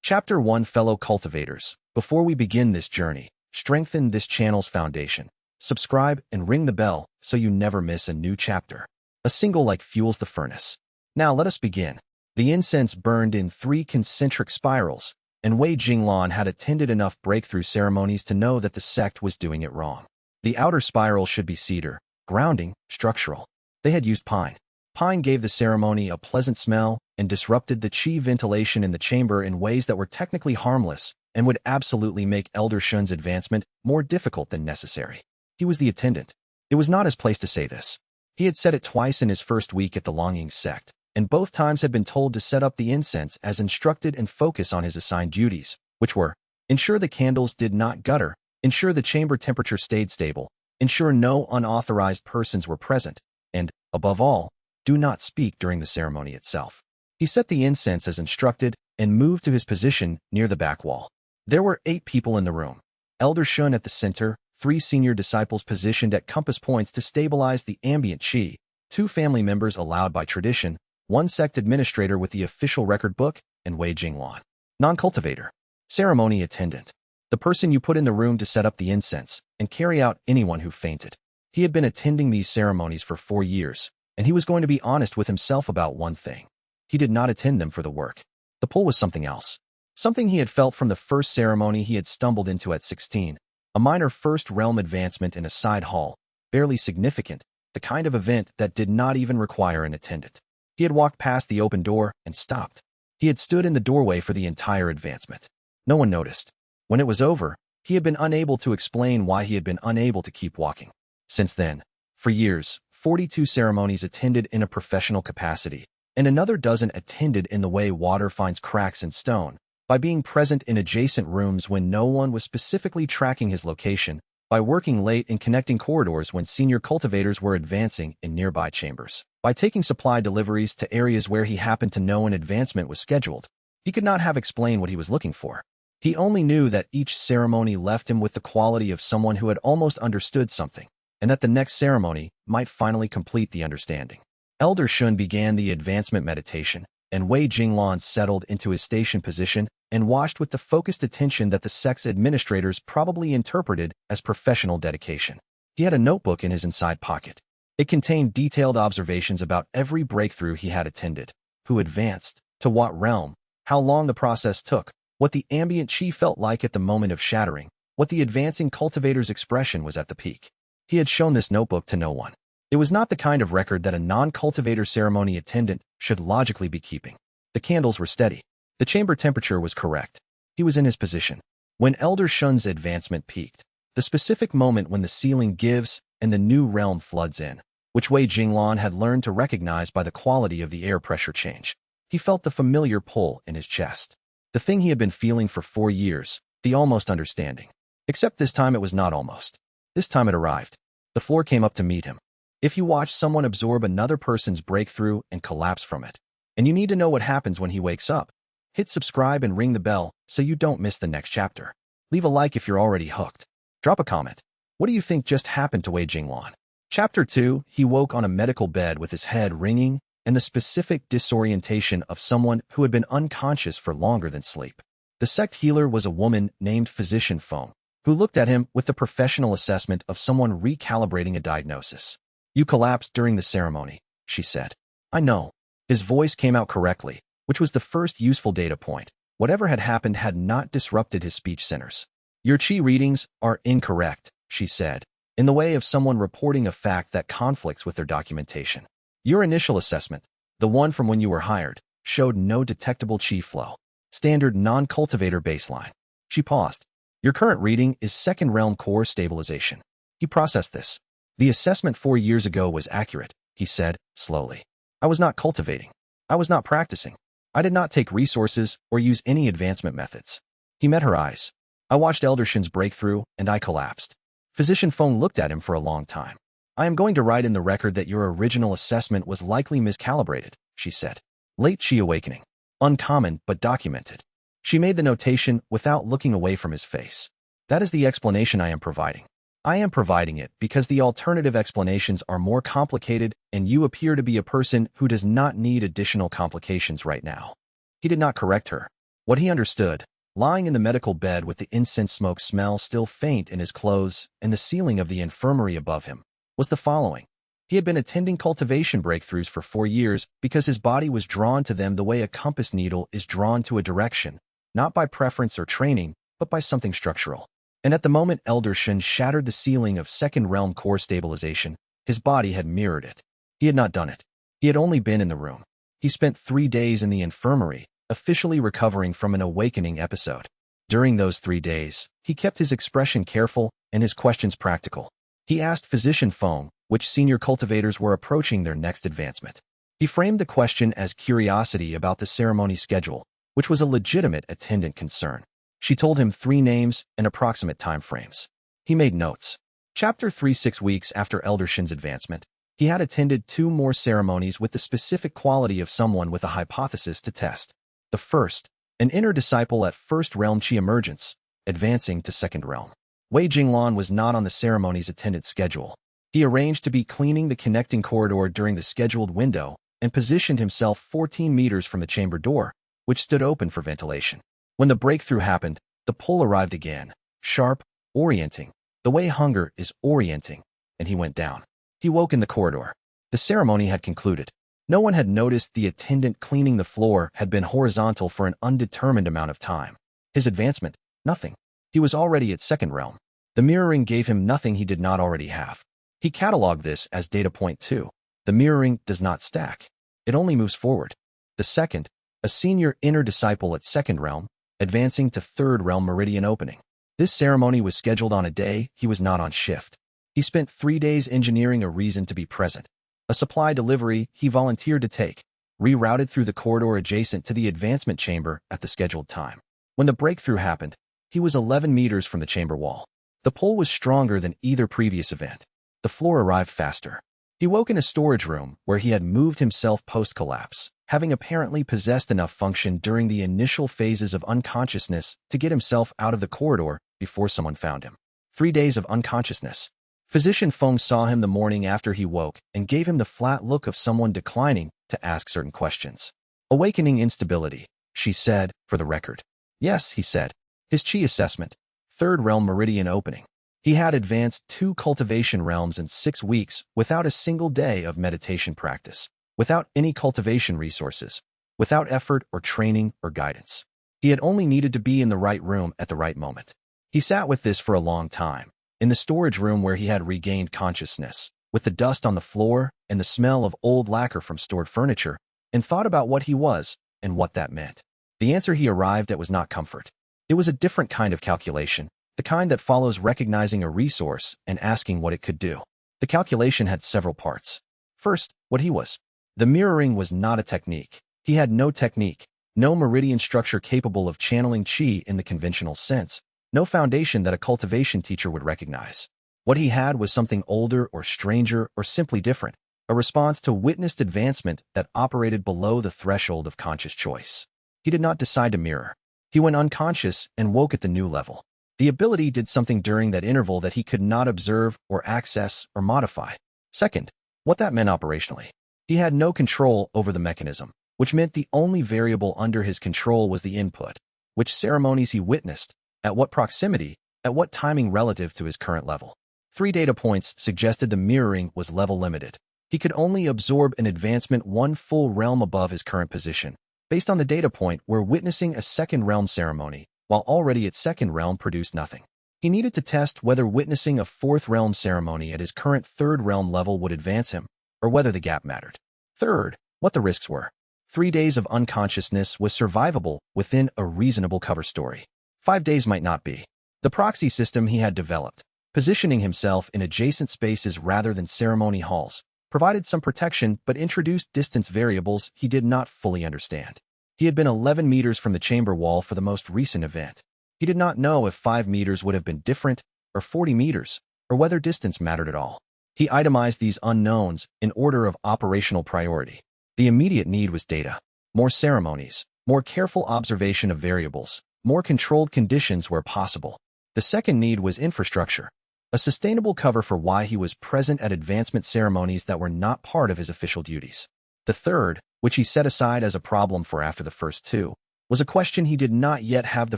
Chapter 1 Fellow Cultivators. Before we begin this journey, strengthen this channel's foundation. Subscribe and ring the bell so you never miss a new chapter. A single like fuels the furnace. Now let us begin. The incense burned in 3 concentric spirals, and Wei Jinglan had attended enough breakthrough ceremonies to know that the sect was doing it wrong. The outer spiral should be cedar, grounding, structural. They had used pine. Pine gave the ceremony a pleasant smell and disrupted the qi ventilation in the chamber in ways that were technically harmless and would absolutely make Elder Shun's advancement more difficult than necessary. He was the attendant. It was not his place to say this. He had said it twice in his first week at the Longying sect, and both times had been told to set up the incense as instructed and focus on his assigned duties, which were ensure the candles did not gutter, ensure the chamber temperature stayed stable, ensure no unauthorized persons were present, and, above all, do not speak during the ceremony itself. He set the incense as instructed and moved to his position near the back wall. There were 8 people in the room. Elder Shun at the center, 3 senior disciples positioned at compass points to stabilize the ambient qi, 2 family members allowed by tradition, 1 sect administrator with the official record book, and Wei Jinglan. Non-cultivator. Ceremony attendant. The person you put in the room to set up the incense and carry out anyone who fainted. He had been attending these ceremonies for 4 years, and he was going to be honest with himself about one thing. He did not attend them for the work. The pull was something else. Something he had felt from the first ceremony he had stumbled into at 16. A minor first realm advancement in a side hall, barely significant, the kind of event that did not even require an attendant. He had walked past the open door and stopped. He had stood in the doorway for the entire advancement. No one noticed. When it was over, he had been unable to explain why he had been unable to keep walking. Since then, for years, 42 ceremonies attended in a professional capacity, and another dozen attended in the way water finds cracks in stone, by being present in adjacent rooms when no one was specifically tracking his location, by working late in connecting corridors when senior cultivators were advancing in nearby chambers, by taking supply deliveries to areas where he happened to know an advancement was scheduled. He could not have explained what he was looking for. He only knew that each ceremony left him with the quality of someone who had almost understood something, and that the next ceremony might finally complete the understanding. Elder Shun began the advancement meditation, and Wei Jinglan settled into his station position and watched with the focused attention that the sect's administrators probably interpreted as professional dedication. He had a notebook in his inside pocket. It contained detailed observations about every breakthrough he had attended, who advanced, to what realm, how long the process took, what the ambient qi felt like at the moment of shattering, what the advancing cultivator's expression was at the peak. He had shown this notebook to no one. It was not the kind of record that a non-cultivator ceremony attendant should logically be keeping. The candles were steady. The chamber temperature was correct. He was in his position. When Elder Shun's advancement peaked, the specific moment when the ceiling gives and the new realm floods in, which Wei Jinglan had learned to recognize by the quality of the air pressure change. He felt the familiar pull in his chest. The thing he had been feeling for 4 years, the almost understanding. Except this time it was not almost. This time it arrived. The floor came up to meet him. If you watch someone absorb another person's breakthrough and collapse from it, and you need to know what happens when he wakes up, hit subscribe and ring the bell so you don't miss the next chapter. Leave a like if you're already hooked. Drop a comment. What do you think just happened to Wei Jinglan? Chapter 2, he woke on a medical bed with his head ringing and the specific disorientation of someone who had been unconscious for longer than sleep. The sect healer was a woman named Physician Feng, who looked at him with the professional assessment of someone recalibrating a diagnosis. You collapsed during the ceremony, she said. I know. His voice came out correctly, which was the first useful data point. Whatever had happened had not disrupted his speech centers. Your qi readings are incorrect, she said, in the way of someone reporting a fact that conflicts with their documentation. Your initial assessment, the one from when you were hired, showed no detectable qi flow. Standard non-cultivator baseline. She paused. Your current reading is second realm core stabilization. He processed this. The assessment 4 years ago was accurate, he said, slowly. I was not cultivating. I was not practicing. I did not take resources or use any advancement methods. He met her eyes. I watched Elder Shun's breakthrough, and I collapsed. Physician Feng looked at him for a long time. I am going to write in the record that your original assessment was likely miscalibrated, she said. Late qi awakening. Uncommon, but documented. She made the notation without looking away from his face. That is the explanation I am providing. I am providing it because the alternative explanations are more complicated and you appear to be a person who does not need additional complications right now. He did not correct her. What he understood, lying in the medical bed with the incense smoke smell still faint in his clothes and the ceiling of the infirmary above him, was the following. He had been attending cultivation breakthroughs for 4 years because his body was drawn to them the way a compass needle is drawn to a direction, not by preference or training, but by something structural. And at the moment Elder Shen shattered the ceiling of second realm core stabilization, his body had mirrored it. He had not done it. He had only been in the room. He spent 3 days in the infirmary, officially recovering from an awakening episode. During those 3 days, he kept his expression careful and his questions practical. He asked Physician Feng which senior cultivators were approaching their next advancement. He framed the question as curiosity about the ceremony schedule, which was a legitimate attendant concern. She told him 3 names and approximate time frames. He made notes. Chapter 3 6 weeks after Elder Shen's advancement, he had attended 2 more ceremonies with the specific quality of someone with a hypothesis to test. The first, an inner disciple at first realm chi emergence, advancing to second realm. Wei Jinglan was not on the ceremony's attendant schedule. He arranged to be cleaning the connecting corridor during the scheduled window and positioned himself 14 meters from the chamber door, which stood open for ventilation. When the breakthrough happened, the pull arrived again, sharp, orienting, the way hunger is orienting, and he went down. He woke in the corridor. The ceremony had concluded. No one had noticed the attendant cleaning the floor had been horizontal for an undetermined amount of time. His advancement, nothing. He was already at second realm. The mirroring gave him nothing he did not already have. He cataloged this as data point 2. The mirroring does not stack. It only moves forward. The second, a senior inner disciple at second realm, advancing to third realm meridian opening. This ceremony was scheduled on a day he was not on shift. He spent 3 days engineering a reason to be present. A supply delivery he volunteered to take, rerouted through the corridor adjacent to the advancement chamber at the scheduled time. When the breakthrough happened, he was 11 meters from the chamber wall. The pull was stronger than either previous event. The floor arrived faster. He woke in a storage room where he had moved himself post-collapse, having apparently possessed enough function during the initial phases of unconsciousness to get himself out of the corridor before someone found him. 3 days of unconsciousness. Physician Feng saw him the morning after he woke and gave him the flat look of someone declining to ask certain questions. Awakening instability, she said, for the record. Yes, he said. His chi assessment. Third realm meridian opening. He had advanced 2 cultivation realms in 6 weeks without a single day of meditation practice, without any cultivation resources, without effort or training or guidance. He had only needed to be in the right room at the right moment. He sat with this for a long time, in the storage room where he had regained consciousness, with the dust on the floor and the smell of old lacquer from stored furniture, and thought about what he was and what that meant. The answer he arrived at was not comfort. It was a different kind of calculation, the kind that follows recognizing a resource and asking what it could do. The calculation had several parts. First, what he was. The mirroring was not a technique. He had no technique, no meridian structure capable of channeling chi in the conventional sense, no foundation that a cultivation teacher would recognize. What he had was something older or stranger or simply different, a response to witnessed advancement that operated below the threshold of conscious choice. He did not decide to mirror. He went unconscious and woke at the new level. The ability did something during that interval that he could not observe or access or modify. Second, what that meant operationally. He had no control over the mechanism, which meant the only variable under his control was the input, which ceremonies he witnessed, at what proximity, at what timing relative to his current level. 3 data points suggested the mirroring was level limited. He could only absorb an advancement 1 full realm above his current position, based on the data point where witnessing a second realm ceremony, while already at second realm, produced nothing. He needed to test whether witnessing a 4th realm ceremony at his current 3rd realm level would advance him, or whether the gap mattered. Third, what the risks were. 3 days of unconsciousness was survivable within a reasonable cover story. 5 days might not be. The proxy system he had developed, positioning himself in adjacent spaces rather than ceremony halls, provided some protection but introduced distance variables he did not fully understand. He had been 11 meters from the chamber wall for the most recent event. He did not know if 5 meters would have been different, or 40 meters, or whether distance mattered at all. He itemized these unknowns in order of operational priority. The immediate need was data, more ceremonies, more careful observation of variables, more controlled conditions where possible. The second need was infrastructure, a sustainable cover for why he was present at advancement ceremonies that were not part of his official duties. The third, which he set aside as a problem for after the first 2, was a question he did not yet have the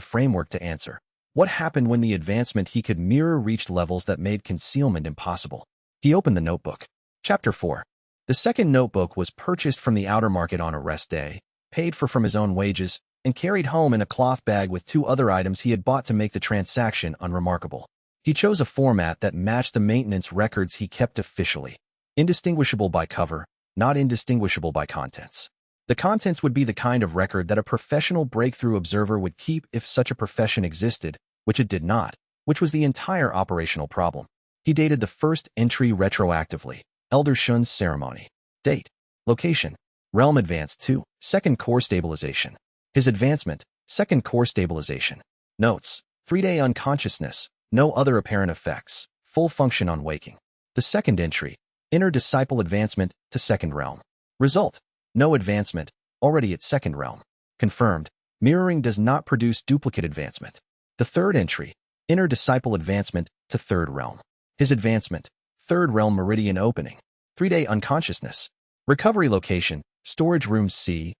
framework to answer. What happened when the advancement he could mirror reached levels that made concealment impossible? He opened the notebook. Chapter 4. The second notebook was purchased from the outer market on a rest day, paid for from his own wages, and carried home in a cloth bag with 2 other items he had bought to make the transaction unremarkable. He chose a format that matched the maintenance records he kept officially. Indistinguishable by cover, not indistinguishable by contents. The contents would be the kind of record that a professional breakthrough observer would keep if such a profession existed, which it did not, which was the entire operational problem. He dated the first entry retroactively. Elder Shun's ceremony. Date. Location. Realm advanced to second core stabilization. His advancement, second core stabilization. Notes. 3-day unconsciousness. No other apparent effects. Full function on waking. The second entry. Inner disciple advancement to second realm. Result. No advancement. Already at second realm. Confirmed. Mirroring does not produce duplicate advancement. The third entry. Inner disciple advancement to third realm. His advancement. Third realm meridian opening. 3-day unconsciousness. Recovery location. Storage room C7.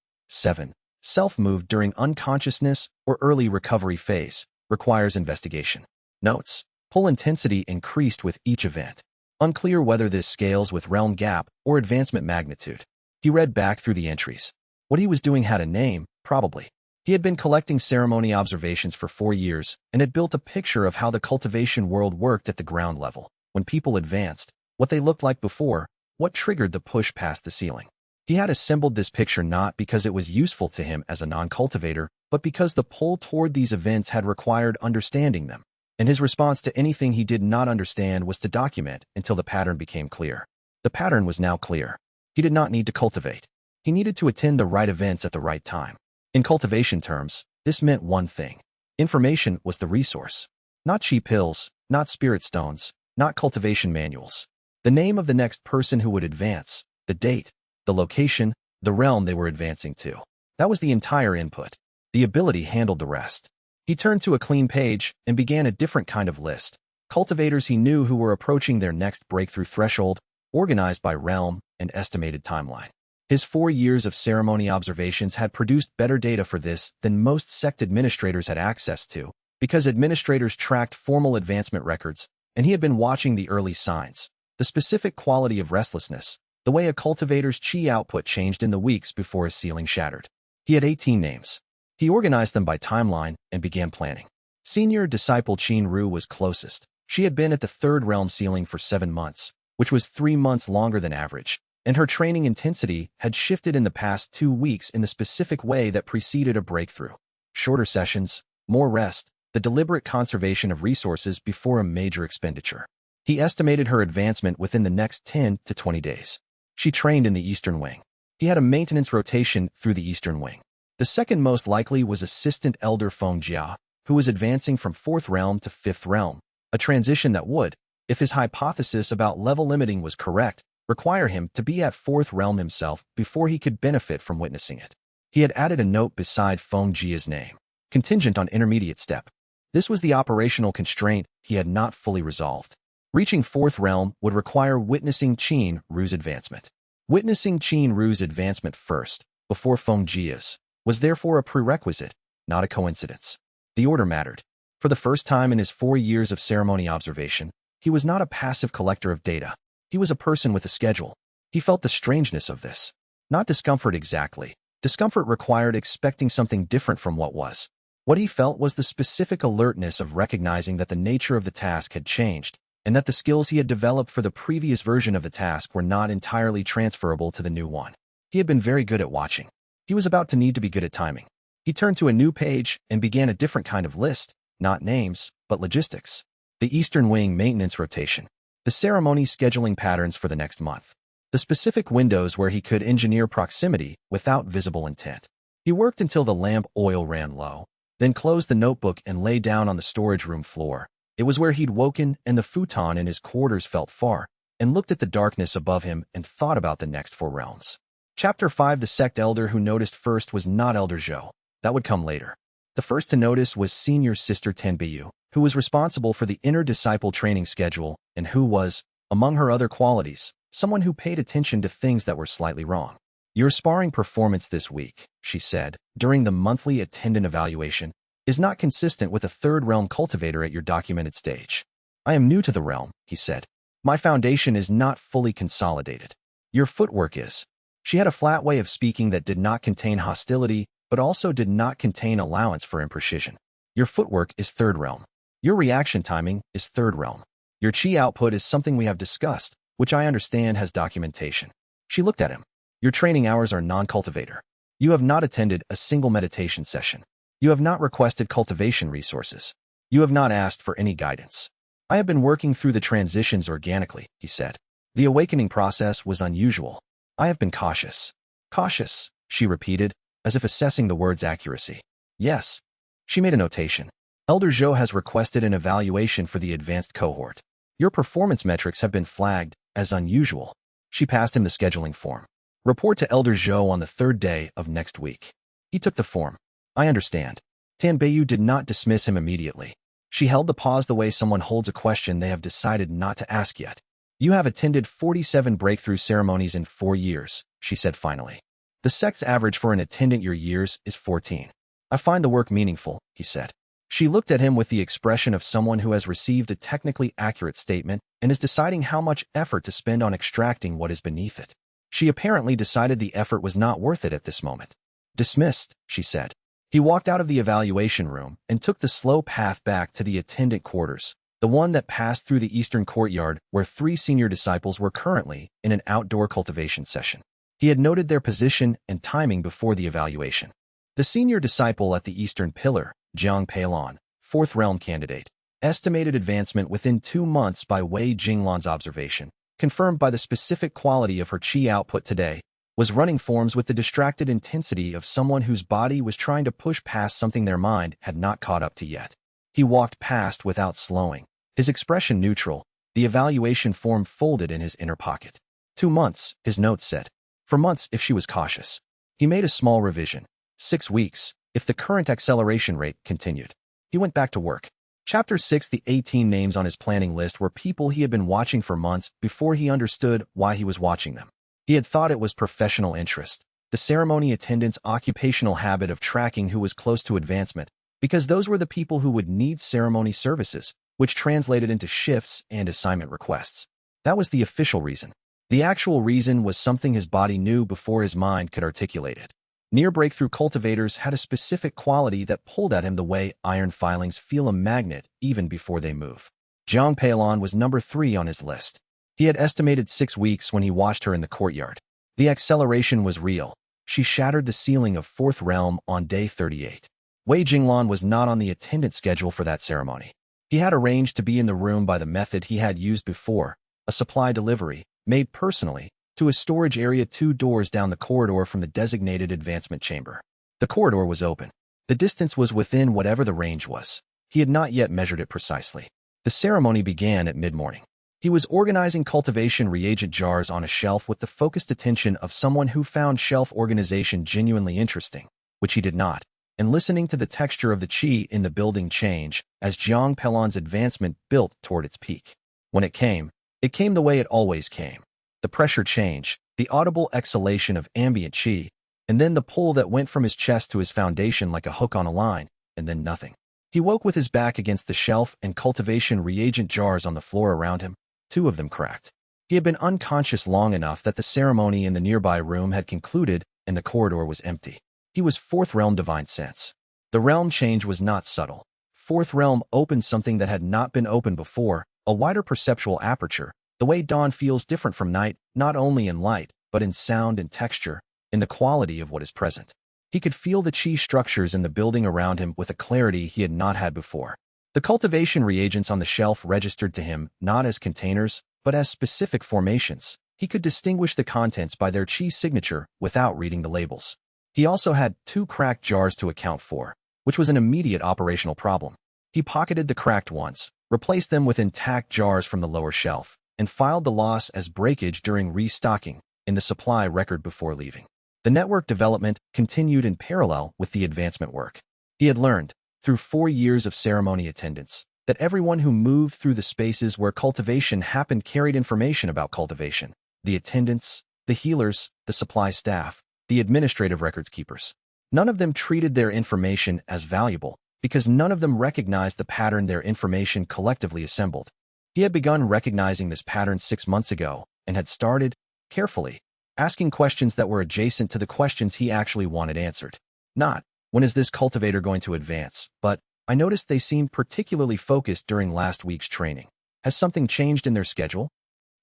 Self-moved during unconsciousness or early recovery phase. Requires investigation. Notes. Pull intensity increased with each event. Unclear whether this scales with realm gap or advancement magnitude. He read back through the entries. What he was doing had a name, probably. He had been collecting ceremony observations for 4 years and had built a picture of how the cultivation world worked at the ground level. When people advanced, what they looked like before, what triggered the push past the ceiling. He had assembled this picture not because it was useful to him as a non-cultivator, but because the pull toward these events had required understanding them, and his response to anything he did not understand was to document until the pattern became clear. The pattern was now clear. He did not need to cultivate. He needed to attend the right events at the right time. In cultivation terms, this meant one thing. Information was the resource. Not cheap pills, not spirit stones, not cultivation manuals. The name of the next person who would advance, the date, the location, the realm they were advancing to. That was the entire input. The ability handled the rest. He turned to a clean page and began a different kind of list. Cultivators he knew who were approaching their next breakthrough threshold, organized by realm and estimated timeline. His 4 years of ceremony observations had produced better data for this than most sect administrators had access to, because administrators tracked formal advancement records, and he had been watching the early signs, the specific quality of restlessness, the way a cultivator's chi output changed in the weeks before his ceiling shattered. He had 18 names. He organized them by timeline and began planning. Senior disciple Qin Ru was closest. She had been at the third realm ceiling for 7 months, which was 3 months longer than average, and her training intensity had shifted in the past 2 weeks in the specific way that preceded a breakthrough. Shorter sessions, more rest, the deliberate conservation of resources before a major expenditure. He estimated her advancement within the next 10 to 20 days. She trained in the Eastern Wing. He had a maintenance rotation through the Eastern Wing. The second most likely was Assistant Elder Feng Jia, who was advancing from 4th realm to 5th realm, a transition that would, if his hypothesis about level limiting was correct, require him to be at 4th realm himself before he could benefit from witnessing it. He had added a note beside Feng Jia's name, contingent on intermediate step. This was the operational constraint he had not fully resolved. Reaching 4th realm would require witnessing Qin Ru's advancement. Witnessing Qin Ru's advancement first, before Feng Jia's, was therefore a prerequisite, not a coincidence. The order mattered. For the first time in his 4 years of ceremony observation, he was not a passive collector of data. He was a person with a schedule. He felt the strangeness of this. Not discomfort exactly. Discomfort required expecting something different from what was. What he felt was the specific alertness of recognizing that the nature of the task had changed, and that the skills he had developed for the previous version of the task were not entirely transferable to the new one. He had been very good at watching. He was about to need to be good at timing. He turned to a new page and began a different kind of list, not names, but logistics. The Eastern Wing maintenance rotation. The ceremony scheduling patterns for the next month. The specific windows where he could engineer proximity without visible intent. He worked until the lamp oil ran low, then closed the notebook and lay down on the storage room floor. It was where he'd woken and the futon in his quarters felt far, and looked at the darkness above him and thought about the next 4 realms. Chapter 5. The sect elder who noticed first was not Elder Zhou. That would come later. The first to notice was Senior Sister Tenbiyu, who was responsible for the inner disciple training schedule and who was, among her other qualities, someone who paid attention to things that were slightly wrong. Your sparring performance this week, she said, during the monthly attendant evaluation, is not consistent with a third realm cultivator at your documented stage. I am new to the realm, he said. My foundation is not fully consolidated. Your footwork is. She had a flat way of speaking that did not contain hostility, but also did not contain allowance for imprecision. Your footwork is third realm. Your reaction timing is third realm. Your chi output is something we have discussed, which I understand has documentation. She looked at him. Your training hours are non-cultivator. You have not attended a single meditation session. You have not requested cultivation resources. You have not asked for any guidance. I have been working through the transitions organically, he said. The awakening process was unusual. I have been cautious. Cautious, she repeated, as if assessing the word's accuracy. Yes. She made a notation. Elder Zhou has requested an evaluation for the advanced cohort. Your performance metrics have been flagged as unusual. She passed him the scheduling form. Report to Elder Zhou on the third day of next week. He took the form. I understand. Tan Beiyu did not dismiss him immediately. She held the pause the way someone holds a question they have decided not to ask yet. You have attended 47 breakthrough ceremonies in 4 years, she said finally. The Sect's average for an attendant your years is 14. I find the work meaningful, he said. She looked at him with the expression of someone who has received a technically accurate statement and is deciding how much effort to spend on extracting what is beneath it. She apparently decided the effort was not worth it at this moment. Dismissed, she said. He walked out of the evaluation room and took the slow path back to the attendant quarters, the one that passed through the eastern courtyard where 3 senior disciples were currently in an outdoor cultivation session. He had noted their position and timing before the evaluation. The senior disciple at the eastern pillar, Jiang Peilon, 4th realm candidate, estimated advancement within 2 months by Wei Jinglan's observation, confirmed by the specific quality of her chi output today, was running forms with the distracted intensity of someone whose body was trying to push past something their mind had not caught up to yet. He walked past without slowing, his expression neutral, the evaluation form folded in his inner pocket. 2 months, his notes said. For months if she was cautious. He made a small revision. 6 weeks, if the current acceleration rate continued. He went back to work. Chapter 6. The 18 names on his planning list were people he had been watching for months before he understood why he was watching them. He had thought it was professional interest, the ceremony attendant's occupational habit of tracking who was close to advancement, because those were the people who would need ceremony services, which translated into shifts and assignment requests. That was the official reason. The actual reason was something his body knew before his mind could articulate it. Near-breakthrough cultivators had a specific quality that pulled at him the way iron filings feel a magnet even before they move. Jiang Peilon was number 3 on his list. He had estimated 6 weeks when he watched her in the courtyard. The acceleration was real. She shattered the ceiling of 4th realm on day 38. Wei Jinglan was not on the attendant schedule for that ceremony. He had arranged to be in the room by the method he had used before, a supply delivery, made personally, to a storage area 2 doors down the corridor from the designated advancement chamber. The corridor was open. The distance was within whatever the range was. He had not yet measured it precisely. The ceremony began at mid-morning. He was organizing cultivation reagent jars on a shelf with the focused attention of someone who found shelf organization genuinely interesting, which he did not, and listening to the texture of the chi in the building change as Jiang Peilon's advancement built toward its peak. When it came the way it always came. The pressure change, the audible exhalation of ambient chi, and then the pull that went from his chest to his foundation like a hook on a line, and then nothing. He woke with his back against the shelf and cultivation reagent jars on the floor around him. 2 of them cracked. He had been unconscious long enough that the ceremony in the nearby room had concluded and the corridor was empty. He was 4th realm divine sense. The realm change was not subtle. 4th realm opened something that had not been opened before, a wider perceptual aperture, the way dawn feels different from night, not only in light, but in sound and texture, in the quality of what is present. He could feel the chi structures in the building around him with a clarity he had not had before. The cultivation reagents on the shelf registered to him not as containers, but as specific formations. He could distinguish the contents by their chi signature without reading the labels. He also had 2 cracked jars to account for, which was an immediate operational problem. He pocketed the cracked ones, replaced them with intact jars from the lower shelf, and filed the loss as breakage during restocking in the supply record before leaving. The network development continued in parallel with the advancement work. He had learned, through 4 years of ceremony attendance, that everyone who moved through the spaces where cultivation happened carried information about cultivation. The attendants, the healers, the supply staff, the administrative records keepers. None of them treated their information as valuable because none of them recognized the pattern their information collectively assembled. He had begun recognizing this pattern 6 months ago and had started, carefully, asking questions that were adjacent to the questions he actually wanted answered. Not, when is this cultivator going to advance, but, I noticed they seemed particularly focused during last week's training. Has something changed in their schedule?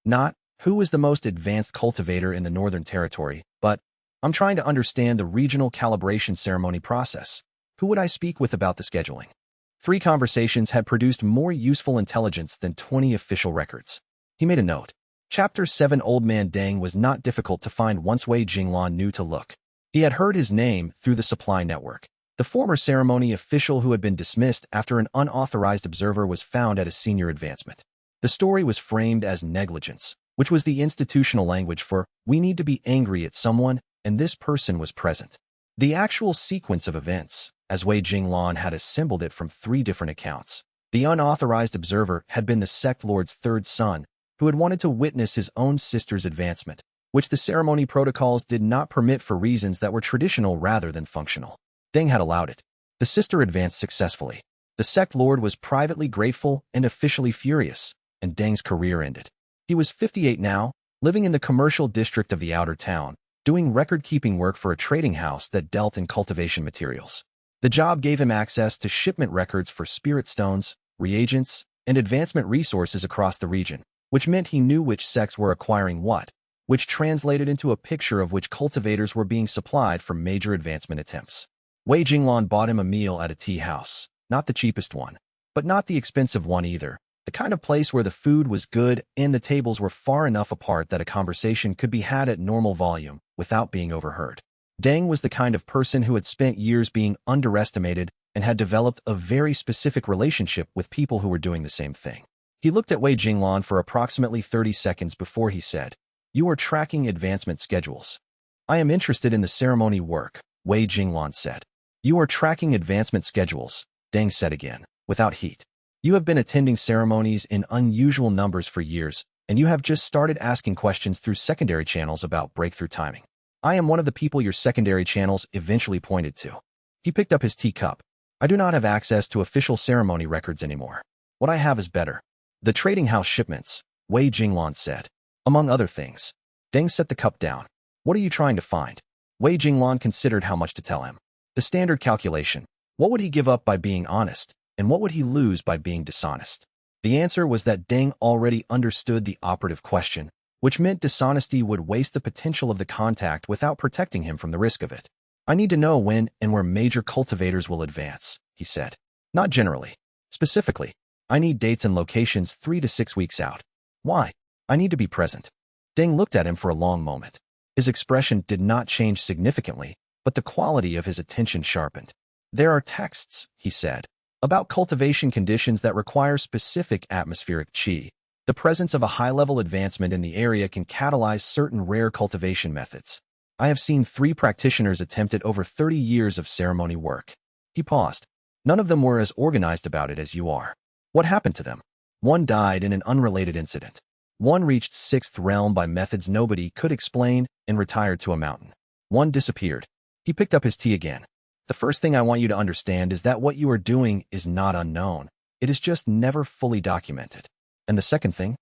Not, who is the most advanced cultivator in the Northern Territory, but, I'm trying to understand the regional calibration ceremony process. Who would I speak with about the scheduling? 3 conversations had produced more useful intelligence than 20 official records. He made a note. Chapter 7 Old Man Deng was not difficult to find once Wei Jinglan knew to look. He had heard his name through the supply network. The former ceremony official who had been dismissed after an unauthorized observer was found at a senior advancement. The story was framed as negligence, which was the institutional language for, we need to be angry at someone, and this person was present. The actual sequence of events, as Wei Jinglan had assembled it from 3 different accounts. The unauthorized observer had been the Sect Lord's 3rd son, who had wanted to witness his own sister's advancement, which the ceremony protocols did not permit for reasons that were traditional rather than functional. Deng had allowed it. The sister advanced successfully. The Sect Lord was privately grateful and officially furious, and Deng's career ended. He was 58 now, living in the commercial district of the outer town, doing record-keeping work for a trading house that dealt in cultivation materials. The job gave him access to shipment records for spirit stones, reagents, and advancement resources across the region, which meant he knew which sects were acquiring what, which translated into a picture of which cultivators were being supplied for major advancement attempts. Wei Jinglan bought him a meal at a tea house, not the cheapest one, but not the expensive one either, the kind of place where the food was good and the tables were far enough apart that a conversation could be had at normal volume without being overheard. Deng was the kind of person who had spent years being underestimated and had developed a very specific relationship with people who were doing the same thing. He looked at Wei Jinglan for approximately 30 seconds before he said, "You are tracking advancement schedules." "I am interested in the ceremony work," Wei Jinglan said. "You are tracking advancement schedules," Deng said again, without heat. "You have been attending ceremonies in unusual numbers for years, and you have just started asking questions through secondary channels about breakthrough timing. I am one of the people your secondary channels eventually pointed to." He picked up his teacup. "I do not have access to official ceremony records anymore. What I have is better. The trading house shipments," Wei Jinglan said. "Among other things." Deng set the cup down. "What are you trying to find?" Wei Jinglan considered how much to tell him. The standard calculation. What would he give up by being honest, and what would he lose by being dishonest? The answer was that Deng already understood the operative question, which meant dishonesty would waste the potential of the contact without protecting him from the risk of it. "I need to know when and where major cultivators will advance," he said. "Not generally. Specifically, I need dates and locations 3 to 6 weeks out." "Why?" "I need to be present." Deng looked at him for a long moment. His expression did not change significantly, but the quality of his attention sharpened. "There are texts," he said, "about cultivation conditions that require specific atmospheric qi. The presence of a high-level advancement in the area can catalyze certain rare cultivation methods. I have seen 3 practitioners attempt it over 30 years of ceremony work." He paused. "None of them were as organized about it as you are." "What happened to them?" "One died in an unrelated incident. One reached 6th realm by methods nobody could explain and retired to a mountain. One disappeared." He picked up his tea again. "The first thing I want you to understand is that what you are doing is not unknown. It is just never fully documented. And the second thing?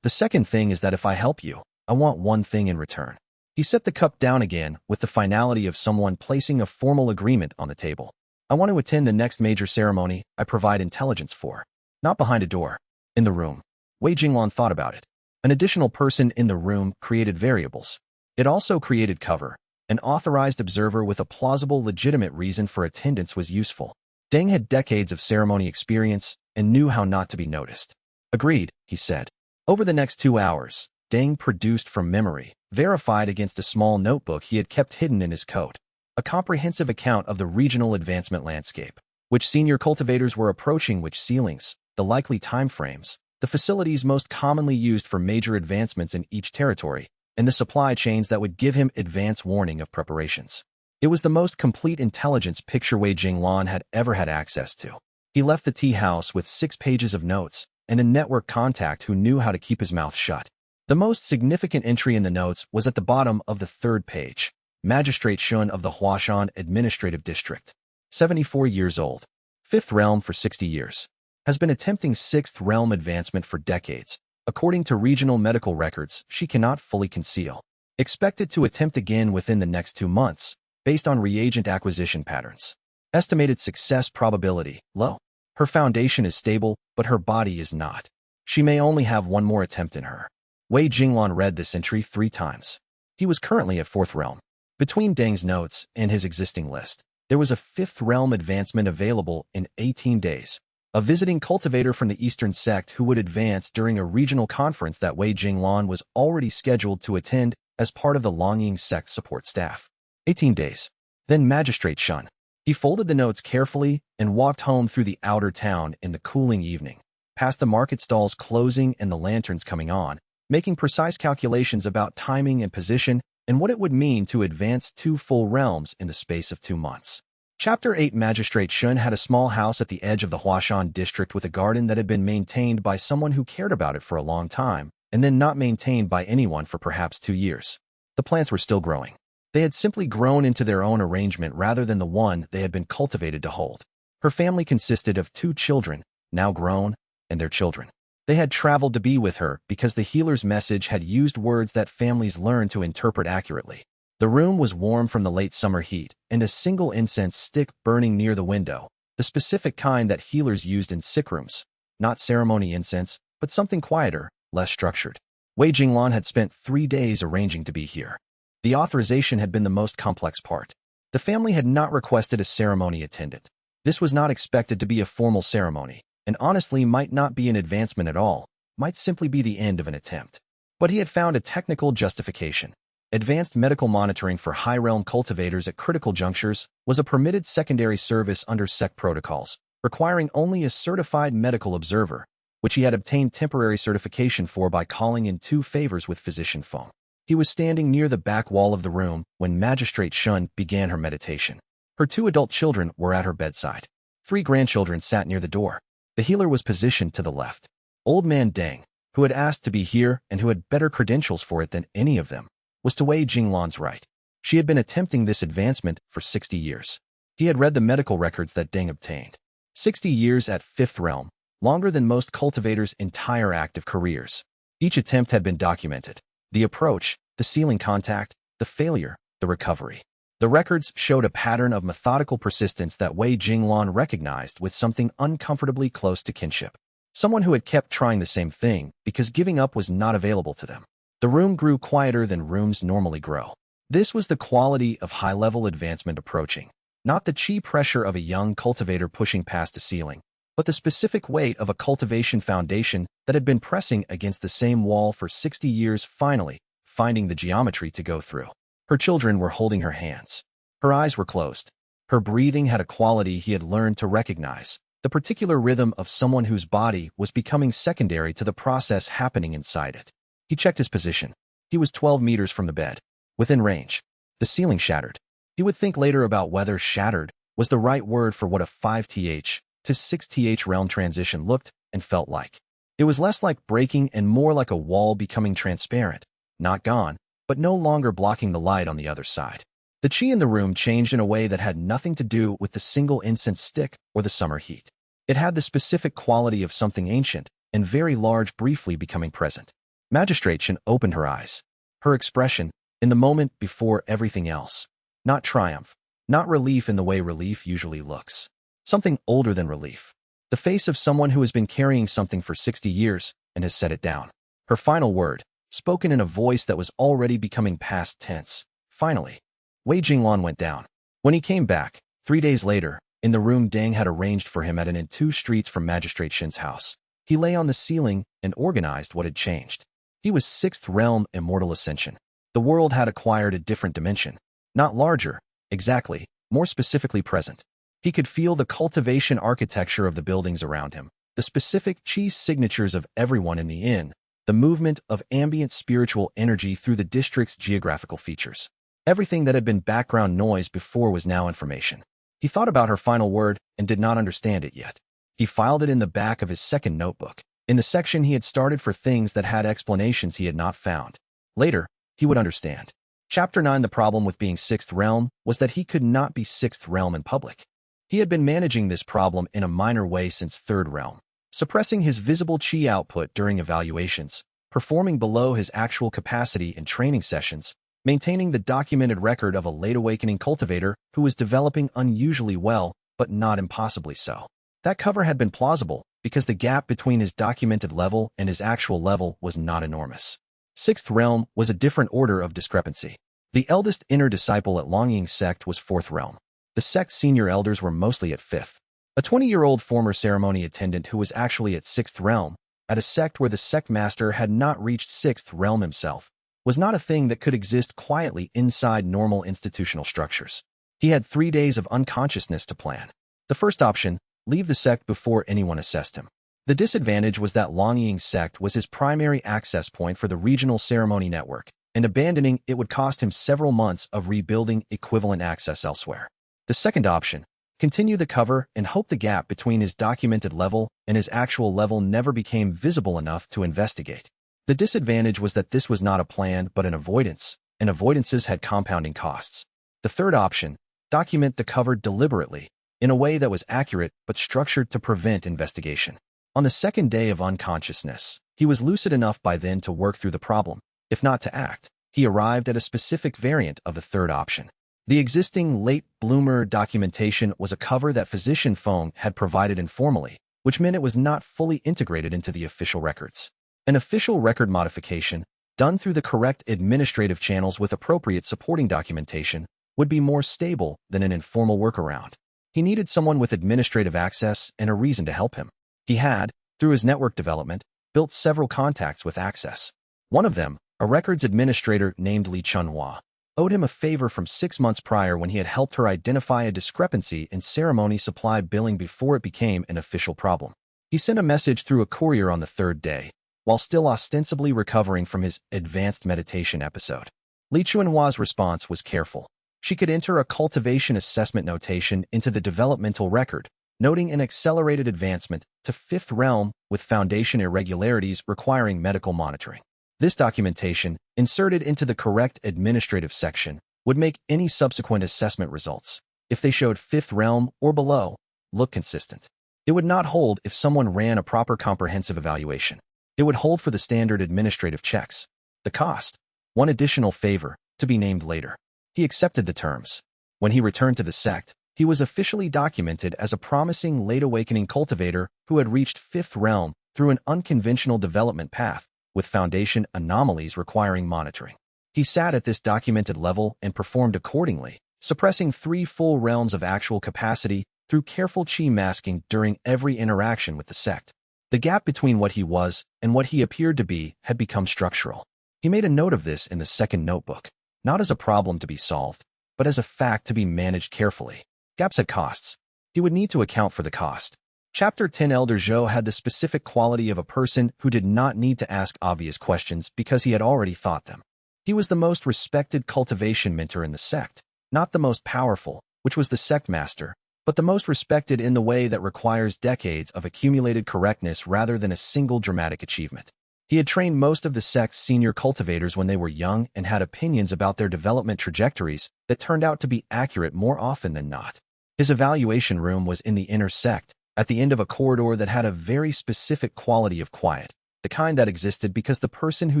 The second thing is that if I help you, I want one thing in return." He set the cup down again with the finality of someone placing a formal agreement on the table. "I want to attend the next major ceremony I provide intelligence for. Not behind a door. In the room." Wei Jinglan thought about it. An additional person in the room created variables. It also created cover. An authorized observer with a plausible, legitimate reason for attendance was useful. Deng had decades of ceremony experience and knew how not to be noticed. "Agreed," he said. Over the next 2 hours, Deng produced from memory, verified against a small notebook he had kept hidden in his coat, a comprehensive account of the regional advancement landscape, which senior cultivators were approaching, which ceilings, the likely timeframes, the facilities most commonly used for major advancements in each territory, and the supply chains that would give him advance warning of preparations. It was the most complete intelligence picture Wei Jinglan had ever had access to. He left the tea house with 6 pages of notes and a network contact who knew how to keep his mouth shut. The most significant entry in the notes was at the bottom of the 3rd page. Magistrate Shun of the Huashan Administrative District. 74 years old. Fifth realm for 60 years. Has been attempting sixth realm advancement for decades. According to regional medical records, she cannot fully conceal. Expected to attempt again within the next 2 months, based on reagent acquisition patterns. Estimated success probability, low. Her foundation is stable, but her body is not. She may only have one more attempt in her. Wei Jinglan read this entry 3 times. He was currently at 4th realm. Between Deng's notes and his existing list, there was a 5th realm advancement available in 18 days. A visiting cultivator from the Eastern Sect who would advance during a regional conference that Wei Jinglan was already scheduled to attend as part of the Longying Sect support staff. 18 days. Then Magistrate Shun. He folded the notes carefully and walked home through the outer town in the cooling evening, past the market stalls closing and the lanterns coming on, making precise calculations about timing and position and what it would mean to advance 2 full realms in the space of 2 months. Chapter 8. Magistrate Shun had a small house at the edge of the Huashan district with a garden that had been maintained by someone who cared about it for a long time, and then not maintained by anyone for perhaps 2 years. The plants were still growing. They had simply grown into their own arrangement rather than the one they had been cultivated to hold. Her family consisted of 2 children, now grown, and their children. They had traveled to be with her because the healer's message had used words that families learn to interpret accurately. The room was warm from the late summer heat, and a single incense stick burning near the window, the specific kind that healers used in sick rooms. Not ceremony incense, but something quieter, less structured. Wei Jinglan had spent 3 days arranging to be here. The authorization had been the most complex part. The family had not requested a ceremony attendant. This was not expected to be a formal ceremony, and honestly might not be an advancement at all, might simply be the end of an attempt. But he had found a technical justification. Advanced medical monitoring for high-realm cultivators at critical junctures was a permitted secondary service under Sect protocols, requiring only a certified medical observer, which he had obtained temporary certification for by calling in 2 favors with physician Feng. He was standing near the back wall of the room when Magistrate Shun began her meditation. Her 2 adult children were at her bedside. 3 grandchildren sat near the door. The healer was positioned to the left. Old man Deng, who had asked to be here and who had better credentials for it than any of them, was to Wei Jinglan's right. She had been attempting this advancement for 60 years. He had read the medical records that Deng obtained. 60 years at 5th realm, longer than most cultivators' entire active careers. Each attempt had been documented. The approach, the ceiling contact, the failure, the recovery. The records showed a pattern of methodical persistence that Wei Jinglan recognized with something uncomfortably close to kinship. Someone who had kept trying the same thing because giving up was not available to them. The room grew quieter than rooms normally grow. This was the quality of high-level advancement approaching, not the chi pressure of a young cultivator pushing past a ceiling, but the specific weight of a cultivation foundation that had been pressing against the same wall for 60 years, finally finding the geometry to go through. Her children were holding her hands. Her eyes were closed. Her breathing had a quality he had learned to recognize, the particular rhythm of someone whose body was becoming secondary to the process happening inside it. He checked his position. He was 12 meters from the bed, within range. The ceiling shattered. He would think later about whether shattered was the right word for what a 5th to 6th realm transition looked and felt like. It was less like breaking and more like a wall becoming transparent, not gone, but no longer blocking the light on the other side. The chi in the room changed in a way that had nothing to do with the single incense stick or the summer heat. It had the specific quality of something ancient and very large briefly becoming present. Magistrate Shun opened her eyes. Her expression, in the moment before everything else, not triumph, not relief in the way relief usually looks. Something older than relief. The face of someone who has been carrying something for 60 years and has set it down. Her final word, spoken in a voice that was already becoming past tense. Finally, Wei Jinglan went down. When he came back, 3 days later, in the room Deng had arranged for him at an inn 2 streets from Magistrate Shun's house, he lay on the ceiling and organized what had changed. He was 6th realm immortal ascension. The world had acquired a different dimension. Not larger, exactly, more specifically present. He could feel the cultivation architecture of the buildings around him, the specific chi signatures of everyone in the inn, the movement of ambient spiritual energy through the district's geographical features. Everything that had been background noise before was now information. He thought about her final word and did not understand it yet. He filed it in the back of his second notebook, in the section he had started for things that had explanations he had not found. Later, he would understand. Chapter 9. The problem with being 6th realm was that he could not be 6th realm in public. He had been managing this problem in a minor way since 3rd realm, suppressing his visible chi output during evaluations, performing below his actual capacity in training sessions, maintaining the documented record of a late-awakening cultivator who was developing unusually well, but not impossibly so. That cover had been plausible because the gap between his documented level and his actual level was not enormous. 6th realm was a different order of discrepancy. The eldest inner disciple at Longying's sect was 4th realm. The sect's senior elders were mostly at 5th. A 20-year-old former ceremony attendant who was actually at 6th realm, at a sect where the sect master had not reached 6th realm himself, was not a thing that could exist quietly inside normal institutional structures. He had 3 days of unconsciousness to plan. The first option, leave the sect before anyone assessed him. The disadvantage was that Longying's sect was his primary access point for the regional ceremony network, and abandoning it would cost him several months of rebuilding equivalent access elsewhere. The second option, continue the cover and hope the gap between his documented level and his actual level never became visible enough to investigate. The disadvantage was that this was not a plan but an avoidance, and avoidances had compounding costs. The third option, document the cover deliberately, in a way that was accurate but structured to prevent investigation. On the second day of unconsciousness, he was lucid enough by then to work through the problem, if not to act. He arrived at a specific variant of the third option. The existing late bloomer documentation was a cover that Physician Feng had provided informally, which meant it was not fully integrated into the official records. An official record modification, done through the correct administrative channels with appropriate supporting documentation, would be more stable than an informal workaround. He needed someone with administrative access and a reason to help him. He had, through his network development, built several contacts with access. One of them, a records administrator named Li Chunhua, owed him a favor from 6 months prior when he had helped her identify a discrepancy in ceremony supply billing before it became an official problem. He sent a message through a courier on the 3rd day, while still ostensibly recovering from his advanced meditation episode. Li Chunhua's response was careful. She could enter a cultivation assessment notation into the developmental record, noting an accelerated advancement to 5th realm with foundation irregularities requiring medical monitoring. This documentation, inserted into the correct administrative section, would make any subsequent assessment results, if they showed 5th realm or below, look consistent. It would not hold if someone ran a proper comprehensive evaluation. It would hold for the standard administrative checks. The cost, one additional favor, to be named later. He accepted the terms. When he returned to the sect, he was officially documented as a promising late-awakening cultivator who had reached 5th realm through an unconventional development path, with foundation anomalies requiring monitoring. He sat at this documented level and performed accordingly, suppressing 3 full realms of actual capacity through careful chi masking during every interaction with the sect. The gap between what he was and what he appeared to be had become structural. He made a note of this in the second notebook, not as a problem to be solved, but as a fact to be managed carefully. Gaps had costs. He would need to account for the cost. Chapter 10. Elder Zhou had the specific quality of a person who did not need to ask obvious questions because he had already thought them. He was the most respected cultivation mentor in the sect, not the most powerful, which was the sect master, but the most respected in the way that requires decades of accumulated correctness rather than a single dramatic achievement. He had trained most of the sect's senior cultivators when they were young and had opinions about their development trajectories that turned out to be accurate more often than not. His evaluation room was in the inner sect, at the end of a corridor that had a very specific quality of quiet, the kind that existed because the person who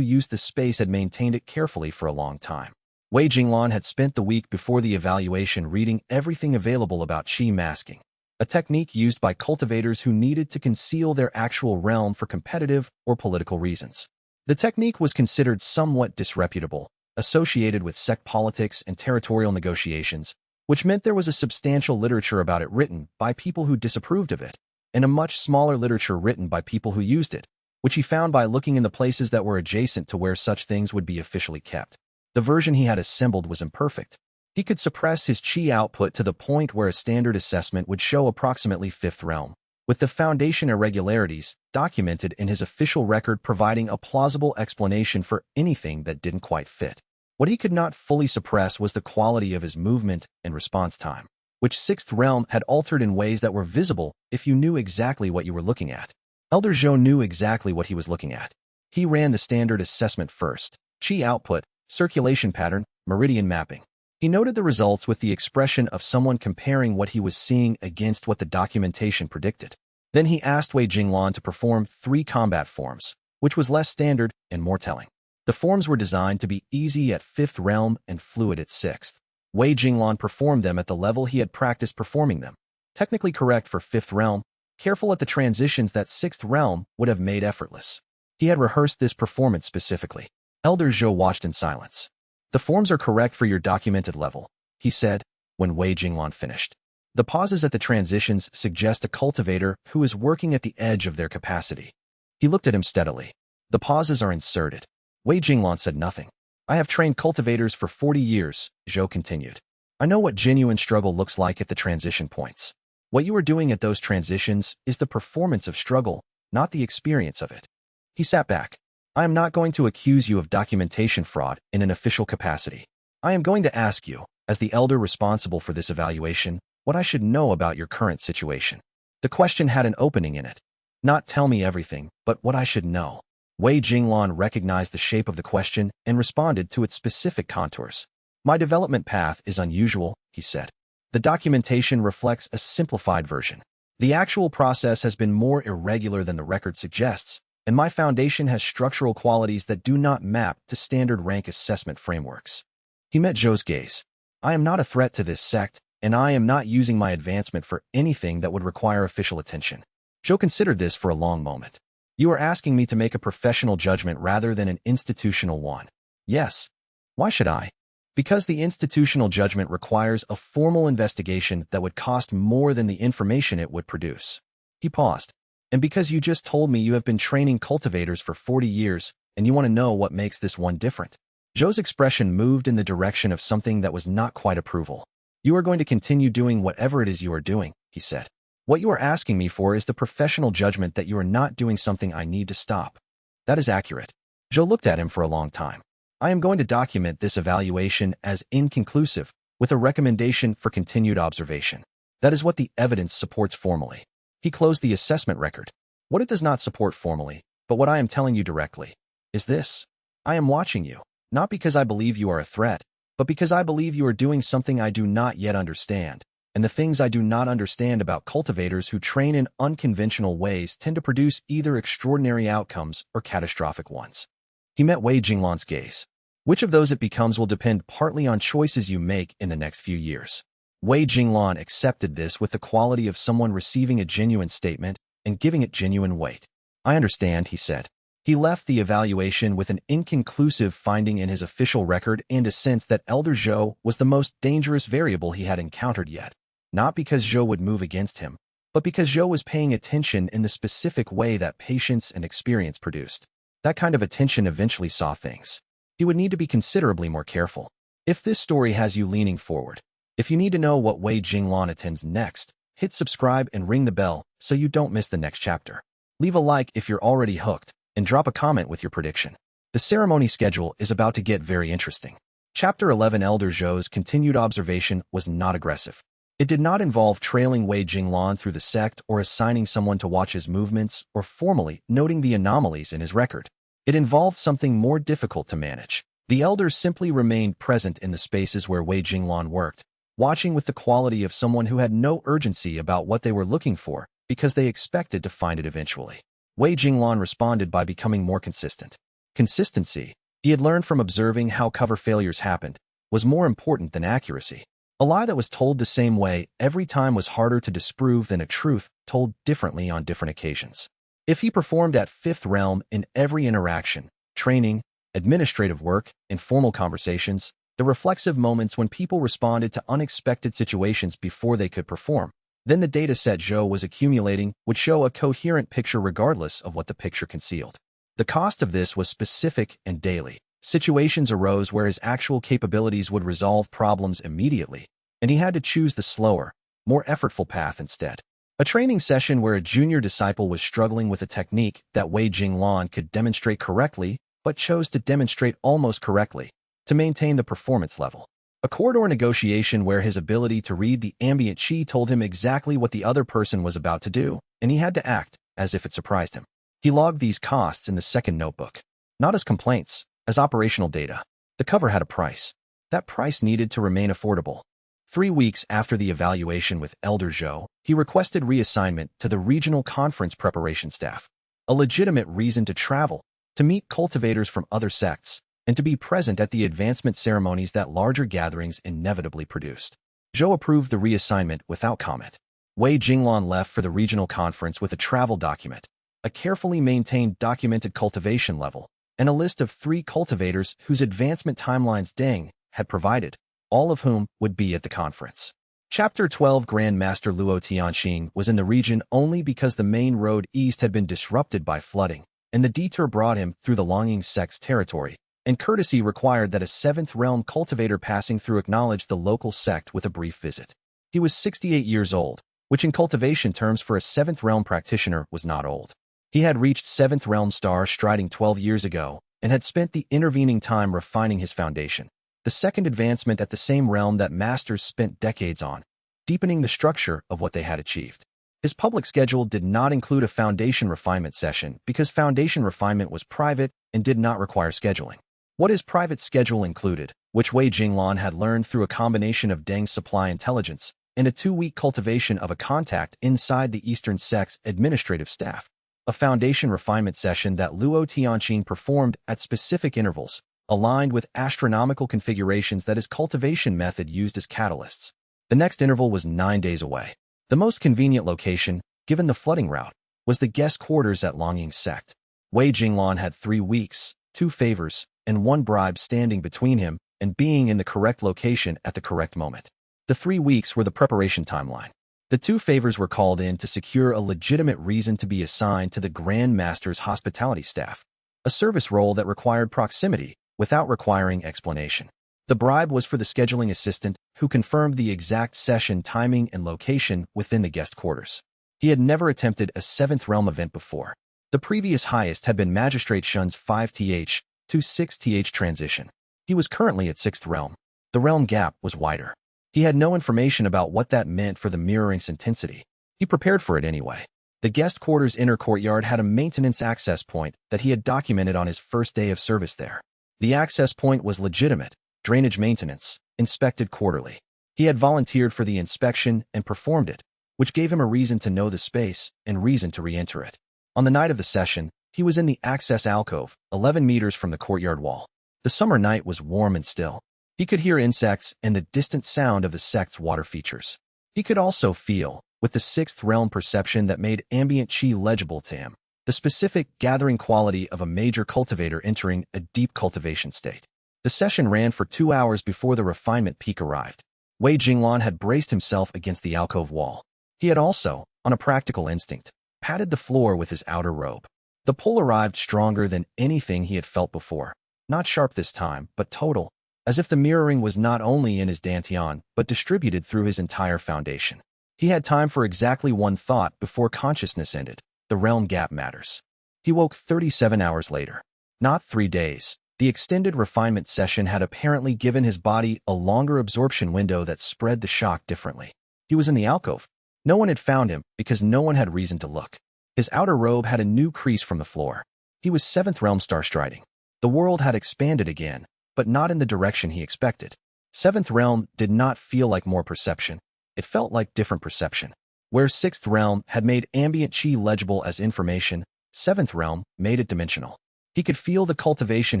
used the space had maintained it carefully for a long time. Wei Jinglan had spent the week before the evaluation reading everything available about chi masking, a technique used by cultivators who needed to conceal their actual realm for competitive or political reasons. The technique was considered somewhat disreputable, associated with sect politics and territorial negotiations, which meant there was a substantial literature about it written by people who disapproved of it, and a much smaller literature written by people who used it, which he found by looking in the places that were adjacent to where such things would be officially kept. The version he had assembled was imperfect. He could suppress his chi output to the point where a standard assessment would show approximately 5th realm, with the foundation irregularities documented in his official record providing a plausible explanation for anything that didn't quite fit. What he could not fully suppress was the quality of his movement and response time, which 6th realm had altered in ways that were visible if you knew exactly what you were looking at. Elder Zhou knew exactly what he was looking at. He ran the standard assessment first, chi output, circulation pattern, meridian mapping. He noted the results with the expression of someone comparing what he was seeing against what the documentation predicted. Then he asked Wei Jinglan to perform 3 combat forms, which was less standard and more telling. The forms were designed to be easy at 5th realm and fluid at 6th. Wei Jinglan performed them at the level he had practiced performing them. Technically correct for 5th realm, careful at the transitions that 6th realm would have made effortless. He had rehearsed this performance specifically. Elder Zhou watched in silence. The forms are correct for your documented level, he said, when Wei Jinglan finished. The pauses at the transitions suggest a cultivator who is working at the edge of their capacity. He looked at him steadily. The pauses are inserted. Wei Jinglan said nothing. I have trained cultivators for 40 years, Zhou continued. I know what genuine struggle looks like at the transition points. What you are doing at those transitions is the performance of struggle, not the experience of it. He sat back. I am not going to accuse you of documentation fraud in an official capacity. I am going to ask you, as the elder responsible for this evaluation, what I should know about your current situation. The question had an opening in it. Not tell me everything, but what I should know. Wei Jinglan recognized the shape of the question and responded to its specific contours. My development path is unusual, he said. The documentation reflects a simplified version. The actual process has been more irregular than the record suggests, and my foundation has structural qualities that do not map to standard rank assessment frameworks. He met Zhou's gaze. I am not a threat to this sect, and I am not using my advancement for anything that would require official attention. Zhou considered this for a long moment. You are asking me to make a professional judgment rather than an institutional one. Yes. Why should I? Because the institutional judgment requires a formal investigation that would cost more than the information it would produce. He paused. And because you just told me you have been training cultivators for 40 years, and you want to know what makes this one different. Zhou's expression moved in the direction of something that was not quite approval. You are going to continue doing whatever it is you are doing, he said. What you are asking me for is the professional judgment that you are not doing something I need to stop. That is accurate. Zhou looked at him for a long time. I am going to document this evaluation as inconclusive, with a recommendation for continued observation. That is what the evidence supports formally. He closed the assessment record. What it does not support formally, but what I am telling you directly, is this. I am watching you, not because I believe you are a threat, but because I believe you are doing something I do not yet understand. And the things I do not understand about cultivators who train in unconventional ways tend to produce either extraordinary outcomes or catastrophic ones. He met Wei Jinglan's gaze. Which of those it becomes will depend partly on choices you make in the next few years. Wei Jinglan accepted this with the quality of someone receiving a genuine statement and giving it genuine weight. I understand, he said. He left the evaluation with an inconclusive finding in his official record and a sense that Elder Zhou was the most dangerous variable he had encountered yet. Not because Zhou would move against him, but because Zhou was paying attention in the specific way that patience and experience produced. That kind of attention eventually saw things. He would need to be considerably more careful. If this story has you leaning forward, if you need to know what Wei Jinglan attends next, hit subscribe and ring the bell so you don't miss the next chapter. Leave a like if you're already hooked, and drop a comment with your prediction. The ceremony schedule is about to get very interesting. Chapter 11 Elder Zhou's continued observation was not aggressive. It did not involve trailing Wei Jinglan through the sect or assigning someone to watch his movements or formally noting the anomalies in his record. It involved something more difficult to manage. The elders simply remained present in the spaces where Wei Jinglan worked, watching with the quality of someone who had no urgency about what they were looking for because they expected to find it eventually. Wei Jinglan responded by becoming more consistent. Consistency, he had learned from observing how cover failures happened, was more important than accuracy. A lie that was told the same way every time was harder to disprove than a truth told differently on different occasions. If he performed at 5th realm in every interaction, training, administrative work, and formal conversations, the reflexive moments when people responded to unexpected situations before they could perform, then the data set Zhou was accumulating would show a coherent picture regardless of what the picture concealed. The cost of this was specific and daily. Situations arose where his actual capabilities would resolve problems immediately, and he had to choose the slower, more effortful path instead. A training session where a junior disciple was struggling with a technique that Wei Jinglan could demonstrate correctly, but chose to demonstrate almost correctly, to maintain the performance level. A corridor negotiation where his ability to read the ambient chi told him exactly what the other person was about to do, and he had to act as if it surprised him. He logged these costs in the second notebook, not as complaints, as operational data. The cover had a price. That price needed to remain affordable. 3 weeks after the evaluation with Elder Zhou, he requested reassignment to the regional conference preparation staff. A legitimate reason to travel, to meet cultivators from other sects, and to be present at the advancement ceremonies that larger gatherings inevitably produced. Zhou approved the reassignment without comment. Wei Jinglan left for the regional conference with a travel document, a carefully maintained documented cultivation level, and a list of 3 cultivators whose advancement timelines Deng had provided, all of whom would be at the conference. Chapter 12 Grand Master Luo Tianxing was in the region only because the main road east had been disrupted by flooding, and the detour brought him through the Longing Sect's territory, and courtesy required that a 7th realm cultivator passing through acknowledge the local sect with a brief visit. He was 68 years old, which in cultivation terms for a 7th realm practitioner was not old. He had reached 7th realm star striding 12 years ago, and had spent the intervening time refining his foundation, the second advancement at the same realm that masters spent decades on, deepening the structure of what they had achieved. His public schedule did not include a foundation refinement session because foundation refinement was private and did not require scheduling. What his private schedule included, which Wei Jinglan had learned through a combination of Deng's supply intelligence and a 2-week cultivation of a contact inside the Eastern Sect's administrative staff. A foundation refinement session that Luo Tianxing performed at specific intervals, aligned with astronomical configurations that his cultivation method used as catalysts. The next interval was 9 days away. The most convenient location, given the flooding route, was the guest quarters at Longing Sect. Wei Jinglan had 3 weeks, 2 favors, and 1 bribe standing between him and being in the correct location at the correct moment. The 3 weeks were the preparation timeline. The 2 favors were called in to secure a legitimate reason to be assigned to the Grand Master's hospitality staff, a service role that required proximity without requiring explanation. The bribe was for the scheduling assistant who confirmed the exact session timing and location within the guest quarters. He had never attempted a 7th realm event before. The previous highest had been Magistrate Shun's 5th to 6th transition. He was currently at 6th realm. The realm gap was wider. He had no information about what that meant for the mirroring's intensity. He prepared for it anyway. The guest quarters' inner courtyard had a maintenance access point that he had documented on his first day of service there. The access point was legitimate, drainage maintenance, inspected quarterly. He had volunteered for the inspection and performed it, which gave him a reason to know the space and reason to re-enter it. On the night of the session, he was in the access alcove, 11 meters from the courtyard wall. The summer night was warm and still. He could hear insects and the distant sound of the sect's water features. He could also feel, with the 6th realm perception that made ambient chi legible to him, the specific gathering quality of a major cultivator entering a deep cultivation state. The session ran for 2 hours before the refinement peak arrived. Wei Jinglan had braced himself against the alcove wall. He had also, on a practical instinct, patted the floor with his outer robe. The pull arrived stronger than anything he had felt before. Not sharp this time, but total, as if the mirroring was not only in his dantian, but distributed through his entire foundation. He had time for exactly one thought before consciousness ended. The realm gap matters. He woke 37 hours later. Not 3 days. The extended refinement session had apparently given his body a longer absorption window that spread the shock differently. He was in the alcove. No one had found him because no one had reason to look. His outer robe had a new crease from the floor. He was 7th realm star striding. The world had expanded again, but not in the direction he expected. 7th realm did not feel like more perception. It felt like different perception. Where 6th realm had made ambient chi legible as information, 7th realm made it dimensional. He could feel the cultivation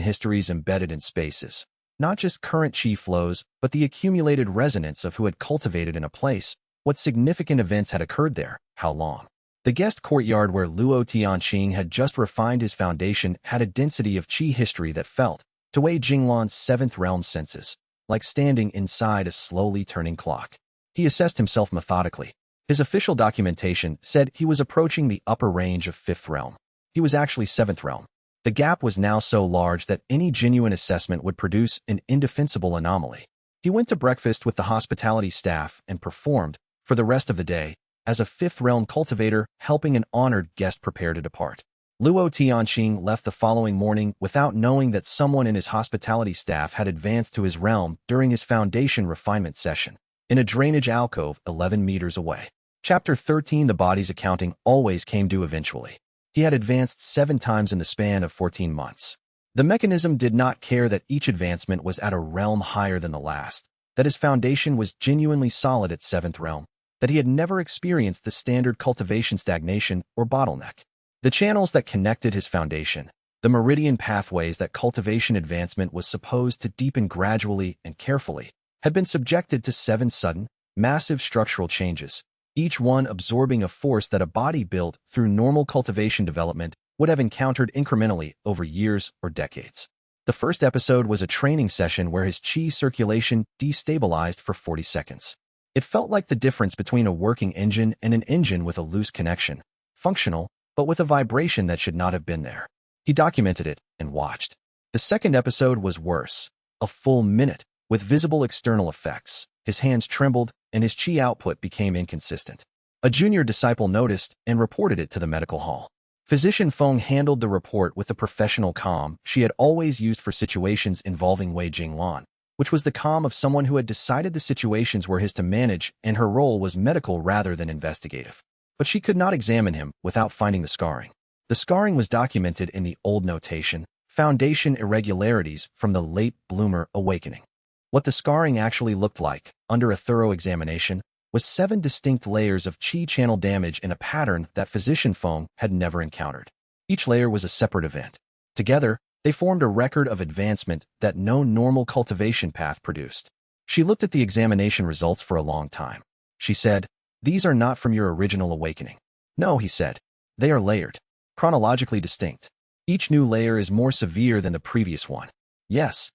histories embedded in spaces, not just current chi flows, but the accumulated resonance of who had cultivated in a place, what significant events had occurred there, how long. The guest courtyard where Luo Tianxing had just refined his foundation had a density of chi history that felt, to Wei Jinglan's 7th realm senses, like standing inside a slowly turning clock. He assessed himself methodically. His official documentation said he was approaching the upper range of 5th realm. He was actually 7th realm. The gap was now so large that any genuine assessment would produce an indefensible anomaly. He went to breakfast with the hospitality staff and performed, for the rest of the day, as a 5th realm cultivator helping an honored guest prepare to depart. Luo Tianxing left the following morning without knowing that someone in his hospitality staff had advanced to his realm during his foundation refinement session, in a drainage alcove 11 meters away. Chapter 13 The body's accounting always came due eventually. He had advanced 7 times in the span of 14 months. The mechanism did not care that each advancement was at a realm higher than the last, that his foundation was genuinely solid at 7th realm, that he had never experienced the standard cultivation stagnation or bottleneck. The channels that connected his foundation, the meridian pathways that cultivation advancement was supposed to deepen gradually and carefully, had been subjected to 7 sudden, massive structural changes, each one absorbing a force that a body built through normal cultivation development would have encountered incrementally over years or decades. The first episode was a training session where his chi circulation destabilized for 40 seconds. It felt like the difference between a working engine and an engine with a loose connection, functional, but with a vibration that should not have been there. He documented it and watched. The second episode was worse, a full minute, with visible external effects. His hands trembled, and his chi output became inconsistent. A junior disciple noticed and reported it to the medical hall. Physician Feng handled the report with the professional calm she had always used for situations involving Wei Jinglan, which was the calm of someone who had decided the situations were his to manage and her role was medical rather than investigative. But she could not examine him without finding the scarring. The scarring was documented in the old notation, foundation irregularities from the late bloomer awakening. What the scarring actually looked like, under a thorough examination, was 7 distinct layers of chi channel damage in a pattern that Physician Feng had never encountered. Each layer was a separate event. Together, they formed a record of advancement that no normal cultivation path produced. She looked at the examination results for a long time. She said, "These are not from your original awakening." "No," he said. "They are layered, chronologically distinct. Each new layer is more severe than the previous one." "Yes."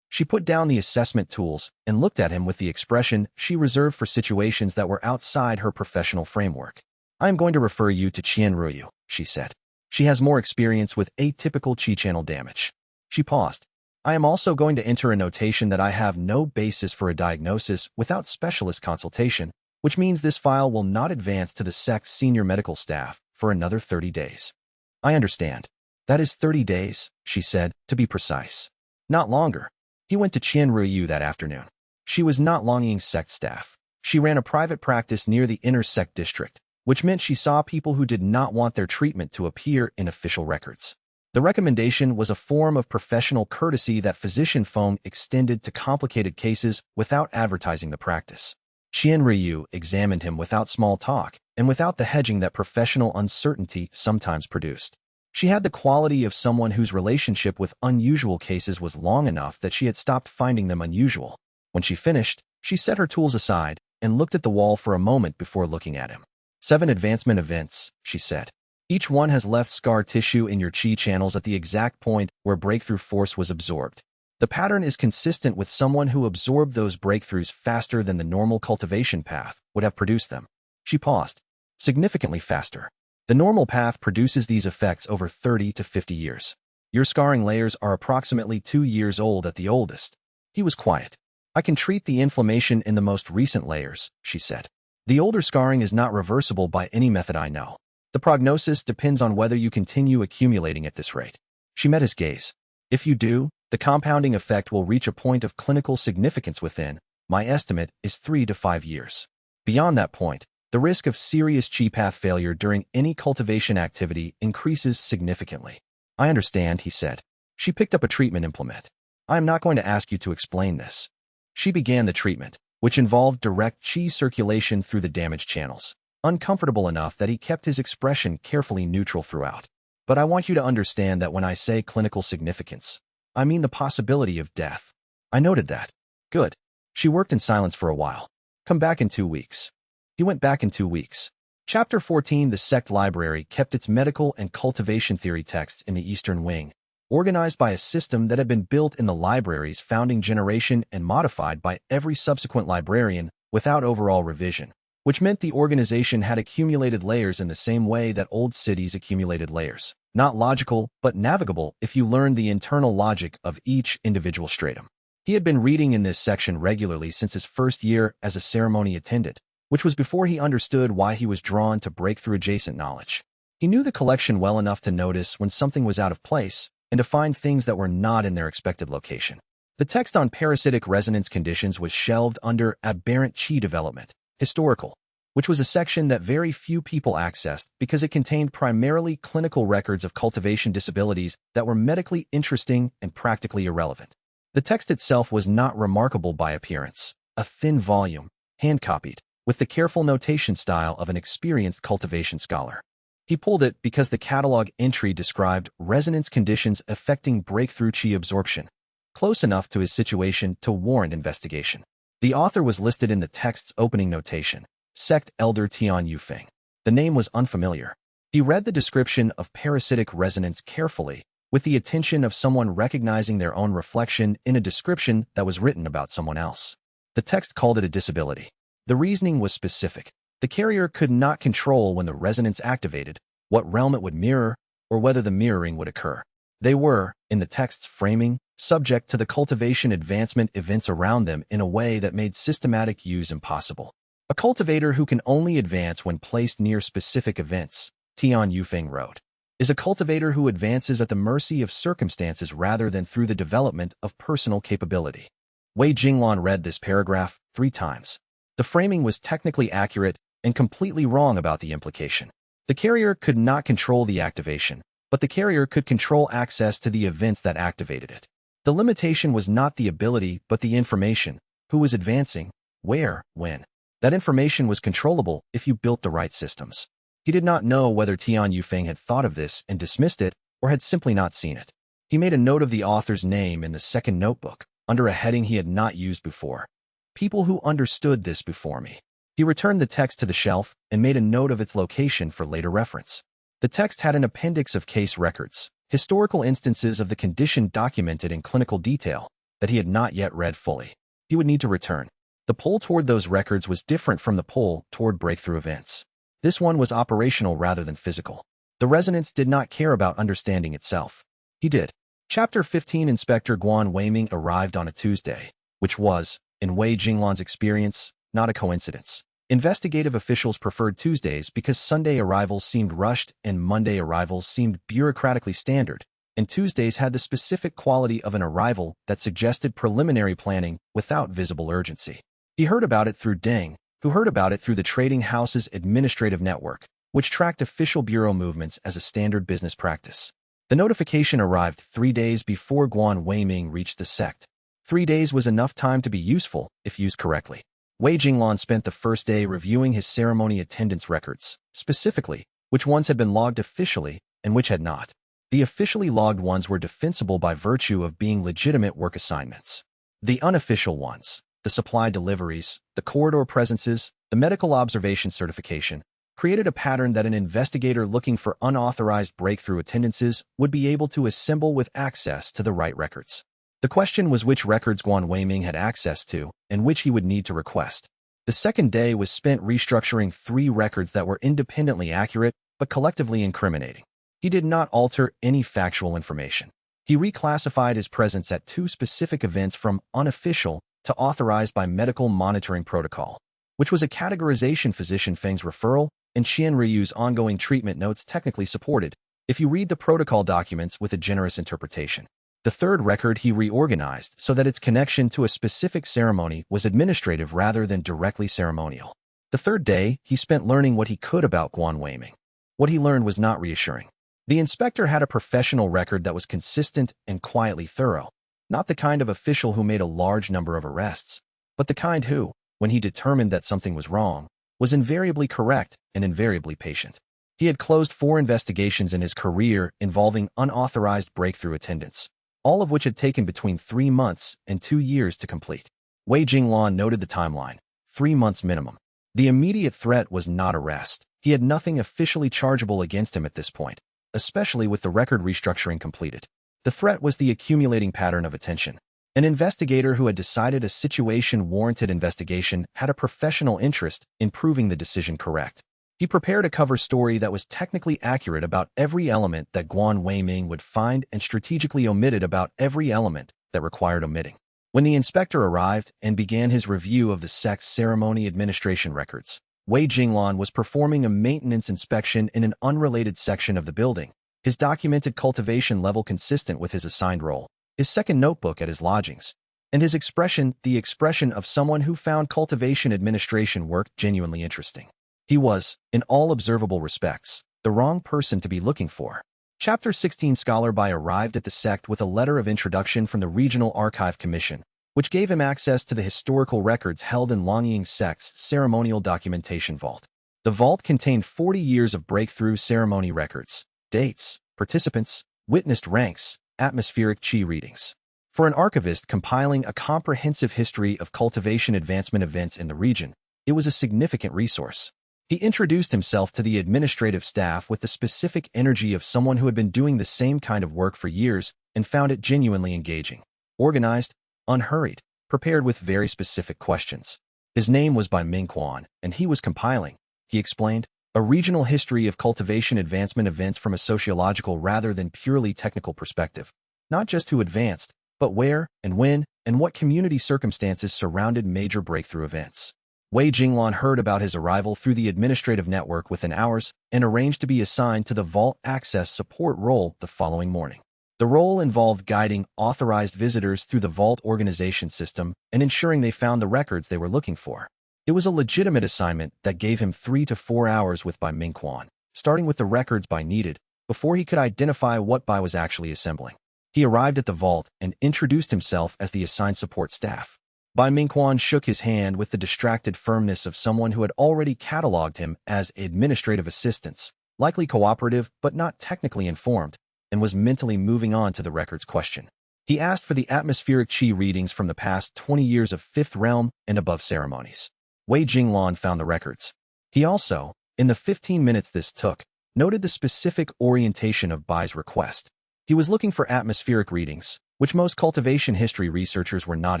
She put down the assessment tools and looked at him with the expression she reserved for situations that were outside her professional framework. "I am going to refer you to Qian Ruyu," she said. "She has more experience with atypical chi channel damage." She paused. "I am also going to enter a notation that I have no basis for a diagnosis without specialist consultation, which means this file will not advance to the Sect's senior medical staff for another 30 days. "I understand. That is 30 days, she said, to be precise. "Not longer." He went to Qian Ruyu that afternoon. She was not longing Sect staff. She ran a private practice near the inner Sect district, which meant she saw people who did not want their treatment to appear in official records. The recommendation was a form of professional courtesy that Physician Feng extended to complicated cases without advertising the practice. Qian Ruyu examined him without small talk and without the hedging that professional uncertainty sometimes produced. She had the quality of someone whose relationship with unusual cases was long enough that she had stopped finding them unusual. When she finished, she set her tools aside and looked at the wall for a moment before looking at him. 7 advancement events, she said. Each one has left scar tissue in your chi channels at the exact point where breakthrough force was absorbed. The pattern is consistent with someone who absorbed those breakthroughs faster than the normal cultivation path would have produced them. She paused. Significantly faster. The normal path produces these effects over 30 to 50 years. Your scarring layers are approximately 2 years old at the oldest. He was quiet. "I can treat the inflammation in the most recent layers," she said. "The older scarring is not reversible by any method I know. The prognosis depends on whether you continue accumulating at this rate." She met his gaze. "If you do, the compounding effect will reach a point of clinical significance within, my estimate is 3 to 5 years. Beyond that point, the risk of serious chi path failure during any cultivation activity increases significantly." "I understand," he said. She picked up a treatment implement. "I am not going to ask you to explain this." She began the treatment, which involved direct chi circulation through the damaged channels, uncomfortable enough that he kept his expression carefully neutral throughout. "But I want you to understand that when I say clinical significance, I mean the possibility of death." I noted that. "Good." She worked in silence for a while. "Come back in 2 weeks." He went back in 2 weeks. Chapter 14. The Sect Library kept its medical and cultivation theory texts in the Eastern Wing, organized by a system that had been built in the library's founding generation and modified by every subsequent librarian without overall revision, which meant the organization had accumulated layers in the same way that old cities accumulated layers. Not logical, but navigable if you learned the internal logic of each individual stratum. He had been reading in this section regularly since his first year as a ceremony attendant, which was before he understood why he was drawn to breakthrough adjacent knowledge. He knew the collection well enough to notice when something was out of place and to find things that were not in their expected location. The text on parasitic resonance conditions was shelved under aberrant chi development, historical. which was a section that very few people accessed because it contained primarily clinical records of cultivation disabilities that were medically interesting and practically irrelevant. The text itself was not remarkable by appearance, a thin volume, hand-copied, with the careful notation style of an experienced cultivation scholar. He pulled it because the catalog entry described resonance conditions affecting breakthrough qi absorption, close enough to his situation to warrant investigation. The author was listed in the text's opening notation, Sect Elder Tian Yufeng. The name was unfamiliar. He read the description of parasitic resonance carefully, with the attention of someone recognizing their own reflection in a description that was written about someone else. The text called it a disability. The reasoning was specific. The carrier could not control when the resonance activated, what realm it would mirror, or whether the mirroring would occur. They were, in the text's framing, subject to the cultivation advancement events around them in a way that made systematic use impossible. A cultivator who can only advance when placed near specific events, Tian Yufeng wrote, is a cultivator who advances at the mercy of circumstances rather than through the development of personal capability. Wei Jinglan read this paragraph 3 times. The framing was technically accurate and completely wrong about the implication. The carrier could not control the activation, but the carrier could control access to the events that activated it. The limitation was not the ability but the information, who was advancing, where, when. That information was controllable if you built the right systems. He did not know whether Tian Yufeng had thought of this and dismissed it or had simply not seen it. He made a note of the author's name in the second notebook, under a heading he had not used before. People who understood this before me. He returned the text to the shelf and made a note of its location for later reference. The text had an appendix of case records, historical instances of the condition documented in clinical detail that he had not yet read fully. He would need to return. The pull toward those records was different from the pull toward breakthrough events. This one was operational rather than physical. The resonance did not care about understanding itself. He did. Chapter 15 Inspector Guan Weiming arrived on a Tuesday, which was, in Wei Jinglan's experience, not a coincidence. Investigative officials preferred Tuesdays because Sunday arrivals seemed rushed and Monday arrivals seemed bureaucratically standard, and Tuesdays had the specific quality of an arrival that suggested preliminary planning without visible urgency. He heard about it through Deng, who heard about it through the trading house's administrative network, which tracked official bureau movements as a standard business practice. The notification arrived 3 days before Guan Weiming reached the Sect. 3 days was enough time to be useful if used correctly. Wei Jinglan spent the first day reviewing his ceremony attendance records, specifically, which ones had been logged officially and which had not. The officially logged ones were defensible by virtue of being legitimate work assignments. The unofficial ones, the supply deliveries, the corridor presences, the medical observation certification, created a pattern that an investigator looking for unauthorized breakthrough attendances would be able to assemble with access to the right records. The question was which records Guan Weiming had access to and which he would need to request. The second day was spent restructuring 3 records that were independently accurate but collectively incriminating. He did not alter any factual information. He reclassified his presence at 2 specific events from unofficial to authorized by medical monitoring protocol, which was a categorization physician Feng's referral and Qian Ryu's ongoing treatment notes technically supported, if you read the protocol documents with a generous interpretation. The third record he reorganized so that its connection to a specific ceremony was administrative rather than directly ceremonial. The third day, he spent learning what he could about Guan Weiming. What he learned was not reassuring. The inspector had a professional record that was consistent and quietly thorough, not the kind of official who made a large number of arrests, but the kind who, when he determined that something was wrong, was invariably correct and invariably patient. He had closed 4 investigations in his career involving unauthorized breakthrough attendance, all of which had taken between 3 months and 2 years to complete. Wei Jinglan noted the timeline, 3 months minimum. The immediate threat was not arrest. He had nothing officially chargeable against him at this point, especially with the record restructuring completed. The threat was the accumulating pattern of attention. An investigator who had decided a situation warranted investigation had a professional interest in proving the decision correct. He prepared a cover story that was technically accurate about every element that Guan Weiming would find and strategically omitted about every element that required omitting. When the inspector arrived and began his review of the Sect's ceremony administration records, Wei Jinglan was performing a maintenance inspection in an unrelated section of the building, his documented cultivation level consistent with his assigned role, his second notebook at his lodgings, and his expression the expression of someone who found cultivation administration work genuinely interesting. He was, in all observable respects, the wrong person to be looking for. Chapter 16 Scholar Bai arrived at the Sect with a letter of introduction from the Regional Archive Commission, which gave him access to the historical records held in Longying Sect's ceremonial documentation vault. The vault contained 40 years of breakthrough ceremony records, dates, participants, witnessed ranks, atmospheric chi readings. For an archivist compiling a comprehensive history of cultivation advancement events in the region, it was a significant resource. He introduced himself to the administrative staff with the specific energy of someone who had been doing the same kind of work for years and found it genuinely engaging. Organized, unhurried, prepared with very specific questions. His name was Bai Mingquan, and he was compiling, he explained, a regional history of cultivation advancement events from a sociological rather than purely technical perspective. Not just who advanced, but where and when and what community circumstances surrounded major breakthrough events. Wei Jinglan heard about his arrival through the administrative network within hours and arranged to be assigned to the Vault Access Support role the following morning. The role involved guiding authorized visitors through the Vault organization system and ensuring they found the records they were looking for. It was a legitimate assignment that gave him 3 to 4 hours with Bai Mingquan, starting with the records Bai needed, before he could identify what Bai was actually assembling. He arrived at the vault and introduced himself as the assigned support staff. Bai Mingquan shook his hand with the distracted firmness of someone who had already cataloged him as administrative assistants, likely cooperative but not technically informed, and was mentally moving on to the records question. He asked for the atmospheric chi readings from the past 20 years of Fifth Realm and above ceremonies. Wei Jinglan found the records. He also, in the 15 minutes this took, noted the specific orientation of Bai's request. He was looking for atmospheric readings, which most cultivation history researchers were not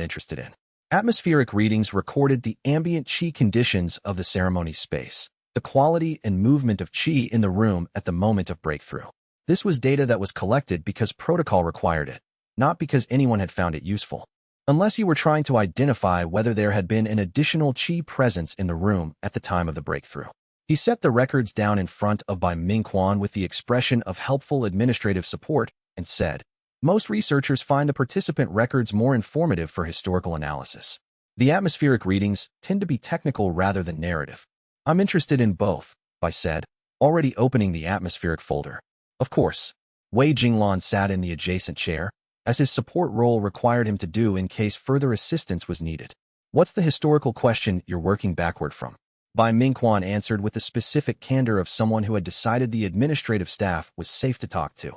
interested in. Atmospheric readings recorded the ambient chi conditions of the ceremony space, the quality and movement of chi in the room at the moment of breakthrough. This was data that was collected because protocol required it, not because anyone had found it useful. Unless you were trying to identify whether there had been an additional chi presence in the room at the time of the breakthrough. He set the records down in front of Bai Mingquan with the expression of helpful administrative support and said, "Most researchers find the participant records more informative for historical analysis. The atmospheric readings tend to be technical rather than narrative. I'm interested in both," Bai said, already opening the atmospheric folder. Of course, Wei Jinglan sat in the adjacent chair, as his support role required him to do in case further assistance was needed. "What's the historical question you're working backward from?" Bai Mingquan answered with the specific candor of someone who had decided the administrative staff was safe to talk to.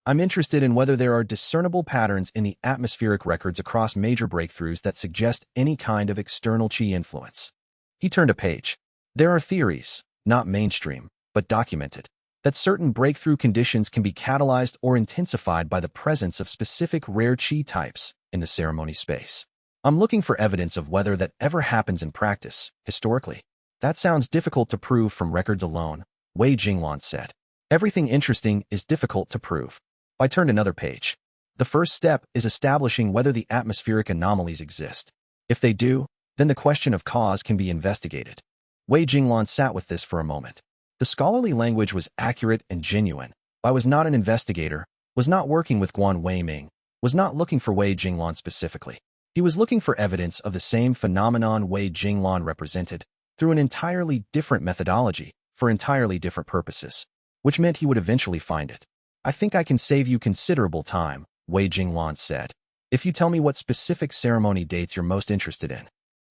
"I'm interested in whether there are discernible patterns in the atmospheric records across major breakthroughs that suggest any kind of external chi influence." He turned a page. "There are theories, not mainstream, but documented, that certain breakthrough conditions can be catalyzed or intensified by the presence of specific rare chi types in the ceremony space. I'm looking for evidence of whether that ever happens in practice, historically." "That sounds difficult to prove from records alone," Wei Jinglan said. "Everything interesting is difficult to prove." I turned another page. "The first step is establishing whether the atmospheric anomalies exist. If they do, then the question of cause can be investigated." Wei Jinglan sat with this for a moment. The scholarly language was accurate and genuine. I was not an investigator, was not working with Guan Weiming, was not looking for Wei Jinglan specifically. He was looking for evidence of the same phenomenon Wei Jinglan represented, through an entirely different methodology, for entirely different purposes, which meant he would eventually find it. "I think I can save you considerable time," Wei Jinglan said, "if you tell me what specific ceremony dates you're most interested in."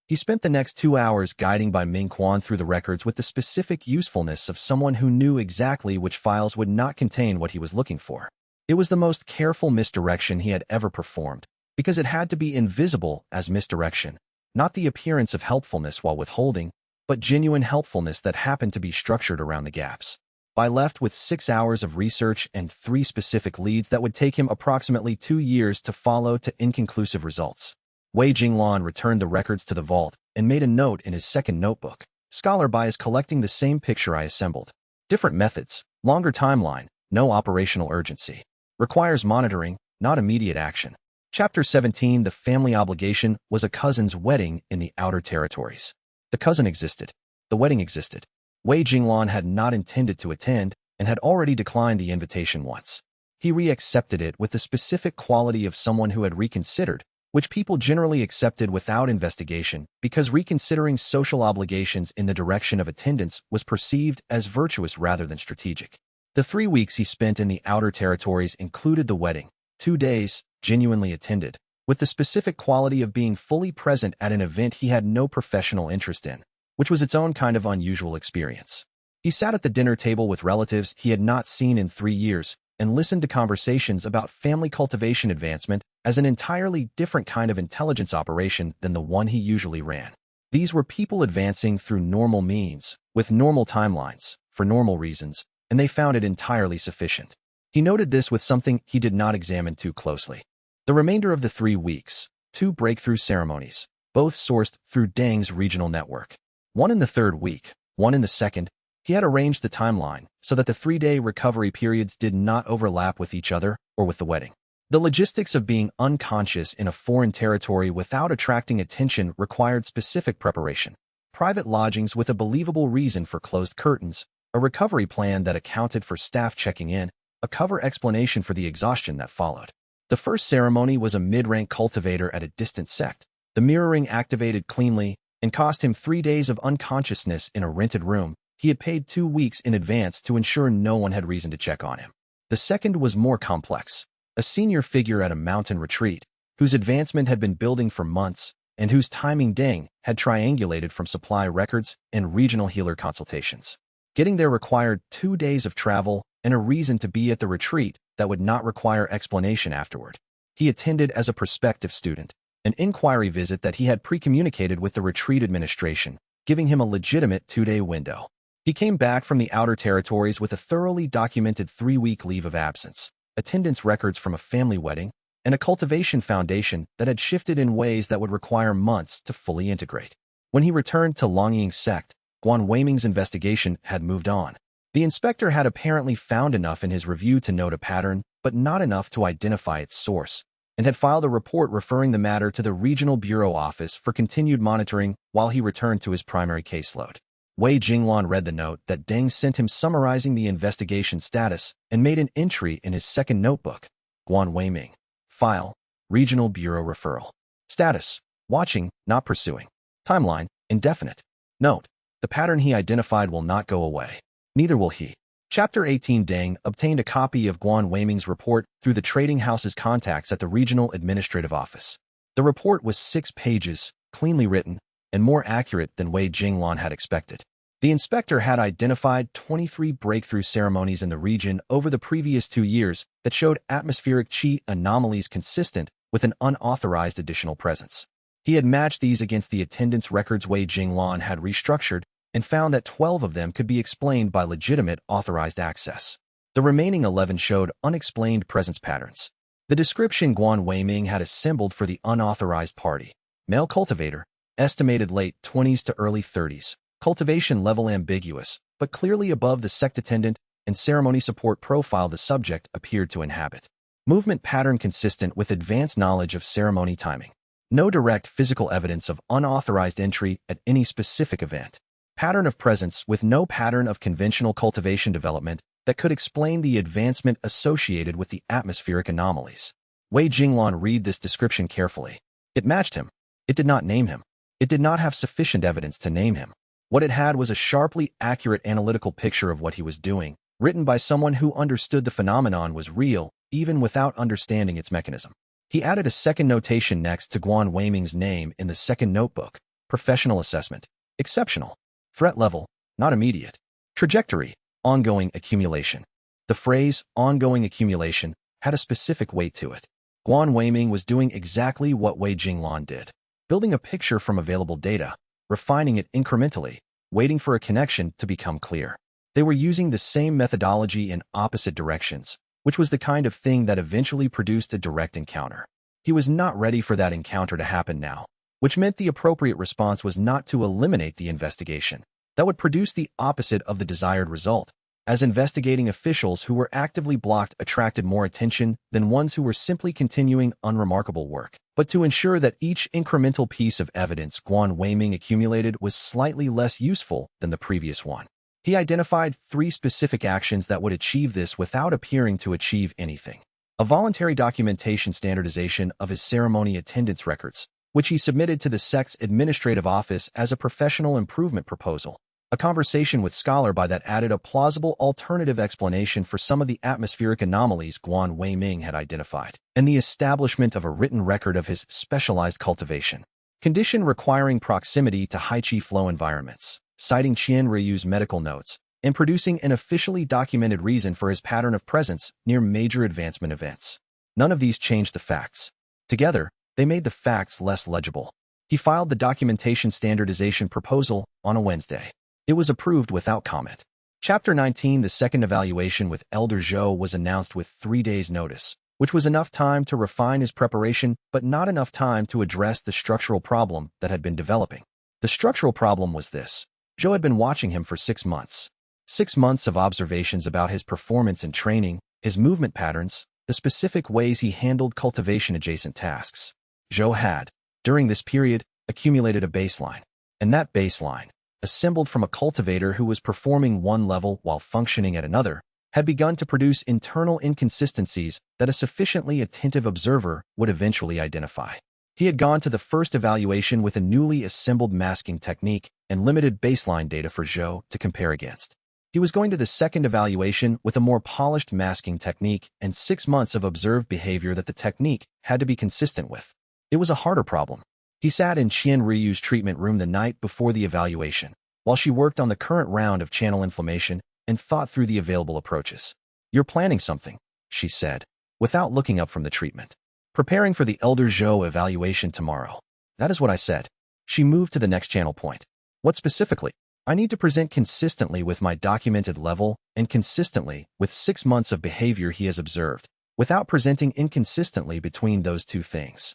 He spent the next 2 hours guiding Bai Mingquan through the records with the specific usefulness of someone who knew exactly which files would not contain what he was looking for. It was the most careful misdirection he had ever performed, because it had to be invisible as misdirection, not the appearance of helpfulness while withholding, but genuine helpfulness that happened to be structured around the gaps. Bai left with 6 hours of research and 3 specific leads that would take him approximately 2 years to follow to inconclusive results. Wei Jinglan returned the records to the vault and made a note in his second notebook. "Scholar Bai is collecting the same picture I assembled. Different methods, longer timeline, no operational urgency. Requires monitoring, not immediate action." Chapter 17 The family obligation was a cousin's wedding in the outer territories. The cousin existed. The wedding existed. Wei Jinglan had not intended to attend and had already declined the invitation once. He re-accepted it with the specific quality of someone who had reconsidered, which people generally accepted without investigation because reconsidering social obligations in the direction of attendants was perceived as virtuous rather than strategic. The 3 weeks he spent in the outer territories included the wedding, 2 days, genuinely attended, with the specific quality of being fully present at an event he had no professional interest in, which was its own kind of unusual experience. He sat at the dinner table with relatives he had not seen in 3 years and listened to conversations about family cultivation advancement as an entirely different kind of intelligence operation than the one he usually ran. These were people advancing through normal means, with normal timelines, for normal reasons, and they found it entirely sufficient. He noted this with something he did not examine too closely. The remainder of the 3 weeks, 2 breakthrough ceremonies, both sourced through Deng's regional network. One in the 3rd week, one in the 2nd. He had arranged the timeline so that the 3-day recovery periods did not overlap with each other or with the wedding. The logistics of being unconscious in a foreign territory without attracting attention required specific preparation. Private lodgings with a believable reason for closed curtains, a recovery plan that accounted for staff checking in, a cover explanation for the exhaustion that followed. The first ceremony was a mid-rank cultivator at a distant sect. The mirroring activated cleanly and cost him 3 days of unconsciousness in a rented room. He had paid 2 weeks in advance to ensure no one had reason to check on him. The second was more complex. A senior figure at a mountain retreat, whose advancement had been building for months and whose timing Deng had triangulated from supply records and regional healer consultations. Getting there required 2 days of travel and a reason to be at the retreat that would not require explanation afterward. He attended as a prospective student, an inquiry visit that he had pre-communicated with the retreat administration, giving him a legitimate 2-day window. He came back from the outer territories with a thoroughly documented 3-week leave of absence, attendance records from a family wedding, and a cultivation foundation that had shifted in ways that would require months to fully integrate. When he returned to Longying's sect, Guan Weiming's investigation had moved on. The inspector had apparently found enough in his review to note a pattern, but not enough to identify its source, and had filed a report referring the matter to the regional bureau office for continued monitoring while he returned to his primary caseload. Wei Jinglan read the note that Deng sent him summarizing the investigation status and made an entry in his second notebook. Guan Weiming. File. Regional Bureau Referral. Status. Watching, not pursuing. Timeline. Indefinite. Note. The pattern he identified will not go away. Neither will he. Chapter 18. Deng obtained a copy of Guan Weiming's report through the trading house's contacts at the regional administrative office. The report was 6 pages, cleanly written, and more accurate than Wei Jinglan had expected. The inspector had identified 23 breakthrough ceremonies in the region over the previous 2 years that showed atmospheric qi anomalies consistent with an unauthorized additional presence. He had matched these against the attendance records Wei Jinglan had restructured and found that 12 of them could be explained by legitimate authorized access. The remaining 11 showed unexplained presence patterns. The description Guan Weiming had assembled for the unauthorized party: male cultivator, estimated late 20s to early 30s, cultivation level ambiguous, but clearly above the sect attendant and ceremony support profile the subject appeared to inhabit. Movement pattern consistent with advanced knowledge of ceremony timing. No direct physical evidence of unauthorized entry at any specific event. Pattern of presence with no pattern of conventional cultivation development that could explain the advancement associated with the atmospheric anomalies. Wei Jinglan read this description carefully. It matched him. It did not name him. It did not have sufficient evidence to name him. What it had was a sharply accurate analytical picture of what he was doing, written by someone who understood the phenomenon was real, even without understanding its mechanism. He added a second notation next to Guan Weiming's name in the second notebook: professional assessment. Exceptional. Threat level, not immediate. Trajectory, ongoing accumulation. The phrase, ongoing accumulation, had a specific weight to it. Guan Weiming was doing exactly what Wei Jinglan did. Building a picture from available data, refining it incrementally, waiting for a connection to become clear. They were using the same methodology in opposite directions, which was the kind of thing that eventually produced a direct encounter. He was not ready for that encounter to happen now, which meant the appropriate response was not to eliminate the investigation. That would produce the opposite of the desired result, as investigating officials who were actively blocked attracted more attention than ones who were simply continuing unremarkable work. But to ensure that each incremental piece of evidence Guan Weiming accumulated was slightly less useful than the previous one, he identified 3 specific actions that would achieve this without appearing to achieve anything. a voluntary documentation standardization of his ceremony attendance records, which he submitted to the Sect's administrative office as a professional improvement proposal. A conversation with Scholar by that added a plausible alternative explanation for some of the atmospheric anomalies Guan Weiming had identified, and the establishment of a written record of his specialized cultivation condition requiring proximity to high qi flow environments, citing Qian Ryu's medical notes, and producing an officially documented reason for his pattern of presence near major advancement events. None of these changed the facts. Together, they made the facts less legible. He filed the documentation standardization proposal on a Wednesday. It was approved without comment. Chapter 19, the second evaluation with Elder Zhou, was announced with 3 days' notice, which was enough time to refine his preparation but not enough time to address the structural problem that had been developing. The structural problem was this. Zhou had been watching him for 6 months. 6 months of observations about his performance and training, his movement patterns, the specific ways he handled cultivation-adjacent tasks. Zhou had, during this period, accumulated a baseline, and that baseline, assembled from a cultivator who was performing one level while functioning at another, had begun to produce internal inconsistencies that a sufficiently attentive observer would eventually identify. He had gone to the first evaluation with a newly assembled masking technique and limited baseline data for Zhou to compare against. He was going to the second evaluation with a more polished masking technique and 6 months of observed behavior that the technique had to be consistent with. It was a harder problem. He sat in Qian Ryu's treatment room the night before the evaluation, while she worked on the current round of channel inflammation and thought through the available approaches. "You're planning something," she said, without looking up from the treatment. "Preparing for the Elder Zhou evaluation tomorrow." "That is what I said." She moved to the next channel point. "What specifically?" "I need to present consistently with my documented level and consistently with 6 months of behavior he has observed, without presenting inconsistently between those two things.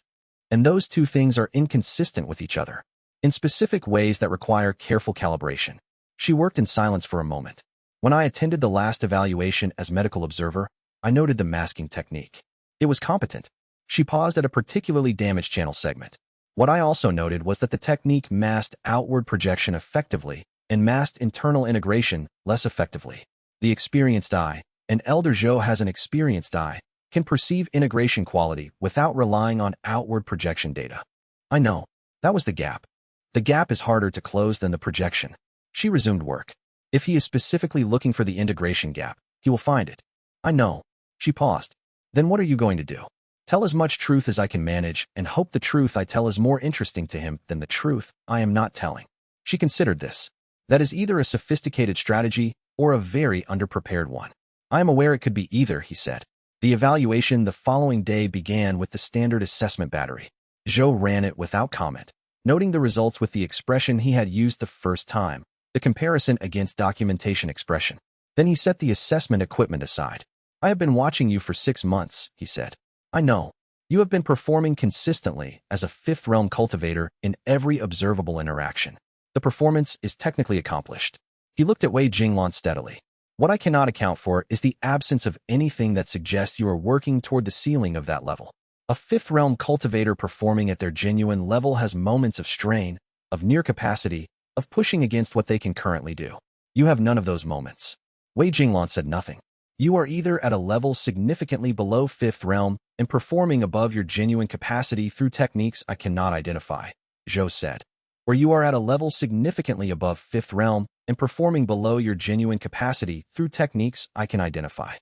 And those two things are inconsistent with each other, in specific ways that require careful calibration." She worked in silence for a moment. "When I attended the last evaluation as medical observer, I noted the masking technique. It was competent." She paused at a particularly damaged channel segment. "What I also noted was that the technique masked outward projection effectively and masked internal integration less effectively. The experienced eye, and Elder Zhou has an experienced eye, can perceive integration quality without relying on outward projection data." "I know. That was the gap. The gap is harder to close than the projection." She resumed work. "If he is specifically looking for the integration gap, he will find it." "I know." She paused. "Then what are you going to do?" "Tell as much truth as I can manage and hope the truth I tell is more interesting to him than the truth I am not telling." She considered this. "That is either a sophisticated strategy or a very underprepared one." "I am aware it could be either," he said. The evaluation the following day began with the standard assessment battery. Zhou ran it without comment, noting the results with the expression he had used the first time, the comparison against documentation expression. Then he set the assessment equipment aside. "I have been watching you for 6 months," he said. "I know. You have been performing consistently as a fifth realm cultivator in every observable interaction. The performance is technically accomplished." He looked at Wei Jinglan steadily. "What I cannot account for is the absence of anything that suggests you are working toward the ceiling of that level. A fifth realm cultivator performing at their genuine level has moments of strain, of near capacity, of pushing against what they can currently do. You have none of those moments." Wei Jinglan said nothing. "You are either at a level significantly below fifth realm and performing above your genuine capacity through techniques I cannot identify," Zhou said, "or you are at a level significantly above fifth realm and performing below your genuine capacity through techniques I can identify."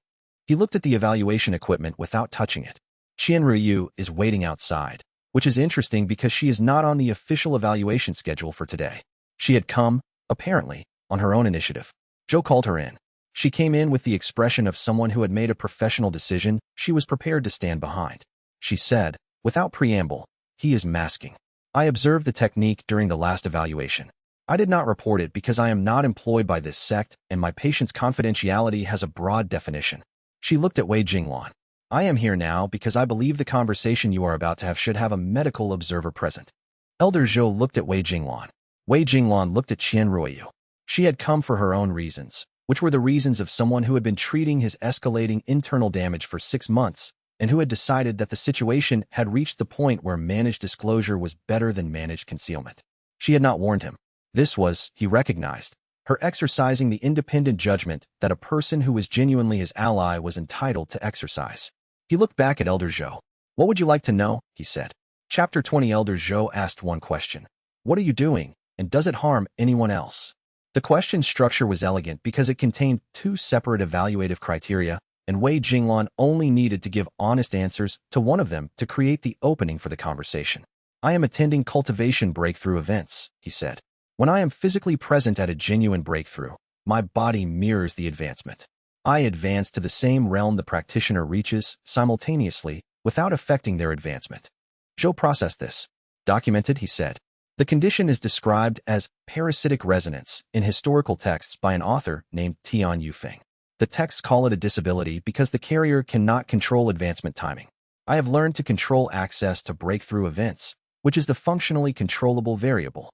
He looked at the evaluation equipment without touching it. Qian Ryu is waiting outside, which is interesting because she is not on the official evaluation schedule for today. She had come, apparently, on her own initiative. Zhou called her in. She came in with the expression of someone who had made a professional decision she was prepared to stand behind. She said, without preamble, "He is masking. I observed the technique during the last evaluation. I did not report it because I am not employed by this sect and my patient's confidentiality has a broad definition." She looked at Wei Jinglan. "I am here now because I believe the conversation you are about to have should have a medical observer present." Elder Zhou looked at Wei Jinglan. Wei Jinglan looked at Qian Ryu. She had come for her own reasons, which were the reasons of someone who had been treating his escalating internal damage for 6 months and who had decided that the situation had reached the point where managed disclosure was better than managed concealment. She had not warned him. This was, he recognized, her exercising the independent judgment that a person who was genuinely his ally was entitled to exercise. He looked back at Elder Zhou. What would you like to know? He said. Chapter 20. Elder Zhou asked one question. What are you doing, and does it harm anyone else? The question's structure was elegant because it contained two separate evaluative criteria, and Wei Jinglan only needed to give honest answers to one of them to create the opening for the conversation. I am attending cultivation breakthrough events, he said. When I am physically present at a genuine breakthrough, my body mirrors the advancement. I advance to the same realm the practitioner reaches simultaneously without affecting their advancement. Zhou processed this. Documented, he said. The condition is described as parasitic resonance in historical texts by an author named Tian Yufeng. The texts call it a disability because the carrier cannot control advancement timing. I have learned to control access to breakthrough events, which is the functionally controllable variable.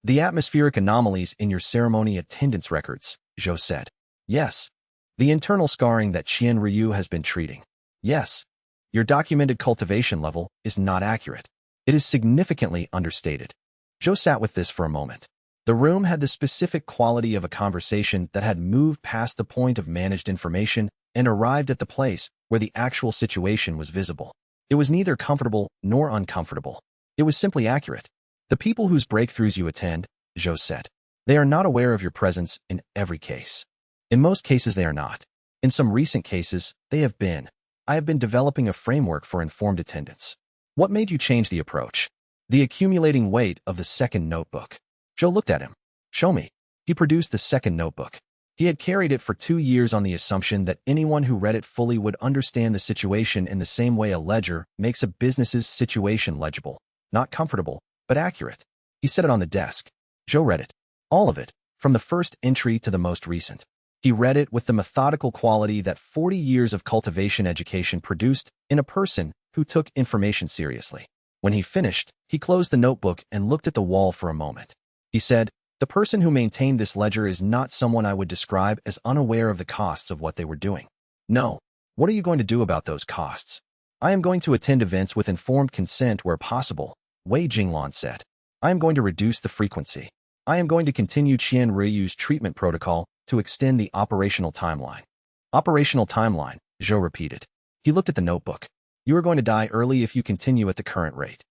The atmospheric anomalies in your ceremony attendance records, Zhou said. Yes. The internal scarring that Qian Ryu has been treating. Yes. Your documented cultivation level is not accurate. It is significantly understated. Zhou sat with this for a moment. The room had the specific quality of a conversation that had moved past the point of managed information and arrived at the place where the actual situation was visible. It was neither comfortable nor uncomfortable. It was simply accurate. The people whose breakthroughs you attend, Zhou said, they are not aware of your presence in every case. In most cases they are not. In some recent cases, they have been. I have been developing a framework for informed attendance. What made you change the approach? The accumulating weight of the second notebook. Zhou looked at him. Show me. He produced the second notebook. He had carried it for 2 years on the assumption that anyone who read it fully would understand the situation in the same way a ledger makes a business's situation legible. Not comfortable, but accurate. He set it on the desk. Zhou read it. All of it, from the first entry to the most recent. He read it with the methodical quality that 40 years of cultivation education produced in a person who took information seriously. When he finished, he closed the notebook and looked at the wall for a moment. He said, the person who maintained this ledger is not someone I would describe as unaware of the costs of what they were doing. No. What are you going to do about those costs? I am going to attend events with informed consent where possible, Wei Jinglan said. I am going to reduce the frequency. I am going to continue Qian Ryu's treatment protocol to extend the operational timeline. Operational timeline, Zhou repeated. He looked at the notebook. You are going to die early if you continue at the current rate.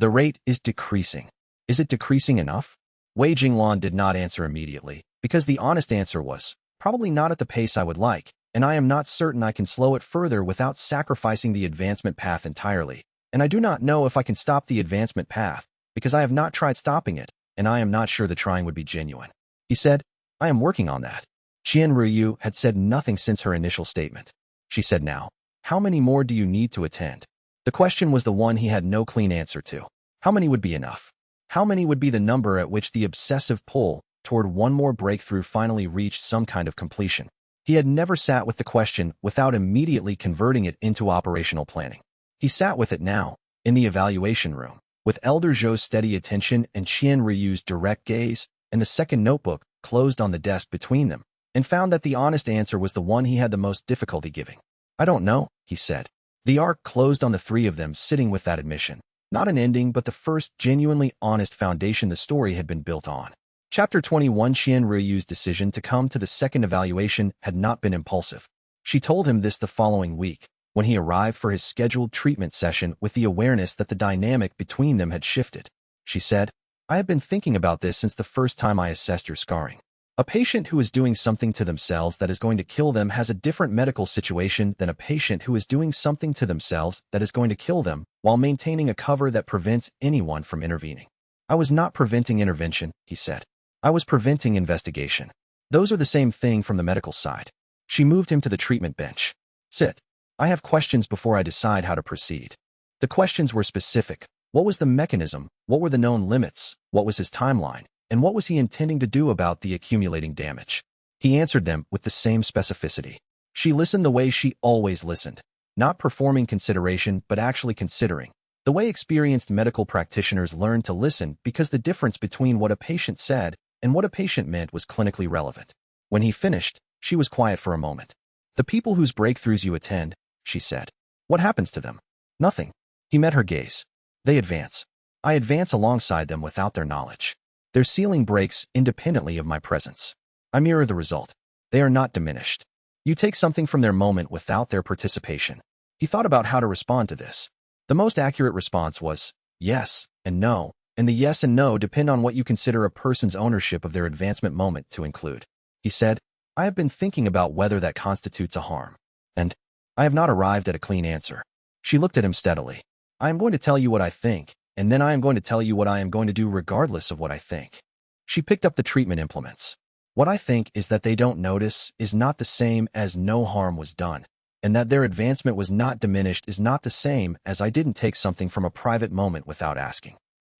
The rate is decreasing. Is it decreasing enough? Wei Jinglan did not answer immediately, because the honest answer was, probably not at the pace I would like, and I am not certain I can slow it further without sacrificing the advancement path entirely, and I do not know if I can stop the advancement path, because I have not tried stopping it, and I am not sure the trying would be genuine. He said, I am working on that. Qian Ryu had said nothing since her initial statement. She said now, how many more do you need to attend? The question was the one he had no clean answer to. How many would be enough? How many would be the number at which the obsessive pull toward one more breakthrough finally reached some kind of completion? He had never sat with the question without immediately converting it into operational planning. He sat with it now, in the evaluation room, with Elder Zhou's steady attention and Qian Ryu's direct gaze, and the second notebook closed on the desk between them, and found that the honest answer was the one he had the most difficulty giving. I don't know, he said. The arc closed on the three of them sitting with that admission. Not an ending, but the first genuinely honest foundation the story had been built on. Chapter 21. Qian Ryu's decision to come to the second evaluation had not been impulsive. She told him this the following week, when he arrived for his scheduled treatment session with the awareness that the dynamic between them had shifted. She said, I have been thinking about this since the first time I assessed your scarring. A patient who is doing something to themselves that is going to kill them has a different medical situation than a patient who is doing something to themselves that is going to kill them while maintaining a cover that prevents anyone from intervening. I was not preventing intervention, he said. I was preventing investigation. Those are the same thing from the medical side. She moved him to the treatment bench. Sit. I have questions before I decide how to proceed. The questions were specific. What was the mechanism? What were the known limits? What was his timeline? And what was he intending to do about the accumulating damage? He answered them with the same specificity. She listened the way she always listened, not performing consideration but actually considering, the way experienced medical practitioners learn to listen because the difference between what a patient said and what a patient meant was clinically relevant. When he finished, she was quiet for a moment. The people whose breakthroughs you attend, she said. What happens to them? Nothing. He met her gaze. They advance. I advance alongside them without their knowledge. Their ceiling breaks independently of my presence. I mirror the result. They are not diminished. You take something from their moment without their participation. He thought about how to respond to this. The most accurate response was yes and no, and the yes and no depend on what you consider a person's ownership of their advancement moment to include. He said, I have been thinking about whether that constitutes a harm. And I have not arrived at a clean answer. She looked at him steadily. I am going to tell you what I think, and then I am going to tell you what I am going to do regardless of what I think. She picked up the treatment implements. What I think is that they don't notice is not the same as no harm was done, and that their advancement was not diminished is not the same as I didn't take something from a private moment without asking.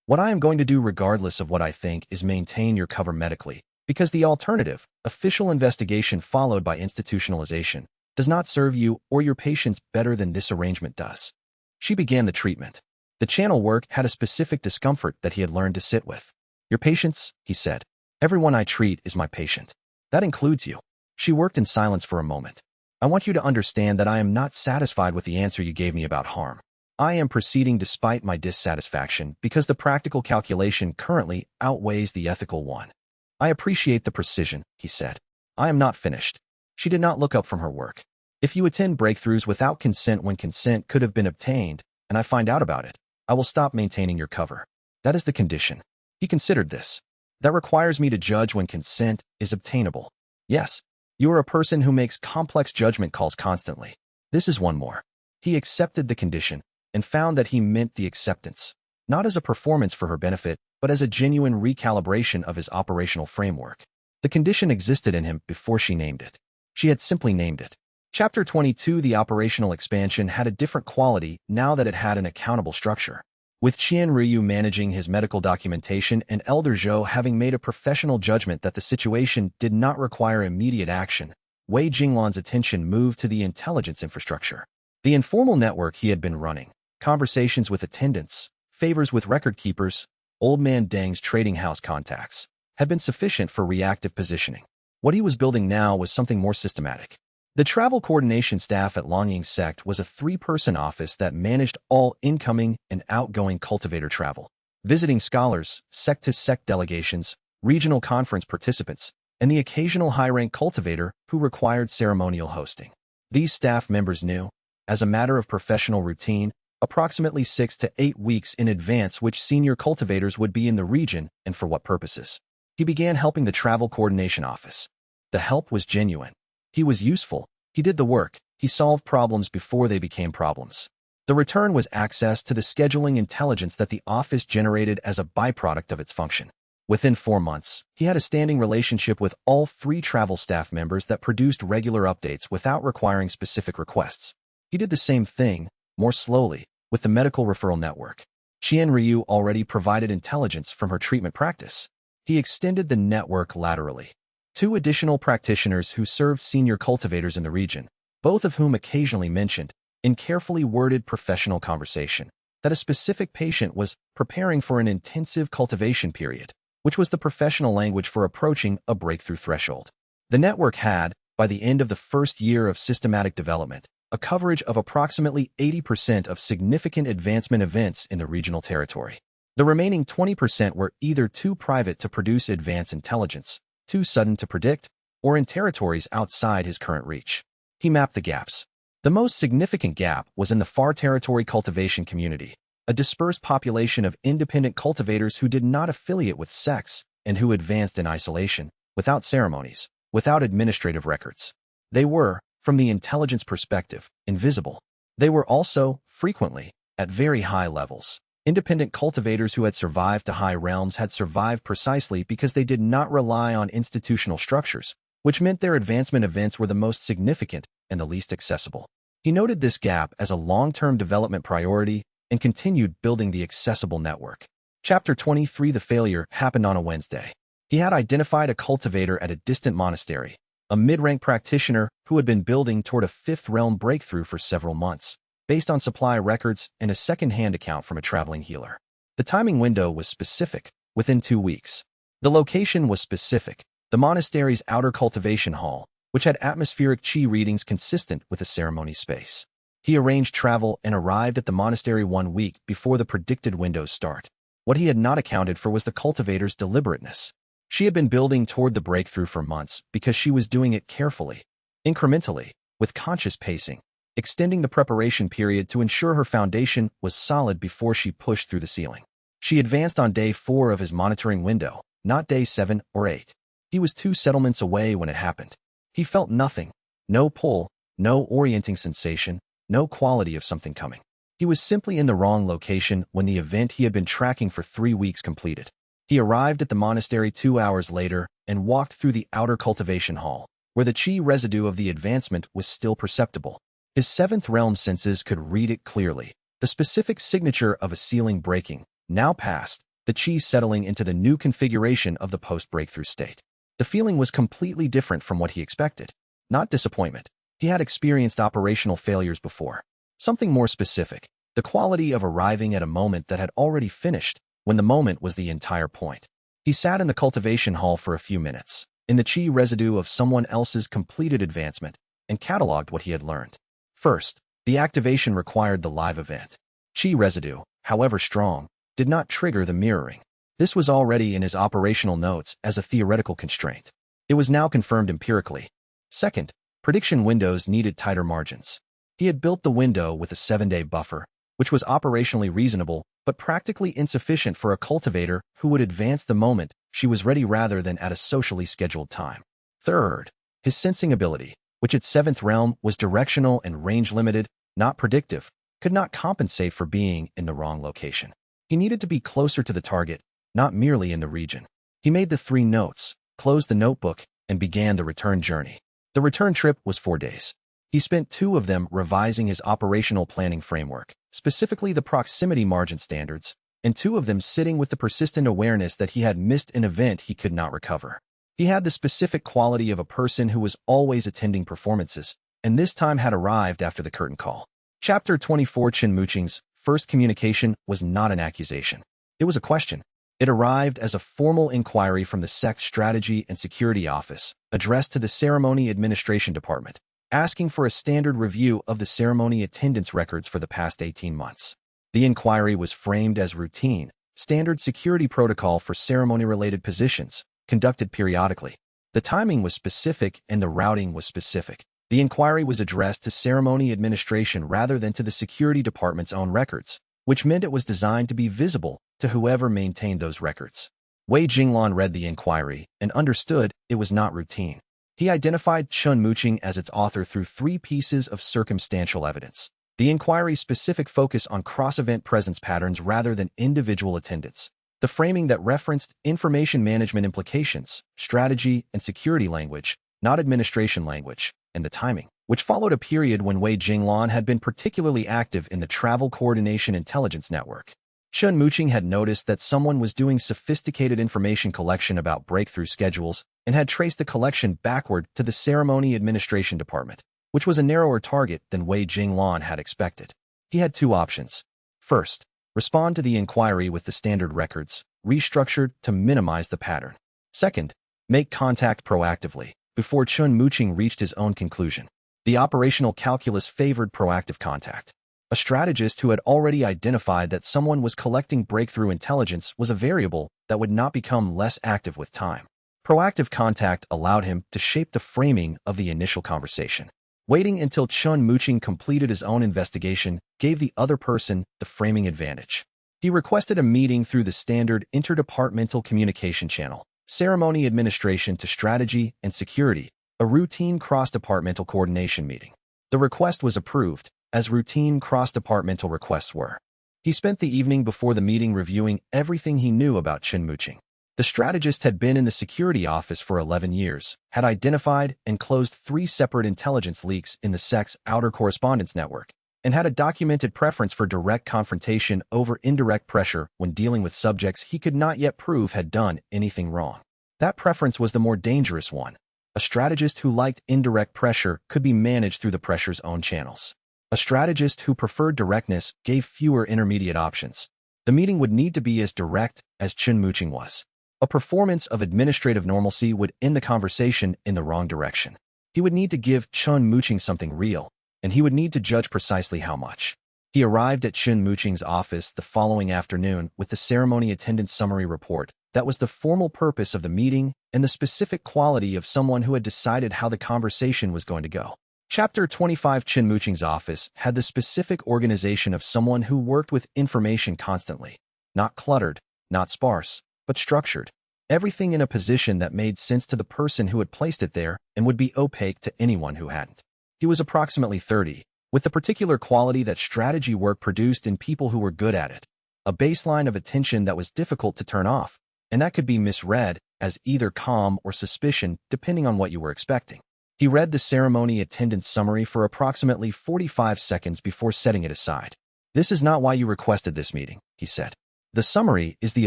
What I am going to do regardless of what I think is maintain your cover medically, because the alternative, official investigation followed by institutionalization, does not serve you or your patients better than this arrangement does. She began the treatment. The channel work had a specific discomfort that he had learned to sit with. Your patients, he said. Everyone I treat is my patient. That includes you. She worked in silence for a moment. I want you to understand that I am not satisfied with the answer you gave me about harm. I am proceeding despite my dissatisfaction because the practical calculation currently outweighs the ethical one. I appreciate the precision, he said. I am not finished. She did not look up from her work. If you attend breakthroughs without consent when consent could have been obtained, and I find out about it, I will stop maintaining your cover. That is the condition. He considered this. That requires me to judge when consent is obtainable. Yes, you are a person who makes complex judgment calls constantly. This is one more. He accepted the condition and found that he meant the acceptance, not as a performance for her benefit, but as a genuine recalibration of his operational framework. The condition existed in him before she named it. She had simply named it. Chapter 22. The operational expansion had a different quality now that it had an accountable structure. With Qian Ryu managing his medical documentation and Elder Zhou having made a professional judgment that the situation did not require immediate action, Wei Jinglan's attention moved to the intelligence infrastructure. The informal network he had been running, conversations with attendants, favors with record keepers, Old Man Deng's trading house contacts, had been sufficient for reactive positioning. What he was building now was something more systematic. The travel coordination staff at Longying Sect was a 3-person office that managed all incoming and outgoing cultivator travel, visiting scholars, sect-to-sect delegations, regional conference participants, and the occasional high-rank cultivator who required ceremonial hosting. These staff members knew, as a matter of professional routine, approximately 6 to 8 weeks in advance which senior cultivators would be in the region and for what purposes. He began helping the travel coordination office. The help was genuine. He was useful, he did the work, he solved problems before they became problems. The return was access to the scheduling intelligence that the office generated as a byproduct of its function. Within 4 months, he had a standing relationship with all 3 travel staff members that produced regular updates without requiring specific requests. He did the same thing, more slowly, with the medical referral network. Qian Ryu already provided intelligence from her treatment practice. He extended the network laterally. 2 additional practitioners who served senior cultivators in the region, both of whom occasionally mentioned, in carefully worded professional conversation, that a specific patient was preparing for an intensive cultivation period, which was the professional language for approaching a breakthrough threshold. The network had, by the end of the first year of systematic development, a coverage of approximately 80% of significant advancement events in the regional territory. The remaining 20% were either too private to produce advanced intelligence, too sudden to predict, or in territories outside his current reach. He mapped the gaps. The most significant gap was in the far territory cultivation community, a dispersed population of independent cultivators who did not affiliate with sects and who advanced in isolation, without ceremonies, without administrative records. They were, from the intelligence perspective, invisible. They were also, frequently, at very high levels. Independent cultivators who had survived to high realms had survived precisely because they did not rely on institutional structures, which meant their advancement events were the most significant and the least accessible. He noted this gap as a long-term development priority and continued building the accessible network. Chapter 23. The failure happened on a Wednesday. He had identified a cultivator at a distant monastery, a mid-rank practitioner who had been building toward a 5th realm breakthrough for several months, based on supply records and a second-hand account from a traveling healer. The timing window was specific, within 2 weeks. The location was specific, the monastery's outer cultivation hall, which had atmospheric qi readings consistent with the ceremony space. He arranged travel and arrived at the monastery 1 week before the predicted window's start. What he had not accounted for was the cultivator's deliberateness. She had been building toward the breakthrough for months because she was doing it carefully, incrementally, with conscious pacing. extending the preparation period to ensure her foundation was solid before she pushed through the ceiling. She advanced on day 4 of his monitoring window, not day 7 or 8. He was 2 settlements away when it happened. He felt nothing. No pull, no orienting sensation, no quality of something coming. He was simply in the wrong location when the event he had been tracking for 3 weeks completed. He arrived at the monastery 2 hours later and walked through the outer cultivation hall, where the chi residue of the advancement was still perceptible. His 7th realm senses could read it clearly. The specific signature of a ceiling breaking, now past, the chi settling into the new configuration of the post-breakthrough state. The feeling was completely different from what he expected. Not disappointment. He had experienced operational failures before. Something more specific, the quality of arriving at a moment that had already finished, when the moment was the entire point. He sat in the cultivation hall for a few minutes, in the chi residue of someone else's completed advancement, and cataloged what he had learned. First, the activation required the live event. Chi residue, however strong, did not trigger the mirroring. This was already in his operational notes as a theoretical constraint. It was now confirmed empirically. Second, prediction windows needed tighter margins. He had built the window with a 7-day buffer, which was operationally reasonable, but practically insufficient for a cultivator who would advance the moment she was ready rather than at a socially scheduled time. Third, his sensing ability, which at 7th realm was directional and range-limited, not predictive, could not compensate for being in the wrong location. He needed to be closer to the target, not merely in the region. He made the 3 notes, closed the notebook, and began the return journey. The return trip was 4 days. He spent 2 of them revising his operational planning framework, specifically the proximity margin standards, and 2 of them sitting with the persistent awareness that he had missed an event he could not recover. He had the specific quality of a person who was always attending performances, and this time had arrived after the curtain call. Chapter 24. Chen Muqing's first communication was not an accusation. It was a question. It arrived as a formal inquiry from the Sect Strategy and Security Office, addressed to the Ceremony Administration Department, asking for a standard review of the ceremony attendance records for the past 18 months. The inquiry was framed as routine, standard security protocol for ceremony-related positions, conducted periodically. The timing was specific and the routing was specific. The inquiry was addressed to ceremony administration rather than to the security department's own records, which meant it was designed to be visible to whoever maintained those records. Wei Jinglan read the inquiry and understood it was not routine. He identified Chen Muqing as its author through 3 pieces of circumstantial evidence. The inquiry's specific focus on cross-event presence patterns rather than individual attendance. The framing that referenced information management implications, strategy, and security language, not administration language, and the timing, which followed a period when Wei Jinglan had been particularly active in the Travel Coordination Intelligence Network. Chen Muqing had noticed that someone was doing sophisticated information collection about breakthrough schedules and had traced the collection backward to the Ceremony Administration Department, which was a narrower target than Wei Jinglan had expected. He had 2 options. First, respond to the inquiry with the standard records, restructured to minimize the pattern. Second, make contact proactively, before Chen Muqing reached his own conclusion. The operational calculus favored proactive contact. A strategist who had already identified that someone was collecting breakthrough intelligence was a variable that would not become less active with time. Proactive contact allowed him to shape the framing of the initial conversation. Waiting until Chen Muqing completed his own investigation gave the other person the framing advantage. He requested a meeting through the standard interdepartmental communication channel, ceremony administration to strategy and security, a routine cross-departmental coordination meeting. The request was approved, as routine cross-departmental requests were. He spent the evening before the meeting reviewing everything he knew about Chen Muqing. The strategist had been in the security office for 11 years, had identified and closed 3 separate intelligence leaks in the Sect's outer correspondence network, and had a documented preference for direct confrontation over indirect pressure when dealing with subjects he could not yet prove had done anything wrong. That preference was the more dangerous one. A strategist who liked indirect pressure could be managed through the pressure's own channels. A strategist who preferred directness gave fewer intermediate options. The meeting would need to be as direct as Chen Muqing was. A performance of administrative normalcy would end the conversation in the wrong direction. He would need to give Chen Muqing something real, and he would need to judge precisely how much. He arrived at Chen Muqing's office the following afternoon with the ceremony attendance summary report. That was the formal purpose of the meeting and the specific quality of someone who had decided how the conversation was going to go. Chapter 25. Chen Muqing's office had the specific organization of someone who worked with information constantly. Not cluttered, not sparse, but structured. Everything in a position that made sense to the person who had placed it there and would be opaque to anyone who hadn't. He was approximately 30, with the particular quality that strategy work produced in people who were good at it. A baseline of attention that was difficult to turn off, and that could be misread as either calm or suspicion depending on what you were expecting. He read the ceremony attendance summary for approximately 45 seconds before setting it aside. "This is not why you requested this meeting," he said. "The summary is the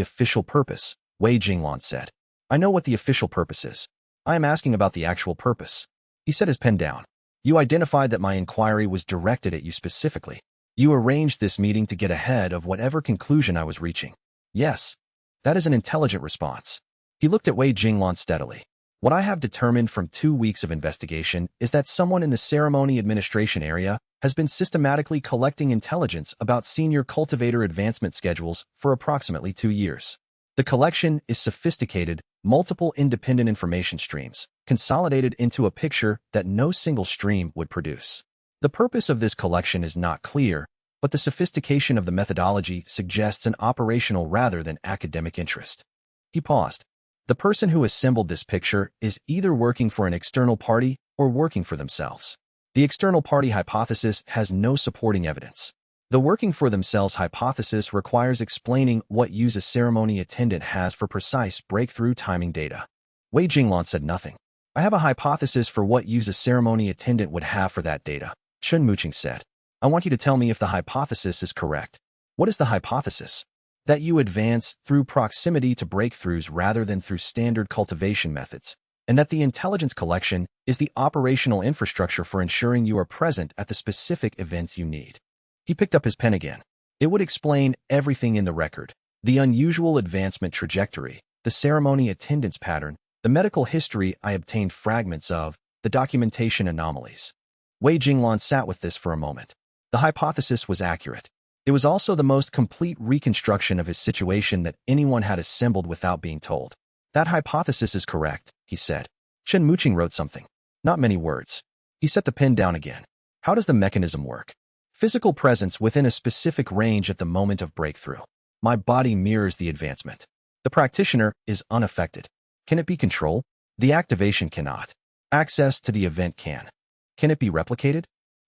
official purpose," Wei Jinglan said. "I know what the official purpose is. I am asking about the actual purpose." He set his pen down. "You identified that my inquiry was directed at you specifically. You arranged this meeting to get ahead of whatever conclusion I was reaching." "Yes. That is an intelligent response." He looked at Wei Jinglan steadily. "What I have determined from 2 weeks of investigation is that someone in the ceremony administration area has been systematically collecting intelligence about senior cultivator advancement schedules for approximately 2 years. The collection is sophisticated, multiple independent information streams, consolidated into a picture that no single stream would produce. The purpose of this collection is not clear, but the sophistication of the methodology suggests an operational rather than academic interest." He paused. "The person who assembled this picture is either working for an external party or working for themselves. The external party hypothesis has no supporting evidence. The working for themselves hypothesis requires explaining what use a ceremony attendant has for precise breakthrough timing data." Wei Jinglan said nothing. "I have a hypothesis for what use a ceremony attendant would have for that data," Chen Muqing said. "I want you to tell me if the hypothesis is correct." "What is the hypothesis?" "That you advance through proximity to breakthroughs rather than through standard cultivation methods, and that the intelligence collection is the operational infrastructure for ensuring you are present at the specific events you need." He picked up his pen again. "It would explain everything in the record: the unusual advancement trajectory, the ceremony attendance pattern, the medical history I obtained fragments of, the documentation anomalies." Wei Jinglan sat with this for a moment. The hypothesis was accurate. It was also the most complete reconstruction of his situation that anyone had assembled without being told. "That hypothesis is correct," he said. Chen Muqing wrote something. Not many words. He set the pen down again. "How does the mechanism work?" "Physical presence within a specific range at the moment of breakthrough. My body mirrors the advancement. The practitioner is unaffected. Can it be controlled? The activation cannot. Access to the event can. Can it be replicated?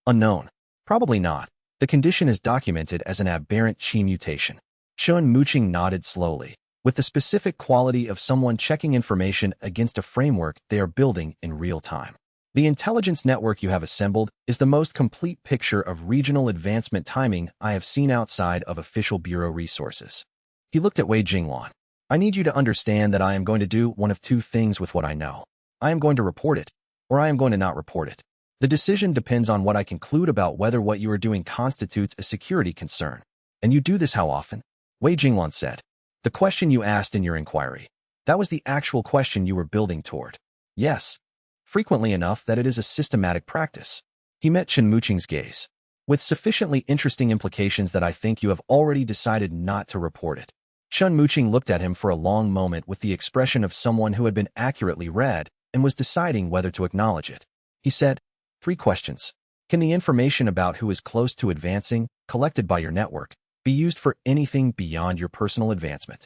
Unknown. Probably not. The condition is documented as an aberrant chi mutation." Chen Muqing nodded slowly, with the specific quality of someone checking information against a framework they are building in real time. "The intelligence network you have assembled is the most complete picture of regional advancement timing I have seen outside of official bureau resources." He looked at Wei Jinglan. "I need you to understand that I am going to do one of 2 things with what I know. I am going to report it, or I am going to not report it. The decision depends on what I conclude about whether what you are doing constitutes a security concern." "And you do this how often?" Wei Jinglan said. "The question you asked in your inquiry. That was the actual question you were building toward." "Yes. Frequently enough that it is a systematic practice." He met Chen Muqing's gaze. "With sufficiently interesting implications that I think you have already decided not to report it." Chen Muqing looked at him for a long moment with the expression of someone who had been accurately read and was deciding whether to acknowledge it. He said, 3 questions. Can the information about who is close to advancing, collected by your network, be used for anything beyond your personal advancement?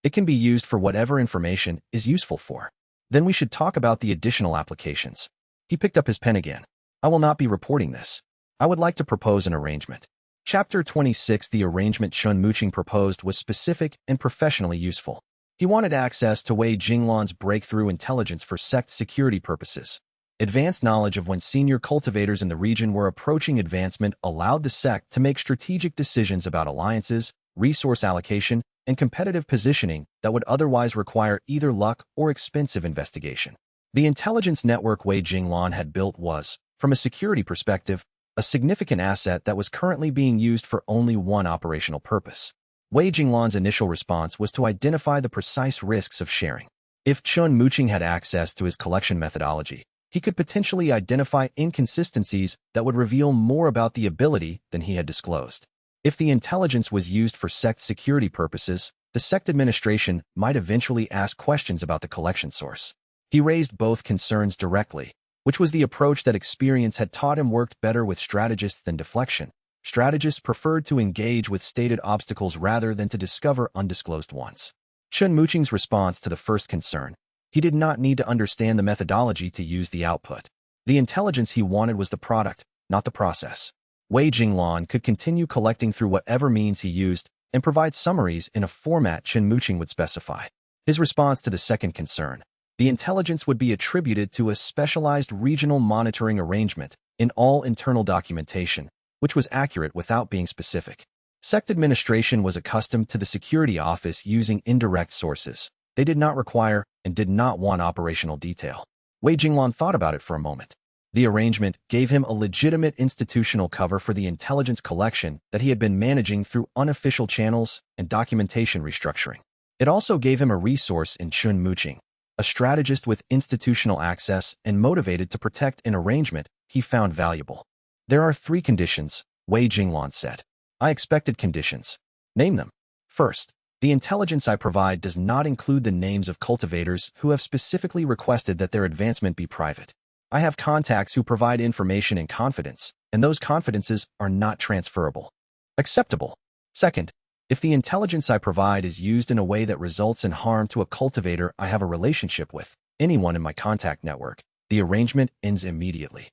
It can be used for whatever information is useful for. Then we should talk about the additional applications." He picked up his pen again. "I will not be reporting this. I would like to propose an arrangement." Chapter 26. The arrangement Chen Muqing proposed was specific and professionally useful. He wanted access to Wei Jinglan's breakthrough intelligence for Sect security purposes. Advanced knowledge of when senior cultivators in the region were approaching advancement allowed the Sect to make strategic decisions about alliances, resource allocation, and competitive positioning that would otherwise require either luck or expensive investigation. The intelligence network Wei Jinglan had built was, from a security perspective, a significant asset that was currently being used for only one operational purpose. Wei Jinglan's initial response was to identify the precise risks of sharing. If Chen Muqing had access to his collection methodology, he could potentially identify inconsistencies that would reveal more about the ability than he had disclosed. If the intelligence was used for Sect security purposes, the Sect administration might eventually ask questions about the collection source. He raised both concerns directly, which was the approach that experience had taught him worked better with strategists than deflection. Strategists preferred to engage with stated obstacles rather than to discover undisclosed ones. Chen Muqing's response to the first concern: he did not need to understand the methodology to use the output. The intelligence he wanted was the product, not the process. Wei Jinglan could continue collecting through whatever means he used and provide summaries in a format Chen Muqing would specify. His response to the second concern: the intelligence would be attributed to a specialized regional monitoring arrangement in all internal documentation, which was accurate without being specific. Sect administration was accustomed to the security office using indirect sources. They did not require and did not want operational detail. Wei Jinglan thought about it for a moment. The arrangement gave him a legitimate institutional cover for the intelligence collection that he had been managing through unofficial channels and documentation restructuring. It also gave him a resource in Chen Muqing, a strategist with institutional access and motivated to protect an arrangement he found valuable. There are 3 conditions, Wei Jinglan said. I expected conditions. Name them. First, the intelligence I provide does not include the names of cultivators who have specifically requested that their advancement be private. I have contacts who provide information in confidence, and those confidences are not transferable. Acceptable. Second, if the intelligence I provide is used in a way that results in harm to a cultivator I have a relationship with, anyone in my contact network, the arrangement ends immediately.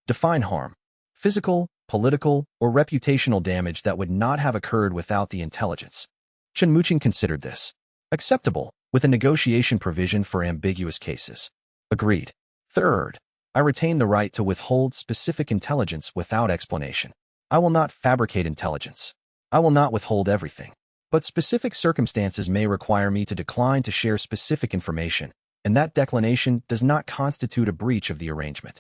Define harm. Physical, political, or reputational damage that would not have occurred without the intelligence. Chen Muqing considered this. Acceptable, with a negotiation provision for ambiguous cases. Agreed. Third, I retain the right to withhold specific intelligence without explanation. I will not fabricate intelligence. I will not withhold everything. But specific circumstances may require me to decline to share specific information, and that declination does not constitute a breach of the arrangement.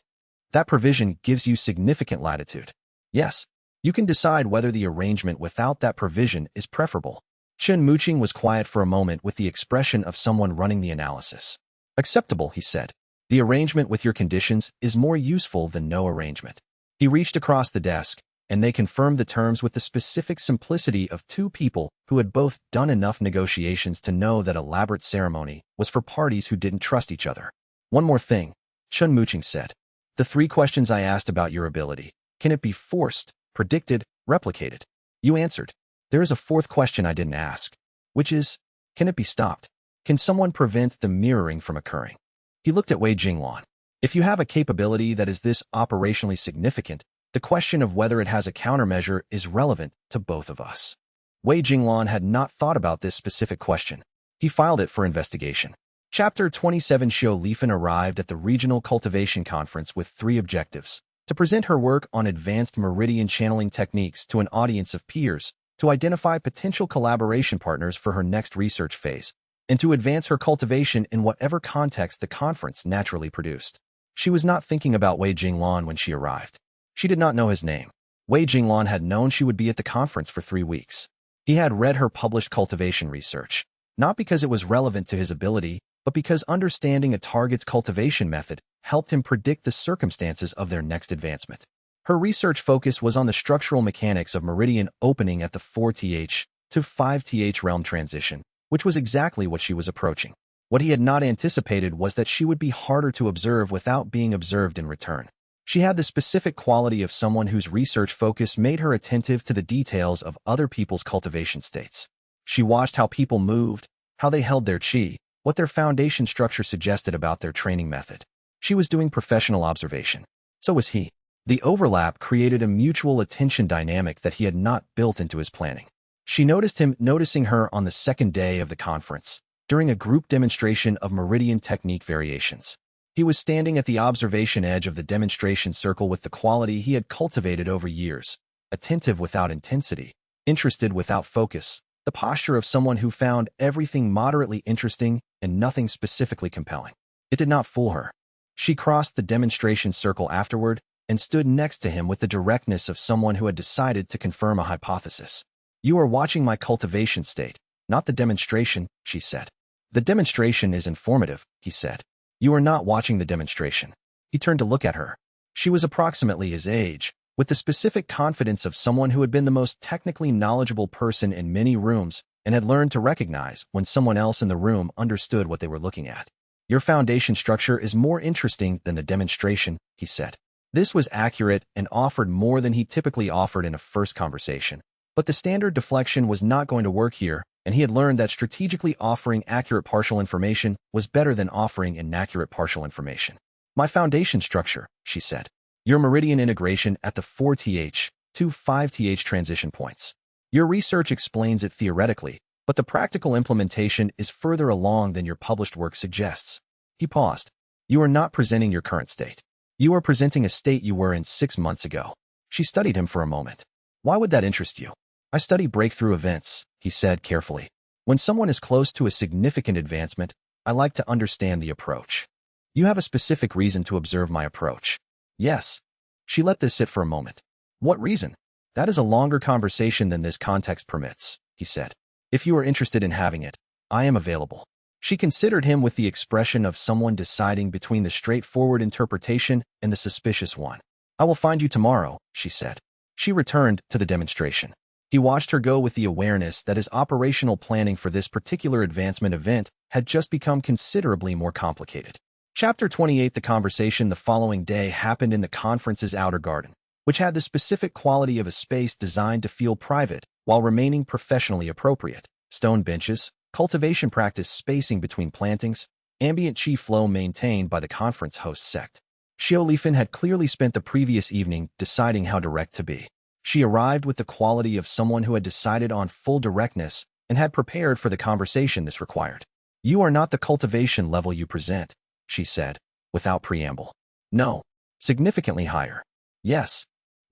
That provision gives you significant latitude. Yes, you can decide whether the arrangement without that provision is preferable. Chen Muqing was quiet for a moment with the expression of someone running the analysis. Acceptable, he said. The arrangement with your conditions is more useful than no arrangement. He reached across the desk, and they confirmed the terms with the specific simplicity of 2 people who had both done enough negotiations to know that elaborate ceremony was for parties who didn't trust each other. One more thing, Chen Muqing said. The 3 questions I asked about your ability. Can it be forced, predicted, replicated? You answered. There is a 4th question I didn't ask, which is, can it be stopped? Can someone prevent the mirroring from occurring? He looked at Wei Jinglan. If you have a capability that is this operationally significant, the question of whether it has a countermeasure is relevant to both of us. Wei Jinglan had not thought about this specific question. He filed it for investigation. Chapter 27. Xiao Lifen arrived at the Regional Cultivation Conference with 3 objectives: to present her work on advanced meridian channeling techniques to an audience of peers, to identify potential collaboration partners for her next research phase, and to advance her cultivation in whatever context the conference naturally produced. She was not thinking about Wei Jinglan when she arrived. She did not know his name. Wei Jinglan had known she would be at the conference for 3 weeks. He had read her published cultivation research, not because it was relevant to his ability, but because understanding a target's cultivation method helped him predict the circumstances of their next advancement. Her research focus was on the structural mechanics of meridian opening at the 4th to 5th realm transition, which was exactly what she was approaching. What he had not anticipated was that she would be harder to observe without being observed in return. She had the specific quality of someone whose research focus made her attentive to the details of other people's cultivation states. She watched how people moved, how they held their qi, what their foundation structure suggested about their training method. She was doing professional observation. So was he. The overlap created a mutual attention dynamic that he had not built into his planning. She noticed him noticing her on the 2nd day of the conference, during a group demonstration of meridian technique variations. He was standing at the observation edge of the demonstration circle with the quality he had cultivated over years: attentive without intensity, interested without focus, the posture of someone who found everything moderately interesting and nothing specifically compelling. It did not fool her. She crossed the demonstration circle afterward and stood next to him with the directness of someone who had decided to confirm a hypothesis. You are watching my cultivation state, not the demonstration, she said. The demonstration is informative, he said. You are not watching the demonstration. He turned to look at her. She was approximately his age, with the specific confidence of someone who had been the most technically knowledgeable person in many rooms and had learned to recognize when someone else in the room understood what they were looking at. Your foundation structure is more interesting than the demonstration, he said. This was accurate and offered more than he typically offered in a first conversation. But the standard deflection was not going to work here, and he had learned that strategically offering accurate partial information was better than offering inaccurate partial information. My foundation structure, she said. Your meridian integration at the 4th to 5th transition points. Your research explains it theoretically, but the practical implementation is further along than your published work suggests. He paused. You are not presenting your current state. You are presenting a state you were in 6 months ago. She studied him for a moment. Why would that interest you? I study breakthrough events, he said carefully. When someone is close to a significant advancement, I like to understand the approach. You have a specific reason to observe my approach. Yes. She let this sit for a moment. What reason? That is a longer conversation than this context permits, he said. If you are interested in having it, I am available. She considered him with the expression of someone deciding between the straightforward interpretation and the suspicious one. I will find you tomorrow, she said. She returned to the demonstration. He watched her go with the awareness that his operational planning for this particular advancement event had just become considerably more complicated. Chapter 28. The conversation the following day happened in the conference's outer garden, which had the specific quality of a space designed to feel private while remaining professionally appropriate. Stone benches, cultivation practice spacing between plantings, ambient chi flow maintained by the conference host Sect. Xianxia had clearly spent the previous evening deciding how direct to be. She arrived with the quality of someone who had decided on full directness and had prepared for the conversation this required. You are not the cultivation level you present, she said, without preamble. No. Significantly higher. Yes.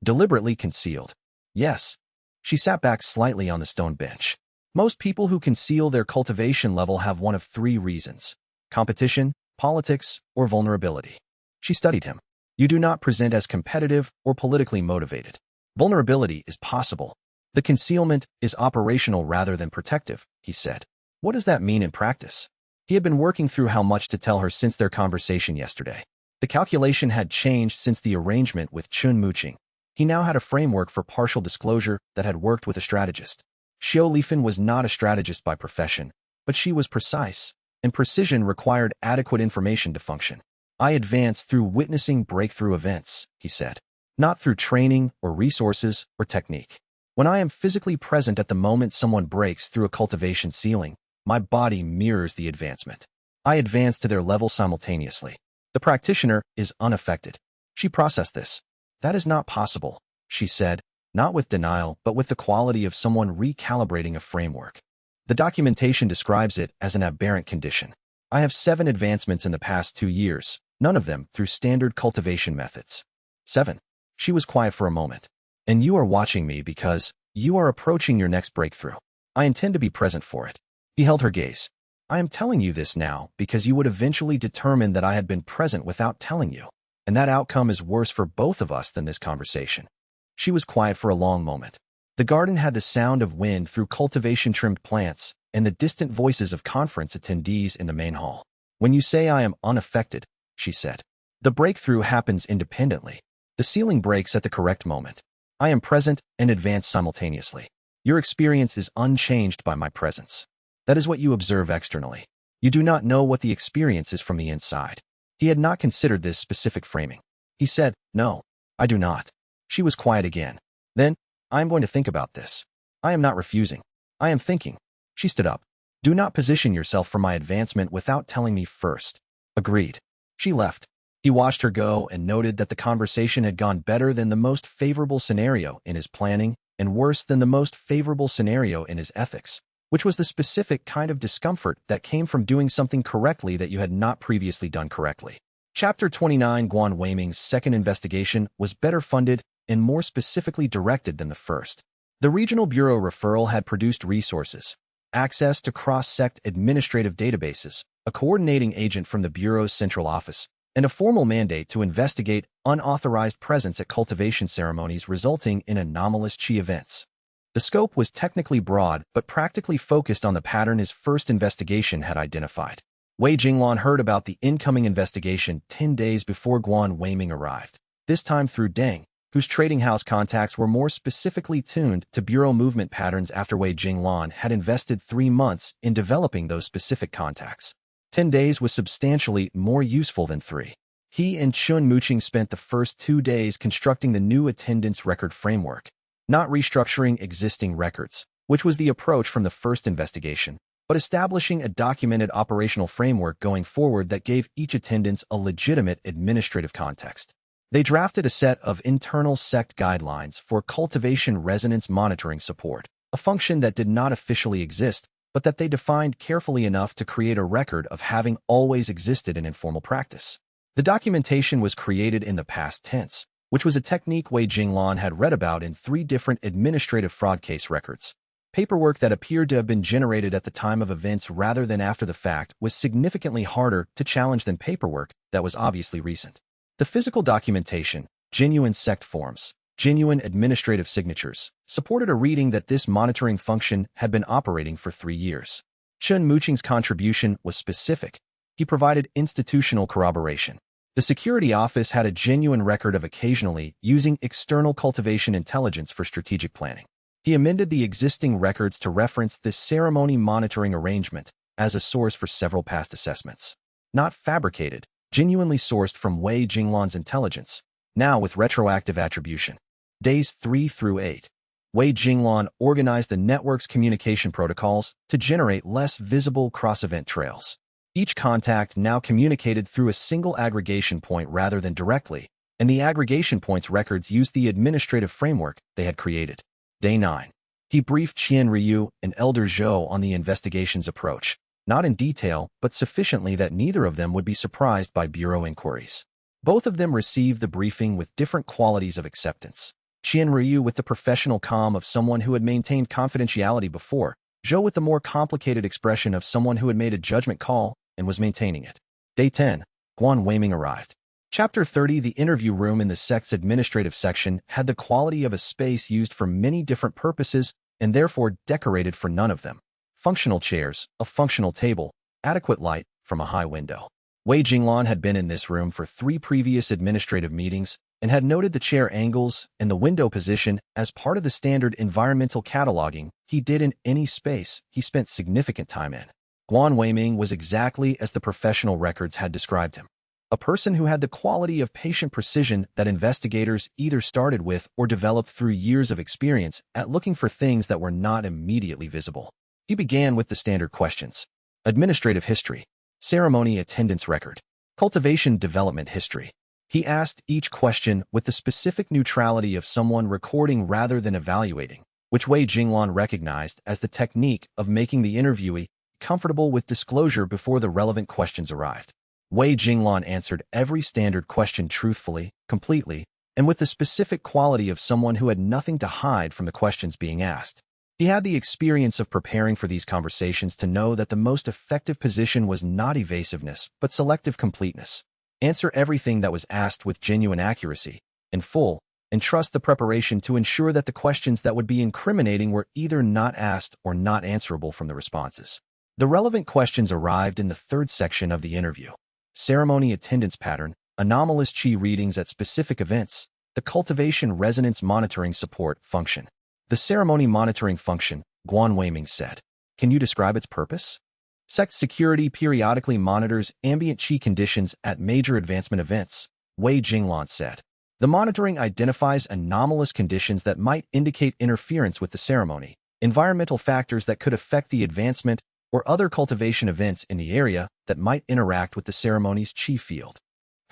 Deliberately concealed. Yes. She sat back slightly on the stone bench. Most people who conceal their cultivation level have one of 3 reasons: competition, politics, or vulnerability. She studied him. You do not present as competitive or politically motivated. Vulnerability is possible. The concealment is operational rather than protective, he said. What does that mean in practice? He had been working through how much to tell her since their conversation yesterday. The calculation had changed since the arrangement with Chun Muqing. He now had a framework for partial disclosure that had worked with a strategist. Xianxia was not a strategist by profession, but she was precise, and precision required adequate information to function. I advance through witnessing breakthrough events, he said, not through training or resources or technique. When I am physically present at the moment someone breaks through a cultivation ceiling, my body mirrors the advancement. I advance to their level simultaneously. The practitioner is unaffected. She processed this. That is not possible, she said, not with denial, but with the quality of someone recalibrating a framework. The documentation describes it as an aberrant condition. I have 7 advancements in the past 2 years, none of them through standard cultivation methods. 7. She was quiet for a moment. And you are watching me because you are approaching your next breakthrough. I intend to be present for it. He held her gaze. I am telling you this now because you would eventually determine that I had been present without telling you. And that outcome is worse for both of us than this conversation. She was quiet for a long moment. The garden had the sound of wind through cultivation-trimmed plants and the distant voices of conference attendees in the main hall. When you say I am unaffected, she said, the breakthrough happens independently. The ceiling breaks at the correct moment. I am present and advance simultaneously. Your experience is unchanged by my presence. That is what you observe externally. You do not know what the experience is from the inside. He had not considered this specific framing. He said, no, I do not. She was quiet again. Then, I am going to think about this. I am not refusing. I am thinking. She stood up. Do not position yourself for my advancement without telling me first. Agreed. She left. He watched her go and noted that the conversation had gone better than the most favorable scenario in his planning and worse than the most favorable scenario in his ethics, which was the specific kind of discomfort that came from doing something correctly that you had not previously done correctly. Chapter 29. Guan Weiming's second investigation was better funded and more specifically directed than the first. The Regional Bureau referral had produced resources, access to cross-sect administrative databases, a coordinating agent from the Bureau's central office, and a formal mandate to investigate unauthorized presence at cultivation ceremonies resulting in anomalous qi events. The scope was technically broad but practically focused on the pattern his first investigation had identified. Wei Jinglan heard about the incoming investigation 10 days before Guan Weiming arrived, this time through Deng, whose trading house contacts were more specifically tuned to Bureau movement patterns after Wei Jinglan had invested 3 months in developing those specific contacts. 10 days was substantially more useful than 3. He and Chun Muqing spent the first 2 days constructing the new attendance record framework, not restructuring existing records, which was the approach from the first investigation, but establishing a documented operational framework going forward that gave each attendance a legitimate administrative context. They drafted a set of internal Sect guidelines for cultivation resonance monitoring support, a function that did not officially exist, but that they defined carefully enough to create a record of having always existed in informal practice. The documentation was created in the past tense, which was a technique Wei Jinglan had read about in 3 different administrative fraud case records. Paperwork that appeared to have been generated at the time of events rather than after the fact was significantly harder to challenge than paperwork that was obviously recent. The physical documentation, genuine Sect forms, genuine administrative signatures, supported a reading that this monitoring function had been operating for 3 years. Chun Muqing's contribution was specific. He provided institutional corroboration. The security office had a genuine record of occasionally using external cultivation intelligence for strategic planning. He amended the existing records to reference this ceremony monitoring arrangement as a source for several past assessments. Not fabricated, genuinely sourced from Wei Jinglan's intelligence, now with retroactive attribution. Days 3 through 8. Wei Jinglan organized the network's communication protocols to generate less visible cross-event trails. Each contact now communicated through a single aggregation point rather than directly, and the aggregation point's records used the administrative framework they had created. Day 9. He briefed Qian Ryu and Elder Zhou on the investigation's approach, not in detail, but sufficiently that neither of them would be surprised by bureau inquiries. Both of them received the briefing with different qualities of acceptance. Qian Ryu with the professional calm of someone who had maintained confidentiality before, Zhou with the more complicated expression of someone who had made a judgment call and was maintaining it. Day 10. Guan Weiming arrived. Chapter 30. The interview room in the Sect's administrative section had the quality of a space used for many different purposes and therefore decorated for none of them. Functional chairs, a functional table, adequate light from a high window. Wei Jinglan had been in this room for 3 previous administrative meetings and had noted the chair angles and the window position as part of the standard environmental cataloging he did in any space he spent significant time in. Guan Weiming was exactly as the professional records had described him. A person who had the quality of patient precision that investigators either started with or developed through years of experience at looking for things that were not immediately visible. He began with the standard questions: administrative history, ceremony attendance record, cultivation development history. He asked each question with the specific neutrality of someone recording rather than evaluating, which Wei Jinglan recognized as the technique of making the interviewee comfortable with disclosure before the relevant questions arrived. Wei Jinglan answered every standard question truthfully, completely, and with the specific quality of someone who had nothing to hide from the questions being asked. He had the experience of preparing for these conversations to know that the most effective position was not evasiveness, but selective completeness. Answer everything that was asked with genuine accuracy, in full, and trust the preparation to ensure that the questions that would be incriminating were either not asked or not answerable from the responses. The relevant questions arrived in the 3rd section of the interview. Ceremony attendance pattern, anomalous qi readings at specific events, the cultivation resonance monitoring support function. The ceremony monitoring function, Guan Weiming said. Can you describe its purpose? Sect security periodically monitors ambient qi conditions at major advancement events, Wei Jinglan said. The monitoring identifies anomalous conditions that might indicate interference with the ceremony, environmental factors that could affect the advancement, or other cultivation events in the area that might interact with the ceremony's qi field.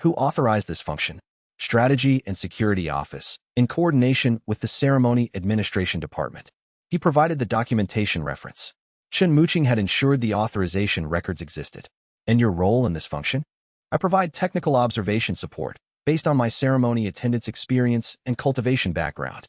Who authorized this function? Strategy and Security Office, in coordination with the Ceremony Administration Department. He provided the documentation reference. Chun Muqing had ensured the authorization records existed. And your role in this function? I provide technical observation support, based on my ceremony attendance experience and cultivation background.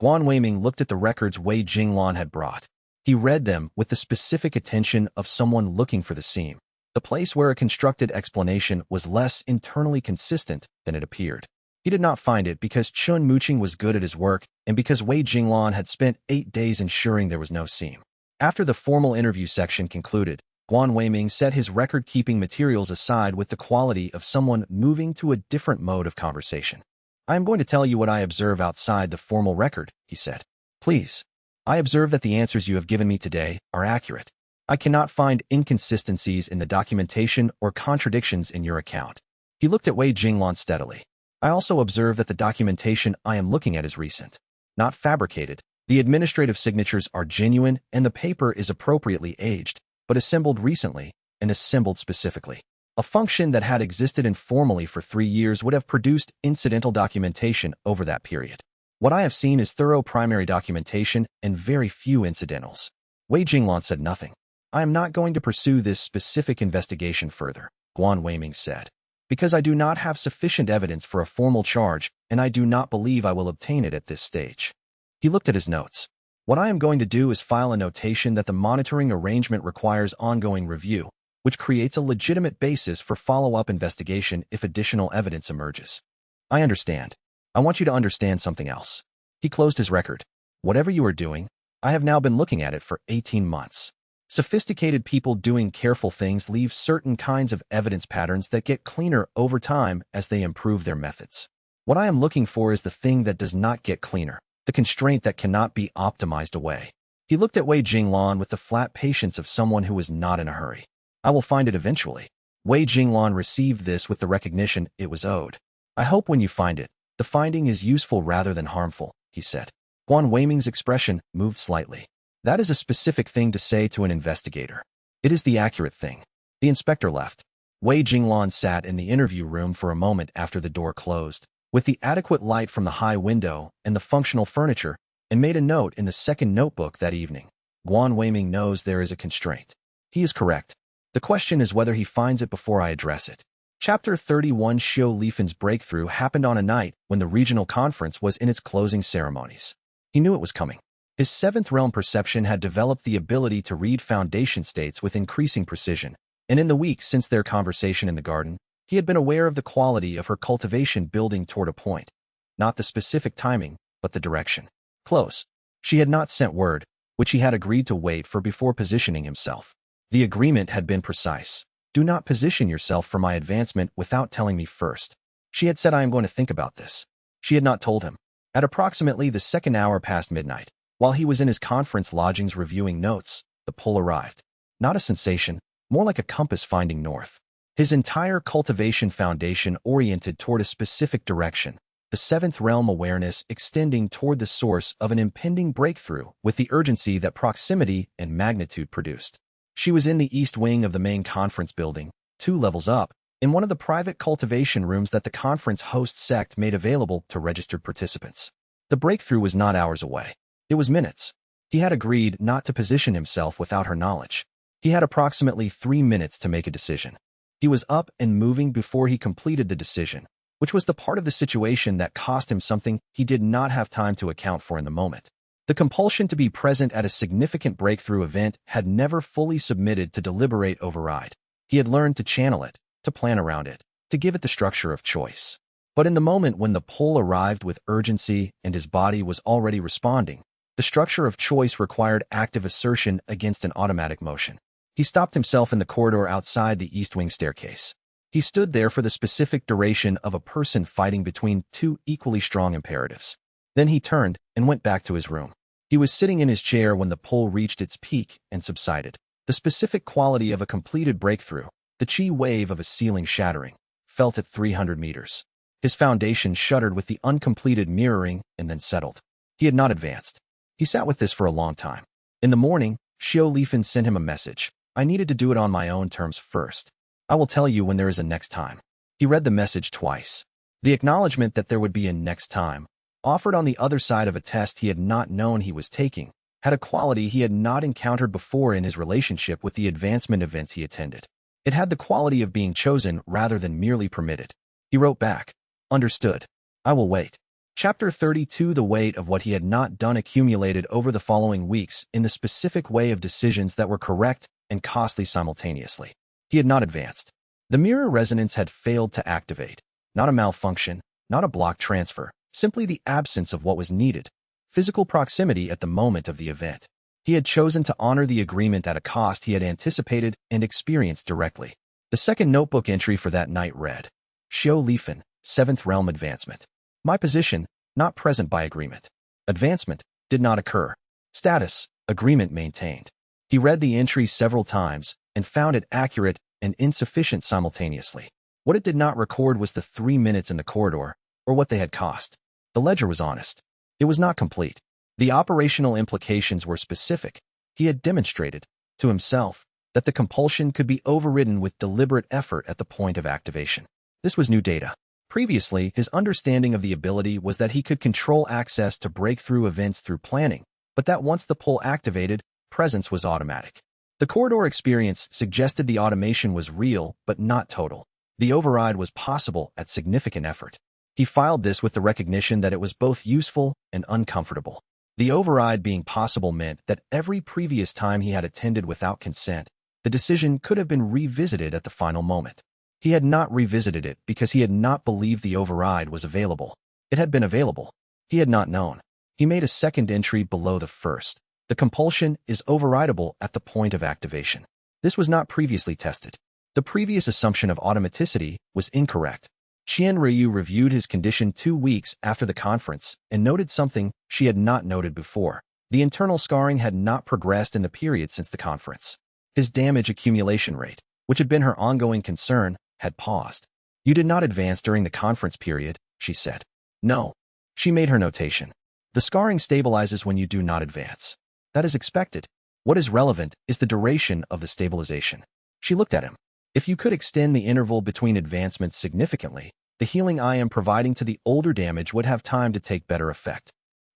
Guan Weiming looked at the records Wei Jinglan had brought. He read them with the specific attention of someone looking for the seam, the place where a constructed explanation was less internally consistent than it appeared. He did not find it because Chun Muqing was good at his work and because Wei Jinglan had spent 8 days ensuring there was no seam. After the formal interview section concluded, Guan Weiming set his record-keeping materials aside with the quality of someone moving to a different mode of conversation. I am going to tell you what I observe outside the formal record, he said. Please. I observe that the answers you have given me today are accurate. I cannot find inconsistencies in the documentation or contradictions in your account. He looked at Wei Jinglan steadily. I also observe that the documentation I am looking at is recent, not fabricated. The administrative signatures are genuine and the paper is appropriately aged, but assembled recently and assembled specifically. A function that had existed informally for 3 years would have produced incidental documentation over that period. What I have seen is thorough primary documentation and very few incidentals. Wei Jinglan said nothing. I am not going to pursue this specific investigation further, Guan Weiming said, because I do not have sufficient evidence for a formal charge and I do not believe I will obtain it at this stage. He looked at his notes. What I am going to do is file a notation that the monitoring arrangement requires ongoing review, which creates a legitimate basis for follow-up investigation if additional evidence emerges. I understand. I want you to understand something else. He closed his record. Whatever you are doing, I have now been looking at it for 18 months. Sophisticated people doing careful things leave certain kinds of evidence patterns that get cleaner over time as they improve their methods. What I am looking for is the thing that does not get cleaner, the constraint that cannot be optimized away. He looked at Wei Jinglan with the flat patience of someone who is not in a hurry. I will find it eventually. Wei Jinglan received this with the recognition it was owed. I hope when you find it, the finding is useful rather than harmful, he said. Guan Weiming's expression moved slightly. That is a specific thing to say to an investigator. It is the accurate thing. The inspector left. Wei Jinglan sat in the interview room for a moment after the door closed, with the adequate light from the high window and the functional furniture, and made a note in the second notebook that evening. Guan Weiming knows there is a constraint. He is correct. The question is whether he finds it before I address it. Chapter 31 Xiao Lifen's breakthrough happened on a night when the regional conference was in its closing ceremonies. He knew it was coming. His seventh realm perception had developed the ability to read foundation states with increasing precision, and in the weeks since their conversation in the garden, he had been aware of the quality of her cultivation building toward a point. Not the specific timing, but the direction. Close. She had not sent word, which he had agreed to wait for before positioning himself. The agreement had been precise. Do not position yourself for my advancement without telling me first. She had said I am going to think about this. She had not told him. At approximately the second hour past midnight, while he was in his conference lodgings reviewing notes, the pull arrived. Not a sensation, more like a compass finding north. His entire cultivation foundation oriented toward a specific direction, the seventh realm awareness extending toward the source of an impending breakthrough with the urgency that proximity and magnitude produced. She was in the east wing of the main conference building, 2 levels up, in one of the private cultivation rooms that the conference host Sect made available to registered participants. The breakthrough was not hours away. It was minutes. He had agreed not to position himself without her knowledge. He had approximately 3 minutes to make a decision. He was up and moving before he completed the decision, which was the part of the situation that cost him something he did not have time to account for in the moment. The compulsion to be present at a significant breakthrough event had never fully submitted to deliberate override. He had learned to channel it, to plan around it, to give it the structure of choice. But in the moment when the pull arrived with urgency and his body was already responding, the structure of choice required active assertion against an automatic motion. He stopped himself in the corridor outside the east wing staircase. He stood there for the specific duration of a person fighting between 2 equally strong imperatives. Then he turned and went back to his room. He was sitting in his chair when the pull reached its peak and subsided. The specific quality of a completed breakthrough, the chi wave of a ceiling shattering, felt at 300 meters. His foundation shuddered with the uncompleted mirroring and then settled. He had not advanced. He sat with this for a long time. In the morning, Xiao Lifen sent him a message. I needed to do it on my own terms first. I will tell you when there is a next time. He read the message twice. The acknowledgement that there would be a next time, offered on the other side of a test he had not known he was taking, had a quality he had not encountered before in his relationship with the advancement events he attended. It had the quality of being chosen rather than merely permitted. He wrote back, "Understood. I will wait." Chapter 32 The weight of what he had not done accumulated over the following weeks in the specific way of decisions that were correct and costly simultaneously. He had not advanced. The mirror resonance had failed to activate. Not a malfunction, not a block transfer, simply the absence of what was needed. Physical proximity at the moment of the event. He had chosen to honor the agreement at a cost he had anticipated and experienced directly. The second notebook entry for that night read, Xiao Lifen, 7th Realm Advancement. My position, not present by agreement. Advancement, did not occur. Status, agreement maintained. He read the entry several times and found it accurate and insufficient simultaneously. What it did not record was the 3 minutes in the corridor or what they had cost. The ledger was honest. It was not complete. The operational implications were specific. He had demonstrated, to himself, that the compulsion could be overridden with deliberate effort at the point of activation. This was new data. Previously, his understanding of the ability was that he could control access to breakthrough events through planning, but that once the pull activated, presence was automatic. The corridor experience suggested the automation was real but not total. The override was possible at significant effort. He filed this with the recognition that it was both useful and uncomfortable. The override being possible meant that every previous time he had attended without consent, the decision could have been revisited at the final moment. He had not revisited it because he had not believed the override was available. It had been available. He had not known. He made a second entry below the first. The compulsion is overridable at the point of activation. This was not previously tested. The previous assumption of automaticity was incorrect. Qian Ryu reviewed his condition 2 weeks after the conference and noted something she had not noted before. The internal scarring had not progressed in the period since the conference. His damage accumulation rate, which had been her ongoing concern, had paused. "You did not advance during the conference period," she said. "No." She made her notation. "The scarring stabilizes when you do not advance. That is expected. What is relevant is the duration of the stabilization." She looked at him. "If you could extend the interval between advancements significantly, the healing I am providing to the older damage would have time to take better effect."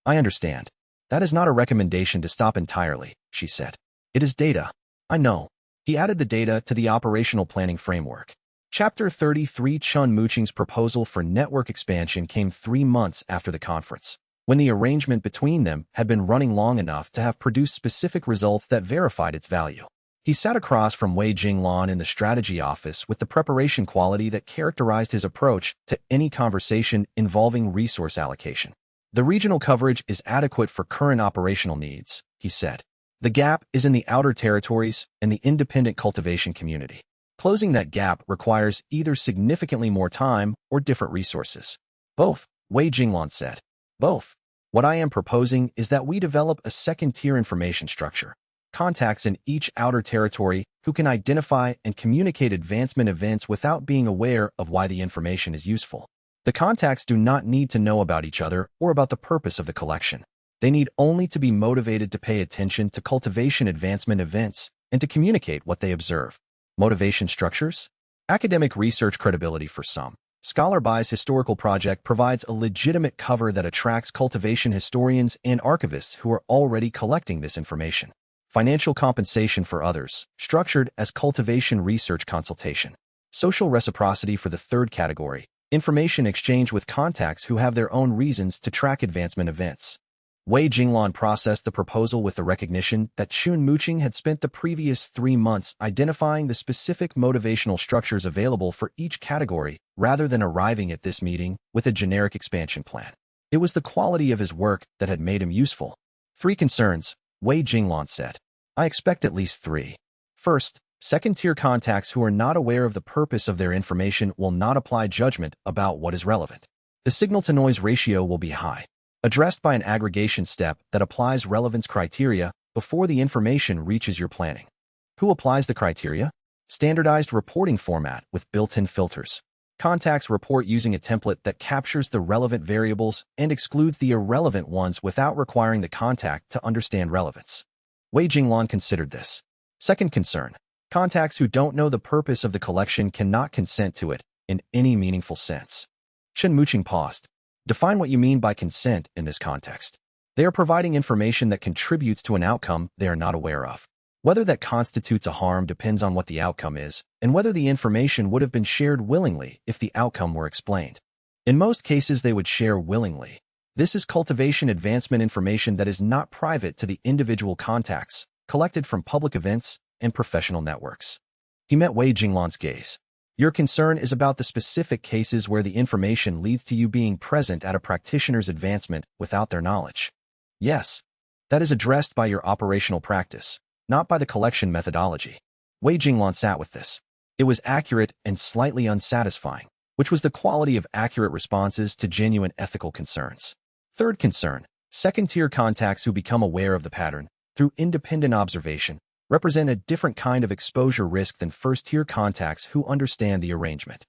"I understand. That is not a recommendation to stop entirely," she said. "It is data." "I know." He added the data to the operational planning framework. Chapter 33 Chun Muqing's proposal for network expansion came 3 months after the conference, when the arrangement between them had been running long enough to have produced specific results that verified its value. He sat across from Wei Jinglan in the strategy office with the preparation quality that characterized his approach to any conversation involving resource allocation. "The regional coverage is adequate for current operational needs," he said. "The gap is in the outer territories and the independent cultivation community. Closing that gap requires either significantly more time or different resources." "Both," Wei Jinglan said. "Both. What I am proposing is that we develop a second-tier information structure. Contacts in each outer territory who can identify and communicate advancement events without being aware of why the information is useful. The contacts do not need to know about each other or about the purpose of the collection. They need only to be motivated to pay attention to cultivation advancement events and to communicate what they observe." Motivation structures? Academic research credibility for some. Scholar Bai's historical project provides a legitimate cover that attracts cultivation historians and archivists who are already collecting this information. Financial compensation for others, structured as cultivation research consultation. Social reciprocity for the third category, information exchange with contacts who have their own reasons to track advancement events. Wei Jinglan processed the proposal with the recognition that Chun Muqing had spent the previous 3 months identifying the specific motivational structures available for each category rather than arriving at this meeting with a generic expansion plan. It was the quality of his work that had made him useful. 3 concerns, Wei Jinglan said. "I expect at least 3. First, second-tier contacts who are not aware of the purpose of their information will not apply judgment about what is relevant. The signal-to-noise ratio will be high, addressed by an aggregation step that applies relevance criteria before the information reaches your planning. Who applies the criteria? Standardized reporting format with built-in filters. Contacts report using a template that captures the relevant variables and excludes the irrelevant ones without requiring the contact to understand relevance." Wei Jinglan considered this. Second concern, contacts who don't know the purpose of the collection cannot consent to it in any meaningful sense. Chun Muqing paused. "Define what you mean by consent in this context." "They are providing information that contributes to an outcome they are not aware of. Whether that constitutes a harm depends on what the outcome is, and whether the information would have been shared willingly if the outcome were explained. In most cases, they would share willingly. This is cultivation advancement information that is not private to the individual contacts, collected from public events and professional networks." He met Wei Jinglan's gaze. "Your concern is about the specific cases where the information leads to you being present at a practitioner's advancement without their knowledge." "Yes. That is addressed by your operational practice, not by the collection methodology." Wei Jinglan sat with this. It was accurate and slightly unsatisfying, which was the quality of accurate responses to genuine ethical concerns. Third concern, second-tier contacts who become aware of the pattern through independent observation represent a different kind of exposure risk than first-tier contacts who understand the arrangement.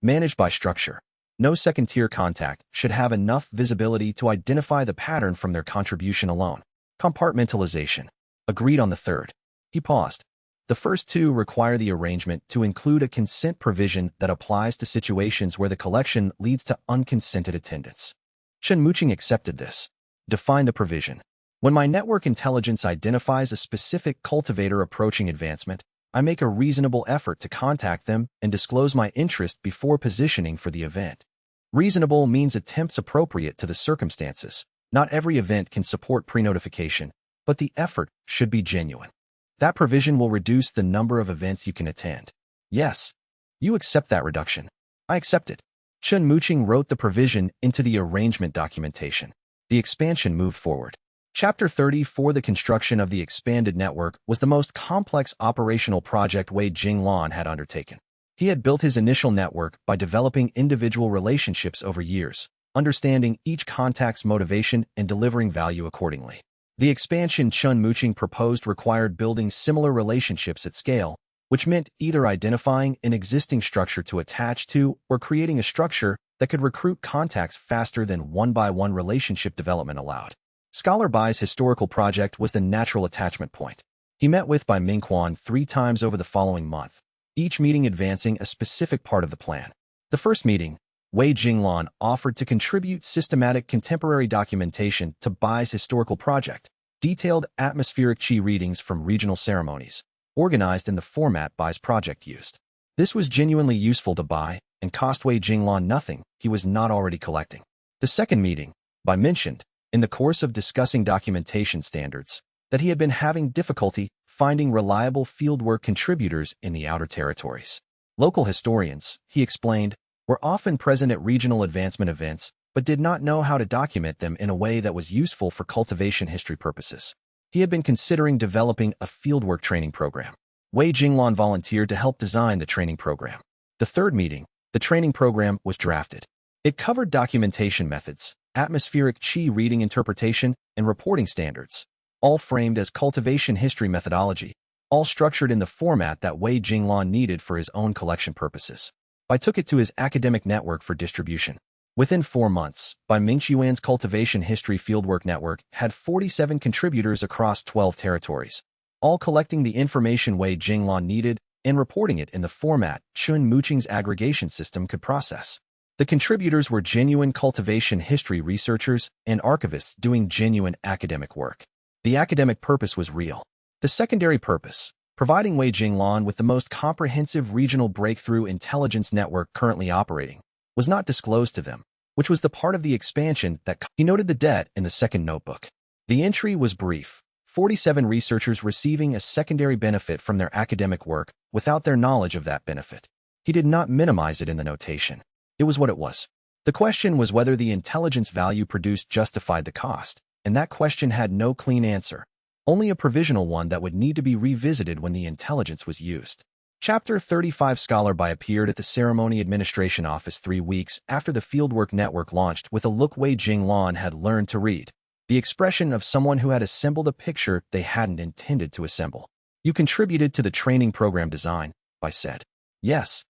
Managed by structure. No second-tier contact should have enough visibility to identify the pattern from their contribution alone. Compartmentalization. Agreed on the third. He paused. The first two require the arrangement to include a consent provision that applies to situations where the collection leads to unconsented attendance. Xianxia accepted this. Define the provision. When my network intelligence identifies a specific cultivator approaching advancement, I make a reasonable effort to contact them and disclose my interest before positioning for the event. Reasonable means attempts appropriate to the circumstances. Not every event can support pre-notification, but the effort should be genuine. That provision will reduce the number of events you can attend. Yes. You accept that reduction. I accept it. Xianxia wrote the provision into the arrangement documentation. The expansion moved forward. Chapter 34. The construction of the expanded network was the most complex operational project Wei Jinglan had undertaken. He had built his initial network by developing individual relationships over years, understanding each contact's motivation and delivering value accordingly. The expansion Xianxia proposed required building similar relationships at scale, which meant either identifying an existing structure to attach to or creating a structure that could recruit contacts faster than one-by-one relationship development allowed. Scholar Bai's historical project was the natural attachment point. He met with Bai Mingquan 3 times over the following month, each meeting advancing a specific part of the plan. The first meeting, Wei Jinglan offered to contribute systematic contemporary documentation to Bai's historical project, detailed atmospheric qi readings from regional ceremonies, organized in the format Bai's project used. This was genuinely useful to Bai and cost Wei Jinglan nothing he was not already collecting. The second meeting, Bai mentioned, in the course of discussing documentation standards, that he had been having difficulty finding reliable fieldwork contributors in the outer territories. Local historians, he explained, were often present at regional advancement events, but did not know how to document them in a way that was useful for cultivation history purposes. He had been considering developing a fieldwork training program. Wei Jinglan volunteered to help design the training program. The third meeting, the training program was drafted. It covered documentation methods, atmospheric qi reading interpretation, and reporting standards, all framed as cultivation history methodology, all structured in the format that Wei Jinglan needed for his own collection purposes. Bai took it to his academic network for distribution. Within 4 months, Bai Mingquan's cultivation history fieldwork network had 47 contributors across 12 territories, all collecting the information Wei Jinglan needed and reporting it in the format Xianxia's aggregation system could process. The contributors were genuine cultivation history researchers and archivists doing genuine academic work. The academic purpose was real. The secondary purpose, providing Wei Jinglan with the most comprehensive regional breakthrough intelligence network currently operating, was not disclosed to them, which was the part of the expansion that he noted the debt in the second notebook. The entry was brief, 47 researchers receiving a secondary benefit from their academic work without their knowledge of that benefit. He did not minimize it in the notation. It was what it was. The question was whether the intelligence value produced justified the cost, and that question had no clean answer, only a provisional one that would need to be revisited when the intelligence was used. Chapter 35. Scholar Bai appeared at the Ceremony Administration Office 3 weeks after the Fieldwork Network launched with a look Wei Jinglan had learned to read, the expression of someone who had assembled a picture they hadn't intended to assemble. You contributed to the training program design, Bai said. Yes.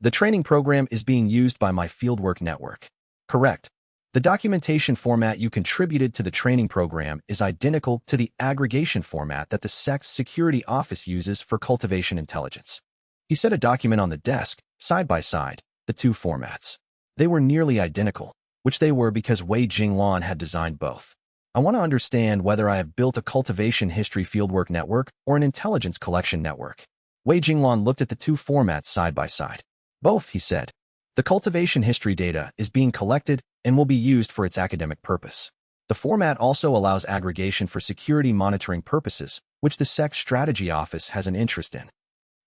The training program is being used by my Fieldwork Network. Correct. The documentation format you contributed to the training program is identical to the aggregation format that the Sect's security office uses for cultivation intelligence. He set a document on the desk, side by side, the two formats. They were nearly identical, which they were because Wei Jinglan had designed both. I want to understand whether I have built a cultivation history fieldwork network or an intelligence collection network. Wei Jinglan looked at the two formats side by side. Both, he said. The cultivation history data is being collected and will be used for its academic purpose. The format also allows aggregation for security monitoring purposes, which the Sect Strategy Office has an interest in.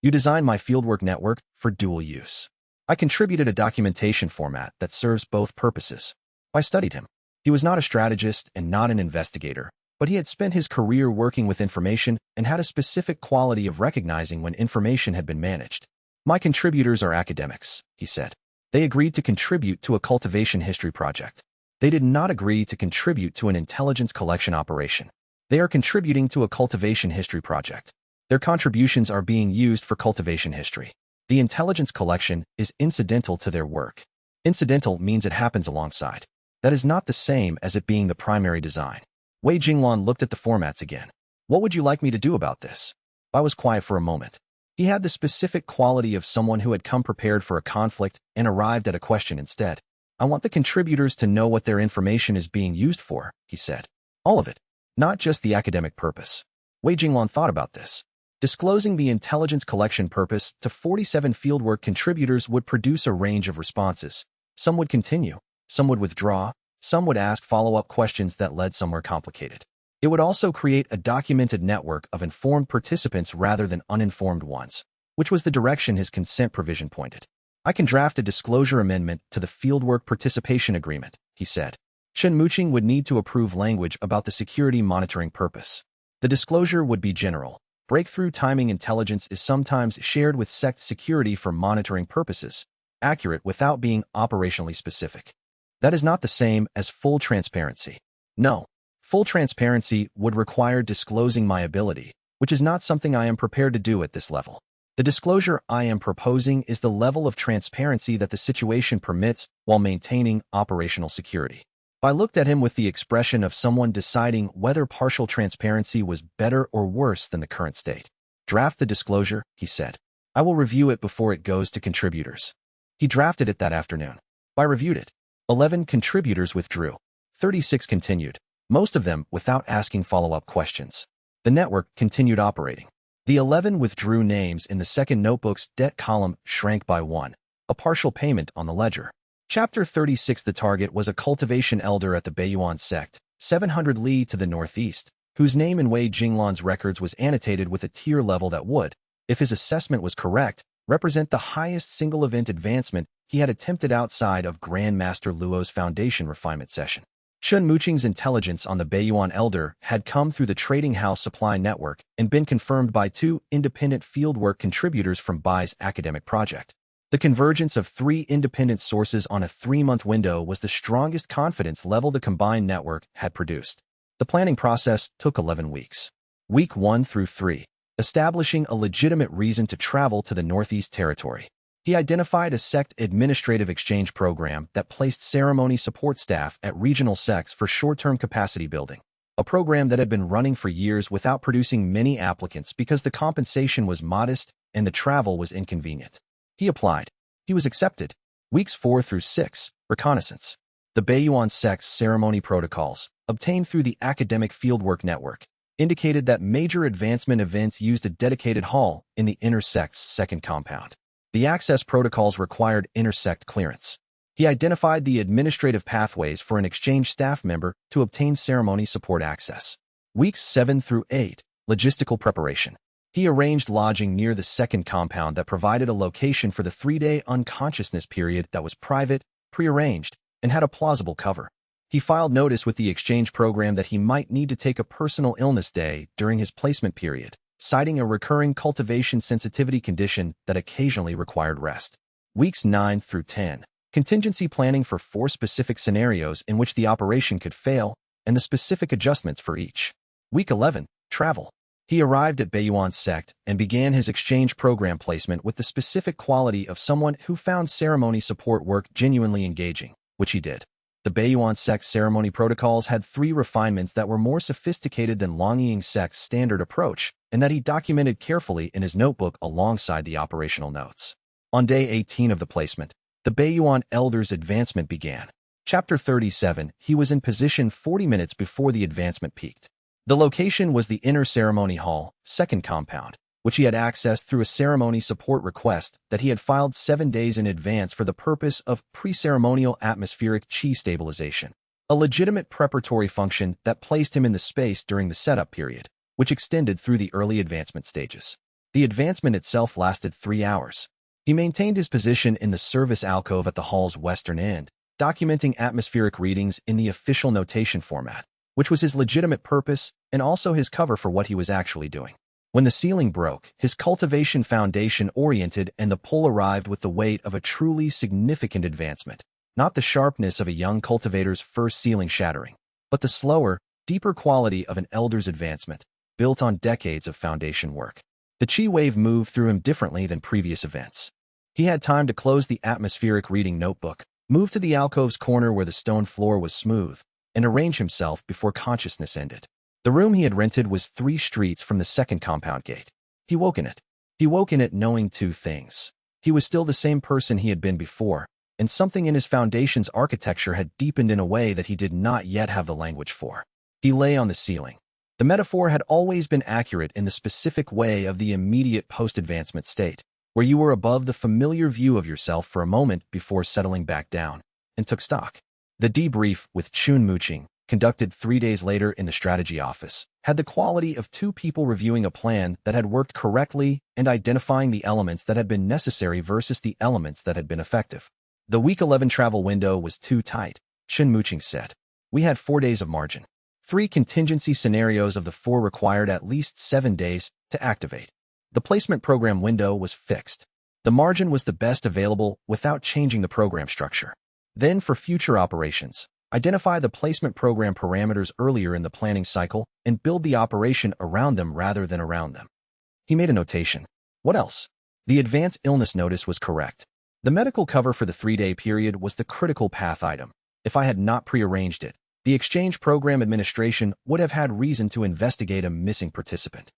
You designed my fieldwork network for dual use. I contributed a documentation format that serves both purposes. I studied him. He was not a strategist and not an investigator, but he had spent his career working with information and had a specific quality of recognizing when information had been managed. My contributors are academics, he said. They agreed to contribute to a cultivation history project. They did not agree to contribute to an intelligence collection operation. They are contributing to a cultivation history project. Their contributions are being used for cultivation history. The intelligence collection is incidental to their work. Incidental means it happens alongside. That is not the same as it being the primary design. Wei Jinglan looked at the formats again. What would you like me to do about this? I was quiet for a moment. He had the specific quality of someone who had come prepared for a conflict and arrived at a question instead. I want the contributors to know what their information is being used for, he said. All of it, not just the academic purpose. Wei Jinglan thought about this. Disclosing the intelligence collection purpose to 47 fieldwork contributors would produce a range of responses. Some would continue, some would withdraw, some would ask follow-up questions that led somewhere complicated. It would also create a documented network of informed participants rather than uninformed ones, which was the direction his consent provision pointed. I can draft a disclosure amendment to the Fieldwork Participation Agreement, he said. Shen Muqing would need to approve language about the security monitoring purpose. The disclosure would be general. Breakthrough timing intelligence is sometimes shared with Sect security for monitoring purposes, accurate without being operationally specific. That is not the same as full transparency. No. Full transparency would require disclosing my ability, which is not something I am prepared to do at this level. The disclosure I am proposing is the level of transparency that the situation permits while maintaining operational security. I looked at him with the expression of someone deciding whether partial transparency was better or worse than the current state. Draft the disclosure, he said. I will review it before it goes to contributors. He drafted it that afternoon. I reviewed it. 11 contributors withdrew. 36 continued, most of them without asking follow-up questions. The network continued operating. The 11 withdrew names in the second notebook's debt column shrank by 1, a partial payment on the ledger. Chapter 36. The target was a cultivation elder at the Beiyuan Sect, 700 li to the northeast, whose name in Wei Jinglan's records was annotated with a tier level that would, if his assessment was correct, represent the highest single-event advancement he had attempted outside of Grandmaster Luo's Foundation refinement session. Shen Muqing's intelligence on the Beiyuan Elder had come through the trading house supply network and been confirmed by 2 independent fieldwork contributors from Bai's academic project. The convergence of 3 independent sources on a 3-month window was the strongest confidence level the combined network had produced. The planning process took 11 weeks. Week 1 through 3. Establishing a legitimate reason to travel to the Northeast Territory. He identified a Sect administrative exchange program that placed ceremony support staff at regional sects for short-term capacity building, a program that had been running for years without producing many applicants because the compensation was modest and the travel was inconvenient. He applied. He was accepted. Weeks 4 through 6. Reconnaissance. The Beiyuan Sect's ceremony protocols, obtained through the Academic Fieldwork Network, indicated that major advancement events used a dedicated hall in the inner sect's second compound. The access protocols required intersect clearance. He identified the administrative pathways for an exchange staff member to obtain ceremony support access. Weeks 7 through 8. Logistical preparation. He arranged lodging near the second compound that provided a location for the 3-day unconsciousness period that was private, prearranged, and had a plausible cover. He filed notice with the exchange program that he might need to take a personal illness day during his placement period, citing a recurring cultivation sensitivity condition that occasionally required rest. Weeks 9 through 10. Contingency planning for 4 specific scenarios in which the operation could fail, and the specific adjustments for each. Week 11. Travel. He arrived at Beiyuan Sect and began his exchange program placement with the specific quality of someone who found ceremony support work genuinely engaging, which he did. The Beiyuan Sect's ceremony protocols had 3 refinements that were more sophisticated than Longying Sect's standard approach, and that he documented carefully in his notebook alongside the operational notes. On day 18 of the placement, the Beiyuan Elder's advancement began. Chapter 37. He was in position 40 minutes before the advancement peaked. The location was the inner ceremony hall, second compound, which he had accessed through a ceremony support request that he had filed 7 days in advance for the purpose of pre-ceremonial atmospheric qi stabilization, a legitimate preparatory function that placed him in the space during the setup period, which extended through the early advancement stages. The advancement itself lasted 3 hours. He maintained his position in the service alcove at the hall's western end, documenting atmospheric readings in the official notation format, which was his legitimate purpose and also his cover for what he was actually doing. When the ceiling broke, his cultivation foundation oriented and the pull arrived with the weight of a truly significant advancement, not the sharpness of a young cultivator's first ceiling shattering, but the slower, deeper quality of an elder's advancement, built on decades of foundation work. The chi wave moved through him differently than previous events. He had time to close the atmospheric reading notebook, move to the alcove's corner where the stone floor was smooth, and arrange himself before consciousness ended. The room he had rented was 3 streets from the second compound gate. He woke in it. He woke in it knowing 2 things. He was still the same person he had been before, and something in his foundation's architecture had deepened in a way that he did not yet have the language for. He lay on the ceiling. The metaphor had always been accurate in the specific way of the immediate post-advancement state, where you were above the familiar view of yourself for a moment before settling back down, and took stock. The debrief with Chun Muqing, conducted 3 days later in the strategy office, had the quality of 2 people reviewing a plan that had worked correctly and identifying the elements that had been necessary versus the elements that had been effective. The week 11 travel window was too tight, Chun Muqing said. We had 4 days of margin. 3 contingency scenarios of the 4 required at least 7 days to activate. The placement program window was fixed. The margin was the best available without changing the program structure. Then for future operations, identify the placement program parameters earlier in the planning cycle and build the operation around them rather than around them. He made a notation. What else? The advance illness notice was correct. The medical cover for the 3-day period was the critical path item. If I had not prearranged it, the exchange program administration would have had reason to investigate a missing participant.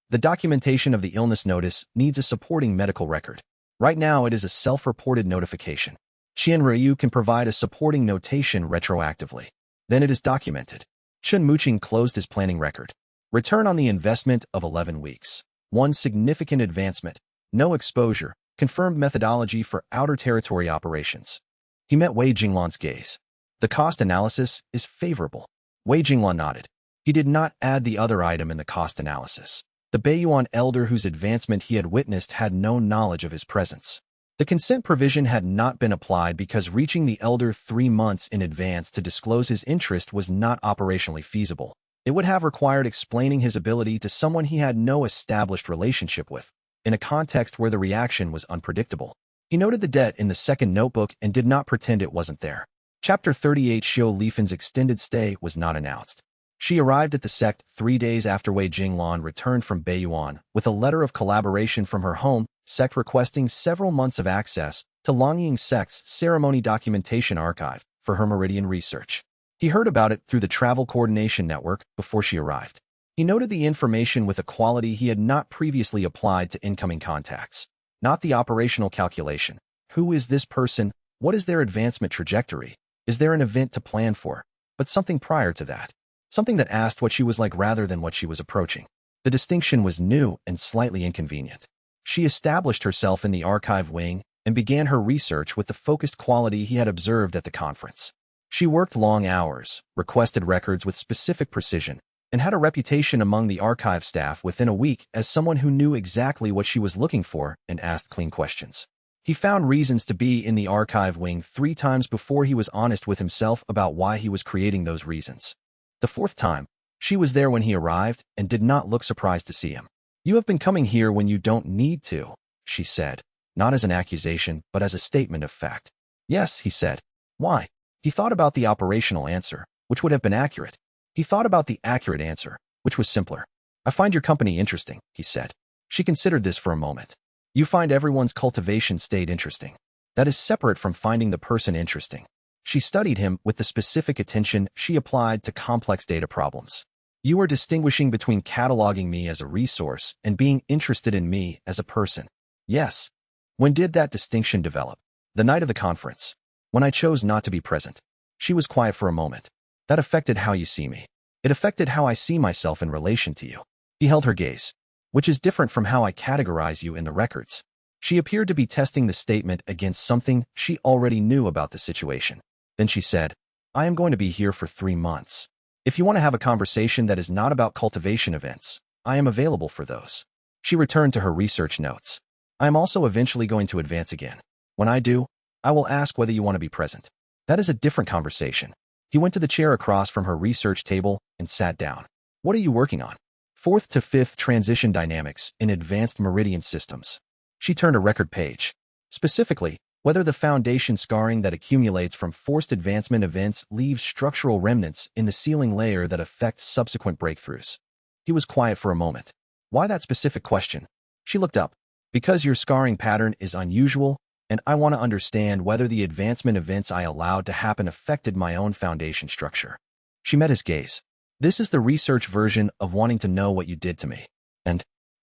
The documentation of the illness notice needs a supporting medical record. Right now, it is a self-reported notification. Qian Ryu can provide a supporting notation retroactively. Then it is documented. Chun Muqing closed his planning record. Return on the investment of 11 weeks. 1 significant advancement. No exposure. Confirmed methodology for outer territory operations. He met Wei Jinglan's gaze. The cost analysis is favorable. Wei Jinglan nodded. He did not add the other item in the cost analysis. The Beiyuan elder whose advancement he had witnessed had no knowledge of his presence. The consent provision had not been applied because reaching the elder 3 months in advance to disclose his interest was not operationally feasible. It would have required explaining his ability to someone he had no established relationship with, in a context where the reaction was unpredictable. He noted the debt in the second notebook and did not pretend it wasn't there. Chapter 38 Xiao Lifen's extended stay was not announced. She arrived at the Sect 3 days after Wei Jinglan returned from Beiyuan with a letter of collaboration from her home, Sect requesting several months of access to Longying Sect's ceremony documentation archive for her meridian research. He heard about it through the travel coordination network before she arrived. He noted the information with a quality he had not previously applied to incoming contacts. Not the operational calculation. Who is this person? What is their advancement trajectory? Is there an event to plan for? But something prior to that. Something that asked what she was like rather than what she was approaching. The distinction was new and slightly inconvenient. She established herself in the archive wing and began her research with the focused quality he had observed at the conference. She worked long hours, requested records with specific precision, and had a reputation among the archive staff within a week as someone who knew exactly what she was looking for and asked clean questions. He found reasons to be in the archive wing 3 times before he was honest with himself about why he was creating those reasons. The 4th time, she was there when he arrived and did not look surprised to see him. You have been coming here when you don't need to, she said, not as an accusation, but as a statement of fact. Yes, he said. Why? He thought about the operational answer, which would have been accurate. He thought about the accurate answer, which was simpler. I find your company interesting, he said. She considered this for a moment. You find everyone's cultivation state interesting. That is separate from finding the person interesting. She studied him with the specific attention she applied to complex data problems. You are distinguishing between cataloging me as a resource and being interested in me as a person. Yes. When did that distinction develop? The night of the conference. When I chose not to be present. She was quiet for a moment. That affected how you see me. It affected how I see myself in relation to you. He held her gaze. Which is different from how I categorize you in the records. She appeared to be testing the statement against something she already knew about the situation. Then she said, I am going to be here for 3 months. If you want to have a conversation that is not about cultivation events, I am available for those. She returned to her research notes. I am also eventually going to advance again. When I do, I will ask whether you want to be present. That is a different conversation. He went to the chair across from her research table and sat down. What are you working on? 4th to 5th transition dynamics in advanced meridian systems. She turned a record page. Specifically, whether the foundation scarring that accumulates from forced advancement events leaves structural remnants in the ceiling layer that affect subsequent breakthroughs. He was quiet for a moment. Why that specific question? She looked up. Because your scarring pattern is unusual, and I want to understand whether the advancement events I allowed to happen affected my own foundation structure. She met his gaze. This is the research version of wanting to know what you did to me.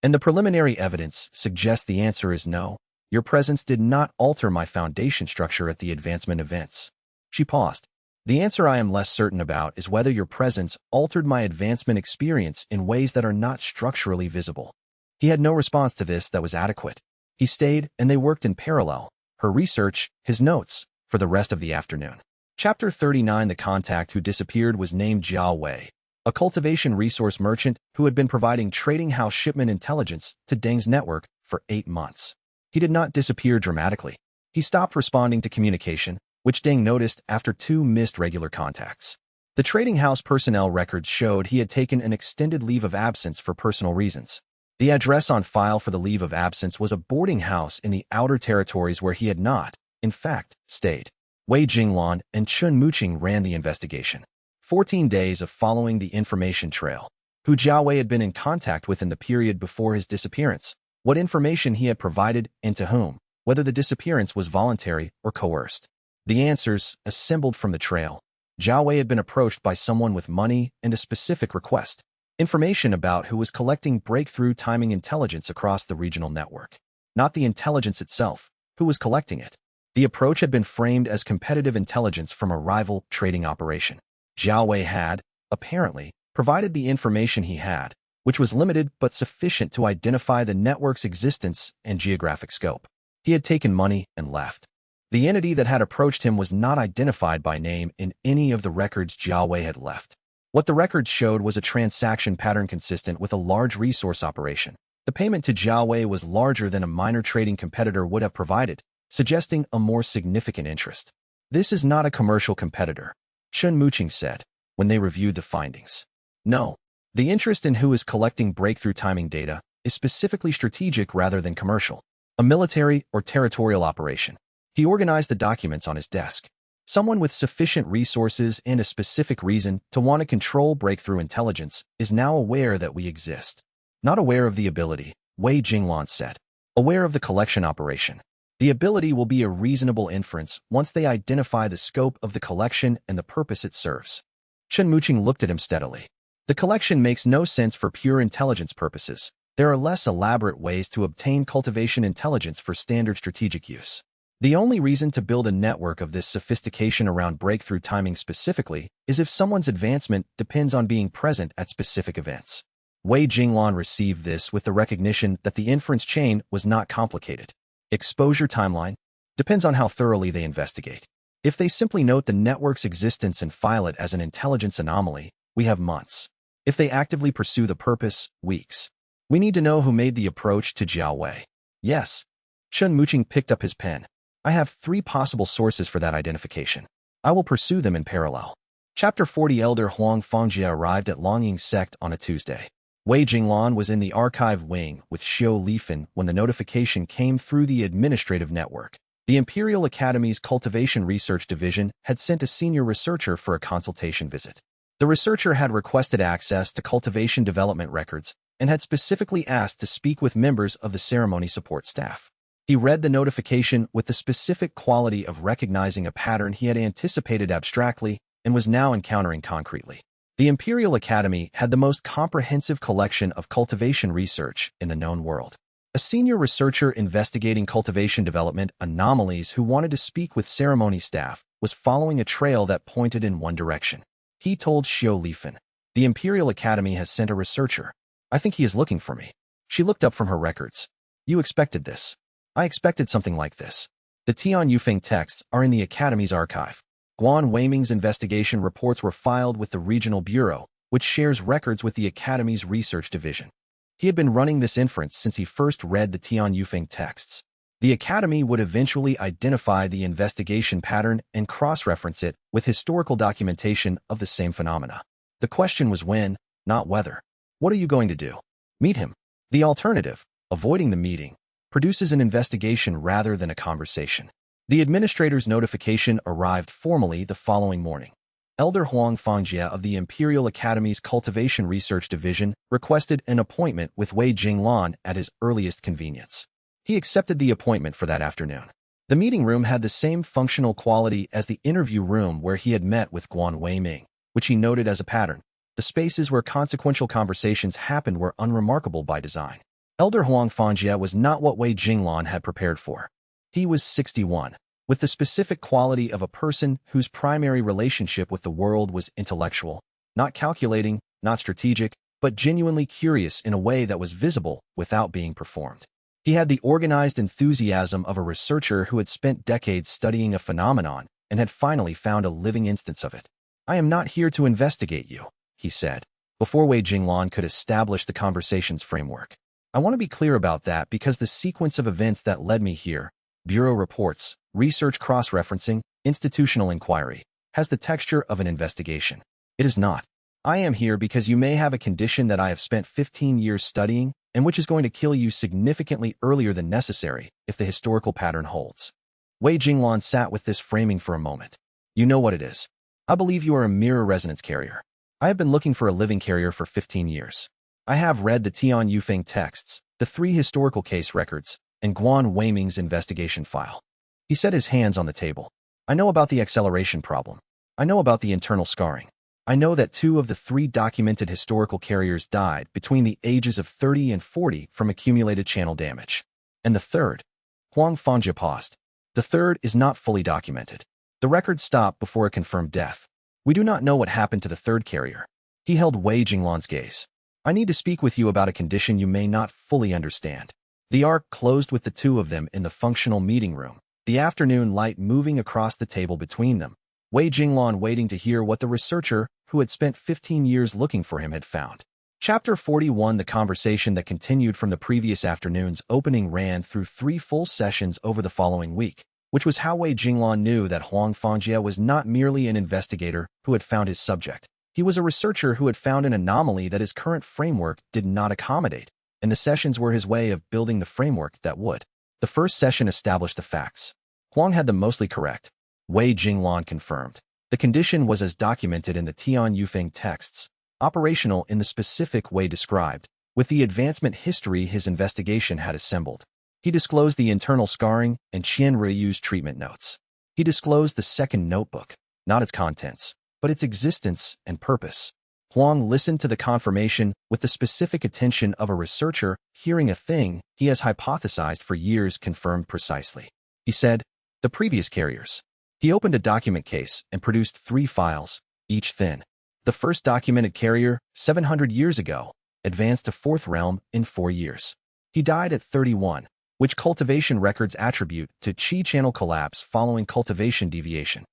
And the preliminary evidence suggests the answer is no. Your presence did not alter my foundation structure at the advancement events. She paused. The answer I am less certain about is whether your presence altered my advancement experience in ways that are not structurally visible. He had no response to this that was adequate. He stayed, and they worked in parallel, her research, his notes, for the rest of the afternoon. Chapter 39. The contact who disappeared was named Jia Wei, a cultivation resource merchant who had been providing trading house shipment intelligence to Deng's network for 8 months. He did not disappear dramatically. He stopped responding to communication, which Deng noticed after 2 missed regular contacts. The trading house personnel records showed he had taken an extended leave of absence for personal reasons. The address on file for the leave of absence was a boarding house in the outer territories where he had not, in fact, stayed. Wei Jinglan and Chun Muqing ran the investigation. 14 days of following the information trail. Who Jia Wei had been in contact with in the period before his disappearance, what information he had provided and to whom, whether the disappearance was voluntary or coerced. The answers assembled from the trail. Jia Wei had been approached by someone with money and a specific request. Information about who was collecting breakthrough timing intelligence across the regional network. Not the intelligence itself, who was collecting it. The approach had been framed as competitive intelligence from a rival trading operation. Jia Wei had, apparently, provided the information he had, which was limited but sufficient to identify the network's existence and geographic scope. He had taken money and left. The entity that had approached him was not identified by name in any of the records Jia Wei had left. What the records showed was a transaction pattern consistent with a large resource operation. The payment to Jia Wei was larger than a minor trading competitor would have provided, suggesting a more significant interest. This is not a commercial competitor, Chun Muqing said, when they reviewed the findings. No. The interest in who is collecting breakthrough timing data is specifically strategic rather than commercial. A military or territorial operation. He organized the documents on his desk. Someone with sufficient resources and a specific reason to want to control breakthrough intelligence is now aware that we exist. Not aware of the ability, Wei Jinglan said. Aware of the collection operation. The ability will be a reasonable inference once they identify the scope of the collection and the purpose it serves. Chun Muqing looked at him steadily. The collection makes no sense for pure intelligence purposes. There are less elaborate ways to obtain cultivation intelligence for standard strategic use. The only reason to build a network of this sophistication around breakthrough timing specifically is if someone's advancement depends on being present at specific events. Wei Jinglan received this with the recognition that the inference chain was not complicated. Exposure timeline depends on how thoroughly they investigate. If they simply note the network's existence and file it as an intelligence anomaly, we have months. If they actively pursue the purpose, weeks. We need to know who made the approach to Jia Wei. Yes. Chun Muqing picked up his pen. I have 3 possible sources for that identification. I will pursue them in parallel. Chapter 40. Elder Huang Fongjie arrived at Longying Sect on a Tuesday. Wei Jinglan was in the archive wing with Xiao Lifan when the notification came through the administrative network. The Imperial Academy's Cultivation Research Division had sent a senior researcher for a consultation visit. The researcher had requested access to cultivation development records and had specifically asked to speak with members of the ceremony support staff. He read the notification with the specific quality of recognizing a pattern he had anticipated abstractly and was now encountering concretely. The Imperial Academy had the most comprehensive collection of cultivation research in the known world. A senior researcher investigating cultivation development anomalies who wanted to speak with ceremony staff was following a trail that pointed in one direction. He told Xiao Lifan, "The Imperial Academy has sent a researcher. I think he is looking for me." She looked up from her records. "You expected this." "I expected something like this." The Tian Yufeng texts are in the Academy's archive. Guan Weiming's investigation reports were filed with the Regional Bureau, which shares records with the Academy's Research Division. He had been running this inference since he first read the Tian Yufeng texts. The Academy would eventually identify the investigation pattern and cross-reference it with historical documentation of the same phenomena. The question was when, not whether. What are you going to do? Meet him. The alternative, avoiding the meeting, produces an investigation rather than a conversation. The administrator's notification arrived formally the following morning. Elder Huang Fangjie of the Imperial Academy's Cultivation Research Division requested an appointment with Wei Jinglan at his earliest convenience. He accepted the appointment for that afternoon. The meeting room had the same functional quality as the interview room where he had met with Guan Weiming, which he noted as a pattern. The spaces where consequential conversations happened were unremarkable by design. Elder Huang Fangjie was not what Wei Jinglan had prepared for. He was 61, with the specific quality of a person whose primary relationship with the world was intellectual, not calculating, not strategic, but genuinely curious in a way that was visible without being performed. He had the organized enthusiasm of a researcher who had spent decades studying a phenomenon and had finally found a living instance of it. "I am not here to investigate you," he said, before Wei Jinglan could establish the conversation's framework. "I want to be clear about that because the sequence of events that led me here, bureau reports, research cross-referencing, institutional inquiry, has the texture of an investigation. It is not. I am here because you may have a condition that I have spent 15 years studying and which is going to kill you significantly earlier than necessary if the historical pattern holds." Wei Jinglan sat with this framing for a moment. "You know what it is. I believe you are a mirror resonance carrier. I have been looking for a living carrier for 15 years. I have read the Tian Yufeng texts, the 3 historical case records, and Guan Weiming's investigation file." He set his hands on the table. "I know about the acceleration problem. I know about the internal scarring. I know that 2 of the 3 documented historical carriers died between the ages of 30 and 40 from accumulated channel damage. And the third," Huang Fangjie paused, "the third is not fully documented. The records stop before a confirmed death. We do not know what happened to the third carrier." He held Wei Jinglan's gaze. "I need to speak with you about a condition you may not fully understand." The arc closed with the 2 of them in the functional meeting room, the afternoon light moving across the table between them, Wei Jinglan waiting to hear what the researcher, who had spent 15 years looking for him, had found. Chapter 41. The conversation that continued from the previous afternoon's opening ran through 3 full sessions over the following week, which was how Wei Jinglan knew that Huang Fangjie was not merely an investigator who had found his subject. He was a researcher who had found an anomaly that his current framework did not accommodate, and the sessions were his way of building the framework that would. The first session established the facts. Huang had them mostly correct. Wei Jinglan confirmed. The condition was as documented in the Tian Yufeng texts, operational in the specific way described, with the advancement history his investigation had assembled. He disclosed the internal scarring and Qian Ruiyu's treatment notes. He disclosed the second notebook, not its contents, but its existence and purpose. Huang listened to the confirmation with the specific attention of a researcher hearing a thing he has hypothesized for years confirmed precisely. He said, "The previous carriers." He opened a document case and produced 3 files, each thin. The first documented carrier, 700 years ago, advanced to 4th realm in 4 years. He died at 31, which cultivation records attribute to Qi channel collapse following cultivation deviation.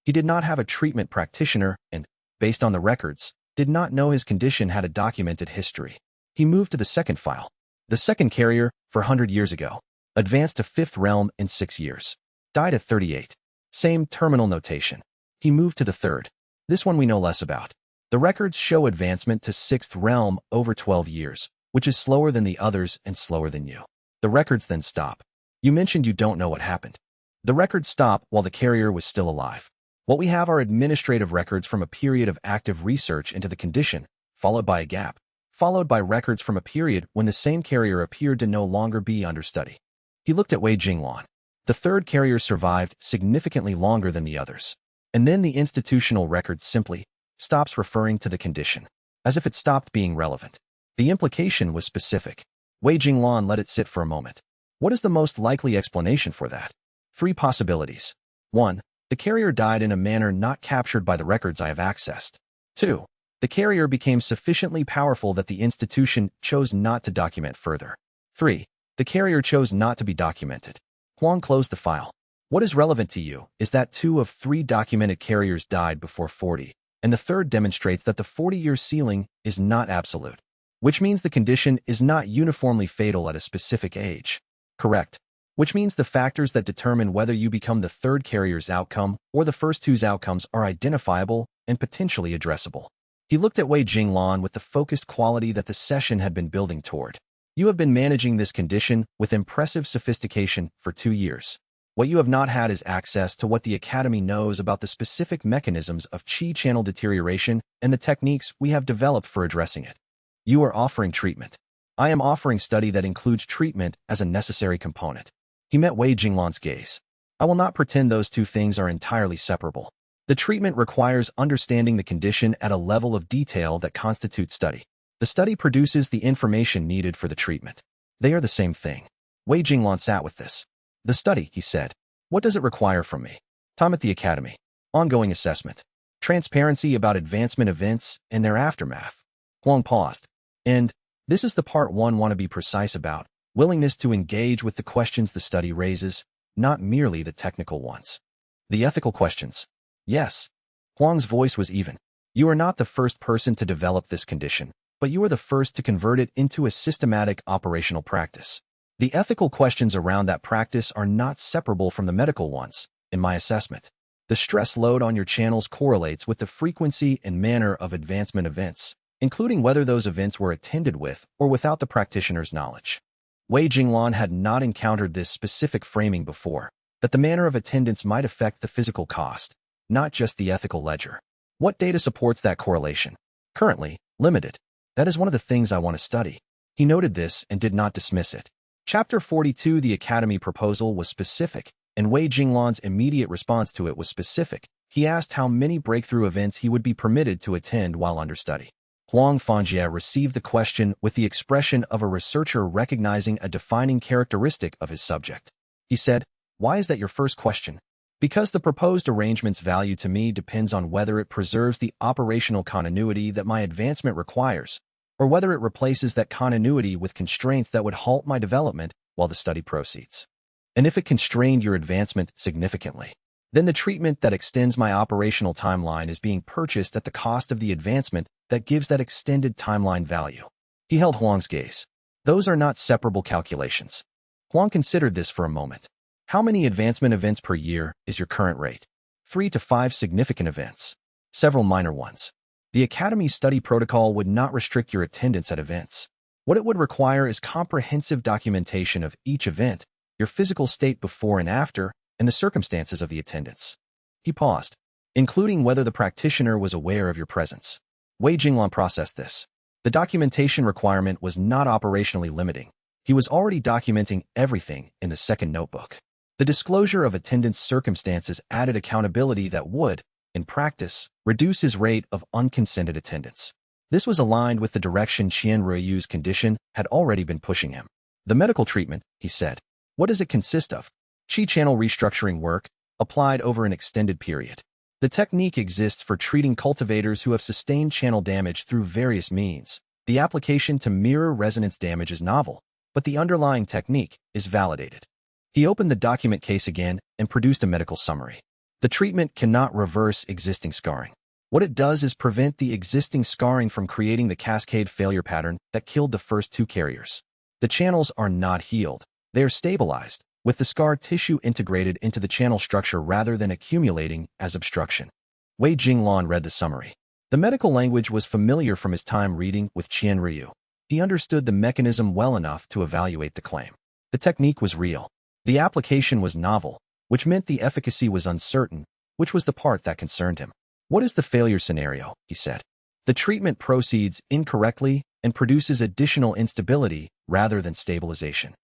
He did not have a treatment practitioner and, based on the records, did not know his condition had a documented history. He moved to the second file. The second carrier, 400 years ago, advanced to 5th realm in 6 years. Died at 38. Same terminal notation. He moved to the third. This one we know less about. The records show advancement to 6th realm over 12 years, which is slower than the others and slower than you. The records then stop. You mentioned you don't know what happened. The records stop while the carrier was still alive. What we have are administrative records from a period of active research into the condition, followed by a gap, followed by records from a period when the same carrier appeared to no longer be under study. He looked at Wei Jinglan. The third carrier survived significantly longer than the others. And then the institutional record simply stops referring to the condition, as if it stopped being relevant. The implication was specific. Wei Jinglan let it sit for a moment. What is the most likely explanation for that? 3 possibilities. 1. The carrier died in a manner not captured by the records I have accessed. 2. The carrier became sufficiently powerful that the institution chose not to document further. 3. The carrier chose not to be documented. Huang closed the file. What is relevant to you is that 2 of 3 documented carriers died before 40, and the third demonstrates that the 40-year ceiling is not absolute, which means the condition is not uniformly fatal at a specific age. Correct. Which means the factors that determine whether you become the third carrier's outcome or the first 2's outcomes are identifiable and potentially addressable. He looked at Wei Jinglan with the focused quality that the session had been building toward. You have been managing this condition with impressive sophistication for 2 years. What you have not had is access to what the Academy knows about the specific mechanisms of qi channel deterioration and the techniques we have developed for addressing it. You are offering treatment. I am offering study that includes treatment as a necessary component. He met Wei Jinglan's gaze. I will not pretend those two things are entirely separable. The treatment requires understanding the condition at a level of detail that constitutes study. The study produces the information needed for the treatment. They are the same thing. Wei Jinglan sat with this. The study, he said. What does it require from me? Time at the Academy. Ongoing assessment. Transparency about advancement events and their aftermath. Huang paused. And this is the part one want to be precise about. Willingness to engage with the questions the study raises, not merely the technical ones. The ethical questions. Yes. Huang's voice was even. You are not the first person to develop this condition, but you are the first to convert it into a systematic operational practice. The ethical questions around that practice are not separable from the medical ones, in my assessment. The stress load on your channels correlates with the frequency and manner of advancement events, including whether those events were attended with or without the practitioner's knowledge. Wei Jinglan had not encountered this specific framing before, that the manner of attendance might affect the physical cost, not just the ethical ledger. What data supports that correlation? Currently, limited. That is one of the things I want to study. He noted this and did not dismiss it. Chapter 42, the Academy proposal was specific, and Wei Jinglan's immediate response to it was specific. He asked how many breakthrough events he would be permitted to attend while under study. Huang Fanjie received the question with the expression of a researcher recognizing a defining characteristic of his subject. He said, "Why is that your first question?" "Because the proposed arrangement's value to me depends on whether it preserves the operational continuity that my advancement requires, or whether it replaces that continuity with constraints that would halt my development while the study proceeds. And if it constrained your advancement significantly, then the treatment that extends my operational timeline is being purchased at the cost of the advancement that gives that extended timeline value." He held Huang's gaze. Those are not separable calculations. Huang considered this for a moment. How many advancement events per year is your current rate? 3 to 5 significant events. Several minor ones. The Academy's study protocol would not restrict your attendance at events. What it would require is comprehensive documentation of each event, your physical state before and after, and the circumstances of the attendance. He paused, including whether the practitioner was aware of your presence. Wei Jinglan processed this. The documentation requirement was not operationally limiting. He was already documenting everything in the second notebook. The disclosure of attendance circumstances added accountability that would, in practice, reduce his rate of unconsented attendance. This was aligned with the direction Qian Ruiyu's condition had already been pushing him. The medical treatment, he said. What does it consist of? Qi channel restructuring work, applied over an extended period. The technique exists for treating cultivators who have sustained channel damage through various means. The application to mirror resonance damage is novel, but the underlying technique is validated. He opened the document case again and produced a medical summary. The treatment cannot reverse existing scarring. What it does is prevent the existing scarring from creating the cascade failure pattern that killed the first 2 carriers. The channels are not healed. They are stabilized, with the scar tissue integrated into the channel structure rather than accumulating as obstruction. Wei Jinglan read the summary. The medical language was familiar from his time reading with Qian Ruiyu. He understood the mechanism well enough to evaluate the claim. The technique was real. The application was novel, which meant the efficacy was uncertain, which was the part that concerned him. What is the failure scenario? He said. The treatment proceeds incorrectly and produces additional instability rather than stabilization.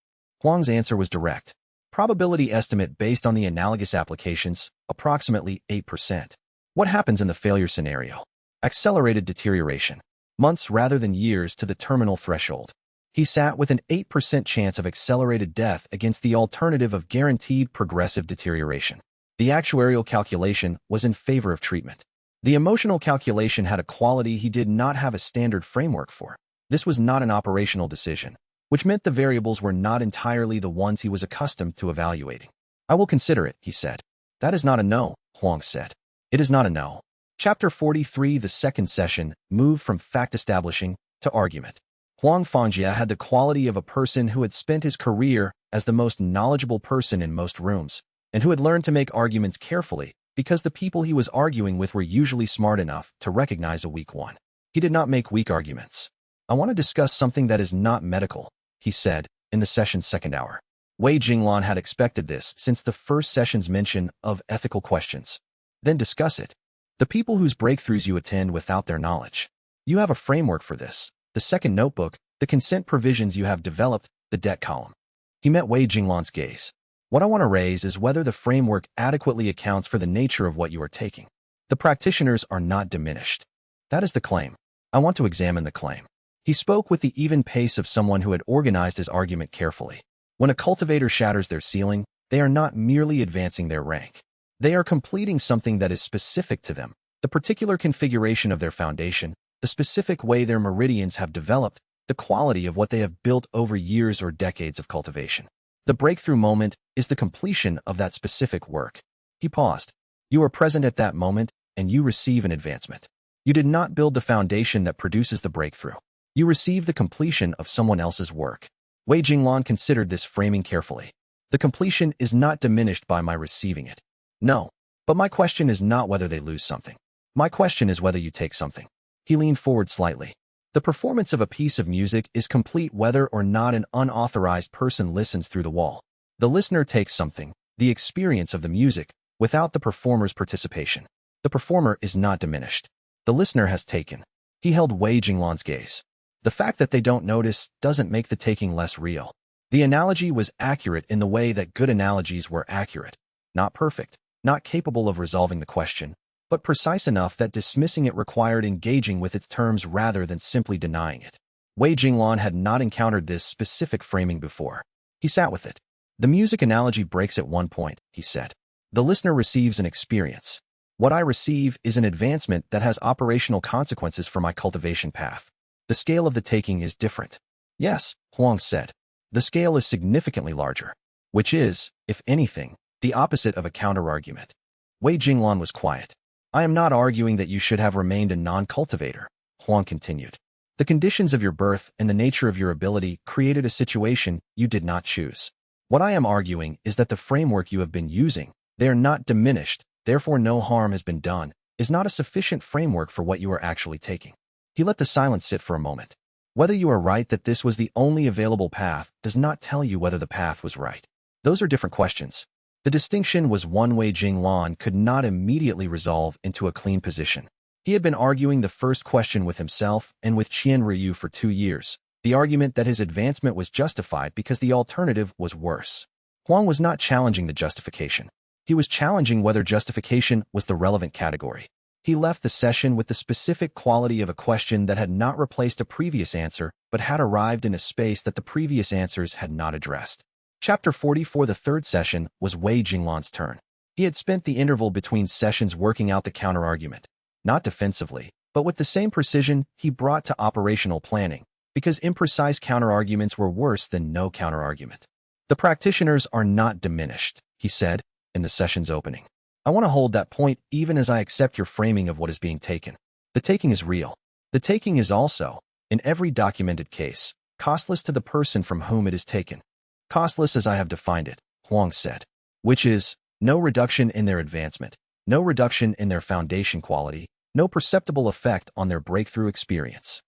Huang's answer was direct. Probability estimate based on the analogous applications, approximately 8%. What happens in the failure scenario? Accelerated deterioration. Months rather than years to the terminal threshold. He sat with an 8% chance of accelerated death against the alternative of guaranteed progressive deterioration. The actuarial calculation was in favor of treatment. The emotional calculation had a quality he did not have a standard framework for. This was not an operational decision, which meant the variables were not entirely the ones he was accustomed to evaluating. I will consider it, he said. That is not a no, Huang said. It is not a no. Chapter 43, the second session, moved from fact establishing to argument. Huang Fanjie had the quality of a person who had spent his career as the most knowledgeable person in most rooms, and who had learned to make arguments carefully because the people he was arguing with were usually smart enough to recognize a weak one. He did not make weak arguments. I want to discuss something that is not medical, he said, in the session's second hour. Wei Jinglan had expected this since the first session's mention of ethical questions. Then discuss it. The people whose breakthroughs you attend without their knowledge. You have a framework for this. The second notebook, the consent provisions you have developed, the debt column. He met Wei Jinglan's gaze. What I want to raise is whether the framework adequately accounts for the nature of what you are taking. The practitioners are not diminished. That is the claim. I want to examine the claim. He spoke with the even pace of someone who had organized his argument carefully. When a cultivator shatters their ceiling, they are not merely advancing their rank. They are completing something that is specific to them, the particular configuration of their foundation, the specific way their meridians have developed, the quality of what they have built over years or decades of cultivation. The breakthrough moment is the completion of that specific work. He paused. You are present at that moment, and you receive an advancement. You did not build the foundation that produces the breakthrough. You receive the completion of someone else's work. Wei Jinglan considered this framing carefully. The completion is not diminished by my receiving it. No, but my question is not whether they lose something. My question is whether you take something. He leaned forward slightly. The performance of a piece of music is complete whether or not an unauthorized person listens through the wall. The listener takes something, the experience of the music, without the performer's participation. The performer is not diminished. The listener has taken. He held Wei Jinglan's gaze. The fact that they don't notice doesn't make the taking less real. The analogy was accurate in the way that good analogies were accurate. Not perfect, not capable of resolving the question, but precise enough that dismissing it required engaging with its terms rather than simply denying it. Wei Jinglan had not encountered this specific framing before. He sat with it. The music analogy breaks at one point, he said. The listener receives an experience. What I receive is an advancement that has operational consequences for my cultivation path. The scale of the taking is different. Yes, Huang said. The scale is significantly larger, which is, if anything, the opposite of a counter-argument. Wei Jinglan was quiet. I am not arguing that you should have remained a non-cultivator, Huang continued. The conditions of your birth and the nature of your ability created a situation you did not choose. What I am arguing is that the framework you have been using, they are not diminished, therefore no harm has been done, is not a sufficient framework for what you are actually taking. He let the silence sit for a moment. Whether you are right that this was the only available path does not tell you whether the path was right. Those are different questions. The distinction was one Wei Jinglan could not immediately resolve into a clean position. He had been arguing the first question with himself and with Qian Ryu for 2 years, the argument that his advancement was justified because the alternative was worse. Huang was not challenging the justification. He was challenging whether justification was the relevant category. He left the session with the specific quality of a question that had not replaced a previous answer, but had arrived in a space that the previous answers had not addressed. Chapter 44. The third session was Wei Jinglan's turn. He had spent the interval between sessions working out the counter-argument, not defensively, but with the same precision he brought to operational planning, because imprecise counter-arguments were worse than no counter-argument. The practitioners are not diminished, he said, in the session's opening. I want to hold that point even as I accept your framing of what is being taken. The taking is real. The taking is also, in every documented case, costless to the person from whom it is taken. Costless as I have defined it, Huang said, which is, no reduction in their advancement, no reduction in their foundation quality, no perceptible effect on their breakthrough experience.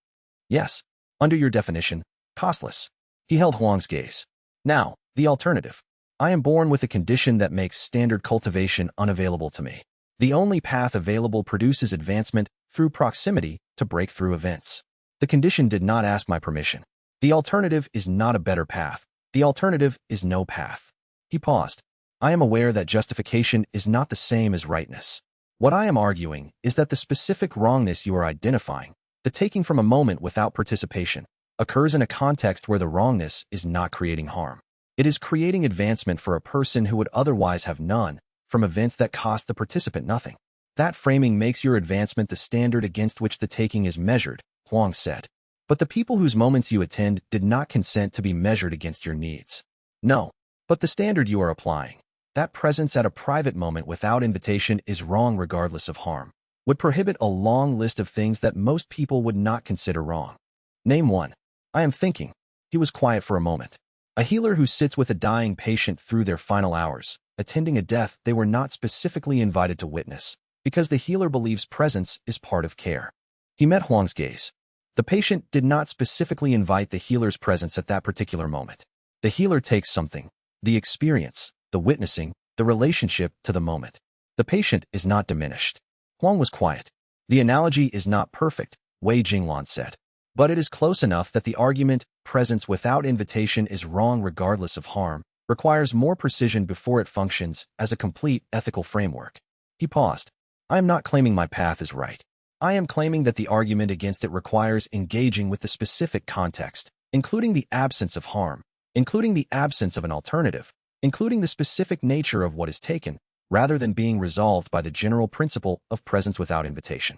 Yes, under your definition, costless. He held Huang's gaze. Now, the alternative. I am born with a condition that makes standard cultivation unavailable to me. The only path available produces advancement through proximity to breakthrough events. The condition did not ask my permission. The alternative is not a better path. The alternative is no path. He paused. I am aware that justification is not the same as rightness. What I am arguing is that the specific wrongness you are identifying, the taking from a moment without participation, occurs in a context where the wrongness is not creating harm. It is creating advancement for a person who would otherwise have none, from events that cost the participant nothing. That framing makes your advancement the standard against which the taking is measured, Huang said. But the people whose moments you attend did not consent to be measured against your needs. No, but the standard you are applying, that presence at a private moment without invitation is wrong regardless of harm, would prohibit a long list of things that most people would not consider wrong. Name one. I am thinking. He was quiet for a moment. A healer who sits with a dying patient through their final hours, attending a death they were not specifically invited to witness, because the healer believes presence is part of care. He met Huang's gaze. The patient did not specifically invite the healer's presence at that particular moment. The healer takes something, the experience, the witnessing, the relationship to the moment. The patient is not diminished. Huang was quiet. The analogy is not perfect, Wei Jinglan said. But it is close enough that the argument, presence without invitation is wrong regardless of harm, requires more precision before it functions as a complete ethical framework. He paused. I am not claiming my path is right. I am claiming that the argument against it requires engaging with the specific context, including the absence of harm, including the absence of an alternative, including the specific nature of what is taken, rather than being resolved by the general principle of presence without invitation.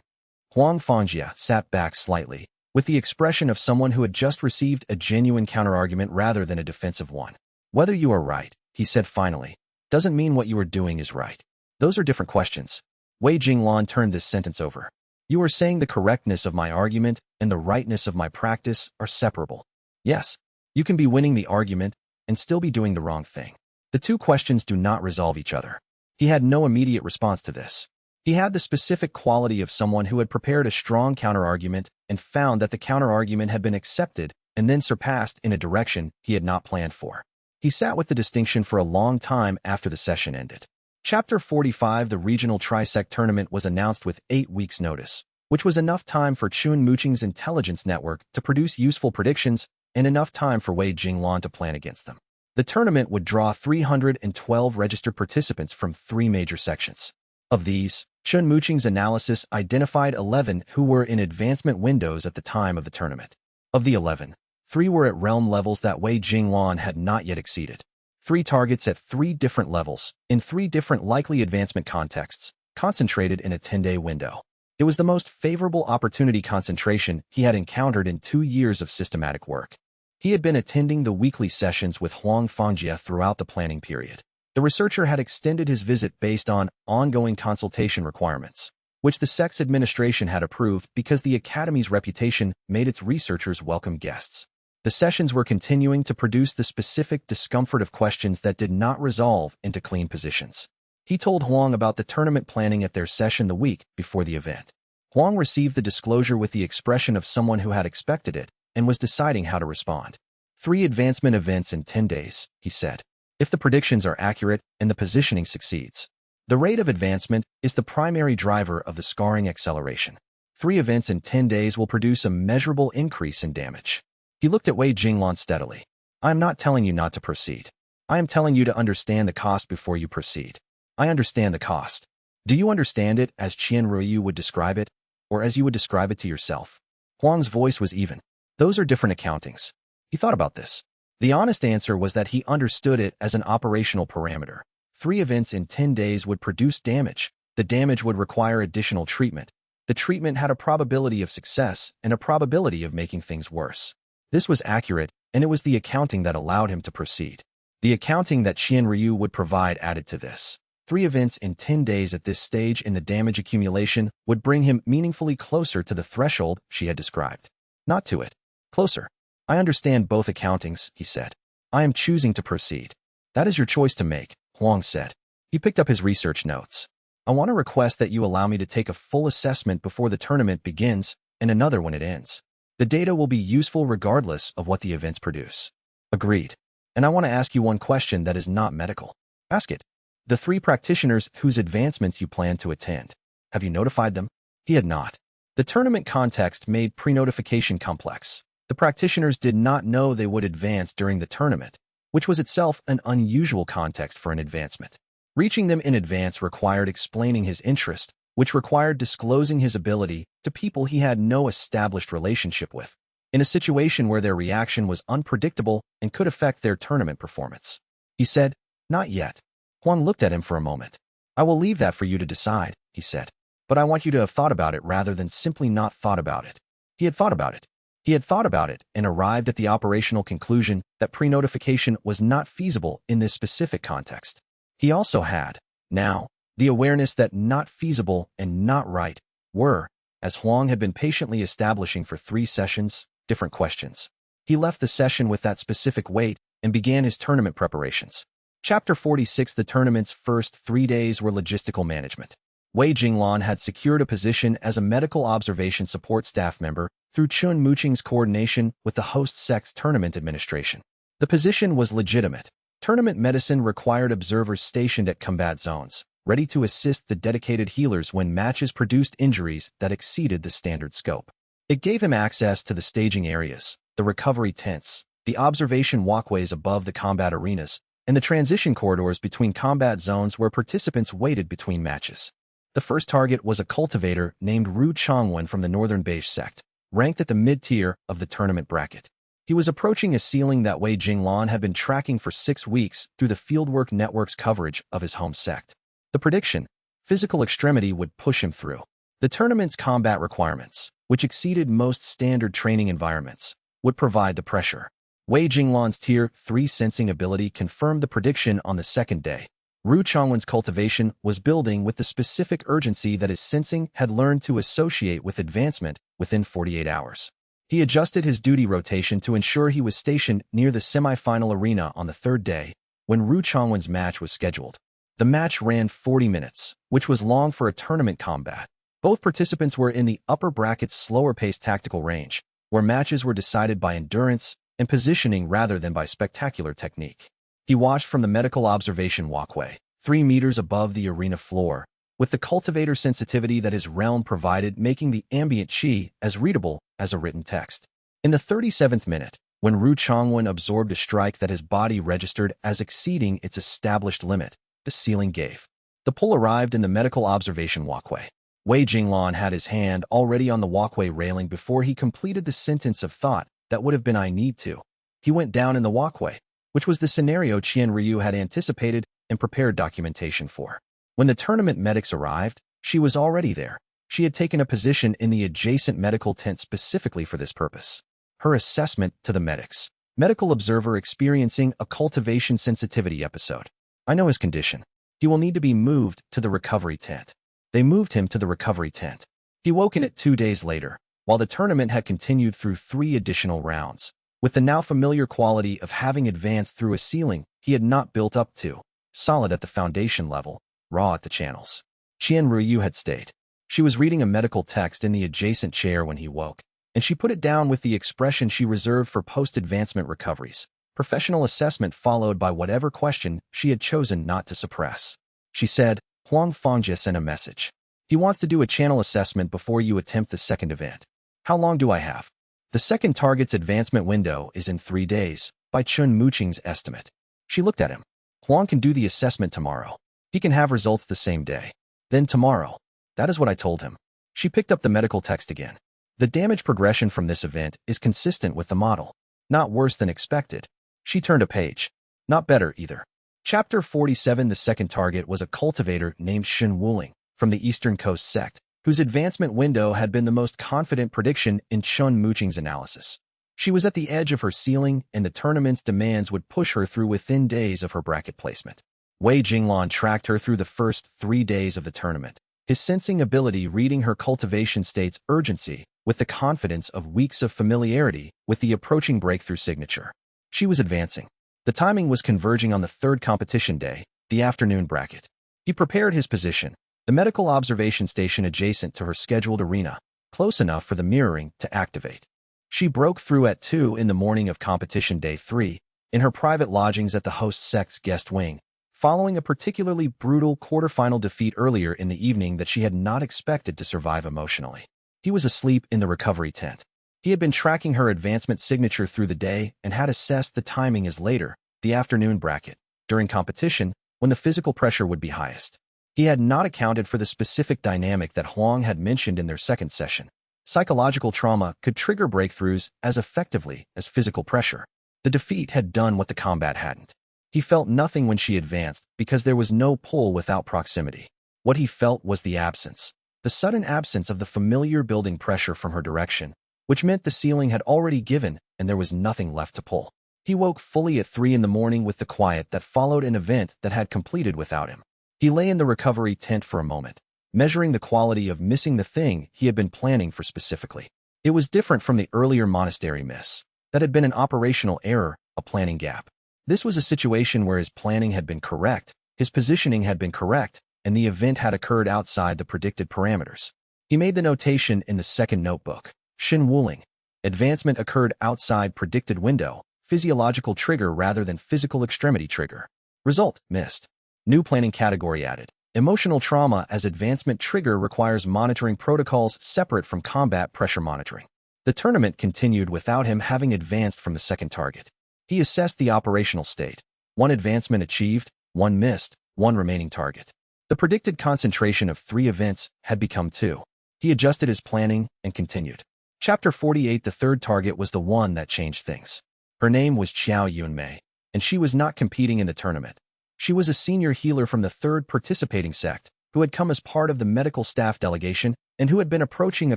Huang Fangjia sat back slightly, with the expression of someone who had just received a genuine counterargument rather than a defensive one. Whether you are right, he said finally, doesn't mean what you are doing is right. Those are different questions. Wei Jinglan turned this sentence over. You are saying the correctness of my argument and the rightness of my practice are separable. Yes, you can be winning the argument and still be doing the wrong thing. The two questions do not resolve each other. He had no immediate response to this. He had the specific quality of someone who had prepared a strong counterargument and found that the counterargument had been accepted and then surpassed in a direction he had not planned for. He sat with the distinction for a long time after the session ended. Chapter 45. The regional Sect tournament was announced with 8 weeks' notice, which was enough time for Chun Muqing's intelligence network to produce useful predictions and enough time for Wei Jinglan to plan against them. The tournament would draw 312 registered participants from 3 major sections. Of these, Chun Muqing's analysis identified 11 who were in advancement windows at the time of the tournament. Of the 11, 3 were at realm levels that Wei Jinglan had not yet exceeded. 3 targets at 3 different levels, in 3 different likely advancement contexts, concentrated in a 10-day window. It was the most favorable opportunity concentration he had encountered in 2 years of systematic work. He had been attending the weekly sessions with Huang Fangjia throughout the planning period. The researcher had extended his visit based on ongoing consultation requirements, which the Sect's administration had approved because the Academy's reputation made its researchers welcome guests. The sessions were continuing to produce the specific discomfort of questions that did not resolve into clean positions. He told Huang about the tournament planning at their session the week before the event. Huang received the disclosure with the expression of someone who had expected it and was deciding how to respond. 3 advancement events in 10 days, he said. If the predictions are accurate and the positioning succeeds, the rate of advancement is the primary driver of the scarring acceleration. 3 events in 10 days will produce a measurable increase in damage. He looked at Wei Jinglan steadily. I am not telling you not to proceed. I am telling you to understand the cost before you proceed. I understand the cost. Do you understand it as Qian Ruiyu would describe it, or as you would describe it to yourself? Huang's voice was even. Those are different accountings. He thought about this. The honest answer was that he understood it as an operational parameter. 3 events in 10 days would produce damage. The damage would require additional treatment. The treatment had a probability of success and a probability of making things worse. This was accurate, and it was the accounting that allowed him to proceed. The accounting that Qian Ruiyu would provide added to this. 3 events in 10 days at this stage in the damage accumulation would bring him meaningfully closer to the threshold she had described. Not to it. Closer. I understand both accountings, he said. I am choosing to proceed. That is your choice to make, Huang said. He picked up his research notes. I want to request that you allow me to take a full assessment before the tournament begins and another when it ends. The data will be useful regardless of what the events produce. Agreed. And I want to ask you one question that is not medical. Ask it. The 3 practitioners whose advancements you plan to attend. Have you notified them? He had not. The tournament context made pre-notification complex. The practitioners did not know they would advance during the tournament, which was itself an unusual context for an advancement. Reaching them in advance required explaining his interest, which required disclosing his ability to people he had no established relationship with, in a situation where their reaction was unpredictable and could affect their tournament performance. He said, not yet. Huang looked at him for a moment. I will leave that for you to decide, he said. But I want you to have thought about it rather than simply not thought about it. He had thought about it. He had thought about it and arrived at the operational conclusion that pre-notification was not feasible in this specific context. He also had, now, the awareness that not feasible and not right were, as Huang had been patiently establishing for 3 sessions, different questions. He left the session with that specific weight and began his tournament preparations. Chapter 46. The tournament's first 3 days were logistical management. Wei Jinglan had secured a position as a medical observation support staff member through Chun Muqing's coordination with the host Sect's tournament administration. The position was legitimate. Tournament medicine required observers stationed at combat zones, ready to assist the dedicated healers when matches produced injuries that exceeded the standard scope. It gave him access to the staging areas, the recovery tents, the observation walkways above the combat arenas, and the transition corridors between combat zones where participants waited between matches. The first target was a cultivator named Ru Chongwen from the Northern Beige Sect, ranked at the mid-tier of the tournament bracket. He was approaching a ceiling that Wei Jinglan had been tracking for 6 weeks through the Fieldwork Network's coverage of his home sect. The prediction: physical extremity would push him through. The tournament's combat requirements, which exceeded most standard training environments, would provide the pressure. Wei Jinglan's Tier 3 sensing ability confirmed the prediction on the second day. Ru Chongwen's cultivation was building with the specific urgency that his sensing had learned to associate with advancement within 48 hours. He adjusted his duty rotation to ensure he was stationed near the semi-final arena on the third day, when Ru Chongwen's match was scheduled. The match ran 40 minutes, which was long for a tournament combat. Both participants were in the upper bracket's slower-paced tactical range, where matches were decided by endurance and positioning rather than by spectacular technique. He watched from the medical observation walkway, 3 meters above the arena floor, with the cultivator sensitivity that his realm provided making the ambient qi as readable as a written text. In the 37th minute, when Ru Chongwen absorbed a strike that his body registered as exceeding its established limit, the ceiling gave. The pull arrived in the medical observation walkway. Wei Jinglan had his hand already on the walkway railing before he completed the sentence of thought that would have been "I need to." He went down in the walkway, which was the scenario Qian Ryu had anticipated and prepared documentation for. When the tournament medics arrived, she was already there. She had taken a position in the adjacent medical tent specifically for this purpose. Her assessment to the medics. Medical observer experiencing a cultivation sensitivity episode. I know his condition. He will need to be moved to the recovery tent. They moved him to the recovery tent. He woke in it 2 days later, while the tournament had continued through 3 additional rounds. With the now familiar quality of having advanced through a ceiling he had not built up to, solid at the foundation level, raw at the channels. Qian Ryu had stayed. She was reading a medical text in the adjacent chair when he woke, and she put it down with the expression she reserved for post-advancement recoveries. Professional assessment followed by whatever question she had chosen not to suppress. She said, Huang Fangjie sent a message. He wants to do a channel assessment before you attempt the second event. How long do I have? The second target's advancement window is in 3 days, by Chun Muqing's estimate. She looked at him. Huang can do the assessment tomorrow. He can have results the same day. Then tomorrow. That is what I told him. She picked up the medical text again. The damage progression from this event is consistent with the model. Not worse than expected. She turned a page. Not better either. Chapter 47. The second target was a cultivator named Shen Wuling, from the Eastern Coast Sect, whose advancement window had been the most confident prediction in Chun Muqing's analysis. She was at the edge of her ceiling, and the tournament's demands would push her through within days of her bracket placement. Wei Jinglan tracked her through the first 3 days of the tournament, his sensing ability reading her cultivation state's urgency with the confidence of weeks of familiarity with the approaching breakthrough signature. She was advancing. The timing was converging on the third competition day, the afternoon bracket. He prepared his position, the medical observation station adjacent to her scheduled arena, close enough for the mirroring to activate. She broke through at 2 in the morning of competition day 3, in her private lodgings at the host sect's guest wing, following a particularly brutal quarterfinal defeat earlier in the evening that she had not expected to survive emotionally. He was asleep in the recovery tent. He had been tracking her advancement signature through the day and had assessed the timing as later, the afternoon bracket, during competition, when the physical pressure would be highest. He had not accounted for the specific dynamic that Huang had mentioned in their second session. Psychological trauma could trigger breakthroughs as effectively as physical pressure. The defeat had done what the combat hadn't. He felt nothing when she advanced because there was no pull without proximity. What he felt was the absence, the sudden absence of the familiar building pressure from her direction, which meant the ceiling had already given and there was nothing left to pull. He woke fully at 3 in the morning with the quiet that followed an event that had completed without him. He lay in the recovery tent for a moment, measuring the quality of missing the thing he had been planning for specifically. It was different from the earlier monastery miss. That had been an operational error, a planning gap. This was a situation where his planning had been correct, his positioning had been correct, and the event had occurred outside the predicted parameters. He made the notation in the second notebook. Shen Wuling. Advancement occurred outside predicted window, physiological trigger rather than physical extremity trigger. Result, missed. New planning category added. Emotional trauma as advancement trigger requires monitoring protocols separate from combat pressure monitoring. The tournament continued without him having advanced from the second target. He assessed the operational state. 1 advancement achieved, 1 missed, 1 remaining target. The predicted concentration of 3 events had become 2. He adjusted his planning and continued. Chapter 48. The third target was the one that changed things. Her name was Xiao Yunmei, and she was not competing in the tournament. She was a senior healer from the third participating sect, who had come as part of the medical staff delegation and who had been approaching a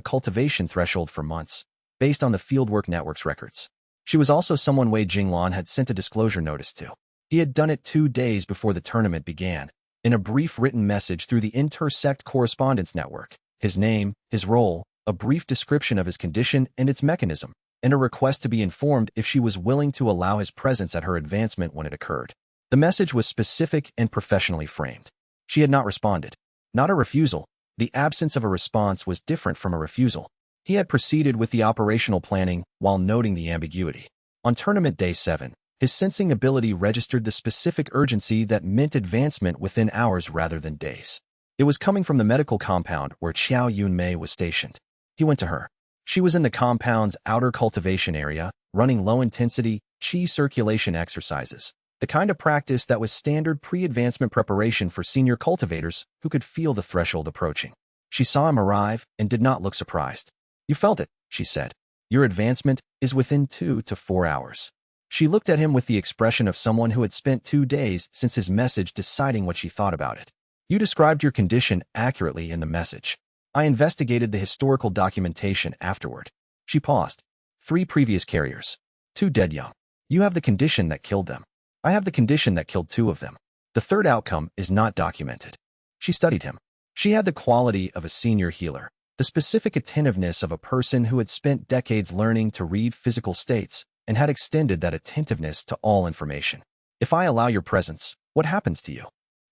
cultivation threshold for months, based on the Fieldwork Network's records. She was also someone Wei Jinglan had sent a disclosure notice to. He had done it 2 days before the tournament began, in a brief written message through the inter-sect correspondence network. His name, his role, a brief description of his condition and its mechanism, and a request to be informed if she was willing to allow his presence at her advancement when it occurred. The message was specific and professionally framed. She had not responded. Not a refusal. The absence of a response was different from a refusal. He had proceeded with the operational planning while noting the ambiguity. On tournament day 7, his sensing ability registered the specific urgency that meant advancement within hours rather than days. It was coming from the medical compound where Xiao Yunmei was stationed. He went to her. She was in the compound's outer cultivation area, running low-intensity qi circulation exercises, the kind of practice that was standard pre-advancement preparation for senior cultivators who could feel the threshold approaching. She saw him arrive and did not look surprised. "You felt it," she said. "Your advancement is within 2 to 4 hours." She looked at him with the expression of someone who had spent 2 days since his message deciding what she thought about it. "You described your condition accurately in the message. I investigated the historical documentation afterward." She paused. 3 previous carriers. 2 dead young. You have the condition that killed them. I have the condition that killed 2 of them. The third outcome is not documented. She studied him. She had the quality of a senior healer, the specific attentiveness of a person who had spent decades learning to read physical states and had extended that attentiveness to all information. "If I allow your presence, what happens to you?"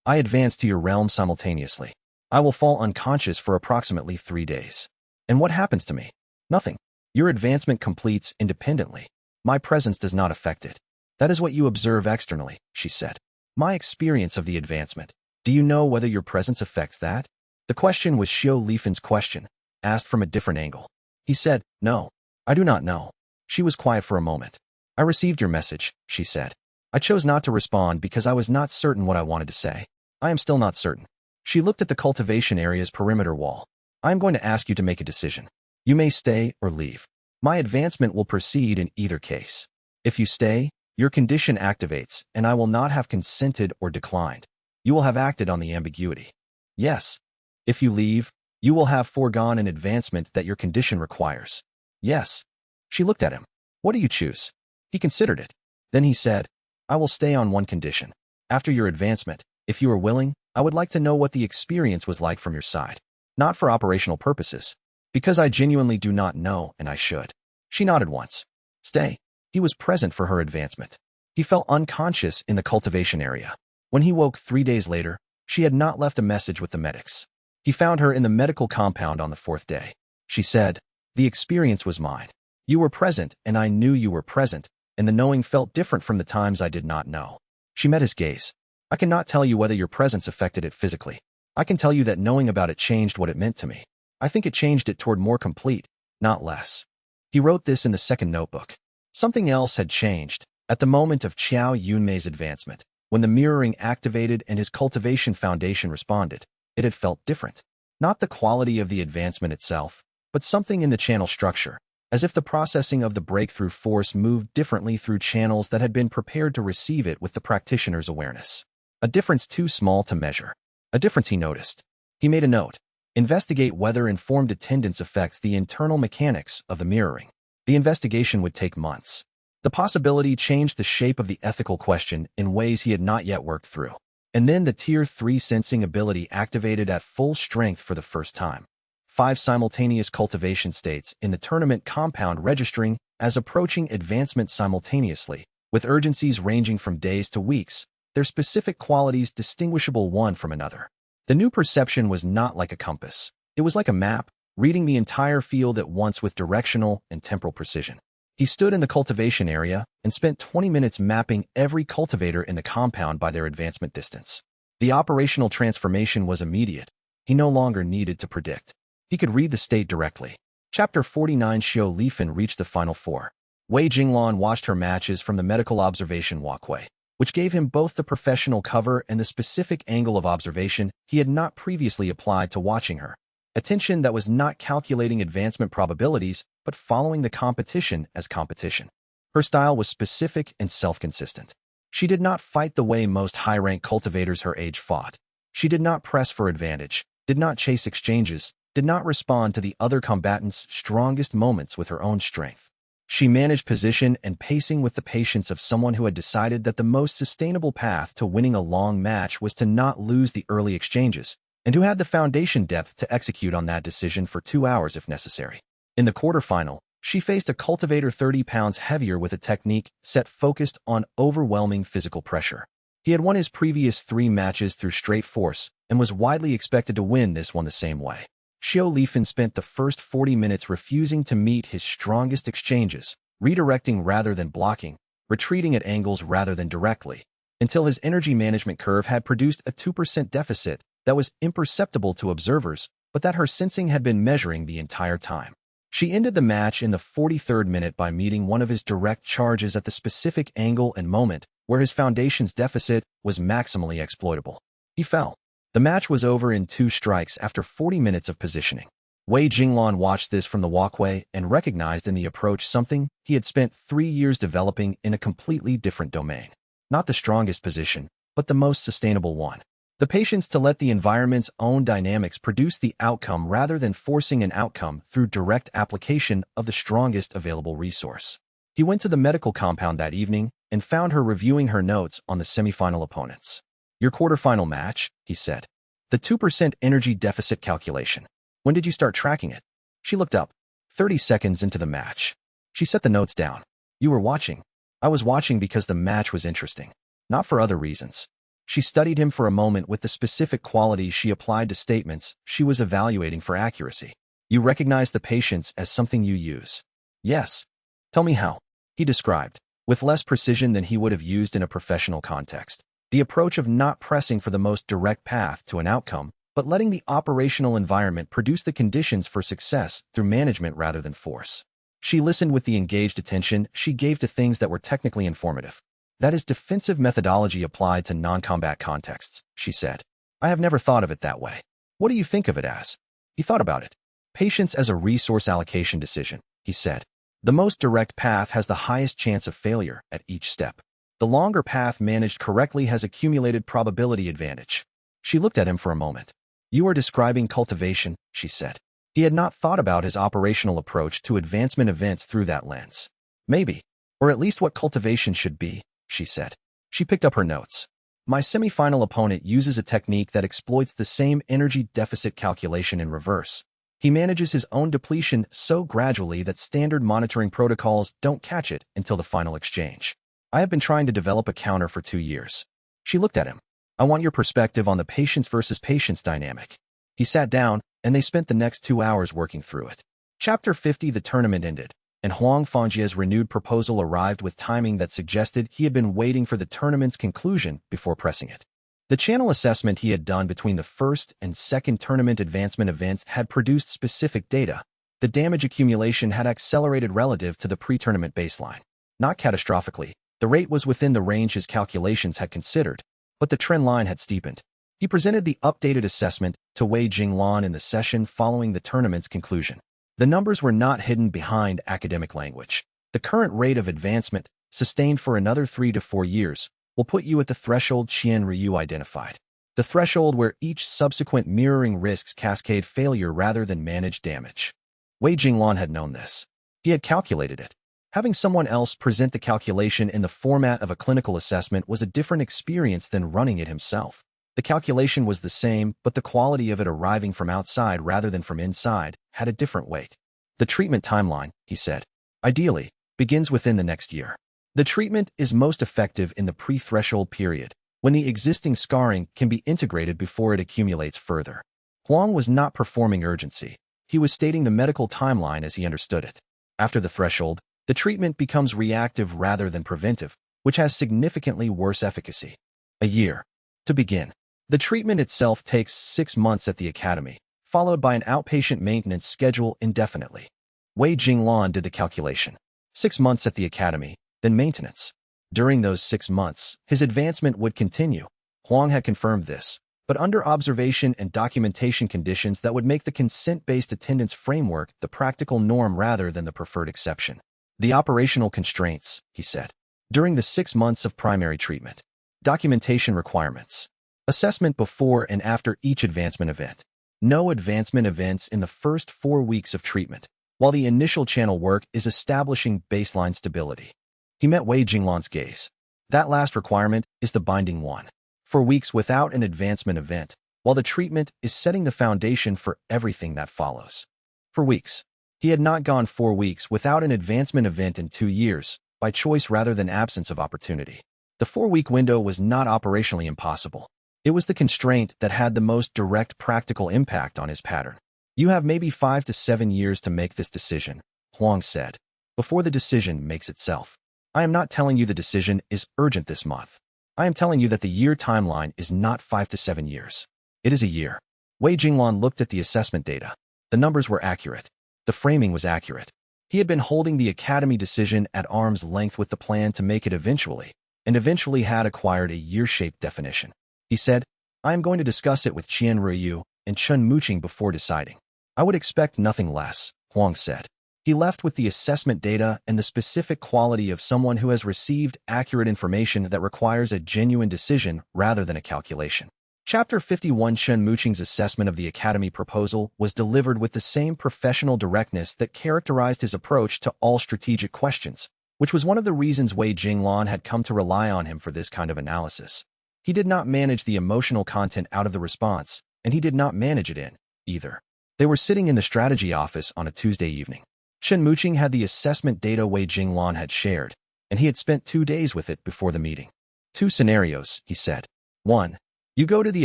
"I advance to your realm simultaneously. I will fall unconscious for approximately 3 days. And what happens to me?" "Nothing. Your advancement completes independently. My presence does not affect it. That is what you observe externally," she said. "My experience of the advancement. Do you know whether your presence affects that?" The question was Xiao Lifan's question, asked from a different angle. He said, "No, I do not know." She was quiet for a moment. "I received your message," she said. "I chose not to respond because I was not certain what I wanted to say. I am still not certain." She looked at the cultivation area's perimeter wall. "I am going to ask you to make a decision. You may stay or leave. My advancement will proceed in either case. If you stay, your condition activates, and I will not have consented or declined. You will have acted on the ambiguity. Yes. If you leave, you will have foregone an advancement that your condition requires. Yes." She looked at him. "What do you choose?" He considered it. Then he said, "I will stay on one condition. After your advancement, if you are willing, I would like to know what the experience was like from your side. Not for operational purposes. Because I genuinely do not know, and I should." She nodded once. "Stay." He was present for her advancement. He felt unconscious in the cultivation area. When he woke 3 days later, she had not left a message with the medics. He found her in the medical compound on the 4th day. She said, "The experience was mine. You were present, and I knew you were present, and the knowing felt different from the times I did not know." She met his gaze. "I cannot tell you whether your presence affected it physically. I can tell you that knowing about it changed what it meant to me. I think it changed it toward more complete, not less." He wrote this in the second notebook. Something else had changed. At the moment of Xiao Yunmei's advancement, when the mirroring activated and his cultivation foundation responded, it had felt different. Not the quality of the advancement itself, but something in the channel structure, as if the processing of the breakthrough force moved differently through channels that had been prepared to receive it with the practitioner's awareness. A difference too small to measure. A difference he noticed. He made a note. Investigate whether informed attendance affects the internal mechanics of the mirroring. The investigation would take months. The possibility changed the shape of the ethical question in ways he had not yet worked through. And then the Tier 3 sensing ability activated at full strength for the first time. 5 simultaneous cultivation states in the tournament compound registering as approaching advancement simultaneously, with urgencies ranging from days to weeks, their specific qualities distinguishable one from another. The new perception was not like a compass. It was like a map, reading the entire field at once with directional and temporal precision. He stood in the cultivation area and spent 20 minutes mapping every cultivator in the compound by their advancement distance. The operational transformation was immediate. He no longer needed to predict. He could read the state directly. Chapter 49. Xiao Lifan reached the final four. Wei Jinglan watched her matches from the medical observation walkway, which gave him both the professional cover and the specific angle of observation he had not previously applied to watching her. Attention that was not calculating advancement probabilities, but following the competition as competition. Her style was specific and self-consistent. She did not fight the way most high-rank cultivators her age fought. She did not press for advantage, did not chase exchanges, did not respond to the other combatants' strongest moments with her own strength. She managed position and pacing with the patience of someone who had decided that the most sustainable path to winning a long match was to not lose the early exchanges, and who had the foundation depth to execute on that decision for 2 hours if necessary. In the quarterfinal, she faced a cultivator 30 pounds heavier with a technique set focused on overwhelming physical pressure. He had won his previous 3 matches through straight force and was widely expected to win this one the same way. Xiao Lifan spent the first 40 minutes refusing to meet his strongest exchanges, redirecting rather than blocking, retreating at angles rather than directly, until his energy management curve had produced a 2% deficit that was imperceptible to observers, but that her sensing had been measuring the entire time. She ended the match in the 43rd minute by meeting one of his direct charges at the specific angle and moment where his foundation's deficit was maximally exploitable. He fell. The match was over in 2 strikes after 40 minutes of positioning. Wei Jinglan watched this from the walkway and recognized in the approach something he had spent 3 years developing in a completely different domain. Not the strongest position, but the most sustainable one. The patience to let the environment's own dynamics produce the outcome rather than forcing an outcome through direct application of the strongest available resource. He went to the medical compound that evening and found her reviewing her notes on the semifinal opponents. Your quarterfinal match, he said. The 2% energy deficit calculation. When did you start tracking it? She looked up. 30 seconds into the match. She set the notes down. You were watching. I was watching because the match was interesting. Not for other reasons. She studied him for a moment with the specific qualities she applied to statements she was evaluating for accuracy. You recognize the patience as something you use. Yes. Tell me how. He described, with less precision than he would have used in a professional context, the approach of not pressing for the most direct path to an outcome, but letting the operational environment produce the conditions for success through management rather than force. She listened with the engaged attention she gave to things that were technically informative. That is defensive methodology applied to non-combat contexts, she said. I have never thought of it that way. What do you think of it as? He thought about it. Patience as a resource allocation decision, he said. The most direct path has the highest chance of failure at each step. The longer path managed correctly has accumulated probability advantage. She looked at him for a moment. You are describing cultivation, she said. He had not thought about his operational approach to advancement events through that lens. Maybe, or at least what cultivation should be, she said. She picked up her notes. My semifinal opponent uses a technique that exploits the same energy deficit calculation in reverse. He manages his own depletion so gradually that standard monitoring protocols don't catch it until the final exchange. I have been trying to develop a counter for 2 years. She looked at him. I want your perspective on the patience versus patience dynamic. He sat down, and they spent the next 2 hours working through it. Chapter 50. The tournament ended, and Huang Fangjia's renewed proposal arrived with timing that suggested he had been waiting for the tournament's conclusion before pressing it. The channel assessment he had done between the first and second tournament advancement events had produced specific data. The damage accumulation had accelerated relative to the pre-tournament baseline. Not catastrophically, the rate was within the range his calculations had considered, but the trend line had steepened. He presented the updated assessment to Wei Jinglan in the session following the tournament's conclusion. The numbers were not hidden behind academic language. The current rate of advancement, sustained for another 3 to 4 years, will put you at the threshold Qian Ryu identified. The threshold where each subsequent mirroring risks cascade failure rather than manage damage. Wei Jinglan had known this. He had calculated it. Having someone else present the calculation in the format of a clinical assessment was a different experience than running it himself. The calculation was the same, but the quality of it arriving from outside rather than from inside had a different weight. The treatment timeline, he said, ideally, begins within the next year. The treatment is most effective in the pre-threshold period, when the existing scarring can be integrated before it accumulates further. Huang was not performing urgency. He was stating the medical timeline as he understood it. After the threshold, The treatment becomes reactive rather than preventive, which has significantly worse efficacy. A year. To begin, the treatment itself takes 6 months at the academy, followed by an outpatient maintenance schedule indefinitely. Wei Jinglan did the calculation. 6 months at the academy, then maintenance. During those 6 months, his advancement would continue. Huang had confirmed this, but under observation and documentation conditions that would make the consent-based attendance framework the practical norm rather than the preferred exception. The operational constraints, he said. During the 6 months of primary treatment. Documentation requirements. Assessment before and after each advancement event. No advancement events in the first 4 weeks of treatment, while the initial channel work is establishing baseline stability. He met Wei Jinglan's gaze. That last requirement is the binding one. 4 weeks without an advancement event, while the treatment is setting the foundation for everything that follows. 4 weeks. He had not gone 4 weeks without an advancement event in 2 years, by choice rather than absence of opportunity. The 4-week window was not operationally impossible. It was the constraint that had the most direct practical impact on his pattern. You have maybe 5 to 7 years to make this decision, Huang said, before the decision makes itself. I am not telling you the decision is urgent this month. I am telling you that the year timeline is not 5 to 7 years. It is a year. Wei Jinglan looked at the assessment data. The numbers were accurate. The framing was accurate. He had been holding the academy decision at arm's length with the plan to make it eventually, and eventually had acquired a year-shaped definition. He said, I am going to discuss it with Qian Ruiyu and Chen Muqing before deciding. I would expect nothing less, Huang said. He left with the assessment data and the specific quality of someone who has received accurate information that requires a genuine decision rather than a calculation. Chapter 51 Chen Muqing's assessment of the academy proposal was delivered with the same professional directness that characterized his approach to all strategic questions, which was one of the reasons Wei Jinglan had come to rely on him for this kind of analysis. He did not manage the emotional content out of the response, and he did not manage it in, either. They were sitting in the strategy office on a Tuesday evening. Chen Muqing had the assessment data Wei Jinglan had shared, and he had spent 2 days with it before the meeting. 2 scenarios, he said. 1. You go to the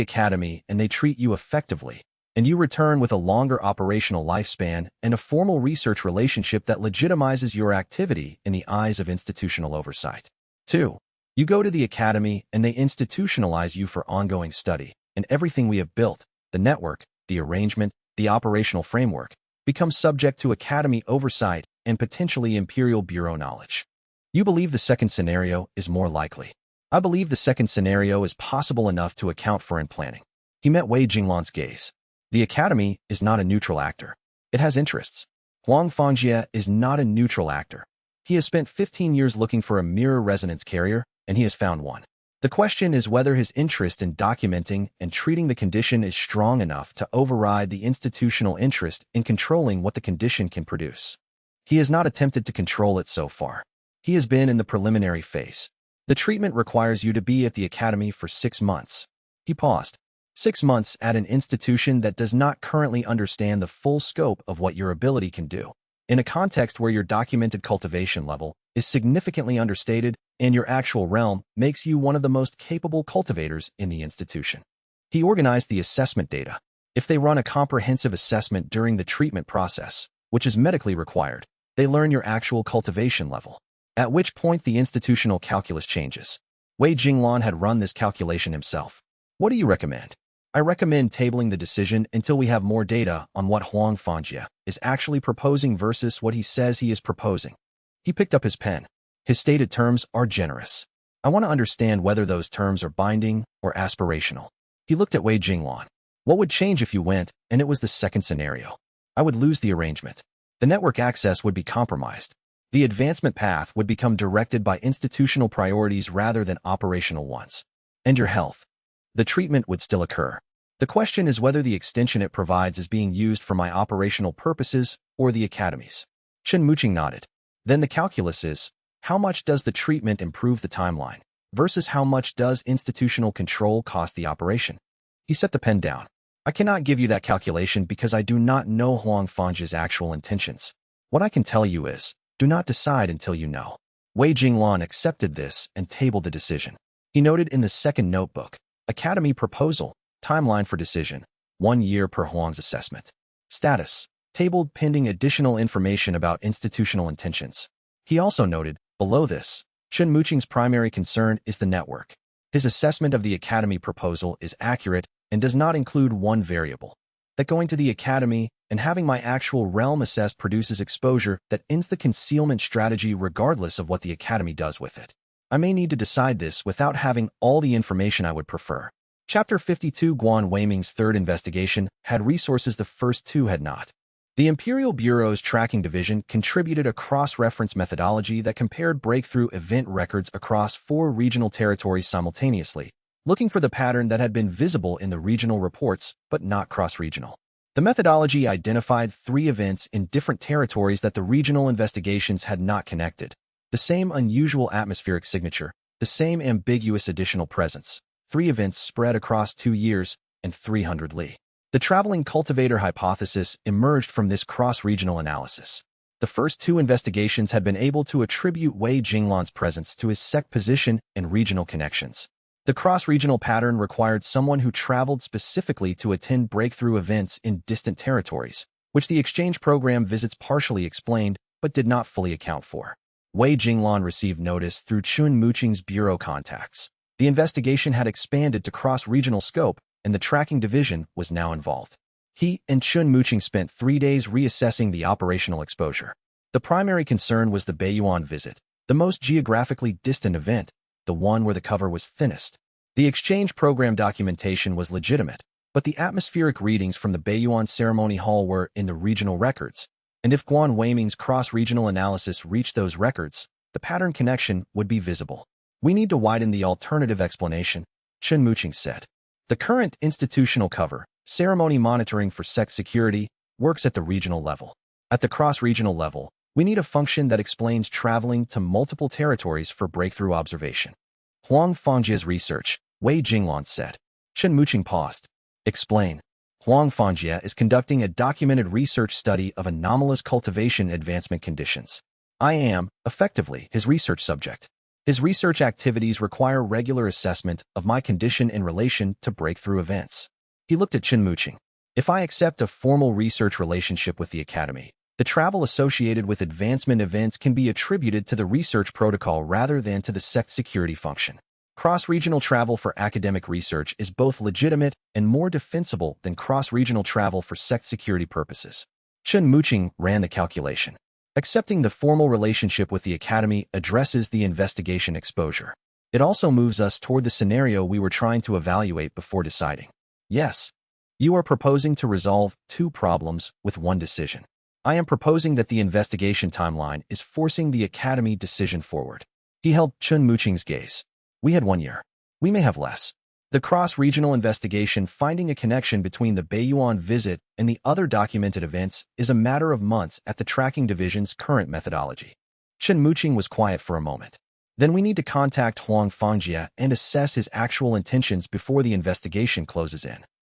academy and they treat you effectively, and you return with a longer operational lifespan and a formal research relationship that legitimizes your activity in the eyes of institutional oversight. 2. You go to the academy and they institutionalize you for ongoing study, and everything we have built, the network, the arrangement, the operational framework, becomes subject to academy oversight and potentially imperial bureau knowledge. You believe the second scenario is more likely. I believe the second scenario is possible enough to account for in planning. He met Wei Jinglan's gaze. The academy is not a neutral actor. It has interests. Huang Fangjie is not a neutral actor. He has spent 15 years looking for a mirror resonance carrier, and he has found one. The question is whether his interest in documenting and treating the condition is strong enough to override the institutional interest in controlling what the condition can produce. He has not attempted to control it so far. He has been in the preliminary phase. The treatment requires you to be at the academy for 6 months. He paused. 6 months at an institution that does not currently understand the full scope of what your ability can do, in a context where your documented cultivation level is significantly understated and your actual realm makes you one of the most capable cultivators in the institution. He organized the assessment data. If they run a comprehensive assessment during the treatment process, which is medically required, they learn your actual cultivation level, at which point the institutional calculus changes. Wei Jinglan had run this calculation himself. What do you recommend? I recommend tabling the decision until we have more data on what Huang Fangjie is actually proposing versus what he says he is proposing. He picked up his pen. His stated terms are generous. I want to understand whether those terms are binding or aspirational. He looked at Wei Jinglan. What would change if you went, and it was the second scenario? I would lose the arrangement. The network access would be compromised. The advancement path would become directed by institutional priorities rather than operational ones. And your health. The treatment would still occur. The question is whether the extension it provides is being used for my operational purposes or the academy's. Chen Muqing nodded. Then the calculus is, how much does the treatment improve the timeline versus how much does institutional control cost the operation? He set the pen down. I cannot give you that calculation because I do not know Huang Fangjie's actual intentions. What I can tell you is, do not decide until you know. Wei Jinglan accepted this and tabled the decision. He noted in the second notebook, Academy proposal, timeline for decision, 1 year per Huang's assessment. Status, tabled pending additional information about institutional intentions. He also noted, below this, Chen Muqing's primary concern is the network. His assessment of the academy proposal is accurate and does not include one variable. That going to the academy and having my actual realm assessed produces exposure that ends the concealment strategy regardless of what the academy does with it. I may need to decide this without having all the information I would prefer. Chapter 52 Guan Weiming's third investigation had resources the first two had not. The Imperial Bureau's tracking division contributed a cross-reference methodology that compared breakthrough event records across 4 regional territories simultaneously, looking for the pattern that had been visible in the regional reports but not cross-regional. The methodology identified 3 events in different territories that the regional investigations had not connected. The same unusual atmospheric signature, the same ambiguous additional presence, 3 events spread across 2 years and 300 li. The traveling cultivator hypothesis emerged from this cross-regional analysis. The first 2 investigations had been able to attribute Wei Jinglan's presence to his Sect position and regional connections. The cross-regional pattern required someone who traveled specifically to attend breakthrough events in distant territories, which the exchange program visits partially explained but did not fully account for. Wei Jinglan received notice through Chen Muqing's bureau contacts. The investigation had expanded to cross-regional scope, and the tracking division was now involved. He and Chen Muqing spent 3 days reassessing the operational exposure. The primary concern was the Beiyuan visit, the most geographically distant event, the one where the cover was thinnest. The exchange program documentation was legitimate, but the atmospheric readings from the Beiyuan ceremony hall were in the regional records, and if Guan Weiming's cross-regional analysis reached those records, the pattern connection would be visible. We need to widen the alternative explanation, Chen Muqing said. The current institutional cover, ceremony monitoring for Sect security, works at the regional level. At the cross-regional level, we need a function that explains traveling to multiple territories for breakthrough observation. Huang Fangjia's research, Wei Jinglan said. Chen Muqing paused. Explain. Huang Fangjia is conducting a documented research study of anomalous cultivation advancement conditions. I am, effectively, his research subject. His research activities require regular assessment of my condition in relation to breakthrough events. He looked at Chen Muqing. If I accept a formal research relationship with the Academy, the travel associated with advancement events can be attributed to the research protocol rather than to the Sect security function. Cross-regional travel for academic research is both legitimate and more defensible than cross-regional travel for Sect security purposes. Chen Muqing ran the calculation. Accepting the formal relationship with the Academy addresses the investigation exposure. It also moves us toward the scenario we were trying to evaluate before deciding. Yes, you are proposing to resolve 2 problems with 1 decision. I am proposing that the investigation timeline is forcing the Academy decision forward. He held Chen Muqing's gaze. We had 1 year. We may have less. The cross-regional investigation finding a connection between the Beiyuan visit and the other documented events is a matter of months at the tracking division's current methodology. Chen Muqing was quiet for a moment. Then we need to contact Huang Fangjia and assess his actual intentions before the investigation closes in.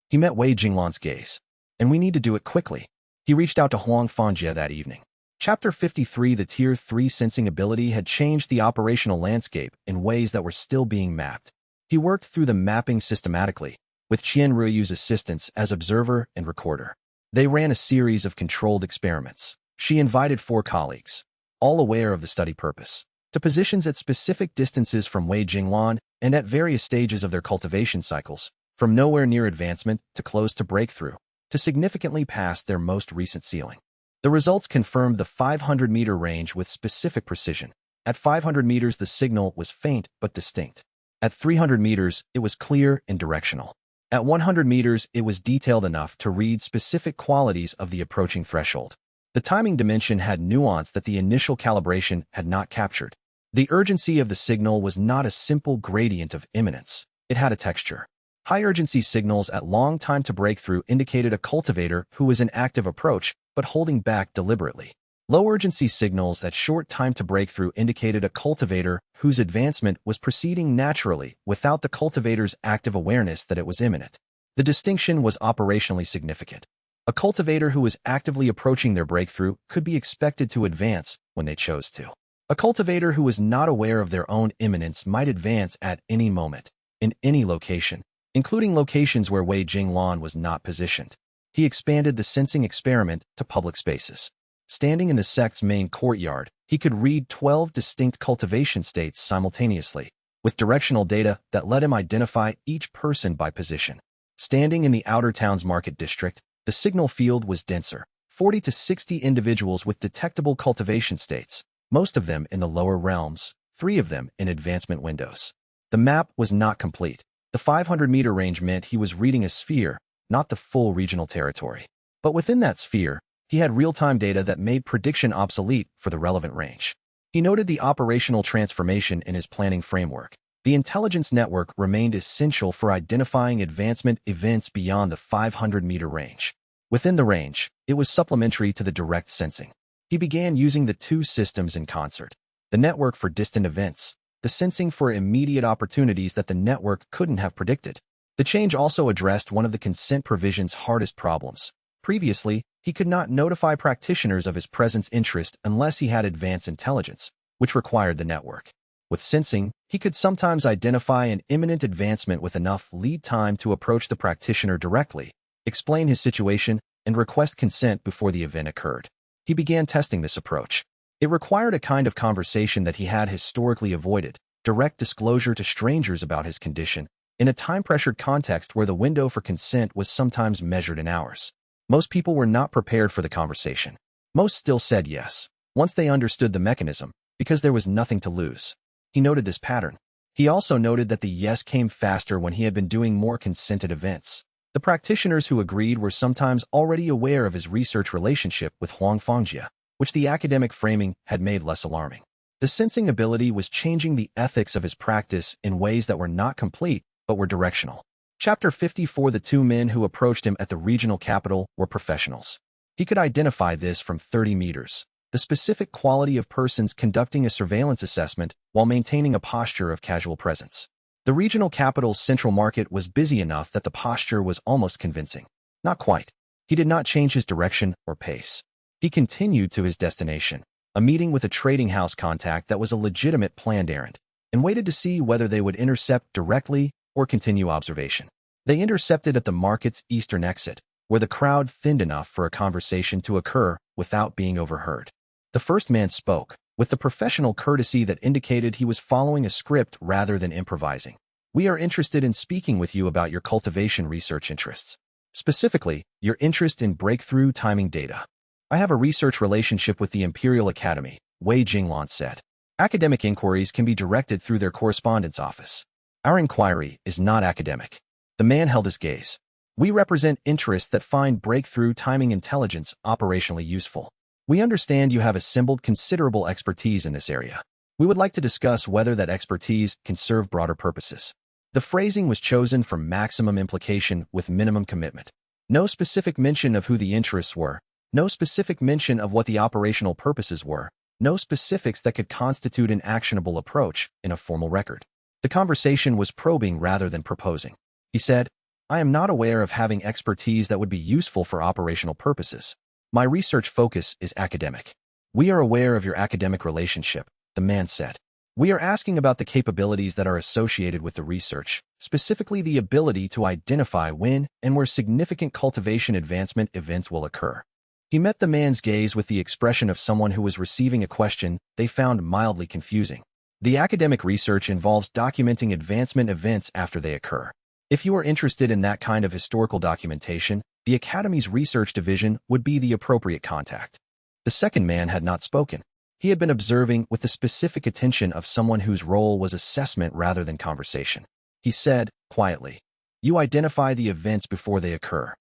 He met Wei Jinglan's gaze. And we need to do it quickly. He reached out to Huang Fangjia that evening. Chapter 53 The Tier 3 sensing ability had changed the operational landscape in ways that were still being mapped. He worked through the mapping systematically, with Qian Ruyu's assistance as observer and recorder. They ran a series of controlled experiments. She invited 4 colleagues, all aware of the study purpose, to positions at specific distances from Wei Jinglan and at various stages of their cultivation cycles, from nowhere near advancement to close to breakthrough, to significantly past their most recent ceiling. The results confirmed the 500-meter range with specific precision. At 500 meters, the signal was faint but distinct. At 300 meters, it was clear and directional. At 100 meters, it was detailed enough to read specific qualities of the approaching threshold. The timing dimension had nuance that the initial calibration had not captured. The urgency of the signal was not a simple gradient of imminence. It had a texture. High-urgency signals at long time to breakthrough indicated a cultivator who was in active approach but holding back deliberately. Low-urgency signals at short time to breakthrough indicated a cultivator whose advancement was proceeding naturally without the cultivator's active awareness that it was imminent. The distinction was operationally significant. A cultivator who was actively approaching their breakthrough could be expected to advance when they chose to. A cultivator who was not aware of their own imminence might advance at any moment, in any location, including locations where Wei Jinglan was not positioned. He expanded the sensing experiment to public spaces. Standing in the Sect's main courtyard, He could read 12 distinct cultivation states simultaneously, with directional data that let him identify each person by position. Standing in the outer town's market district, the signal field was denser, 40 to 60 individuals with detectable cultivation states, most of them in the lower realms, 3 of them in advancement windows. The map was not complete. The 500-meter range meant he was reading a sphere, not the full regional territory. But within that sphere, he had real-time data that made prediction obsolete for the relevant range. He noted the operational transformation in his planning framework. The intelligence network remained essential for identifying advancement events beyond the 500-meter range. Within the range, it was supplementary to the direct sensing. He began using the 2 systems in concert. The network for distant events, the sensing for immediate opportunities that the network couldn't have predicted. The change also addressed one of the consent provision's hardest problems. Previously, he could not notify practitioners of his presence interest unless he had advanced intelligence, which required the network. With sensing, he could sometimes identify an imminent advancement with enough lead time to approach the practitioner directly, explain his situation, and request consent before the event occurred. He began testing this approach. It required a kind of conversation that he had historically avoided, direct disclosure to strangers about his condition, in a time-pressured context where the window for consent was sometimes measured in hours. Most people were not prepared for the conversation. Most still said yes, once they understood the mechanism, because there was nothing to lose. He noted this pattern. He also noted that the yes came faster when he had been doing more consented events. The practitioners who agreed were sometimes already aware of his research relationship with xianxia, which the academic framing had made less alarming. The sensing ability was changing the ethics of his practice in ways that were not complete, but were directional. Chapter 54. The 2 men who approached him at the regional capital were professionals. He could identify this from 30 meters. The specific quality of persons conducting a surveillance assessment while maintaining a posture of casual presence. The regional capital's central market was busy enough that the posture was almost convincing. Not quite. He did not change his direction or pace. He continued to his destination, a meeting with a trading house contact that was a legitimate planned errand, and waited to see whether they would intercept directly or continue observation. They intercepted at the market's eastern exit, where the crowd thinned enough for a conversation to occur without being overheard. The first man spoke, with the professional courtesy that indicated he was following a script rather than improvising. We are interested in speaking with you about your cultivation research interests. Specifically, your interest in breakthrough timing data. I have a research relationship with the Imperial Academy, Wei Jinglan said. Academic inquiries can be directed through their correspondence office. Our inquiry is not academic. The man held his gaze. We represent interests that find breakthrough timing intelligence operationally useful. We understand you have assembled considerable expertise in this area. We would like to discuss whether that expertise can serve broader purposes. The phrasing was chosen for maximum implication with minimum commitment. No specific mention of who the interests were, no specific mention of what the operational purposes were, no specifics that could constitute an actionable approach in a formal record. The conversation was probing rather than proposing. He said, I am not aware of having expertise that would be useful for operational purposes. My research focus is academic. We are aware of your academic relationship, the man said. We are asking about the capabilities that are associated with the research, specifically the ability to identify when and where significant cultivation advancement events will occur. He met the man's gaze with the expression of someone who was receiving a question they found mildly confusing. The academic research involves documenting advancement events after they occur. If you are interested in that kind of historical documentation, the Academy's research division would be the appropriate contact. The second man had not spoken. He had been observing with the specific attention of someone whose role was assessment rather than conversation. He said, quietly, You identify the events before they occur.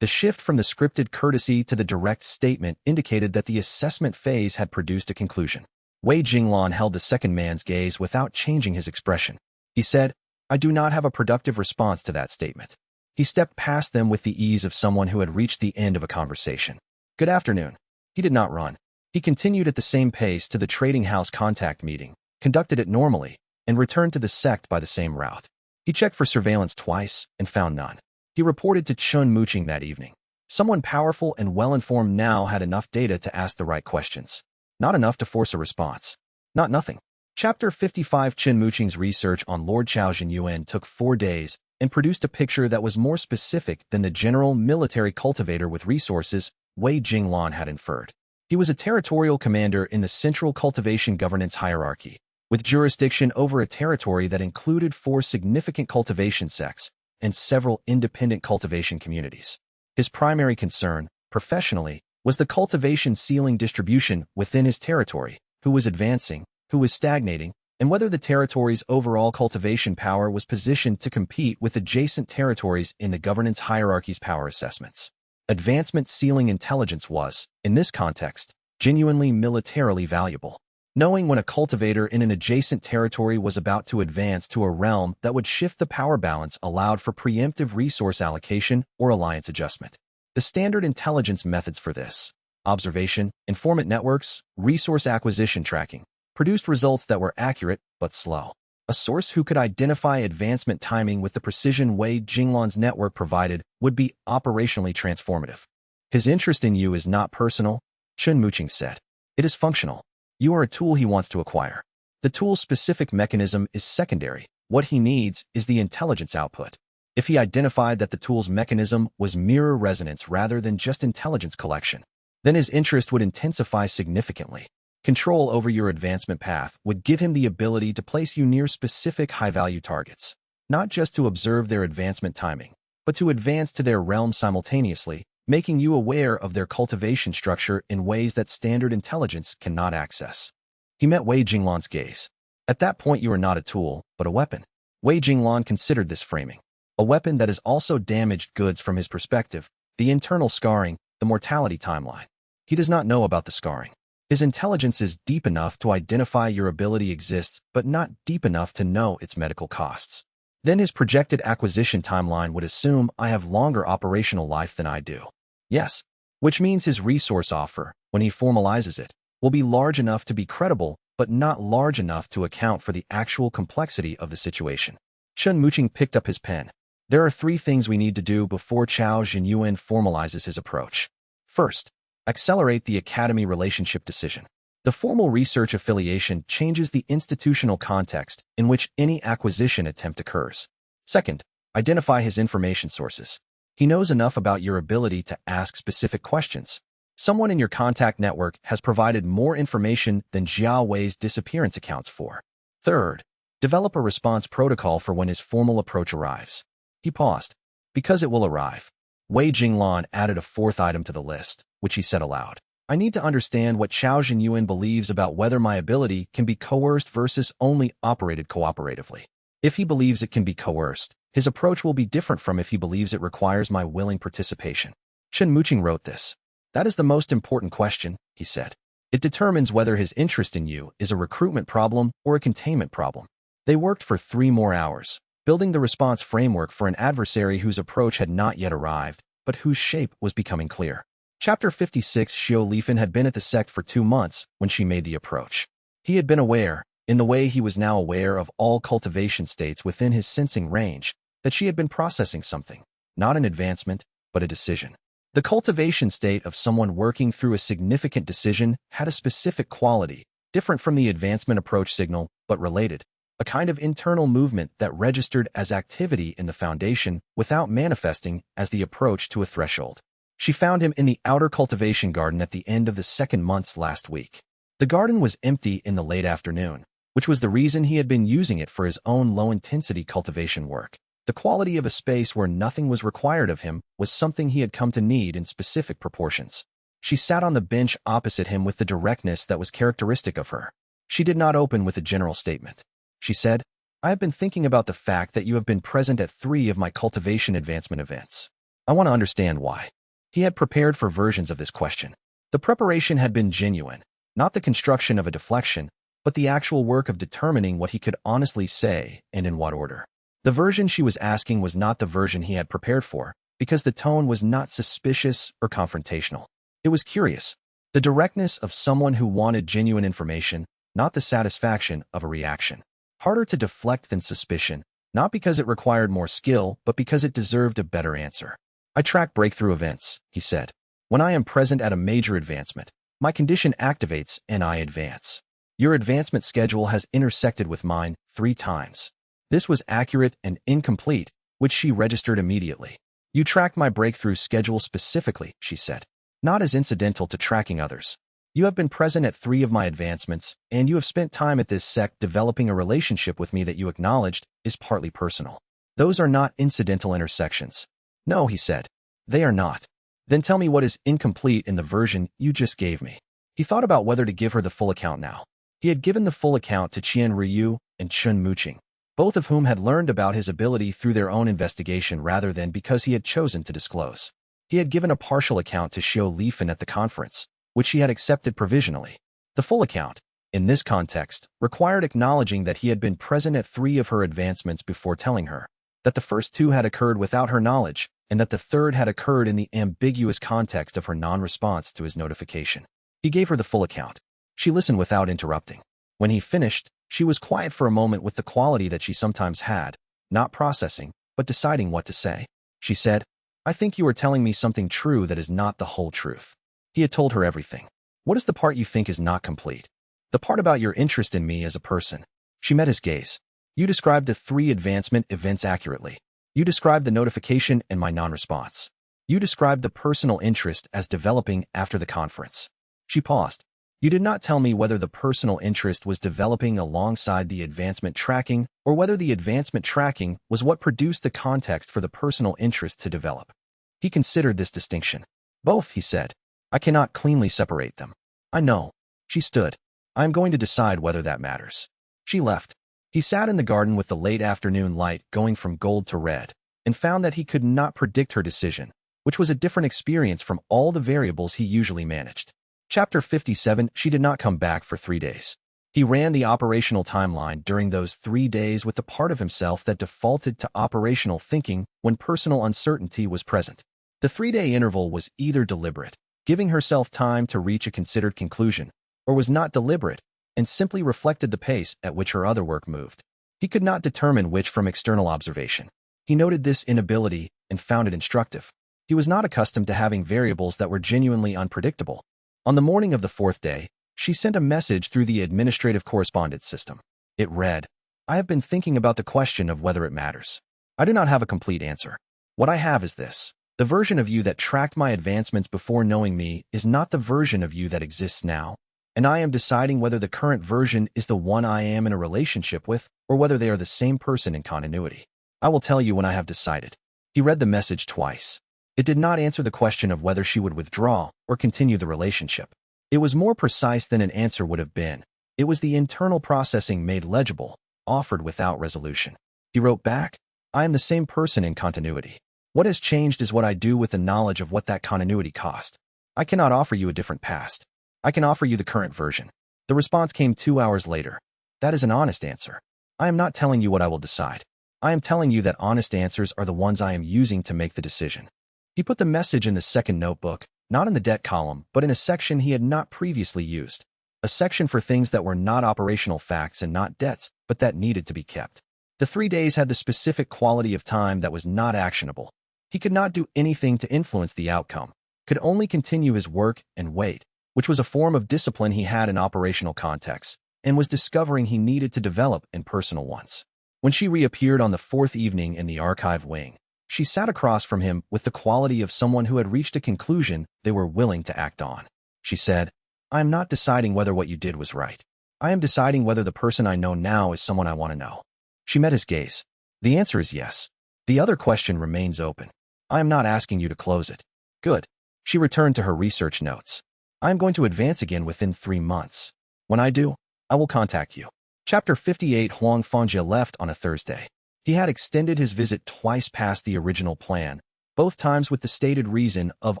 The shift from the scripted courtesy to the direct statement indicated that the assessment phase had produced a conclusion. Wei Jinglan held the second man's gaze without changing his expression. He said, I do not have a productive response to that statement. He stepped past them with the ease of someone who had reached the end of a conversation. Good afternoon. He did not run. He continued at the same pace to the trading house contact meeting, conducted it normally, and returned to the Sect by the same route. He checked for surveillance twice and found none. He reported to Chun Muching that evening. Someone powerful and well-informed now had enough data to ask the right questions. Not enough to force a response. Not nothing. Chapter 55. Chun Muching's research on Lord Chao Yuan took 4 days and produced a picture that was more specific than the general military cultivator with resources Wei Jinglan had inferred. He was a territorial commander in the central cultivation governance hierarchy, with jurisdiction over a territory that included 4 significant cultivation sects and several independent cultivation communities. His primary concern, professionally, was the cultivation ceiling distribution within his territory, who was advancing, who was stagnating, and whether the territory's overall cultivation power was positioned to compete with adjacent territories in the governance hierarchy's power assessments. Advancement ceiling intelligence was, in this context, genuinely militarily valuable. Knowing when a cultivator in an adjacent territory was about to advance to a realm that would shift the power balance allowed for preemptive resource allocation or alliance adjustment. The standard intelligence methods for this, observation, informant networks, resource acquisition tracking, produced results that were accurate but slow. A source who could identify advancement timing with the precision Wei Jinglan's network provided would be operationally transformative. His interest in you is not personal, Chen Muqing said. It is functional. You are a tool he wants to acquire. The tool's specific mechanism is secondary. What he needs is the intelligence output. If he identified that the tool's mechanism was mirror resonance rather than just intelligence collection, then his interest would intensify significantly. Control over your advancement path would give him the ability to place you near specific high-value targets, not just to observe their advancement timing, but to advance to their realm simultaneously, making you aware of their cultivation structure in ways that standard intelligence cannot access. He met Wei Jinglan's gaze. At that point you are not a tool, but a weapon. Wei Jinglan considered this framing. A weapon that is also damaged goods from his perspective, the internal scarring, the mortality timeline. He does not know about the scarring. His intelligence is deep enough to identify your ability exists, but not deep enough to know its medical costs. Then his projected acquisition timeline would assume I have longer operational life than I do. Yes, which means his resource offer, when he formalizes it, will be large enough to be credible, but not large enough to account for the actual complexity of the situation. Chen Muqing picked up his pen. There are 3 things we need to do before Chao Jinyuan formalizes his approach. First, accelerate the academy relationship decision. The formal research affiliation changes the institutional context in which any acquisition attempt occurs. Second, identify his information sources. He knows enough about your ability to ask specific questions. Someone in your contact network has provided more information than Jiao Wei's disappearance accounts for. Third, develop a response protocol for when his formal approach arrives. He paused. Because it will arrive. Wei Jinglan added a 4th item to the list, which he said aloud. I need to understand what Chao Jinyuan believes about whether my ability can be coerced versus only operated cooperatively. If he believes it can be coerced, his approach will be different from if he believes it requires my willing participation. Chen Muqing wrote this. That is the most important question, he said. It determines whether his interest in you is a recruitment problem or a containment problem. They worked for 3 more hours, building the response framework for an adversary whose approach had not yet arrived, but whose shape was becoming clear. Chapter 56. Xiao Lifen had been at the Sect for 2 months when she made the approach. He had been aware, in the way he was now aware of all cultivation states within his sensing range, that she had been processing something, not an advancement, but a decision. The cultivation state of someone working through a significant decision had a specific quality, different from the advancement approach signal, but related, a kind of internal movement that registered as activity in the foundation without manifesting as the approach to a threshold. She found him in the outer cultivation garden at the end of the 2nd month last week. The garden was empty in the late afternoon, which was the reason he had been using it for his own low-intensity cultivation work. The quality of a space where nothing was required of him was something he had come to need in specific proportions. She sat on the bench opposite him with the directness that was characteristic of her. She did not open with a general statement. She said, I have been thinking about the fact that you have been present at 3 of my cultivation advancement events. I want to understand why. He had prepared for versions of this question. The preparation had been genuine, not the construction of a deflection, but the actual work of determining what he could honestly say and in what order. The version she was asking was not the version he had prepared for, because the tone was not suspicious or confrontational. It was curious, the directness of someone who wanted genuine information, not the satisfaction of a reaction. Harder to deflect than suspicion, not because it required more skill, but because it deserved a better answer. I track breakthrough events, he said. When I am present at a major advancement, my condition activates and I advance. Your advancement schedule has intersected with mine 3 times. This was accurate and incomplete, which she registered immediately. You tracked my breakthrough schedule specifically, she said. Not as incidental to tracking others. You have been present at 3 of my advancements, and you have spent time at this sect developing a relationship with me that you acknowledged is partly personal. Those are not incidental intersections. No, he said. They are not. Then tell me what is incomplete in the version you just gave me. He thought about whether to give her the full account now. He had given the full account to Qian Ryu and Chun Muqing, both of whom had learned about his ability through their own investigation rather than because he had chosen to disclose. He had given a partial account to Xiao Lifen at the conference, which she had accepted provisionally. The full account, in this context, required acknowledging that he had been present at 3 of her advancements before telling her, that the first 2 had occurred without her knowledge, and that the third had occurred in the ambiguous context of her non-response to his notification. He gave her the full account. She listened without interrupting. When he finished, she was quiet for a moment with the quality that she sometimes had, not processing, but deciding what to say. She said, I think you are telling me something true that is not the whole truth. He had told her everything. What is the part you think is not complete? The part about your interest in me as a person. She met his gaze. You described the 3 advancement events accurately. You described the notification and my non-response. You described the personal interest as developing after the conference. She paused. You did not tell me whether the personal interest was developing alongside the advancement tracking or whether the advancement tracking was what produced the context for the personal interest to develop. He considered this distinction. Both, he said. I cannot cleanly separate them. I know. She stood. I am going to decide whether that matters. She left. He sat in the garden with the late afternoon light going from gold to red, and found that he could not predict her decision, which was a different experience from all the variables he usually managed. Chapter 57. She did not come back for 3 days. He ran the operational timeline during those 3 days with the part of himself that defaulted to operational thinking when personal uncertainty was present. The 3-day interval was either deliberate, giving herself time to reach a considered conclusion, or was not deliberate, and simply reflected the pace at which her other work moved. He could not determine which from external observation. He noted this inability and found it instructive. He was not accustomed to having variables that were genuinely unpredictable. On the morning of the 4th day, she sent a message through the administrative correspondence system. It read, I have been thinking about the question of whether it matters. I do not have a complete answer. What I have is this. The version of you that tracked my advancements before knowing me is not the version of you that exists now, and I am deciding whether the current version is the one I am in a relationship with or whether they are the same person in continuity. I will tell you when I have decided. He read the message twice. It did not answer the question of whether she would withdraw or continue the relationship. It was more precise than an answer would have been. It was the internal processing made legible, offered without resolution. He wrote back, I am the same person in continuity. What has changed is what I do with the knowledge of what that continuity cost. I cannot offer you a different past. I can offer you the current version. The response came 2 hours later. That is an honest answer. I am not telling you what I will decide. I am telling you that honest answers are the ones I am using to make the decision. He put the message in the second notebook, not in the debt column, but in a section he had not previously used. A section for things that were not operational facts and not debts, but that needed to be kept. The 3 days had the specific quality of time that was not actionable. He could not do anything to influence the outcome, could only continue his work and wait, which was a form of discipline he had in operational contexts, and was discovering he needed to develop in personal ones. When she reappeared on the 4th evening in the archive wing, she sat across from him with the quality of someone who had reached a conclusion they were willing to act on. She said, I am not deciding whether what you did was right. I am deciding whether the person I know now is someone I want to know. She met his gaze. The answer is yes. The other question remains open. I am not asking you to close it. Good. She returned to her research notes. I am going to advance again within 3 months. When I do, I will contact you. Chapter 58. Huang Fangjie left on a Thursday. He had extended his visit twice past the original plan, both times with the stated reason of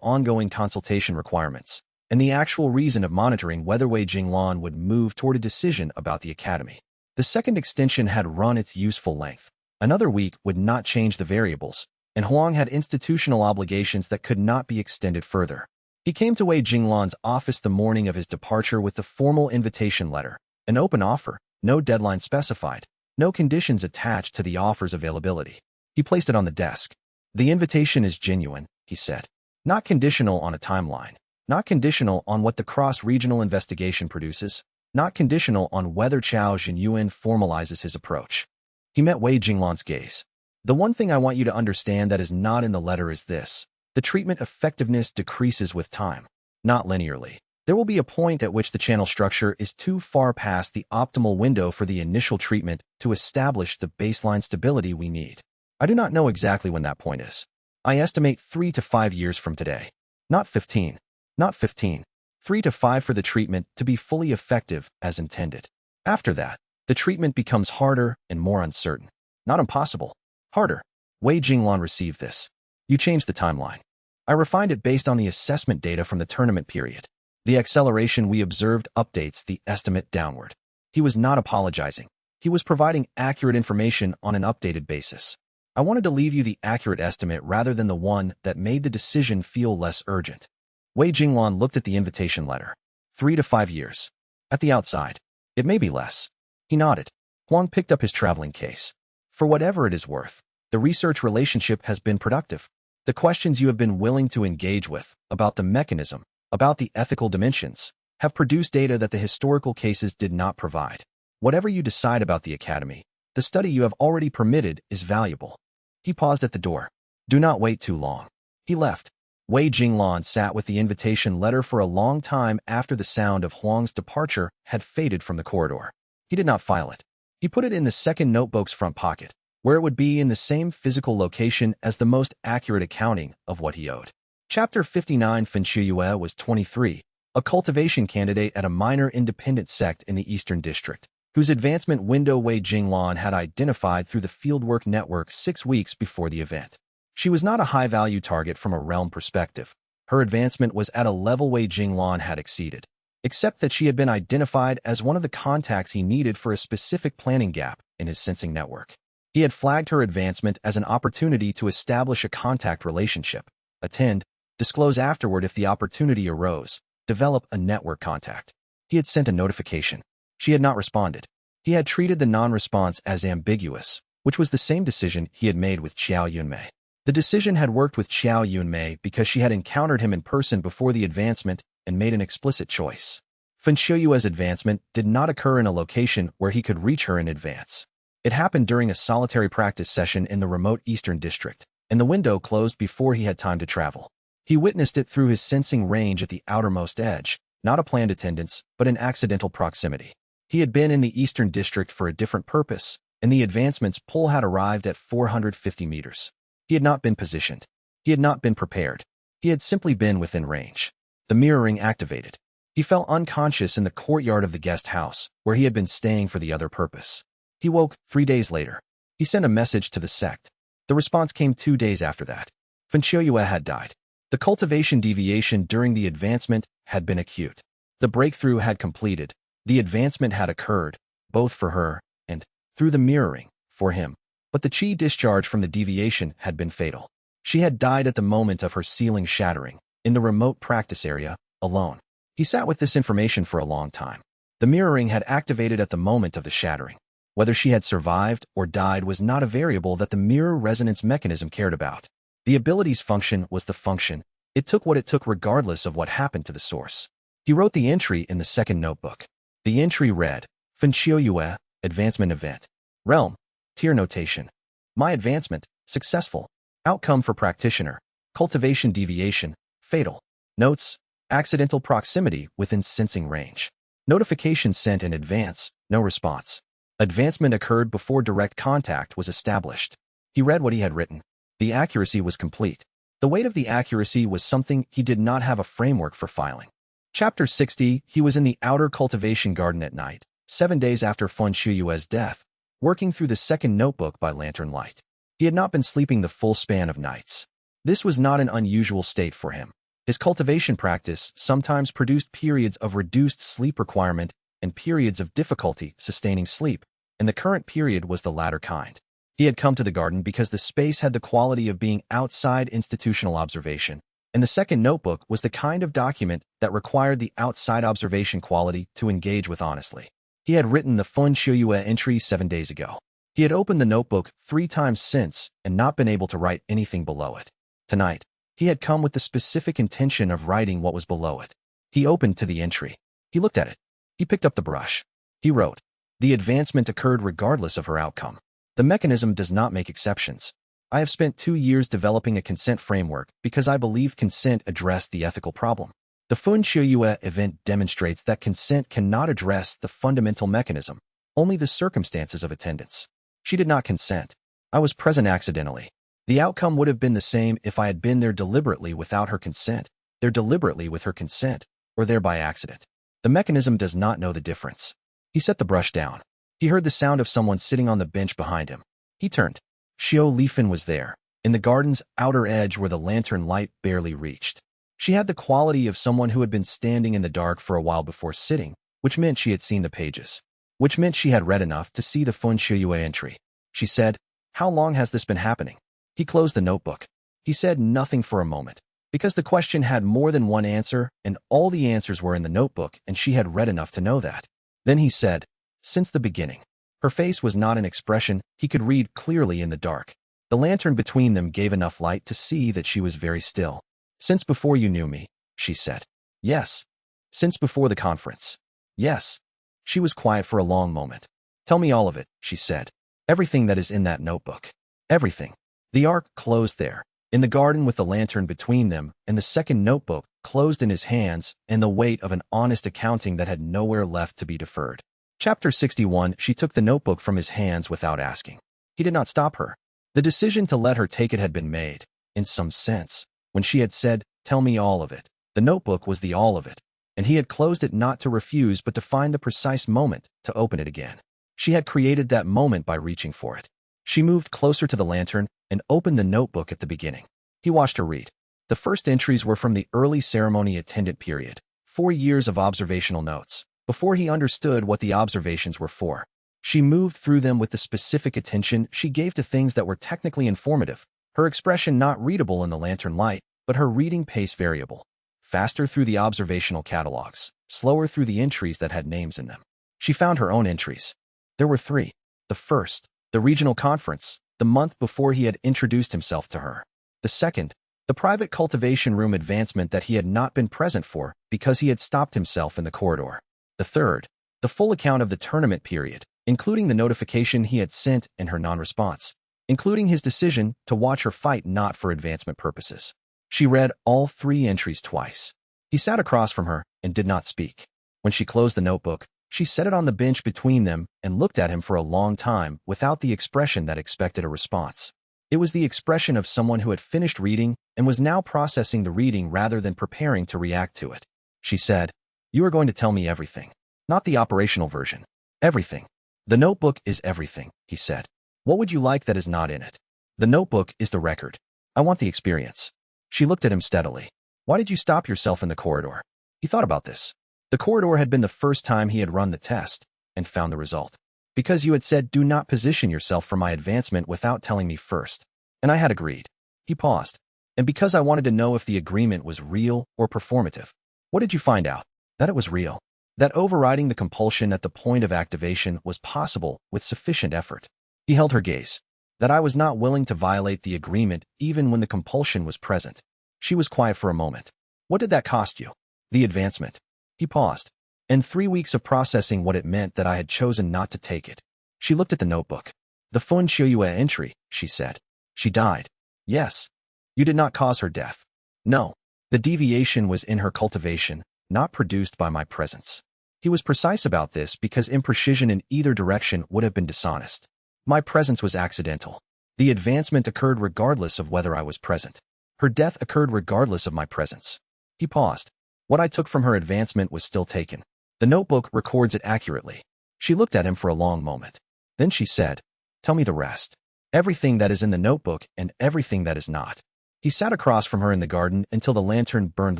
ongoing consultation requirements, and the actual reason of monitoring whether Wei Jinglan would move toward a decision about the academy. The second extension had run its useful length. Another week would not change the variables, and Huang had institutional obligations that could not be extended further. He came to Wei Jinglan's office the morning of his departure with the formal invitation letter, an open offer, no deadline specified, no conditions attached to the offer's availability. He placed it on the desk. The invitation is genuine, he said. Not conditional on a timeline. Not conditional on what the cross-regional investigation produces. Not conditional on whether Chao Jinyuan formalizes his approach. He met Wei Jinglan's gaze. The one thing I want you to understand that is not in the letter is this. The treatment effectiveness decreases with time, not linearly. There will be a point at which the channel structure is too far past the optimal window for the initial treatment to establish the baseline stability we need. I do not know exactly when that point is. I estimate 3 to 5 years from today. Not 15. Not 15. 3 to 5 for the treatment to be fully effective as intended. After that, the treatment becomes harder and more uncertain. Not impossible. Harder. Wei Jinglan received this. You changed the timeline. I refined it based on the assessment data from the tournament period. The acceleration we observed updates the estimate downward. He was not apologizing. He was providing accurate information on an updated basis. I wanted to leave you the accurate estimate rather than the one that made the decision feel less urgent. Wei Jinglan looked at the invitation letter. 3 to 5 years. At the outside. It may be less. He nodded. Huang picked up his traveling case. For whatever it is worth, the research relationship has been productive. The questions you have been willing to engage with about the mechanism, about the ethical dimensions, have produced data that the historical cases did not provide. Whatever you decide about the academy, the study you have already permitted is valuable. He paused at the door. Do not wait too long. He left. Wei Jinglan sat with the invitation letter for a long time after the sound of Huang's departure had faded from the corridor. He did not file it. He put it in the second notebook's front pocket, where it would be in the same physical location as the most accurate accounting of what he owed. Chapter 59. Fen Shiyue was 23, a cultivation candidate at a minor independent sect in the Eastern District, whose advancement window Wei Jinglan had identified through the fieldwork network 6 weeks before the event. She was not a high-value target from a realm perspective. Her advancement was at a level Wei Jinglan had exceeded, except that she had been identified as one of the contacts he needed for a specific planning gap in his sensing network. He had flagged her advancement as an opportunity to establish a contact relationship, attend, disclose afterward if the opportunity arose, develop a network contact. He had sent a notification. She had not responded. He had treated the non-response as ambiguous, which was the same decision he had made with Xiao Yunmei. The decision had worked with Xiao Yunmei because she had encountered him in person before the advancement and made an explicit choice. Fen Shiyue's advancement did not occur in a location where he could reach her in advance. It happened during a solitary practice session in the remote Eastern District, and the window closed before he had time to travel. He witnessed it through his sensing range at the outermost edge, not a planned attendance, but an accidental proximity. He had been in the Eastern District for a different purpose, and the advancement's pull had arrived at 450 meters. He had not been positioned. He had not been prepared. He had simply been within range. The mirroring activated. He fell unconscious in the courtyard of the guest house, where he had been staying for the other purpose. He woke 3 days later. He sent a message to the sect. The response came 2 days after that. Fen Shiyue had died. The cultivation deviation during the advancement had been acute. The breakthrough had completed. The advancement had occurred, both for her and, through the mirroring, for him. But the chi discharge from the deviation had been fatal. She had died at the moment of her ceiling shattering, in the remote practice area, alone. He sat with this information for a long time. The mirroring had activated at the moment of the shattering. Whether she had survived or died was not a variable that the mirror resonance mechanism cared about. The ability's function was the function. It took what it took regardless of what happened to the source. He wrote the entry in the second notebook. The entry read, Fen Shiyue, Advancement Event. Realm. Tier Notation. My advancement, successful. Outcome for practitioner. Cultivation deviation, fatal. Notes, accidental proximity within sensing range. Notification sent in advance, no response. Advancement occurred before direct contact was established. He read what he had written. The accuracy was complete. The weight of the accuracy was something he did not have a framework for filing. Chapter 60. He was in the outer cultivation garden at night, 7 days after Fen Shiyue's death, working through the second notebook by lantern light. He had not been sleeping the full span of nights. This was not an unusual state for him. His cultivation practice sometimes produced periods of reduced sleep requirement and periods of difficulty sustaining sleep, and the current period was the latter kind. He had come to the garden because the space had the quality of being outside institutional observation, and the second notebook was the kind of document that required the outside observation quality to engage with honestly. He had written the Fen Shiyue entry 7 days ago. He had opened the notebook 3 times since and not been able to write anything below it. Tonight, he had come with the specific intention of writing what was below it. He opened to the entry. He looked at it. He picked up the brush. He wrote, The advancement occurred regardless of her outcome. The mechanism does not make exceptions. I have spent 2 years developing a consent framework because I believe consent addressed the ethical problem. The xianxia event demonstrates that consent cannot address the fundamental mechanism, only the circumstances of attendance. She did not consent. I was present accidentally. The outcome would have been the same if I had been there deliberately without her consent, there deliberately with her consent, or there by accident. The mechanism does not know the difference. He set the brush down. He heard the sound of someone sitting on the bench behind him. He turned. Xiao Lifan was there, in the garden's outer edge where the lantern light barely reached. She had the quality of someone who had been standing in the dark for a while before sitting, which meant she had seen the pages, which meant she had read enough to see the xianxia entry. She said, "How long has this been happening?" He closed the notebook. He said nothing for a moment, because the question had more than one answer, and all the answers were in the notebook, and she had read enough to know that. Then he said, "Since the beginning." Her face was not an expression he could read clearly in the dark. The lantern between them gave enough light to see that she was very still. "Since before you knew me," she said. "Yes." "Since before the conference." "Yes." She was quiet for a long moment. "Tell me all of it," she said. "Everything that is in that notebook. Everything." The arc closed there, in the garden with the lantern between them, and the second notebook closed in his hands, and the weight of an honest accounting that had nowhere left to be deferred. Chapter 61. She took the notebook from his hands without asking. He did not stop her. The decision to let her take it had been made, in some sense. When she had said, "Tell me all of it," the notebook was the all of it, and he had closed it not to refuse but to find the precise moment to open it again. She had created that moment by reaching for it. She moved closer to the lantern and opened the notebook at the beginning. He watched her read. The first entries were from the early ceremony attendant period, 4 years of observational notes, before he understood what the observations were for. She moved through them with the specific attention she gave to things that were technically informative, her expression not readable in the lantern light, but her reading pace variable. Faster through the observational catalogs, slower through the entries that had names in them. She found her own entries. There were 3. The first, the regional conference, the month before he had introduced himself to her. The second, the private cultivation room advancement that he had not been present for because he had stopped himself in the corridor. The third, the full account of the tournament period, including the notification he had sent and her non-response, including his decision to watch her fight not for advancement purposes. She read all 3 entries twice. He sat across from her and did not speak. When she closed the notebook, she set it on the bench between them and looked at him for a long time without the expression that expected a response. It was the expression of someone who had finished reading and was now processing the reading rather than preparing to react to it. She said, "You are going to tell me everything. Not the operational version. Everything." "The notebook is everything," he said. "What would you like that is not in it?" "The notebook is the record. I want the experience." She looked at him steadily. "Why did you stop yourself in the corridor?" He thought about this. The corridor had been the first time he had run the test and found the result. "Because you had said, 'Do not position yourself for my advancement without telling me first.' And I had agreed." He paused. "And because I wanted to know if the agreement was real or performative." "What did you find out?" "That it was real. That overriding the compulsion at the point of activation was possible with sufficient effort." He held her gaze. "That I was not willing to violate the agreement even when the compulsion was present." She was quiet for a moment. "What did that cost you?" "The advancement." He paused. "And 3 weeks of processing what it meant that I had chosen not to take it." She looked at the notebook. "The xianxia entry," she said. "She died." "Yes." "You did not cause her death." "No. The deviation was in her cultivation, not produced by my presence." He was precise about this because imprecision in either direction would have been dishonest. "My presence was accidental. The advancement occurred regardless of whether I was present. Her death occurred regardless of my presence." He paused. "What I took from her advancement was still taken. The notebook records it accurately." She looked at him for a long moment. Then she said, "Tell me the rest. Everything that is in the notebook and everything that is not." He sat across from her in the garden until the lantern burned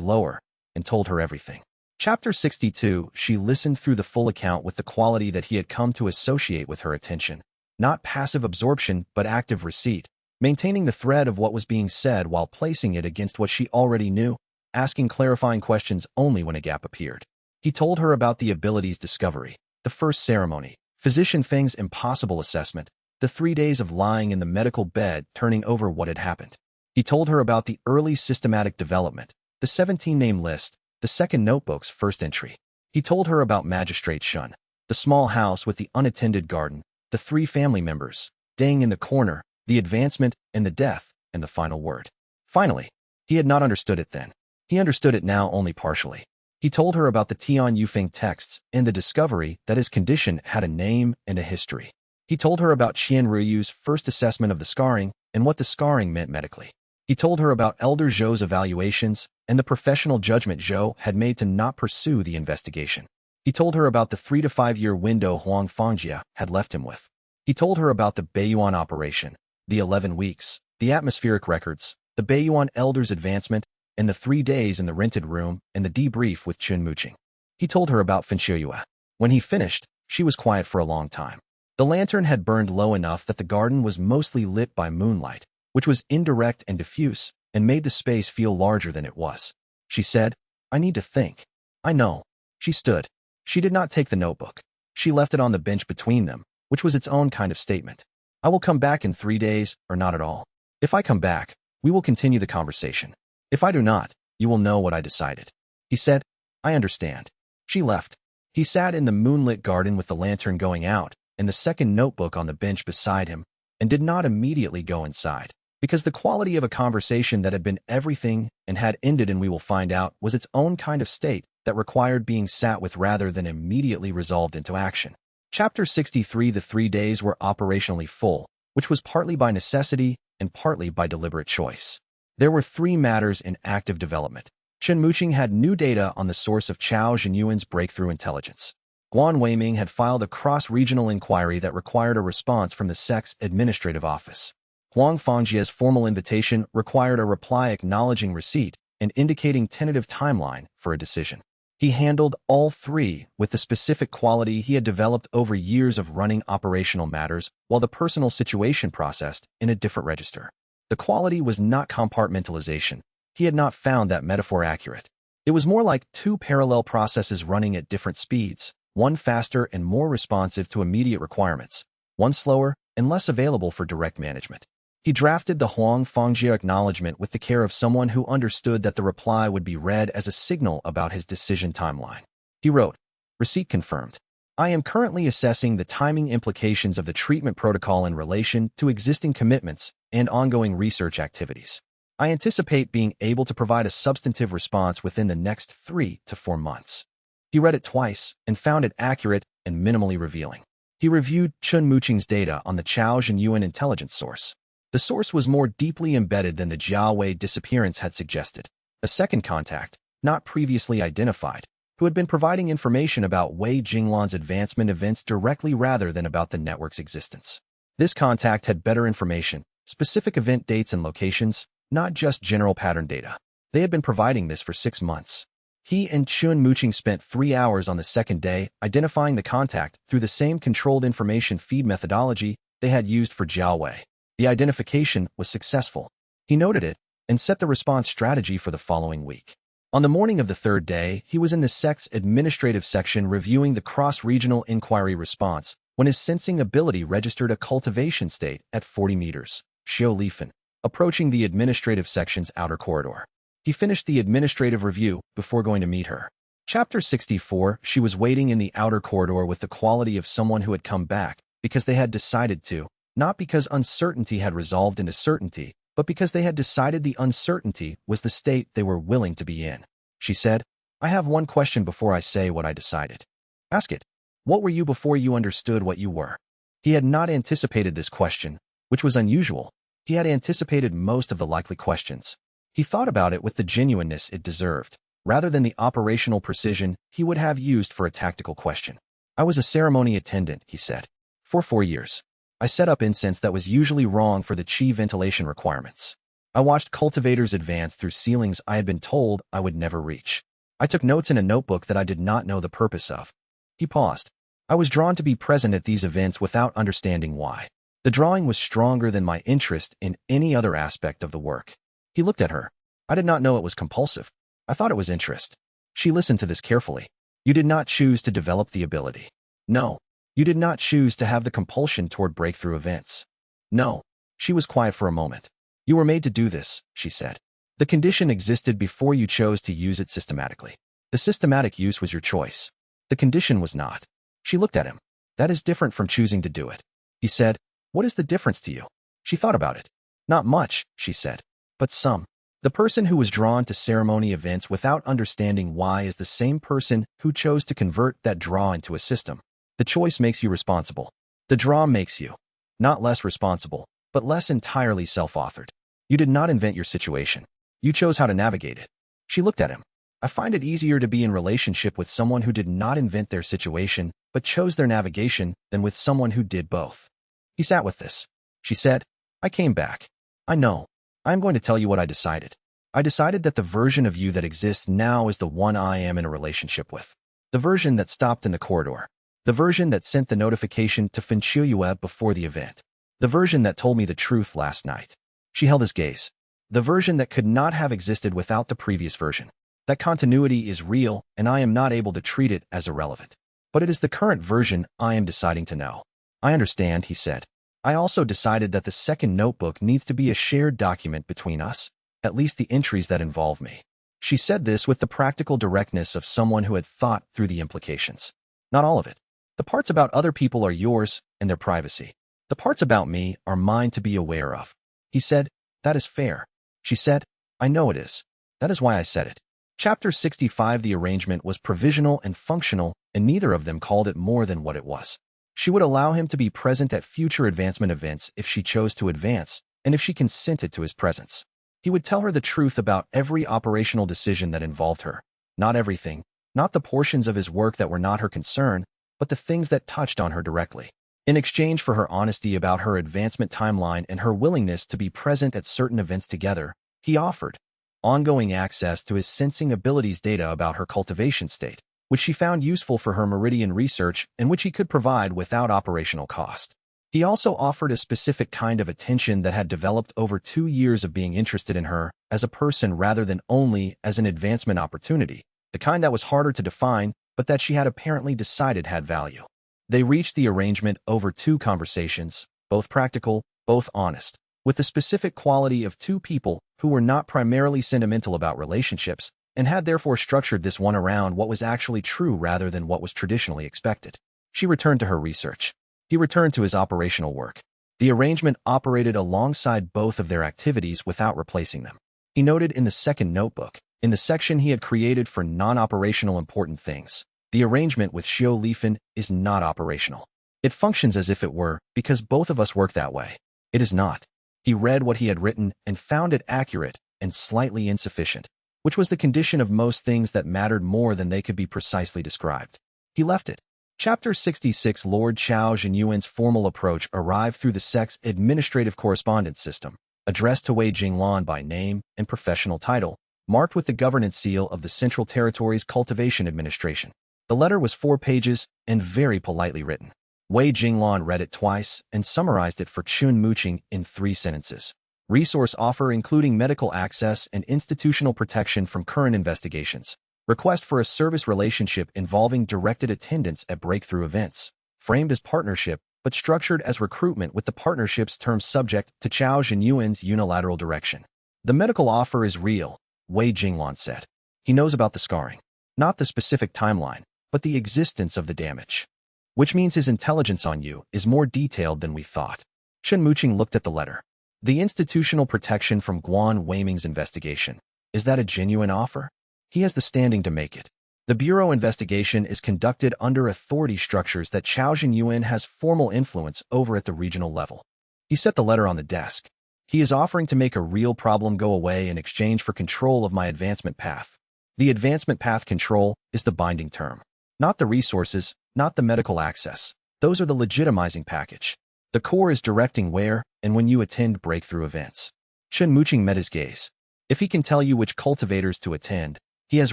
lower and told her everything. Chapter 62. She listened through the full account with the quality that he had come to associate with her attention. Not passive absorption, but active receipt, maintaining the thread of what was being said while placing it against what she already knew, asking clarifying questions only when a gap appeared. He told her about the abilities discovery, the first ceremony, physician Feng's impossible assessment, the 3 days of lying in the medical bed turning over what had happened. He told her about the early systematic development, the 17-name list, the second notebook's first entry. He told her about Magistrate Shun, the small house with the unattended garden, the 3 family members, Dang in the corner, the advancement and the death, and the final word. Finally, he had not understood it then. He understood it now only partially. He told her about the Tian Yufeng texts and the discovery that his condition had a name and a history. He told her about Qian Ruyu's first assessment of the scarring and what the scarring meant medically. He told her about Elder Zhou's evaluations and the professional judgment Zhou had made to not pursue the investigation. He told her about the 3 to 5 year window Huang Fangjia had left him with. He told her about the Beiyuan operation, the 11 weeks, the atmospheric records, the Beiyuan elder's advancement, and the 3 days in the rented room and the debrief with Chun Muqing. He told her about Fenshiyue. When he finished, she was quiet for a long time. The lantern had burned low enough that the garden was mostly lit by moonlight, which was indirect and diffuse, and made the space feel larger than it was. She said, "I need to think." "I know." She stood. She did not take the notebook. She left it on the bench between them, which was its own kind of statement. "I will come back in 3 days, or not at all. If I come back, we will continue the conversation. If I do not, you will know what I decided." He said, "I understand." She left. He sat in the moonlit garden with the lantern going out and the second notebook on the bench beside him, and did not immediately go inside, because the quality of a conversation that had been everything and had ended in "we will find out" was its own kind of state that required being sat with rather than immediately resolved into action. Chapter 63. The 3 days were operationally full, which was partly by necessity and partly by deliberate choice. There were 3 matters in active development. Chun Muqing had new data on the source of Chao Zhenyuan's breakthrough intelligence. Guan Weiming had filed a cross-regional inquiry that required a response from the Sect's administrative office. Huang Fangjia's formal invitation required a reply acknowledging receipt and indicating tentative timeline for a decision. He handled all 3 with the specific quality he had developed over years of running operational matters, while the personal situation processed in a different register. The quality was not compartmentalization. He had not found that metaphor accurate. It was more like 2 parallel processes running at different speeds, one faster and more responsive to immediate requirements, one slower and less available for direct management. He drafted the Huang Fangjia acknowledgement with the care of someone who understood that the reply would be read as a signal about his decision timeline. He wrote, "Receipt confirmed. I am currently assessing the timing implications of the treatment protocol in relation to existing commitments and ongoing research activities. I anticipate being able to provide a substantive response within the next 3 to 4 months." He read it twice and found it accurate and minimally revealing. He reviewed Chun Muqing's data on the Chao Zhenyuan intelligence source. The source was more deeply embedded than the Jiawei disappearance had suggested. A second contact, not previously identified, who had been providing information about Wei Jinglan's advancement events directly rather than about the network's existence. This contact had better information, specific event dates and locations, not just general pattern data. They had been providing this for 6 months. He and Chun Muqing spent 3 hours on the second day identifying the contact through the same controlled information feed methodology they had used for Jiawei. The identification was successful. He noted it and set the response strategy for the following week. On the morning of the 3rd day, he was in the Sect's administrative section reviewing the cross-regional inquiry response when his sensing ability registered a cultivation state at 40 meters, Xiao Lifen, approaching the administrative section's outer corridor. He finished the administrative review before going to meet her. Chapter 64. She was waiting in the outer corridor with the quality of someone who had come back because they had decided to, not because uncertainty had resolved into certainty, but because they had decided the uncertainty was the state they were willing to be in. She said, "I have one question before I say what I decided." "Ask it. What were you before you understood what you were?" He had not anticipated this question, which was unusual. He had anticipated most of the likely questions. He thought about it with the genuineness it deserved, rather than the operational precision he would have used for a tactical question. "I was a ceremony attendant," he said, "for 4 years. I set up incense that was usually wrong for the qi ventilation requirements. I watched cultivators advance through ceilings I had been told I would never reach. I took notes in a notebook that I did not know the purpose of." He paused. "I was drawn to be present at these events without understanding why. The drawing was stronger than my interest in any other aspect of the work." He looked at her. "I did not know it was compulsive. I thought it was interest." She listened to this carefully. "You did not choose to develop the ability." "No." "You did not choose to have the compulsion toward breakthrough events." "No." She was quiet for a moment. "You were made to do this," she said. "The condition existed before you chose to use it systematically. The systematic use was your choice. The condition was not." She looked at him. "That is different from choosing to do it." He said, "What is the difference to you?" She thought about it. "Not much," she said, "but some." The person who was drawn to ceremony events without understanding why is the same person who chose to convert that draw into a system. The choice makes you responsible. The draw makes you not less responsible, but less entirely self-authored. You did not invent your situation. You chose how to navigate it. She looked at him. I find it easier to be in relationship with someone who did not invent their situation, but chose their navigation, than with someone who did both. He sat with this. She said, I came back. I know. I am going to tell you what I decided. I decided that the version of you that exists now is the one I am in a relationship with. The version that stopped in the corridor. The version that sent the notification to xianxia before the event. The version that told me the truth last night. She held his gaze. The version that could not have existed without the previous version. That continuity is real, and I am not able to treat it as irrelevant. But it is the current version I am deciding to know. I understand, he said. I also decided that the second notebook needs to be a shared document between us, at least the entries that involve me. She said this with the practical directness of someone who had thought through the implications. Not all of it. The parts about other people are yours and their privacy. The parts about me are mine to be aware of. He said, that is fair. She said, I know it is. That is why I said it. Chapter 65. The arrangement was provisional and functional, and neither of them called it more than what it was. She would allow him to be present at future advancement events if she chose to advance, and if she consented to his presence. He would tell her the truth about every operational decision that involved her. Not everything, not the portions of his work that were not her concern, but the things that touched on her directly. In exchange for her honesty about her advancement timeline and her willingness to be present at certain events together, he offered ongoing access to his sensing abilities data about her cultivation state, which she found useful for her meridian research and which he could provide without operational cost. He also offered a specific kind of attention that had developed over 2 years of being interested in her as a person rather than only as an advancement opportunity, the kind that was harder to define, but that she had apparently decided had value. They reached the arrangement over 2 conversations, both practical, both honest, with the specific quality of 2 people who were not primarily sentimental about relationships, and had therefore structured this one around what was actually true rather than what was traditionally expected. She returned to her research. He returned to his operational work. The arrangement operated alongside both of their activities without replacing them. He noted in the second notebook, in the section he had created for non-operational important things, the arrangement with Xiao Lifan is not operational. It functions as if it were, because both of us work that way. It is not. He read what he had written and found it accurate and slightly insufficient, which was the condition of most things that mattered more than they could be precisely described. He left it. Chapter 66. Lord Chao Zhenyuan's formal approach arrived through the Sect's administrative correspondence system, addressed to Wei Jinglan by name and professional title, marked with the governance seal of the Central Territory's Cultivation Administration. The letter was 4 pages and very politely written. Wei Jinglan read it twice and summarized it for Chun Muqing in 3 sentences. Resource offer including medical access and institutional protection from current investigations. Request for a service relationship involving directed attendance at breakthrough events. Framed as partnership, but structured as recruitment with the partnership's terms subject to Chao Zhenyuan's unilateral direction. The medical offer is real, Wei Jinglan said. He knows about the scarring. Not the specific timeline, but the existence of the damage. Which means his intelligence on you is more detailed than we thought. Chun Muqing looked at the letter. The institutional protection from Guan Weiming's investigation. Is that a genuine offer? He has the standing to make it. The Bureau investigation is conducted under authority structures that Chao Zhenyuan has formal influence over at the regional level. He set the letter on the desk. He is offering to make a real problem go away in exchange for control of my advancement path. The advancement path control is the binding term. Not the resources, not the medical access. Those are the legitimizing package. The core is directing where and when you attend breakthrough events. Chun Muqing met his gaze. If he can tell you which cultivators to attend, he has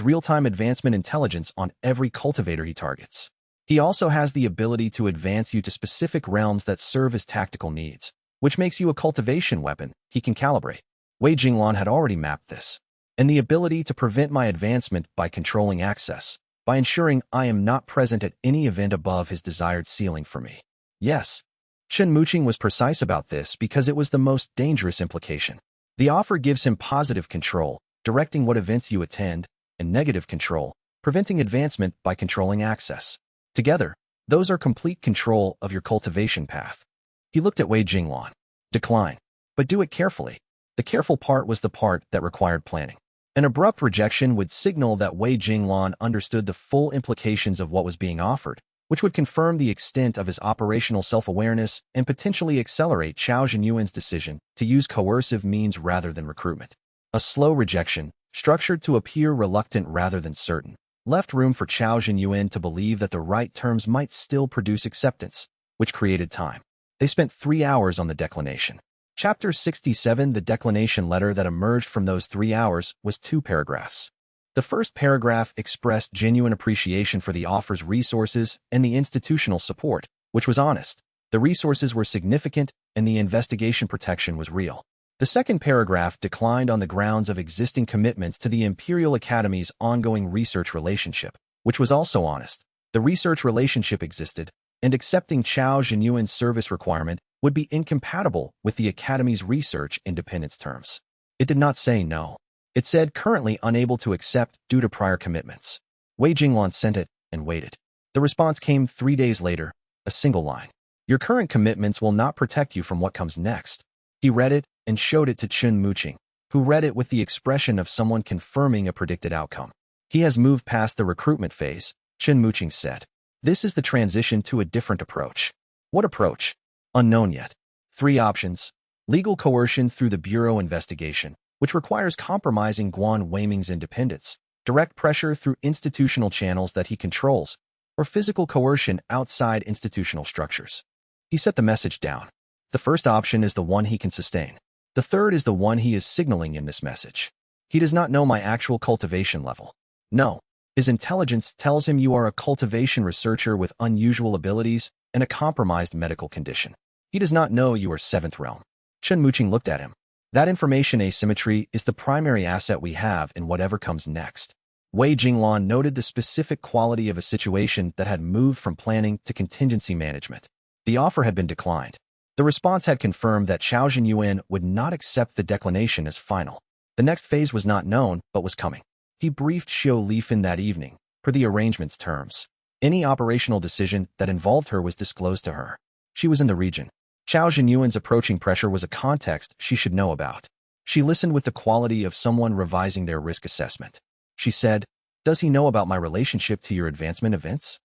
real-time advancement intelligence on every cultivator he targets. He also has the ability to advance you to specific realms that serve as tactical needs, which makes you a cultivation weapon he can calibrate. Wei Jinglan had already mapped this. And the ability to prevent my advancement by controlling access, by ensuring I am not present at any event above his desired ceiling for me. Yes. Chun Muqing was precise about this because it was the most dangerous implication. The offer gives him positive control, directing what events you attend, and negative control, preventing advancement by controlling access. Together, those are complete control of your cultivation path. He looked at Wei Jinglan. Decline. But do it carefully. The careful part was the part that required planning. An abrupt rejection would signal that Wei Jinglan understood the full implications of what was being offered, which would confirm the extent of his operational self-awareness and potentially accelerate Chao Zhenyuan's decision to use coercive means rather than recruitment. A slow rejection, structured to appear reluctant rather than certain, left room for Chao Zhenyuan to believe that the right terms might still produce acceptance, which created time. They spent 3 hours on the declination. Chapter 67. The declination letter that emerged from those 3 hours was 2 paragraphs. The first paragraph expressed genuine appreciation for the offer's resources and the institutional support, which was honest. The resources were significant and the investigation protection was real. The second paragraph declined on the grounds of existing commitments to the Imperial Academy's ongoing research relationship, which was also honest. The research relationship existed, and accepting Chao Zhenyuan's service requirement would be incompatible with the Academy's research independence terms. It did not say no. It said currently unable to accept due to prior commitments. Wei Jinglan sent it and waited. The response came 3 days later, a single line. Your current commitments will not protect you from what comes next. He read it and showed it to Chen Muqing, who read it with the expression of someone confirming a predicted outcome. He has moved past the recruitment phase, Chen Muqing said. This is the transition to a different approach. What approach? Unknown yet. 3 options. Legal coercion through the Bureau investigation, which requires compromising Guan Weiming's independence, direct pressure through institutional channels that he controls, or physical coercion outside institutional structures. He set the message down. The first option is the one he can sustain. The third is the one he is signaling in this message. He does not know my actual cultivation level. No. His intelligence tells him you are a cultivation researcher with unusual abilities and a compromised medical condition. He does not know you are 7th realm. Chen Muqing looked at him. That information asymmetry is the primary asset we have in whatever comes next. Wei Jinglan noted the specific quality of a situation that had moved from planning to contingency management. The offer had been declined. The response had confirmed that Chao Zhenyuan would not accept the declination as final. The next phase was not known, but was coming. He briefed Xiao Lifan that evening, per the arrangement's terms. Any operational decision that involved her was disclosed to her. She was in the region. Chao Zhenyuan's approaching pressure was a context she should know about. She listened with the quality of someone revising their risk assessment. She said, "Does he know about my relationship to your advancement events?"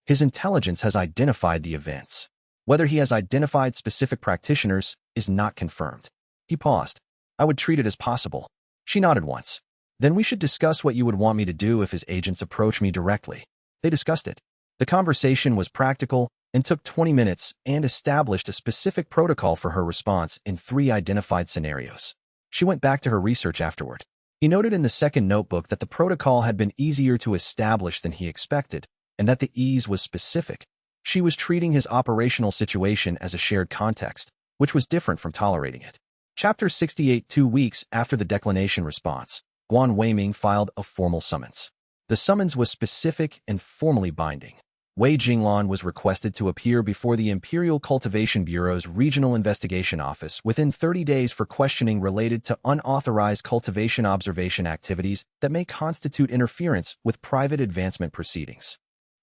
His intelligence has identified the events. Whether he has identified specific practitioners is not confirmed. He paused. I would treat it as possible. She nodded once. Then we should discuss what you would want me to do if his agents approach me directly. They discussed it. The conversation was practical and took 20 minutes and established a specific protocol for her response in 3 identified scenarios. She went back to her research afterward. He noted in the second notebook that the protocol had been easier to establish than he expected, and that the ease was specific. She was treating his operational situation as a shared context, which was different from tolerating it. Chapter 68. 2 weeks after the declination response, Guan Weiming filed a formal summons. The summons was specific and formally binding. Wei Jinglan was requested to appear before the Imperial Cultivation Bureau's Regional Investigation Office within 30 days for questioning related to unauthorized cultivation observation activities that may constitute interference with private advancement proceedings.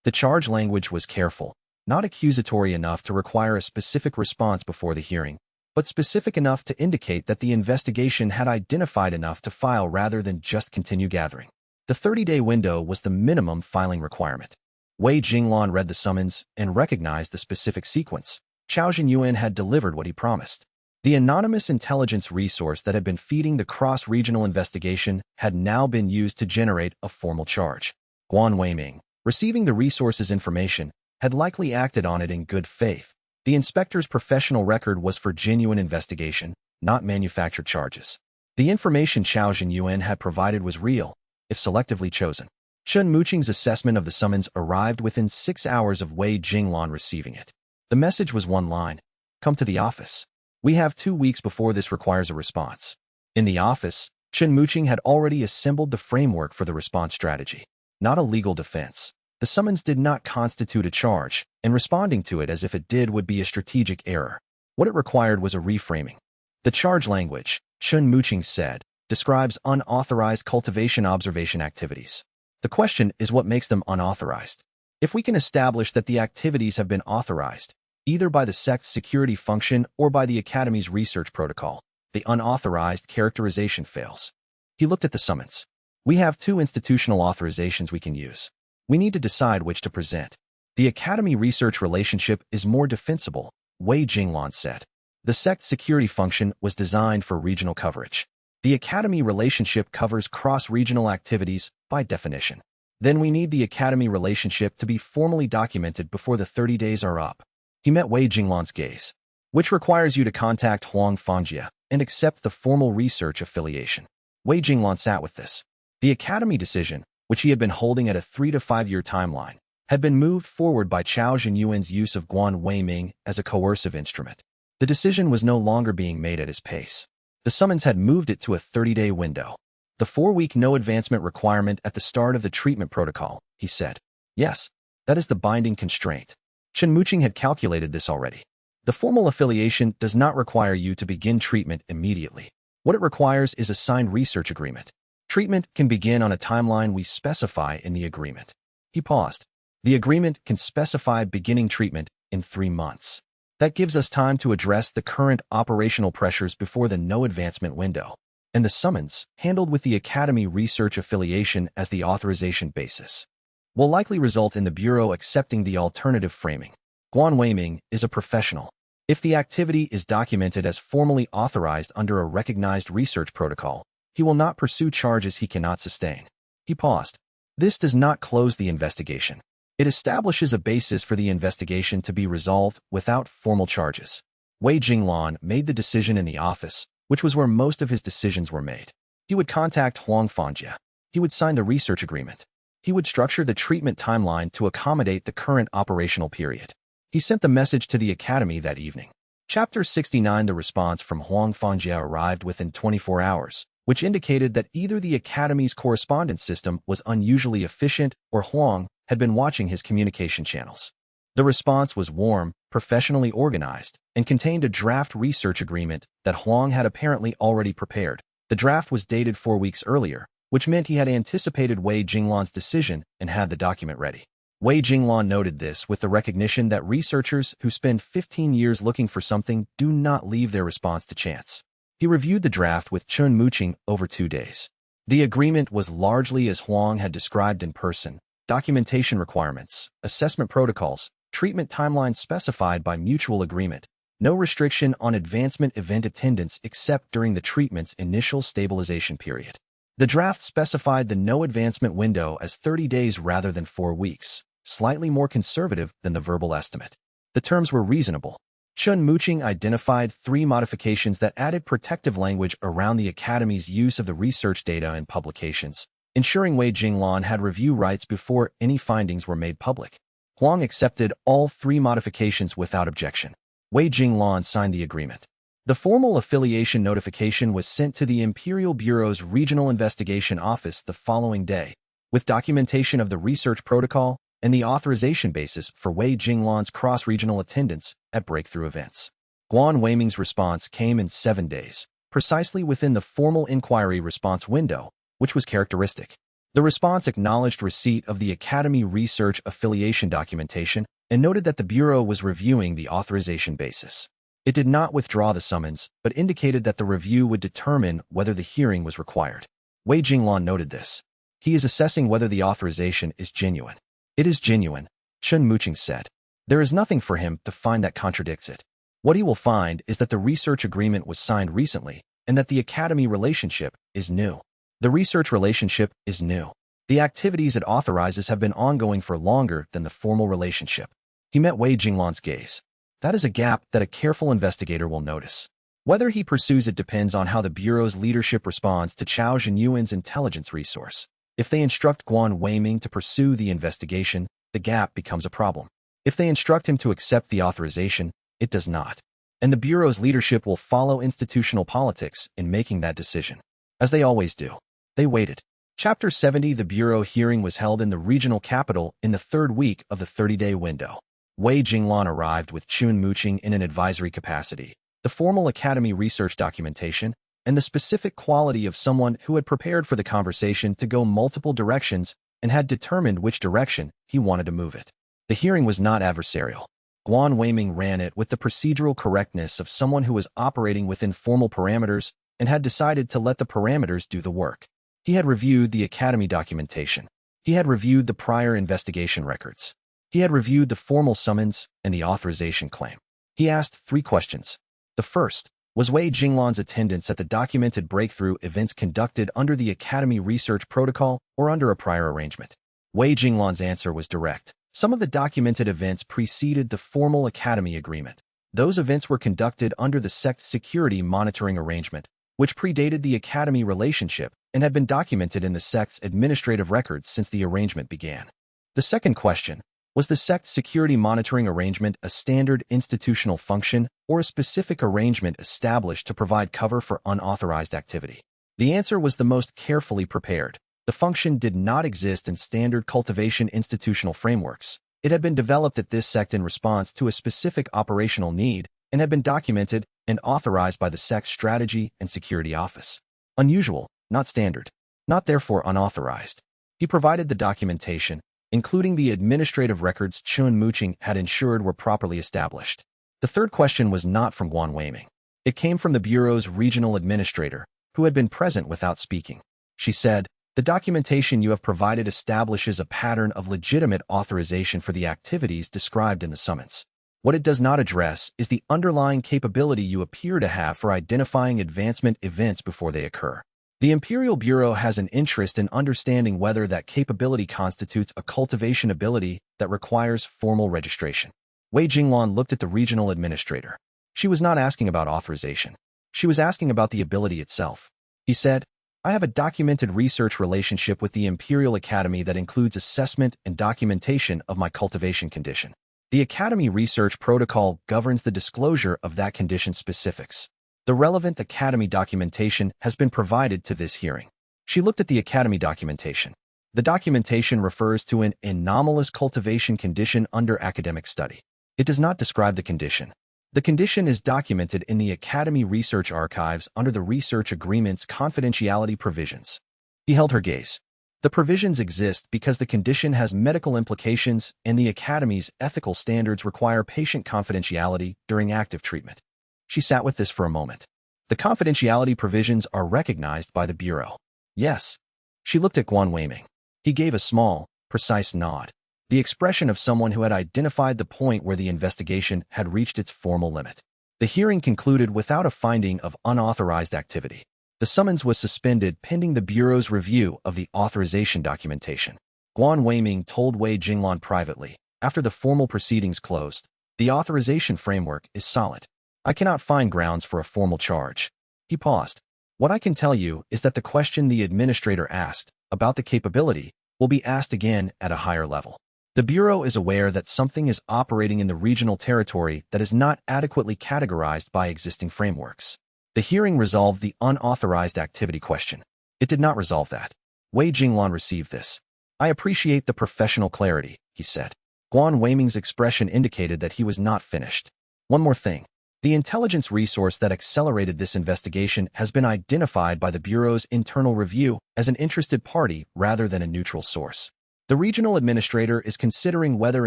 The charge language was careful, not accusatory enough to require a specific response before the hearing, but specific enough to indicate that the investigation had identified enough to file rather than just continue gathering. The 30-day window was the minimum filing requirement. Wei Jinglan read the summons and recognized the specific sequence. Chao Zhenyuan had delivered what he promised. The anonymous intelligence resource that had been feeding the cross-regional investigation had now been used to generate a formal charge. Guan Weiming, receiving the resource's information, had likely acted on it in good faith. The inspector's professional record was for genuine investigation, not manufactured charges. The information Chao Zhenyuan had provided was real, if selectively chosen. Chen Muqing's assessment of the summons arrived within 6 hours of Wei Jinglan receiving it. The message was one line. Come to the office. We have 2 weeks before this requires a response. In the office, Chen Muqing had already assembled the framework for the response strategy. Not a legal defense. The summons did not constitute a charge, and responding to it as if it did would be a strategic error. What it required was a reframing. The charge language, Chen Muqing said, describes unauthorized cultivation observation activities. The question is what makes them unauthorized. If we can establish that the activities have been authorized, either by the Sect's security function or by the Academy's research protocol, The unauthorized characterization fails. He looked at the summons. We have 2 institutional authorizations we can use. We need to decide which to present. The Academy-research relationship is more defensible, Wei Jinglan said. The Sect security function was designed for regional coverage. The Academy relationship covers cross-regional activities by definition. Then we need the Academy relationship to be formally documented before the 30 days are up. He met Wei Jinglan's gaze, which requires you to contact Huang Fangjia and accept the formal research affiliation. Wei Jinglan sat with this. The Academy decision, which he had been holding at a 3 to 5 year timeline, had been moved forward by Chao Zhenyuan's use of Guan Weiming as a coercive instrument. The decision was no longer being made at his pace. The summons had moved it to a 30-day window. The 4-week no advancement requirement at the start of the treatment protocol, he said. Yes, that is the binding constraint. Chen Muqing had calculated this already. The formal affiliation does not require you to begin treatment immediately. What it requires is a signed research agreement. Treatment can begin on a timeline we specify in the agreement. He paused. The agreement can specify beginning treatment in 3 months. That gives us time to address the current operational pressures before the no advancement window. And the summons, handled with the Academy research affiliation as the authorization basis, will likely result in the Bureau accepting the alternative framing. Guan Weiming is a professional. If the activity is documented as formally authorized under a recognized research protocol, he will not pursue charges he cannot sustain. He paused. This does not close the investigation. It establishes a basis for the investigation to be resolved without formal charges. Wei Jinglan made the decision in the office, which was where most of his decisions were made. He would contact Huang Fangjia. He would sign the research agreement. He would structure the treatment timeline to accommodate the current operational period. He sent the message to the Academy that evening. Chapter 69. The response from Huang Fangjia arrived within 24 hours, which indicated that either the Academy's correspondence system was unusually efficient or Huang had been watching his communication channels. The response was warm, professionally organized, and contained a draft research agreement that Huang had apparently already prepared. The draft was dated 4 weeks earlier, which meant he had anticipated Wei Jinglan's decision and had the document ready. Wei Jinglan noted this with the recognition that researchers who spend 15 years looking for something do not leave their response to chance. He reviewed the draft with Chen Muqing over 2 days. The agreement was largely as Huang had described in person. Documentation requirements, assessment protocols, treatment timelines specified by mutual agreement, no restriction on advancement event attendance except during the treatment's initial stabilization period. The draft specified the no advancement window as 30 days rather than 4 weeks, slightly more conservative than the verbal estimate. The terms were reasonable. Chen Muqing identified 3 modifications that added protective language around the Academy's use of the research data and publications, ensuring Wei Jinglan had review rights before any findings were made public. Huang accepted all 3 modifications without objection. Wei Jinglan signed the agreement. The formal affiliation notification was sent to the Imperial Bureau's Regional Investigation Office the following day, with documentation of the research protocol and the authorization basis for Wei Jinglan's cross-regional attendance at breakthrough events. Guan Weiming's response came in 7 days, precisely within the formal inquiry response window, which was characteristic. The response acknowledged receipt of the Academy Research Affiliation documentation and noted that the Bureau was reviewing the authorization basis. It did not withdraw the summons, but indicated that the review would determine whether the hearing was required. Wei Jinglan noted this. He is assessing whether the authorization is genuine. It is genuine, Chen Muqing said. There is nothing for him to find that contradicts it. What he will find is that the research agreement was signed recently and that the Academy relationship is new. The research relationship is new. The activities it authorizes have been ongoing for longer than the formal relationship. He met Wei Jinglan's gaze. That is a gap that a careful investigator will notice. Whether he pursues it depends on how the Bureau's leadership responds to Chao Zhenyuan's intelligence resource. If they instruct Guan Weiming to pursue the investigation, the gap becomes a problem. If they instruct him to accept the authorization, it does not. And the Bureau's leadership will follow institutional politics in making that decision. As they always do. They waited. Chapter 70. The Bureau hearing was held in the regional capital in the 3rd week of the 30-day window. Wei Jinglan arrived with Chen Muqing in an advisory capacity, the formal Academy research documentation, and the specific quality of someone who had prepared for the conversation to go multiple directions and had determined which direction he wanted to move it. The hearing was not adversarial. Guan Weiming ran it with the procedural correctness of someone who was operating within formal parameters and had decided to let the parameters do the work. He had reviewed the academy documentation. He had reviewed the prior investigation records. He had reviewed the formal summons and the authorization claim. He asked 3 questions. The first, was Wei Jinglan's attendance at the documented breakthrough events conducted under the Academy Research Protocol or under a prior arrangement? Wei Jinglan's answer was direct. Some of the documented events preceded the formal Academy agreement. Those events were conducted under the Sect security monitoring arrangement, which predated the Academy relationship and had been documented in the Sect's administrative records since the arrangement began. The second question, was the Sect security monitoring arrangement a standard institutional function or a specific arrangement established to provide cover for unauthorized activity? The answer was the most carefully prepared. The function did not exist in standard cultivation institutional frameworks. It had been developed at this Sect in response to a specific operational need and had been documented and authorized by the Sect's Strategy and Security Office. Unusual, not standard, not therefore unauthorized. He provided the documentation, including the administrative records Chun Muqing had ensured were properly established. The third question was not from Guan Weiming. It came from the Bureau's regional administrator, who had been present without speaking. She said, "The documentation you have provided establishes a pattern of legitimate authorization for the activities described in the summons. What it does not address is the underlying capability you appear to have for identifying advancement events before they occur. The Imperial Bureau has an interest in understanding whether that capability constitutes a cultivation ability that requires formal registration." Wei Jinglan looked at the regional administrator. She was not asking about authorization. She was asking about the ability itself. He said, "I have a documented research relationship with the Imperial Academy that includes assessment and documentation of my cultivation condition. The Academy Research Protocol governs the disclosure of that condition's specifics. The relevant Academy documentation has been provided to this hearing." She looked at the Academy documentation. The documentation refers to an anomalous cultivation condition under academic study. It does not describe the condition. The condition is documented in the Academy Research Archives under the Research Agreement's confidentiality provisions. He held her gaze. The provisions exist because the condition has medical implications and the Academy's ethical standards require patient confidentiality during active treatment. She sat with this for a moment. The confidentiality provisions are recognized by the Bureau. Yes. She looked at Guan Weiming. He gave a small, precise nod, the expression of someone who had identified the point where the investigation had reached its formal limit. The hearing concluded without a finding of unauthorized activity. The summons was suspended pending the Bureau's review of the authorization documentation. Guan Weiming told Wei Jinglan privately, after the formal proceedings closed, "The authorization framework is solid. I cannot find grounds for a formal charge." He paused. "What I can tell you is that the question the administrator asked, about the capability, will be asked again at a higher level. The Bureau is aware that something is operating in the regional territory that is not adequately categorized by existing frameworks." The hearing resolved the unauthorized activity question. It did not resolve that. Wei Jinglan received this. "I appreciate the professional clarity," he said. Guan Weiming's expression indicated that he was not finished. "One more thing. The intelligence resource that accelerated this investigation has been identified by the Bureau's internal review as an interested party rather than a neutral source. The regional administrator is considering whether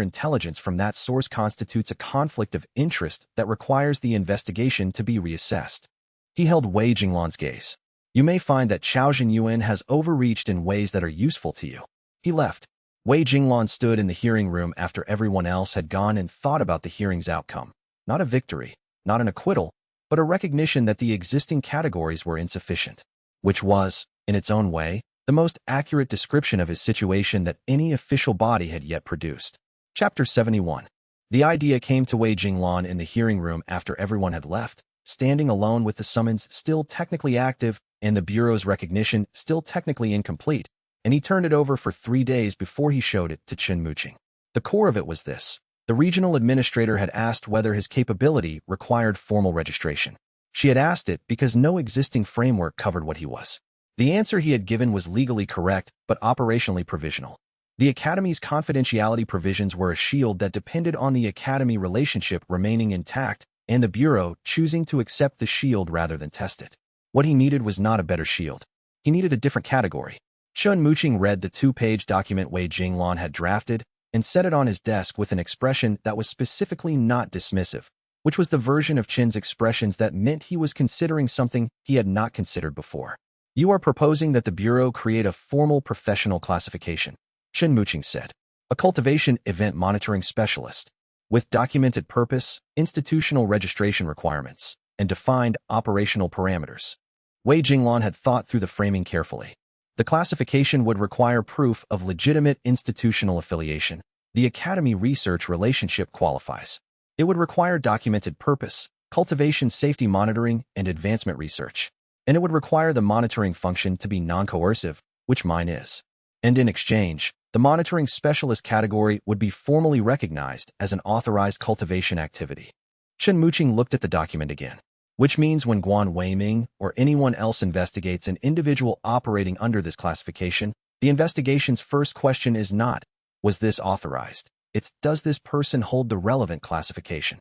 intelligence from that source constitutes a conflict of interest that requires the investigation to be reassessed." He held Wei Jinglan's gaze. "You may find that Chaozhen Yuan has overreached in ways that are useful to you." He left. Wei Jinglan stood in the hearing room after everyone else had gone and thought about the hearing's outcome. Not a victory, not an acquittal, but a recognition that the existing categories were insufficient, which was, in its own way, the most accurate description of his situation that any official body had yet produced. Chapter 71. The idea came to Wei Jinglan in the hearing room after everyone had left, standing alone with the summons still technically active and the Bureau's recognition still technically incomplete, and he turned it over for 3 days before he showed it to Chun Muqing. The core of it was this. The regional administrator had asked whether his capability required formal registration. She had asked it because no existing framework covered what he was. The answer he had given was legally correct, but operationally provisional. The Academy's confidentiality provisions were a shield that depended on the Academy relationship remaining intact and the Bureau choosing to accept the shield rather than test it. What he needed was not a better shield. He needed a different category. Chun Muqing read the 2-page document Wei Jinglan had drafted, and set it on his desk with an expression that was specifically not dismissive, which was the version of Chen's expressions that meant he was considering something he had not considered before. You are proposing that the Bureau create a formal professional classification, Chen Muqing said. A cultivation event monitoring specialist, with documented purpose, institutional registration requirements, and defined operational parameters. Wei Jinglan had thought through the framing carefully. The classification would require proof of legitimate institutional affiliation. The academy research relationship qualifies. It would require documented purpose, cultivation safety monitoring, and advancement research. And it would require the monitoring function to be non-coercive, which mine is. And in exchange, the monitoring specialist category would be formally recognized as an authorized cultivation activity. Chen Muqing looked at the document again, which means when Guan Weiming or anyone else investigates an individual operating under this classification, the investigation's first question is not, was this authorized? It's, does this person hold the relevant classification?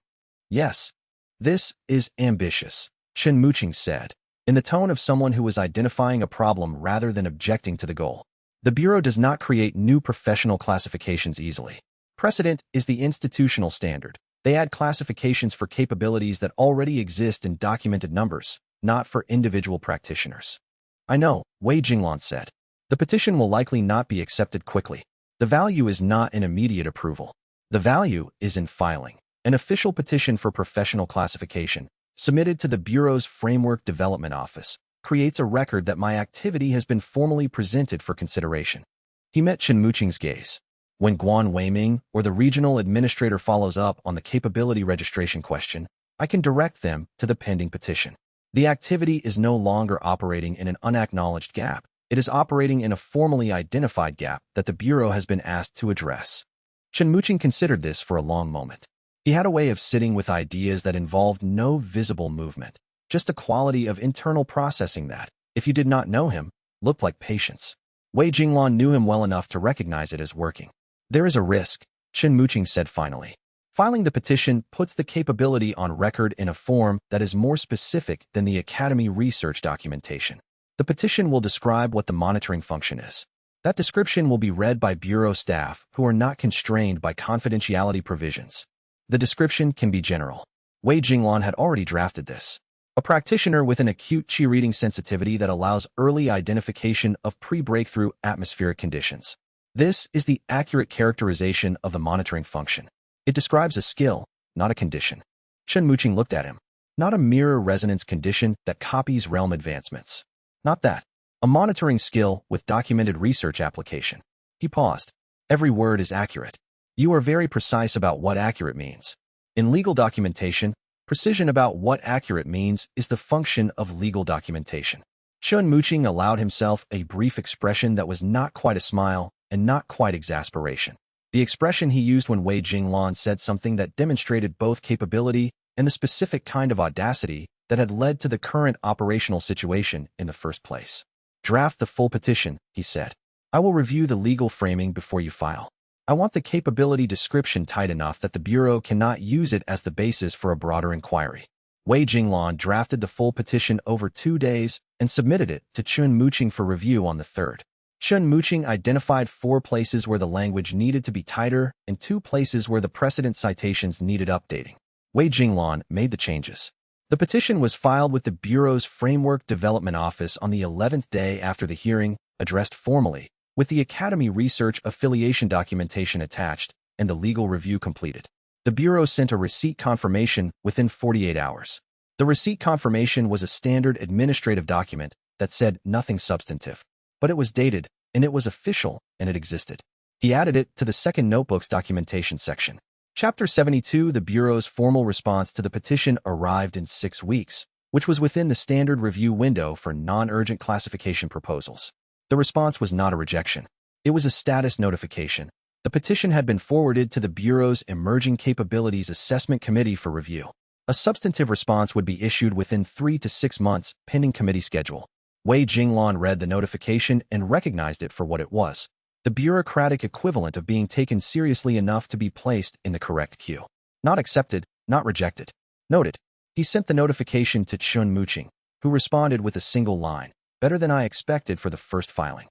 Yes. This is ambitious, Chen Muqing said, in the tone of someone who was identifying a problem rather than objecting to the goal. The Bureau does not create new professional classifications easily. Precedent is the institutional standard. They add classifications for capabilities that already exist in documented numbers, not for individual practitioners. I know, Wei Jinglan said. The petition will likely not be accepted quickly. The value is not in immediate approval. The value is in filing an official petition for professional classification, submitted to the Bureau's Framework Development Office, creates a record that my activity has been formally presented for consideration. He met Chen Muqing's gaze. When Guan Weiming or the regional administrator follows up on the capability registration question, I can direct them to the pending petition. The activity is no longer operating in an unacknowledged gap. It is operating in a formally identified gap that the Bureau has been asked to address. Chen Muqing considered this for a long moment. He had a way of sitting with ideas that involved no visible movement, just a quality of internal processing that, if you did not know him, looked like patience. Wei Jinglan knew him well enough to recognize it as working. There is a risk, Chen Muqing said finally. Filing the petition puts the capability on record in a form that is more specific than the Academy research documentation. The petition will describe what the monitoring function is. That description will be read by Bureau staff who are not constrained by confidentiality provisions. The description can be general. Wei Jinglan had already drafted this. A practitioner with an acute qi reading sensitivity that allows early identification of pre-breakthrough atmospheric conditions. This is the accurate characterization of the monitoring function. It describes a skill, not a condition. Chen Muqing looked at him. Not a mirror resonance condition that copies realm advancements. Not that. A monitoring skill with documented research application. He paused. Every word is accurate. You are very precise about what accurate means. In legal documentation, precision about what accurate means is the function of legal documentation. Chen Muqing allowed himself a brief expression that was not quite a smile and not quite exasperation. The expression he used when Wei Jinglan said something that demonstrated both capability and the specific kind of audacity that had led to the current operational situation in the first place. Draft the full petition, he said. I will review the legal framing before you file. I want the capability description tight enough that the Bureau cannot use it as the basis for a broader inquiry. Wei Jinglan drafted the full petition over 2 days and submitted it to Chen Muqing for review on the 3rd. Chen Muqing identified 4 places where the language needed to be tighter and 2 places where the precedent citations needed updating. Wei Jinglan made the changes. The petition was filed with the Bureau's Framework Development Office on the 11th day after the hearing, addressed formally, with the Academy Research affiliation documentation attached and the legal review completed. The Bureau sent a receipt confirmation within 48 hours. The receipt confirmation was a standard administrative document that said nothing substantive. But it was dated, and it was official, and it existed. He added it to the second notebook's documentation section. Chapter 72. The Bureau's formal response to the petition arrived in 6 weeks, which was within the standard review window for non-urgent classification proposals. The response was not a rejection. It was a status notification. The petition had been forwarded to the Bureau's Emerging Capabilities Assessment Committee for review. A substantive response would be issued within 3 to 6 months, pending committee schedule. Wei Jinglan read the notification and recognized it for what it was. The bureaucratic equivalent of being taken seriously enough to be placed in the correct queue. Not accepted, not rejected. Noted. He sent the notification to Chen Muqing, who responded with a single line, better than I expected for the first filing.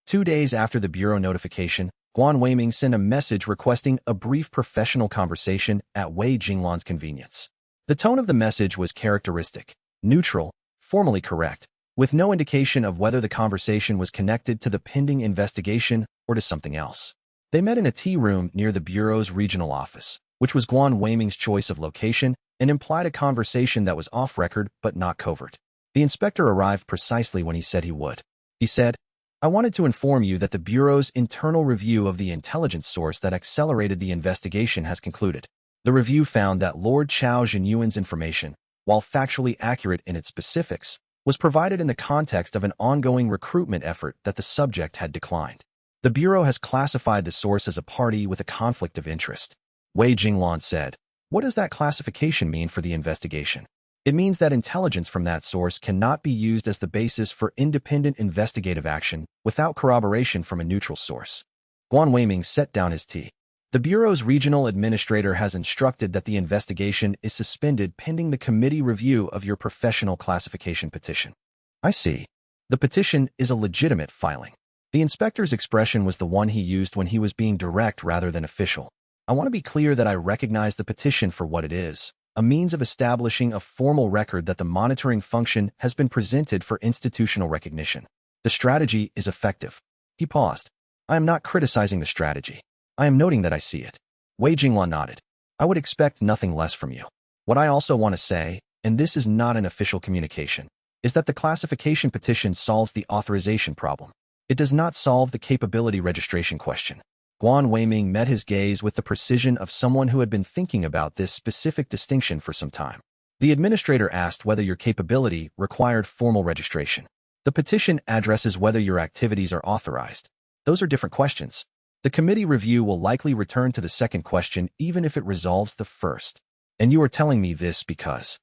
2 days after the Bureau notification, Guan Weiming sent a message requesting a brief professional conversation at Wei Jinglan's convenience. The tone of the message was characteristic, neutral, formally correct, with no indication of whether the conversation was connected to the pending investigation or to something else. They met in a tea room near the Bureau's regional office, which was Guan Weiming's choice of location and implied a conversation that was off-record but not covert. The inspector arrived precisely when he said he would. He said, "I wanted to inform you that the Bureau's internal review of the intelligence source that accelerated the investigation has concluded. The review found that Lord Chao Jinyuan's information, while factually accurate in its specifics, was provided in the context of an ongoing recruitment effort that the subject had declined. The Bureau has classified the source as a party with a conflict of interest." Wei Jinglan said, "What does that classification mean for the investigation?" "It means that intelligence from that source cannot be used as the basis for independent investigative action without corroboration from a neutral source." Guan Weiming set down his tea. "The Bureau's regional administrator has instructed that the investigation is suspended pending the committee review of your professional classification petition." "I see. The petition is a legitimate filing." The inspector's expression was the one he used when he was being direct rather than official. "I want to be clear that I recognize the petition for what it is, a means of establishing a formal record that the monitoring function has been presented for institutional recognition. The strategy is effective." He paused. "I am not criticizing the strategy. I am noting that I see it." Wei Jinglan nodded. "I would expect nothing less from you. What I also want to say, and this is not an official communication, is that the classification petition solves the authorization problem. It does not solve the capability registration question." Guan Weiming met his gaze with the precision of someone who had been thinking about this specific distinction for some time. The administrator asked whether your capability required formal registration. The petition addresses whether your activities are authorized. Those are different questions. The committee review will likely return to the second question even if it resolves the first. And you are telling me this because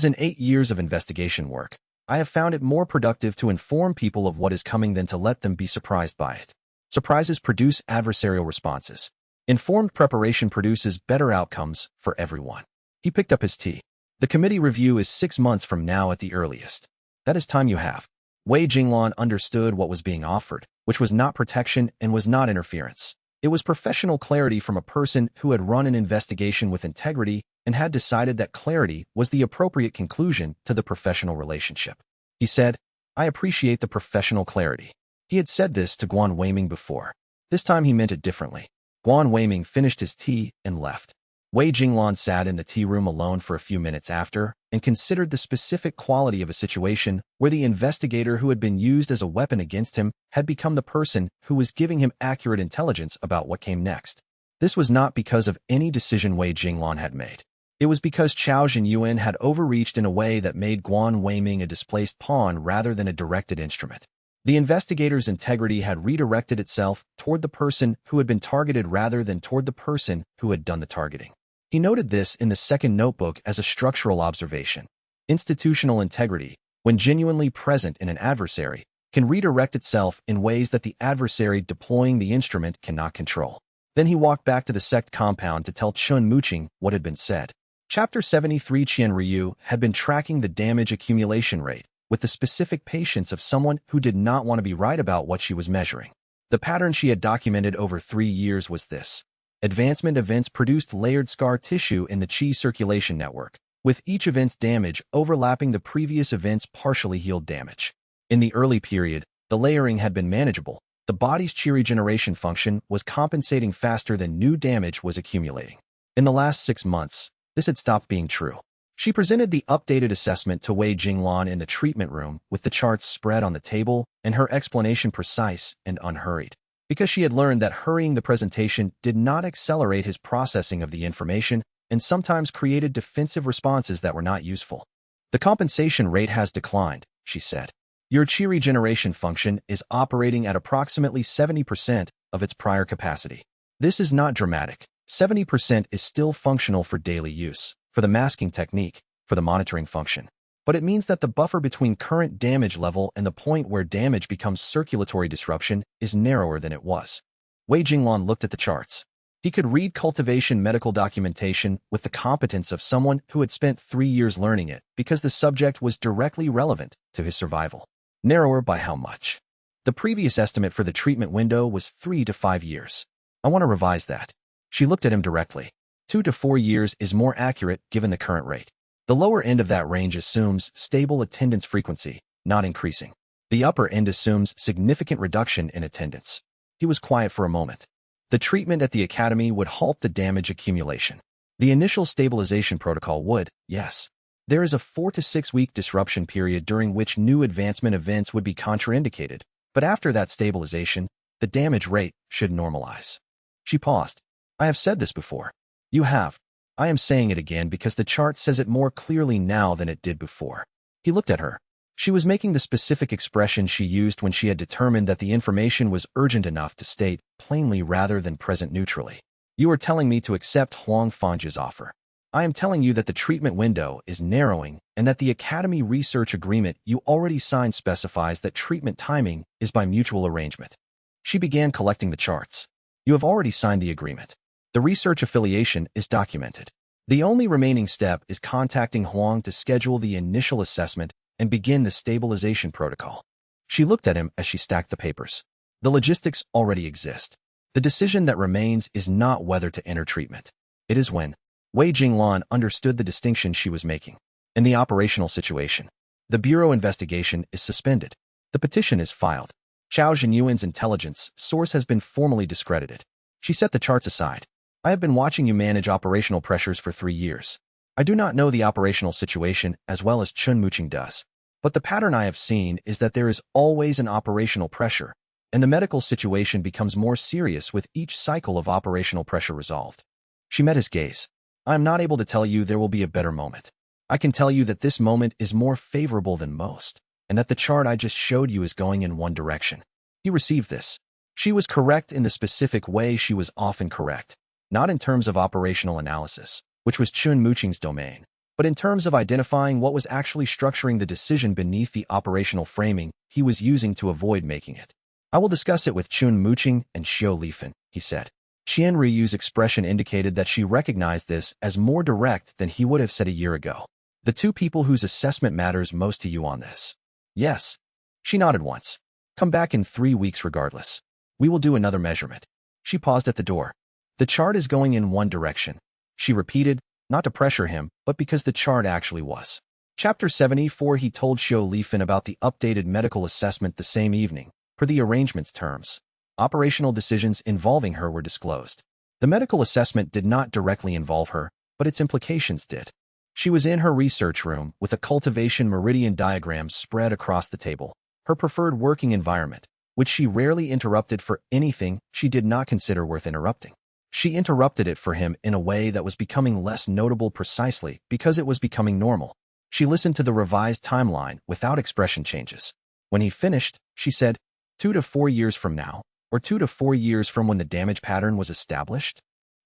in 8 years of investigation work, I have found it more productive to inform people of what is coming than to let them be surprised by it. Surprises produce adversarial responses. Informed preparation produces better outcomes for everyone. He picked up his tea. "The committee review is 6 months from now at the earliest. That is time you have." Wei Jinglan understood what was being offered, which was not protection and was not interference. It was professional clarity from a person who had run an investigation with integrity and had decided that clarity was the appropriate conclusion to the professional relationship. He said, "I appreciate the professional clarity." He had said this to Guan Weiming before. This time he meant it differently. Guan Weiming finished his tea and left. Wei Jinglan sat in the tea room alone for a few minutes after and considered the specific quality of a situation where the investigator who had been used as a weapon against him had become the person who was giving him accurate intelligence about what came next. This was not because of any decision Wei Jinglan had made. It was because Chao Jinyuan had overreached in a way that made Guan Weiming a displaced pawn rather than a directed instrument. The investigator's integrity had redirected itself toward the person who had been targeted rather than toward the person who had done the targeting. He noted this in the second notebook as a structural observation. Institutional integrity, when genuinely present in an adversary, can redirect itself in ways that the adversary deploying the instrument cannot control. Then he walked back to the Sect compound to tell Chun Muqing what had been said. Chapter 73 Qian Ryu had been tracking the damage accumulation rate with the specific patience of someone who did not want to be right about what she was measuring. The pattern she had documented over 3 years was this. Advancement events produced layered scar tissue in the qi circulation network, with each event's damage overlapping the previous event's partially healed damage. In the early period, the layering had been manageable. The body's qi regeneration function was compensating faster than new damage was accumulating. In the last 6 months, this had stopped being true. She presented the updated assessment to Wei Jinglan in the treatment room with the charts spread on the table and her explanation precise and unhurried. Because she had learned that hurrying the presentation did not accelerate his processing of the information and sometimes created defensive responses that were not useful. "The compensation rate has declined," she said. "Your qi regeneration function is operating at approximately 70% of its prior capacity. This is not dramatic. 70% is still functional for daily use, for the masking technique, for the monitoring function. But it means that the buffer between current damage level and the point where damage becomes circulatory disruption is narrower than it was." Wei Jinglan looked at the charts. He could read cultivation medical documentation with the competence of someone who had spent 3 years learning it because the subject was directly relevant to his survival. Narrower by how much? The previous estimate for the treatment window was 3 to 5 years. I want to revise that. She looked at him directly. 2 to 4 years is more accurate given the current rate. The lower end of that range assumes stable attendance frequency, not increasing. The upper end assumes significant reduction in attendance. He was quiet for a moment. The treatment at the academy would halt the damage accumulation. The initial stabilization protocol would, yes. There is a 4 to 6 week disruption period during which new advancement events would be contraindicated, but after that stabilization, the damage rate should normalize. She paused. I have said this before. You have. I am saying it again because the chart says it more clearly now than it did before. He looked at her. She was making the specific expression she used when she had determined that the information was urgent enough to state plainly rather than present neutrally. You are telling me to accept Huang Fang's offer. I am telling you that the treatment window is narrowing and that the Academy research agreement you already signed specifies that treatment timing is by mutual arrangement. She began collecting the charts. You have already signed the agreement. The research affiliation is documented. The only remaining step is contacting Huang to schedule the initial assessment and begin the stabilization protocol. She looked at him as she stacked the papers. The logistics already exist. The decision that remains is not whether to enter treatment. It is when. Wei Jinglan understood the distinction she was making. In the operational situation, the Bureau investigation is suspended. The petition is filed. Xiao Zhenyuan's intelligence source has been formally discredited. She set the charts aside. I have been watching you manage operational pressures for 3 years. I do not know the operational situation as well as Chun Muqing does, but the pattern I have seen is that there is always an operational pressure, and the medical situation becomes more serious with each cycle of operational pressure resolved. She met his gaze. I am not able to tell you there will be a better moment. I can tell you that this moment is more favorable than most, and that the chart I just showed you is going in one direction. He received this. She was correct in the specific way she was often correct, not in terms of operational analysis, which was Chun Muqing's domain, but in terms of identifying what was actually structuring the decision beneath the operational framing he was using to avoid making it. I will discuss it with Chun Muqing and Xiao Lifan, he said. Qian Riyu's expression indicated that she recognized this as more direct than he would have said a year ago. The two people whose assessment matters most to you on this. Yes. She nodded once. Come back in 3 weeks regardless. We will do another measurement. She paused at the door. The chart is going in one direction. She repeated, not to pressure him, but because the chart actually was. Chapter 74. He told Xiao Lifan about the updated medical assessment the same evening, per the arrangement's terms. Operational decisions involving her were disclosed. The medical assessment did not directly involve her, but its implications did. She was in her research room with a cultivation meridian diagram spread across the table, her preferred working environment, which she rarely interrupted for anything she did not consider worth interrupting. She interrupted it for him in a way that was becoming less notable precisely because it was becoming normal. She listened to the revised timeline without expression changes. When he finished, she said, 2 to 4 years from now, or 2 to 4 years from when the damage pattern was established?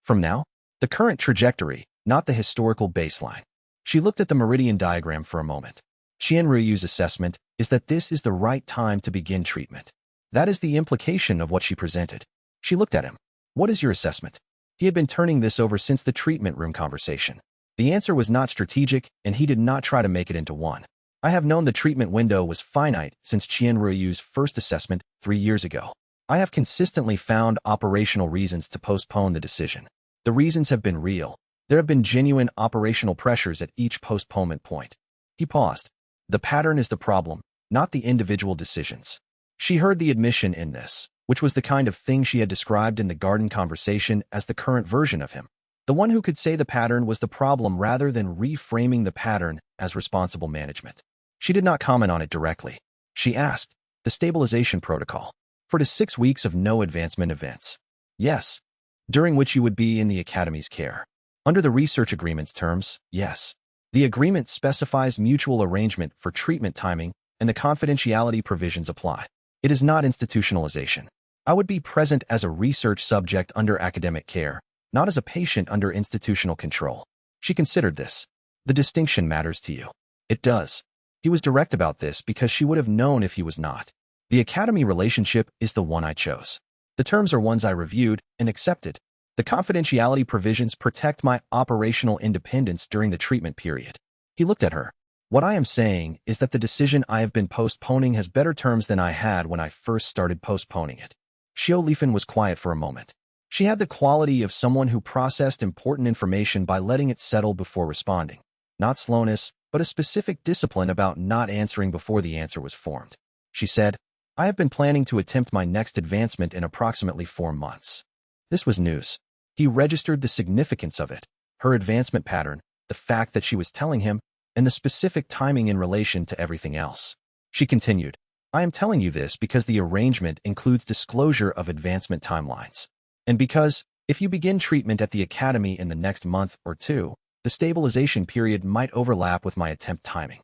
From now? The current trajectory, not the historical baseline. She looked at the meridian diagram for a moment. Qian Riyu's assessment is that this is the right time to begin treatment. That is the implication of what she presented. She looked at him. What is your assessment? He had been turning this over since the treatment room conversation. The answer was not strategic, and he did not try to make it into one. I have known the treatment window was finite since Qian Riyu's first assessment 3 years ago. I have consistently found operational reasons to postpone the decision. The reasons have been real. There have been genuine operational pressures at each postponement point. He paused. The pattern is the problem, not the individual decisions. She heard the admission in this, which was the kind of thing she had described in the garden conversation as the current version of him. The one who could say the pattern was the problem rather than reframing the pattern as responsible management. She did not comment on it directly. She asked, the stabilization protocol. 4 to 6 weeks of no advancement events. Yes. During which you would be in the Academy's care. Under the research agreement's terms, yes. The agreement specifies mutual arrangement for treatment timing, and the confidentiality provisions apply. It is not institutionalization. I would be present as a research subject under academic care, not as a patient under institutional control. She considered this. The distinction matters to you. It does. He was direct about this because she would have known if he was not. The Academy relationship is the one I chose. The terms are ones I reviewed and accepted. The confidentiality provisions protect my operational independence during the treatment period. He looked at her. What I am saying is that the decision I have been postponing has better terms than I had when I first started postponing it. Xiao Lifan was quiet for a moment. She had the quality of someone who processed important information by letting it settle before responding. Not slowness, but a specific discipline about not answering before the answer was formed. She said, I have been planning to attempt my next advancement in approximately 4 months. This was news. He registered the significance of it, her advancement pattern, the fact that she was telling him, and the specific timing in relation to everything else. She continued, I am telling you this because the arrangement includes disclosure of advancement timelines. And because, if you begin treatment at the academy in the next month or 2, the stabilization period might overlap with my attempt timing.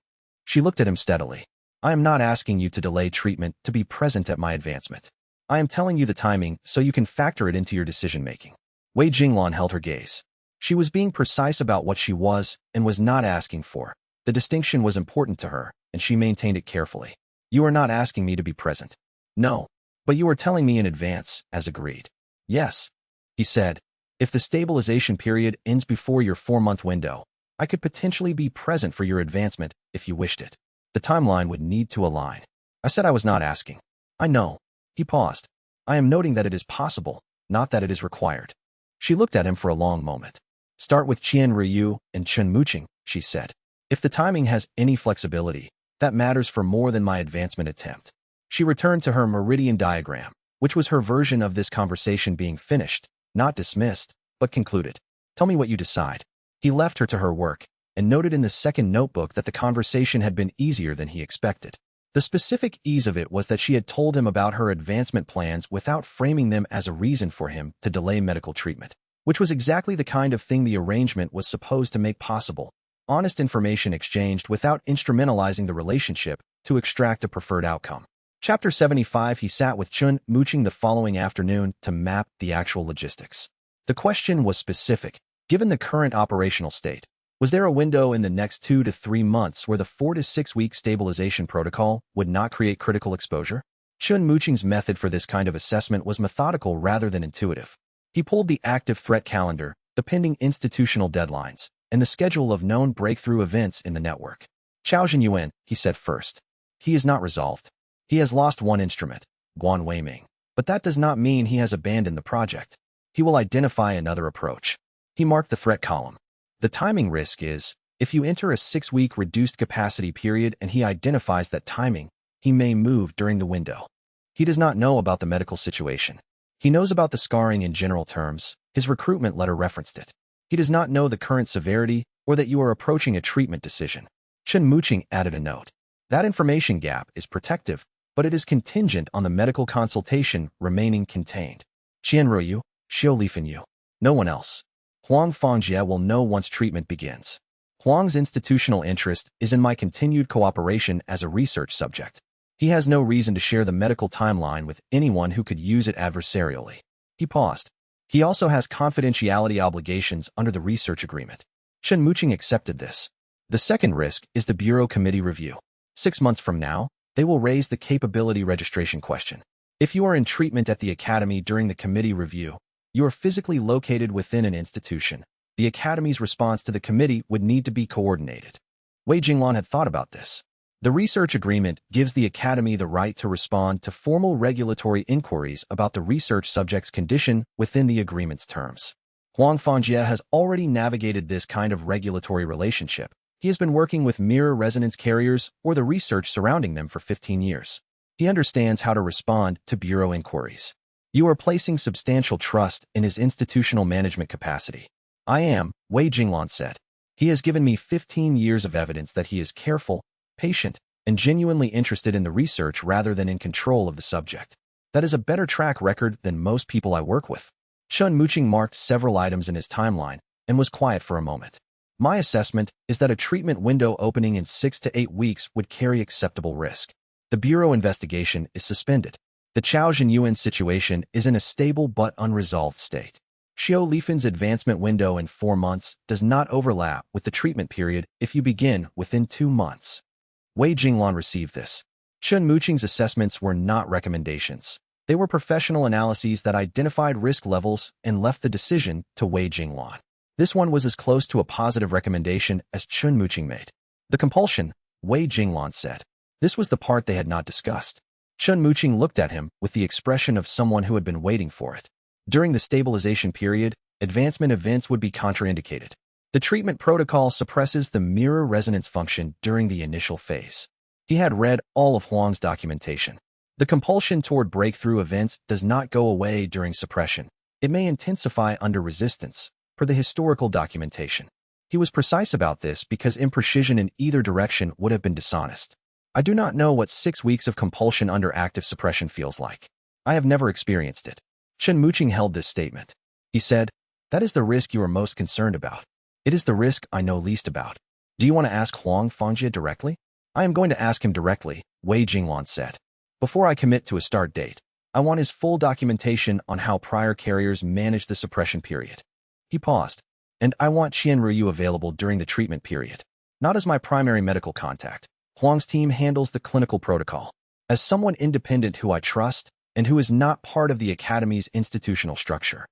She looked at him steadily. I am not asking you to delay treatment to be present at my advancement. I am telling you the timing so you can factor it into your decision-making. Wei Jinglan held her gaze. She was being precise about what she was and was not asking for. The distinction was important to her, and she maintained it carefully. You are not asking me to be present. No. But you are telling me in advance, as agreed. Yes. He said, if the stabilization period ends before your 4-month window, I could potentially be present for your advancement if you wished it. The timeline would need to align. I said I was not asking. I know. He paused. I am noting that it is possible, not that it is required. She looked at him for a long moment. Start with Qian Ryu and Chun Muqing, she said. If the timing has any flexibility, that matters for more than my advancement attempt. She returned to her meridian diagram, which was her version of this conversation being finished, not dismissed, but concluded. Tell me what you decide. He left her to her work, and noted in the second notebook that the conversation had been easier than he expected. The specific ease of it was that she had told him about her advancement plans without framing them as a reason for him to delay medical treatment, which was exactly the kind of thing the arrangement was supposed to make possible. Honest information exchanged without instrumentalizing the relationship to extract a preferred outcome. Chapter 75. He sat with Chun Muqing the following afternoon to map the actual logistics. The question was specific. Given the current operational state, was there a window in the next 2 to 3 months where the 4 to 6 week stabilization protocol would not create critical exposure? Chun Muqing's method for this kind of assessment was methodical rather than intuitive. He pulled the active threat calendar, the pending institutional deadlines, and the schedule of known breakthrough events in the network. Chao Zhenyuan, he said first. He is not resolved. He has lost one instrument, Guan Weiming, but that does not mean he has abandoned the project. He will identify another approach. He marked the threat column. The timing risk is, if you enter a 6-week reduced capacity period and he identifies that timing, he may move during the window. He does not know about the medical situation. He knows about the scarring in general terms. His recruitment letter referenced it. He does not know the current severity or that you are approaching a treatment decision. Chun Muqing added a note. That information gap is protective, but it is contingent on the medical consultation remaining contained. Qian Ruyu, Xiao Lifan Yu. No one else. Huang Fangjie will know once treatment begins. Huang's institutional interest is in my continued cooperation as a research subject. He has no reason to share the medical timeline with anyone who could use it adversarially. He paused. He also has confidentiality obligations under the research agreement. Chun Muqing accepted this. The second risk is the Bureau Committee review. 6 months from now, they will raise the capability registration question. If you are in treatment at the academy during the committee review, you are physically located within an institution. The academy's response to the committee would need to be coordinated. Wei Jinglan had thought about this. The research agreement gives the academy the right to respond to formal regulatory inquiries about the research subject's condition within the agreement's terms. Huang Fangjie has already navigated this kind of regulatory relationship. He has been working with mirror resonance carriers or the research surrounding them for 15 years. He understands how to respond to bureau inquiries. You are placing substantial trust in his institutional management capacity. I am, Wei Jinglan said. He has given me 15 years of evidence that he is careful, patient, and genuinely interested in the research rather than in control of the subject. That is a better track record than most people I work with. Chun Muqing marked several items in his timeline and was quiet for a moment. My assessment is that a treatment window opening in 6 to 8 weeks would carry acceptable risk. The Bureau investigation is suspended. The Chao Zhenyuan situation is in a stable but unresolved state. Xiao Lifan's advancement window in 4 months does not overlap with the treatment period if you begin within 2 months. Wei Jinglan received this. Chun Muqing's assessments were not recommendations. They were professional analyses that identified risk levels and left the decision to Wei Jinglan. This one was as close to a positive recommendation as Chun Muqing made. The compulsion, Wei Jinglan said. This was the part they had not discussed. Chen Muqing looked at him with the expression of someone who had been waiting for it. During the stabilization period, advancement events would be contraindicated. The treatment protocol suppresses the mirror resonance function during the initial phase. He had read all of Huang's documentation. The compulsion toward breakthrough events does not go away during suppression. It may intensify under resistance, per the historical documentation. He was precise about this because imprecision in either direction would have been dishonest. I do not know what 6 weeks of compulsion under active suppression feels like. I have never experienced it. Chen Muqing held this statement. He said, "That is the risk you are most concerned about. It is the risk I know least about. Do you want to ask Huang Fangjie directly?" "I am going to ask him directly," Wei Jinglan said. "Before I commit to a start date, I want his full documentation on how prior carriers manage the suppression period." He paused. "And I want Qian Ruyu available during the treatment period. Not as my primary medical contact. Huang's team handles the clinical protocol. As someone independent who I trust, and who is not part of the Academy's institutional structure.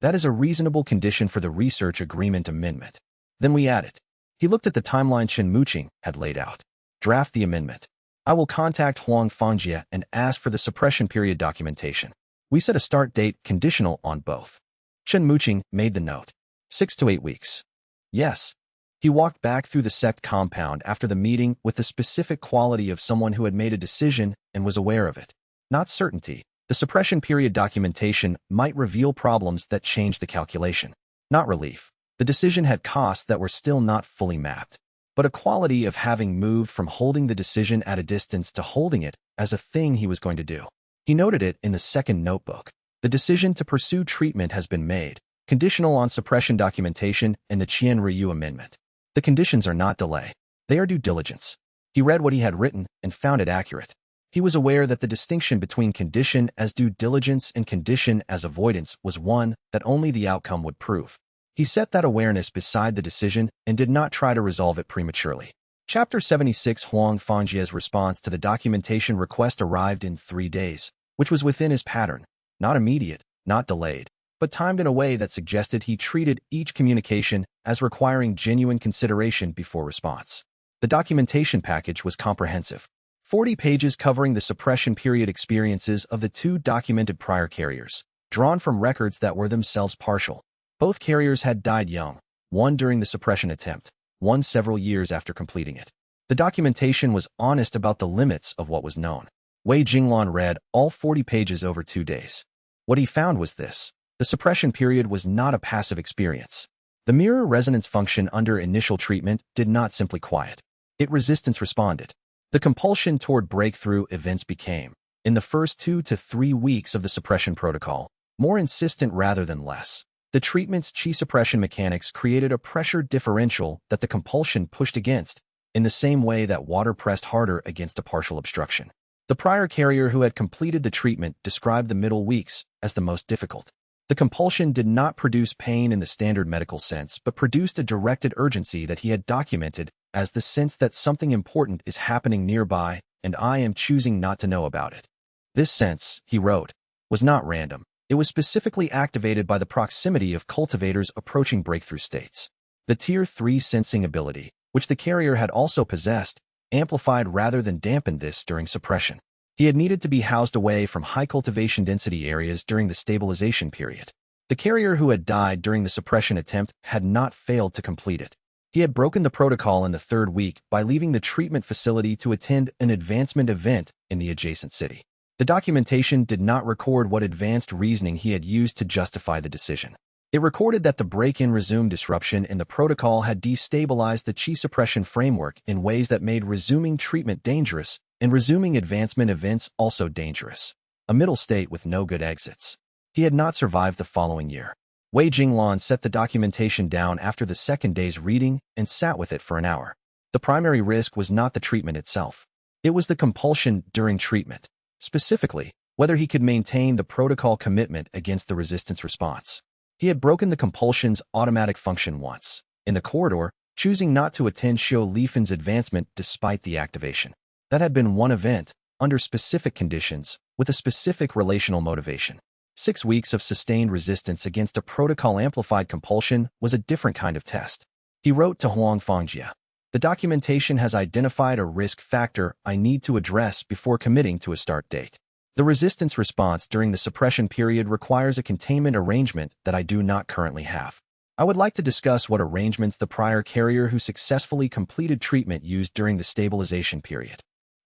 That is a reasonable condition for the research agreement amendment." Then we added. He looked at the timeline Chen Muqing had laid out. "Draft the amendment. I will contact Huang Fangjie and ask for the suppression period documentation. We set a start date conditional on both." Chen Muqing made the note. 6 to 8 weeks. Yes. He walked back through the Sect compound after the meeting with the specific quality of someone who had made a decision and was aware of it. Not certainty. The suppression period documentation might reveal problems that change the calculation. Not relief. The decision had costs that were still not fully mapped. But a quality of having moved from holding the decision at a distance to holding it as a thing he was going to do. He noted it in the second notebook. The decision to pursue treatment has been made, conditional on suppression documentation and the Qian Ruyu amendment. The conditions are not delay. They are due diligence. He read what he had written and found it accurate. He was aware that the distinction between condition as due diligence and condition as avoidance was one that only the outcome would prove. He set that awareness beside the decision and did not try to resolve it prematurely. Chapter 76 Huang Fangjie's response to the documentation request arrived in 3 days, which was within his pattern, not immediate, not delayed, but timed in a way that suggested he treated each communication as requiring genuine consideration before response. The documentation package was comprehensive. 40 pages covering the suppression period experiences of the 2 documented prior carriers, drawn from records that were themselves partial. Both carriers had died young, one during the suppression attempt, one several years after completing it. The documentation was honest about the limits of what was known. Wei Jinglan read all 40 pages over 2 days. What he found was this. The suppression period was not a passive experience. The mirror resonance function under initial treatment did not simply quiet. It resistance responded. The compulsion toward breakthrough events became, in the first 2 to 3 weeks of the suppression protocol, more insistent rather than less. The treatment's qi suppression mechanics created a pressure differential that the compulsion pushed against, in the same way that water pressed harder against a partial obstruction. The prior carrier who had completed the treatment described the middle weeks as the most difficult. The compulsion did not produce pain in the standard medical sense, but produced a directed urgency that he had documented as the sense that something important is happening nearby and I am choosing not to know about it. This sense, he wrote, was not random. It was specifically activated by the proximity of cultivators approaching breakthrough states. The Tier 3 sensing ability, which the carrier had also possessed, amplified rather than dampened this during suppression. He had needed to be housed away from high cultivation density areas during the stabilization period. The carrier who had died during the suppression attempt had not failed to complete it. He had broken the protocol in the 3rd week by leaving the treatment facility to attend an advancement event in the adjacent city. The documentation did not record what advanced reasoning he had used to justify the decision. It recorded that the break-in resume disruption in the protocol had destabilized the qi suppression framework in ways that made resuming treatment dangerous and resuming advancement events also dangerous. A middle state with no good exits. He had not survived the following year. Wei Jinglan set the documentation down after the 2nd day's reading and sat with it for an hour. The primary risk was not the treatment itself. It was the compulsion during treatment. Specifically, whether he could maintain the protocol commitment against the resistance response. He had broken the compulsion's automatic function once, in the corridor, choosing not to attend Xiao Lifan's advancement despite the activation. That had been one event, under specific conditions, with a specific relational motivation. 6 weeks of sustained resistance against a protocol-amplified compulsion was a different kind of test. He wrote to Huang Fangjie. The documentation has identified a risk factor I need to address before committing to a start date. The resistance response during the suppression period requires a containment arrangement that I do not currently have. I would like to discuss what arrangements the prior carrier who successfully completed treatment used during the stabilization period.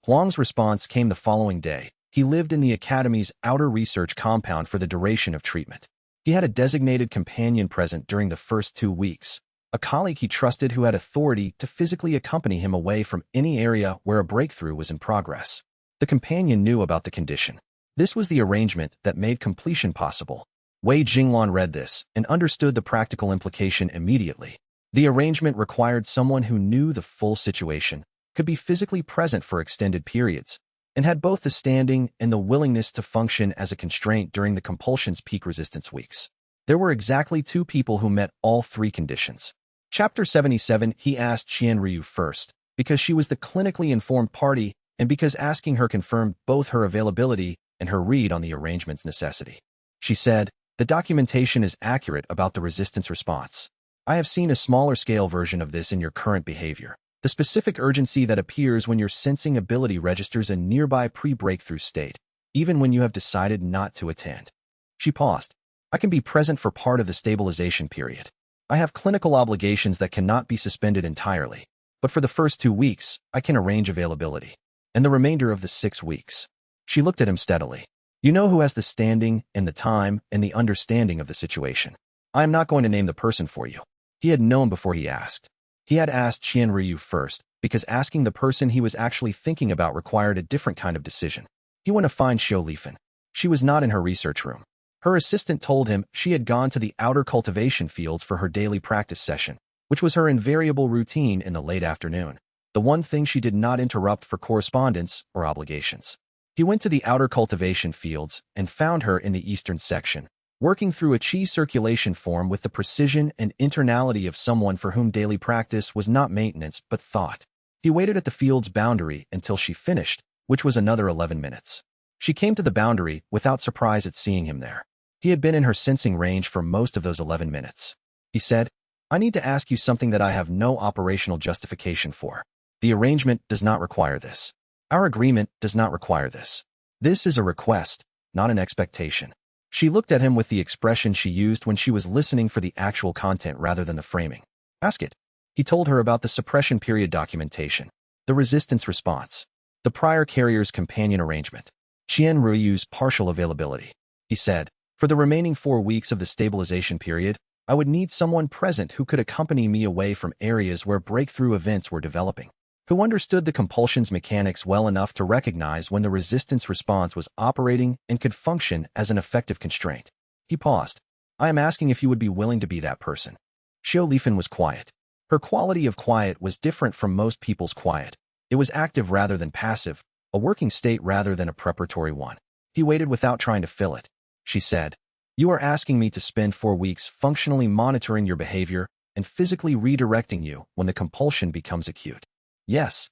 Huang's response came the following day. He lived in the Academy's outer research compound for the duration of treatment. He had a designated companion present during the first 2 weeks, a colleague he trusted who had authority to physically accompany him away from any area where a breakthrough was in progress. The companion knew about the condition. This was the arrangement that made completion possible. Wei Jinglan read this and understood the practical implication immediately. The arrangement required someone who knew the full situation, could be physically present for extended periods, and had both the standing and the willingness to function as a constraint during the compulsion's peak resistance weeks. There were exactly 2 people who met all 3 conditions. Chapter 77, he asked Xianxia first, because she was the clinically informed party and because asking her confirmed both her availability and her read on the arrangement's necessity. She said, "The documentation is accurate about the resistance response. I have seen a smaller scale version of this in your current behavior. The specific urgency that appears when your sensing ability registers a nearby pre-breakthrough state, even when you have decided not to attend." She paused. "I can be present for part of the stabilization period. I have clinical obligations that cannot be suspended entirely, but for the first 2 weeks, I can arrange availability. And the remainder of the 6 weeks." She looked at him steadily. "You know who has the standing and the time and the understanding of the situation. I am not going to name the person for you." He had known before he asked. He had asked Xianxia first, because asking the person he was actually thinking about required a different kind of decision. He went to find Xiao Lifan. She was not in her research room. Her assistant told him she had gone to the outer cultivation fields for her daily practice session, which was her invariable routine in the late afternoon, the one thing she did not interrupt for correspondence or obligations. He went to the outer cultivation fields and found her in the eastern section, working through a qi circulation form with the precision and internality of someone for whom daily practice was not maintenance but thought. He waited at the field's boundary until she finished, which was another 11 minutes. She came to the boundary without surprise at seeing him there. He had been in her sensing range for most of those 11 minutes. He said, "I need to ask you something that I have no operational justification for. The arrangement does not require this. Our agreement does not require this. This is a request, not an expectation." She looked at him with the expression she used when she was listening for the actual content rather than the framing. "Ask it." He told her about the suppression period documentation, the resistance response, the prior carrier's companion arrangement, Xianxia's partial availability. He said, "For the remaining 4 weeks of the stabilization period, I would need someone present who could accompany me away from areas where breakthrough events were developing, who understood the compulsion's mechanics well enough to recognize when the resistance response was operating and could function as an effective constraint." He paused. "I am asking if you would be willing to be that person." Xiao Lifan was quiet. Her quality of quiet was different from most people's quiet. It was active rather than passive, a working state rather than a preparatory one. He waited without trying to fill it. She said, "You are asking me to spend 4 weeks functionally monitoring your behavior and physically redirecting you when the compulsion becomes acute." "Yes.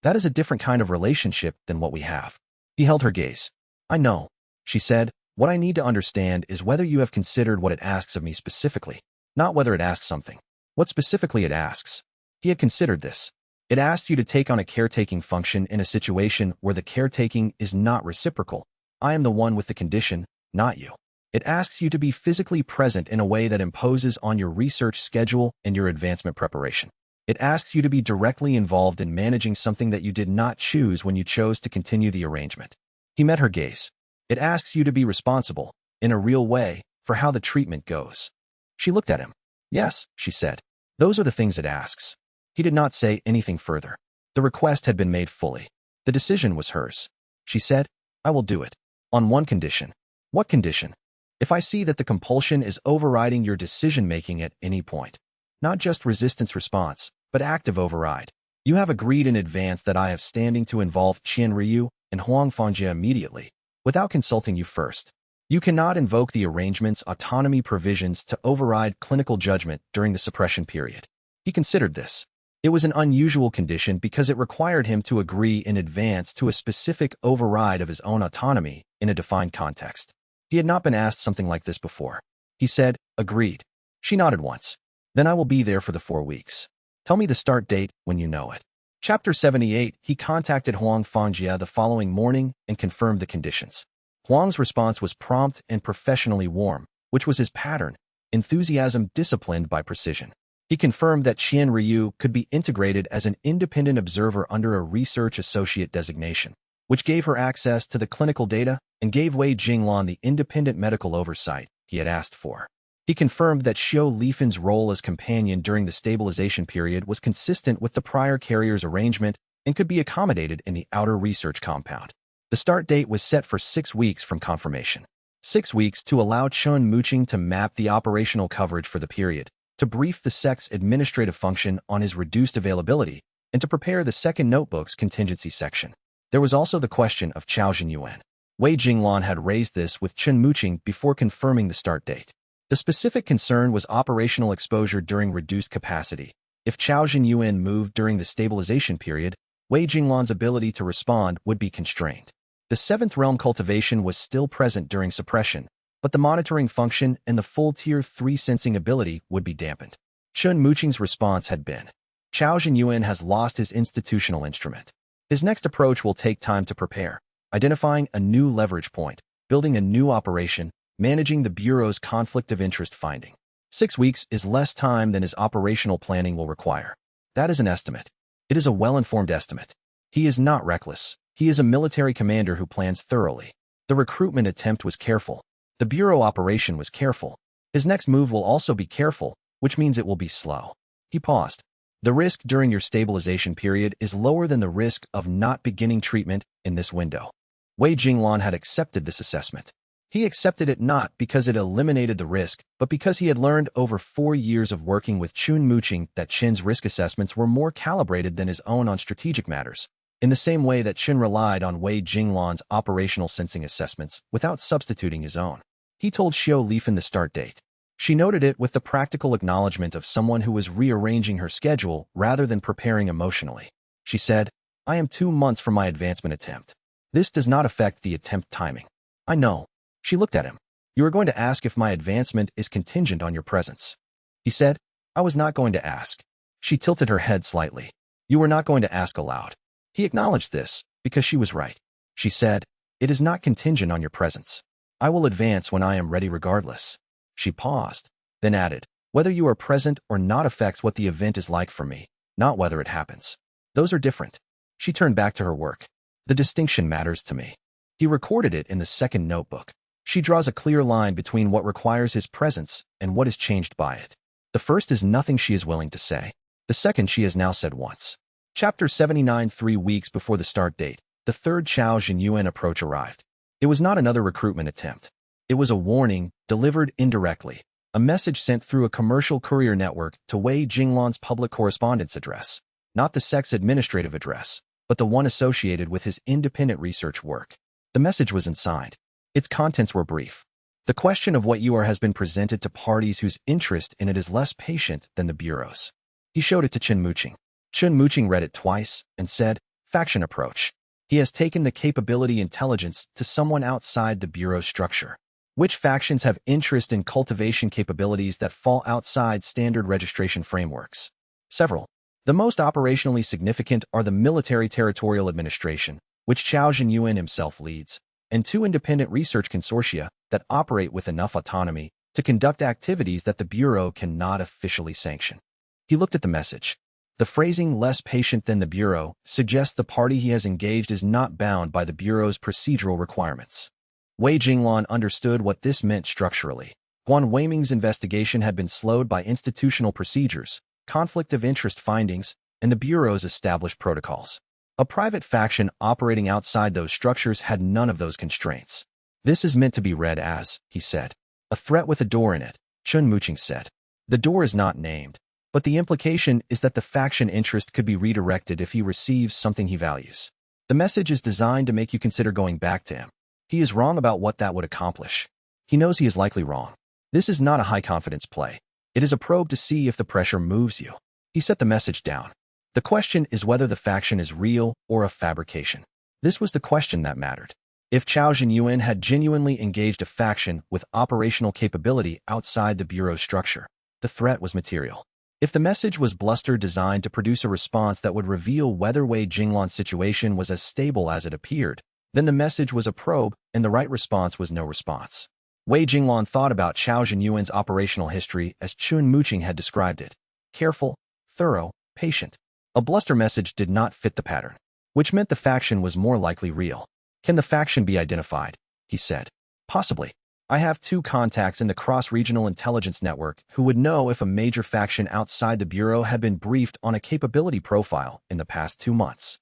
That is a different kind of relationship than what we have." He held her gaze. "I know," she said. "What I need to understand is whether you have considered what it asks of me specifically, not whether it asks something. What specifically it asks." He had considered this. It asks you to take on a caretaking function in a situation where the caretaking is not reciprocal. I am the one with the condition, not you. It asks you to be physically present in a way that imposes on your research schedule and your advancement preparation. It asks you to be directly involved in managing something that you did not choose when you chose to continue the arrangement. He met her gaze. It asks you to be responsible, in a real way, for how the treatment goes. She looked at him. "Yes," she said. "Those are the things it asks." He did not say anything further. The request had been made fully. The decision was hers. She said, "I will do it. On one condition." "What condition?" "If I see that the compulsion is overriding your decision-making at any point. Not just resistance response, but active override. You have agreed in advance that I have standing to involve Xianxia and Huang Fangjia immediately, without consulting you first. You cannot invoke the arrangement's autonomy provisions to override clinical judgment during the suppression period." He considered this. It was an unusual condition because it required him to agree in advance to a specific override of his own autonomy in a defined context. He had not been asked something like this before. He said, "Agreed." She nodded once. "Then I will be there for the 4 weeks." Tell me the start date when you know it. Chapter 78, he contacted Huang Fangjia the following morning and confirmed the conditions. Huang's response was prompt and professionally warm, which was his pattern, enthusiasm disciplined by precision. He confirmed that Qian Ryu could be integrated as an independent observer under a research associate designation, which gave her access to the clinical data and gave Wei Jinglan the independent medical oversight he had asked for. He confirmed that Xiao Lifan's role as companion during the stabilization period was consistent with the prior carrier's arrangement and could be accommodated in the outer research compound. The start date was set for 6 weeks from confirmation. 6 weeks to allow Chun Muqing to map the operational coverage for the period, to brief the Sect's administrative function on his reduced availability, and to prepare the second notebook's contingency section. There was also the question of Chao Jinyuan. Wei Jinglan had raised this with Chun Muqing before confirming the start date. The specific concern was operational exposure during reduced capacity. If Chao Jinyuan moved during the stabilization period, Wei Jinglan's ability to respond would be constrained. The 7th realm cultivation was still present during suppression, but the monitoring function and the full Tier 3 sensing ability would be dampened. Chun Muqing's response had been, Chao Jinyuan has lost his institutional instrument. His next approach will take time to prepare, identifying a new leverage point, building a new operation, managing the Bureau's conflict of interest finding. 6 weeks is less time than his operational planning will require. That is an estimate. It is a well-informed estimate. He is not reckless. He is a military commander who plans thoroughly. The recruitment attempt was careful. The Bureau operation was careful. His next move will also be careful, which means it will be slow. He paused. The risk during your stabilization period is lower than the risk of not beginning treatment in this window. Wei Jinglan had accepted this assessment. He accepted it not because it eliminated the risk, but because he had learned over 4 years of working with Chun Muqing that Chin's risk assessments were more calibrated than his own on strategic matters, in the same way that Chin relied on Wei Jinglan's operational sensing assessments without substituting his own. He told Xiao Lifan the start date. She noted it with the practical acknowledgement of someone who was rearranging her schedule rather than preparing emotionally. She said, I am 2 months from my advancement attempt. This does not affect the attempt timing. I know. She looked at him. You are going to ask if my advancement is contingent on your presence. He said, I was not going to ask. She tilted her head slightly. You were not going to ask aloud. He acknowledged this, because she was right. She said, it is not contingent on your presence. I will advance when I am ready regardless. She paused, then added, whether you are present or not affects what the event is like for me, not whether it happens. Those are different. She turned back to her work. The distinction matters to me. He recorded it in the second notebook. She draws a clear line between what requires his presence and what is changed by it. The first is nothing she is willing to say. The second she has now said once. Chapter 79. 3 weeks before the start date, the third Chao Jinyuan approach arrived. It was not another recruitment attempt. It was a warning, delivered indirectly, a message sent through a commercial courier network to Wei Jinglan's public correspondence address, not the Sect's administrative address, but the one associated with his independent research work. The message was unsigned. Its contents were brief. The question of what you are has been presented to parties whose interest in it is less patient than the Bureau's. He showed it to Chun Muqing. Chun Muqing read it twice and said, faction approach. He has taken the capability intelligence to someone outside the Bureau's structure. Which factions have interest in cultivation capabilities that fall outside standard registration frameworks? Several. The most operationally significant are the Military Territorial Administration, which Chao Jinyuan himself leads, and 2 independent research consortia that operate with enough autonomy to conduct activities that the Bureau cannot officially sanction. He looked at the message. The phrasing less patient than the Bureau suggests the party he has engaged is not bound by the Bureau's procedural requirements. Wei Jinglan understood what this meant structurally. Guan Weiming's investigation had been slowed by institutional procedures, conflict of interest findings, and the Bureau's established protocols. A private faction operating outside those structures had none of those constraints. This is meant to be read as, he said, a threat with a door in it, Chun Muqing said. The door is not named, but the implication is that the faction interest could be redirected if he receives something he values. The message is designed to make you consider going back to him. He is wrong about what that would accomplish. He knows he is likely wrong. This is not a high-confidence play. It is a probe to see if the pressure moves you. He set the message down. The question is whether the faction is real or a fabrication. This was the question that mattered. If Chao Jinyuan had genuinely engaged a faction with operational capability outside the Bureau's structure, the threat was material. If the message was bluster designed to produce a response that would reveal whether Wei Jinglan's situation was as stable as it appeared, then the message was a probe, and the right response was no response. Wei Jinglan thought about Chao Zhenyuan's operational history as Chun Muqing had described it. Careful, thorough, patient. A bluster message did not fit the pattern, which meant the faction was more likely real. Can the faction be identified? He said. Possibly. I have 2 contacts in the cross-regional intelligence network who would know if a major faction outside the Bureau had been briefed on a capability profile in the past 2 months.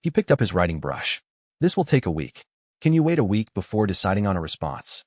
He picked up his writing brush. This will take a week. Can you wait a week before deciding on a response?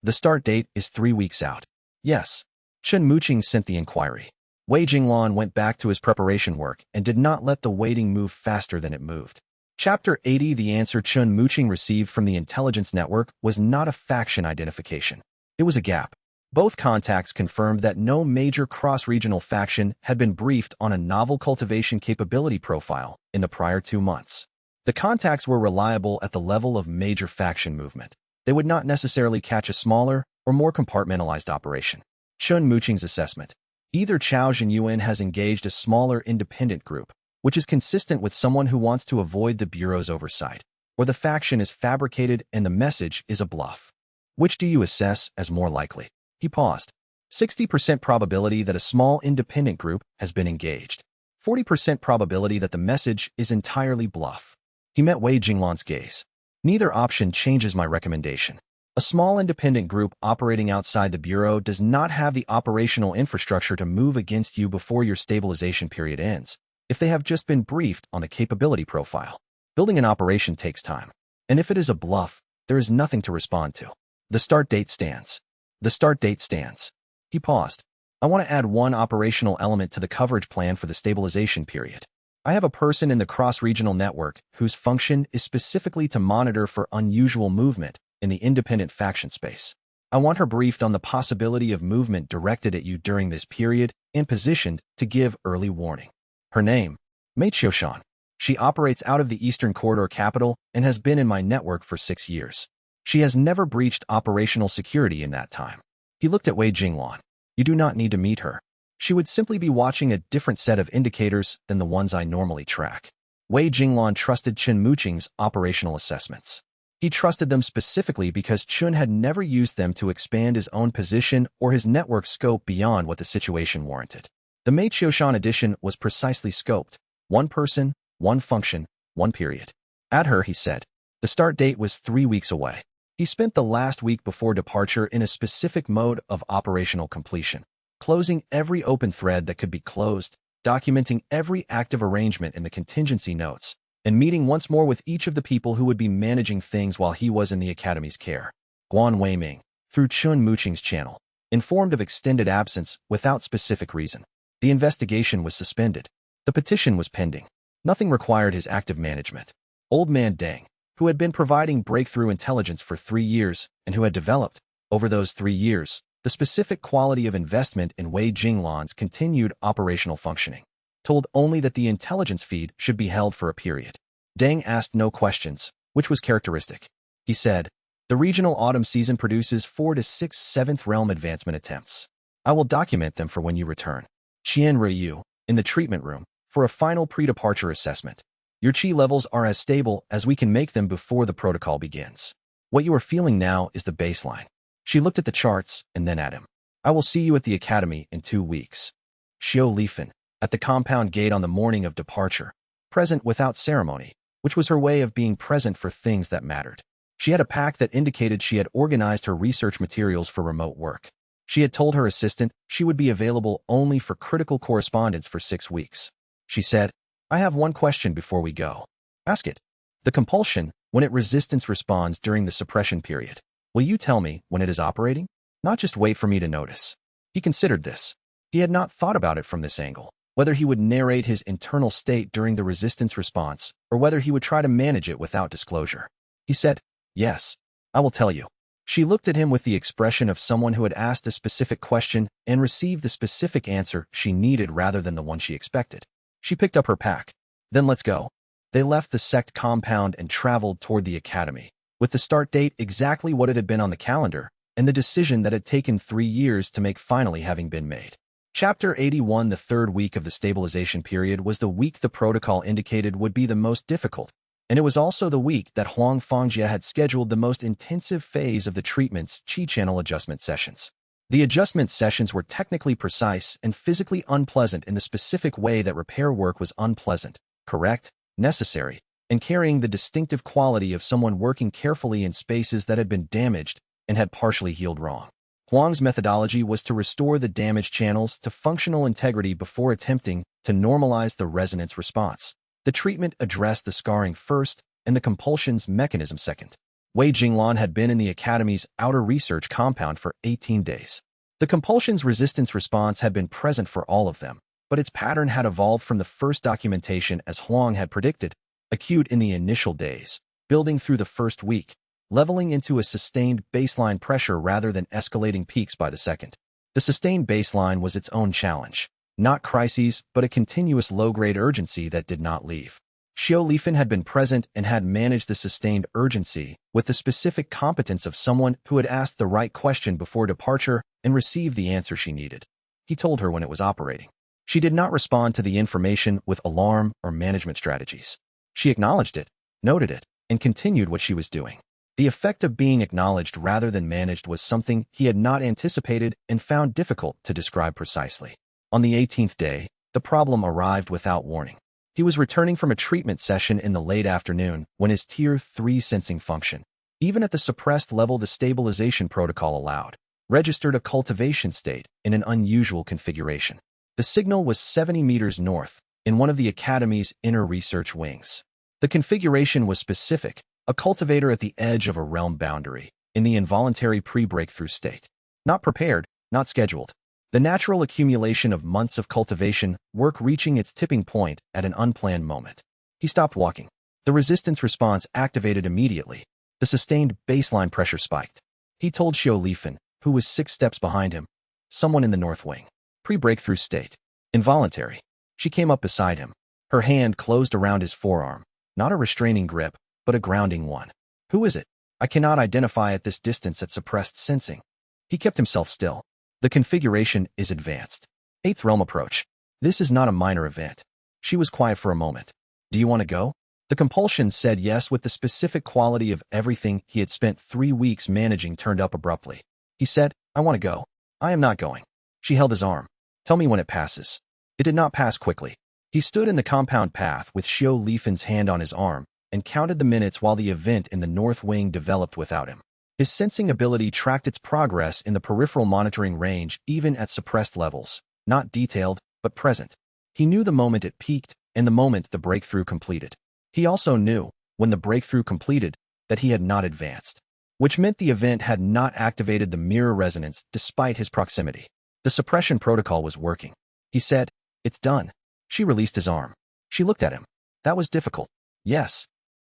The start date is 3 weeks out. Yes. Chun Muqing sent the inquiry. Wei Jinglan went back to his preparation work and did not let the waiting move faster than it moved. Chapter 80. The answer Chun Muqing received from the intelligence network was not a faction identification. It was a gap. Both contacts confirmed that no major cross-regional faction had been briefed on a novel cultivation capability profile in the prior 2 months. The contacts were reliable at the level of major faction movement. They would not necessarily catch a smaller or more compartmentalized operation. Chun Muqing's assessment. Either Chao Zhenyuan has engaged a smaller independent group, which is consistent with someone who wants to avoid the Bureau's oversight, or the faction is fabricated and the message is a bluff. Which do you assess as more likely? He paused. 60% probability that a small independent group has been engaged. 40% probability that the message is entirely bluff. He met Wei Jinglan's gaze. Neither option changes my recommendation. A small independent group operating outside the Bureau does not have the operational infrastructure to move against you before your stabilization period ends, if they have just been briefed on the capability profile. Building an operation takes time, and if it is a bluff, there is nothing to respond to. The start date stands. The start date stands. He paused. I want to add one operational element to the coverage plan for the stabilization period. I have a person in the cross-regional network whose function is specifically to monitor for unusual movement in the independent faction space. I want her briefed on the possibility of movement directed at you during this period and positioned to give early warning. Her name, Mei Xiaoshan. She operates out of the Eastern Corridor capital and has been in my network for 6 years. She has never breached operational security in that time. He looked at Wei Jinglan. You do not need to meet her. She would simply be watching a different set of indicators than the ones I normally track. Wei Jinglan trusted Chun Muqing's operational assessments. He trusted them specifically because Chun had never used them to expand his own position or his network scope beyond what the situation warranted. The Mei Xiaoshan edition was precisely scoped. 1 person, 1 function, 1 period. Add her, he said. The start date was 3 weeks away. He spent the last week before departure in a specific mode of operational completion, closing every open thread that could be closed, documenting every active arrangement in the contingency notes, and meeting once more with each of the people who would be managing things while he was in the Academy's care. Guan Weiming, through Chun Muqing's channel, informed of extended absence without specific reason. The investigation was suspended. The petition was pending. Nothing required his active management. Old Man Deng, who had been providing breakthrough intelligence for 3 years and who had developed, over those 3 years, the specific quality of investment in Wei Jinglan's continued operational functioning, told only that the intelligence feed should be held for a period. Deng asked no questions, which was characteristic. He said, the regional autumn season produces 4 to 6 7th realm advancement attempts. I will document them for when you return. Qian Ryu, in the treatment room, for a final pre-departure assessment. Your qi levels are as stable as we can make them before the protocol begins. What you are feeling now is the baseline. She looked at the charts and then at him. I will see you at the academy in 2 weeks. Xiao Lifen, at the compound gate on the morning of departure, present without ceremony, which was her way of being present for things that mattered. She had a pack that indicated she had organized her research materials for remote work. She had told her assistant she would be available only for critical correspondence for 6 weeks. She said, I have one question before we go. Ask it. The compulsion, when it resistance responds during the suppression period. Will you tell me when it is operating? Not just wait for me to notice. He considered this. He had not thought about it from this angle, whether he would narrate his internal state during the resistance response or whether he would try to manage it without disclosure. He said, yes, I will tell you. She looked at him with the expression of someone who had asked a specific question and received the specific answer she needed rather than the one she expected. She picked up her pack. Then let's go. They left the Sect compound and traveled toward the academy, with the start date exactly what it had been on the calendar, and the decision that had taken 3 years to make finally having been made. Chapter 81. The third week of the stabilization period was the week the protocol indicated would be the most difficult, and it was also the week that Huang Fangjie had scheduled the most intensive phase of the treatment's Qi channel adjustment sessions. The adjustment sessions were technically precise and physically unpleasant in the specific way that repair work was unpleasant, correct, necessary, and carrying the distinctive quality of someone working carefully in spaces that had been damaged and had partially healed wrong. Huang's methodology was to restore the damaged channels to functional integrity before attempting to normalize the resonance response. The treatment addressed the scarring first and the compulsion's mechanism second. Wei Jinglan had been in the Academy's outer research compound for 18 days. The compulsion's resistance response had been present for all of them, but its pattern had evolved from the first documentation as Huang had predicted, acute in the initial days, building through the first week, leveling into a sustained baseline pressure rather than escalating peaks by the second. The sustained baseline was its own challenge, not crises but a continuous low-grade urgency that did not leave. Xiao Lifan had been present and had managed the sustained urgency with the specific competence of someone who had asked the right question before departure and received the answer she needed. He told her when it was operating. She did not respond to the information with alarm or management strategies. She acknowledged it, noted it, and continued what she was doing. The effect of being acknowledged rather than managed was something he had not anticipated and found difficult to describe precisely. On the 18th day, the problem arrived without warning. He was returning from a treatment session in the late afternoon when his Tier 3 sensing function, even at the suppressed level the stabilization protocol allowed, registered a cultivation state in an unusual configuration. The signal was 70 meters north, in one of the Academy's inner research wings. The configuration was specific, a cultivator at the edge of a realm boundary, in the involuntary pre-breakthrough state. Not prepared, not scheduled. The natural accumulation of months of cultivation work reaching its tipping point at an unplanned moment. He stopped walking. The resistance response activated immediately. The sustained baseline pressure spiked. He told Xiao Lifan, who was 6 steps behind him, someone in the north wing. Pre-breakthrough state. Involuntary. She came up beside him. Her hand closed around his forearm. Not a restraining grip, but a grounding one. Who is it? I cannot identify at this distance at suppressed sensing. He kept himself still. The configuration is advanced. 8th realm approach. This is not a minor event. She was quiet for a moment. Do you want to go? The compulsion said yes with the specific quality of everything he had spent 3 weeks managing turned up abruptly. He said, I want to go. I am not going. She held his arm. Tell me when it passes. It did not pass quickly. He stood in the compound path with Xiao Lifan's hand on his arm and counted the minutes while the event in the north wing developed without him. His sensing ability tracked its progress in the peripheral monitoring range even at suppressed levels, not detailed, but present. He knew the moment it peaked and the moment the breakthrough completed. He also knew, when the breakthrough completed, that he had not advanced, which meant the event had not activated the mirror resonance despite his proximity. The suppression protocol was working. He said, It's done. She released his arm. She looked at him. That was difficult. Yes.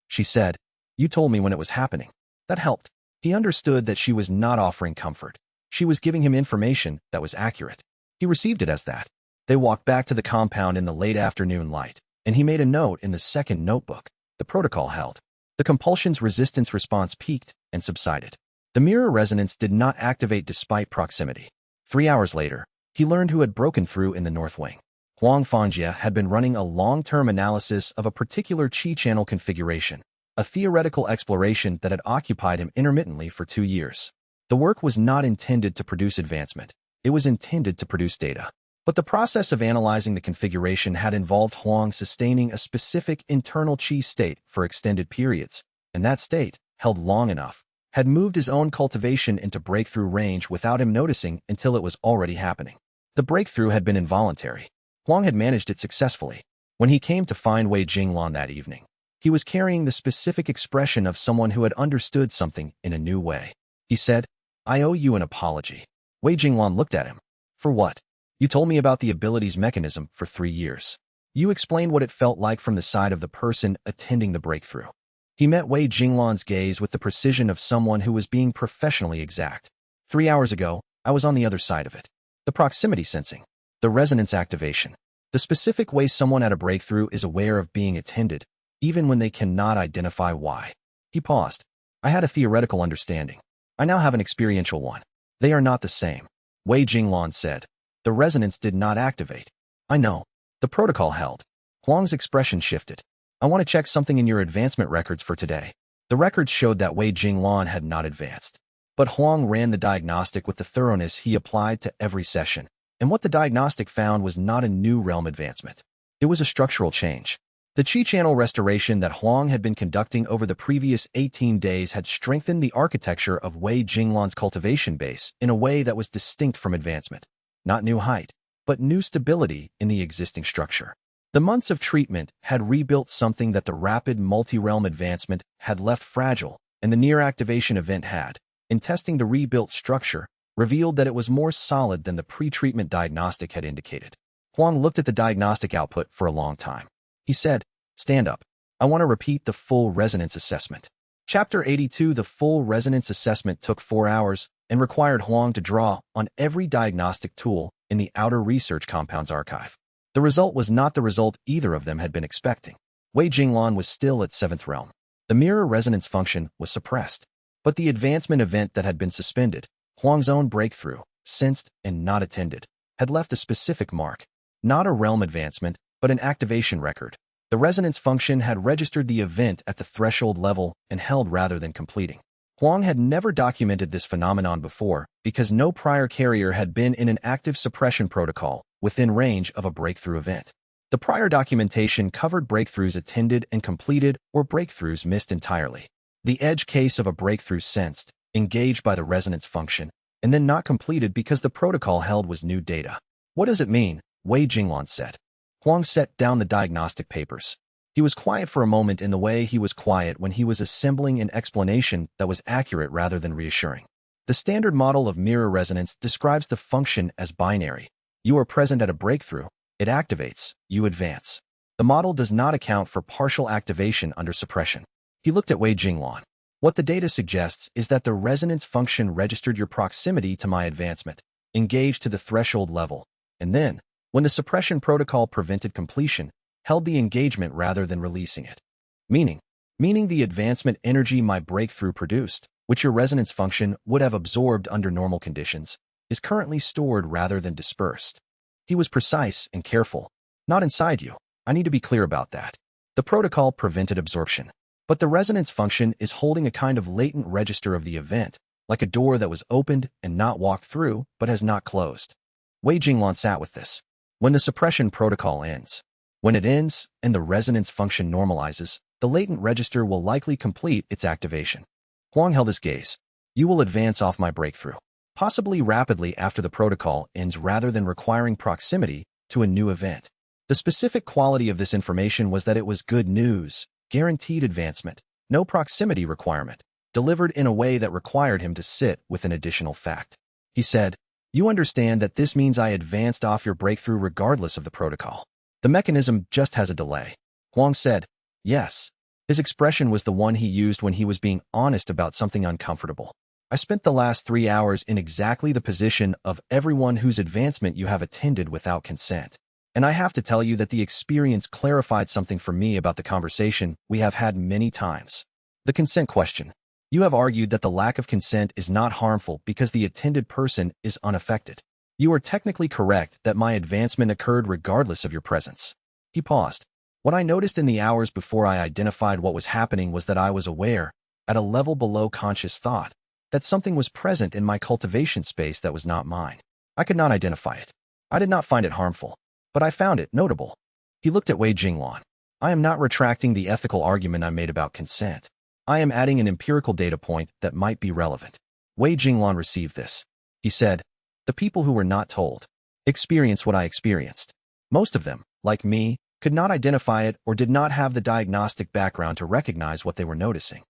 She said, You told me when it was happening. That helped. He understood that she was not offering comfort. She was giving him information that was accurate. He received it as that. They walked back to the compound in the late afternoon light, and he made a note in the second notebook. The protocol held. The compulsion's resistance response peaked and subsided. The mirror resonance did not activate despite proximity. 3 hours later, he learned who had broken through in the north wing. Huang Fangjie had been running a long-term analysis of a particular Qi channel configuration, a theoretical exploration that had occupied him intermittently for 2 years. The work was not intended to produce advancement. It was intended to produce data. But the process of analyzing the configuration had involved Huang sustaining a specific internal Qi state for extended periods, and that state, held long enough, had moved his own cultivation into breakthrough range without him noticing until it was already happening. The breakthrough had been involuntary. Huang had managed it successfully. When he came to find Wei Jinglan that evening, he was carrying the specific expression of someone who had understood something in a new way. He said, I owe you an apology. Wei Jinglan looked at him. For what? You told me about the abilities mechanism for 3 years. You explained what it felt like from the side of the person attending the breakthrough. He met Wei Jinglan's gaze with the precision of someone who was being professionally exact. 3 hours ago, I was on the other side of it. The proximity sensing. The resonance activation. The specific way someone at a breakthrough is aware of being attended, even when they cannot identify why. He paused. I had a theoretical understanding. I now have an experiential one. They are not the same. Wei Jinglan said. The resonance did not activate. I know. The protocol held. Huang's expression shifted. I want to check something in your advancement records for today. The records showed that Wei Jinglan had not advanced. But Huang ran the diagnostic with the thoroughness he applied to every session, and what the diagnostic found was not a new realm advancement. It was a structural change. The Qi channel restoration that Huang had been conducting over the previous 18 days had strengthened the architecture of Wei Jinglan's cultivation base in a way that was distinct from advancement. Not new height, but new stability in the existing structure. The months of treatment had rebuilt something that the rapid multi-realm advancement had left fragile, and the near-activation event had, in testing the rebuilt structure, revealed that it was more solid than the pre-treatment diagnostic had indicated. Huang looked at the diagnostic output for a long time. He said, "Stand up. I want to repeat the full resonance assessment." Chapter 82. The full resonance assessment took 4 hours and required Huang to draw on every diagnostic tool in the Outer Research Compound's archive. The result was not the result either of them had been expecting. Wei Jinglan was still at 7th realm. The mirror resonance function was suppressed. But the advancement event that had been suspended, Huang's own breakthrough, sensed and not attended, had left a specific mark. Not a realm advancement, but an activation record. The resonance function had registered the event at the threshold level and held rather than completing. Huang had never documented this phenomenon before because no prior carrier had been in an active suppression protocol within range of a breakthrough event. The prior documentation covered breakthroughs attended and completed or breakthroughs missed entirely. The edge case of a breakthrough sensed, engaged by the resonance function, and then not completed because the protocol held was new data. What does it mean? Wei Jinglan said. Huang set down the diagnostic papers. He was quiet for a moment in the way he was quiet when he was assembling an explanation that was accurate rather than reassuring. The standard model of mirror resonance describes the function as binary. You are present at a breakthrough, it activates, you advance. The model does not account for partial activation under suppression. He looked at Wei Jinglan. What the data suggests is that the resonance function registered your proximity to my advancement, engaged to the threshold level, and then, when the suppression protocol prevented completion, held the engagement rather than releasing it. Meaning the advancement energy my breakthrough produced, which your resonance function would have absorbed under normal conditions, is currently stored rather than dispersed. He was precise and careful. Not inside you. I need to be clear about that. The protocol prevented absorption. But the resonance function is holding a kind of latent register of the event, like a door that was opened and not walked through, but has not closed. Wei Jinglan sat with this. When the suppression protocol ends, when it ends and the resonance function normalizes, the latent register will likely complete its activation. Huang held his gaze. You will advance off my breakthrough, possibly rapidly after the protocol ends rather than requiring proximity to a new event. The specific quality of this information was that it was good news, guaranteed advancement, no proximity requirement, delivered in a way that required him to sit with an additional fact. He said, "You understand that this means I advanced off your breakthrough regardless of the protocol. The mechanism just has a delay." Huang said, "Yes." His expression was the one he used when he was being honest about something uncomfortable. "I spent the last 3 hours in exactly the position of everyone whose advancement you have attended without consent. And I have to tell you that the experience clarified something for me about the conversation we have had many times. The consent question. You have argued that the lack of consent is not harmful because the attended person is unaffected. You are technically correct that my advancement occurred regardless of your presence." He paused. "What I noticed in the hours before I identified what was happening was that I was aware, at a level below conscious thought, that something was present in my cultivation space that was not mine. I could not identify it. I did not find it harmful, but I found it notable." He looked at Wei Jinglan. "I am not retracting the ethical argument I made about consent. I am adding an empirical data point that might be relevant." Wei Jinglan received this. He said, "The people who were not told experienced what I experienced. Most of them, like me, could not identify it or did not have the diagnostic background to recognize what they were noticing."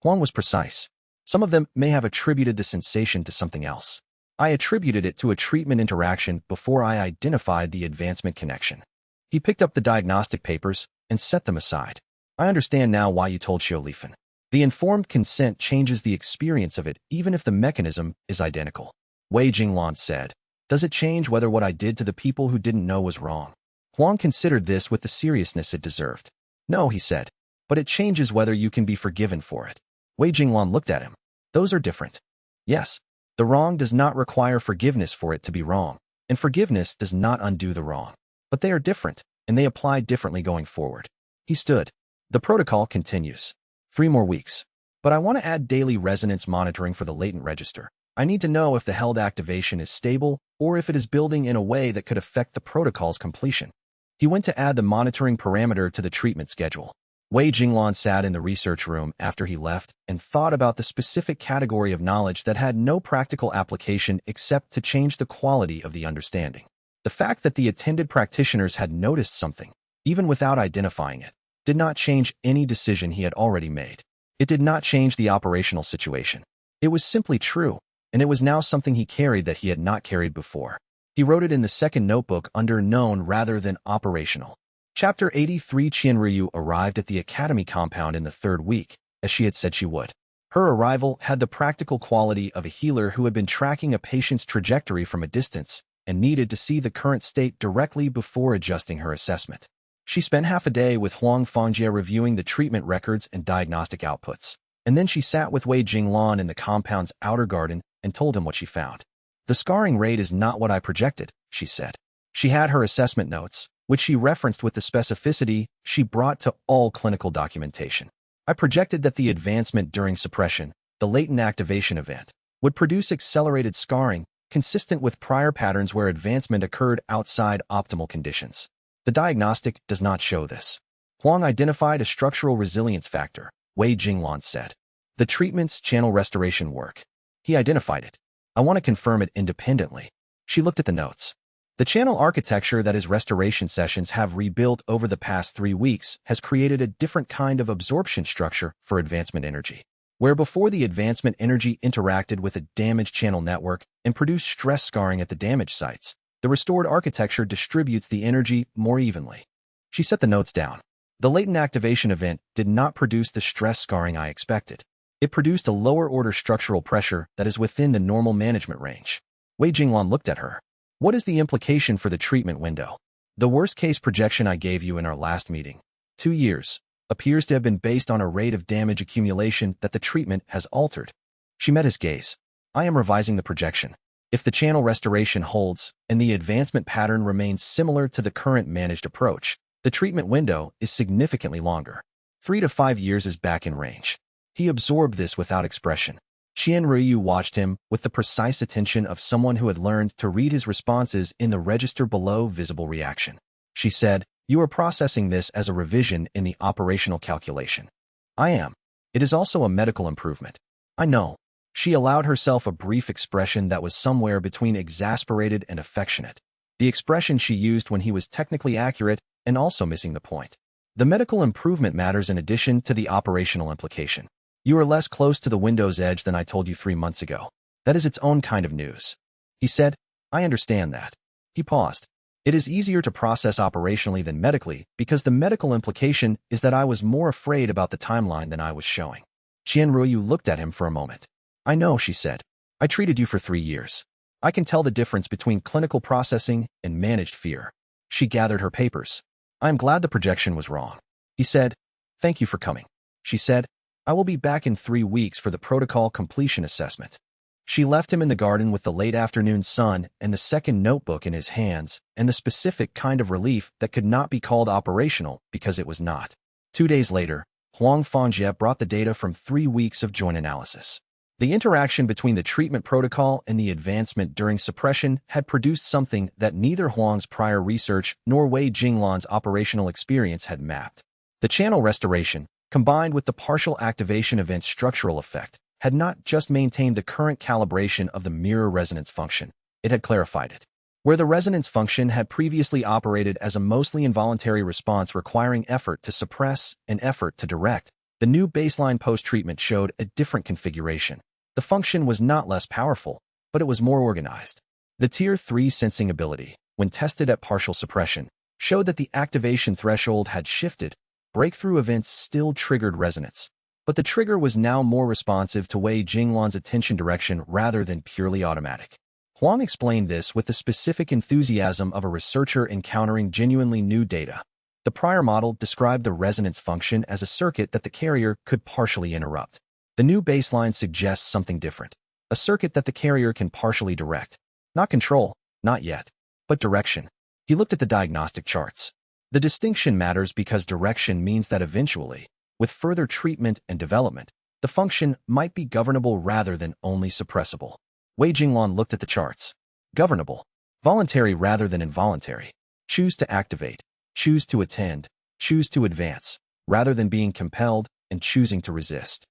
Huang was precise. "Some of them may have attributed the sensation to something else. I attributed it to a treatment interaction before I identified the advancement connection." He picked up the diagnostic papers and set them aside. "I understand now why you told Xiaolifan. The informed consent changes the experience of it even if the mechanism is identical." Wei Jinglan said, "Does it change whether what I did to the people who didn't know was wrong?" Huang considered this with the seriousness it deserved. "No," he said, "but it changes whether you can be forgiven for it." Wei Jinglan looked at him. "Those are different." "Yes, the wrong does not require forgiveness for it to be wrong, and forgiveness does not undo the wrong. But they are different, and they apply differently going forward. He stood. The protocol continues. 3 more weeks. But I want to add daily resonance monitoring for the latent register. I need to know if the held activation is stable or if it is building in a way that could affect the protocol's completion. He went to add the monitoring parameter to the treatment schedule. Wei Jinglan sat in the research room after he left and thought about the specific category of knowledge that had no practical application except to change the quality of the understanding. The fact that the attended practitioners had noticed something, even without identifying it, did not change any decision he had already made. It did not change the operational situation. It was simply true, and it was now something he carried that he had not carried before. He wrote it in the second notebook under known rather than operational. Chapter 83. Qianryu arrived at the academy compound in the 3rd week, as she had said she would. Her arrival had the practical quality of a healer who had been tracking a patient's trajectory from a distance and needed to see the current state directly before adjusting her assessment. She spent half a day with Huang Fangjie reviewing the treatment records and diagnostic outputs, and then she sat with Wei Jinglan in the compound's outer garden and told him what she found. The scarring rate is not what I projected, she said. She had her assessment notes, which she referenced with the specificity she brought to all clinical documentation. I projected that the advancement during suppression, the latent activation event, would produce accelerated scarring consistent with prior patterns where advancement occurred outside optimal conditions. The diagnostic does not show this. Huang identified a structural resilience factor, Wei Jinglan said. The treatment's channel restoration work. He identified it. I want to confirm it independently. She looked at the notes. The channel architecture that his restoration sessions have rebuilt over the past 3 weeks has created a different kind of absorption structure for advancement energy. Where before the advancement energy interacted with a damaged channel network and produced stress scarring at the damaged sites, the restored architecture distributes the energy more evenly. She set the notes down. The latent activation event did not produce the stress scarring I expected. It produced a lower-order structural pressure that is within the normal management range. Wei Jinglan looked at her. What is the implication for the treatment window? The worst-case projection I gave you in our last meeting, 2 years, appears to have been based on a rate of damage accumulation that the treatment has altered. She met his gaze. I am revising the projection. If the channel restoration holds and the advancement pattern remains similar to the current managed approach, the treatment window is significantly longer. 3 to 5 years is back in range. He absorbed this without expression. Qianryu watched him with the precise attention of someone who had learned to read his responses in the register below visible reaction. She said, "You are processing this as a revision in the operational calculation." "I am. It is also a medical improvement." "I know." She allowed herself a brief expression that was somewhere between exasperated and affectionate. The expression she used when he was technically accurate and also missing the point. The medical improvement matters in addition to the operational implication. You are less close to the window's edge than I told you 3 months ago. That is its own kind of news. He said, "I understand that." He paused. "It is easier to process operationally than medically because the medical implication is that I was more afraid about the timeline than I was showing." Qianryu looked at him for a moment. "I know," she said. "I treated you for 3 years. I can tell the difference between clinical processing and managed fear." She gathered her papers. "I am glad the projection was wrong." He said, "Thank you for coming." She said, "I will be back in 3 weeks for the protocol completion assessment." She left him in the garden with the late afternoon sun and the second notebook in his hands and the specific kind of relief that could not be called operational because it was not. 2 days later, Huang Fangjie brought the data from 3 weeks of joint analysis. The interaction between the treatment protocol and the advancement during suppression had produced something that neither Huang's prior research nor Wei Jinglan's operational experience had mapped. The channel restoration, combined with the partial activation event's structural effect, had not just maintained the current calibration of the mirror resonance function, it had clarified it. Where the resonance function had previously operated as a mostly involuntary response requiring effort to suppress and effort to direct, the new baseline post-treatment showed a different configuration. The function was not less powerful, but it was more organized. The Tier 3 sensing ability, when tested at partial suppression, showed that the activation threshold had shifted. Breakthrough events still triggered resonance, but the trigger was now more responsive to Wei Jinglan's attention direction rather than purely automatic. Huang explained this with the specific enthusiasm of a researcher encountering genuinely new data. The prior model described the resonance function as a circuit that the carrier could partially interrupt. The new baseline suggests something different, a circuit that the carrier can partially direct. Not control, not yet. but direction. He looked at the diagnostic charts. The distinction matters because direction means that eventually, with further treatment and development, the function might be governable rather than only suppressible. Wei Jinglan looked at the charts. Governable. Voluntary rather than involuntary. Choose to activate. Choose to attend. Choose to advance, rather than being compelled and choosing to resist.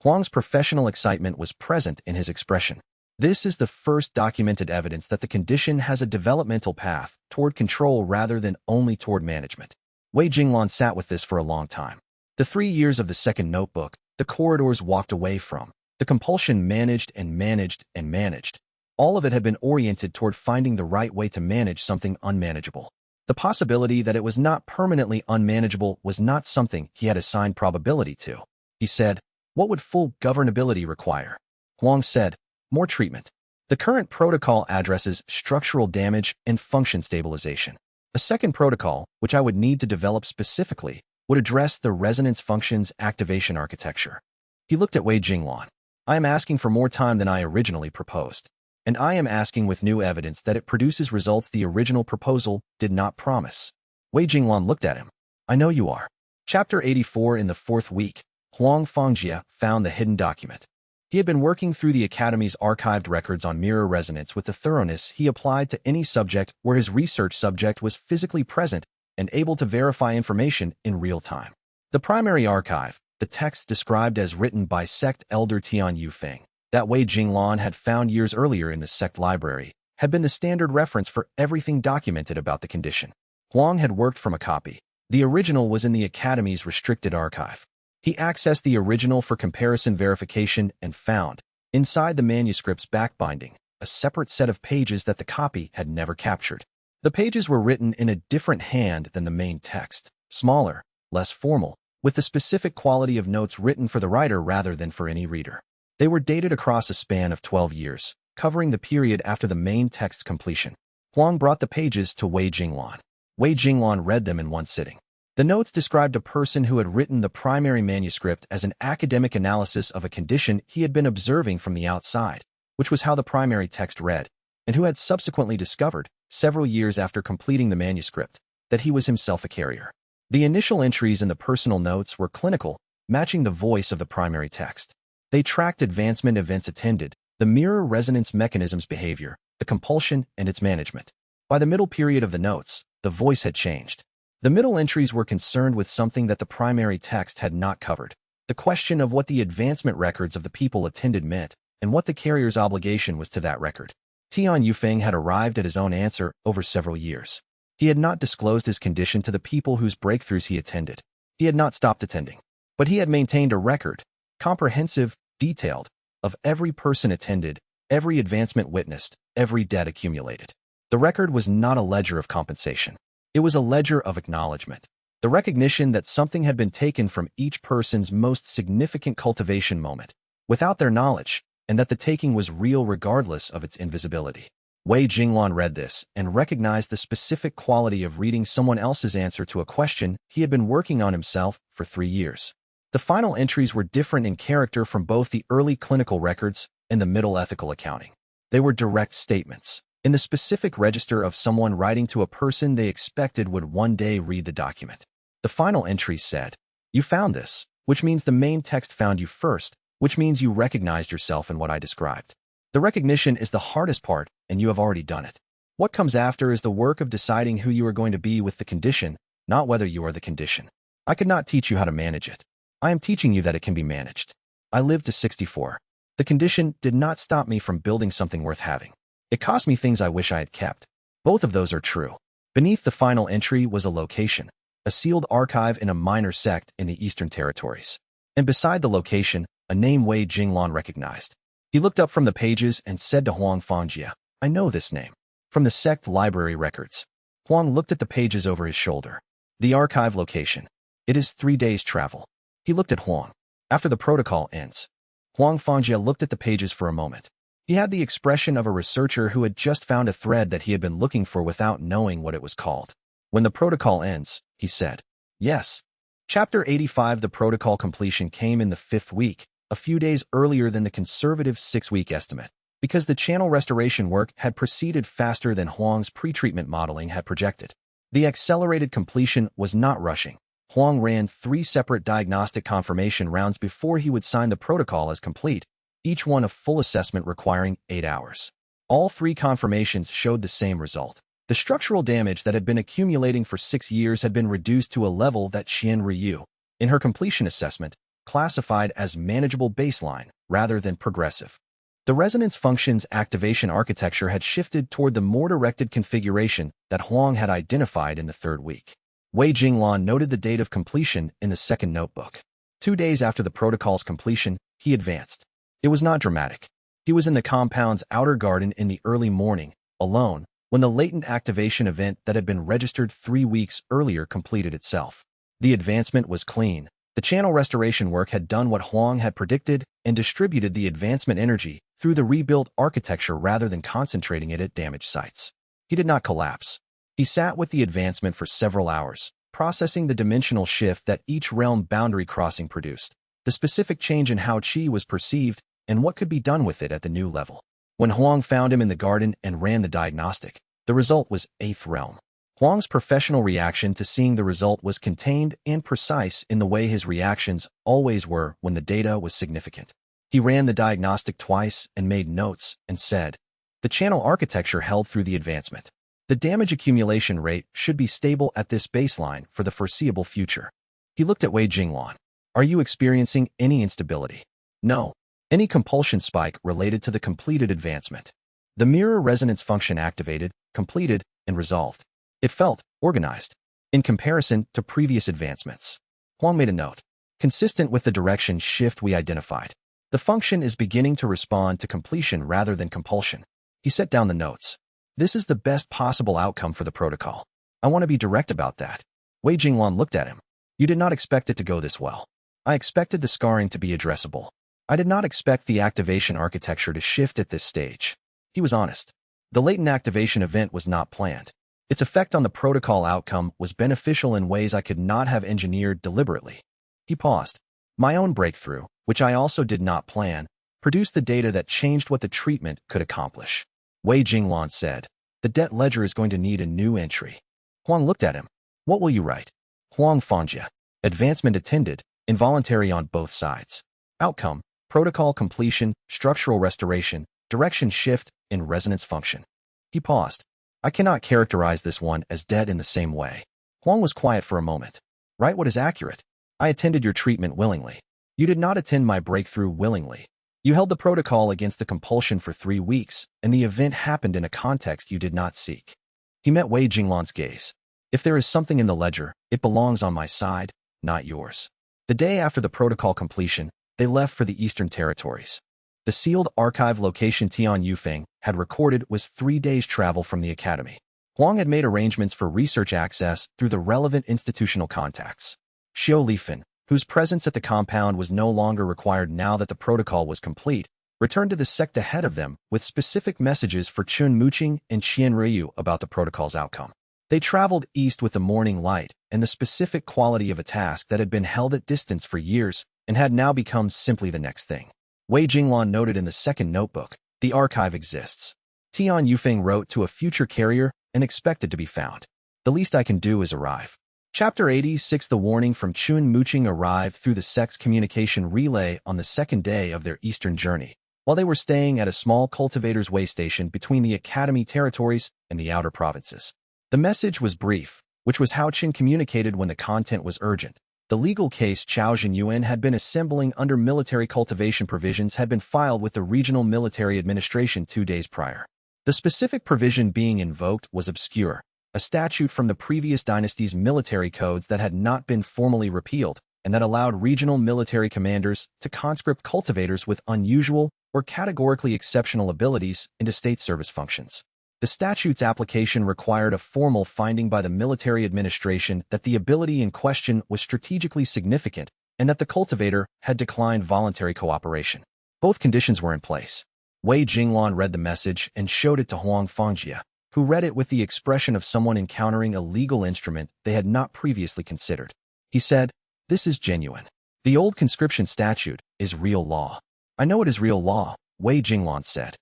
Huang's professional excitement was present in his expression. This is the first documented evidence that the condition has a developmental path toward control rather than only toward management. Wei Jinglan sat with this for a long time. The 3 years of the second notebook, the corridors walked away from, the compulsion managed and managed and managed. All of it had been oriented toward finding the right way to manage something unmanageable. The possibility that it was not permanently unmanageable was not something he had assigned probability to. He said, "What would full governability require?" Huang said, "More treatment. The current protocol addresses structural damage and function stabilization. A second protocol, which I would need to develop specifically, would address the resonance functions activation architecture." He looked at Wei Jinglan. "I am asking for more time than I originally proposed. And I am asking with new evidence that it produces results the original proposal did not promise." Wei Jinglan looked at him. "I know you are." Chapter 84. In the 4th week, Huang Fangjia found the hidden document. He had been working through the Academy's archived records on mirror resonance with the thoroughness he applied to any subject where his research subject was physically present and able to verify information in real time. The primary archive, the text described as written by Sect elder Tian Yufeng, that Wei Jinglan had found years earlier in the Sect library, had been the standard reference for everything documented about the condition. Huang had worked from a copy. The original was in the Academy's restricted archive. He accessed the original for comparison verification and found, inside the manuscript's backbinding, a separate set of pages that the copy had never captured. The pages were written in a different hand than the main text, smaller, less formal, with the specific quality of notes written for the writer rather than for any reader. They were dated across a span of 12 years, covering the period after the main text completion. Huang brought the pages to Wei Jinglan. Wei Jinglan read them in one sitting. The notes described a person who had written the primary manuscript as an academic analysis of a condition he had been observing from the outside, which was how the primary text read, and who had subsequently discovered, several years after completing the manuscript, that he was himself a carrier. The initial entries in the personal notes were clinical, matching the voice of the primary text. They tracked advancement events attended, the mirror resonance mechanism's behavior, the compulsion, and its management. By the middle period of the notes, the voice had changed. The middle entries were concerned with something that the primary text had not covered, the question of what the advancement records of the people attended meant, and what the carrier's obligation was to that record. Tian Yufeng had arrived at his own answer over several years. He had not disclosed his condition to the people whose breakthroughs he attended. He had not stopped attending. But he had maintained a record, comprehensive, detailed, of every person attended, every advancement witnessed, every debt accumulated. The record was not a ledger of compensation. It was a ledger of acknowledgement, the recognition that something had been taken from each person's most significant cultivation moment, without their knowledge, and that the taking was real regardless of its invisibility. Wei Jinglan read this and recognized the specific quality of reading someone else's answer to a question he had been working on himself for 3 years. The final entries were different in character from both the early clinical records and the middle ethical accounting. They were direct statements, in the specific register of someone writing to a person they expected would one day read the document. The final entries said, "You found this," which means the main text found you first, which means you recognized yourself in what I described. The recognition is the hardest part, and you have already done it. What comes after is the work of deciding who you are going to be with the condition, not whether you are the condition. I could not teach you how to manage it. I am teaching you that it can be managed. I lived to 64. The condition did not stop me from building something worth having. It cost me things I wish I had kept. Both of those are true. Beneath the final entry was a location, a sealed archive in a minor sect in the Eastern Territories. And beside the location, a name Wei Jinglan recognized. He looked up from the pages and said to Huang Fangjia, "I know this name. From the Sect library records." Huang looked at the pages over his shoulder. The archive location. It is 3 days' travel. He looked at Huang. After the protocol ends. Huang Fangjia looked at the pages for a moment. He had the expression of a researcher who had just found a thread that he had been looking for without knowing what it was called. "When the protocol ends," he said. "Yes." Chapter 85. The protocol completion came in the 5th week, a few days earlier than the conservative 6-week estimate. because the channel restoration work had proceeded faster than Huang's pretreatment modeling had projected. The accelerated completion was not rushing. Huang ran 3 separate diagnostic confirmation rounds before he would sign the protocol as complete, each one a full assessment requiring 8 hours. All 3 confirmations showed the same result. The structural damage that had been accumulating for 6 years had been reduced to a level that Xianxia, in her completion assessment, classified as manageable baseline rather than progressive. The resonance function's activation architecture had shifted toward the more directed configuration that Huang had identified in the 3rd week. Wei Jinglan noted the date of completion in the 2nd notebook. 2 days after the protocol's completion, he advanced. It was not dramatic. He was in the compound's outer garden in the early morning, alone, when the latent activation event that had been registered 3 weeks earlier completed itself. The advancement was clean. The channel restoration work had done what Huang had predicted and distributed the advancement energy through the rebuilt architecture rather than concentrating it at damaged sites. He did not collapse. He sat with the advancement for several hours, processing the dimensional shift that each realm boundary crossing produced, the specific change in how Qi was perceived, and what could be done with it at the new level. When Huang found him in the garden and ran the diagnostic, the result was 8th realm. Huang's professional reaction to seeing the result was contained and precise in the way his reactions always were when the data was significant. He ran the diagnostic twice and made notes and said, "The channel architecture held through the advancement. The damage accumulation rate should be stable at this baseline for the foreseeable future." He looked at Wei Jinglan. "Are you experiencing any instability?" "No." "Any compulsion spike related to the completed advancement?" The mirror resonance function activated, completed, and resolved. It felt organized in comparison to previous advancements. Huang made a note. "Consistent with the direction shift we identified. The function is beginning to respond to completion rather than compulsion." He set down the notes. "This is the best possible outcome for the protocol. I want to be direct about that." Wei Jinglan looked at him. "You did not expect it to go this well." "I expected the scarring to be addressable. I did not expect the activation architecture to shift at this stage." He was honest. The latent activation event was not planned. Its effect on the protocol outcome was beneficial in ways I could not have engineered deliberately. He paused. "My own breakthrough, which I also did not plan, produced the data that changed what the treatment could accomplish." Wei Jinglan said, "The debt ledger is going to need a new entry." Huang looked at him. "What will you write?" Huang Fangjia. Advancement attended, involuntary on both sides. Outcome, protocol completion, structural restoration, direction shift, and resonance function. He paused. "I cannot characterize this one as dead in the same way." Huang was quiet for a moment. "Write what is accurate. I attended your treatment willingly. You did not attend my breakthrough willingly. You held the protocol against the compulsion for 3 weeks, and the event happened in a context you did not seek." He met Wei Jinglan's gaze. "If there is something in the ledger, it belongs on my side, not yours." The day after the protocol completion, they left for the Eastern Territories. The sealed archive location Tian Yufeng had recorded was 3 days' travel from the academy. Huang had made arrangements for research access through the relevant institutional contacts. Xiao Lifan, whose presence at the compound was no longer required now that the protocol was complete, returned to the Sect ahead of them with specific messages for Chun Muqing and Xianxia about the protocol's outcome. They traveled east with the morning light and the specific quality of a task that had been held at distance for years and had now become simply the next thing. Wei Jinglan noted in the 2nd notebook, "The archive exists. Tian Yufeng wrote to a future carrier and expected to be found. The least I can do is arrive." Chapter 86. The warning from Chun Muqing arrived through the Sect's communication relay on the 2nd day of their eastern journey, while they were staying at a small cultivator's way station between the Academy territories and the outer provinces. The message was brief, which was how Qin communicated when the content was urgent. The legal case Chao Zhenyuan had been assembling under military cultivation provisions had been filed with the Regional Military Administration 2 days prior. The specific provision being invoked was obscure, a statute from the previous dynasty's military codes that had not been formally repealed and that allowed regional military commanders to conscript cultivators with unusual or categorically exceptional abilities into state service functions. The statute's application required a formal finding by the military administration that the ability in question was strategically significant and that the cultivator had declined voluntary cooperation. Both conditions were in place. Wei Jinglan read the message and showed it to Huang Fangjia, who read it with the expression of someone encountering a legal instrument they had not previously considered. He said, "This is genuine. The old conscription statute is real law." "I know it is real law," Wei Jinglan said.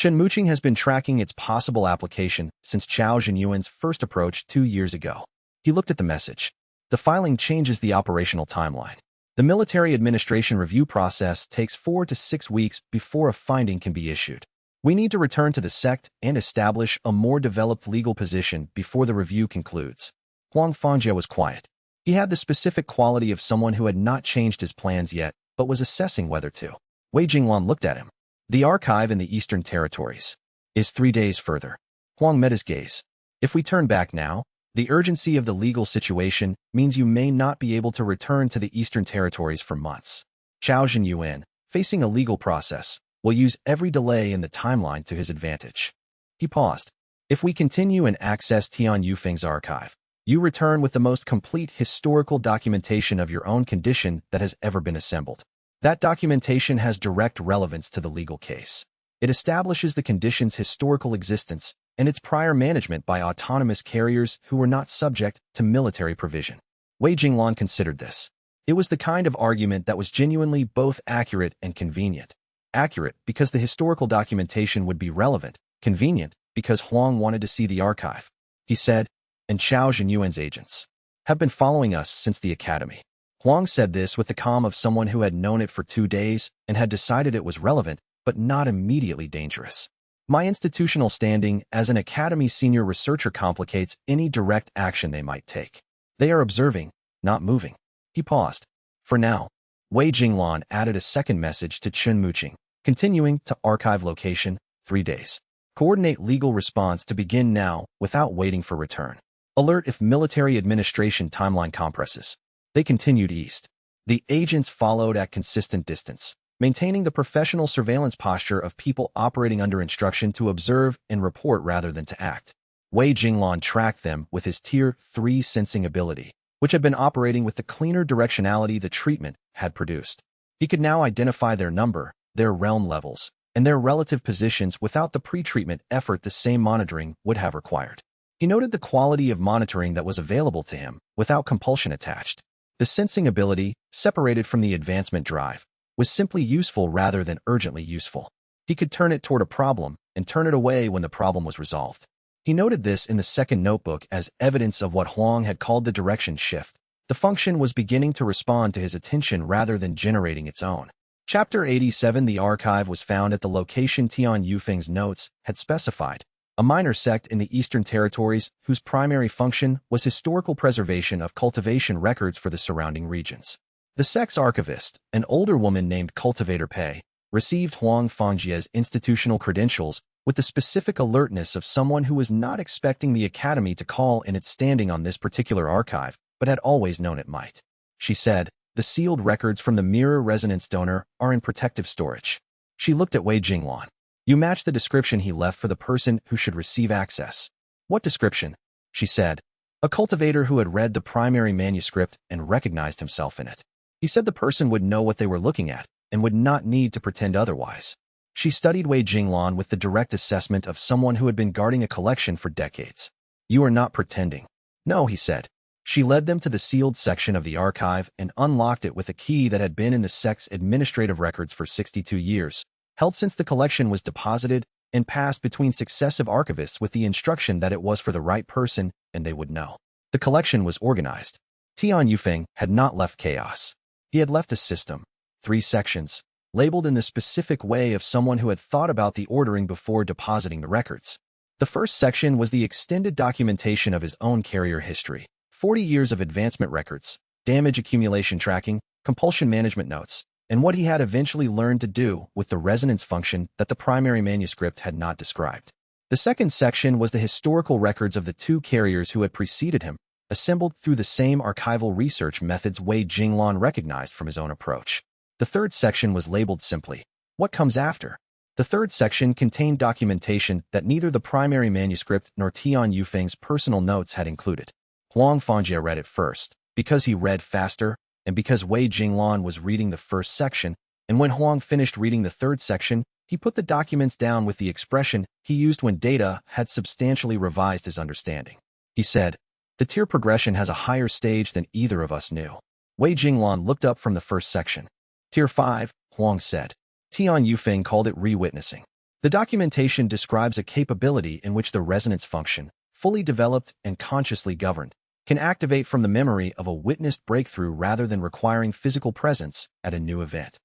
Muqing has been tracking its possible application since Chao Zhenyuan's first approach 2 years ago. He looked at the message. The filing changes the operational timeline. The military administration review process takes 4 to 6 weeks before a finding can be issued. We need to return to the Sect and establish a more developed legal position before the review concludes. Huang Fangjie was quiet. He had the specific quality of someone who had not changed his plans yet, but was assessing whether to. Wei Jinglan looked at him. The archive in the Eastern Territories is 3 days further. Huang met his gaze. If we turn back now, the urgency of the legal situation means you may not be able to return to the Eastern Territories for months. Chao Zhenyuan, facing a legal process, will use every delay in the timeline to his advantage. He paused. If we continue and access Tian Yufeng's archive, you return with the most complete historical documentation of your own condition that has ever been assembled. That documentation has direct relevance to the legal case. It establishes the condition's historical existence and its prior management by autonomous carriers who were not subject to military provision. Wei Jinglan considered this. It was the kind of argument that was genuinely both accurate and convenient. Accurate because the historical documentation would be relevant, convenient because Huang wanted to see the archive. He said, and Chao Zhenyuan's agents have been following us since the academy. Huang said this with the calm of someone who had known it for 2 days and had decided it was relevant, but not immediately dangerous. My institutional standing as an academy senior researcher complicates any direct action they might take. They are observing, not moving. He paused. For now. Wei Jinglan added a second message to Chen Muqing, continuing to archive location, 3 days. Coordinate legal response to begin now without waiting for return. Alert if military administration timeline compresses. They continued east. The agents followed at consistent distance, maintaining the professional surveillance posture of people operating under instruction to observe and report rather than to act. Wei Jinglan tracked them with his Tier 3 sensing ability, which had been operating with the cleaner directionality the treatment had produced. He could now identify their number, their realm levels, and their relative positions without the pre-treatment effort the same monitoring would have required. He noted the quality of monitoring that was available to him without compulsion attached. The sensing ability, separated from the advancement drive, was simply useful rather than urgently useful. He could turn it toward a problem and turn it away when the problem was resolved. He noted this in the second notebook as evidence of what Huang had called the direction shift. The function was beginning to respond to his attention rather than generating its own. Chapter 87. The archive was found at the location Tian Yufeng's notes had specified, a minor sect in the Eastern Territories whose primary function was historical preservation of cultivation records for the surrounding regions. The sect's archivist, an older woman named Cultivator Pei, received Huang Fangjie's institutional credentials with the specific alertness of someone who was not expecting the academy to call in its standing on this particular archive, but had always known it might. She said, the sealed records from the mirror resonance donor are in protective storage. She looked at Wei Jinglan. You match the description he left for the person who should receive access. What description? She said. A cultivator who had read the primary manuscript and recognized himself in it. He said the person would know what they were looking at and would not need to pretend otherwise. She studied Wei Jinglan with the direct assessment of someone who had been guarding a collection for decades. You are not pretending. No, he said. She led them to the sealed section of the archive and unlocked it with a key that had been in the sect's administrative records for 62 years, held since the collection was deposited and passed between successive archivists with the instruction that it was for the right person and they would know. The collection was organized. Tian Yufeng had not left chaos. He had left a system, 3 sections, labeled in the specific way of someone who had thought about the ordering before depositing the records. The first section was the extended documentation of his own carrier history, 40 years of advancement records, damage accumulation tracking, compulsion management notes, and what he had eventually learned to do with the resonance function that the primary manuscript had not described. The second section was the historical records of the 2 carriers who had preceded him, assembled through the same archival research methods Wei Jinglan recognized from his own approach. The third section was labeled simply, What Comes After? The third section contained documentation that neither the primary manuscript nor Tian Yufeng's personal notes had included. Huang Fangjie read it first, because he read faster, and because Wei Jinglan was reading the first section, and when Huang finished reading the third section, he put the documents down with the expression he used when data had substantially revised his understanding. He said, the tier progression has a higher stage than either of us knew. Wei Jinglan looked up from the first section. Tier 5, Huang said. Tian Yufeng called it re-witnessing. The documentation describes a capability in which the resonance function, fully developed and consciously governed, can activate from the memory of a witnessed breakthrough rather than requiring physical presence at a new event.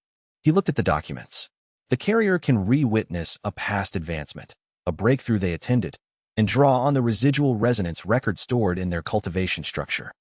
He looked at the documents. The carrier can re-witness a past advancement, a breakthrough they attended, and draw on the residual resonance record stored in their cultivation structure.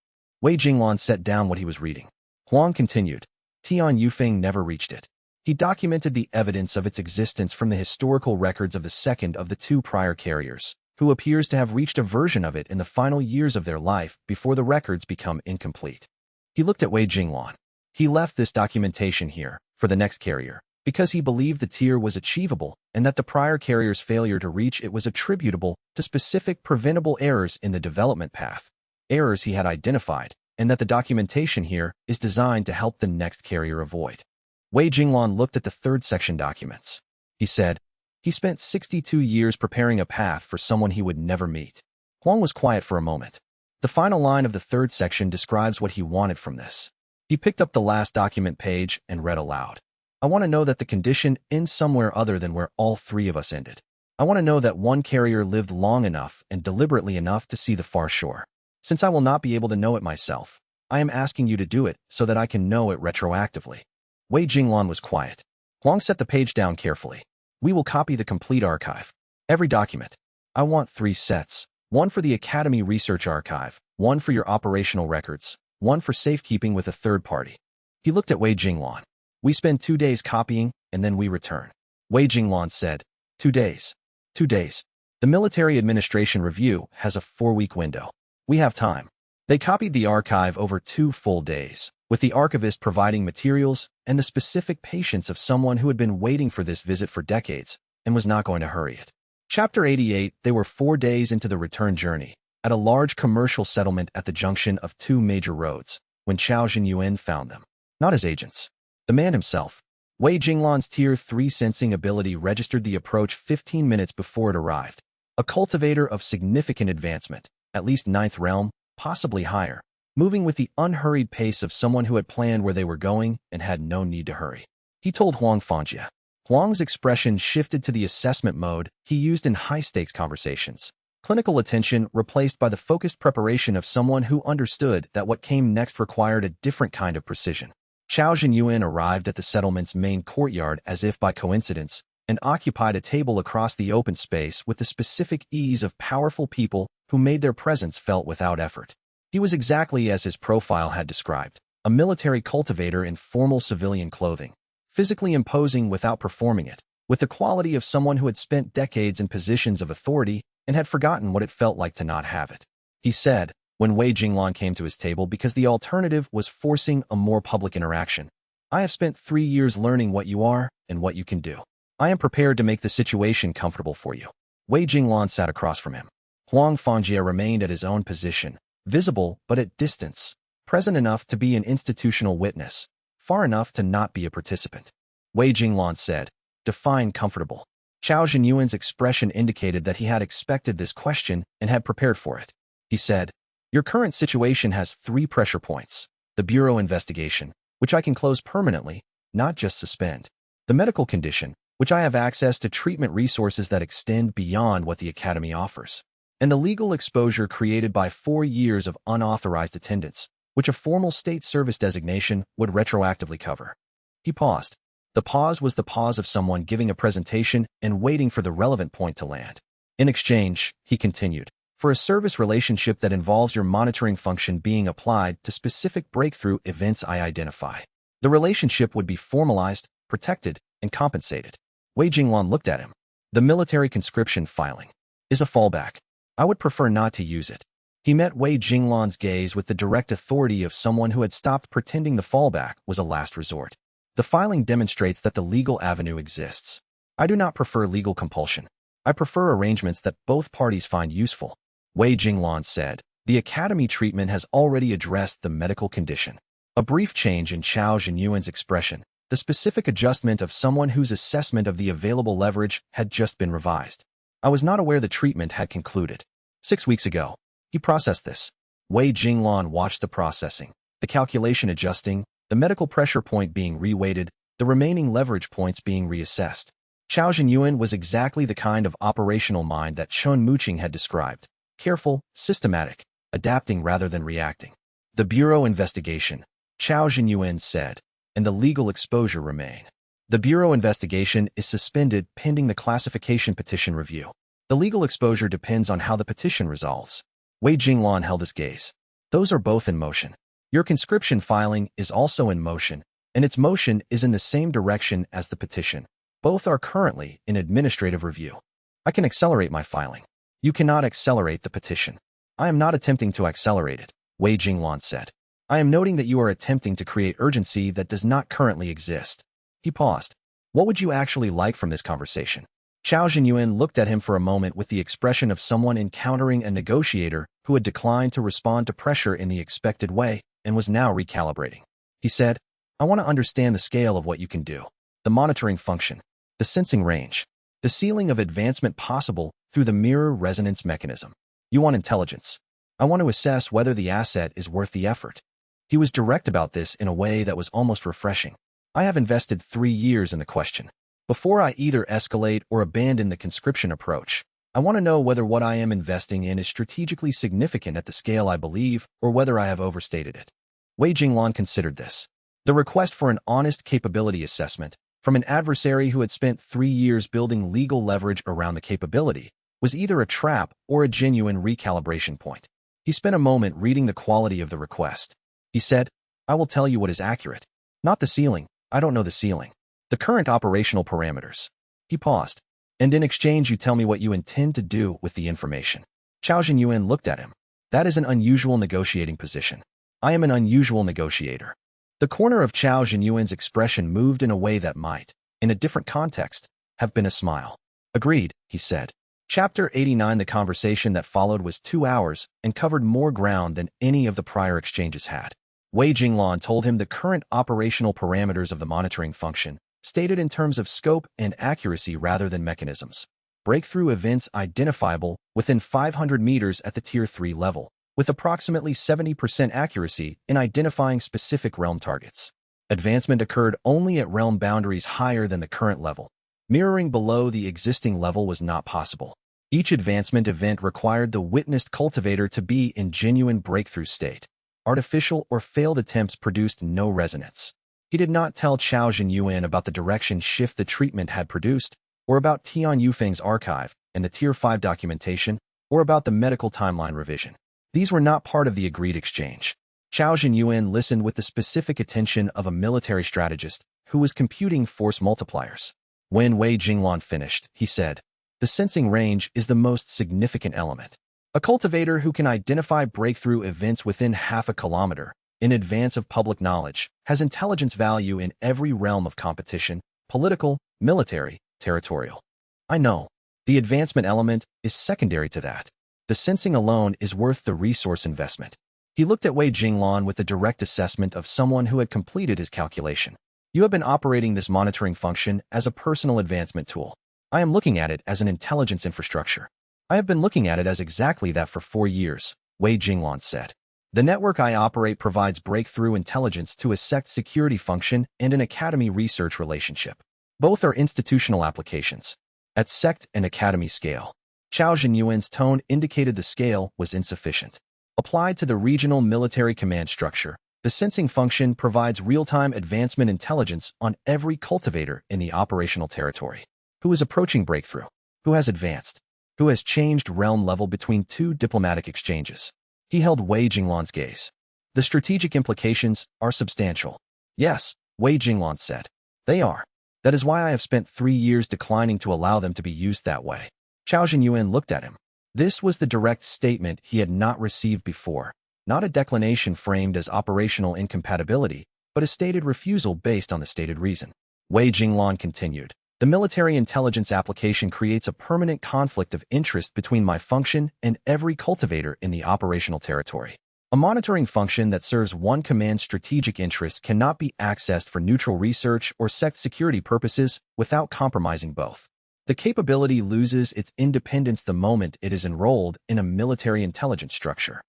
Wei Jinglan set down what he was reading. Huang continued. Tian Yufeng never reached it. He documented the evidence of its existence from the historical records of the second of the two prior carriers, who appears to have reached a version of it in the final years of their life before the records become incomplete. He looked at Wei Jinglan. He left this documentation here, for the next carrier, because he believed the tier was achievable and that the prior carrier's failure to reach it was attributable to specific preventable errors in the development path, errors he had identified, and that the documentation here is designed to help the next carrier avoid. Wei Jinglan looked at the third section documents. He said, he spent 62 years preparing a path for someone he would never meet. Huang was quiet for a moment. The final line of the third section describes what he wanted from this. He picked up the last document page and read aloud. I want to know that the condition ends somewhere other than where all three of us ended. I want to know that one carrier lived long enough and deliberately enough to see the far shore. Since I will not be able to know it myself, I am asking you to do it so that I can know it retroactively. Wei Jinglan was quiet. Huang set the page down carefully. We will copy the complete archive. Every document. I want 3 sets. One for the Academy Research Archive, one for your operational records, one for safekeeping with a third party. He looked at Wei Jinglan. We spend 2 days copying, and then we return. Wei Jinglan said, 2 days. 2 days. The Military Administration Review has a 4-week window. We have time. They copied the archive over 2 full days, with the archivist providing materials and the specific patience of someone who had been waiting for this visit for decades and was not going to hurry it. Chapter 88. They were 4 days into the return journey, at a large commercial settlement at the junction of 2 major roads, when Chao Zhenyuan found them. Not his agents. The man himself. Wei Jinglan's Tier 3 sensing ability registered the approach 15 minutes before it arrived. A cultivator of significant advancement, at least 9th realm, possibly higher, moving with the unhurried pace of someone who had planned where they were going and had no need to hurry. He told Huang Fangjia. Huang's expression shifted to the assessment mode he used in high-stakes conversations. Clinical attention replaced by the focused preparation of someone who understood that what came next required a different kind of precision. Chao Zhenyuan arrived at the settlement's main courtyard as if by coincidence and occupied a table across the open space with the specific ease of powerful people who made their presence felt without effort. He was exactly as his profile had described, a military cultivator in formal civilian clothing, physically imposing without performing it, with the quality of someone who had spent decades in positions of authority and had forgotten what it felt like to not have it. He said, when Wei Jinglan came to his table because the alternative was forcing a more public interaction. I have spent 3 years learning what you are and what you can do. I am prepared to make the situation comfortable for you. Wei Jinglan sat across from him. Huang Fangjia remained at his own position, visible but at distance, present enough to be an institutional witness, far enough to not be a participant. Wei Jinglan said, define comfortable. Chao Zhenyuan's expression indicated that he had expected this question and had prepared for it. He said, your current situation has 3 pressure points. The bureau investigation, which I can close permanently, not just suspend. The medical condition, which I have access to treatment resources that extend beyond what the Academy offers. And the legal exposure created by 4 years of unauthorized attendance, which a formal state service designation would retroactively cover. He paused. The pause was the pause of someone giving a presentation and waiting for the relevant point to land. In exchange, he continued, for a service relationship that involves your monitoring function being applied to specific breakthrough events I identify. The relationship would be formalized, protected, and compensated. Wei Jinglan looked at him. The military conscription filing is a fallback. I would prefer not to use it. He met Wei Jinglan's gaze with the direct authority of someone who had stopped pretending the fallback was a last resort. The filing demonstrates that the legal avenue exists. I do not prefer legal compulsion. I prefer arrangements that both parties find useful. Wei Jinglan said, the Academy treatment has already addressed the medical condition. A brief change in Chao Zhenyuan's expression, the specific adjustment of someone whose assessment of the available leverage had just been revised. I was not aware the treatment had concluded. 6 weeks ago. He processed this. Wei Jinglan watched the processing, the calculation adjusting, the medical pressure point being reweighted, the remaining leverage points being reassessed. Chao Zhenyuan was exactly the kind of operational mind that Chun Muqing had described. Careful, systematic, adapting rather than reacting. The Bureau investigation, Chao Zhenyuan said, and the legal exposure remain. The Bureau investigation is suspended pending the classification petition review. The legal exposure depends on how the petition resolves. Wei Jinglan held his gaze. Those are both in motion. Your conscription filing is also in motion, and its motion is in the same direction as the petition. Both are currently in administrative review. I can accelerate my filing. You cannot accelerate the petition. I am not attempting to accelerate it, Wei Jinglan said. I am noting that you are attempting to create urgency that does not currently exist. He paused. What would you actually like from this conversation? Chao Zhenyuan looked at him for a moment with the expression of someone encountering a negotiator who had declined to respond to pressure in the expected way and was now recalibrating. He said, I want to understand the scale of what you can do, the monitoring function, the sensing range, the ceiling of advancement possible through the mirror resonance mechanism. You want intelligence. I want to assess whether the asset is worth the effort. He was direct about this in a way that was almost refreshing. I have invested 3 years in the question. Before I either escalate or abandon the conscription approach, I want to know whether what I am investing in is strategically significant at the scale I believe or whether I have overstated it. Wei Jinglan considered this. The request for an honest capability assessment from an adversary who had spent 3 years building legal leverage around the capability was either a trap or a genuine recalibration point. He spent a moment reading the quality of the request. He said, I will tell you what is accurate. Not the ceiling. I don't know the ceiling. The current operational parameters. He paused. And in exchange you tell me what you intend to do with the information. Chao Zhenyuan looked at him. That is an unusual negotiating position. I am an unusual negotiator. The corner of Chao Zhenyuan's expression moved in a way that might, in a different context, have been a smile. Agreed, he said. Chapter 89. The conversation that followed was 2 hours and covered more ground than any of the prior exchanges had. Wei Jinglan told him the current operational parameters of the monitoring function, stated in terms of scope and accuracy rather than mechanisms. Breakthrough events identifiable within 500 meters at the Tier 3 level, with approximately 70% accuracy in identifying specific realm targets. Advancement occurred only at realm boundaries higher than the current level. Mirroring below the existing level was not possible. Each advancement event required the witnessed cultivator to be in genuine breakthrough state. Artificial or failed attempts produced no resonance. He did not tell Chao Zhenyuan about the direction shift the treatment had produced, or about Tian Yufeng's archive and the Tier 5 documentation, or about the medical timeline revision. These were not part of the agreed exchange. Chao Zhenyuan listened with the specific attention of a military strategist who was computing force multipliers. When Wei Jinglan finished, he said, the sensing range is the most significant element. A cultivator who can identify breakthrough events within half a kilometer, in advance of public knowledge, has intelligence value in every realm of competition, political, military, territorial. I know. The advancement element is secondary to that. The sensing alone is worth the resource investment. He looked at Wei Jinglan with a direct assessment of someone who had completed his calculation. You have been operating this monitoring function as a personal advancement tool. I am looking at it as an intelligence infrastructure. I have been looking at it as exactly that for 4 years, Wei Jinglan said. The network I operate provides breakthrough intelligence to a Sect security function and an academy research relationship. Both are institutional applications. At Sect and academy scale, Chao Zhenyuan's tone indicated the scale was insufficient. Applied to the regional military command structure, the sensing function provides real-time advancement intelligence on every cultivator in the operational territory. Who is approaching breakthrough? Who has advanced? Who has changed realm level between 2 diplomatic exchanges? He held Wei Jinglan's gaze. The strategic implications are substantial. Yes, Wei Jinglan said. They are. That is why I have spent 3 years declining to allow them to be used that way. Chao Zhenyuan looked at him. This was the direct statement he had not received before, not a declination framed as operational incompatibility, but a stated refusal based on the stated reason. Wei Jinglan continued. The military intelligence application creates a permanent conflict of interest between my function and every cultivator in the operational territory. A monitoring function that serves one command's strategic interests cannot be accessed for neutral research or Sect security purposes without compromising both. The capability loses its independence the moment it is enrolled in a military intelligence structure.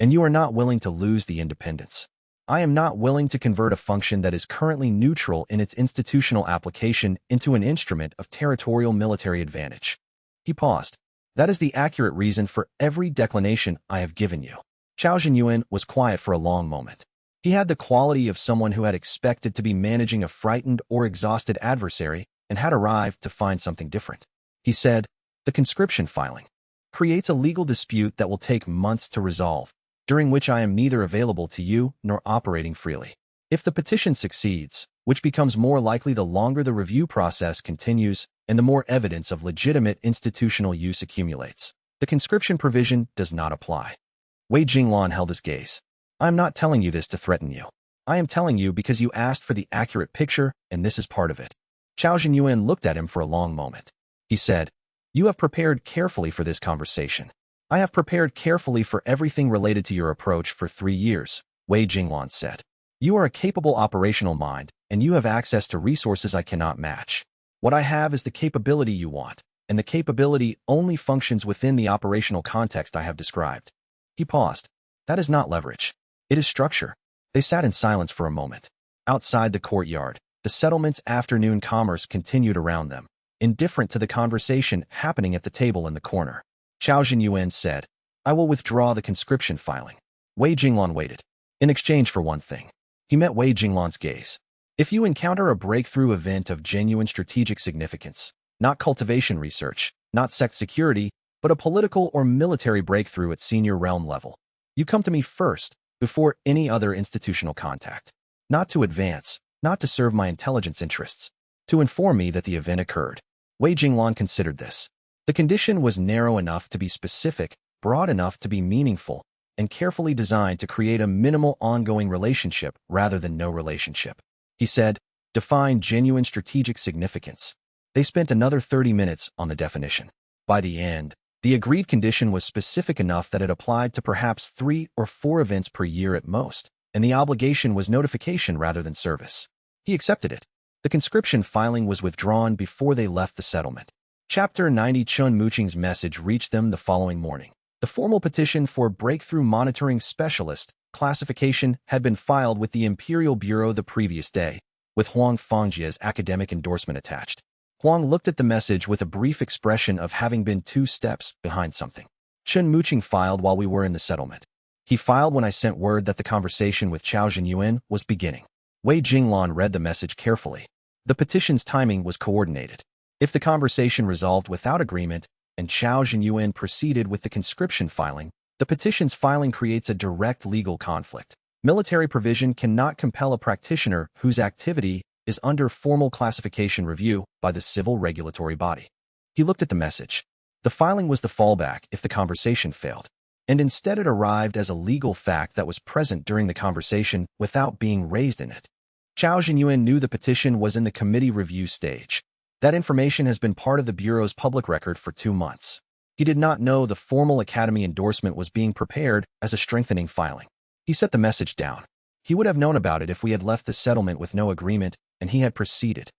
And you are not willing to lose the independence. I am not willing to convert a function that is currently neutral in its institutional application into an instrument of territorial military advantage. He paused. That is the accurate reason for every declination I have given you. Chao Zhenyuan was quiet for a long moment. He had the quality of someone who had expected to be managing a frightened or exhausted adversary and had arrived to find something different. He said, "The conscription filing creates a legal dispute that will take months to resolve, during which I am neither available to you nor operating freely. If the petition succeeds, which becomes more likely the longer the review process continues and the more evidence of legitimate institutional use accumulates, the conscription provision does not apply." Wei Jinglan held his gaze. "I am not telling you this to threaten you. I am telling you because you asked for the accurate picture, and this is part of it." Chao Zhenyuan looked at him for a long moment. He said, "You have prepared carefully for this conversation. I have prepared carefully for everything related to your approach for 3 years," Wei Jinglan said. "You are a capable operational mind, and you have access to resources I cannot match. What I have is the capability you want, and the capability only functions within the operational context I have described." He paused. "That is not leverage. It is structure." They sat in silence for a moment. Outside the courtyard, the settlement's afternoon commerce continued around them, indifferent to the conversation happening at the table in the corner. Chao Zhenyuan said, "I will withdraw the conscription filing." Wei Jinglan waited. In exchange for one thing. He met Wei Jinglan's gaze. "If you encounter a breakthrough event of genuine strategic significance, not cultivation research, not sect security, but a political or military breakthrough at senior realm level, you come to me first, before any other institutional contact. Not to advance, not to serve my intelligence interests, to inform me that the event occurred." Wei Jinglan considered this. The condition was narrow enough to be specific, broad enough to be meaningful, and carefully designed to create a minimal ongoing relationship rather than no relationship. He said, "Define genuine strategic significance." They spent another 30 minutes on the definition. By the end, the agreed condition was specific enough that it applied to perhaps 3 or 4 events per year at most, and the obligation was notification rather than service. He accepted it. The conscription filing was withdrawn before they left the settlement. Chapter 90. Chun Muqing's message reached them the following morning. The formal petition for Breakthrough Monitoring Specialist classification had been filed with the Imperial Bureau the previous day, with Huang Fangjia's academic endorsement attached. Huang looked at the message with a brief expression of having been 2 steps behind something. "Chun Muqing filed while we were in the settlement. He filed when I sent word that the conversation with Chao Zhenyuan was beginning." Wei Jinglan read the message carefully. The petition's timing was coordinated. If the conversation resolved without agreement, and Chao Zhenyuan proceeded with the conscription filing, the petition's filing creates a direct legal conflict. Military provision cannot compel a practitioner whose activity is under formal classification review by the civil regulatory body. He looked at the message. The filing was the fallback if the conversation failed, and instead it arrived as a legal fact that was present during the conversation without being raised in it. Chao Zhenyuan knew the petition was in the committee review stage. That information has been part of the Bureau's public record for 2 months. He did not know the formal Academy endorsement was being prepared as a strengthening filing. He set the message down. He would have known about it if we had left the settlement with no agreement and he had proceeded.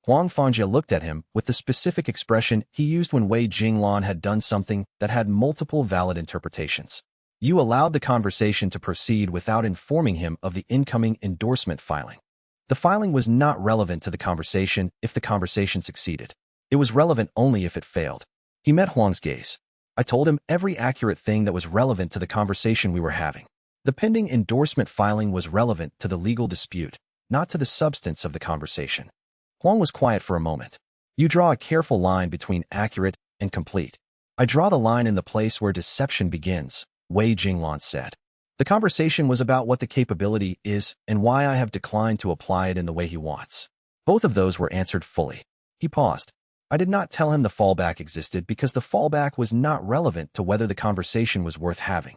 Huang Fangjia looked at him with the specific expression he used when Wei Jinglan had done something that had multiple valid interpretations. "You allowed the conversation to proceed without informing him of the incoming endorsement filing." The filing was not relevant to the conversation if the conversation succeeded. It was relevant only if it failed. He met Huang's gaze. "I told him every accurate thing that was relevant to the conversation we were having. The pending endorsement filing was relevant to the legal dispute, not to the substance of the conversation." Huang was quiet for a moment. "You draw a careful line between accurate and complete." "I draw the line in the place where deception begins," Wei Jinglan said. "The conversation was about what the capability is and why I have declined to apply it in the way he wants. Both of those were answered fully." He paused. "I did not tell him the fallback existed because the fallback was not relevant to whether the conversation was worth having."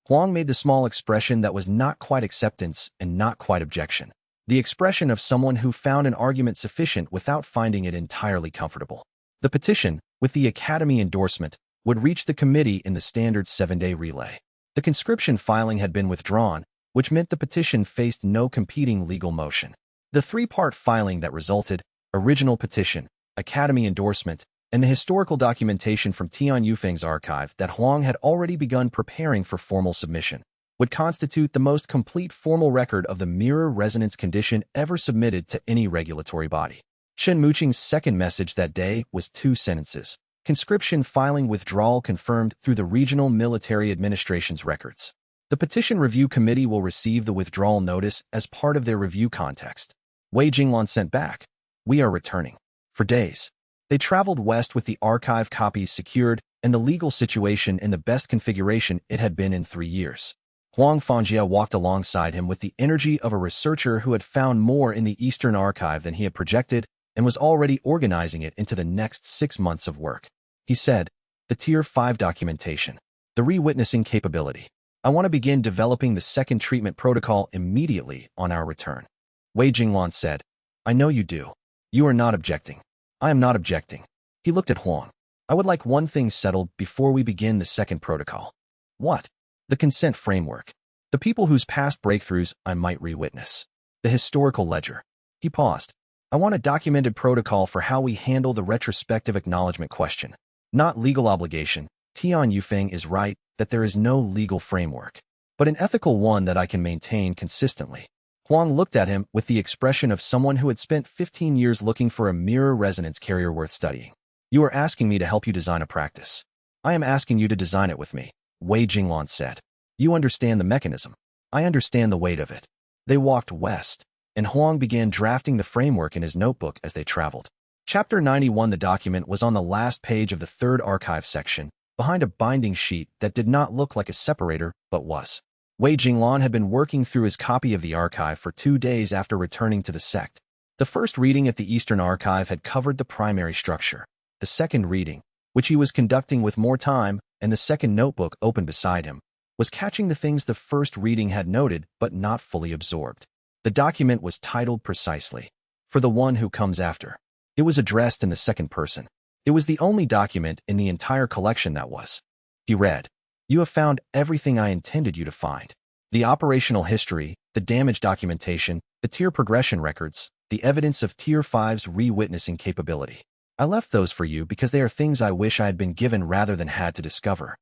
Huang made the small expression that was not quite acceptance and not quite objection. The expression of someone who found an argument sufficient without finding it entirely comfortable. The petition, with the Academy endorsement, would reach the committee in the standard 7-day relay. The conscription filing had been withdrawn, which meant the petition faced no competing legal motion. The 3-part filing that resulted, original petition, Academy endorsement, and the historical documentation from Tian Yufeng's archive that Huang had already begun preparing for formal submission, would constitute the most complete formal record of the mirror resonance condition ever submitted to any regulatory body. Shen Muqing's second message that day was 2 sentences. Conscription filing withdrawal confirmed through the Regional Military Administration's records. The Petition Review Committee will receive the withdrawal notice as part of their review context. Wei Jinglan sent back. We are returning. For days, they traveled west with the archive copies secured and the legal situation in the best configuration it had been in 3 years. Huang Fangjie walked alongside him with the energy of a researcher who had found more in the Eastern Archive than he had projected and was already organizing it into the next 6 months of work. He said, the Tier 5 documentation, the re-witnessing capability. I want to begin developing the second treatment protocol immediately on our return. Wei Jinglan said, I know you do. You are not objecting. I am not objecting. He looked at Huang. I would like one thing settled before we begin the second protocol. What? The consent framework. The people whose past breakthroughs I might re-witness. The historical ledger. He paused. I want a documented protocol for how we handle the retrospective acknowledgement question. Not legal obligation. Tian Yufeng is right that there is no legal framework, but an ethical one that I can maintain consistently. Huang looked at him with the expression of someone who had spent 15 years looking for a mirror resonance carrier worth studying. You are asking me to help you design a practice. I am asking you to design it with me, Wei Jinglan said. You understand the mechanism. I understand the weight of it. They walked west, and Huang began drafting the framework in his notebook as they traveled. Chapter 91. The document was on the last page of the third archive section, behind a binding sheet that did not look like a separator, but was. Wei Jinglan had been working through his copy of the archive for 2 days after returning to the Sect. The first reading at the Eastern Archive had covered the primary structure. The second reading, which he was conducting with more time, and the second notebook open beside him, was catching the things the first reading had noted but not fully absorbed. The document was titled precisely, For the One Who Comes After. It was addressed in the second person. It was the only document in the entire collection that was. He read, You have found everything I intended you to find. The operational history, the damage documentation, the tier progression records, the evidence of Tier 5's re-witnessing capability. I left those for you because they are things I wish I had been given rather than had to discover.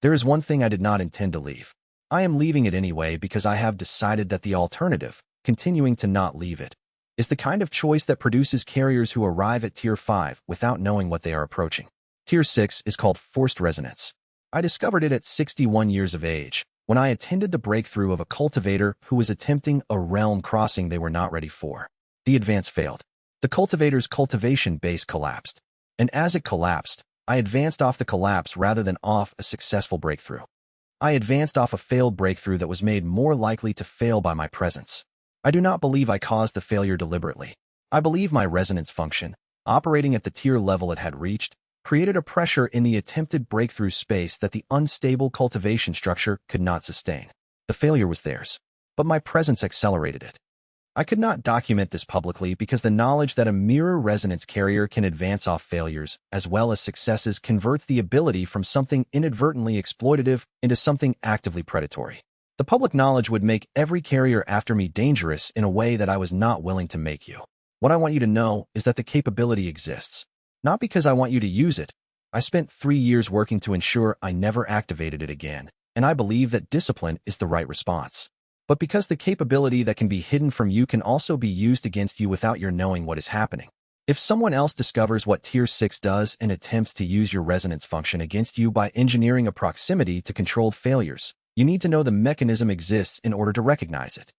There is one thing I did not intend to leave. I am leaving it anyway because I have decided that the alternative, continuing to not leave it, is the kind of choice that produces carriers who arrive at Tier 5 without knowing what they are approaching. Tier 6 is called forced resonance. I discovered it at 61 years of age, when I attended the breakthrough of a cultivator who was attempting a realm crossing they were not ready for. The advance failed. The cultivator's cultivation base collapsed, and as it collapsed, I advanced off the collapse rather than off a successful breakthrough. I advanced off a failed breakthrough that was made more likely to fail by my presence. I do not believe I caused the failure deliberately. I believe my resonance function, operating at the tier level it had reached, created a pressure in the attempted breakthrough space that the unstable cultivation structure could not sustain. The failure was theirs, but my presence accelerated it. I could not document this publicly because the knowledge that a mirror resonance carrier can advance off failures as well as successes converts the ability from something inadvertently exploitative into something actively predatory. The public knowledge would make every carrier after me dangerous in a way that I was not willing to make you. What I want you to know is that the capability exists. Not because I want you to use it. I spent 3 years working to ensure I never activated it again, and I believe that discipline is the right response. But because the capability that can be hidden from you can also be used against you without your knowing what is happening. If someone else discovers what Tier 6 does and attempts to use your resonance function against you by engineering a proximity to controlled failures, you need to know the mechanism exists in order to recognize it.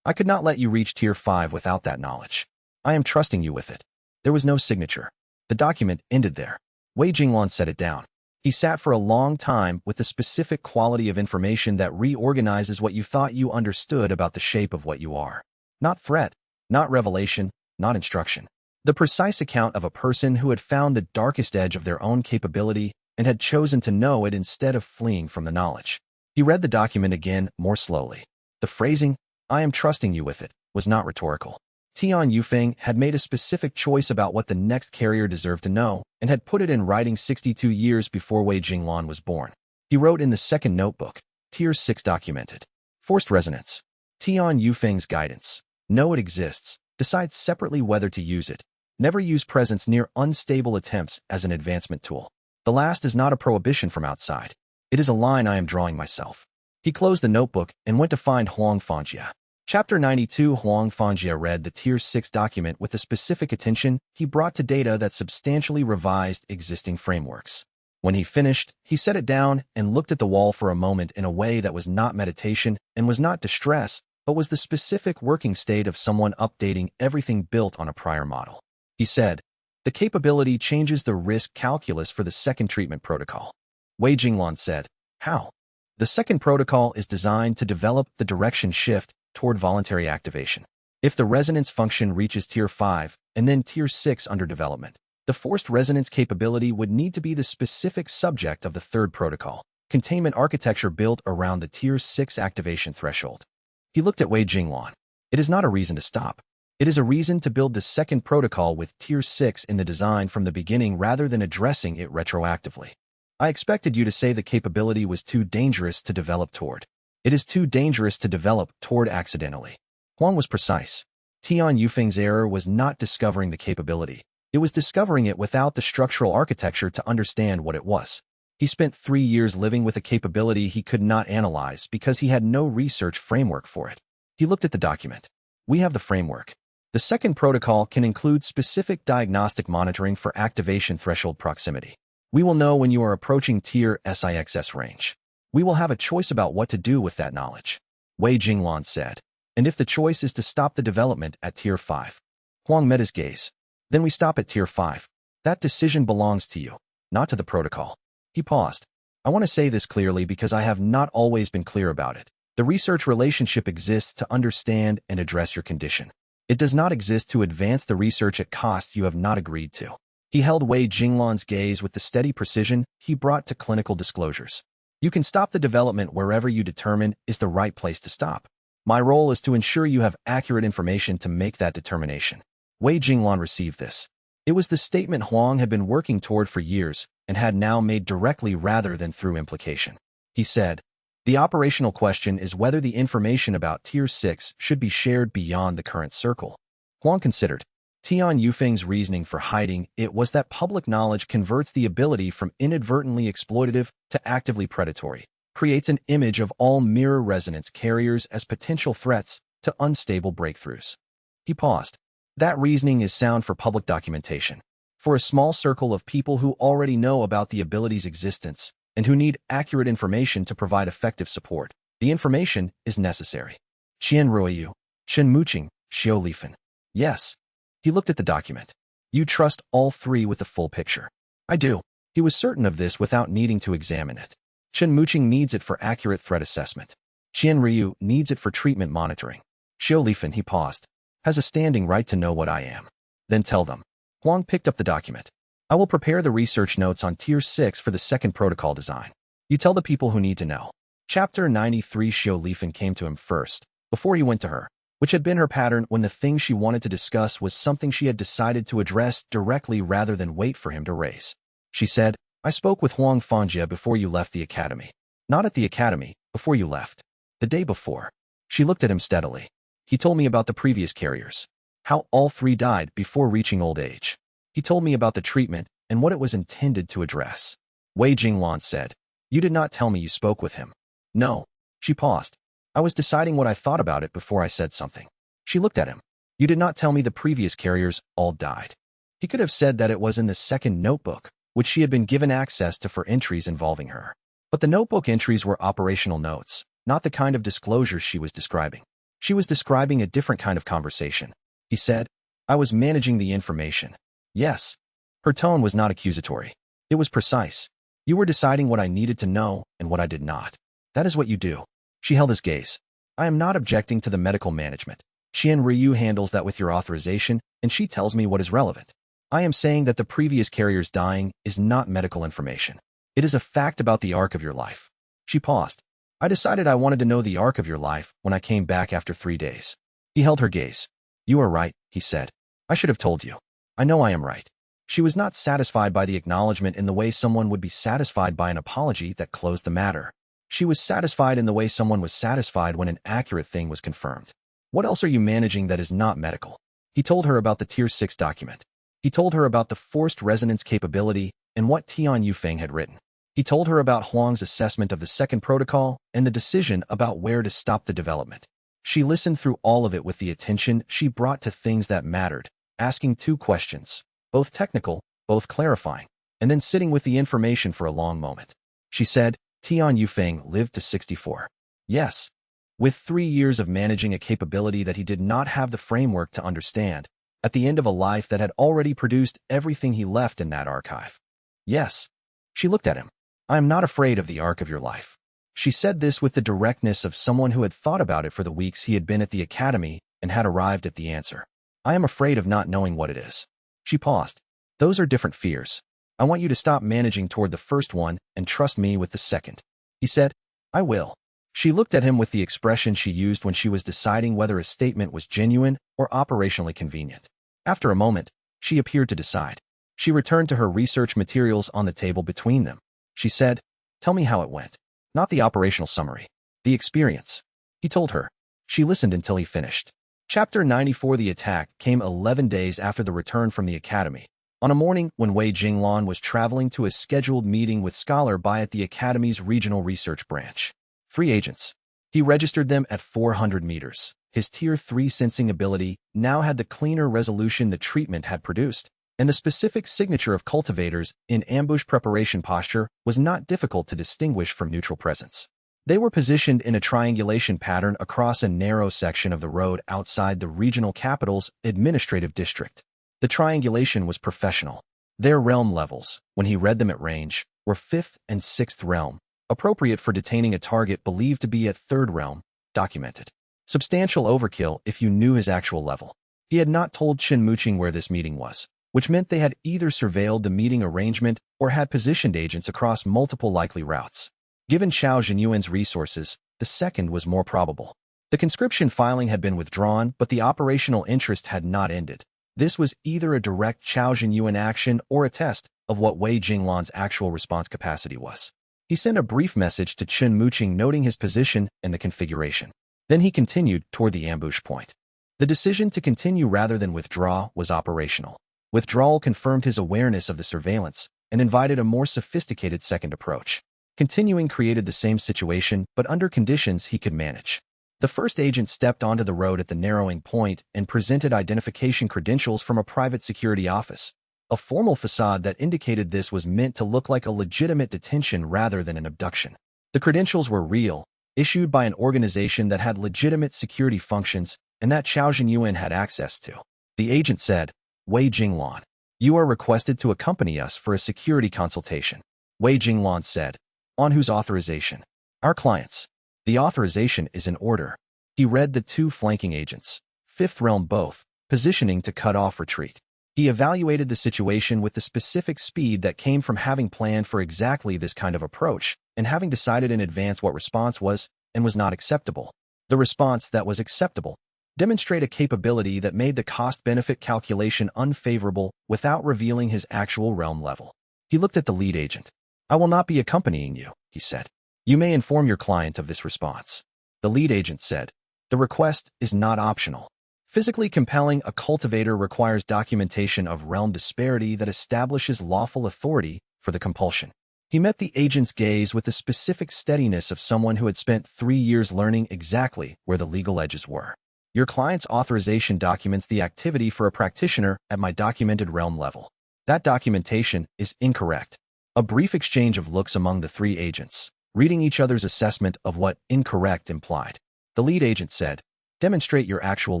I could not let you reach Tier 5 without that knowledge. I am trusting you with it. There was no signature. The document ended there. Wei Jinglan set it down. He sat for a long time with the specific quality of information that reorganizes what you thought you understood about the shape of what you are. Not threat, not revelation, not instruction. The precise account of a person who had found the darkest edge of their own capability and had chosen to know it instead of fleeing from the knowledge. He read the document again more slowly. The phrasing, I am trusting you with it, was not rhetorical. Tian Yufeng had made a specific choice about what the next carrier deserved to know and had put it in writing 62 years before Wei Jinglan was born. He wrote in the second notebook, Tier 6 documented. Forced resonance. Tian Yufeng's guidance. Know it exists. Decide separately whether to use it. Never use presence near unstable attempts as an advancement tool. The last is not a prohibition from outside. It is a line I am drawing myself. He closed the notebook and went to find Huang Fangjia. Chapter 92. Huang Fangjia read the Tier 6 document with a specific attention he brought to data that substantially revised existing frameworks. When he finished, he set it down and looked at the wall for a moment in a way that was not meditation and was not distress, but was the specific working state of someone updating everything built on a prior model. He said, "The capability changes the risk calculus for the second treatment protocol." Wei Jinglan said, "How?" "The second protocol is designed to develop the direction shift toward voluntary activation. If the resonance function reaches Tier 5 and then Tier 6 under development, the forced resonance capability would need to be the specific subject of the third protocol, containment architecture built around the Tier 6 activation threshold." He looked at Wei Jinglan. "It is not a reason to stop. It is a reason to build the second protocol with Tier 6 in the design from the beginning rather than addressing it retroactively. I expected you to say the capability was too dangerous to develop toward. It is too dangerous to develop toward accidentally." Huang was precise. Tian Yufeng's error was not discovering the capability. It was discovering it without the structural architecture to understand what it was. He spent 3 years living with a capability he could not analyze because he had no research framework for it. He looked at the document. "We have the framework. The second protocol can include specific diagnostic monitoring for activation threshold proximity. We will know when you are approaching Tier SIXS range. We will have a choice about what to do with that knowledge," Wei Jinglan said. "And if the choice is to stop the development at Tier 5. Huang met his gaze. "Then we stop at Tier 5. That decision belongs to you, not to the protocol." He paused. "I want to say this clearly because I have not always been clear about it. The research relationship exists to understand and address your condition. It does not exist to advance the research at costs you have not agreed to." He held Wei Jinglan's gaze with the steady precision he brought to clinical disclosures. "You can stop the development wherever you determine is the right place to stop. My role is to ensure you have accurate information to make that determination." Wei Jinglan received this. It was the statement Huang had been working toward for years and had now made directly rather than through implication. He said, "The operational question is whether the information about Tier 6 should be shared beyond the current circle." Huang considered. Tian Yufeng's reasoning for hiding it was that public knowledge converts the ability from inadvertently exploitative to actively predatory, creates an image of all mirror resonance carriers as potential threats to unstable breakthroughs. He paused. "That reasoning is sound for public documentation. For a small circle of people who already know about the ability's existence and who need accurate information to provide effective support, the information is necessary." Qian Ruoyu, Chen Muqing, Xiao Lifen. "Yes." He looked at the document. "You trust all three with the full picture." "I do." He was certain of this without needing to examine it. Chen Muqing needs it for accurate threat assessment. Qian Ryu needs it for treatment monitoring. Xiao Lifen, he paused, has a standing right to know what I am. Then tell them. Huang picked up the document. "I will prepare the research notes on Tier 6 for the second protocol design. You tell the people who need to know." Chapter 93. Xiao Lifen came to him first, before he went to her, which had been her pattern when the thing she wanted to discuss was something she had decided to address directly rather than wait for him to raise. She said, "I spoke with Huang Fangjia before you left the academy." "Not at the academy, before you left." "The day before." She looked at him steadily. "He told me about the previous carriers. How all three died before reaching old age. He told me about the treatment and what it was intended to address." Wei Jinglan said, "You did not tell me you spoke with him." "No." She paused. "I was deciding what I thought about it before I said something." She looked at him. "You did not tell me the previous carriers all died." He could have said that it was in the second notebook, which she had been given access to for entries involving her. But the notebook entries were operational notes, not the kind of disclosures she was describing. She was describing a different kind of conversation. He said, "I was managing the information." "Yes." Her tone was not accusatory. It was precise. "You were deciding what I needed to know and what I did not. That is what you do." She held his gaze. "I am not objecting to the medical management. Qian Ryu handles that with your authorization, and she tells me what is relevant. I am saying that the previous carrier's dying is not medical information. It is a fact about the arc of your life." She paused. "I decided I wanted to know the arc of your life when I came back after 3 days." He held her gaze. "You are right," he said. "I should have told you. I know I am right." She was not satisfied by the acknowledgement in the way someone would be satisfied by an apology that closed the matter. She was satisfied in the way someone was satisfied when an accurate thing was confirmed. "What else are you managing that is not medical?" He told her about the Tier 6 document. He told her about the forced resonance capability and what Tian Yufeng had written. He told her about Huang's assessment of the second protocol and the decision about where to stop the development. She listened through all of it with the attention she brought to things that mattered, asking 2 questions, both technical, both clarifying, and then sitting with the information for a long moment. She said, Tian Yufeng lived to 64. Yes. With 3 years of managing a capability that he did not have the framework to understand, at the end of a life that had already produced everything he left in that archive. Yes. She looked at him. I am not afraid of the arc of your life. She said this with the directness of someone who had thought about it for the weeks he had been at the academy and had arrived at the answer. I am afraid of not knowing what it is. She paused. Those are different fears. I want you to stop managing toward the first one and trust me with the second. He said, I will. She looked at him with the expression she used when she was deciding whether a statement was genuine or operationally convenient. After a moment, she appeared to decide. She returned to her research materials on the table between them. She said, Tell me how it went. Not the operational summary. The experience. He told her. She listened until he finished. Chapter 94. The attack came 11 days after the return from the academy. On a morning when Wei Jinglan was traveling to a scheduled meeting with Scholar Bai at the academy's regional research branch. 3 agents. He registered them at 400 meters. His Tier 3 sensing ability now had the cleaner resolution the treatment had produced, and the specific signature of cultivators in ambush preparation posture was not difficult to distinguish from neutral presence. They were positioned in a triangulation pattern across a narrow section of the road outside the regional capital's administrative district. The triangulation was professional. Their realm levels, when he read them at range, were 5th and 6th realm, appropriate for detaining a target believed to be at 3rd realm, documented. Substantial overkill if you knew his actual level. He had not told Qin Muqing where this meeting was, which meant they had either surveilled the meeting arrangement or had positioned agents across multiple likely routes. Given Xiao Zhenyuan's resources, the second was more probable. The conscription filing had been withdrawn, but the operational interest had not ended. This was either a direct Xiao Zhenyuan action or a test of what Wei Jinglan's actual response capacity was. He sent a brief message to Qin Muqing noting his position and the configuration. Then he continued toward the ambush point. The decision to continue rather than withdraw was operational. Withdrawal confirmed his awareness of the surveillance and invited a more sophisticated second approach. Continuing created the same situation, but under conditions he could manage. The first agent stepped onto the road at the narrowing point and presented identification credentials from a private security office, a formal facade that indicated this was meant to look like a legitimate detention rather than an abduction. The credentials were real, issued by an organization that had legitimate security functions and that Xiao Zhenyuan had access to. The agent said, Wei Jinglan, you are requested to accompany us for a security consultation. Wei Jinglan said, on whose authorization? Our clients. The authorization is in order. He read the 2 flanking agents, 5th realm both, positioning to cut off retreat. He evaluated the situation with the specific speed that came from having planned for exactly this kind of approach and having decided in advance what response was and was not acceptable. The response that was acceptable. Demonstrate a capability that made the cost-benefit calculation unfavorable without revealing his actual realm level. He looked at the lead agent. I will not be accompanying you, he said. You may inform your client of this response. The lead agent said, the request is not optional. Physically compelling a cultivator requires documentation of realm disparity that establishes lawful authority for the compulsion. He met the agent's gaze with the specific steadiness of someone who had spent 3 years learning exactly where the legal edges were. Your client's authorization documents the activity for a practitioner at my documented realm level. That documentation is incorrect. A brief exchange of looks among the 3 agents, reading each other's assessment of what incorrect implied. The lead agent said, demonstrate your actual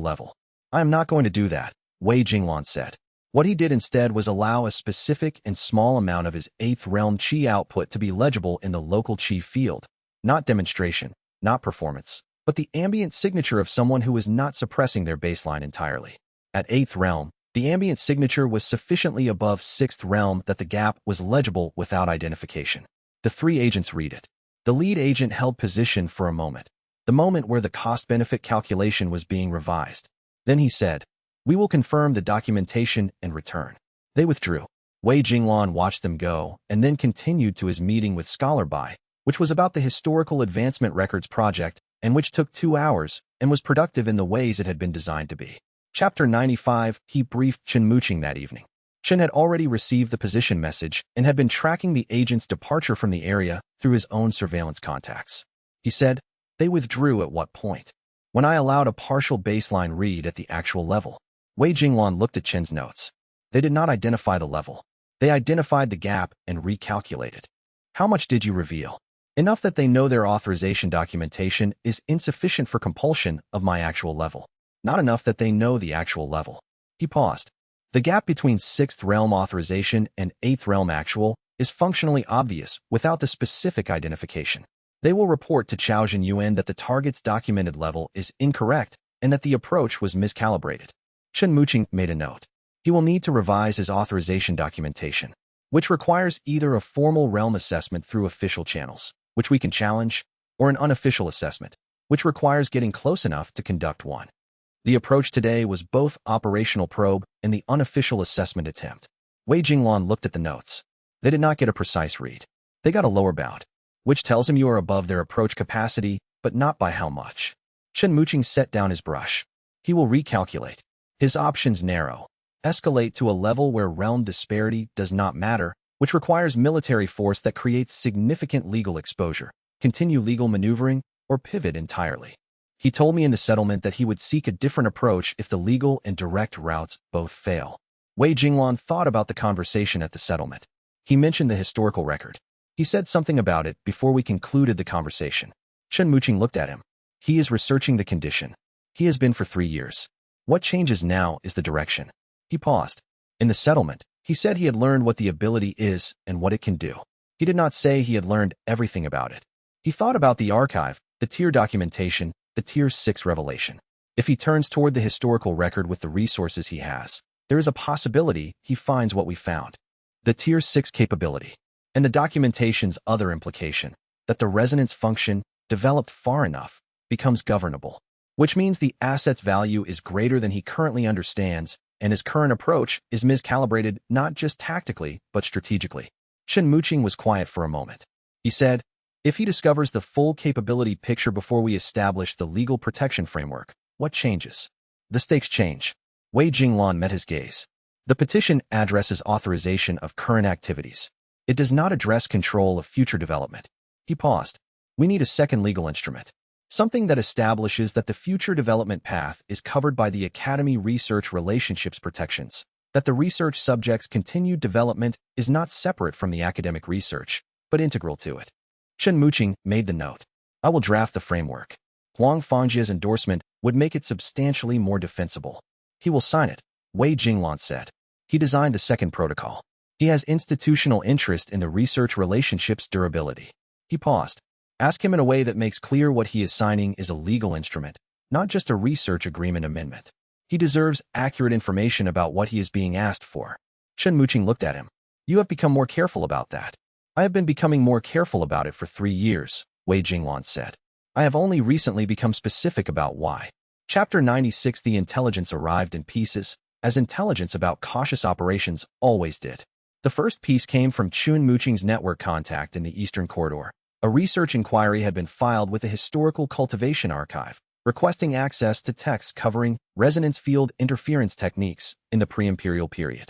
level. I am not going to do that, Wei Jinglan said. What he did instead was allow a specific and small amount of his 8th realm qi output to be legible in the local qi field. Not demonstration, not performance, but the ambient signature of someone who was not suppressing their baseline entirely. At 8th realm, the ambient signature was sufficiently above 6th realm that the gap was legible without identification. The 3 agents read it. The lead agent held position for a the moment where the cost-benefit calculation was being revised. Then he said, we will confirm the documentation and return. They withdrew. Wei Jinglan watched them go and then continued to his meeting with Scholar Bai, which was about the Historical Advancement Records project and which took 2 hours and was productive in the ways it had been designed to be. Chapter 95. He briefed Qin Muqing that evening. Chen had already received the position message and had been tracking the agent's departure from the area through his own surveillance contacts. He said, "They withdrew at what point?" "When I allowed a partial baseline read at the actual level." Wei Jinglan looked at Chen's notes. They did not identify the level. They identified the gap and recalculated. "How much did you reveal?" "Enough that they know their authorization documentation is insufficient for compulsion of my actual level. Not enough that they know the actual level." He paused. "The gap between 6th realm authorization and 8th realm actual is functionally obvious without the specific identification. They will report to Chao Yuan that the target's documented level is incorrect and that the approach was miscalibrated." Chen Muqing made a note. He will need to revise his authorization documentation, which requires either a formal realm assessment through official channels, which we can challenge, or an unofficial assessment, which requires getting close enough to conduct one. The approach today was both operational probe and the unofficial assessment attempt. Wei Jinglan looked at the notes. They did not get a precise read. They got a lower bound, which tells him you are above their approach capacity, but not by how much. Chen Muqing set down his brush. He will recalculate. His options narrow. Escalate to a level where realm disparity does not matter, which requires military force that creates significant legal exposure, continue legal maneuvering, or pivot entirely. He told me in the settlement that he would seek a different approach if the legal and direct routes both fail. Wei Jinglan thought about the conversation at the settlement. He mentioned the historical record. He said something about it before we concluded the conversation. Chen Muqing looked at him. He is researching the condition. He has been for 3 years. What changes now is the direction. He paused. In the settlement, he said he had learned what the ability is and what it can do. He did not say he had learned everything about it. He thought about the archive, the tier documentation, the tier 6 revelation. If he turns toward the historical record with the resources he has, there is a possibility he finds what we found. The tier 6 capability. And the documentation's other implication, that the resonance function, developed far enough, becomes governable, which means the asset's value is greater than he currently understands, and his current approach is miscalibrated not just tactically, but strategically. Chen Muqing was quiet for a moment. He said, "If he discovers the full capability picture before we establish the legal protection framework, what changes?" "The stakes change." Wei Jinglan met his gaze. "The petition addresses authorization of current activities. It does not address control of future development." He paused. "We need a second legal instrument. Something that establishes that the future development path is covered by the Academy Research Relationships protections, that the research subject's continued development is not separate from the academic research, but integral to it." Chen Muqing made the note. "I will draft the framework. Huang Fangjia's endorsement would make it substantially more defensible." "He will sign it," Wei Jinglan said. "He designed the second protocol. He has institutional interest in the research relationship's durability." He paused. "Ask him in a way that makes clear what he is signing is a legal instrument, not just a research agreement amendment. He deserves accurate information about what he is being asked for." Chen Muqing looked at him. "You have become more careful about that." "I have been becoming more careful about it for 3 years, Wei Jinglan said. "I have only recently become specific about why." Chapter 96. The intelligence arrived in pieces, as intelligence about cautious operations always did. The first piece came from Chen Muqing's network contact in the Eastern Corridor. A research inquiry had been filed with the Historical Cultivation Archive, requesting access to texts covering resonance field interference techniques in the pre-imperial period.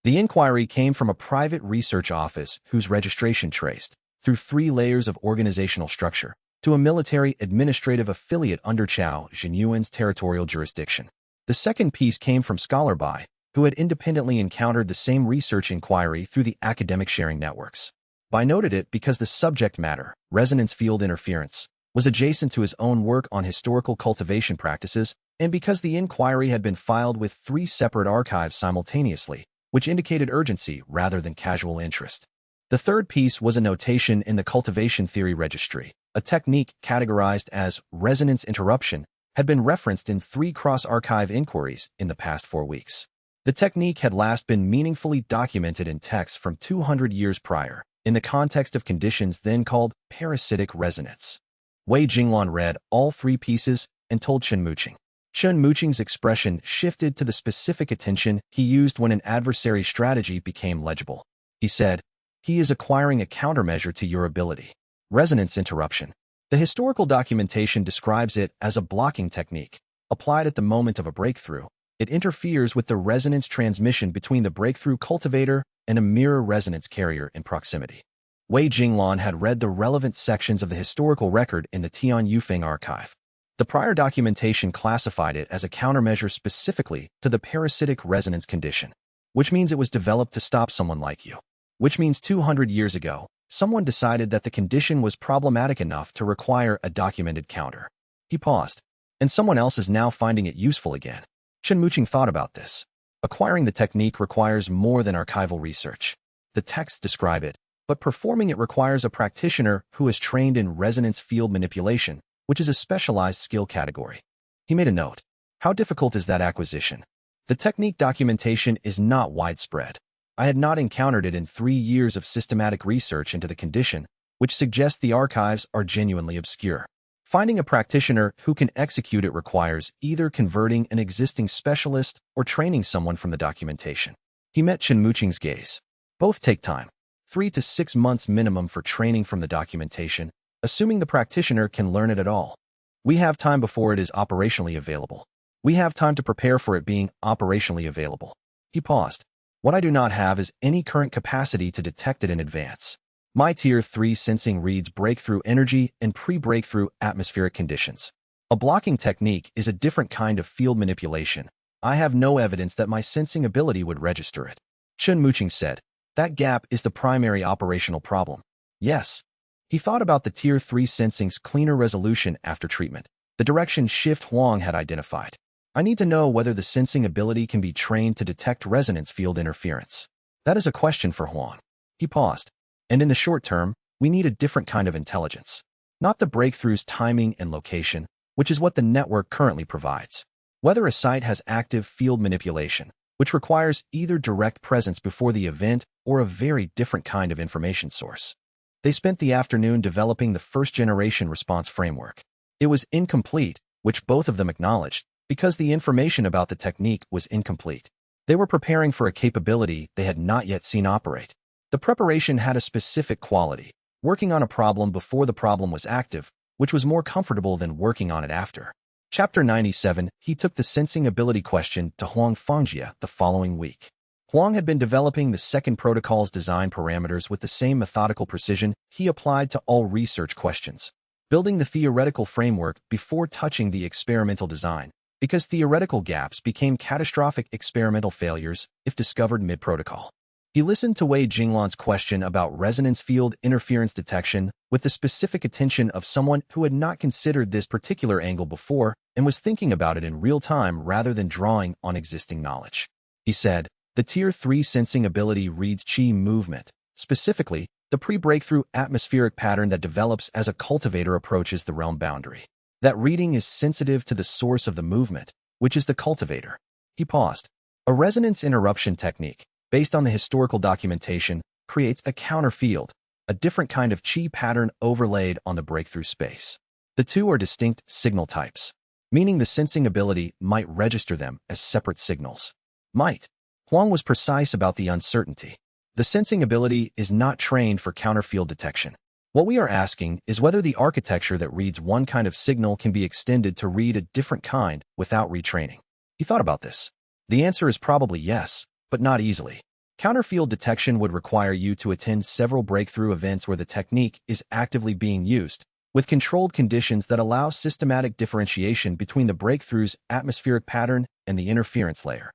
The inquiry came from a private research office whose registration traced, through 3 layers of organizational structure, to a military administrative affiliate under Chao Yuan's territorial jurisdiction. The second piece came from Scholar Bai, who had independently encountered the same research inquiry through the academic sharing networks. Bai noted it because the subject matter, resonance field interference, was adjacent to his own work on historical cultivation practices, and because the inquiry had been filed with 3 separate archives simultaneously, which indicated urgency rather than casual interest. The third piece was a notation in the cultivation theory registry. A technique categorized as resonance interruption had been referenced in 3 cross-archive inquiries in the past 4 weeks. The technique had last been meaningfully documented in texts from 200 years prior, in the context of conditions then called parasitic resonance. Wei Jinglan read all 3 pieces and told Chen Muqing. Chen Muqing's expression shifted to the specific attention he used when an adversary's strategy became legible. He said, "He is acquiring a countermeasure to your ability. Resonance interruption. The historical documentation describes it as a blocking technique, applied at the moment of a breakthrough, It interferes with the resonance transmission between the breakthrough cultivator and a mirror resonance carrier in proximity. Wei Jinglan had read the relevant sections of the historical record in the Tian Yufeng archive. The prior documentation classified it as a countermeasure specifically to the parasitic resonance condition, which means it was developed to stop someone like you. Which means 200 years ago, someone decided that the condition was problematic enough to require a documented counter. He paused. And someone else is now finding it useful again. Chen Muqing thought about this. Acquiring the technique requires more than archival research. The texts describe it, but performing it requires a practitioner who is trained in resonance field manipulation, which is a specialized skill category. He made a note. How difficult is that acquisition? The technique documentation is not widespread. I had not encountered it in 3 years of systematic research into the condition, which suggests the archives are genuinely obscure. Finding a practitioner who can execute it requires either converting an existing specialist or training someone from the documentation. He met Chen Muqing's gaze. Both take time. 3 to 6 months minimum for training from the documentation, assuming the practitioner can learn it at all. We have time before it is operationally available. We have time to prepare for it being operationally available. He paused. What I do not have is any current capacity to detect it in advance. My Tier 3 sensing reads breakthrough energy and pre-breakthrough atmospheric conditions. A blocking technique is a different kind of field manipulation. I have no evidence that my sensing ability would register it. Chen Muqing said. That gap is the primary operational problem. Yes. He thought about the Tier 3 sensing's cleaner resolution after treatment, the direction shift Huang had identified. I need to know whether the sensing ability can be trained to detect resonance field interference. That is a question for Huang. He paused. And in the short term, we need a different kind of intelligence. Not the breakthrough's timing and location, which is what the network currently provides. Whether a site has active field manipulation, which requires either direct presence before the event or a very different kind of information source. They spent the afternoon developing the first-generation response framework. It was incomplete, which both of them acknowledged, because the information about the technique was incomplete. They were preparing for a capability they had not yet seen operate. The preparation had a specific quality, working on a problem before the problem was active, which was more comfortable than working on it after. Chapter 97, he took the sensing ability question to Huang Fangjia the following week. Huang had been developing the second protocol's design parameters with the same methodical precision he applied to all research questions, building the theoretical framework before touching the experimental design, because theoretical gaps became catastrophic experimental failures if discovered mid-protocol. He listened to Wei Jinglan's question about resonance field interference detection with the specific attention of someone who had not considered this particular angle before and was thinking about it in real time rather than drawing on existing knowledge. He said, the Tier 3 sensing ability reads qi movement, specifically, the pre-breakthrough atmospheric pattern that develops as a cultivator approaches the realm boundary. That reading is sensitive to the source of the movement, which is the cultivator. He paused. A resonance interruption technique, based on the historical documentation, creates a counter field, a different kind of qi pattern overlaid on the breakthrough space. The two are distinct signal types, meaning the sensing ability might register them as separate signals. Might. Huang was precise about the uncertainty. The sensing ability is not trained for counterfield detection. What we are asking is whether the architecture that reads one kind of signal can be extended to read a different kind without retraining. He thought about this. The answer is probably yes, but not easily. Counterfield detection would require you to attend several breakthrough events where the technique is actively being used, with controlled conditions that allow systematic differentiation between the breakthrough's atmospheric pattern and the interference layer.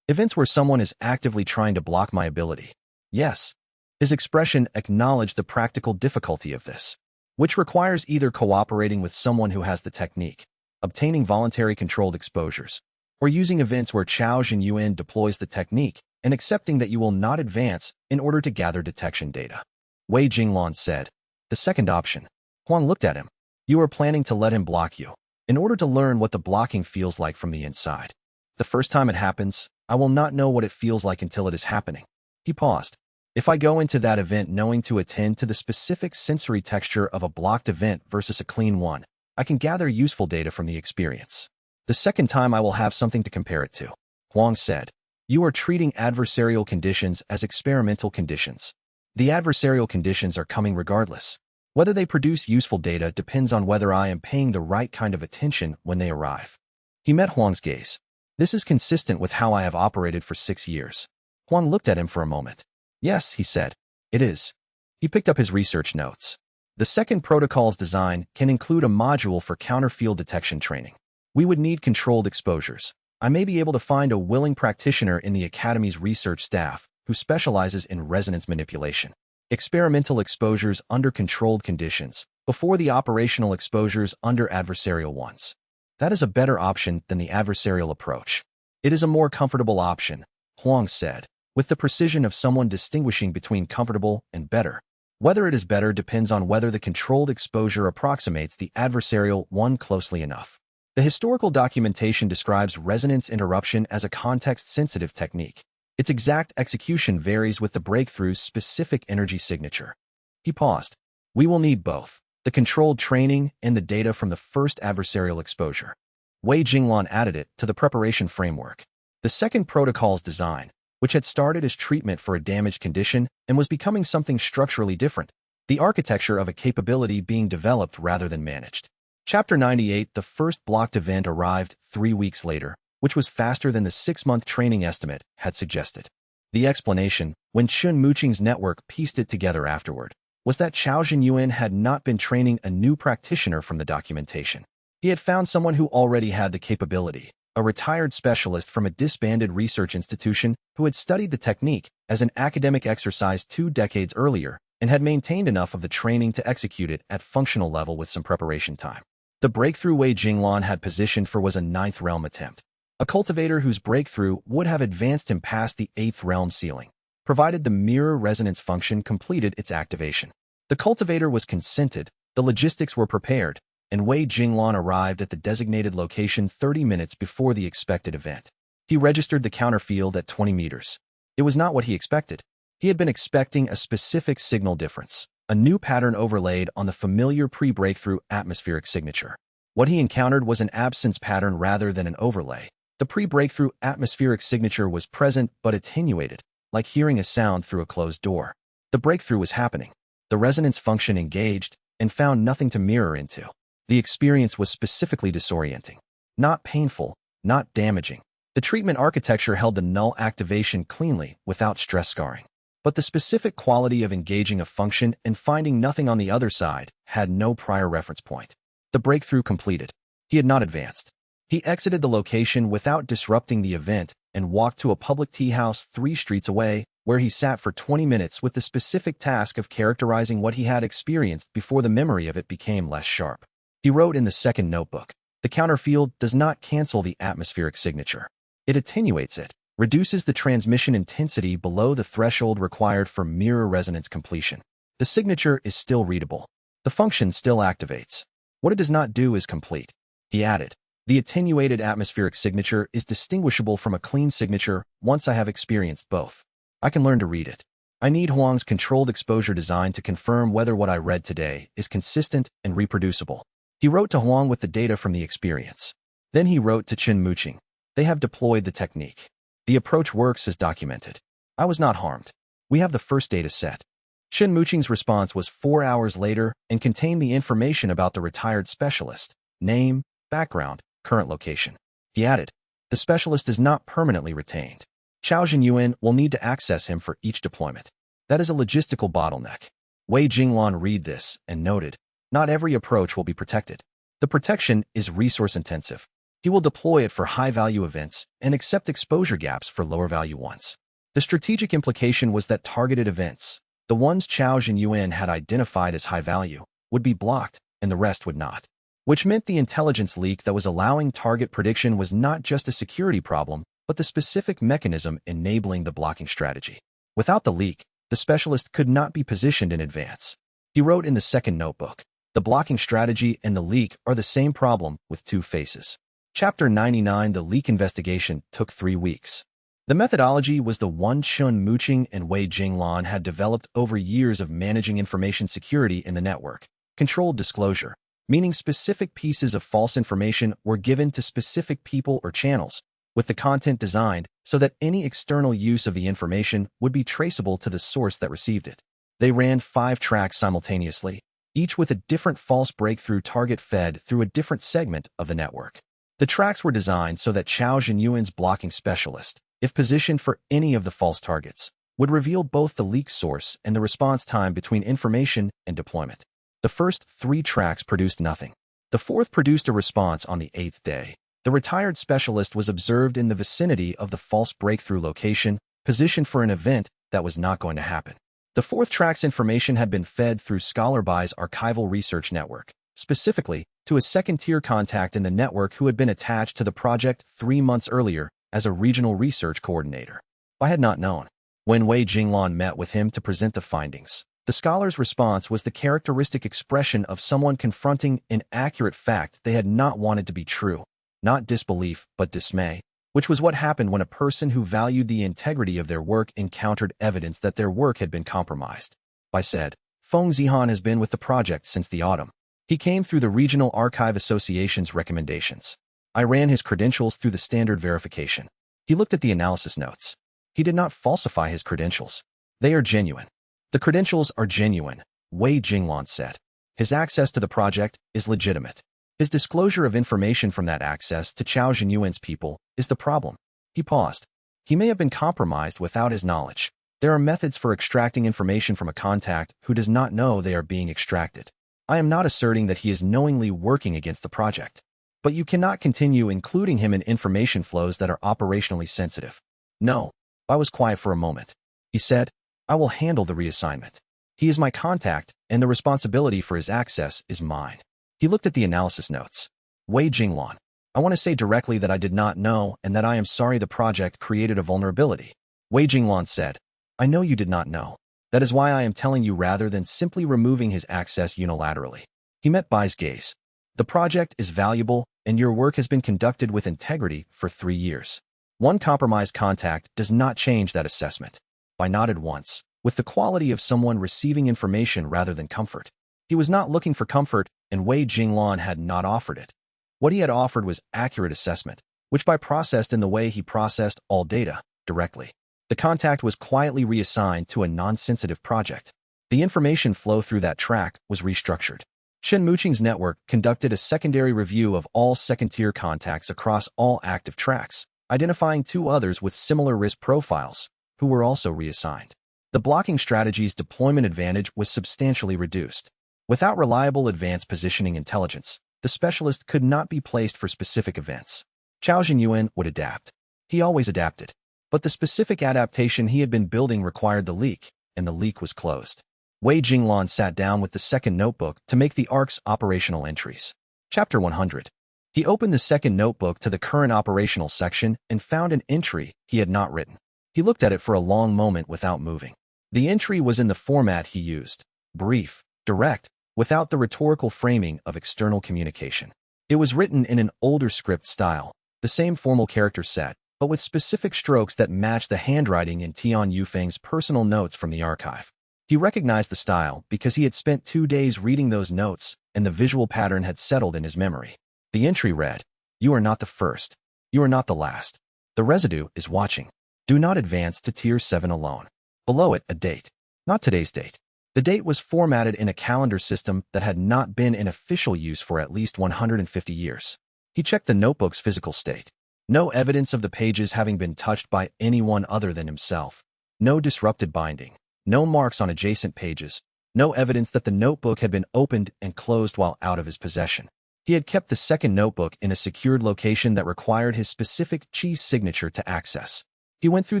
Events where someone is actively trying to block my ability. Yes. His expression acknowledged the practical difficulty of this, which requires either cooperating with someone who has the technique, obtaining voluntary controlled exposures, or using events where Chao Yuan deploys the technique and accepting that you will not advance in order to gather detection data. Wei Jinglan said, the second option. Huang looked at him. You are planning to let him block you, in order to learn what the blocking feels like from the inside. The first time it happens, I will not know what it feels like until it is happening. He paused. If I go into that event knowing to attend to the specific sensory texture of a blocked event versus a clean one, I can gather useful data from the experience. The second time I will have something to compare it to. Huang said, you are treating adversarial conditions as experimental conditions. The adversarial conditions are coming regardless. Whether they produce useful data depends on whether I am paying the right kind of attention when they arrive. He met Huang's gaze. This is consistent with how I have operated for 6 years. Huang looked at him for a moment. Yes, he said. It is. He picked up his research notes. The second protocol's design can include a module for counterfield detection training. We would need controlled exposures. I may be able to find a willing practitioner in the Academy's research staff who specializes in resonance manipulation. Experimental exposures under controlled conditions, before the operational exposures under adversarial ones. That is a better option than the adversarial approach. It is a more comfortable option, Huang said, with the precision of someone distinguishing between comfortable and better. Whether it is better depends on whether the controlled exposure approximates the adversarial one closely enough. The historical documentation describes resonance interruption as a context-sensitive technique. Its exact execution varies with the breakthrough's specific energy signature. He paused. We will need both the controlled training and the data from the first adversarial exposure. Wei Jinglan added it to the preparation framework. The second protocol's design, which had started as treatment for a damaged condition and was becoming something structurally different, the architecture of a capability being developed rather than managed. Chapter 98. The first blocked event arrived 3 weeks later, which was faster than the 6-month training estimate had suggested. The explanation, when Chun Muqing's network pieced it together afterward, was that Chao Yuan had not been training a new practitioner from the documentation. He had found someone who already had the capability, a retired specialist from a disbanded research institution who had studied the technique as an academic exercise 2 decades earlier and had maintained enough of the training to execute it at functional level with some preparation time. The breakthrough Wei Jinglan had positioned for was a 9th realm attempt, a cultivator whose breakthrough would have advanced him past the 8th realm ceiling, provided the mirror resonance function completed its activation. The cultivator was consented, the logistics were prepared, and Wei Jinglan arrived at the designated location 30 minutes before the expected event. He registered the counterfield at 20 meters. It was not what he expected. He had been expecting a specific signal difference, a new pattern overlaid on the familiar pre-breakthrough atmospheric signature. What he encountered was an absence pattern rather than an overlay. The pre-breakthrough atmospheric signature was present but attenuated, like hearing a sound through a closed door. The breakthrough was happening. The resonance function engaged and found nothing to mirror into. The experience was specifically disorienting. Not painful, not damaging. The treatment architecture held the null activation cleanly without stress scarring. But the specific quality of engaging a function and finding nothing on the other side had no prior reference point. The breakthrough completed. He had not advanced. He exited the location without disrupting the event and walked to a public tea house 3 streets away, where he sat for 20 minutes with the specific task of characterizing what he had experienced before the memory of it became less sharp. He wrote in the second notebook, the counterfield does not cancel the atmospheric signature. It attenuates it, reduces the transmission intensity below the threshold required for mirror resonance completion. The signature is still readable. The function still activates. What it does not do is complete. He added, the attenuated atmospheric signature is distinguishable from a clean signature once I have experienced both. I can learn to read it. I need Huang's controlled exposure design to confirm whether what I read today is consistent and reproducible. He wrote to Huang with the data from the experience. Then he wrote to Chun Muqing. They have deployed the technique. The approach works as documented. I was not harmed. We have the first data set. Chun Muqing's response was 4 hours later and contained the information about the retired specialist, name, background, current location. He added, the specialist is not permanently retained. Chao Yuan will need to access him for each deployment. That is a logistical bottleneck. Wei Jinglan read this and noted, not every approach will be protected. The protection is resource-intensive. He will deploy it for high-value events and accept exposure gaps for lower-value ones. The strategic implication was that targeted events, the ones Chao Yuan had identified as high-value, would be blocked and the rest would not. Which meant the intelligence leak that was allowing target prediction was not just a security problem, but the specific mechanism enabling the blocking strategy. Without the leak, the specialist could not be positioned in advance. He wrote in the second notebook, the blocking strategy and the leak are the same problem with 2 faces. Chapter 99. The leak investigation took 3 weeks. The methodology was the one Chun Muqing and Wei Jinglan had developed over years of managing information security in the network. Controlled disclosure, meaning specific pieces of false information were given to specific people or channels, with the content designed so that any external use of the information would be traceable to the source that received it. They ran 5 tracks simultaneously, each with a different false breakthrough target fed through a different segment of the network. The tracks were designed so that Chao Zhenyuan's blocking specialist, if positioned for any of the false targets, would reveal both the leak source and the response time between information and deployment. The first 3 tracks produced nothing. The 4th produced a response on the 8th day. The retired specialist was observed in the vicinity of the false breakthrough location, positioned for an event that was not going to happen. The 4th track's information had been fed through Scholarby's archival research network, specifically to a second-tier contact in the network who had been attached to the project 3 months earlier as a regional research coordinator. I had not known. When Wei Jinglan met with him to present the findings, the scholar's response was the characteristic expression of someone confronting an accurate fact they had not wanted to be true. Not disbelief, but dismay, which was what happened when a person who valued the integrity of their work encountered evidence that their work had been compromised. I said, Feng Zihan has been with the project since the autumn. He came through the Regional Archive Association's recommendations. I ran his credentials through the standard verification. He looked at the analysis notes. He did not falsify his credentials. They are genuine. The credentials are genuine, Wei Jinglan said. His access to the project is legitimate. His disclosure of information from that access to Chao Zhenyuan's people is the problem. He paused. He may have been compromised without his knowledge. There are methods for extracting information from a contact who does not know they are being extracted. I am not asserting that he is knowingly working against the project. But you cannot continue including him in information flows that are operationally sensitive. No. I was quiet for a moment. He said, I will handle the reassignment. He is my contact, and the responsibility for his access is mine. He looked at the analysis notes. Wei Jinglan, I want to say directly that I did not know and that I am sorry the project created a vulnerability. Wei Jinglan said, I know you did not know. That is why I am telling you rather than simply removing his access unilaterally. He met Bai's gaze. The project is valuable, and your work has been conducted with integrity for 3 years. One compromised contact does not change that assessment. Bai nodded once, with the quality of someone receiving information rather than comfort. He was not looking for comfort, and Wei Jinglan had not offered it. What he had offered was accurate assessment, which Bai processed in the way he processed all data, directly. The contact was quietly reassigned to a non-sensitive project. The information flow through that track was restructured. Shen Muqing's network conducted a secondary review of all second-tier contacts across all active tracks, identifying 2 others with similar risk profiles, who were also reassigned. The blocking strategy's deployment advantage was substantially reduced. Without reliable advanced positioning intelligence, the specialist could not be placed for specific events. Chao Zhenyuan would adapt. He always adapted. But the specific adaptation he had been building required the leak, and the leak was closed. Wei Jinglan sat down with the second notebook to make the ARC's operational entries. Chapter 100. He opened the second notebook to the current operational section and found an entry he had not written. He looked at it for a long moment without moving. The entry was in the format he used, brief, direct, without the rhetorical framing of external communication. It was written in an older script style, the same formal character set, but with specific strokes that matched the handwriting in Tian Yufeng's personal notes from the archive. He recognized the style because he had spent 2 days reading those notes, and the visual pattern had settled in his memory. The entry read, You are not the first. You are not the last. The residue is watching. Do not advance to Tier 7 alone. Below it, a date. Not today's date. The date was formatted in a calendar system that had not been in official use for at least 150 years. He checked the notebook's physical state. No evidence of the pages having been touched by anyone other than himself. No disrupted binding. No marks on adjacent pages. No evidence that the notebook had been opened and closed while out of his possession. He had kept the second notebook in a secured location that required his specific Chi's signature to access. He went through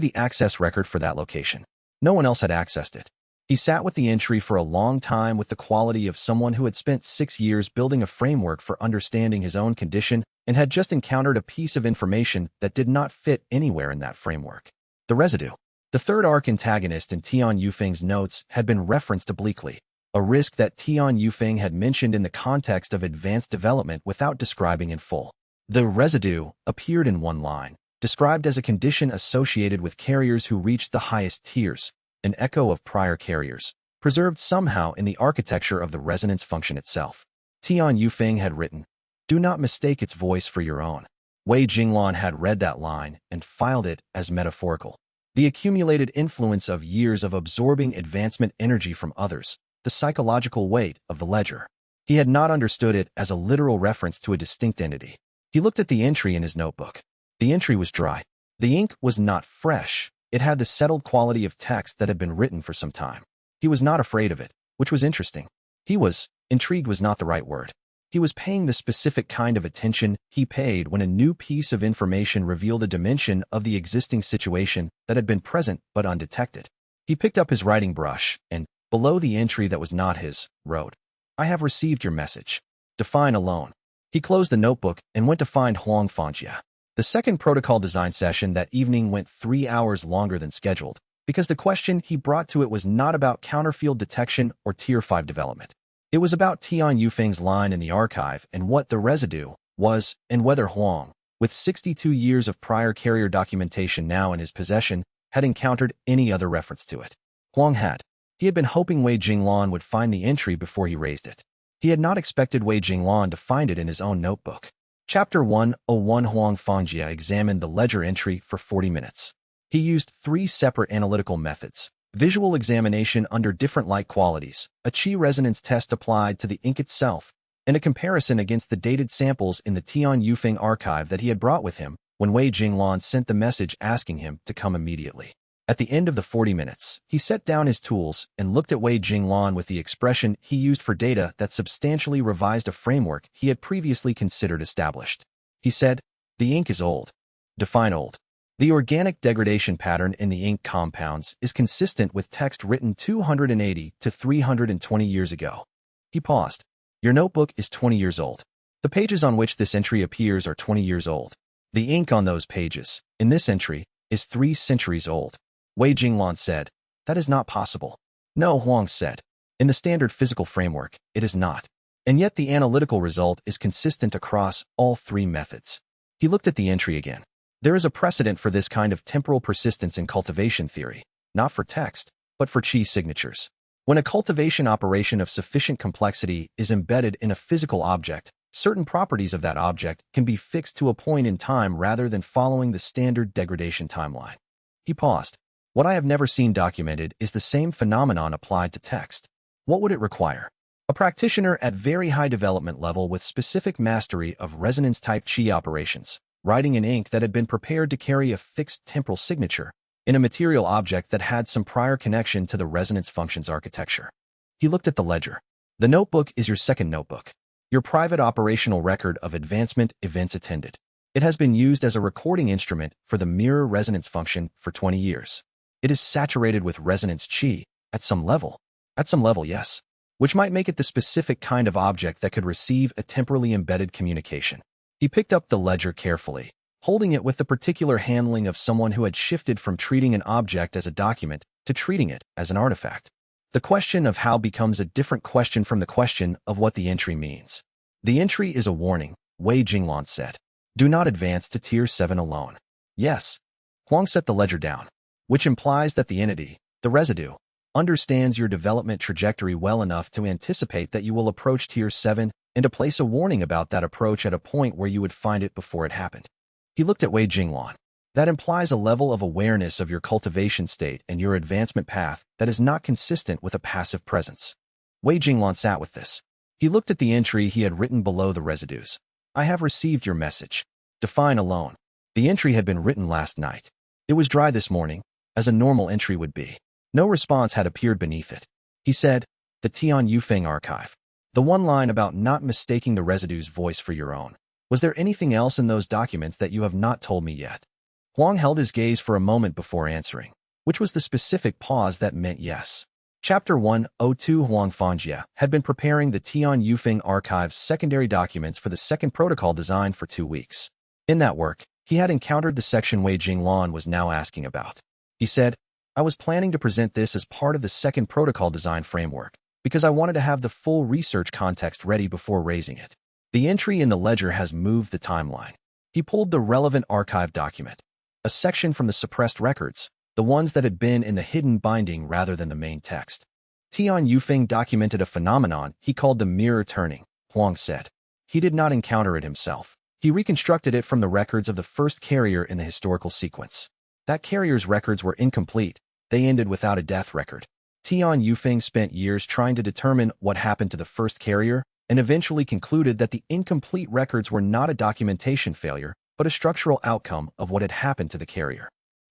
the access record for that location. No one else had accessed it. He sat with the entry for a long time with the quality of someone who had spent 6 years building a framework for understanding his own condition and had just encountered a piece of information that did not fit anywhere in that framework. The residue. The third arc antagonist in Tian Yufeng's notes had been referenced obliquely, a risk that Tian Yufeng had mentioned in the context of advanced development without describing in full. The residue appeared in one line, described as a condition associated with carriers who reached the highest tiers, an echo of prior carriers, preserved somehow in the architecture of the resonance function itself. Tian Yufeng had written, Do not mistake its voice for your own. Wei Jinglan had read that line and filed it as metaphorical. The accumulated influence of years of absorbing advancement energy from others, the psychological weight of the ledger. He had not understood it as a literal reference to a distinct entity. He looked at the entry in his notebook. The entry was dry. The ink was not fresh. It had the settled quality of text that had been written for some time. He was not afraid of it, which was interesting. Intrigued was not the right word. He was paying the specific kind of attention he paid when a new piece of information revealed a dimension of the existing situation that had been present but undetected. He picked up his writing brush and, below the entry that was not his, wrote, "I have received your message. Define alone." He closed the notebook and went to find xianxia. The second protocol design session that evening went 3 hours longer than scheduled, because the question he brought to it was not about counterfield detection or Tier 5 development. It was about Tian Yufeng's line in the archive and what the residue was, and whether Huang, with 62 years of prior carrier documentation now in his possession, had encountered any other reference to it. Huang had. He had been hoping Wei Jinglan would find the entry before he raised it. He had not expected Wei Jinglan to find it in his own notebook. Chapter 101. Xianxia examined the ledger entry for 40 minutes. He used 3 separate analytical methods: visual examination under different light qualities, a qi resonance test applied to the ink itself, and a comparison against the dated samples in the Tian Yufeng archive that he had brought with him when Wei Jinglan sent the message asking him to come immediately. At the end of the 40 minutes, he set down his tools and looked at Wei Jinglan with the expression he used for data that substantially revised a framework he had previously considered established. He said, "The ink is old." Define old. The organic degradation pattern in the ink compounds is consistent with text written 280 to 320 years ago. He paused. Your notebook is 20 years old. The pages on which this entry appears are 20 years old. The ink on those pages, in this entry, is 3 centuries old. Wei Jinglan said, "That is not possible." No, Huang said. In the standard physical framework, it is not. And yet the analytical result is consistent across all 3 methods. He looked at the entry again. There is a precedent for this kind of temporal persistence in cultivation theory, not for text, but for qi signatures. When a cultivation operation of sufficient complexity is embedded in a physical object, certain properties of that object can be fixed to a point in time rather than following the standard degradation timeline. He paused. What I have never seen documented is the same phenomenon applied to text. What would it require? A practitioner at very high development level with specific mastery of resonance-type qi operations, writing in ink that had been prepared to carry a fixed temporal signature in a material object that had some prior connection to the resonance functions architecture. He looked at the ledger. The notebook is your second notebook, your private operational record of advancement events attended. It has been used as a recording instrument for the mirror resonance function for 20 years. It is saturated with resonance qi, at some level. At some level, yes. Which might make it the specific kind of object that could receive a temporally embedded communication. He picked up the ledger carefully, holding it with the particular handling of someone who had shifted from treating an object as a document to treating it as an artifact. The question of how becomes a different question from the question of what the entry means. The entry is a warning, Wei Jinglan said. Do not advance to Tier 7 alone. Yes. Huang set the ledger down, which implies that the entity, the residue, understands your development trajectory well enough to anticipate that you will approach Tier 7 and to place a warning about that approach at a point where you would find it before it happened. He looked at Wei Jinglan. That implies a level of awareness of your cultivation state and your advancement path that is not consistent with a passive presence. Wei Jinglan sat with this. He looked at the entry he had written below the residues. I have received your message. Define alone. The entry had been written last night. It was dry this morning, as a normal entry would be. No response had appeared beneath it. He said, the Tian Yufeng archive. The one line about not mistaking the residue's voice for your own. Was there anything else in those documents that you have not told me yet? Huang held his gaze for a moment before answering, which was the specific pause that meant yes. Chapter 102. Xianxia had been preparing the Tian Yufeng archive's secondary documents for the second protocol design for 2 weeks. In that work, he had encountered the section Wei Jinglan was now asking about. He said, I was planning to present this as part of the second protocol design framework, because I wanted to have the full research context ready before raising it. The entry in the ledger has moved the timeline. He pulled the relevant archive document, a section from the suppressed records, the ones that had been in the hidden binding rather than the main text. Tian Yufeng documented a phenomenon he called the mirror turning, Huang said. He did not encounter it himself. He reconstructed it from the records of the first carrier in the historical sequence. That carrier's records were incomplete. They ended without a death record. Tian Yufeng spent years trying to determine what happened to the first carrier and eventually concluded that the incomplete records were not a documentation failure, but a structural outcome of what had happened to the carrier.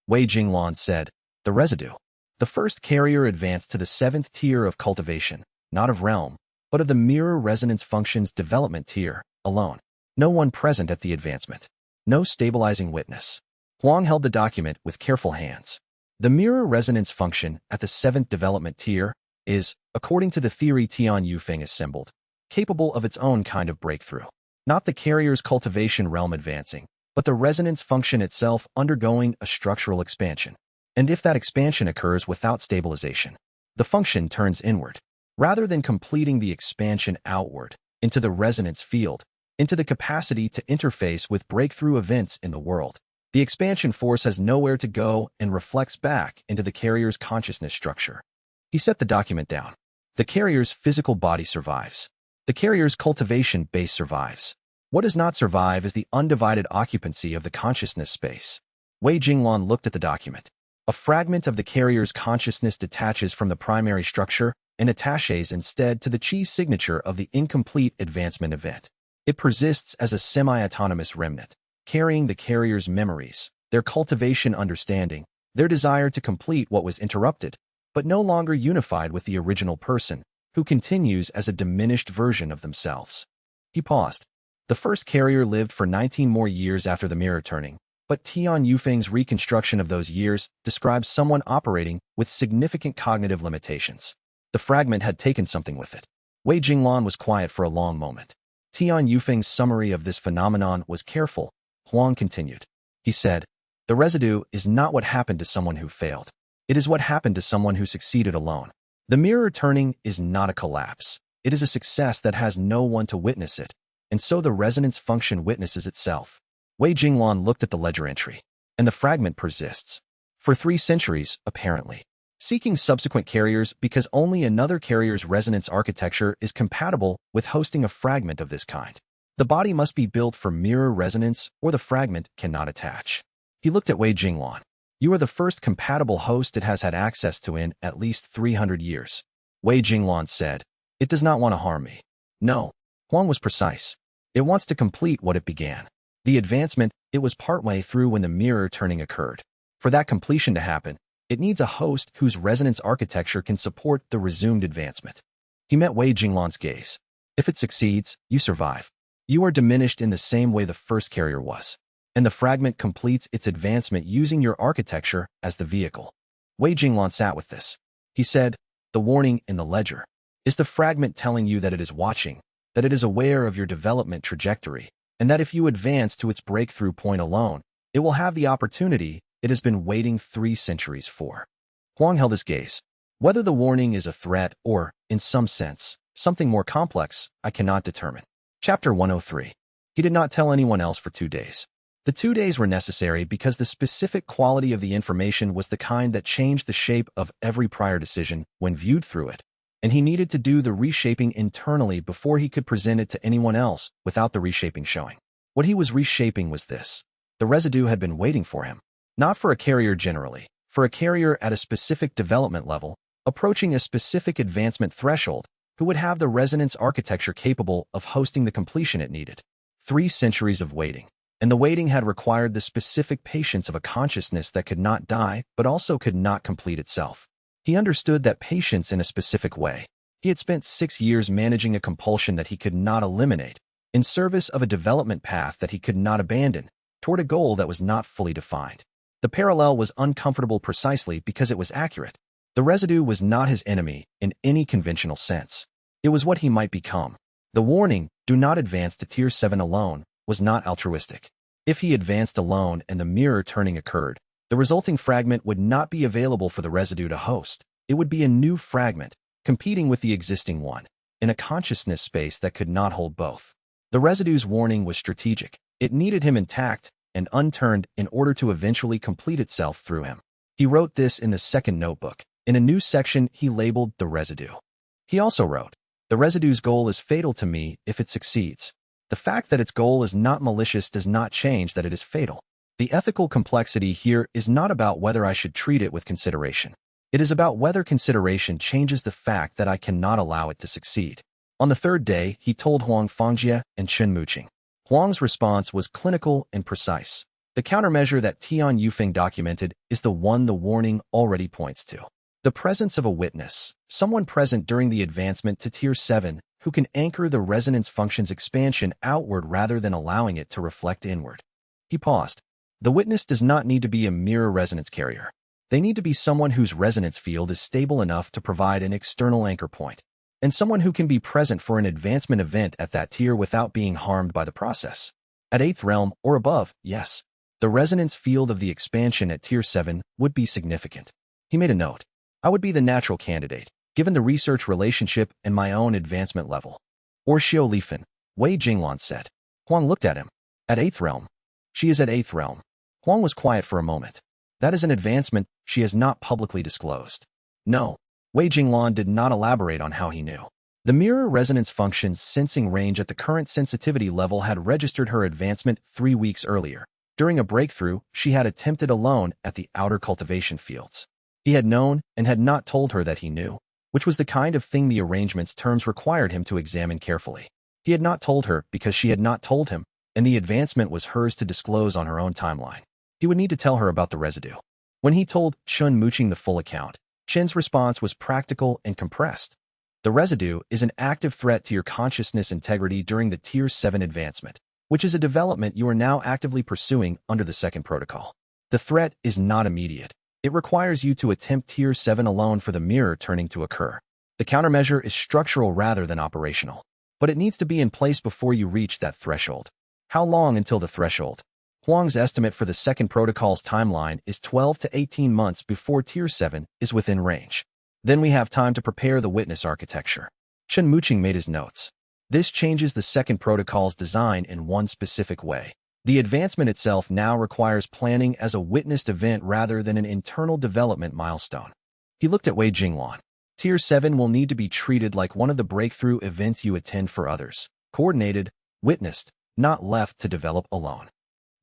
Wei Jinglan said, "The residue." The first carrier advanced to the 7th tier of cultivation, not of realm, but of the mirror resonance function's development tier, alone. No one present at the advancement. No stabilizing witness. Huang held the document with careful hands. The mirror resonance function at the 7th development tier is, according to the theory Tian Yufeng assembled, capable of its own kind of breakthrough. Not the carrier's cultivation realm advancing, but the resonance function itself undergoing a structural expansion. And if that expansion occurs without stabilization, the function turns inward, rather than completing the expansion outward, into the resonance field, into the capacity to interface with breakthrough events in the world. The expansion force has nowhere to go and reflects back into the carrier's consciousness structure. He set the document down. The carrier's physical body survives. The carrier's cultivation base survives. What does not survive is the undivided occupancy of the consciousness space. Wei Jinglan looked at the document. A fragment of the carrier's consciousness detaches from the primary structure and attaches instead to the chi signature of the incomplete advancement event. It persists as a semi-autonomous remnant, carrying the carrier's memories, their cultivation understanding, their desire to complete what was interrupted, but no longer unified with the original person, who continues as a diminished version of themselves. He paused. The first carrier lived for 19 more years after the mirror turning, but Tian Yufeng's reconstruction of those years describes someone operating with significant cognitive limitations. The fragment had taken something with it. Wei Jinglan was quiet for a long moment. Tian Yufeng's summary of this phenomenon was careful. Huang continued. He said, "The residue is not what happened to someone who failed. It is what happened to someone who succeeded alone. The mirror turning is not a collapse. It is a success that has no one to witness it, and so the resonance function witnesses itself." Wei Jinglan looked at the ledger entry, and the fragment persists. For 3 centuries, apparently. Seeking subsequent carriers because only another carrier's resonance architecture is compatible with hosting a fragment of this kind. The body must be built for mirror resonance or the fragment cannot attach. He looked at Wei Jinglan. "You are the first compatible host it has had access to in at least 300 years. Wei Jinglan said, "It does not want to harm me." No. Huang was precise. It wants to complete what it began. The advancement, it was partway through when the mirror turning occurred. For that completion to happen, it needs a host whose resonance architecture can support the resumed advancement. He met Wei Jinglan's gaze. If it succeeds, you survive. You are diminished in the same way the first carrier was, and the fragment completes its advancement using your architecture as the vehicle. Wei Jinglan sat with this. He said, "The warning in the ledger. Is the fragment telling you that it is watching, that it is aware of your development trajectory, and that if you advance to its breakthrough point alone, it will have the opportunity it has been waiting 3 centuries for?" Huang held his gaze. Whether the warning is a threat or, in some sense, something more complex, I cannot determine. Chapter 103. He did not tell anyone else for 2 days. The 2 days were necessary because the specific quality of the information was the kind that changed the shape of every prior decision when viewed through it, and he needed to do the reshaping internally before he could present it to anyone else without the reshaping showing. What he was reshaping was this. The residue had been waiting for him. Not for a carrier generally, for a carrier at a specific development level, approaching a specific advancement threshold, who would have the resonance architecture capable of hosting the completion it needed. 3 centuries of waiting. And the waiting had required the specific patience of a consciousness that could not die, but also could not complete itself. He understood that patience in a specific way. He had spent 6 years managing a compulsion that he could not eliminate, in service of a development path that he could not abandon, toward a goal that was not fully defined. The parallel was uncomfortable precisely because it was accurate. The residue was not his enemy in any conventional sense. It was what he might become. The warning, "Do not advance to Tier 7 alone," was not altruistic. If he advanced alone and the mirror turning occurred, the resulting fragment would not be available for the residue to host. It would be a new fragment, competing with the existing one, in a consciousness space that could not hold both. The residue's warning was strategic. It needed him intact and unturned in order to eventually complete itself through him. He wrote this in the second notebook. In a new section he labeled the residue. He also wrote, "The residue's goal is fatal to me if it succeeds. The fact that its goal is not malicious does not change that it is fatal. The ethical complexity here is not about whether I should treat it with consideration. It is about whether consideration changes the fact that I cannot allow it to succeed." On the third day, he told Huang Fangjie and Chen Muqing. Huang's response was clinical and precise. The countermeasure that Tian Yufeng documented is the one the warning already points to. The presence of a witness, someone present during the advancement to Tier 7, who can anchor the resonance function's expansion outward rather than allowing it to reflect inward. He paused. The witness does not need to be a mirror resonance carrier. They need to be someone whose resonance field is stable enough to provide an external anchor point, and someone who can be present for an advancement event at that tier without being harmed by the process. At 8th realm or above, yes, the resonance field of the expansion at Tier 7 would be significant. He made a note. I would be the natural candidate, given the research relationship and my own advancement level. Or Xiao Lifan, Wei Jinglan said. Huang looked at him. At 8th realm. She is at 8th realm. Huang was quiet for a moment. That is an advancement she has not publicly disclosed. No. Wei Jinglan did not elaborate on how he knew. The mirror resonance function's sensing range at the current sensitivity level had registered her advancement 3 weeks earlier. During a breakthrough, she had attempted alone at the outer cultivation fields. He had known and had not told her that he knew, which was the kind of thing the arrangement's terms required him to examine carefully. He had not told her because she had not told him, and the advancement was hers to disclose on her own timeline. He would need to tell her about the residue. When he told Chen Muqing the full account, Chen's response was practical and compressed. The residue is an active threat to your consciousness integrity during the Tier 7 advancement, which is a development you are now actively pursuing under the second protocol. The threat is not immediate. It requires you to attempt Tier 7 alone for the mirror turning to occur. The countermeasure is structural rather than operational, but it needs to be in place before you reach that threshold. How long until the threshold? Huang's estimate for the second protocol's timeline is 12 to 18 months before Tier 7 is within range. Then we have time to prepare the witness architecture. Chen Muqing made his notes. This changes the second protocol's design in one specific way. The advancement itself now requires planning as a witnessed event rather than an internal development milestone. He looked at Wei Jinglan. Tier 7 will need to be treated like one of the breakthrough events you attend for others. Coordinated, witnessed, not left to develop alone.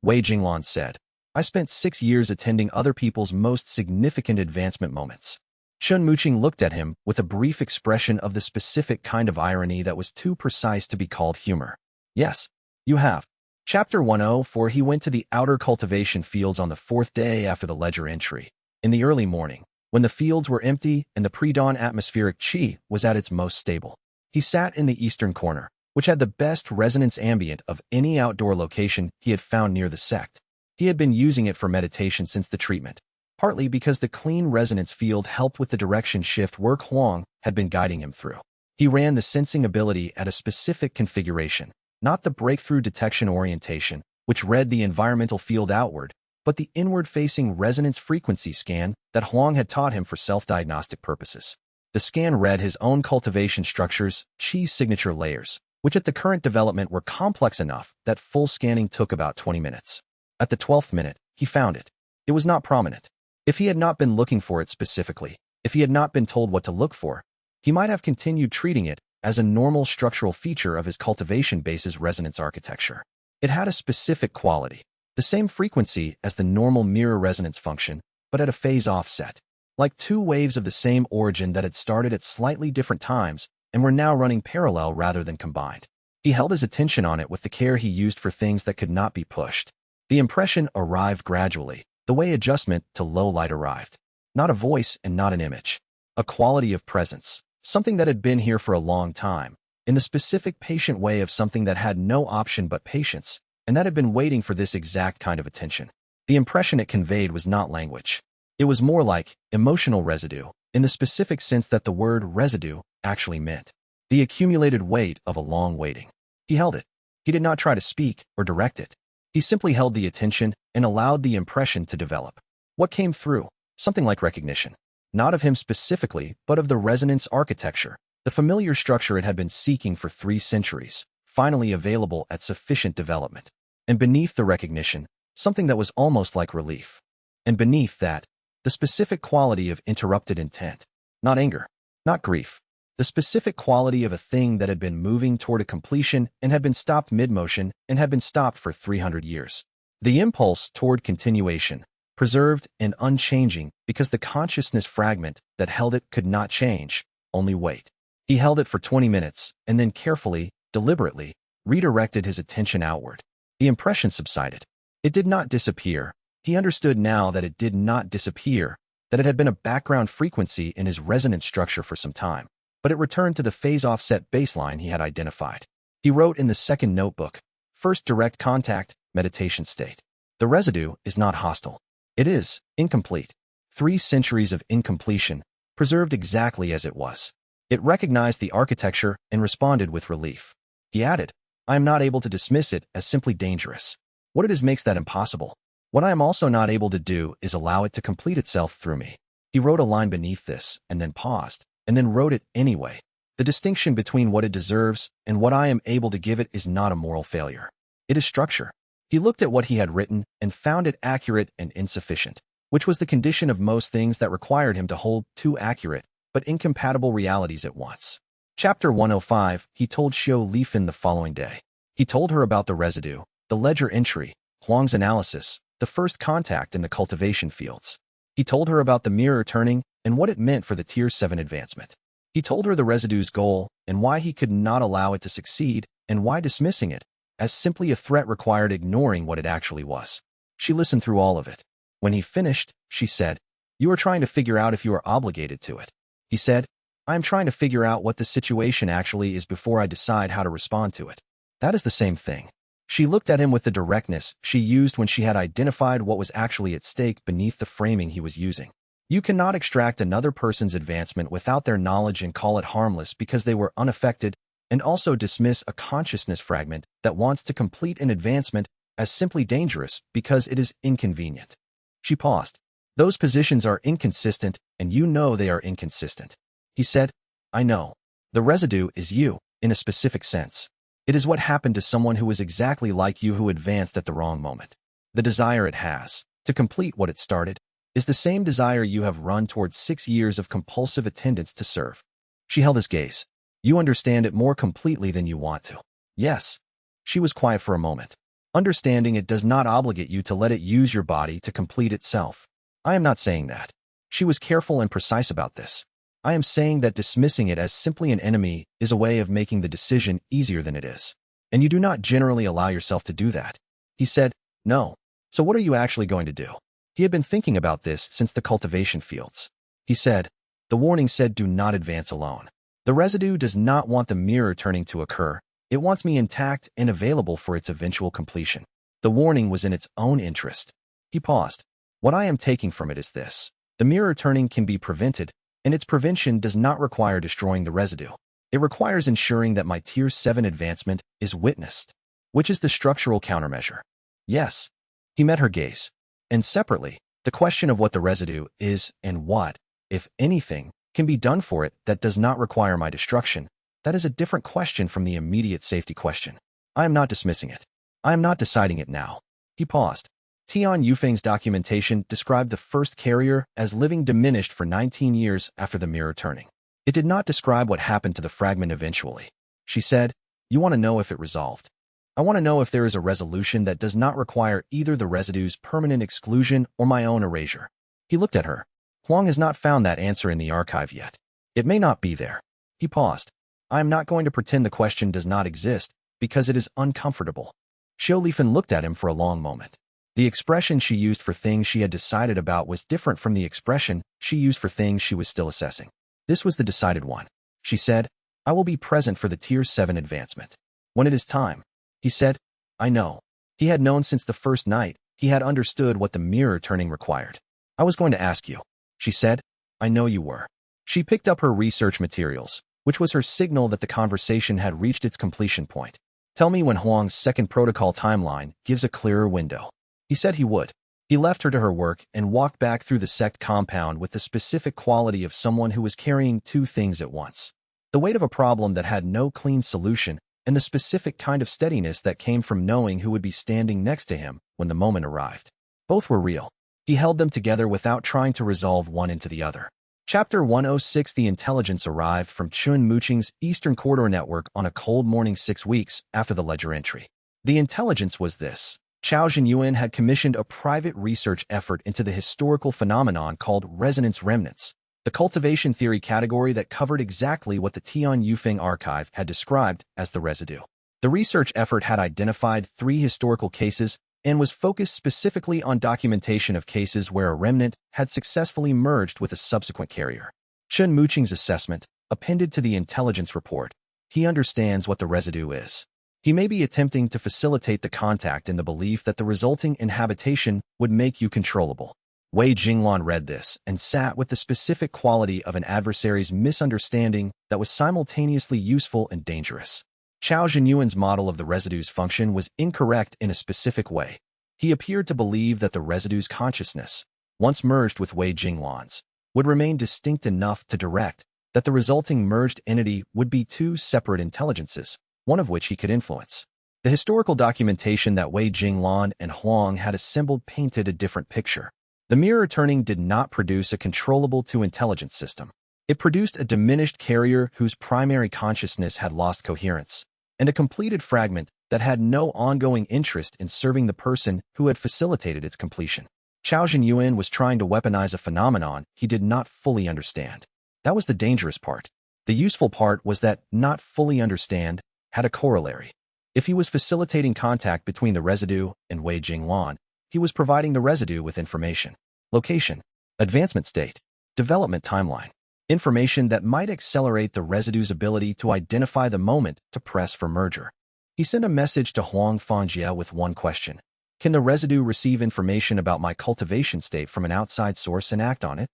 Wei Jinglan said, I spent 6 years attending other people's most significant advancement moments. Chen Muqing looked at him with a brief expression of the specific kind of irony that was too precise to be called humor. Yes, you have. Chapter 104. He went to the outer cultivation fields on the 4th day after the ledger entry, in the early morning, when the fields were empty and the pre-dawn atmospheric qi was at its most stable. He sat in the eastern corner, which had the best resonance ambient of any outdoor location he had found near the sect. He had been using it for meditation since the treatment, partly because the clean resonance field helped with the direction shift work Huang had been guiding him through. He ran the sensing ability at a specific configuration, not the breakthrough detection orientation, which read the environmental field outward, but the inward-facing resonance frequency scan that Huang had taught him for self-diagnostic purposes. The scan read his own cultivation structures, qi signature layers, which at the current development were complex enough that full scanning took about 20 minutes. At the 12th minute, he found it. It was not prominent. If he had not been looking for it specifically, if he had not been told what to look for, he might have continued treating it as a normal structural feature of his cultivation base's resonance architecture. It had a specific quality, the same frequency as the normal mirror resonance function, but at a phase offset, like two waves of the same origin that had started at slightly different times and were now running parallel rather than combined. He held his attention on it with the care he used for things that could not be pushed. The impression arrived gradually, the way adjustment to low light arrived. Not a voice and not an image. A quality of presence, something that had been here for a long time, in the specific patient way of something that had no option but patience, and that had been waiting for this exact kind of attention. The impression it conveyed was not language. It was more like emotional residue, in the specific sense that the word residue actually meant. The accumulated weight of a long waiting. He held it. He did not try to speak or direct it. He simply held the attention and allowed the impression to develop. What came through? Something like recognition. Not of him specifically, but of the resonance architecture, the familiar structure it had been seeking for 3 centuries, finally available at sufficient development. And beneath the recognition, something that was almost like relief. And beneath that, the specific quality of interrupted intent. Not anger, not grief. The specific quality of a thing that had been moving toward a completion and had been stopped mid-motion and had been stopped for 300 years. The impulse toward continuation, preserved and unchanging because the consciousness fragment that held it could not change, only wait. He held it for 20 minutes and then carefully, deliberately, redirected his attention outward. The impression subsided. It did not disappear. He understood now that it did not disappear, that it had been a background frequency in his resonance structure for some time, but it returned to the phase offset baseline he had identified. He wrote in the second notebook, first direct contact, meditation state. The residue is not hostile. It is incomplete. 3 centuries of incompletion, preserved exactly as it was. It recognized the architecture and responded with relief. He added, I am not able to dismiss it as simply dangerous. What it is makes that impossible. What I am also not able to do is allow it to complete itself through me. He wrote a line beneath this, and then paused, and then wrote it anyway. The distinction between what it deserves and what I am able to give it is not a moral failure. It is structure. He looked at what he had written and found it accurate and insufficient, which was the condition of most things that required him to hold 2 accurate but incompatible realities at once. Chapter 105, he told Xiao Lifan the following day. He told her about the residue, the ledger entry, Huang's analysis, the first contact in the cultivation fields. He told her about the mirror turning and what it meant for the Tier 7 advancement. He told her the residue's goal and why he could not allow it to succeed and why dismissing it as simply a threat required ignoring what it actually was. She listened through all of it. When he finished, she said, You are trying to figure out if you are obligated to it. He said, I am trying to figure out what the situation actually is before I decide how to respond to it. That is the same thing. She looked at him with the directness she used when she had identified what was actually at stake beneath the framing he was using. You cannot extract another person's advancement without their knowledge and call it harmless because they were unaffected, and also dismiss a consciousness fragment that wants to complete an advancement as simply dangerous because it is inconvenient. She paused. Those positions are inconsistent, and you know they are inconsistent. He said, I know. The residue is you, in a specific sense. It is what happened to someone who is exactly like you who advanced at the wrong moment. The desire it has, to complete what it started, is the same desire you have run towards 6 years of compulsive attendance to serve. She held his gaze. You understand it more completely than you want to. Yes. She was quiet for a moment. Understanding it does not obligate you to let it use your body to complete itself. I am not saying that. She was careful and precise about this. I am saying that dismissing it as simply an enemy is a way of making the decision easier than it is. And you do not generally allow yourself to do that. He said, No. So what are you actually going to do? He had been thinking about this since the cultivation fields. He said, The warning said do not advance alone. The residue does not want the mirror turning to occur. It wants me intact and available for its eventual completion. The warning was in its own interest. He paused. What I am taking from it is this. The mirror turning can be prevented, and its prevention does not require destroying the residue. It requires ensuring that my Tier 7 advancement is witnessed, which is the structural countermeasure. Yes. He met her gaze. And separately, the question of what the residue is and what, if anything, can be done for it that does not require my destruction, that is a different question from the immediate safety question. I am not dismissing it. I am not deciding it now. He paused. Tian Yufeng's documentation described the first carrier as living diminished for 19 years after the mirror turning. It did not describe what happened to the fragment eventually. She said, You want to know if it resolved. I want to know if there is a resolution that does not require either the residue's permanent exclusion or my own erasure. He looked at her. Huang has not found that answer in the archive yet. It may not be there. He paused. I am not going to pretend the question does not exist, because it is uncomfortable. Xiao Lifan looked at him for a long moment. The expression she used for things she had decided about was different from the expression she used for things she was still assessing. This was the decided one. She said, I will be present for the Tier 7 advancement. When it is time. He said, I know. He had known since the first night. He had understood what the mirror turning required. I was going to ask you. She said, I know you were. She picked up her research materials, which was her signal that the conversation had reached its completion point. Tell me when Huang's second protocol timeline gives a clearer window. He said he would. He left her to her work and walked back through the Sect compound with the specific quality of someone who was carrying 2 things at once. The weight of a problem that had no clean solution and the specific kind of steadiness that came from knowing who would be standing next to him when the moment arrived. Both were real. He held them together without trying to resolve one into the other. Chapter 106 The intelligence arrived from Chun Muqing's Eastern Corridor network on a cold morning 6 weeks after the ledger entry. The intelligence was this. Chao Zhenyuan had commissioned a private research effort into the historical phenomenon called resonance remnants, the the cultivation theory category that covered exactly what the Tian Yufeng archive had described as the residue. The research effort had identified 3 historical cases and was focused specifically on documentation of cases where a remnant had successfully merged with a subsequent carrier. Chen Muqing's assessment, appended to the intelligence report, he understands what the residue is. He may be attempting to facilitate the contact in the belief that the resulting inhabitation would make you controllable. Wei Jinglan read this and sat with the specific quality of an adversary's misunderstanding that was simultaneously useful and dangerous. Chao Zhenyuan's model of the residue's function was incorrect in a specific way. He appeared to believe that the residue's consciousness, once merged with Wei Jinglan's, would remain distinct enough to direct that the resulting merged entity would be 2 separate intelligences, one of which he could influence. The historical documentation that Wei Jinglan and Huang had assembled painted a different picture. The mirror turning did not produce a controllable 2-intelligence system. It produced a diminished carrier whose primary consciousness had lost coherence, and a completed fragment that had no ongoing interest in serving the person who had facilitated its completion. Chao Zhenyuan was trying to weaponize a phenomenon he did not fully understand. That was the dangerous part. The useful part was that not fully understand had a corollary. If he was facilitating contact between the residue and Wei Jinglan, he was providing the residue with information, location, advancement state, development timeline, information that might accelerate the residue's ability to identify the moment to press for merger. He sent a message to Huang Fangjie with one question. Can the residue receive information about my cultivation state from an outside source and act on it?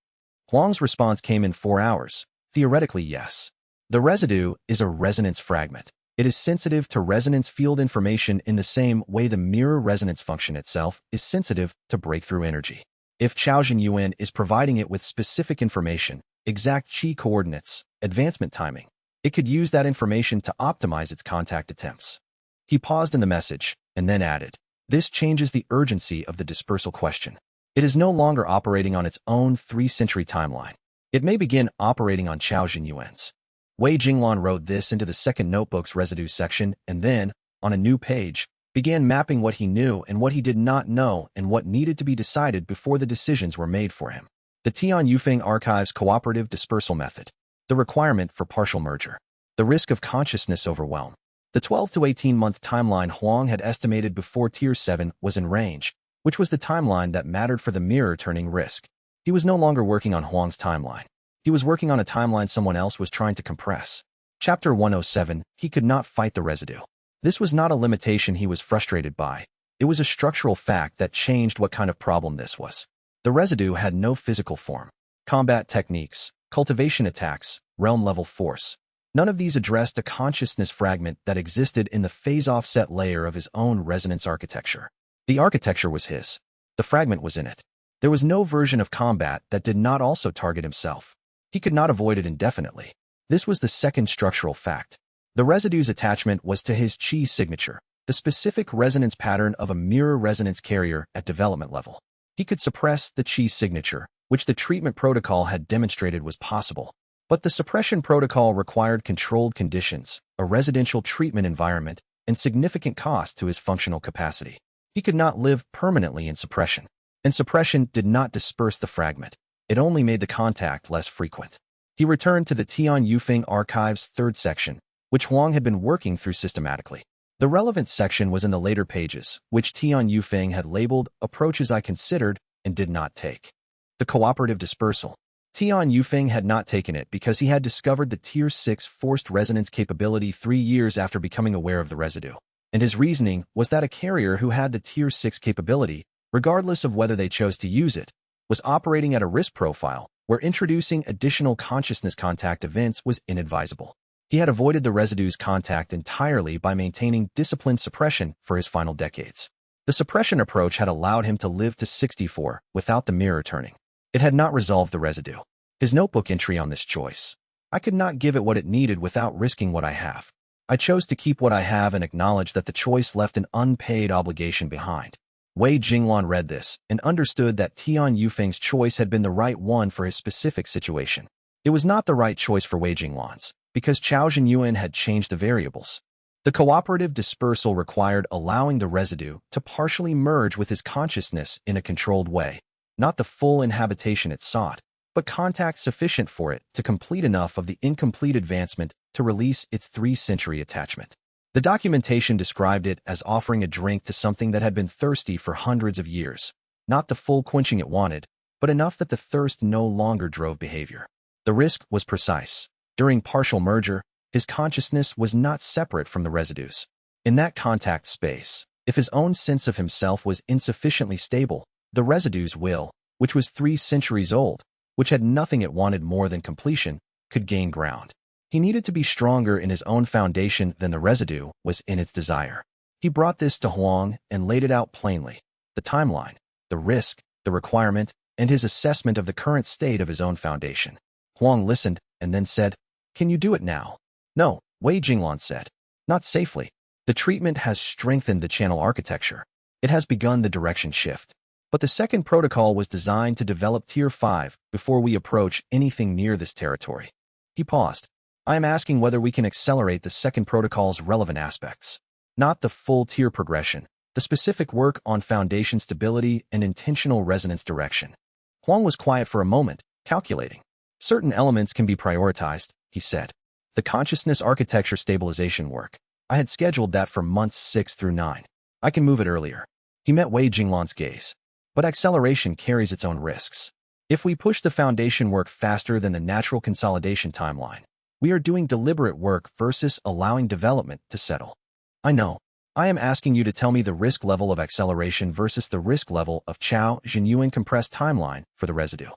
Huang's response came in 4 hours. Theoretically, yes. The residue is a resonance fragment. It is sensitive to resonance field information in the same way the mirror resonance function itself is sensitive to breakthrough energy. If Chao Zhenyuan is providing it with specific information, exact chi coordinates, advancement timing, it could use that information to optimize its contact attempts. He paused in the message and then added, this changes the urgency of the dispersal question. It is no longer operating on its own 3-century timeline. It may begin operating on Chao Zhenyuan's. Wei Jinglan wrote this into the second notebook's residue section and then, on a new page, began mapping what he knew and what he did not know and what needed to be decided before the decisions were made for him. The Tian Yufeng Archive's cooperative dispersal method. The requirement for partial merger. The risk of consciousness overwhelm. The 12 to 18-month timeline Huang had estimated before Tier 7 was in range, which was the timeline that mattered for the mirror-turning risk. He was no longer working on Huang's timeline. He was working on a timeline someone else was trying to compress. Chapter 107, he could not fight the residue. This was not a limitation he was frustrated by. It was a structural fact that changed what kind of problem this was. The residue had no physical form. Combat techniques, cultivation attacks, realm-level force. None of these addressed a consciousness fragment that existed in the phase-offset layer of his own resonance architecture. The architecture was his. The fragment was in it. There was no version of combat that did not also target himself. He could not avoid it indefinitely. This was the second structural fact. The residue's attachment was to his chi signature, the specific resonance pattern of a mirror resonance carrier at development level. He could suppress the chi signature, which the treatment protocol had demonstrated was possible. But the suppression protocol required controlled conditions, a residential treatment environment, and significant cost to his functional capacity. He could not live permanently in suppression. And suppression did not disperse the fragment. It only made the contact less frequent. He returned to the Tian Yufeng Archive's 3rd section, which Huang had been working through systematically. The relevant section was in the later pages, which Tian Yufeng had labeled approaches I considered and did not take. The cooperative dispersal. Tian Yufeng had not taken it because he had discovered the Tier 6 forced resonance capability 3 years after becoming aware of the residue. And his reasoning was that a carrier who had the Tier 6 capability, regardless of whether they chose to use it, was operating at a risk profile where introducing additional consciousness contact events was inadvisable. He had avoided the residue's contact entirely by maintaining disciplined suppression for his final decades. The suppression approach had allowed him to live to 64 without the mirror turning. It had not resolved the residue. His notebook entry on this choice. I could not give it what it needed without risking what I have. I chose to keep what I have and acknowledge that the choice left an unpaid obligation behind. Wei Jinglan read this and understood that Tian Yufeng's choice had been the right one for his specific situation. It was not the right choice for Wei Jinglan's, because Chao Zhenyuan had changed the variables. The cooperative dispersal required allowing the residue to partially merge with his consciousness in a controlled way, not the full inhabitation it sought. but contact sufficient for it to complete enough of the incomplete advancement to release its 3-century attachment. The documentation described it as offering a drink to something that had been thirsty for hundreds of years, not the full quenching it wanted, but enough that the thirst no longer drove behavior. The risk was precise. During partial merger, his consciousness was not separate from the residues. In that contact space, if his own sense of himself was insufficiently stable, the residue's will, which was 3 centuries old, which had nothing it wanted more than completion, could gain ground. He needed to be stronger in his own foundation than the residue was in its desire. He brought this to Huang and laid it out plainly: the timeline, the risk, the requirement, and his assessment of the current state of his own foundation. Huang listened and then said, "Can you do it now?" "No," Wei Jinglan said. "Not safely. The treatment has strengthened the channel architecture. It has begun the direction shift. But the second protocol was designed to develop Tier 5 before we approach anything near this territory." He paused. "I am asking whether we can accelerate the second protocol's relevant aspects. Not the full tier progression, the specific work on foundation stability and intentional resonance direction." Huang was quiet for a moment, calculating. "Certain elements can be prioritized," he said. "The consciousness architecture stabilization work. I had scheduled that for months 6 through 9. I can move it earlier." He met Wei Jinglan's gaze. "But acceleration carries its own risks. If we push the foundation work faster than the natural consolidation timeline, we are doing deliberate work versus allowing development to settle." "I know. I am asking you to tell me the risk level of acceleration versus the risk level of xianxia compressed timeline for the residue."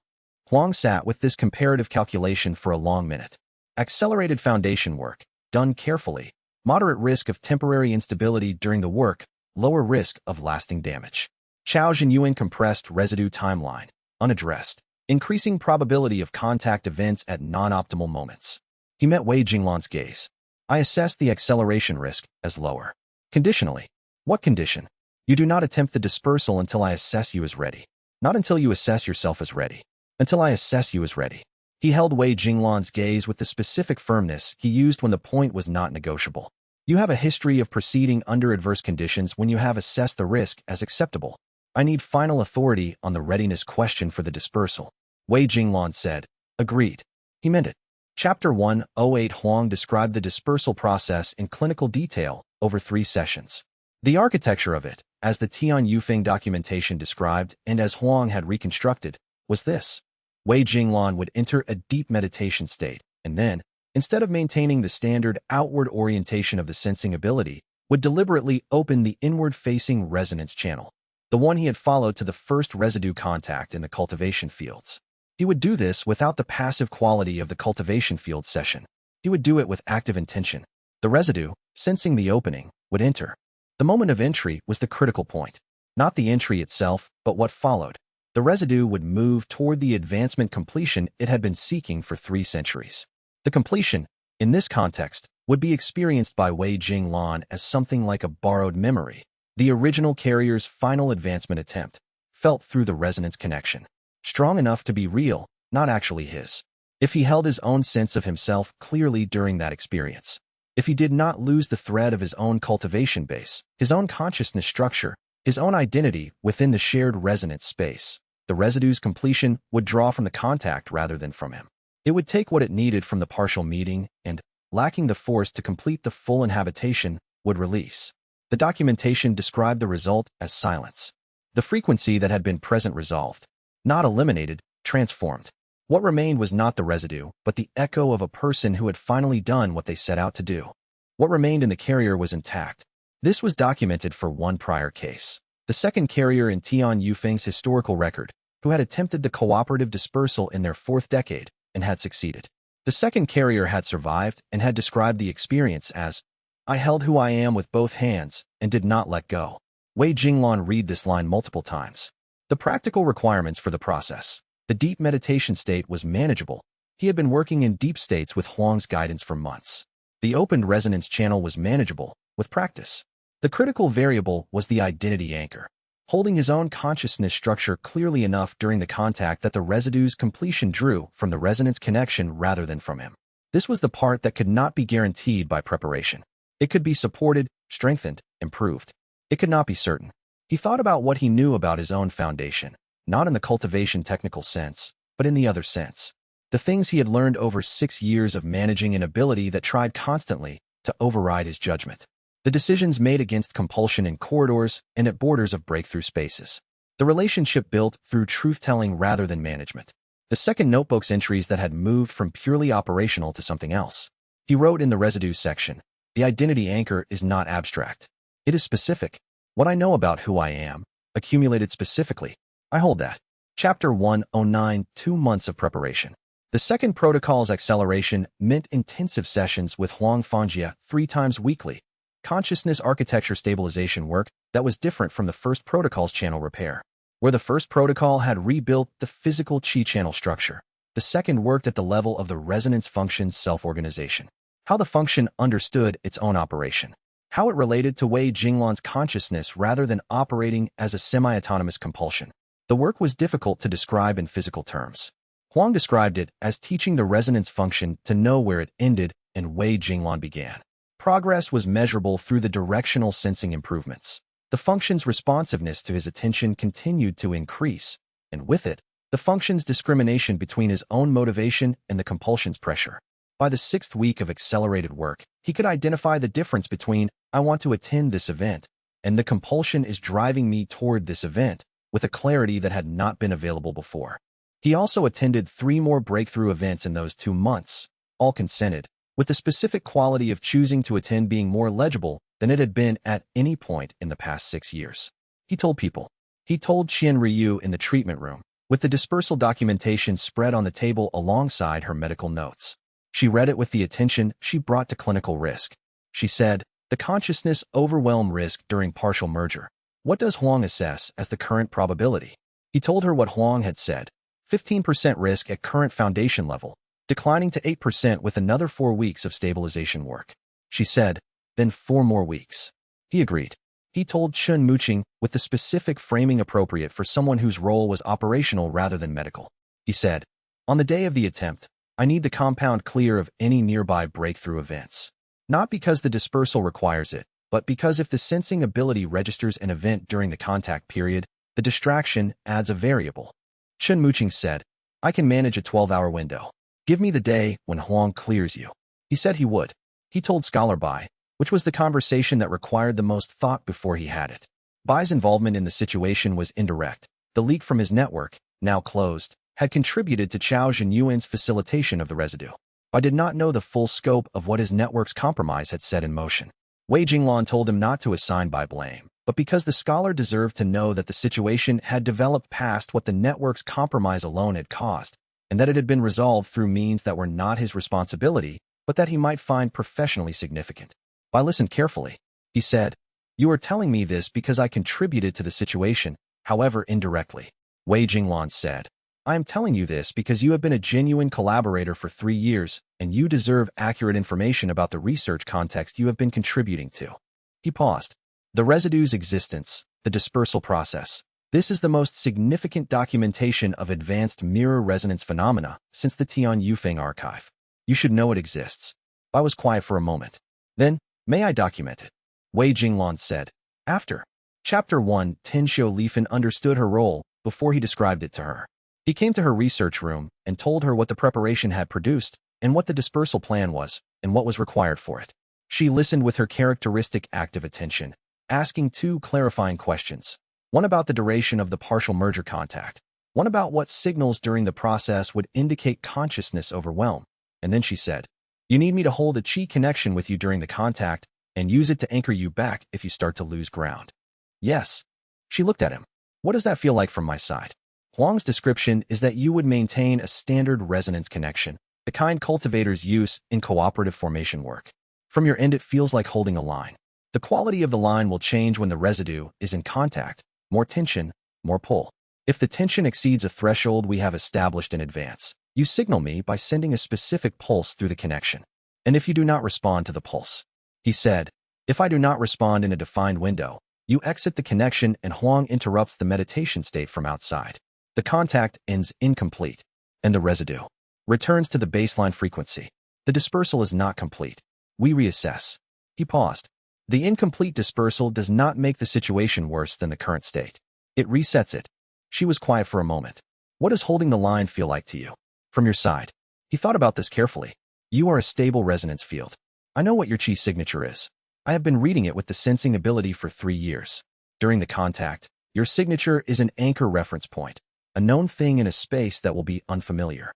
Huang sat with this comparative calculation for a long minute. Accelerated foundation work, done carefully. Moderate risk of temporary instability during the work, lower risk of lasting damage. Xianxia compressed residue timeline, unaddressed. Increasing probability of contact events at non-optimal moments. He met Wei Jinglan's gaze. "I assess the acceleration risk as lower. Conditionally." "What condition?" "You do not attempt the dispersal until I assess you as ready. Not until you assess yourself as ready. Until I assess you as ready." He held Wei Jinglan's gaze with the specific firmness he used when the point was not negotiable. "You have a history of proceeding under adverse conditions when you have assessed the risk as acceptable. I need final authority on the readiness question for the dispersal." Wei Jinglan said, "Agreed." He meant it. Chapter 108 Huang described the dispersal process in clinical detail over 3 sessions. The architecture of it, as the Tian Yufeng documentation described and as Huang had reconstructed, was this. Wei Jinglan would enter a deep meditation state, and then, instead of maintaining the standard outward orientation of the sensing ability, would deliberately open the inward-facing resonance channel, the one he had followed to the first residue contact in the cultivation fields. He would do this without the passive quality of the cultivation field session. He would do it with active intention. The residue, sensing the opening, would enter. The moment of entry was the critical point. Not the entry itself, but what followed. The residue would move toward the advancement completion it had been seeking for 3 centuries. The completion, in this context, would be experienced by Wei Jinglan as something like a borrowed memory, the original carrier's final advancement attempt, felt through the resonance connection. Strong enough to be real, not actually his. If he held his own sense of himself clearly during that experience, if he did not lose the thread of his own cultivation base, his own consciousness structure, his own identity within the shared resonance space, the residue's completion would draw from the contact rather than from him. It would take what it needed from the partial meeting and, lacking the force to complete the full inhabitation, would release. The documentation described the result as silence. The frequency that had been present resolved. Not eliminated, transformed. What remained was not the residue, but the echo of a person who had finally done what they set out to do. What remained in the carrier was intact. This was documented for one prior case. The second carrier in Tian Yufeng's historical record, who had attempted the cooperative dispersal in their 4th decade and had succeeded. The second carrier had survived and had described the experience as, "I held who I am with both hands and did not let go." Wei Jinglan read this line multiple times. The practical requirements for the process. The deep meditation state was manageable. He had been working in deep states with Huang's guidance for months. The opened resonance channel was manageable, with practice. The critical variable was the identity anchor, holding his own consciousness structure clearly enough during the contact that the residue's completion drew from the resonance connection rather than from him. This was the part that could not be guaranteed by preparation. It could be supported, strengthened, improved. It could not be certain. He thought about what he knew about his own foundation, not in the cultivation technical sense, but in the other sense. The things he had learned over 6 years of managing an ability that tried constantly to override his judgment. The decisions made against compulsion in corridors and at borders of breakthrough spaces. The relationship built through truth-telling rather than management. The second notebook's entries that had moved from purely operational to something else. He wrote in the residue section, "The identity anchor is not abstract. It is specific. What I know about who I am, accumulated specifically. I hold that." Chapter 109, 2 months of preparation. The second protocol's acceleration meant intensive sessions with xianxia 3 times weekly. Consciousness architecture stabilization work that was different from the first protocol's channel repair. Where the first protocol had rebuilt the physical qi channel structure, the second worked at the level of the resonance function's self-organization. How the function understood its own operation. How it related to Wei Jinglan's consciousness rather than operating as a semi-autonomous compulsion. The work was difficult to describe in physical terms. Huang described it as teaching the resonance function to know where it ended and Wei Jinglan began. Progress was measurable through the directional sensing improvements. The function's responsiveness to his attention continued to increase, and with it, the function's discrimination between his own motivation and the compulsion's pressure. By the 6th week of accelerated work, he could identify the difference between "I want to attend this event" and "the compulsion is driving me toward this event" with a clarity that had not been available before. He also attended 3 more breakthrough events in those 2 months, all consented, with the specific quality of choosing to attend being more legible than it had been at any point in the past 6 years. He told people. He told Qian Ryu in the treatment room, with the dispersal documentation spread on the table alongside her medical notes. She read it with the attention she brought to clinical risk. She said, "The consciousness overwhelm risk during partial merger. What does Huang assess as the current probability?" He told her what Huang had said, 15% risk at current foundation level, declining to 8% with another 4 weeks of stabilization work. She said, "Then 4 more weeks." He agreed. He told Chun Muqing with the specific framing appropriate for someone whose role was operational rather than medical. He said, "On the day of the attempt, I need the compound clear of any nearby breakthrough events. Not because the dispersal requires it, but because if the sensing ability registers an event during the contact period, the distraction adds a variable." Chun Muqing said, "I can manage a 12-hour window. Give me the day when Huang clears you." He said he would. He told Scholar Bai, which was the conversation that required the most thought before he had it. Bai's involvement in the situation was indirect. The leak from his network, now closed, had contributed to Chao Zhenyuan's facilitation of the residue. Bai did not know the full scope of what his network's compromise had set in motion. Wei Jinglan told him not to assign Bai blame, but because the scholar deserved to know that the situation had developed past what the network's compromise alone had caused, and that it had been resolved through means that were not his responsibility, but that he might find professionally significant. Bai listened carefully. He said, "You are telling me this because I contributed to the situation, however indirectly." Wei Jinglan said, "I am telling you this because you have been a genuine collaborator for 3 years, and you deserve accurate information about the research context you have been contributing to." He paused. The residue's existence, the dispersal process. This is the most significant documentation of advanced mirror resonance phenomena since the Tian Yufeng archive. You should know it exists. Bai was quiet for a moment. Then, "May I document it?" Wei Jinglan said. After. Chapter 1, Tenshio Lifen understood her role before he described it to her. He came to her research room and told her what the preparation had produced and what the dispersal plan was and what was required for it. She listened with her characteristic active attention, asking 2 clarifying questions. One about the duration of the partial merger contact. One about what signals during the process would indicate consciousness overwhelm. And then she said, "You need me to hold a qi connection with you during the contact and use it to anchor you back if you start to lose ground." "Yes." She looked at him. "What does that feel like from my side?" Huang's description is that you would maintain a standard resonance connection, the kind cultivators use in cooperative formation work. From your end, it feels like holding a line. The quality of the line will change when the residue is in contact. More tension, more pull. If the tension exceeds a threshold we have established in advance, you signal me by sending a specific pulse through the connection. And if you do not respond to the pulse, he said, "If I do not respond in a defined window, you exit the connection and Huang interrupts the meditation state from outside. The contact ends incomplete, and the residue returns to the baseline frequency. The dispersal is not complete. We reassess." He paused. The incomplete dispersal does not make the situation worse than the current state. It resets it. She was quiet for a moment. What does holding the line feel like to you? From your side. He thought about this carefully. You are a stable resonance field. I know what your chi signature is. I have been reading it with the sensing ability for 3 years. During the contact, your signature is an anchor reference point, a known thing in a space that will be unfamiliar.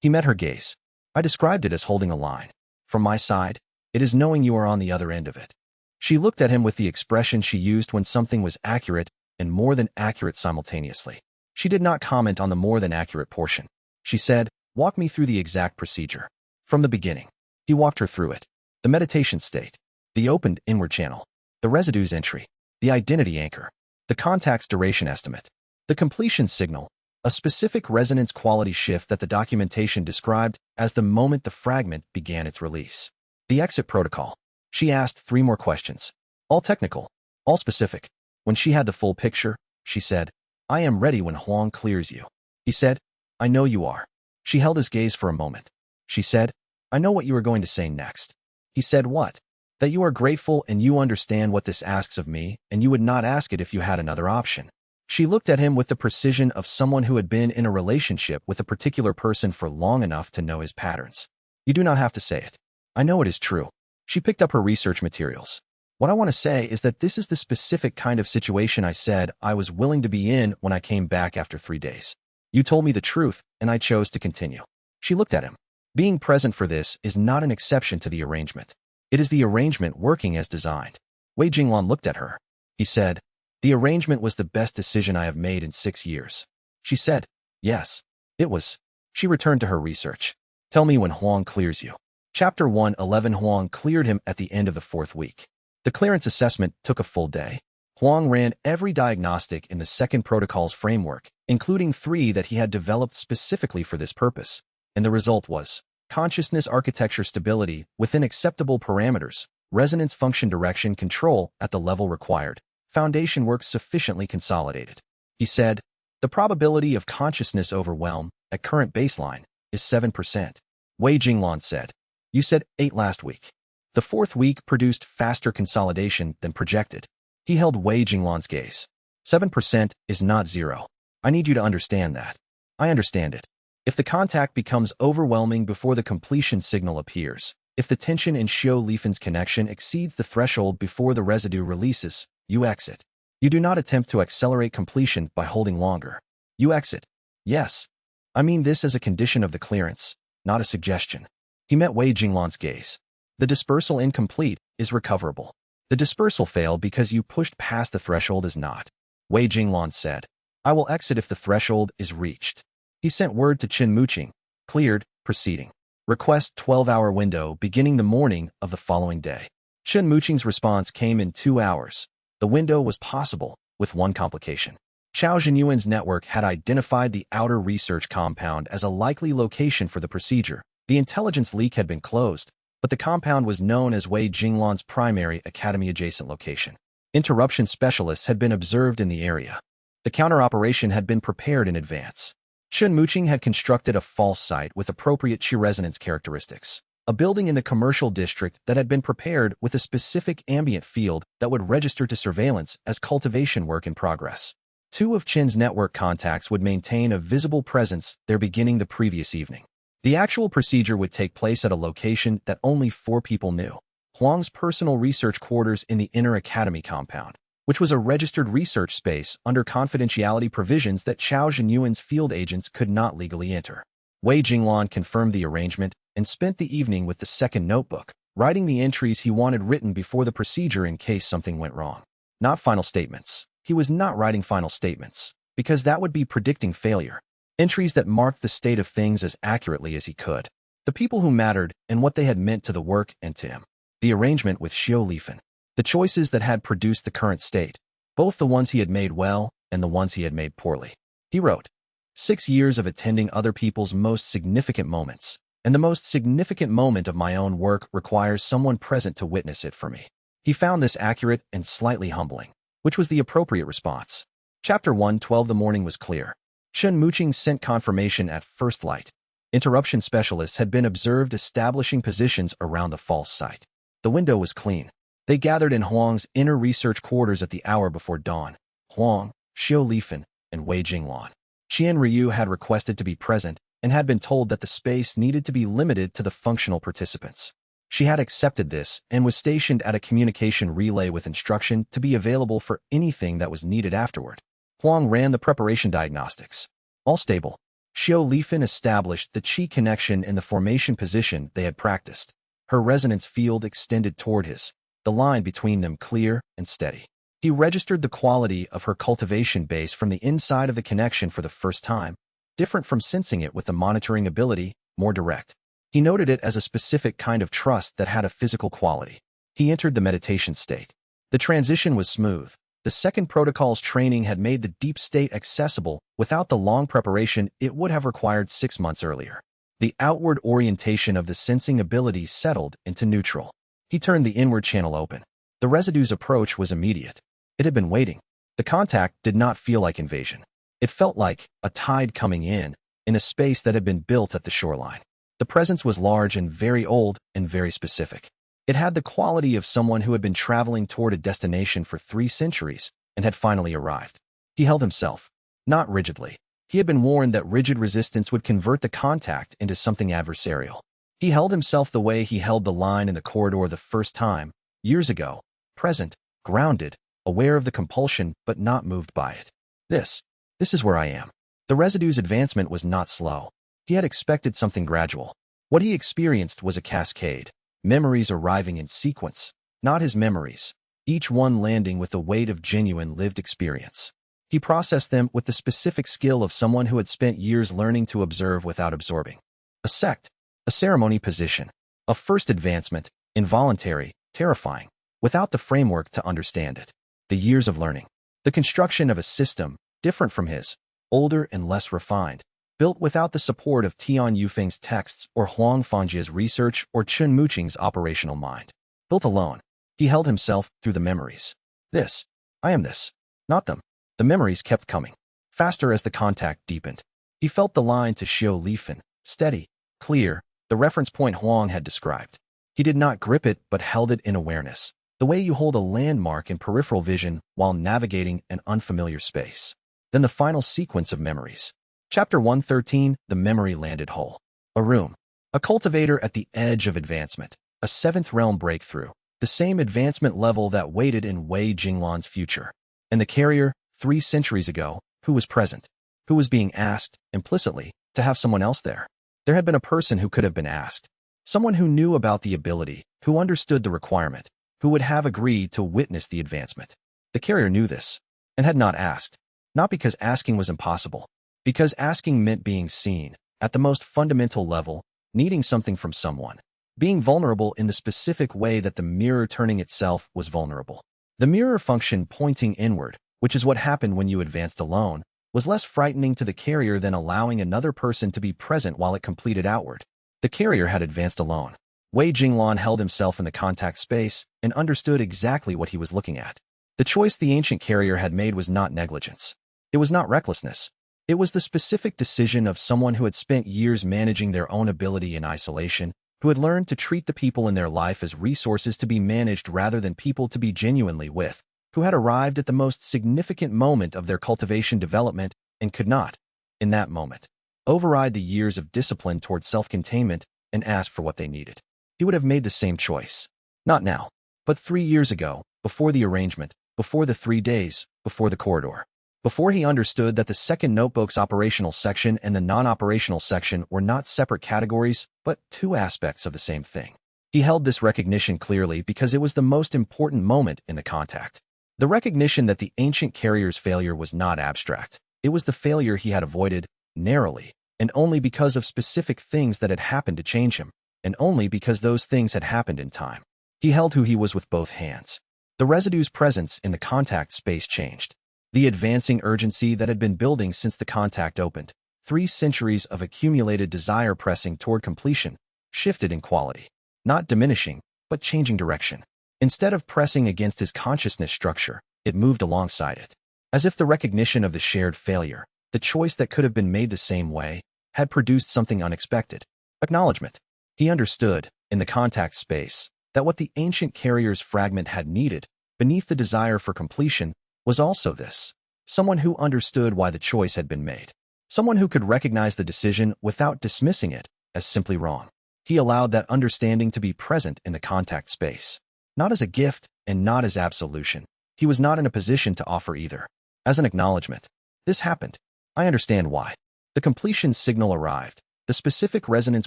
He met her gaze. I described it as holding a line. From my side, it is knowing you are on the other end of it. She looked at him with the expression she used when something was accurate and more than accurate simultaneously. She did not comment on the more than accurate portion. She said, walk me through the exact procedure. From the beginning. He walked her through it. The meditation state. The opened inward channel. The residues entry. The identity anchor. The contact's duration estimate. The completion signal. A specific resonance quality shift that the documentation described as the moment the fragment began its release. The exit protocol. She asked 3 more questions. All technical. All specific. When she had the full picture, she said, I am ready when Huang clears you. He said, I know you are. She held his gaze for a moment. She said, I know what you are going to say next. He said what? That you are grateful and you understand what this asks of me, and you would not ask it if you had another option. She looked at him with the precision of someone who had been in a relationship with a particular person for long enough to know his patterns. You do not have to say it. I know it is true. She picked up her research materials. What I want to say is that this is the specific kind of situation I said I was willing to be in when I came back after 3 days. You told me the truth, and I chose to continue. She looked at him. Being present for this is not an exception to the arrangement. It is the arrangement working as designed. Wei Jinglan looked at her. He said, the arrangement was the best decision I have made in 6 years. She said, yes, it was. She returned to her research. Tell me when Huang clears you. Chapter 111 Huang cleared him at the end of the 4th week. The clearance assessment took a full day. Huang ran every diagnostic in the second protocol's framework, including 3 that he had developed specifically for this purpose. And the result was consciousness architecture stability within acceptable parameters, resonance function direction control at the level required, foundation work sufficiently consolidated. He said, the probability of consciousness overwhelm at current baseline is 7%. Wei Jinglan said, you said 8 last week. The 4th week produced faster consolidation than projected. He held Wei Jinglan's gaze. 7% is not 0. I need you to understand that. I understand it. If the contact becomes overwhelming before the completion signal appears, if the tension in Xiao Lifan's connection exceeds the threshold before the residue releases, you exit. You do not attempt to accelerate completion by holding longer. You exit. Yes. I mean this as a condition of the clearance, not a suggestion. He met Wei Jinglan's gaze. The dispersal incomplete is recoverable. The dispersal failed because you pushed past the threshold is not. Wei Jinglan said, I will exit if the threshold is reached. He sent word to Qin Muqing. Cleared, proceeding. Request 12-hour window beginning the morning of the following day. Qin Muqing's response came in 2 hours. The window was possible, with one complication. Xiao Zhenyuan's network had identified the outer research compound as a likely location for the procedure. The intelligence leak had been closed, but the compound was known as Wei Jinglan's primary academy-adjacent location. Interruption specialists had been observed in the area. The counter-operation had been prepared in advance. Qin Muqing had constructed a false site with appropriate Qi resonance characteristics, a building in the commercial district that had been prepared with a specific ambient field that would register to surveillance as cultivation work in progress. 2 of Qin's network contacts would maintain a visible presence there beginning the previous evening. The actual procedure would take place at a location that only 4 people knew. Huang's personal research quarters in the inner academy compound, which was a registered research space under confidentiality provisions that Xiao Zhenyuan's field agents could not legally enter. Wei Jinglan confirmed the arrangement and spent the evening with the second notebook, writing the entries he wanted written before the procedure in case something went wrong. Not final statements. He was not writing final statements, because that would be predicting failure. Entries that marked the state of things as accurately as he could. The people who mattered and what they had meant to the work and to him. The arrangement with Xiao Lifan. The choices that had produced the current state. Both the ones he had made well and the ones he had made poorly. He wrote, 6 years of attending other people's most significant moments, and the most significant moment of my own work requires someone present to witness it for me. He found this accurate and slightly humbling, which was the appropriate response. Chapter 112 The morning was clear. Qin Muqing sent confirmation at first light. Interruption specialists had been observed establishing positions around the false site. The window was clean. They gathered in Huang's inner research quarters at the hour before dawn. Huang, Xiao Lifan, and Wei Jinglan. Qian Ryu had requested to be present and had been told that the space needed to be limited to the functional participants. She had accepted this and was stationed at a communication relay with instruction to be available for anything that was needed afterward. Huang ran the preparation diagnostics. All stable. Xiao Lifan established the qi connection in the formation position they had practiced. Her resonance field extended toward his, the line between them clear and steady. He registered the quality of her cultivation base from the inside of the connection for the first time, different from sensing it with the monitoring ability, more direct. He noted it as a specific kind of trust that had a physical quality. He entered the meditation state. The transition was smooth. The second protocol's training had made the deep state accessible without the long preparation it would have required 6 months earlier. The outward orientation of the sensing ability settled into neutral. He turned the inward channel open. The residue's approach was immediate. It had been waiting. The contact did not feel like invasion. It felt like a tide coming in a space that had been built at the shoreline. The presence was large and very old and very specific. It had the quality of someone who had been traveling toward a destination for 3 centuries and had finally arrived. He held himself, not rigidly. He had been warned that rigid resistance would convert the contact into something adversarial. He held himself the way he held the line in the corridor the first time, years ago, present, grounded, aware of the compulsion but not moved by it. This is where I am. The residue's advancement was not slow. He had expected something gradual. What he experienced was a cascade. Memories arriving in sequence, not his memories, each one landing with the weight of genuine lived experience. He processed them with the specific skill of someone who had spent years learning to observe without absorbing. A sect, a ceremony position, a first advancement, involuntary, terrifying, without the framework to understand it. The years of learning. The construction of a system, different from his, older and less refined, built without the support of Tian Yufeng's texts or Huang Fangjia's research or Chun Muqing's operational mind. Built alone, he held himself through the memories. I am this, not them. The memories kept coming, faster as the contact deepened. He felt the line to Xiao Lifan, steady, clear, the reference point Huang had described. He did not grip it but held it in awareness, the way you hold a landmark in peripheral vision while navigating an unfamiliar space. Then the final sequence of memories. Chapter 113, The Memory Landed Whole. A room. A cultivator at the edge of advancement. A 7th realm breakthrough. The same advancement level that waited in Wei Jinglan's future. And the carrier, 3 centuries ago, who was present. Who was being asked, implicitly, to have someone else there. There had been a person who could have been asked. Someone who knew about the ability, who understood the requirement, who would have agreed to witness the advancement. The carrier knew this, and had not asked. Not because asking was impossible. Because asking meant being seen, at the most fundamental level, needing something from someone. Being vulnerable in the specific way that the mirror turning itself was vulnerable. The mirror function pointing inward, which is what happened when you advanced alone, was less frightening to the carrier than allowing another person to be present while it completed outward. The carrier had advanced alone. Wei Jinglan held himself in the contact space and understood exactly what he was looking at. The choice the ancient carrier had made was not negligence. It was not recklessness. It was the specific decision of someone who had spent years managing their own ability in isolation, who had learned to treat the people in their life as resources to be managed rather than people to be genuinely with, who had arrived at the most significant moment of their cultivation development and could not, in that moment, override the years of discipline toward self-containment and ask for what they needed. He would have made the same choice. Not now, but 3 years ago, before the arrangement, before the 3 days, before the corridor. Before he understood that the second notebook's operational section and the non-operational section were not separate categories, but 2 aspects of the same thing. He held this recognition clearly because it was the most important moment in the contact. The recognition that the ancient carrier's failure was not abstract. It was the failure he had avoided, narrowly, and only because of specific things that had happened to change him, and only because those things had happened in time. He held who he was with both hands. The residue's presence in the contact space changed. The advancing urgency that had been building since the contact opened, 3 centuries of accumulated desire pressing toward completion, shifted in quality, not diminishing, but changing direction. Instead of pressing against his consciousness structure, it moved alongside it. As if the recognition of the shared failure, the choice that could have been made the same way, had produced something unexpected. Acknowledgement. He understood, in the contact space, that what the ancient carrier's fragment had needed, beneath the desire for completion, was also this. Someone who understood why the choice had been made. Someone who could recognize the decision without dismissing it as simply wrong. He allowed that understanding to be present in the contact space, not as a gift and not as absolution. He was not in a position to offer either. As an acknowledgement, this happened. I understand why. The completion signal arrived. The specific resonance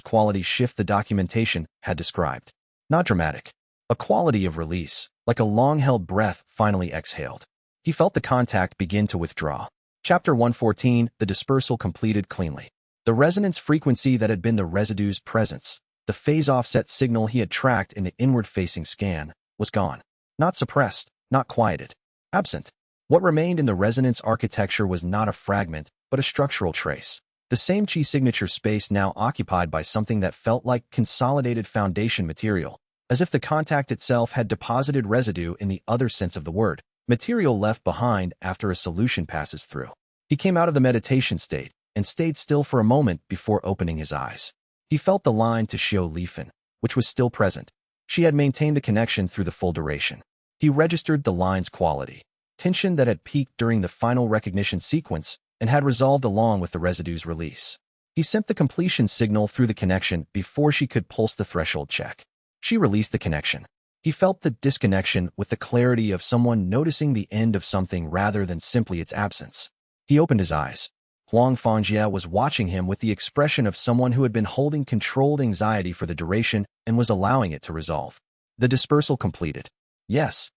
quality shift the documentation had described. Not dramatic. A quality of release, like a long-held breath finally exhaled. He felt the contact begin to withdraw. Chapter 114, the dispersal completed cleanly. The resonance frequency that had been the residue's presence, the phase offset signal he had tracked in the inward-facing scan, was gone. Not suppressed, not quieted. Absent. What remained in the resonance architecture was not a fragment, but a structural trace. The same chi signature space now occupied by something that felt like consolidated foundation material, as if the contact itself had deposited residue in the other sense of the word, material left behind after a solution passes through. He came out of the meditation state and stayed still for a moment before opening his eyes. He felt the line to xianxia, which was still present. She had maintained the connection through the full duration. He registered the line's quality, tension that had peaked during the final recognition sequence and had resolved along with the residue's release. He sent the completion signal through the connection before she could pulse the threshold check. She released the connection. He felt the disconnection with the clarity of someone noticing the end of something rather than simply its absence. He opened his eyes. Xianxia was watching him with the expression of someone who had been holding controlled anxiety for the duration and was allowing it to resolve. The dispersal completed. Yes.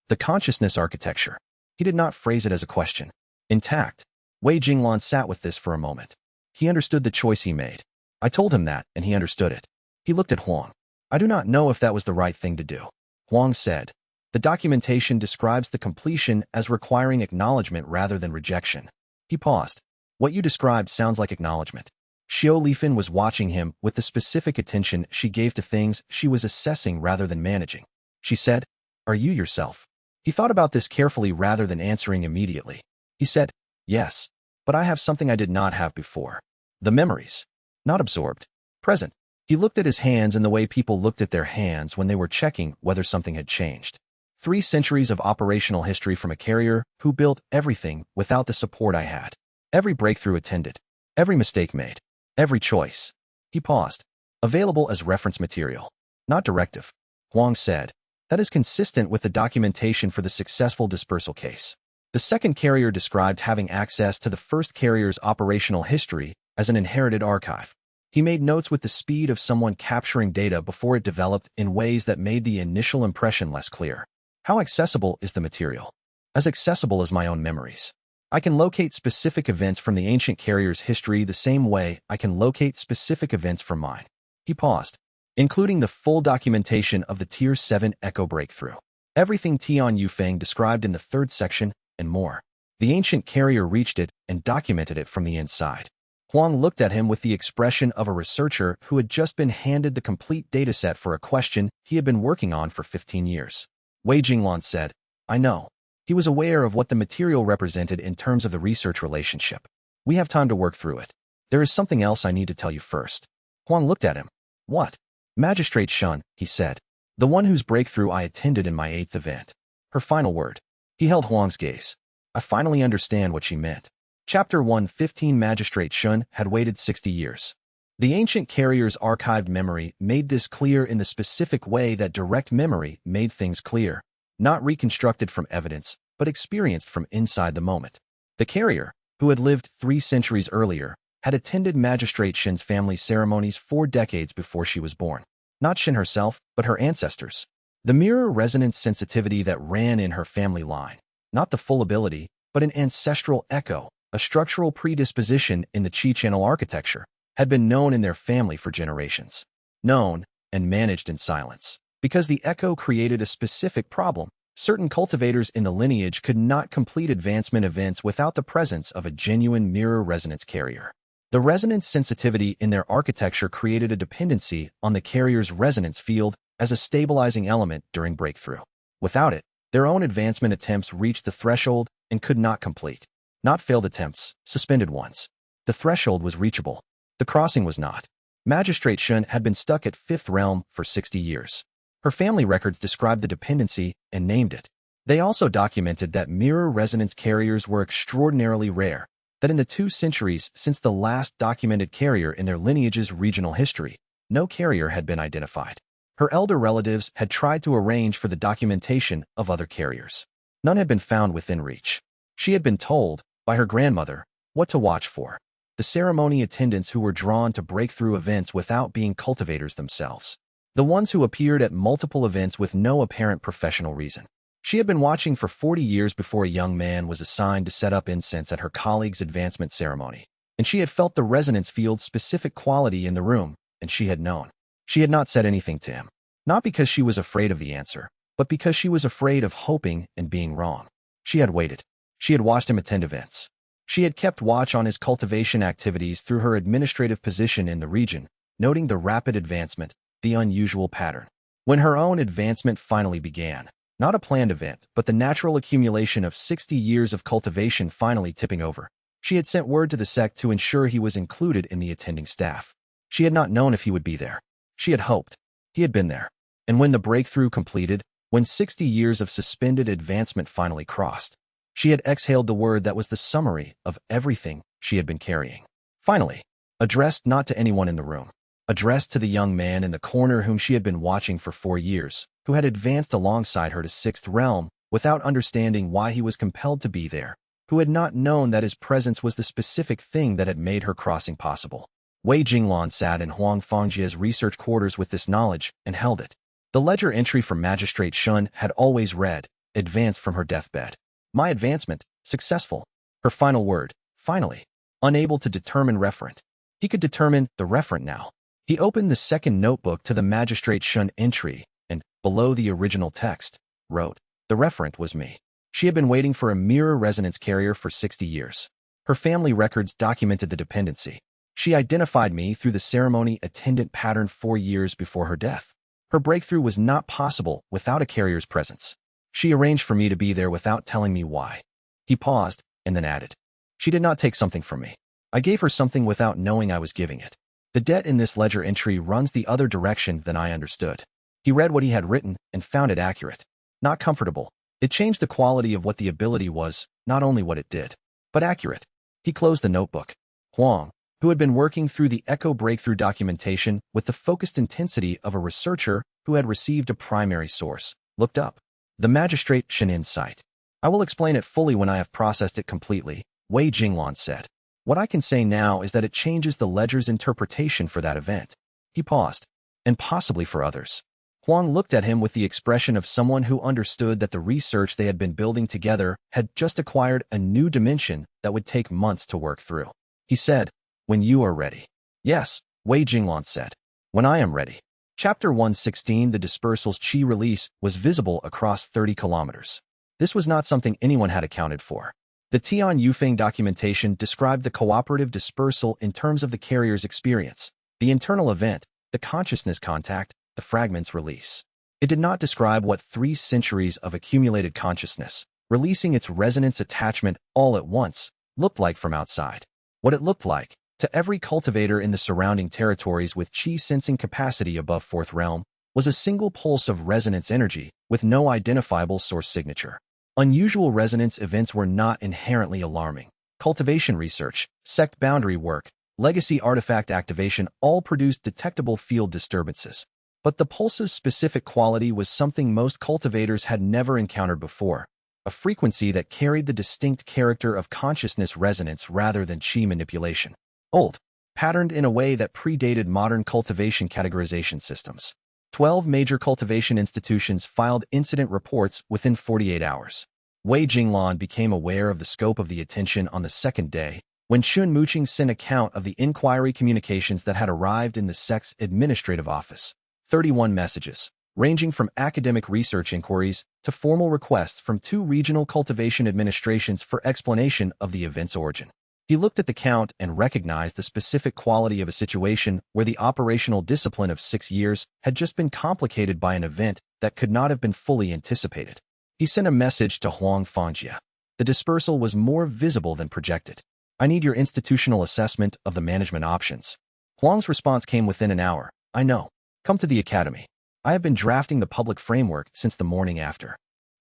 The consciousness architecture. He did not phrase it as a question. Intact. Wei Jinglan sat with this for a moment. He understood the choice he made. I told him that, and he understood it. He looked at Huang. I do not know if that was the right thing to do. Huang said. The documentation describes the completion as requiring acknowledgement rather than rejection. He paused. What you described sounds like acknowledgement. Xiao was watching him with the specific attention she gave to things she was assessing rather than managing. She said, Are you yourself? He thought about this carefully rather than answering immediately. He said, Yes, but I have something I did not have before. The memories. Not absorbed. Present. He looked at his hands in the way people looked at their hands when they were checking whether something had changed. 3 centuries of operational history from a carrier who built everything without the support I had. Every breakthrough attended. Every mistake made. Every choice. He paused. Available as reference material. Not directive. Huang said. That is consistent with the documentation for the successful dispersal case. The second carrier described having access to the first carrier's operational history as an inherited archive. He made notes with the speed of someone capturing data before it developed in ways that made the initial impression less clear. How accessible is the material? As accessible as my own memories. I can locate specific events from the ancient carrier's history the same way I can locate specific events from mine. He paused, including the full documentation of the Tier 7 Echo breakthrough. Everything Tian Yufeng described in the 3rd section, and more. The ancient carrier reached it and documented it from the inside. Huang looked at him with the expression of a researcher who had just been handed the complete dataset for a question he had been working on for 15 years. Wei Jinglan said, I know. He was aware of what the material represented in terms of the research relationship. We have time to work through it. There is something else I need to tell you first. Huang looked at him. What? Magistrate Shun, he said. The one whose breakthrough I attended in my 8th event. Her final word. He held Huang's gaze. I finally understand what she meant. Chapter 115 Magistrate Shun had waited 60 years. The ancient carrier's archived memory made this clear in the specific way that direct memory made things clear, not reconstructed from evidence, but experienced from inside the moment. The carrier, who had lived 3 centuries earlier, had attended Magistrate Shin's family ceremonies 4 decades before she was born. Not Shin herself, but her ancestors. The mirror resonance sensitivity that ran in her family line. Not the full ability, but an ancestral echo, a structural predisposition in the Qi channel architecture, had been known in their family for generations. Known and managed in silence. Because the echo created a specific problem, certain cultivators in the lineage could not complete advancement events without the presence of a genuine mirror resonance carrier. The resonance sensitivity in their architecture created a dependency on the carrier's resonance field as a stabilizing element during breakthrough. Without it, their own advancement attempts reached the threshold and could not complete. Not failed attempts, suspended ones. The threshold was reachable. The crossing was not. Magistrate Shun had been stuck at 5th realm for 60 years. Her family records described the dependency and named it. They also documented that mirror resonance carriers were extraordinarily rare, that in the 2 centuries since the last documented carrier in their lineage's regional history, no carrier had been identified. Her elder relatives had tried to arrange for the documentation of other carriers. None had been found within reach. She had been told, by her grandmother, what to watch for. The ceremony attendants who were drawn to breakthrough events without being cultivators themselves. The ones who appeared at multiple events with no apparent professional reason. She had been watching for 40 years before a young man was assigned to set up incense at her colleague's advancement ceremony, and she had felt the resonance field's specific quality in the room, and she had known. She had not said anything to him, not because she was afraid of the answer, but because she was afraid of hoping and being wrong. She had waited. She had watched him attend events. She had kept watch on his cultivation activities through her administrative position in the region, noting the rapid advancement, the unusual pattern. When her own advancement finally began, not a planned event, but the natural accumulation of 60 years of cultivation finally tipping over, she had sent word to the Sect to ensure he was included in the attending staff. She had not known if he would be there. She had hoped. He had been there. And when the breakthrough completed, when 60 years of suspended advancement finally crossed, she had exhaled the word that was the summary of everything she had been carrying. Finally, addressed not to anyone in the room, addressed to the young man in the corner whom she had been watching for 4 years, who had advanced alongside her to 6th realm without understanding why he was compelled to be there, who had not known that his presence was the specific thing that had made her crossing possible. Wei Jinglan sat in Huang Fangjia's research quarters with this knowledge and held it. The ledger entry from Magistrate Shun had always read, advanced from her deathbed. My advancement, successful. Her final word, finally. Unable to determine referent. He could determine the referent now. He opened the second notebook to the Magistrate Shun entry and, below the original text, wrote, the referent was me. She had been waiting for a mirror resonance carrier for 60 years. Her family records documented the dependency. She identified me through the ceremony attendant pattern 4 years before her death. Her breakthrough was not possible without a carrier's presence. She arranged for me to be there without telling me why. He paused and then added, she did not take something from me. I gave her something without knowing I was giving it. The debt in this ledger entry runs the other direction than I understood. He read what he had written and found it accurate. Not comfortable. It changed the quality of what the ability was, not only what it did, but accurate. He closed the notebook. Huang, who had been working through the echo breakthrough documentation with the focused intensity of a researcher who had received a primary source, looked up. The Magistrate Shun insight. I will explain it fully when I have processed it completely, Wei Jinglan said. What I can say now is that it changes the ledger's interpretation for that event. He paused. And possibly for others. Huang looked at him with the expression of someone who understood that the research they had been building together had just acquired a new dimension that would take months to work through. He said, when you are ready. Yes, Wei Jinglan said. When I am ready. Chapter 116. The dispersal's chi release was visible across 30 kilometers. This was not something anyone had accounted for. The Tian Yufeng documentation described the cooperative dispersal in terms of the carrier's experience, the internal event, the consciousness contact, the fragment's release. It did not describe what 3 centuries of accumulated consciousness, releasing its resonance attachment all at once, looked like from outside. What it looked like, to every cultivator in the surrounding territories with chi sensing capacity above 4th realm, was a single pulse of resonance energy with no identifiable source signature. Unusual resonance events were not inherently alarming. Cultivation research, sect boundary work, legacy artifact activation all produced detectable field disturbances. But the pulse's specific quality was something most cultivators had never encountered before, a frequency that carried the distinct character of consciousness resonance rather than chi manipulation. Old, patterned in a way that predated modern cultivation categorization systems. 12 major cultivation institutions filed incident reports within 48 hours. Wei Jinglan became aware of the scope of the attention on the second day, when Chun Muqing sent account of the inquiry communications that had arrived in the Sect's administrative office. 31 messages, ranging from academic research inquiries to formal requests from 2 regional cultivation administrations for explanation of the event's origin. He looked at the count and recognized the specific quality of a situation where the operational discipline of 6 years had just been complicated by an event that could not have been fully anticipated. He sent a message to Huang Fangjia. The dispersal was more visible than projected. I need your institutional assessment of the management options. Huang's response came within an hour. I know. Come to the academy. I have been drafting the public framework since the morning after.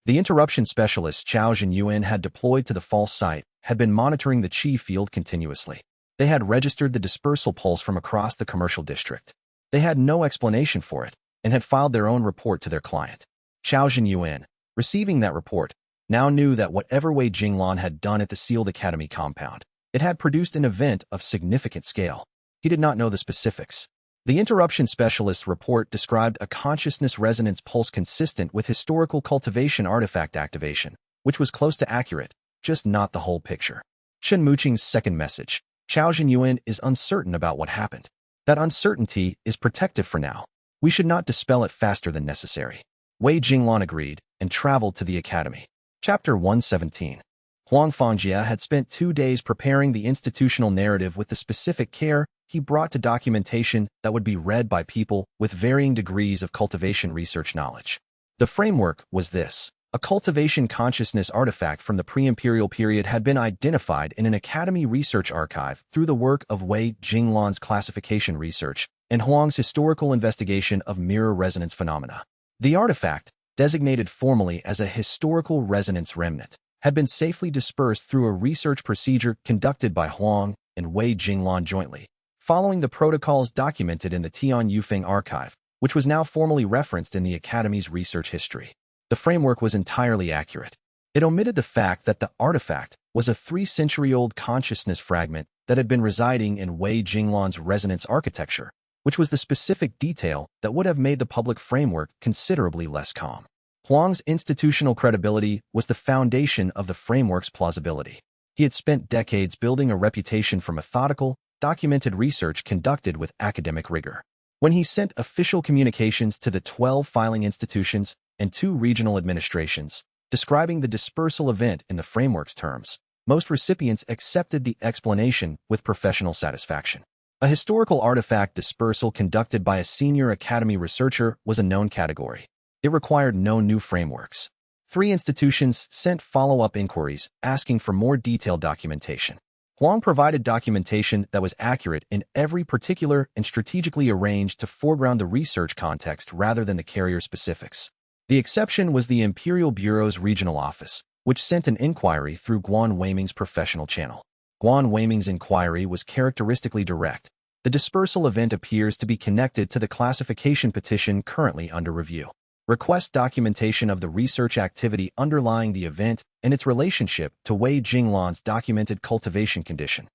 The interruption specialist Chao Zhenyuan had deployed to the false site, had been monitoring the qi field continuously. They had registered the dispersal pulse from across the commercial district. They had no explanation for it and had filed their own report to their client. Xiao Yuan, receiving that report, now knew that whatever Wei Jinglan had done at the sealed academy compound, it had produced an event of significant scale. He did not know the specifics. The interruption specialist's report described a consciousness resonance pulse consistent with historical cultivation artifact activation, which was close to accurate, just not the whole picture. Shen Muqing's second message. Xiao Yuan is uncertain about what happened. That uncertainty is protective for now. We should not dispel it faster than necessary. Wei Jinglan agreed and traveled to the academy. Chapter 117. Huang Fangjia had spent 2 days preparing the institutional narrative with the specific care he brought to documentation that would be read by people with varying degrees of cultivation research knowledge. The framework was this. A cultivation consciousness artifact from the pre-imperial period had been identified in an academy research archive through the work of Wei Jinglan's classification research and Huang's historical investigation of mirror resonance phenomena. The artifact, designated formally as a historical resonance remnant, had been safely dispersed through a research procedure conducted by Huang and Wei Jinglan jointly, following the protocols documented in the Tian Yufeng archive, which was now formally referenced in the Academy's research history. The framework was entirely accurate. It omitted the fact that the artifact was a 3-century-old consciousness fragment that had been residing in Wei Jinglan's resonance architecture, which was the specific detail that would have made the public framework considerably less calm. Huang's institutional credibility was the foundation of the framework's plausibility. He had spent decades building a reputation for methodical, documented research conducted with academic rigor. When he sent official communications to the 12 filing institutions and 2 regional administrations, describing the dispersal event in the framework's terms, most recipients accepted the explanation with professional satisfaction. A historical artifact dispersal conducted by a senior academy researcher was a known category. It required no new frameworks. 3 institutions sent follow-up inquiries asking for more detailed documentation. Huang provided documentation that was accurate in every particular and strategically arranged to foreground the research context rather than the carrier specifics. The exception was the Imperial Bureau's regional office, which sent an inquiry through Guan Weiming's professional channel. Guan Weiming's inquiry was characteristically direct. The dispersal event appears to be connected to the classification petition currently under review. Request documentation of the research activity underlying the event and its relationship to Wei Jinglan's documented cultivation condition.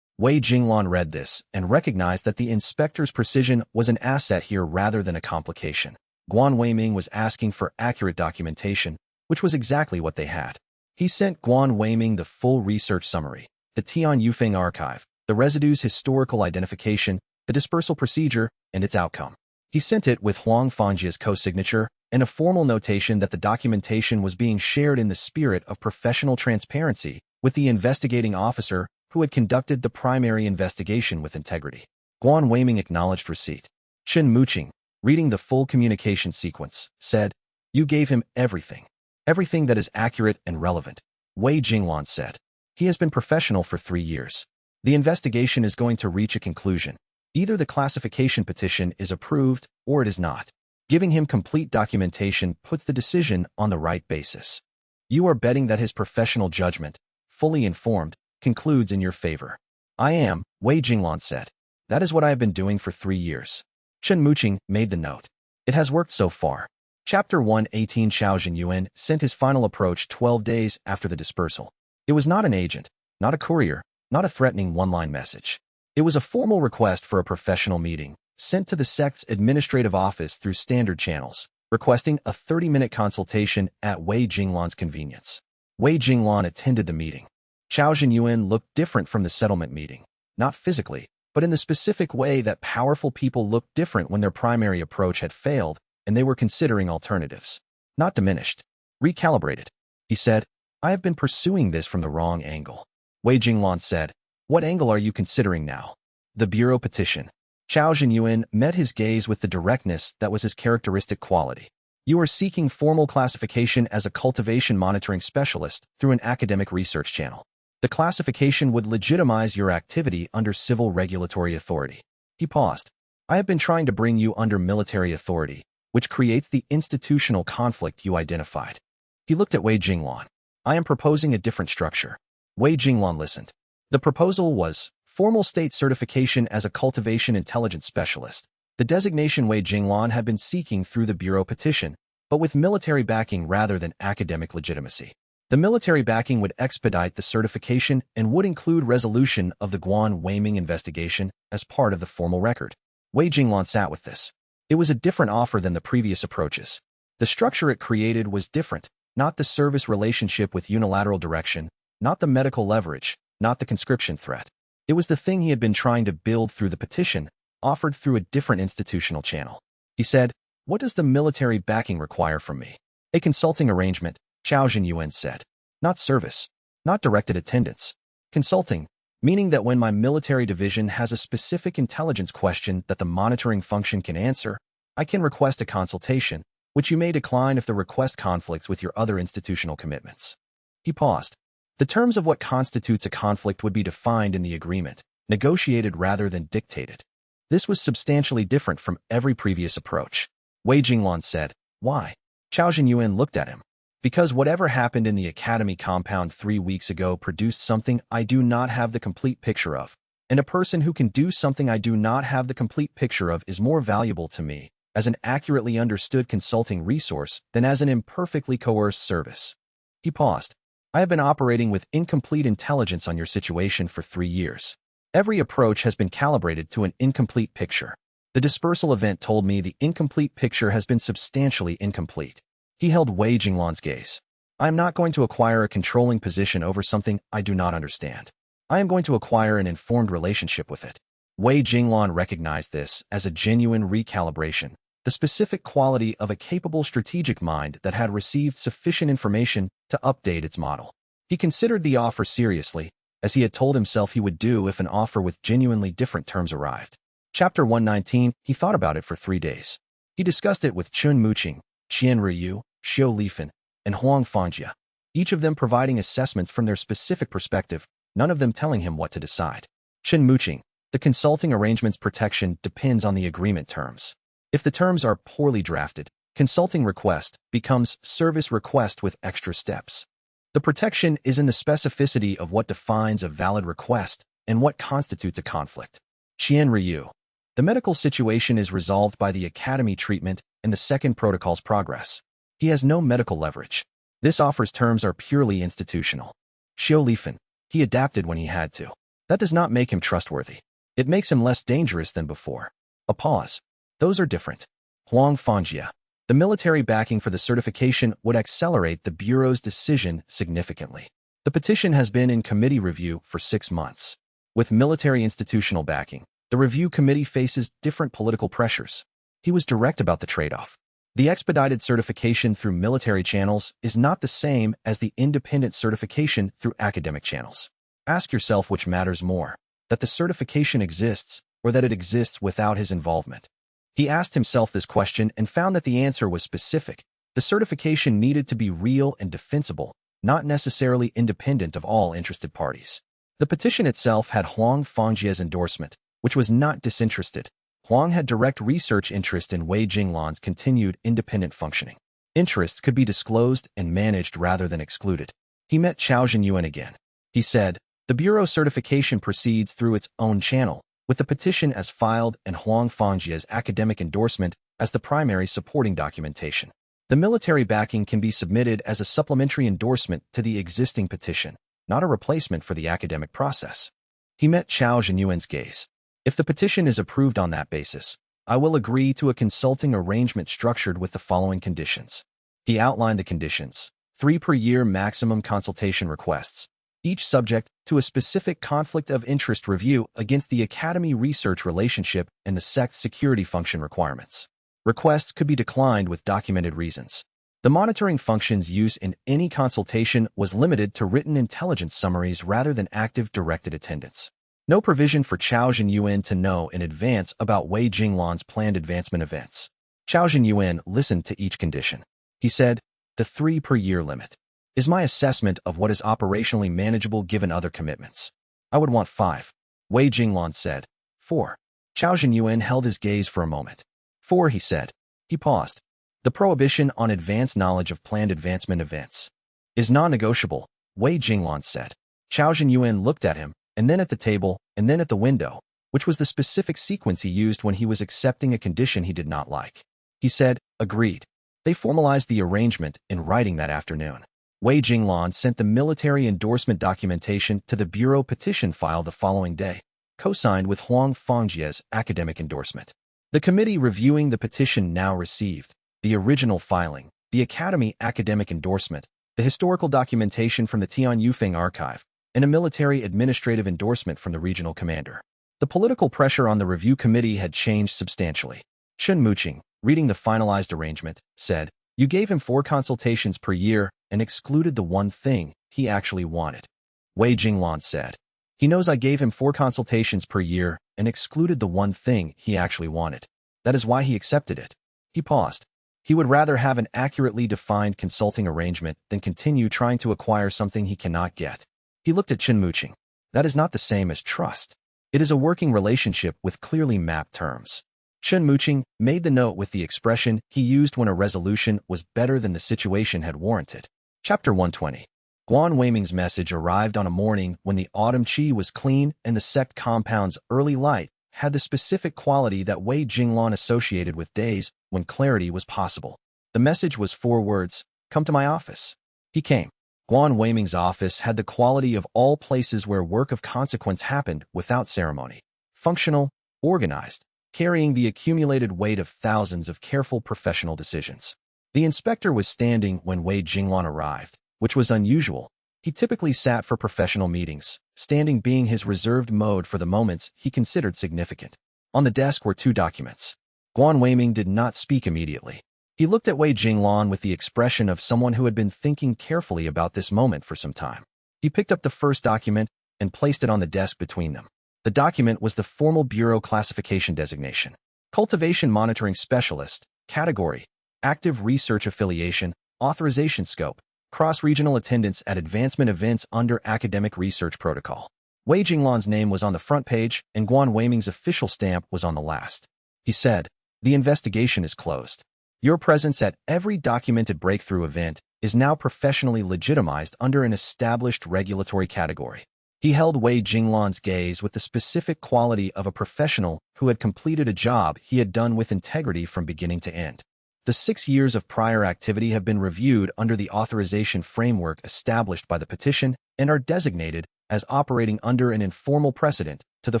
Wei Jinglan read this and recognized that the inspector's precision was an asset here rather than a complication. Guan Weiming was asking for accurate documentation, which was exactly what they had. He sent Guan Weiming the full research summary, the Tian Yufeng archive, the residue's historical identification, the dispersal procedure, and its outcome. He sent it with Huang Fangjia's co-signature and a formal notation that the documentation was being shared in the spirit of professional transparency with the investigating officer who had conducted the primary investigation with integrity. Guan Weiming acknowledged receipt. Shen Muqing, reading the full communication sequence, said, "You gave him everything. Everything that is accurate and relevant." Wei Jinglan said, "He has been professional for 3 years. The investigation is going to reach a conclusion. Either the classification petition is approved or it is not. Giving him complete documentation puts the decision on the right basis. You are betting that his professional judgment, fully informed, concludes in your favor." "I am," Wei Jinglan said. "That is what I have been doing for 3 years." Shen Muqing made the note. "It has worked so far." Chapter 118. Xiao Yuan sent his final approach 12 days after the dispersal. It was not an agent, not a courier, not a threatening one-line message. It was a formal request for a professional meeting, sent to the Sect's administrative office through standard channels, requesting a 30-minute consultation at Wei Jinglan's convenience. Wei Jinglan attended the meeting. Xiao Yuan looked different from the settlement meeting, not physically, but in the specific way that powerful people look different when their primary approach had failed and they were considering alternatives. Not diminished, recalibrated. He said, "I have been pursuing this from the wrong angle." Wei Jinglan said, "What angle are you considering now?" "The bureau petition." Xiao Yuan met his gaze with the directness that was his characteristic quality. "You are seeking formal classification as a cultivation monitoring specialist through an academic research channel. The classification would legitimize your activity under civil regulatory authority." He paused. "I have been trying to bring you under military authority, which creates the institutional conflict you identified." He looked at Wei Jinglan. "I am proposing a different structure. Wei Jinglan listened. The proposal was formal state certification as a cultivation intelligence specialist. The designation Wei Jinglan had been seeking through the bureau petition, but with military backing rather than academic legitimacy. The military backing would expedite the certification and would include resolution of the Guan Weiming investigation as part of the formal record. Wei Jinglan sat with this. It was a different offer than the previous approaches. The structure it created was different, not the service relationship with unilateral direction, not the medical leverage, not the conscription threat. It was the thing he had been trying to build through the petition, offered through a different institutional channel. He said, "What does the military backing require from me?" "A consulting arrangement," Chao Yuan said. "Not service, not directed attendance. Consulting, meaning that when my military division has a specific intelligence question that the monitoring function can answer, I can request a consultation, which you may decline if the request conflicts with your other institutional commitments." He paused. The terms of what constitutes a conflict would be defined in the agreement, negotiated rather than dictated. This was substantially different from every previous approach. Wei Jinglan said, "Why?" Chao Yuan looked at him. "Because whatever happened in the academy compound 3 weeks ago produced something I do not have the complete picture of, and a person who can do something I do not have the complete picture of is more valuable to me as an accurately understood consulting resource than as an imperfectly coerced service." He paused. "I have been operating with incomplete intelligence on your situation for 3 years. Every approach has been calibrated to an incomplete picture. The dispersal event told me the incomplete picture has been substantially incomplete." He held Wei Jinglan's gaze. "I am not going to acquire a controlling position over something I do not understand. I am going to acquire an informed relationship with it." Wei Jinglan recognized this as a genuine recalibration, the specific quality of a capable strategic mind that had received sufficient information to update its model. He considered the offer seriously, as he had told himself he would do if an offer with genuinely different terms arrived. Chapter 119, he thought about it for 3 days. He discussed it with Chun Muqing, Qian Ryu, Xiu Lifan, and Huang Fangjia, each of them providing assessments from their specific perspective, none of them telling him what to decide. Chun Muqing, the consulting arrangement's protection depends on the agreement terms. If the terms are poorly drafted, consulting request becomes service request with extra steps. The protection is in the specificity of what defines a valid request and what constitutes a conflict. Qian Ryu, the medical situation is resolved by the academy treatment and the second protocol's progress. He has no medical leverage. This offer's terms are purely institutional. Xiu Lifan, he adapted when he had to. That does not make him trustworthy. It makes him less dangerous than before. A pause. Those are different. Huang Fangjia, the military backing for the certification would accelerate the Bureau's decision significantly. The petition has been in committee review for 6 months. With military institutional backing, the review committee faces different political pressures. He was direct about the trade-off. The expedited certification through military channels is not the same as the independent certification through academic channels. Ask yourself which matters more, that the certification exists or that it exists without his involvement. He asked himself this question and found that the answer was specific. The certification needed to be real and defensible, not necessarily independent of all interested parties. The petition itself had Huang Fangjia's endorsement, which was not disinterested. Huang had direct research interest in Wei Jinglan's continued independent functioning. Interests could be disclosed and managed rather than excluded. He met Chao Yuan again. He said, "The Bureau certification proceeds through its own channel, with the petition as filed and Huang Fangjia's academic endorsement as the primary supporting documentation. The military backing can be submitted as a supplementary endorsement to the existing petition, not a replacement for the academic process." He met Chao Yuan's gaze. "If the petition is approved on that basis, I will agree to a consulting arrangement structured with the following conditions." He outlined the conditions: 3 per year maximum consultation requests, each subject to a specific conflict of interest review against the academy research relationship and the Sect's security function requirements. Requests could be declined with documented reasons. The monitoring function's use in any consultation was limited to written intelligence summaries rather than active directed attendance. No provision for Chao Yuan to know in advance about Wei Jinglan's planned advancement events. Chao Yuan listened to each condition. He said, "The 3 per year limit is my assessment of what is operationally manageable given other commitments. I would want 5. Wei Jinglan said, 4. Chao Yuan held his gaze for a moment. 4, he said. He paused. The prohibition on advance knowledge of planned advancement events is non-negotiable, Wei Jinglan said. Chao Yuan looked at him, and then at the table, and then at the window, which was the specific sequence he used when he was accepting a condition he did not like. He said, agreed. They formalized the arrangement in writing that afternoon. Wei Jinglan sent the military endorsement documentation to the Bureau petition file the following day, co-signed with Huang Fengjie's academic endorsement. The committee reviewing the petition now received the original filing, the Academy academic endorsement, the historical documentation from the Tian Yufeng archive, and a military administrative endorsement from the regional commander. The political pressure on the review committee had changed substantially. Chen Muqing, reading the finalized arrangement, said, "You gave him 4 consultations per year and excluded the one thing he actually wanted." Wei Jinglan said, "He knows I gave him 4 consultations per year and excluded the one thing he actually wanted. That is why he accepted it." He paused. He would rather have an accurately defined consulting arrangement than continue trying to acquire something he cannot get. He looked at Chen Muqing. That is not the same as trust. It is a working relationship with clearly mapped terms. Chen Muqing made the note with the expression he used when a resolution was better than the situation had warranted. Chapter 120. Guan Weiming's message arrived on a morning when the autumn qi was clean and the Sect compound's early light had the specific quality that Wei Jinglan associated with days when clarity was possible. The message was 4 words, "Come to my office." He came. Guan Weiming's office had the quality of all places where work of consequence happened without ceremony. Functional, organized, carrying the accumulated weight of thousands of careful professional decisions. The inspector was standing when Wei Jinglan arrived, which was unusual. He typically sat for professional meetings, standing being his reserved mode for the moments he considered significant. On the desk were 2 documents. Guan Weiming did not speak immediately. He looked at Wei Jinglan with the expression of someone who had been thinking carefully about this moment for some time. He picked up the first document and placed it on the desk between them. The document was the formal bureau classification designation. Cultivation Monitoring Specialist, Category, Active Research Affiliation, Authorization Scope, Cross-Regional Attendance at Advancement Events under Academic Research Protocol. Wei Jinglan's name was on the front page and Guan Weiming's official stamp was on the last. He said, "The investigation is closed. Your presence at every documented breakthrough event is now professionally legitimized under an established regulatory category." He held Wei Jinglan's gaze with the specific quality of a professional who had completed a job he had done with integrity from beginning to end. The 6 years of prior activity have been reviewed under the authorization framework established by the petition and are designated as operating under an informal precedent to the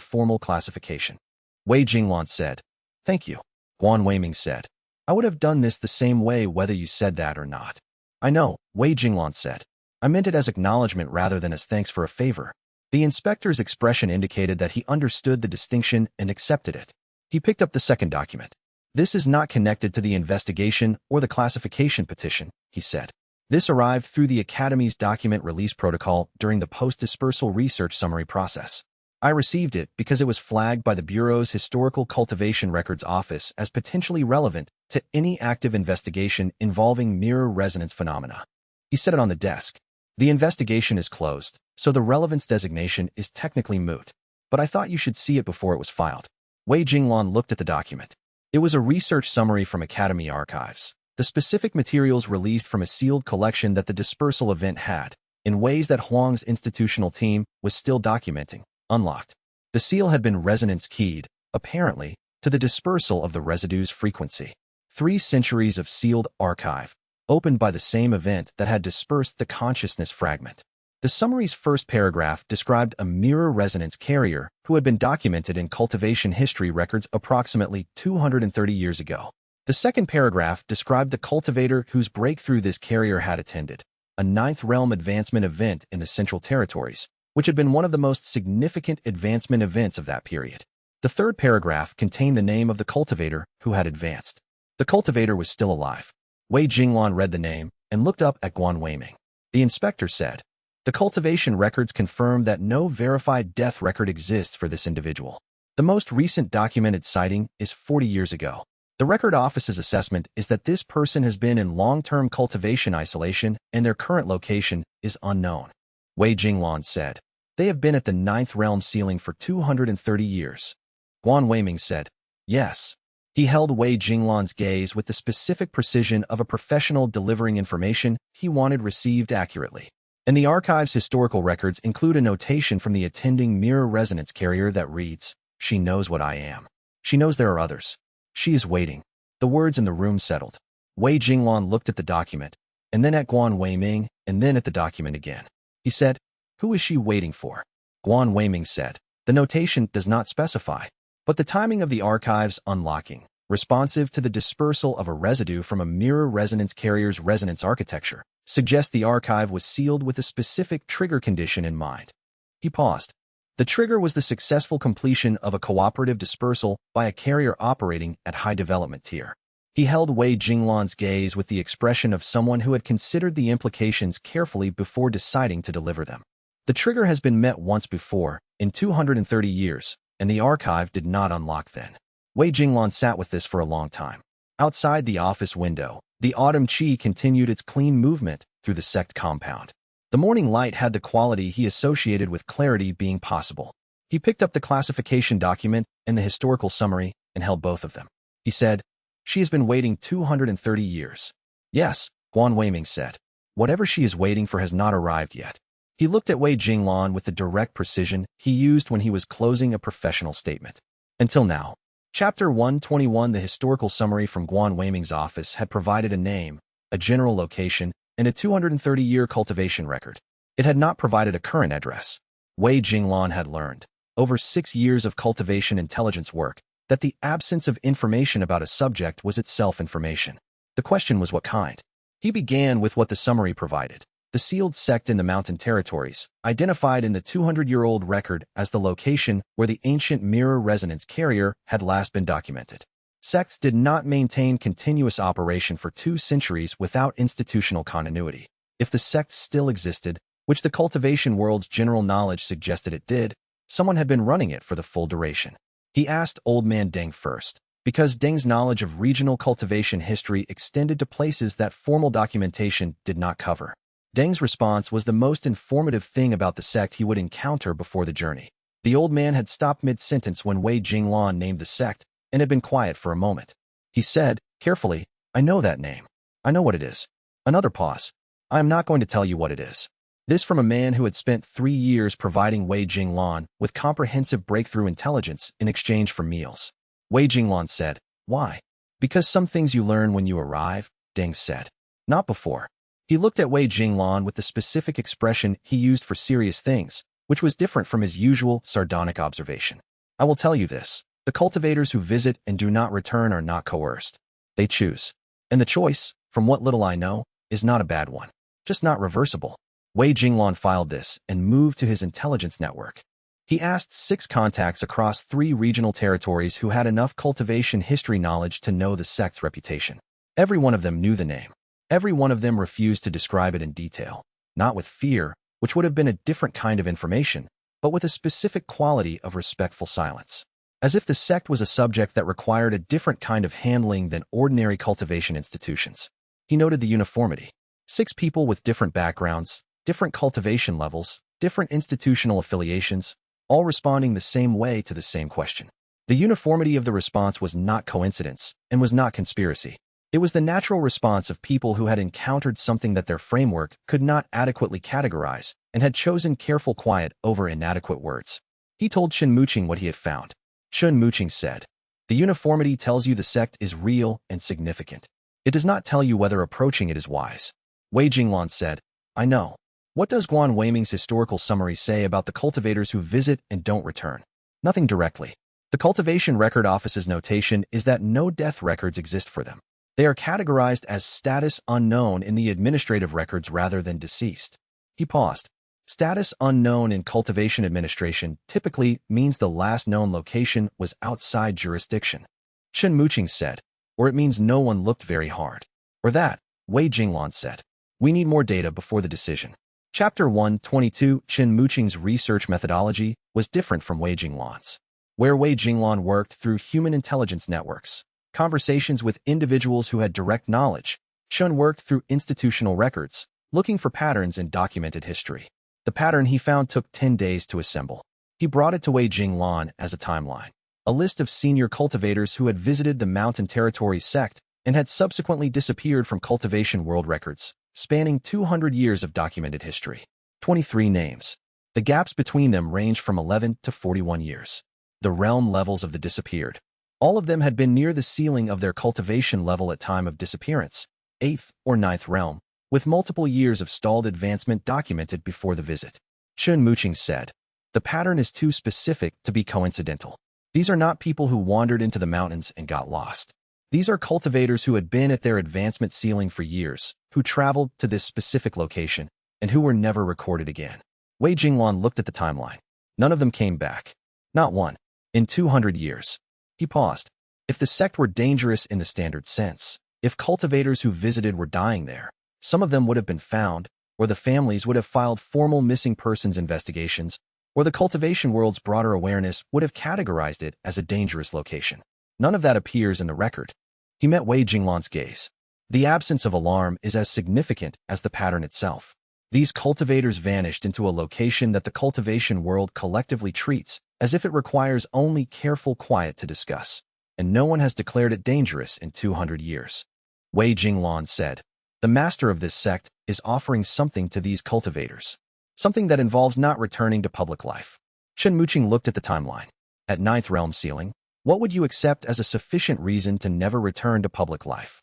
formal classification. Wei Jinglan said, "Thank you." Guan Weiming said, "I would have done this the same way whether you said that or not." "I know," Wei Jinglan said. "I meant it as acknowledgement rather than as thanks for a favor." The inspector's expression indicated that he understood the distinction and accepted it. He picked up the second document. "This is not connected to the investigation or the classification petition," he said. "This arrived through the Academy's document release protocol during the post-dispersal research summary process. I received it because it was flagged by the Bureau's Historical Cultivation Records Office as potentially relevant to any active investigation involving mirror resonance phenomena." He set it on the desk. "The investigation is closed, so the relevance designation is technically moot. But I thought you should see it before it was filed." Wei Jinglan looked at the document. It was a research summary from Academy archives, the specific materials released from a sealed collection that the dispersal event had, in ways that Huang's institutional team was still documenting, unlocked. The seal had been resonance keyed, apparently, to the dispersal of the residue's frequency. 3 centuries of sealed archive, opened by the same event that had dispersed the consciousness fragment. The summary's first paragraph described a mirror resonance carrier who had been documented in cultivation history records approximately 230 years ago. The second paragraph described the cultivator whose breakthrough this carrier had attended, a 9th realm advancement event in the Central Territories, which had been one of the most significant advancement events of that period. The third paragraph contained the name of the cultivator who had advanced. The cultivator was still alive. Wei Jinglan read the name and looked up at Guan Weiming. The inspector said, "The cultivation records confirm that no verified death record exists for this individual. The most recent documented sighting is 40 years ago. The record office's assessment is that this person has been in long-term cultivation isolation and their current location is unknown." Wei Jinglan said, "They have been at the 9th realm ceiling for 230 years. Guan Weiming said, "Yes." He held Wei Jinglan's gaze with the specific precision of a professional delivering information he wanted received accurately. And the archive's historical records include a notation from the attending mirror resonance carrier that reads, "She knows what I am. She knows there are others. She is waiting." The words in the room settled. Wei Jinglan looked at the document, and then at Guan Weiming, and then at the document again. He said, "Who is she waiting for?" Guan Weiming said, "The notation does not specify, but the timing of the archive's unlocking, responsive to the dispersal of a residue from a mirror resonance carrier's resonance architecture, suggests the archive was sealed with a specific trigger condition in mind." He paused. The trigger was the successful completion of a cooperative dispersal by a carrier operating at high development tier. He held Wei Jinglan's gaze with the expression of someone who had considered the implications carefully before deciding to deliver them. The trigger has been met once before, in 230 years, and the archive did not unlock then. Wei Jinglan sat with this for a long time. Outside the office window, the autumn chi continued its clean movement through the Sect compound. The morning light had the quality he associated with clarity being possible. He picked up the classification document and the historical summary and held both of them. He said, "She has been waiting 230 years. "Yes," Guan Weiming said. "Whatever she is waiting for has not arrived yet." He looked at Wei Jinglan with the direct precision he used when he was closing a professional statement. Until now. Chapter 121. The historical summary from Guan Weiming's office had provided a name, a general location, and a 230-year cultivation record. It had not provided a current address. Wei Jinglan had learned, over 6 years of cultivation intelligence work, that the absence of information about a subject was itself information. The question was what kind. He began with what the summary provided. The sealed sect in the mountain territories, identified in the 200-year-old record as the location where the ancient mirror resonance carrier had last been documented. Sects did not maintain continuous operation for 2 centuries without institutional continuity. If the sect still existed, which the cultivation world's general knowledge suggested it did, someone had been running it for the full duration. He asked Old Man Deng first, because Deng's knowledge of regional cultivation history extended to places that formal documentation did not cover. Deng's response was the most informative thing about the sect he would encounter before the journey. The old man had stopped mid-sentence when Wei Jinglan named the sect, and had been quiet for a moment. He said, carefully, "I know that name. I know what it is." Another pause. "I am not going to tell you what it is." This from a man who had spent 3 years providing Wei Jinglan with comprehensive breakthrough intelligence in exchange for meals. Wei Jinglan said, "Why?" "Because some things you learn when you arrive," Deng said. "Not before." He looked at Wei Jinglan with the specific expression he used for serious things, which was different from his usual sardonic observation. "I will tell you this. The cultivators who visit and do not return are not coerced. They choose. And the choice, from what little I know, is not a bad one. Just not reversible." Wei Jinglan filed this and moved to his intelligence network. He asked 6 contacts across 3 regional territories who had enough cultivation history knowledge to know the sect's reputation. Every one of them knew the name. Every one of them refused to describe it in detail, not with fear, which would have been a different kind of information, but with a specific quality of respectful silence. As if the sect was a subject that required a different kind of handling than ordinary cultivation institutions. He noted the uniformity. 6 people with different backgrounds, different cultivation levels, different institutional affiliations, all responding the same way to the same question. The uniformity of the response was not coincidence and was not conspiracy. It was the natural response of people who had encountered something that their framework could not adequately categorize and had chosen careful quiet over inadequate words. He told Chen Muqing what he had found. Chen Muqing said, "The uniformity tells you the sect is real and significant. It does not tell you whether approaching it is wise." Wei Jinglan said, "I know. What does Guan Weiming's historical summary say about the cultivators who visit and don't return?" "Nothing directly. The Cultivation Record Office's notation is that no death records exist for them. They are categorized as status unknown in the administrative records rather than deceased." He paused. Status unknown in cultivation administration typically means the last known location was outside jurisdiction. Chen Muqing said, "Or it means no one looked very hard." "Or that," Wei Jinglan said. "We need more data before the decision." Chapter 122. Chen Muqing's research methodology was different from Wei Jinglan's. Where Wei Jinglan worked through human intelligence networks, conversations with individuals who had direct knowledge, Chen worked through institutional records, looking for patterns in documented history. The pattern he found took 10 days to assemble. He brought it to Wei Jinglan as a timeline, a list of senior cultivators who had visited the Mountain Territories sect and had subsequently disappeared from cultivation world records, spanning 200 years of documented history. 23 names. The gaps between them ranged from 11 to 41 years. The realm levels of the disappeared. All of them had been near the ceiling of their cultivation level at time of disappearance, 8th or 9th realm, with multiple years of stalled advancement documented before the visit. Chun Muqing said, "The pattern is too specific to be coincidental. These are not people who wandered into the mountains and got lost. These are cultivators who had been at their advancement ceiling for years, who traveled to this specific location, and who were never recorded again." Wei Jinglan looked at the timeline. None of them came back. Not one. In 200 years. He paused. If the sect were dangerous in the standard sense, if cultivators who visited were dying there, some of them would have been found, or the families would have filed formal missing persons investigations, or the cultivation world's broader awareness would have categorized it as a dangerous location. None of that appears in the record. He met Wei Jinglan's gaze. The absence of alarm is as significant as the pattern itself. These cultivators vanished into a location that the cultivation world collectively treats as if it requires only careful quiet to discuss, and no one has declared it dangerous in 200 years. Wei Jinglan said, "The master of this sect is offering something to these cultivators. Something that involves not returning to public life." Chun Muqing looked at the timeline. At 9th realm ceiling, what would you accept as a sufficient reason to never return to public life?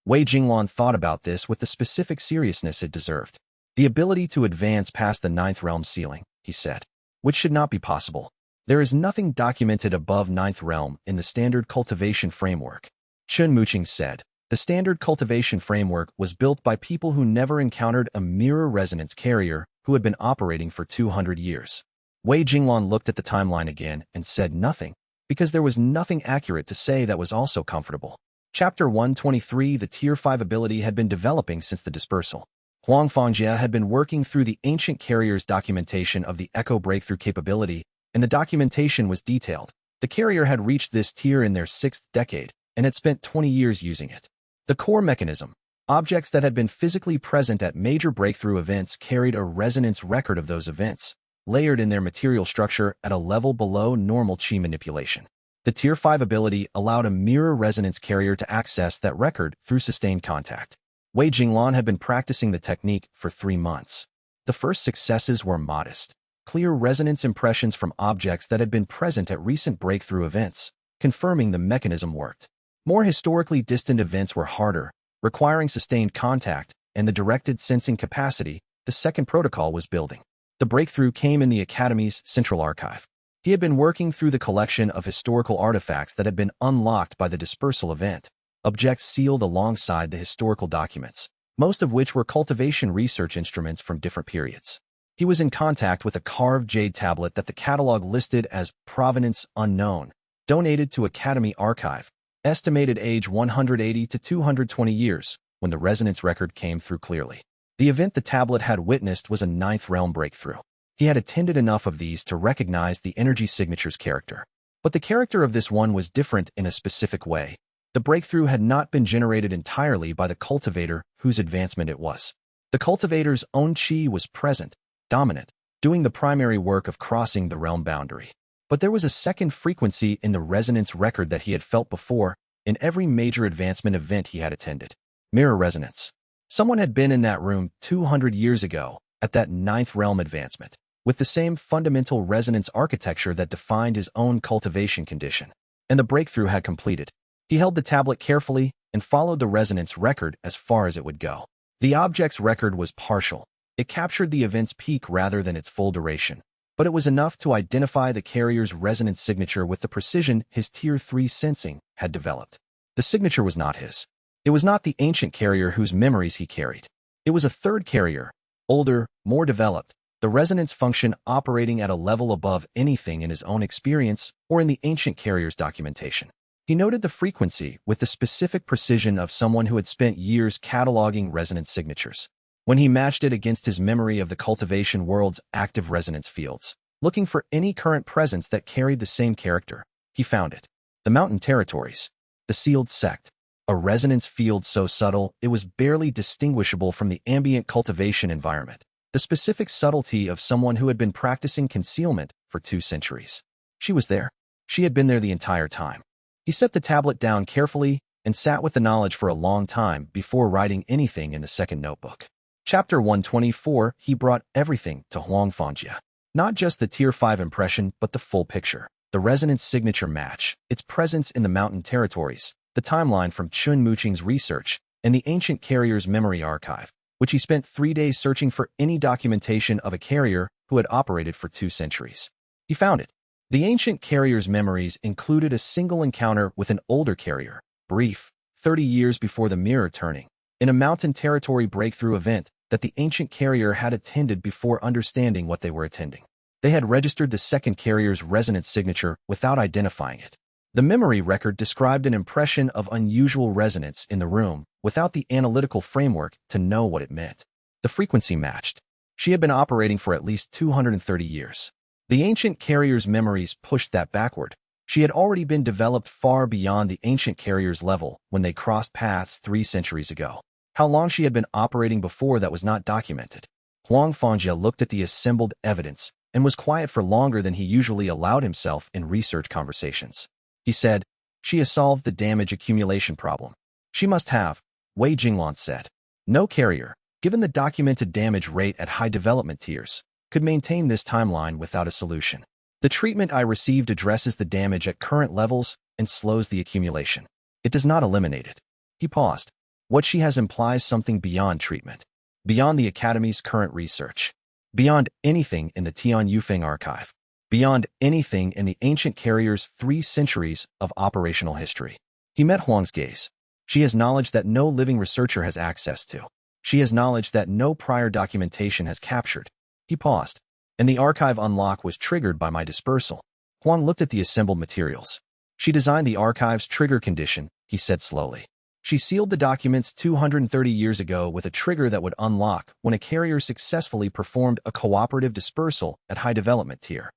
Wei Jinglan thought about this with the specific seriousness it deserved. The ability to advance past the 9th realm ceiling, he said, which should not be possible. There is nothing documented above 9th realm in the standard cultivation framework. Chun Muqing said, the standard cultivation framework was built by people who never encountered a mirror resonance carrier who had been operating for 200 years. Wei Jinglan looked at the timeline again and said nothing, because there was nothing accurate to say that was also comfortable. Chapter 123. The Tier 5 ability had been developing since the dispersal. Huang Fangjie had been working through the ancient carrier's documentation of the echo breakthrough capability, and the documentation was detailed. The carrier had reached this tier in their 6th decade, and had spent 20 years using it. The core mechanism, objects that had been physically present at major breakthrough events carried a resonance record of those events, layered in their material structure at a level below normal qi manipulation. The Tier 5 ability allowed a mirror resonance carrier to access that record through sustained contact. Wei Jinglan had been practicing the technique for 3 months. The first successes were modest. Clear resonance impressions from objects that had been present at recent breakthrough events, confirming the mechanism worked. More historically distant events were harder, requiring sustained contact and the directed sensing capacity the second protocol was building. The breakthrough came in the Academy's central archive. He had been working through the collection of historical artifacts that had been unlocked by the dispersal event, objects sealed alongside the historical documents, most of which were cultivation research instruments from different periods. He was in contact with a carved jade tablet that the catalog listed as provenance unknown, donated to Academy Archive, estimated age 180 to 220 years, when the resonance record came through clearly. The event the tablet had witnessed was a 9th realm breakthrough. He had attended enough of these to recognize the energy signature's character. But the character of this one was different in a specific way. The breakthrough had not been generated entirely by the cultivator whose advancement it was. The cultivator's own qi was present, dominant, doing the primary work of crossing the realm boundary. But there was a second frequency in the resonance record that he had felt before in every major advancement event he had attended. Mirror resonance. Someone had been in that room 200 years ago at that 9th realm advancement, with the same fundamental resonance architecture that defined his own cultivation condition. And the breakthrough had completed. He held the tablet carefully and followed the resonance record as far as it would go. The object's record was partial. It captured the event's peak rather than its full duration, but it was enough to identify the carrier's resonance signature with the precision his Tier 3 sensing had developed. The signature was not his. It was not the ancient carrier whose memories he carried. It was a third carrier, older, more developed, the resonance function operating at a level above anything in his own experience or in the ancient carrier's documentation. He noted the frequency with the specific precision of someone who had spent years cataloging resonance signatures. When he matched it against his memory of the cultivation world's active resonance fields, looking for any current presence that carried the same character, he found it. The mountain territories. The sealed sect. A resonance field so subtle it was barely distinguishable from the ambient cultivation environment. The specific subtlety of someone who had been practicing concealment for 2 centuries. She was there. She had been there the entire time. He set the tablet down carefully and sat with the knowledge for a long time before writing anything in the second notebook. Chapter 124, he brought everything to Huang Fangjia. Not just the Tier 5 impression, but the full picture. The resonance signature match, its presence in the mountain territories, the timeline from Chun Muqing's research, and the ancient carrier's memory archive, which he spent 3 days searching for any documentation of a carrier who had operated for 2 centuries. He found it. The ancient carrier's memories included a single encounter with an older carrier, brief, 30 years before the mirror turning, in a mountain territory breakthrough event that the ancient carrier had attended before understanding what they were attending. They had registered the second carrier's resonance signature without identifying it. The memory record described an impression of unusual resonance in the room without the analytical framework to know what it meant. The frequency matched. She had been operating for at least 230 years. The ancient carrier's memories pushed that backward. She had already been developed far beyond the ancient carrier's level when they crossed paths 3 centuries ago. How long she had been operating before that was not documented. Huang Fangjia looked at the assembled evidence and was quiet for longer than he usually allowed himself in research conversations. He said, "She has solved the damage accumulation problem." "She must have," Wei Jinglan said. "No carrier, given the documented damage rate at high development tiers, could maintain this timeline without a solution. The treatment I received addresses the damage at current levels and slows the accumulation. It does not eliminate it." He paused. "What she has implies something beyond treatment, beyond the Academy's current research, beyond anything in the Tian Yufeng archive, beyond anything in the ancient carrier's 3 centuries of operational history." He met Huang's gaze. "She has knowledge that no living researcher has access to. She has knowledge that no prior documentation has captured." He paused. "And the archive unlock was triggered by my dispersal." Huang looked at the assembled materials. "She designed the archive's trigger condition," he said slowly. "She sealed the documents 230 years ago with a trigger that would unlock when a carrier successfully performed a cooperative dispersal at high development tier.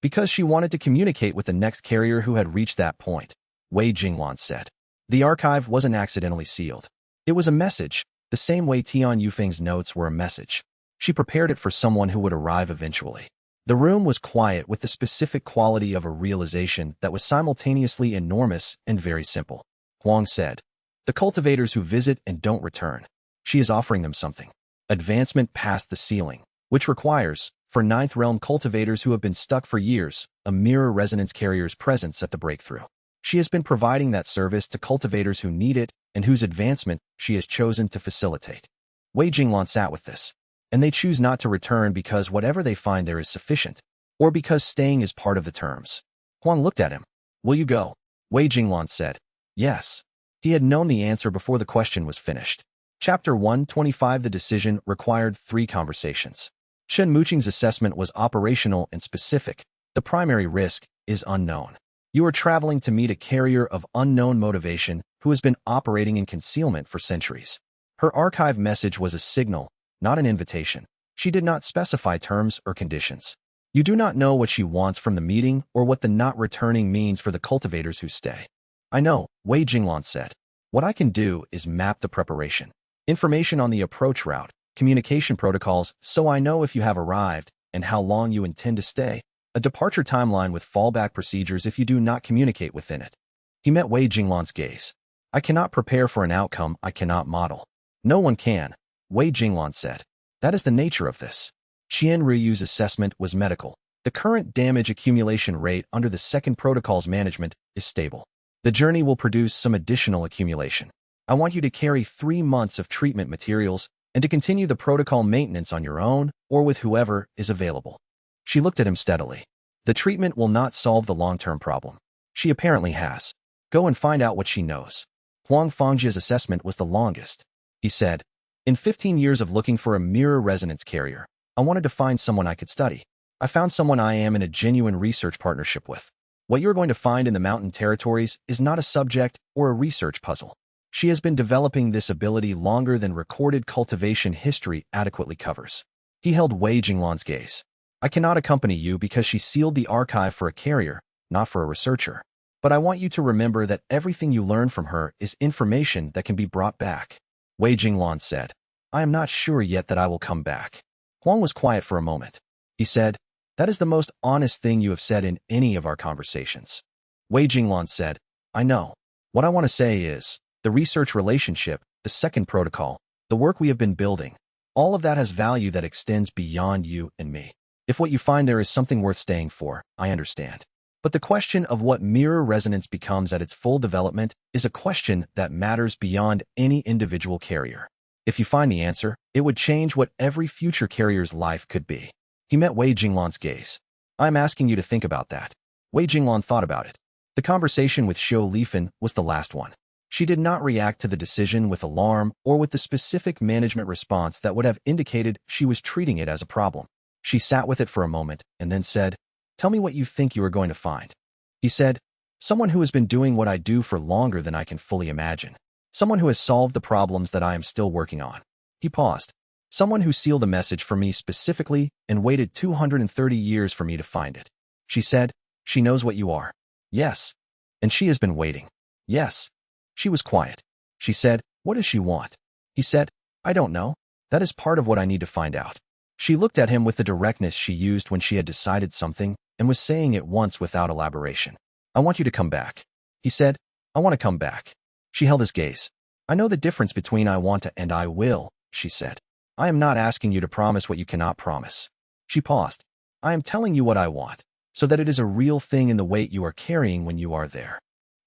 Because she wanted to communicate with the next carrier who had reached that point," Wei Jinglan said. "The archive wasn't accidentally sealed. It was a message, the same way Tian Yufeng's notes were a message. She prepared it for someone who would arrive eventually." The room was quiet with the specific quality of a realization that was simultaneously enormous and very simple. Huang said, "The cultivators who visit and don't return. She is offering them something. Advancement past the ceiling, which requires, for 9th realm cultivators who have been stuck for years, a mirror resonance carrier's presence at the breakthrough. She has been providing that service to cultivators who need it and whose advancement she has chosen to facilitate." Wei Jinglan sat with this. "And they choose not to return because whatever they find there is sufficient, or because staying is part of the terms." Huang looked at him. "Will you go?" Wei Jinglan said, "Yes." He had known the answer before the question was finished. Chapter 125. The decision required 3 conversations. Chun Muqing's assessment was operational and specific. The primary risk is unknown. You are traveling to meet a carrier of unknown motivation who has been operating in concealment for centuries. Her archive message was a signal, not an invitation. She did not specify terms or conditions. You do not know what she wants from the meeting or what the not returning means for the cultivators who stay. "I know," Wei Jinglan said. "What I can do is map the preparation. Information on the approach route, communication protocols, so I know if you have arrived and how long you intend to stay. A departure timeline with fallback procedures if you do not communicate within it." He met Wei Jinglan's gaze. "I cannot prepare for an outcome I cannot model." "No one can," Wei Jinglan said. "That is the nature of this." Qian Riyu's assessment was medical. The current damage accumulation rate under the second protocol's management is stable. The journey will produce some additional accumulation. I want you to carry 3 months of treatment materials and to continue the protocol maintenance on your own or with whoever is available. She looked at him steadily. "The treatment will not solve the long-term problem. She apparently has. Go and find out what she knows." Huang Fangjia's assessment was the longest. He said, "In 15 years of looking for a mirror resonance carrier, I wanted to find someone I could study. I found someone I am in a genuine research partnership with. What you're going to find in the mountain territories is not a subject or a research puzzle. She has been developing this ability longer than recorded cultivation history adequately covers." He held Wei Jinglan's gaze. "I cannot accompany you because she sealed the archive for a carrier, not for a researcher. But I want you to remember that everything you learn from her is information that can be brought back." Wei Jinglan said, "I am not sure yet that I will come back." Huang was quiet for a moment. He said, "That is the most honest thing you have said in any of our conversations." Wei Jinglan said, "I know. What I want to say is, the research relationship, the second protocol, the work we have been building, All of that has value that extends beyond you and me. If what you find there is something worth staying for, I understand. But the question of what mirror resonance becomes at its full development is a question that matters beyond any individual carrier. If you find the answer, it would change what every future carrier's life could be. He met Wei Jinglan's gaze. I'm asking you to think about that. Wei Jinglan thought about it. The conversation with Xiao Lifen was the last one. She did not react to the decision with alarm or with the specific management response that would have indicated she was treating it as a problem. She sat with it for a moment and then said, "Tell me what you think you are going to find." He said, "Someone who has been doing what I do for longer than I can fully imagine. Someone who has solved the problems that I am still working on." He paused. "Someone who sealed a message for me specifically and waited 230 years for me to find it." She said, "She knows what you are." "Yes." "And she has been waiting." "Yes." She was quiet. She said, "What does she want?" He said, "I don't know. That is part of what I need to find out." She looked at him with the directness she used when she had decided something and was saying it once without elaboration. "I want you to come back." He said, "I want to come back." She held his gaze. "I know the difference between I want to and I will," she said. "I am not asking you to promise what you cannot promise." She paused. "I am telling you what I want, so that it is a real thing in the weight you are carrying when you are there."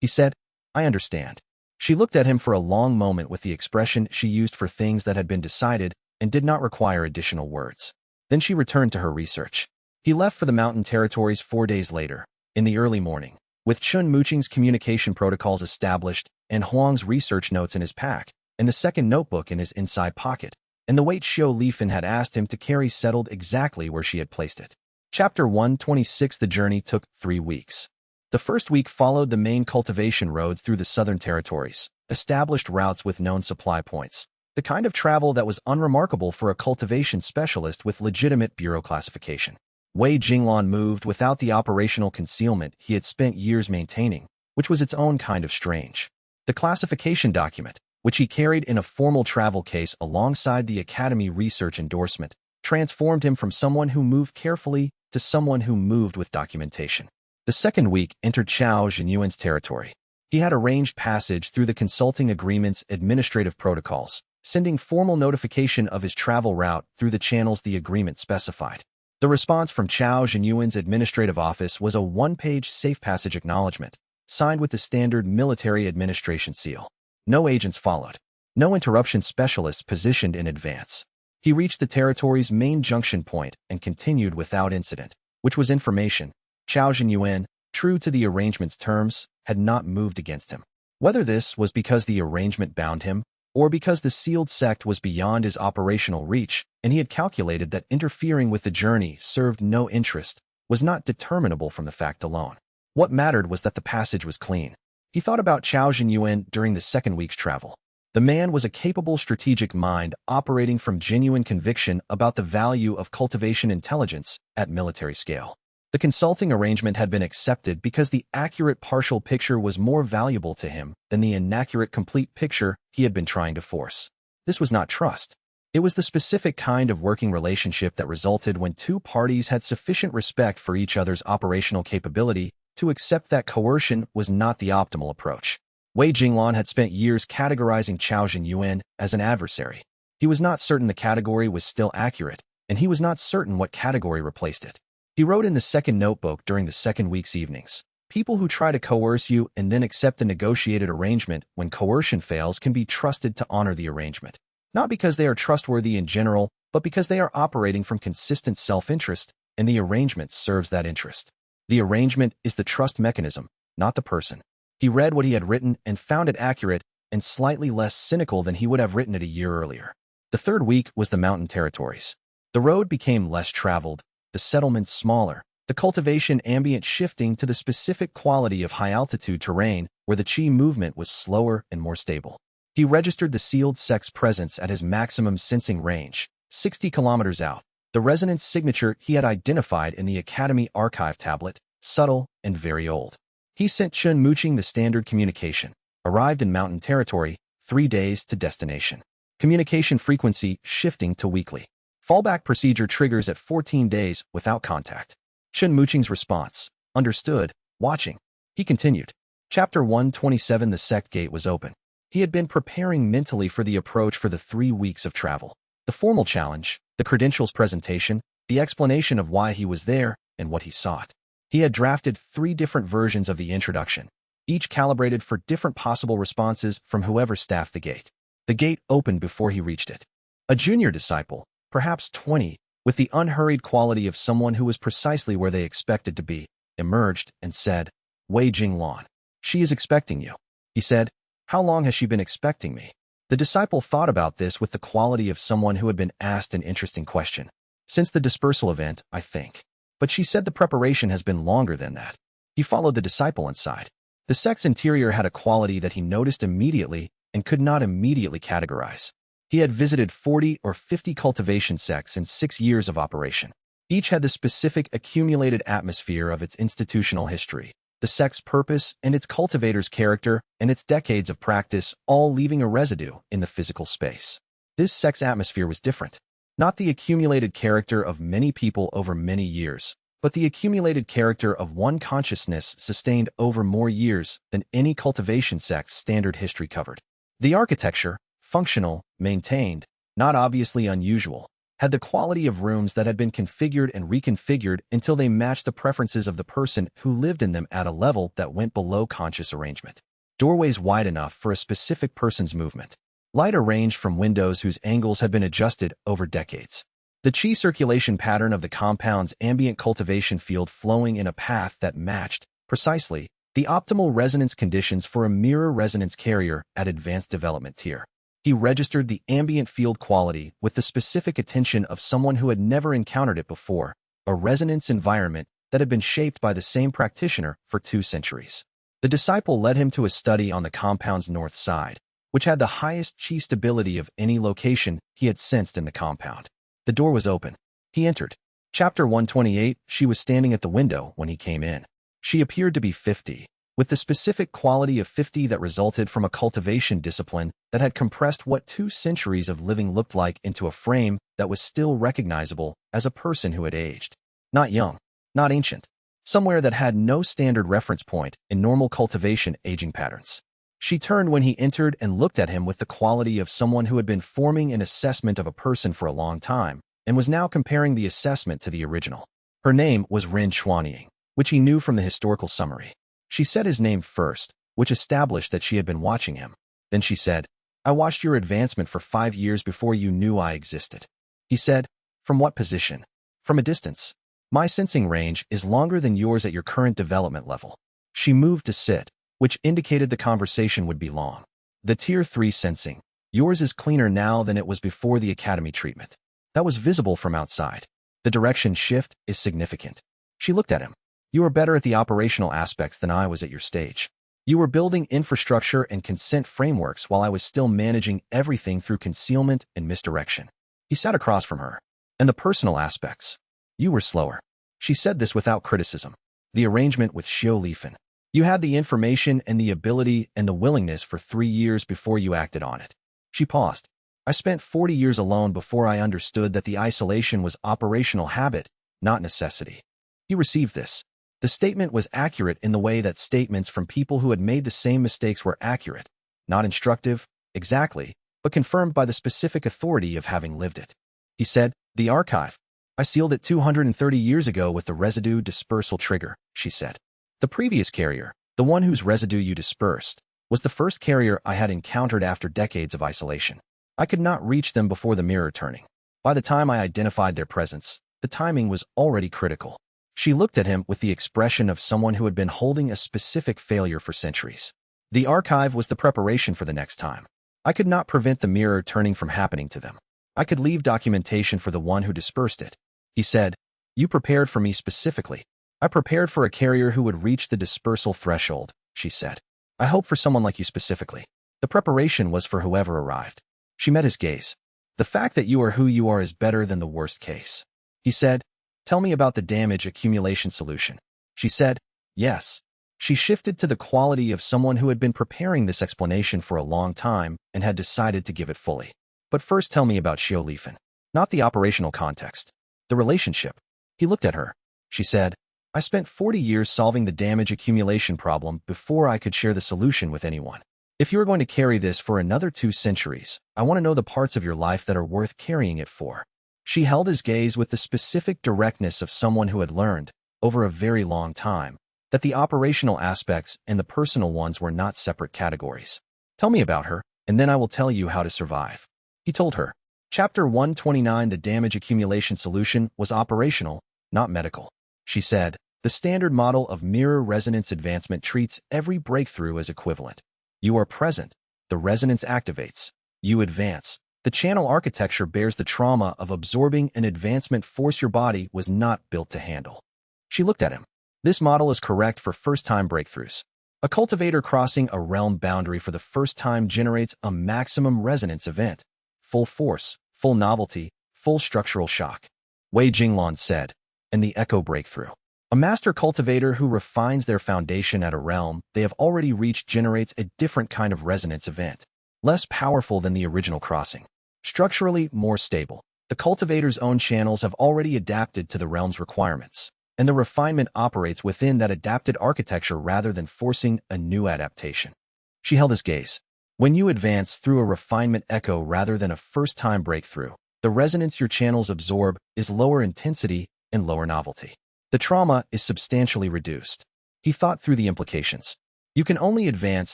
He said, "I understand." She looked at him for a long moment with the expression she used for things that had been decided and did not require additional words. Then she returned to her research. He left for the mountain territories 4 days later, in the early morning, with Chun Muqing's communication protocols established and Huang's research notes in his pack, and the second notebook in his inside pocket, and the weight Xiao Lifen had asked him to carry settled exactly where she had placed it. Chapter 126. The journey took 3 weeks. The first week followed the main cultivation roads through the southern territories, established routes with known supply points, the kind of travel that was unremarkable for a cultivation specialist with legitimate bureau classification. Wei Jinglan moved without the operational concealment he had spent years maintaining, which was its own kind of strange. The classification document, which he carried in a formal travel case alongside the Academy research endorsement, transformed him from someone who moved carefully to someone who moved with documentation. The second week entered Chao Zhenyuan's territory. He had arranged passage through the consulting agreement's administrative protocols, sending formal notification of his travel route through the channels the agreement specified. The response from Chao Zhenyuan's administrative office was a one-page safe passage acknowledgement, signed with the standard military administration seal. No agents followed. No interruption specialists positioned in advance. He reached the territory's main junction point and continued without incident, which was information. Chao Zhenyuan, true to the arrangement's terms, had not moved against him. Whether this was because the arrangement bound him, or because the sealed sect was beyond his operational reach, and he had calculated that interfering with the journey served no interest, was not determinable from the fact alone. What mattered was that the passage was clean. He thought about Chao Zhenyuan during the second week's travel. The man was a capable strategic mind operating from genuine conviction about the value of cultivation intelligence at military scale. The consulting arrangement had been accepted because the accurate partial picture was more valuable to him than the inaccurate complete picture he had been trying to force. This was not trust. It was the specific kind of working relationship that resulted when two parties had sufficient respect for each other's operational capability to accept that coercion was not the optimal approach. Wei Jinglan had spent years categorizing Chao Zhenyuan as an adversary. He was not certain the category was still accurate, and he was not certain what category replaced it. He wrote in the second notebook during the second week's evenings, "People who try to coerce you and then accept a negotiated arrangement when coercion fails can be trusted to honor the arrangement. Not because they are trustworthy in general, but because they are operating from consistent self-interest, and the arrangement serves that interest. The arrangement is the trust mechanism, not the person." He read what he had written and found it accurate and slightly less cynical than he would have written it a year earlier. The third week was the mountain territories. The road became less traveled, the settlements smaller, the cultivation ambient shifting to the specific quality of high-altitude terrain where the chi movement was slower and more stable. He registered the sealed sect's presence at his maximum sensing range, 60 kilometers out, the resonance signature he had identified in the Academy archive tablet, subtle and very old. He sent Chun Muqing the standard communication, arrived in mountain territory, 3 days to destination. Communication frequency shifting to weekly. Fallback procedure triggers at 14 days without contact. Chun Muqing's response, understood, watching. He continued. Chapter 127. The Sect gate was open. He had been preparing mentally for the approach for the 3 weeks of travel. The formal challenge, the credentials presentation, the explanation of why he was there and what he sought. He had drafted 3 different versions of the introduction, each calibrated for different possible responses from whoever staffed the gate. The gate opened before he reached it. A junior disciple, perhaps 20, with the unhurried quality of someone who was precisely where they expected to be, emerged and said, "Wei Jinglan. She is expecting you." He said, "How long has she been expecting me?" The disciple thought about this with the quality of someone who had been asked an interesting question. "Since the dispersal event, I think." But she said the preparation has been longer than that. He followed the disciple inside. The sect's interior had a quality that he noticed immediately and could not immediately categorize. He had visited 40 or 50 cultivation sects in 6 years of operation. Each had the specific accumulated atmosphere of its institutional history, the sect's purpose and its cultivator's character and its decades of practice, all leaving a residue in the physical space. This sect's atmosphere was different. Not the accumulated character of many people over many years, but the accumulated character of one consciousness sustained over more years than any cultivation sect's standard history covered. The architecture, functional, maintained, not obviously unusual, had the quality of rooms that had been configured and reconfigured until they matched the preferences of the person who lived in them at a level that went below conscious arrangement. Doorways wide enough for a specific person's movement. Light arranged from windows whose angles had been adjusted over decades. The qi circulation pattern of the compound's ambient cultivation field flowing in a path that matched, precisely, the optimal resonance conditions for a mirror resonance carrier at advanced development tier. He registered the ambient field quality with the specific attention of someone who had never encountered it before, a resonance environment that had been shaped by the same practitioner for 2 centuries. The disciple led him to a study on the compound's north side, which had the highest qi stability of any location he had sensed in the compound. The door was open. He entered. Chapter 128, she was standing at the window when he came in. She appeared to be 50, with the specific quality of 50 that resulted from a cultivation discipline that had compressed what 2 centuries of living looked like into a frame that was still recognizable as a person who had aged. Not young, not ancient, somewhere that had no standard reference point in normal cultivation aging patterns. She turned when he entered and looked at him with the quality of someone who had been forming an assessment of a person for a long time and was now comparing the assessment to the original. Her name was Ren Xuanying, which he knew from the historical summary. She said his name first, which established that she had been watching him. Then she said, "I watched your advancement for 5 years before you knew I existed." He said, "From what position?" "From a distance. My sensing range is longer than yours at your current development level." She moved to sit, which indicated the conversation would be long. "The Tier 3 sensing. Yours is cleaner now than it was before the academy treatment." That was visible from outside. The direction shift is significant. She looked at him. "You are better at the operational aspects than I was at your stage. You were building infrastructure and consent frameworks while I was still managing everything through concealment and misdirection." He sat across from her. "And the personal aspects. You were slower." She said this without criticism. "The arrangement with Xiao Lifen. You had the information and the ability and the willingness for 3 years before you acted on it." She paused. "I spent 40 years alone before I understood that the isolation was operational habit, not necessity." He received this. The statement was accurate in the way that statements from people who had made the same mistakes were accurate, not instructive, exactly, but confirmed by the specific authority of having lived it. He said, "The archive. I sealed it 230 years ago with the residue dispersal trigger," she said. "The previous carrier, the one whose residue you dispersed, was the first carrier I had encountered after decades of isolation. I could not reach them before the mirror turning. By the time I identified their presence, the timing was already critical." She looked at him with the expression of someone who had been holding a specific failure for centuries. "The archive was the preparation for the next time. I could not prevent the mirror turning from happening to them. I could leave documentation for the one who dispersed it." He said, "You prepared for me specifically." "I prepared for a carrier who would reach the dispersal threshold," she said. "I hope for someone like you specifically. The preparation was for whoever arrived." She met his gaze. "The fact that you are who you are is better than the worst case." He said, "Tell me about the damage accumulation solution." She said, "Yes." She shifted to the quality of someone who had been preparing this explanation for a long time and had decided to give it fully. "But first tell me about Xiao Lifen. Not the operational context. The relationship." He looked at her. She said, "I spent 40 years solving the damage accumulation problem before I could share the solution with anyone. If you are going to carry this for another 2 centuries, I want to know the parts of your life that are worth carrying it for. She held his gaze with the specific directness of someone who had learned, over a very long time, that the operational aspects and the personal ones were not separate categories. Tell me about her, and then I will tell you how to survive. He told her. Chapter 129. The damage accumulation solution was operational, not medical. She said, the standard model of mirror resonance advancement treats every breakthrough as equivalent. You are present. The resonance activates. You advance. The channel architecture bears the trauma of absorbing an advancement force your body was not built to handle. She looked at him. This model is correct for first-time breakthroughs. A cultivator crossing a realm boundary for the first time generates a maximum resonance event. Full force, full novelty, full structural shock. Wei Jinglan said. And the echo breakthrough. A master cultivator who refines their foundation at a realm they have already reached generates a different kind of resonance event, less powerful than the original crossing. Structurally more stable. The cultivator's own channels have already adapted to the realm's requirements, and the refinement operates within that adapted architecture rather than forcing a new adaptation. She held his gaze. When you advance through a refinement echo rather than a first-time breakthrough, the resonance your channels absorb is lower intensity and lower novelty. The trauma is substantially reduced. He thought through the implications. You can only advance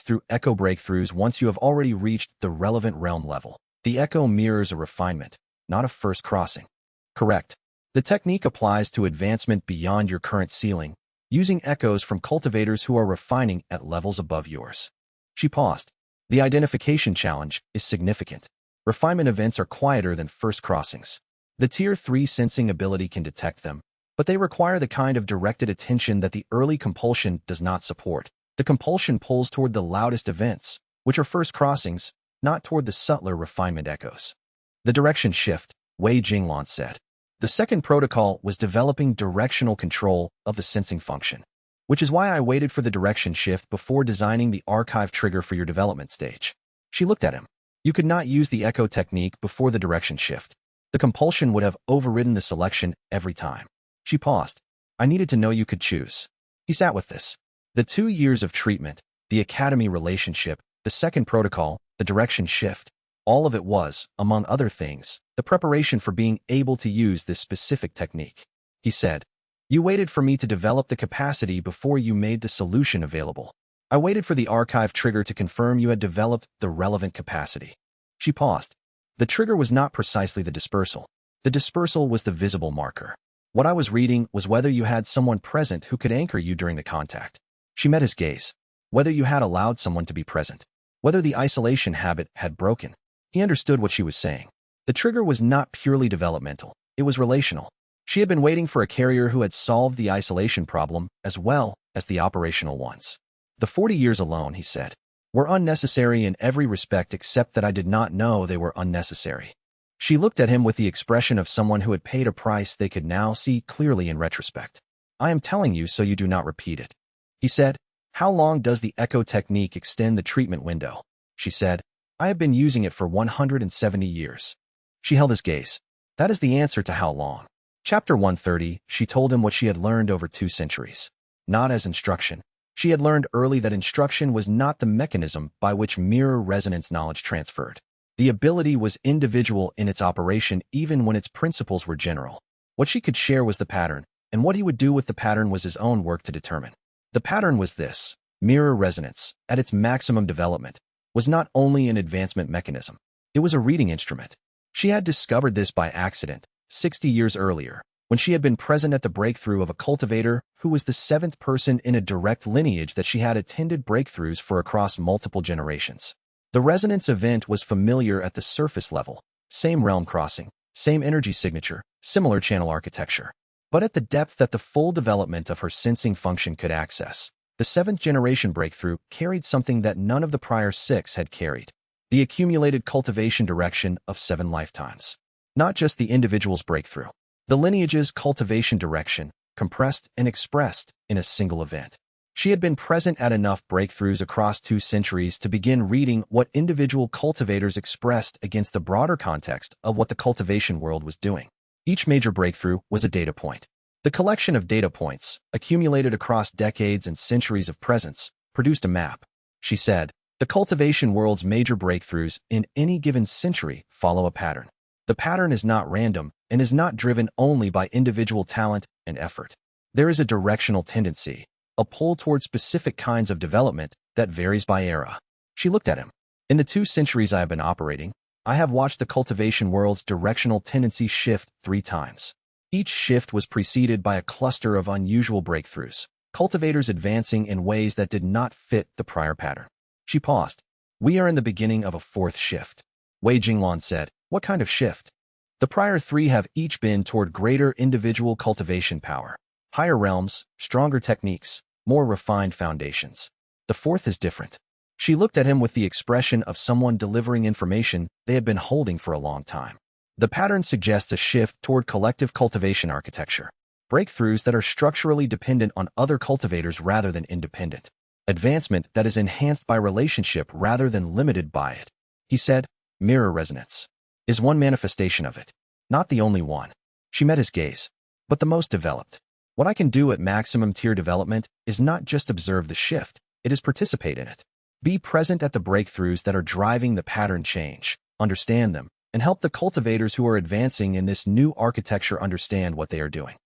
through echo breakthroughs once you have already reached the relevant realm level. The echo mirrors a refinement, not a first crossing. Correct. The technique applies to advancement beyond your current ceiling, using echoes from cultivators who are refining at levels above yours. She paused. The identification challenge is significant. Refinement events are quieter than first crossings. The Tier 3 sensing ability can detect them, but they require the kind of directed attention that the early compulsion does not support. The compulsion pulls toward the loudest events, which are first crossings, not toward the subtler refinement echoes. The direction shift, Wei Jinglan said. The second protocol was developing directional control of the sensing function, which is why I waited for the direction shift before designing the archive trigger for your development stage. She looked at him. You could not use the echo technique before the direction shift. The compulsion would have overridden the selection every time. She paused. I needed to know you could choose. He sat with this. The 2 years of treatment, the academy relationship, the second protocol, the direction shift, all of it was, among other things, the preparation for being able to use this specific technique. He said, you waited for me to develop the capacity before you made the solution available. I waited for the archive trigger to confirm you had developed the relevant capacity. She paused. The trigger was not precisely the dispersal. The dispersal was the visible marker. What I was reading was whether you had someone present who could anchor you during the contact. She met his gaze. Whether you had allowed someone to be present. Whether the isolation habit had broken. He understood what she was saying. The trigger was not purely developmental. It was relational. She had been waiting for a carrier who had solved the isolation problem as well as the operational ones. The 40 years alone, he said, were unnecessary in every respect except that I did not know they were unnecessary. She looked at him with the expression of someone who had paid a price they could now see clearly in retrospect. I am telling you so you do not repeat it. He said, how long does the echo technique extend the treatment window? She said, I have been using it for 170 years. She held his gaze. That is the answer to how long. Chapter 130, she told him what she had learned over 2 centuries. Not as instruction. She had learned early that instruction was not the mechanism by which mirror resonance knowledge transferred. The ability was individual in its operation even when its principles were general. What she could share was the pattern, and what he would do with the pattern was his own work to determine. The pattern was this. Mirror resonance, at its maximum development, was not only an advancement mechanism. It was a reading instrument. She had discovered this by accident, 60 years earlier, when she had been present at the breakthrough of a cultivator who was the 7th person in a direct lineage that she had attended breakthroughs for across multiple generations. The resonance event was familiar at the surface level, same realm crossing, same energy signature, similar channel architecture. But at the depth that the full development of her sensing function could access, the 7th generation breakthrough carried something that none of the prior 6 had carried. The accumulated cultivation direction of 7 lifetimes. Not just the individual's breakthrough. The lineage's cultivation direction, compressed and expressed in a single event. She had been present at enough breakthroughs across 2 centuries to begin reading what individual cultivators expressed against the broader context of what the cultivation world was doing. Each major breakthrough was a data point. The collection of data points, accumulated across decades and centuries of presence, produced a map. She said, The cultivation world's major breakthroughs in any given century follow a pattern. The pattern is not random and is not driven only by individual talent and effort. There is a directional tendency, a pull toward specific kinds of development that varies by era. She looked at him. In the 2 centuries I have been operating, I have watched the cultivation world's directional tendency shift 3 times. Each shift was preceded by a cluster of unusual breakthroughs, cultivators advancing in ways that did not fit the prior pattern. She paused. We are in the beginning of a 4th shift. Wei Jinglan said, what kind of shift? The prior 3 have each been toward greater individual cultivation power, higher realms, stronger techniques, more refined foundations. The 4th is different. She looked at him with the expression of someone delivering information they had been holding for a long time. The pattern suggests a shift toward collective cultivation architecture, breakthroughs that are structurally dependent on other cultivators rather than independent, advancement that is enhanced by relationship rather than limited by it. He said, mirror resonance is one manifestation of it, not the only one. She met his gaze, but the most developed. What I can do at maximum tier development is not just observe the shift, it is participate in it. Be present at the breakthroughs that are driving the pattern change, understand them, and help the cultivators who are advancing in this new architecture understand what they are doing.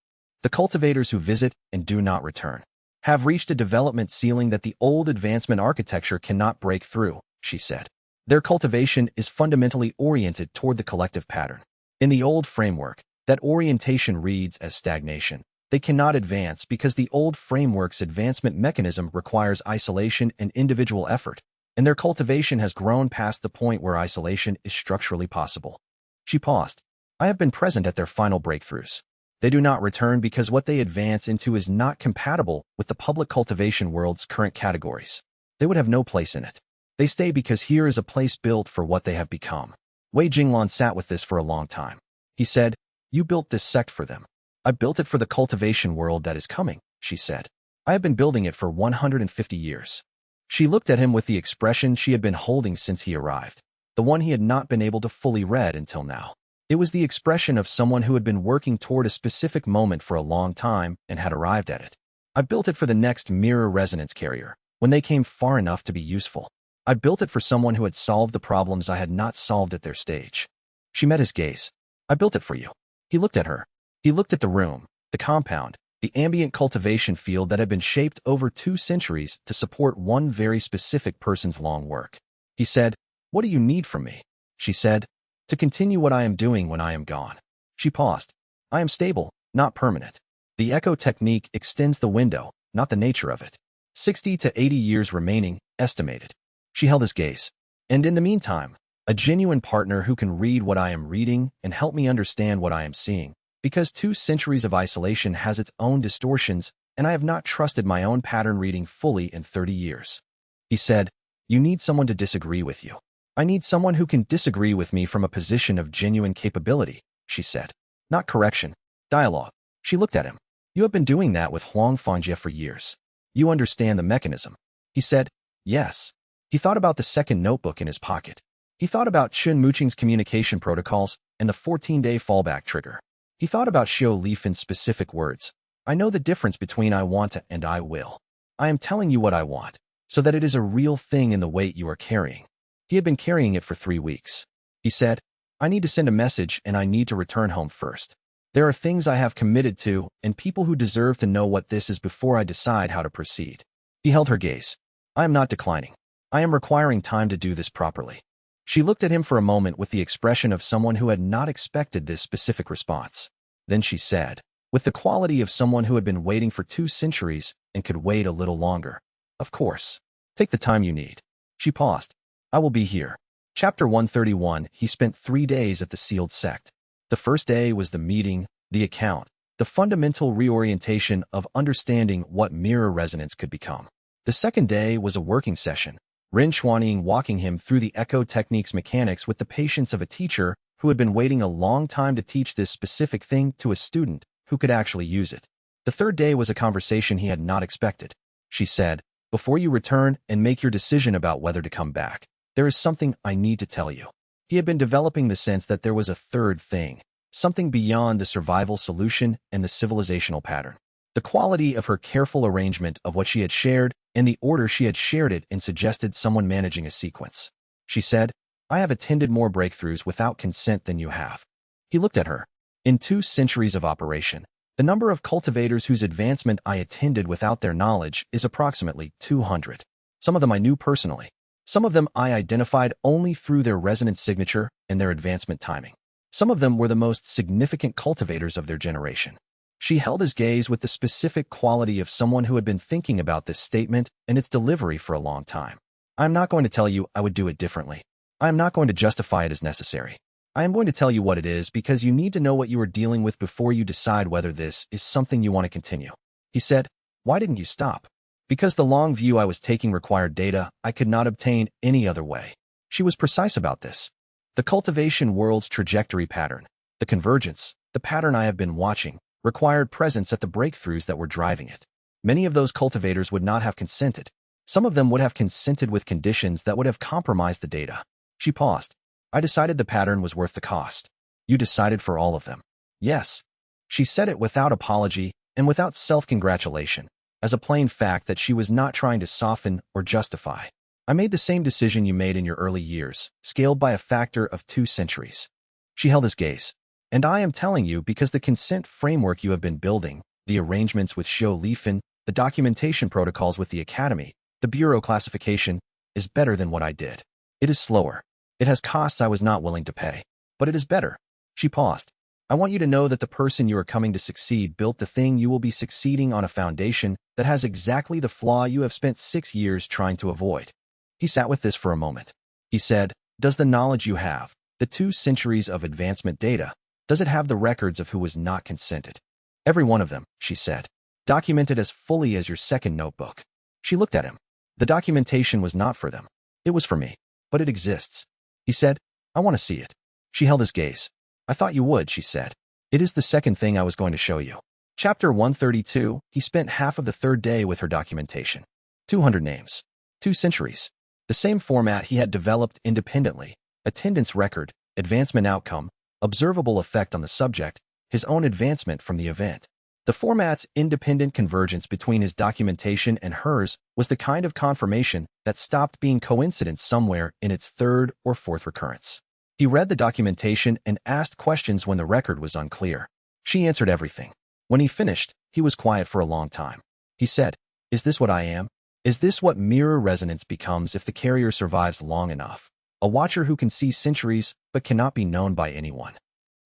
The cultivators who visit and do not return have reached a development ceiling that the old advancement architecture cannot break through, she said. Their cultivation is fundamentally oriented toward the collective pattern. In the old framework, that orientation reads as stagnation. They cannot advance because the old framework's advancement mechanism requires isolation and individual effort, and their cultivation has grown past the point where isolation is structurally possible. She paused. I have been present at their final breakthroughs. They do not return because what they advance into is not compatible with the public cultivation world's current categories. They would have no place in it. They stay because here is a place built for what they have become. Wei Jinglan sat with this for a long time. He said, you built this sect for them. I built it for the cultivation world that is coming, she said. I have been building it for 150 years. She looked at him with the expression she had been holding since he arrived, the one he had not been able to fully read until now. It was the expression of someone who had been working toward a specific moment for a long time and had arrived at it. I built it for the next mirror resonance carrier, when they came far enough to be useful. I built it for someone who had solved the problems I had not solved at their stage. She met his gaze. I built it for you. He looked at her. He looked at the room, the compound, the ambient cultivation field that had been shaped over 2 centuries to support one very specific person's long work. He said, what do you need from me? She said, to continue what I am doing when I am gone. She paused. I am stable, not permanent. The echo technique extends the window, not the nature of it. 60 to 80 years remaining, estimated. She held his gaze. And in the meantime, a genuine partner who can read what I am reading and help me understand what I am seeing. Because 2 centuries of isolation has its own distortions, and I have not trusted my own pattern reading fully in 30 years. He said, you need someone to disagree with you. I need someone who can disagree with me from a position of genuine capability, she said. Not correction, dialogue. She looked at him. You have been doing that with xianxia for years. You understand the mechanism. He said, yes. He thought about the second notebook in his pocket. He thought about Chun Muqing's communication protocols and the 14-day fallback trigger. He thought about Xiao Lifin's specific words. I know the difference between I want to and I will. I am telling you what I want, so that it is a real thing in the weight you are carrying. He had been carrying it for 3 weeks. He said, I need to send a message and I need to return home first. There are things I have committed to and people who deserve to know what this is before I decide how to proceed. He held her gaze. I am not declining. I am requiring time to do this properly. She looked at him for a moment with the expression of someone who had not expected this specific response. Then she said, with the quality of someone who had been waiting for 2 centuries and could wait a little longer. Of course. Take the time you need. She paused. I will be here. Chapter 131. He spent 3 days at the sealed sect. The first day was the meeting, the account, the fundamental reorientation of understanding what mirror resonance could become. The second day was a working session, Ren Xuanying walking him through the echo technique's mechanics with the patience of a teacher who had been waiting a long time to teach this specific thing to a student who could actually use it. The third day was a conversation he had not expected. She said, before you return and make your decision about whether to come back, there is something I need to tell you. He had been developing the sense that there was a third thing, something beyond the survival solution and the civilizational pattern. The quality of her careful arrangement of what she had shared and the order she had shared it in suggested someone managing a sequence. She said, I have attended more breakthroughs without consent than you have. He looked at her. In 2 centuries of operation, the number of cultivators whose advancement I attended without their knowledge is approximately 200. Some of them I knew personally. Some of them I identified only through their resonance signature and their advancement timing. Some of them were the most significant cultivators of their generation. She held his gaze with the specific quality of someone who had been thinking about this statement and its delivery for a long time. I am not going to tell you I would do it differently. I am not going to justify it as necessary. I am going to tell you what it is because you need to know what you are dealing with before you decide whether this is something you want to continue. He said, why didn't you stop? Because the long view I was taking required data I could not obtain any other way. She was precise about this. The cultivation world's trajectory pattern, the convergence, the pattern I have been watching, required presence at the breakthroughs that were driving it. Many of those cultivators would not have consented. Some of them would have consented with conditions that would have compromised the data. She paused. I decided the pattern was worth the cost. You decided for all of them. Yes. She said it without apology and without self-congratulation, as a plain fact that she was not trying to soften or justify. I made the same decision you made in your early years, scaled by a factor of 2 centuries. She held his gaze. And I am telling you because the consent framework you have been building, the arrangements with Xiao Lifen, the documentation protocols with the Academy, the bureau classification, is better than what I did. It is slower. It has costs I was not willing to pay. But it is better. She paused. I want you to know that the person you are coming to succeed built the thing you will be succeeding on a foundation that has exactly the flaw you have spent 6 years trying to avoid. He sat with this for a moment. He said, does the knowledge you have, the 2 centuries of advancement data, does it have the records of who was not consented? Every one of them, she said. Documented as fully as your second notebook. She looked at him. The documentation was not for them. It was for me. But it exists. He said, I want to see it. She held his gaze. I thought you would, she said. It is the second thing I was going to show you. Chapter 132, he spent half of the 3rd day with her documentation. 200 names. 2 centuries. The same format he had developed independently. Attendance record, advancement outcome, observable effect on the subject, his own advancement from the event. The format's independent convergence between his documentation and hers was the kind of confirmation that stopped being coincidence somewhere in its 3rd or 4th recurrence. He read the documentation and asked questions when the record was unclear. She answered everything. When he finished, he was quiet for a long time. He said, is this what I am? Is this what mirror resonance becomes if the carrier survives long enough? A watcher who can see centuries but cannot be known by anyone.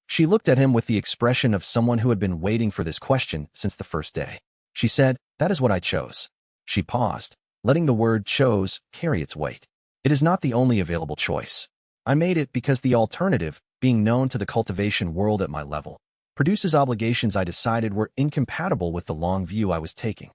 She looked at him with the expression of someone who had been waiting for this question since the first day. She said, that is what I chose. She paused, letting the word chose carry its weight. It is not the only available choice. I made it because the alternative, being known to the cultivation world at my level, produces obligations I decided were incompatible with the long view I was taking.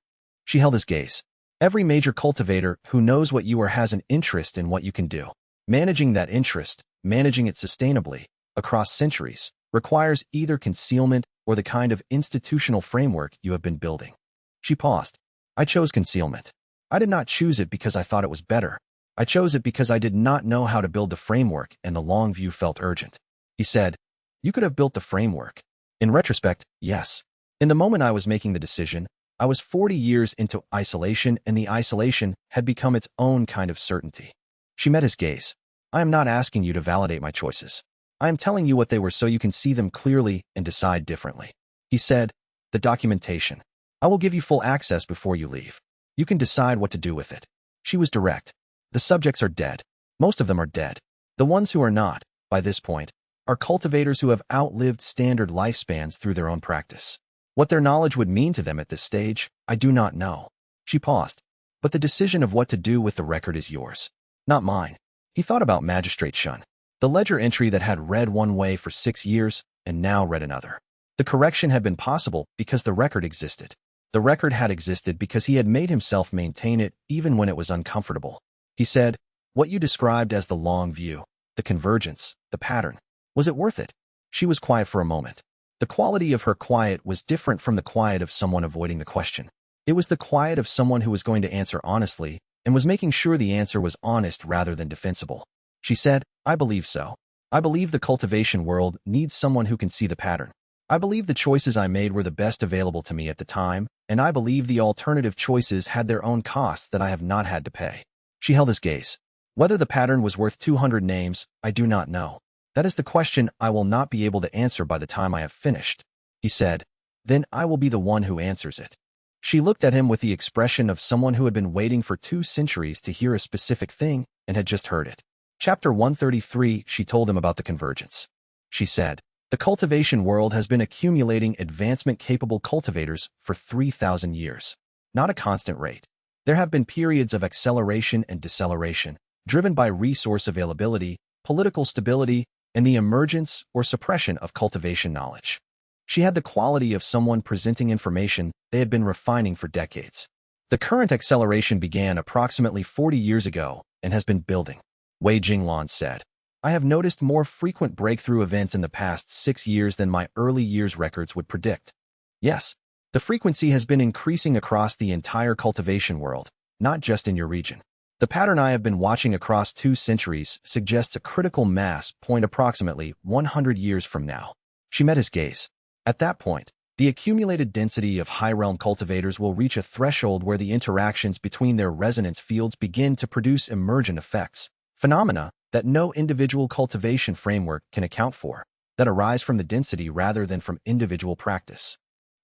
She held his gaze. Every major cultivator who knows what you are has an interest in what you can do. Managing that interest, managing it sustainably, across centuries, requires either concealment or the kind of institutional framework you have been building. She paused. I chose concealment. I did not choose it because I thought it was better. I chose it because I did not know how to build the framework and the long view felt urgent. He said, you could have built the framework. In retrospect, yes. In the moment I was making the decision, I was 40 years into isolation and the isolation had become its own kind of certainty. She met his gaze. I am not asking you to validate my choices. I am telling you what they were so you can see them clearly and decide differently. He said, the documentation. I will give you full access before you leave. You can decide what to do with it. She was direct. The subjects are dead. Most of them are dead. The ones who are not, by this point, are cultivators who have outlived standard lifespans through their own practice. What their knowledge would mean to them at this stage, I do not know. She paused. But the decision of what to do with the record is yours, not mine. He thought about Magistrate Shun, the ledger entry that had read one way for 6 years and now read another. The correction had been possible because the record existed. The record had existed because he had made himself maintain it even when it was uncomfortable. He said, what you described as the long view, the convergence, the pattern, was it worth it? She was quiet for a moment. The quality of her quiet was different from the quiet of someone avoiding the question. It was the quiet of someone who was going to answer honestly and was making sure the answer was honest rather than defensible. She said, I believe so. I believe the cultivation world needs someone who can see the pattern. I believe the choices I made were the best available to me at the time, and I believe the alternative choices had their own costs that I have not had to pay. She held his gaze. Whether the pattern was worth 200 names, I do not know. That is the question I will not be able to answer by the time I have finished. He said, then I will be the one who answers it. She looked at him with the expression of someone who had been waiting for 2 centuries to hear a specific thing and had just heard it. Chapter 133, she told him about the convergence. She said, the cultivation world has been accumulating advancement-capable cultivators for 3,000 years. Not a constant rate. There have been periods of acceleration and deceleration, driven by resource availability, political stability, and the emergence or suppression of cultivation knowledge. She had the quality of someone presenting information they had been refining for decades. The current acceleration began approximately 40 years ago and has been building. Wei Jinglan said, I have noticed more frequent breakthrough events in the past 6 years than my early years records would predict. Yes, the frequency has been increasing across the entire cultivation world, not just in your region. The pattern I have been watching across 2 centuries suggests a critical mass point approximately 100 years from now. She met his gaze. At that point, the accumulated density of high-realm cultivators will reach a threshold where the interactions between their resonance fields begin to produce emergent effects, phenomena that no individual cultivation framework can account for, that arise from the density rather than from individual practice.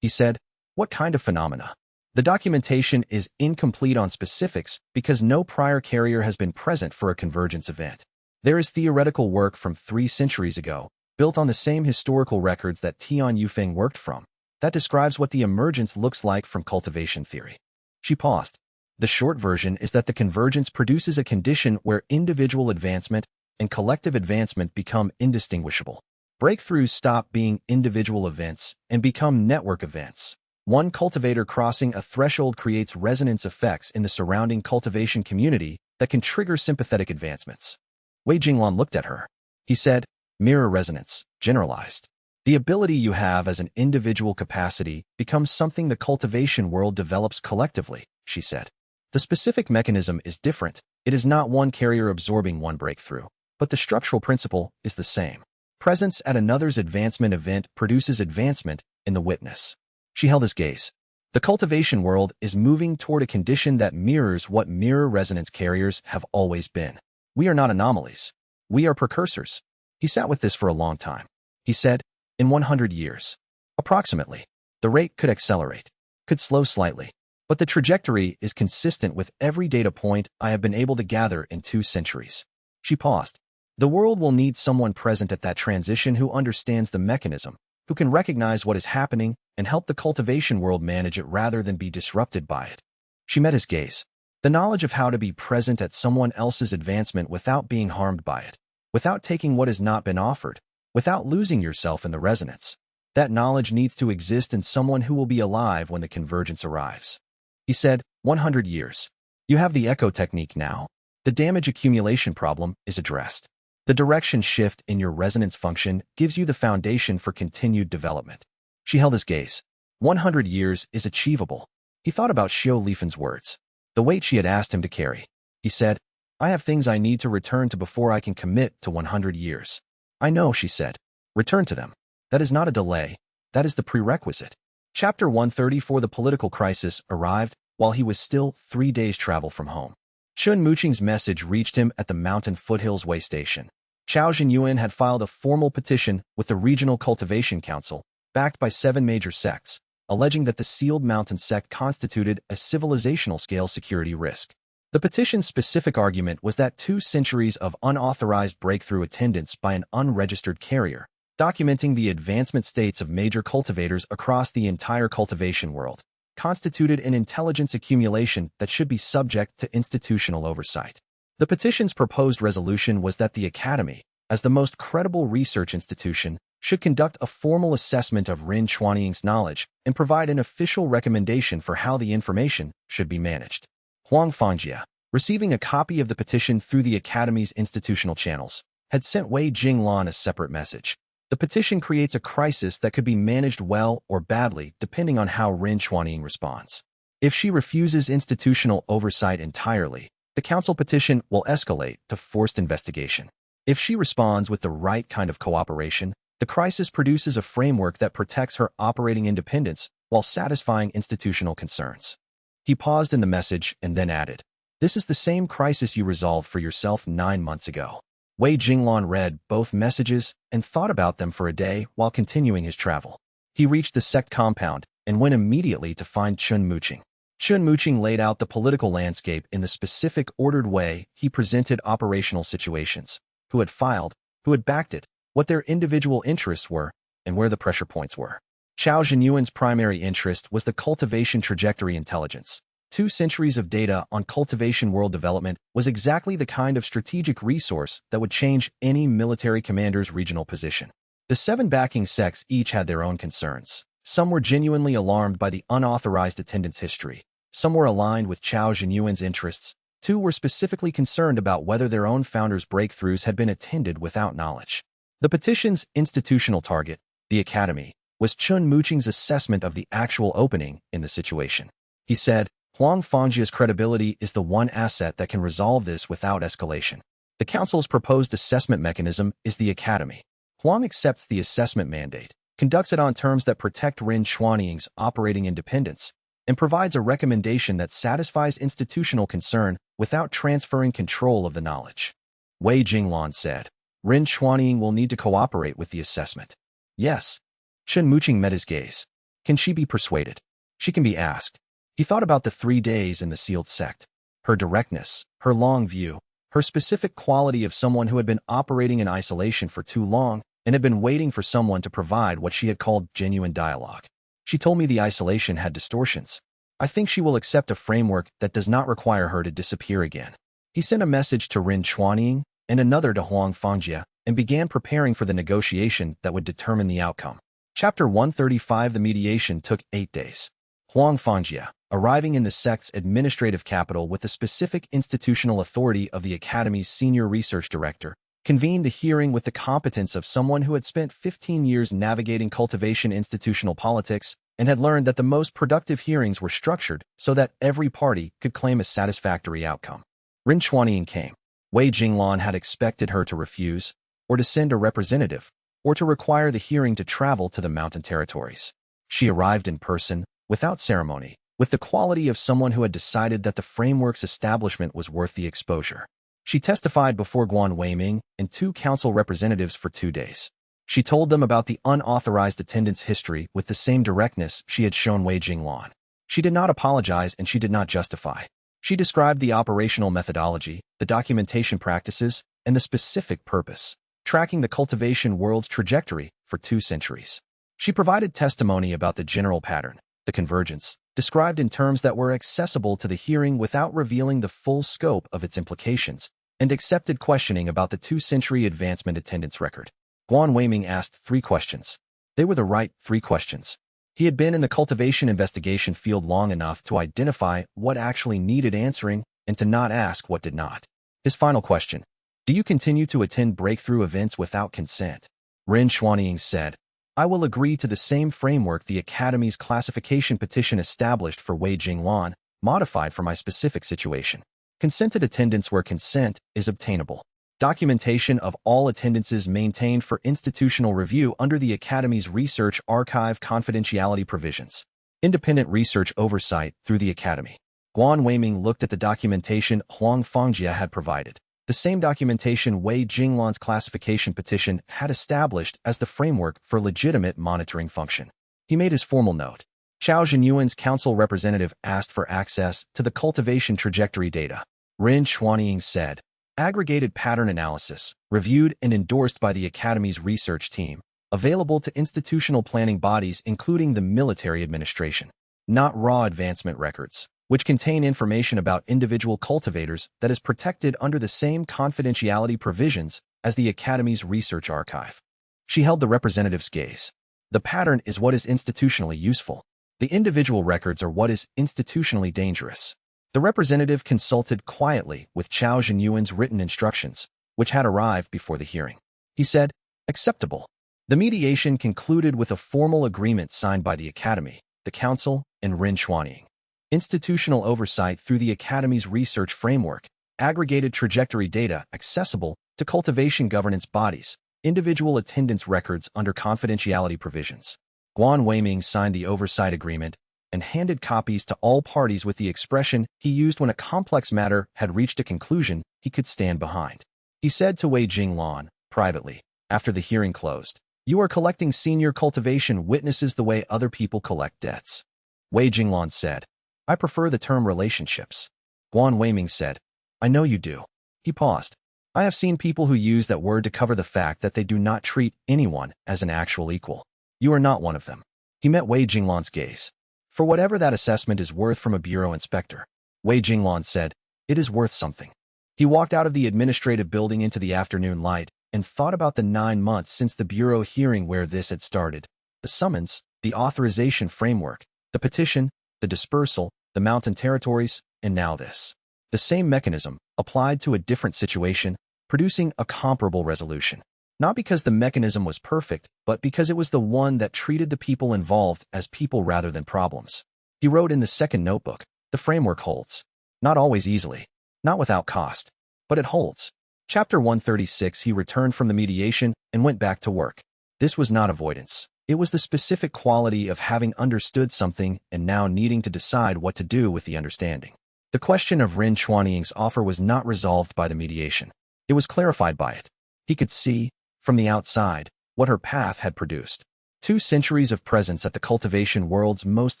He said, what kind of phenomena? The documentation is incomplete on specifics because no prior carrier has been present for a convergence event. There is theoretical work from 3 centuries ago, built on the same historical records that Tian Yufeng worked from, that describes what the emergence looks like from cultivation theory. She paused. The short version is that the convergence produces a condition where individual advancement and collective advancement become indistinguishable. Breakthroughs stop being individual events and become network events. One cultivator crossing a threshold creates resonance effects in the surrounding cultivation community that can trigger sympathetic advancements. Wei Jinglan looked at her. He said, mirror resonance, generalized. The ability you have as an individual capacity becomes something the cultivation world develops collectively, she said. The specific mechanism is different. It is not one carrier absorbing one breakthrough, but the structural principle is the same. Presence at another's advancement event produces advancement in the witness. She held his gaze. The cultivation world is moving toward a condition that mirrors what mirror resonance carriers have always been. We are not anomalies. We are precursors. He sat with this for a long time. He said, in 100 years. Approximately. The rate could accelerate, could slow slightly, but the trajectory is consistent with every data point I have been able to gather in 2 centuries. She paused. The world will need someone present at that transition who understands the mechanism, who can recognize what is happening and help the cultivation world manage it rather than be disrupted by it. She met his gaze. The knowledge of how to be present at someone else's advancement without being harmed by it, without taking what has not been offered, without losing yourself in the resonance. That knowledge needs to exist in someone who will be alive when the convergence arrives. He said, 100 years. You have the echo technique now. The damage accumulation problem is addressed. The direction shift in your resonance function gives you the foundation for continued development. She held his gaze. 100 years is achievable. He thought about Xiao Lifen's words, the weight she had asked him to carry. He said, I have things I need to return to before I can commit to 100 years. I know, she said. Return to them. That is not a delay. That is the prerequisite. Chapter 134. The political crisis arrived while he was still 3 days' travel from home. Chun Muqing's message reached him at the mountain foothills way station. Chao Jinyuan had filed a formal petition with the Regional Cultivation Council, backed by 7 major sects, alleging that the sealed mountain sect constituted a civilizational-scale security risk. The petition's specific argument was that 2 centuries of unauthorized breakthrough attendance by an unregistered carrier, documenting the advancement states of major cultivators across the entire cultivation world, constituted an intelligence accumulation that should be subject to institutional oversight. The petition's proposed resolution was that the Academy, as the most credible research institution, should conduct a formal assessment of Ren Chuanying's knowledge and provide an official recommendation for how the information should be managed. Huang Fangjia, receiving a copy of the petition through the Academy's institutional channels, had sent Wei Jinglan a separate message. The petition creates a crisis that could be managed well or badly depending on how Ren Chuanying responds. If she refuses institutional oversight entirely, the council petition will escalate to forced investigation. If she responds with the right kind of cooperation, The crisis produces a framework that protects her operating independence while satisfying institutional concerns. He paused in the message and then added, "This is the same crisis you resolved for yourself 9 months ago." Wei Jinglan read both messages and thought about them for a day while continuing his travel. He reached the Sect compound and went immediately to find Chun Muqing. Chun Muqing laid out the political landscape in the specific ordered way he presented operational situations, who had filed, who had backed it, what their individual interests were, and where the pressure points were. Chao Zhenyuan's primary interest was the cultivation trajectory intelligence. 2 centuries of data on cultivation world development was exactly the kind of strategic resource that would change any military commander's regional position. The 7 backing sects each had their own concerns. Some were genuinely alarmed by the unauthorized attendance history. Some were aligned with Chao Zhenyuan's interests. 2 were specifically concerned about whether their own founders' breakthroughs had been attended without knowledge. The petition's institutional target, the Academy, was Chun Muqing's assessment of the actual opening in the situation. He said, "Huang Fangjia's credibility is the one asset that can resolve this without escalation. The Council's proposed assessment mechanism is the Academy. Huang accepts the assessment mandate, conducts it on terms that protect Ren Xuanying's operating independence, and provides a recommendation that satisfies institutional concern without transferring control of the knowledge." Wei Jinglan said, "Ren Xuanying will need to cooperate with the assessment." "Yes." Chun Muqing met his gaze. "Can she be persuaded?" "She can be asked." He thought about the 3 days in the sealed sect. Her directness, her long view, her specific quality of someone who had been operating in isolation for too long and had been waiting for someone to provide what she had called genuine dialogue. "She told me the isolation had distortions. I think she will accept a framework that does not require her to disappear again." He sent a message to Ren Xuanying and another to Huang Fangjia and began preparing for the negotiation that would determine the outcome. Chapter 135. The mediation took 8 days. Huang Fangjia, arriving in the sect's administrative capital with the specific institutional authority of the Academy's senior research director, convened the hearing with the competence of someone who had spent 15 years navigating cultivation institutional politics and had learned that the most productive hearings were structured so that every party could claim a satisfactory outcome. Ren Xuanying came. Wei Jinglan had expected her to refuse, or to send a representative, or to require the hearing to travel to the mountain territories. She arrived in person, without ceremony, with the quality of someone who had decided that the framework's establishment was worth the exposure. She testified before Guan Weiming and 2 council representatives for 2 days. She told them about the unauthorized attendance history with the same directness she had shown Wei Jinglan. She did not apologize and she did not justify. She described the operational methodology, the documentation practices, and the specific purpose, tracking the cultivation world's trajectory for 2 centuries. She provided testimony about the general pattern, the convergence, described in terms that were accessible to the hearing without revealing the full scope of its implications, and accepted questioning about the 2-century advancement attendance record. Guan Weiming asked 3 questions. They were the right 3 questions. He had been in the cultivation investigation field long enough to identify what actually needed answering and to not ask what did not. His final question: "Do you continue to attend breakthrough events without consent?" Ren Xuanying said, "I will agree to the same framework the Academy's classification petition established for Wei Jinglan, modified for my specific situation. Consented attendance where consent is obtainable. Documentation of all attendances maintained for institutional review under the Academy's research archive confidentiality provisions. Independent research oversight through the Academy." Guan Weiming looked at the documentation Huang Fangjia had provided, the same documentation Wei Jinglan's classification petition had established as the framework for legitimate monitoring function. He made his formal note. Chao Zhenyuan's council representative asked for access to the cultivation trajectory data. Ren Xuanying said, "Aggregated pattern analysis, reviewed and endorsed by the Academy's research team, available to institutional planning bodies including the military administration. Not raw advancement records, which contain information about individual cultivators that is protected under the same confidentiality provisions as the Academy's research archive." She held the representative's gaze. "The pattern is what is institutionally useful. The individual records are what is institutionally dangerous." The representative consulted quietly with Chao Zhenyuan's written instructions, which had arrived before the hearing. He said, "Acceptable." The mediation concluded with a formal agreement signed by the Academy, the Council, and Ren Xuanying. Institutional oversight through the Academy's research framework, aggregated trajectory data accessible to cultivation governance bodies, individual attendance records under confidentiality provisions. Guan Weiming signed the oversight agreement and handed copies to all parties with the expression he used when a complex matter had reached a conclusion he could stand behind. He said to Wei Jinglan, privately, after the hearing closed, "You are collecting senior cultivation witnesses the way other people collect debts." Wei Jinglan said, "I prefer the term relationships." Guan Weiming said, "I know you do." He paused. "I have seen people who use that word to cover the fact that they do not treat anyone as an actual equal. You are not one of them." He met Wei Jinglan's gaze. "For whatever that assessment is worth from a bureau inspector," Wei Jinglan said, "it is worth something." He walked out of the administrative building into the afternoon light and thought about the 9 months since the bureau hearing where this had started. The summons, the authorization framework, the petition, the dispersal, the mountain territories, and now this. The same mechanism, applied to a different situation, producing a comparable resolution. Not because the mechanism was perfect, but because it was the one that treated the people involved as people rather than problems. He wrote in the second notebook, "The framework holds. Not always easily. Not without cost. But it holds." Chapter 136. He returned from the mediation and went back to work. This was not avoidance. It was the specific quality of having understood something and now needing to decide what to do with the understanding. The question of Ren Xuanying's offer was not resolved by the mediation. It was clarified by it. He could see, from the outside, what her path had produced. 2 centuries of presence at the cultivation world's most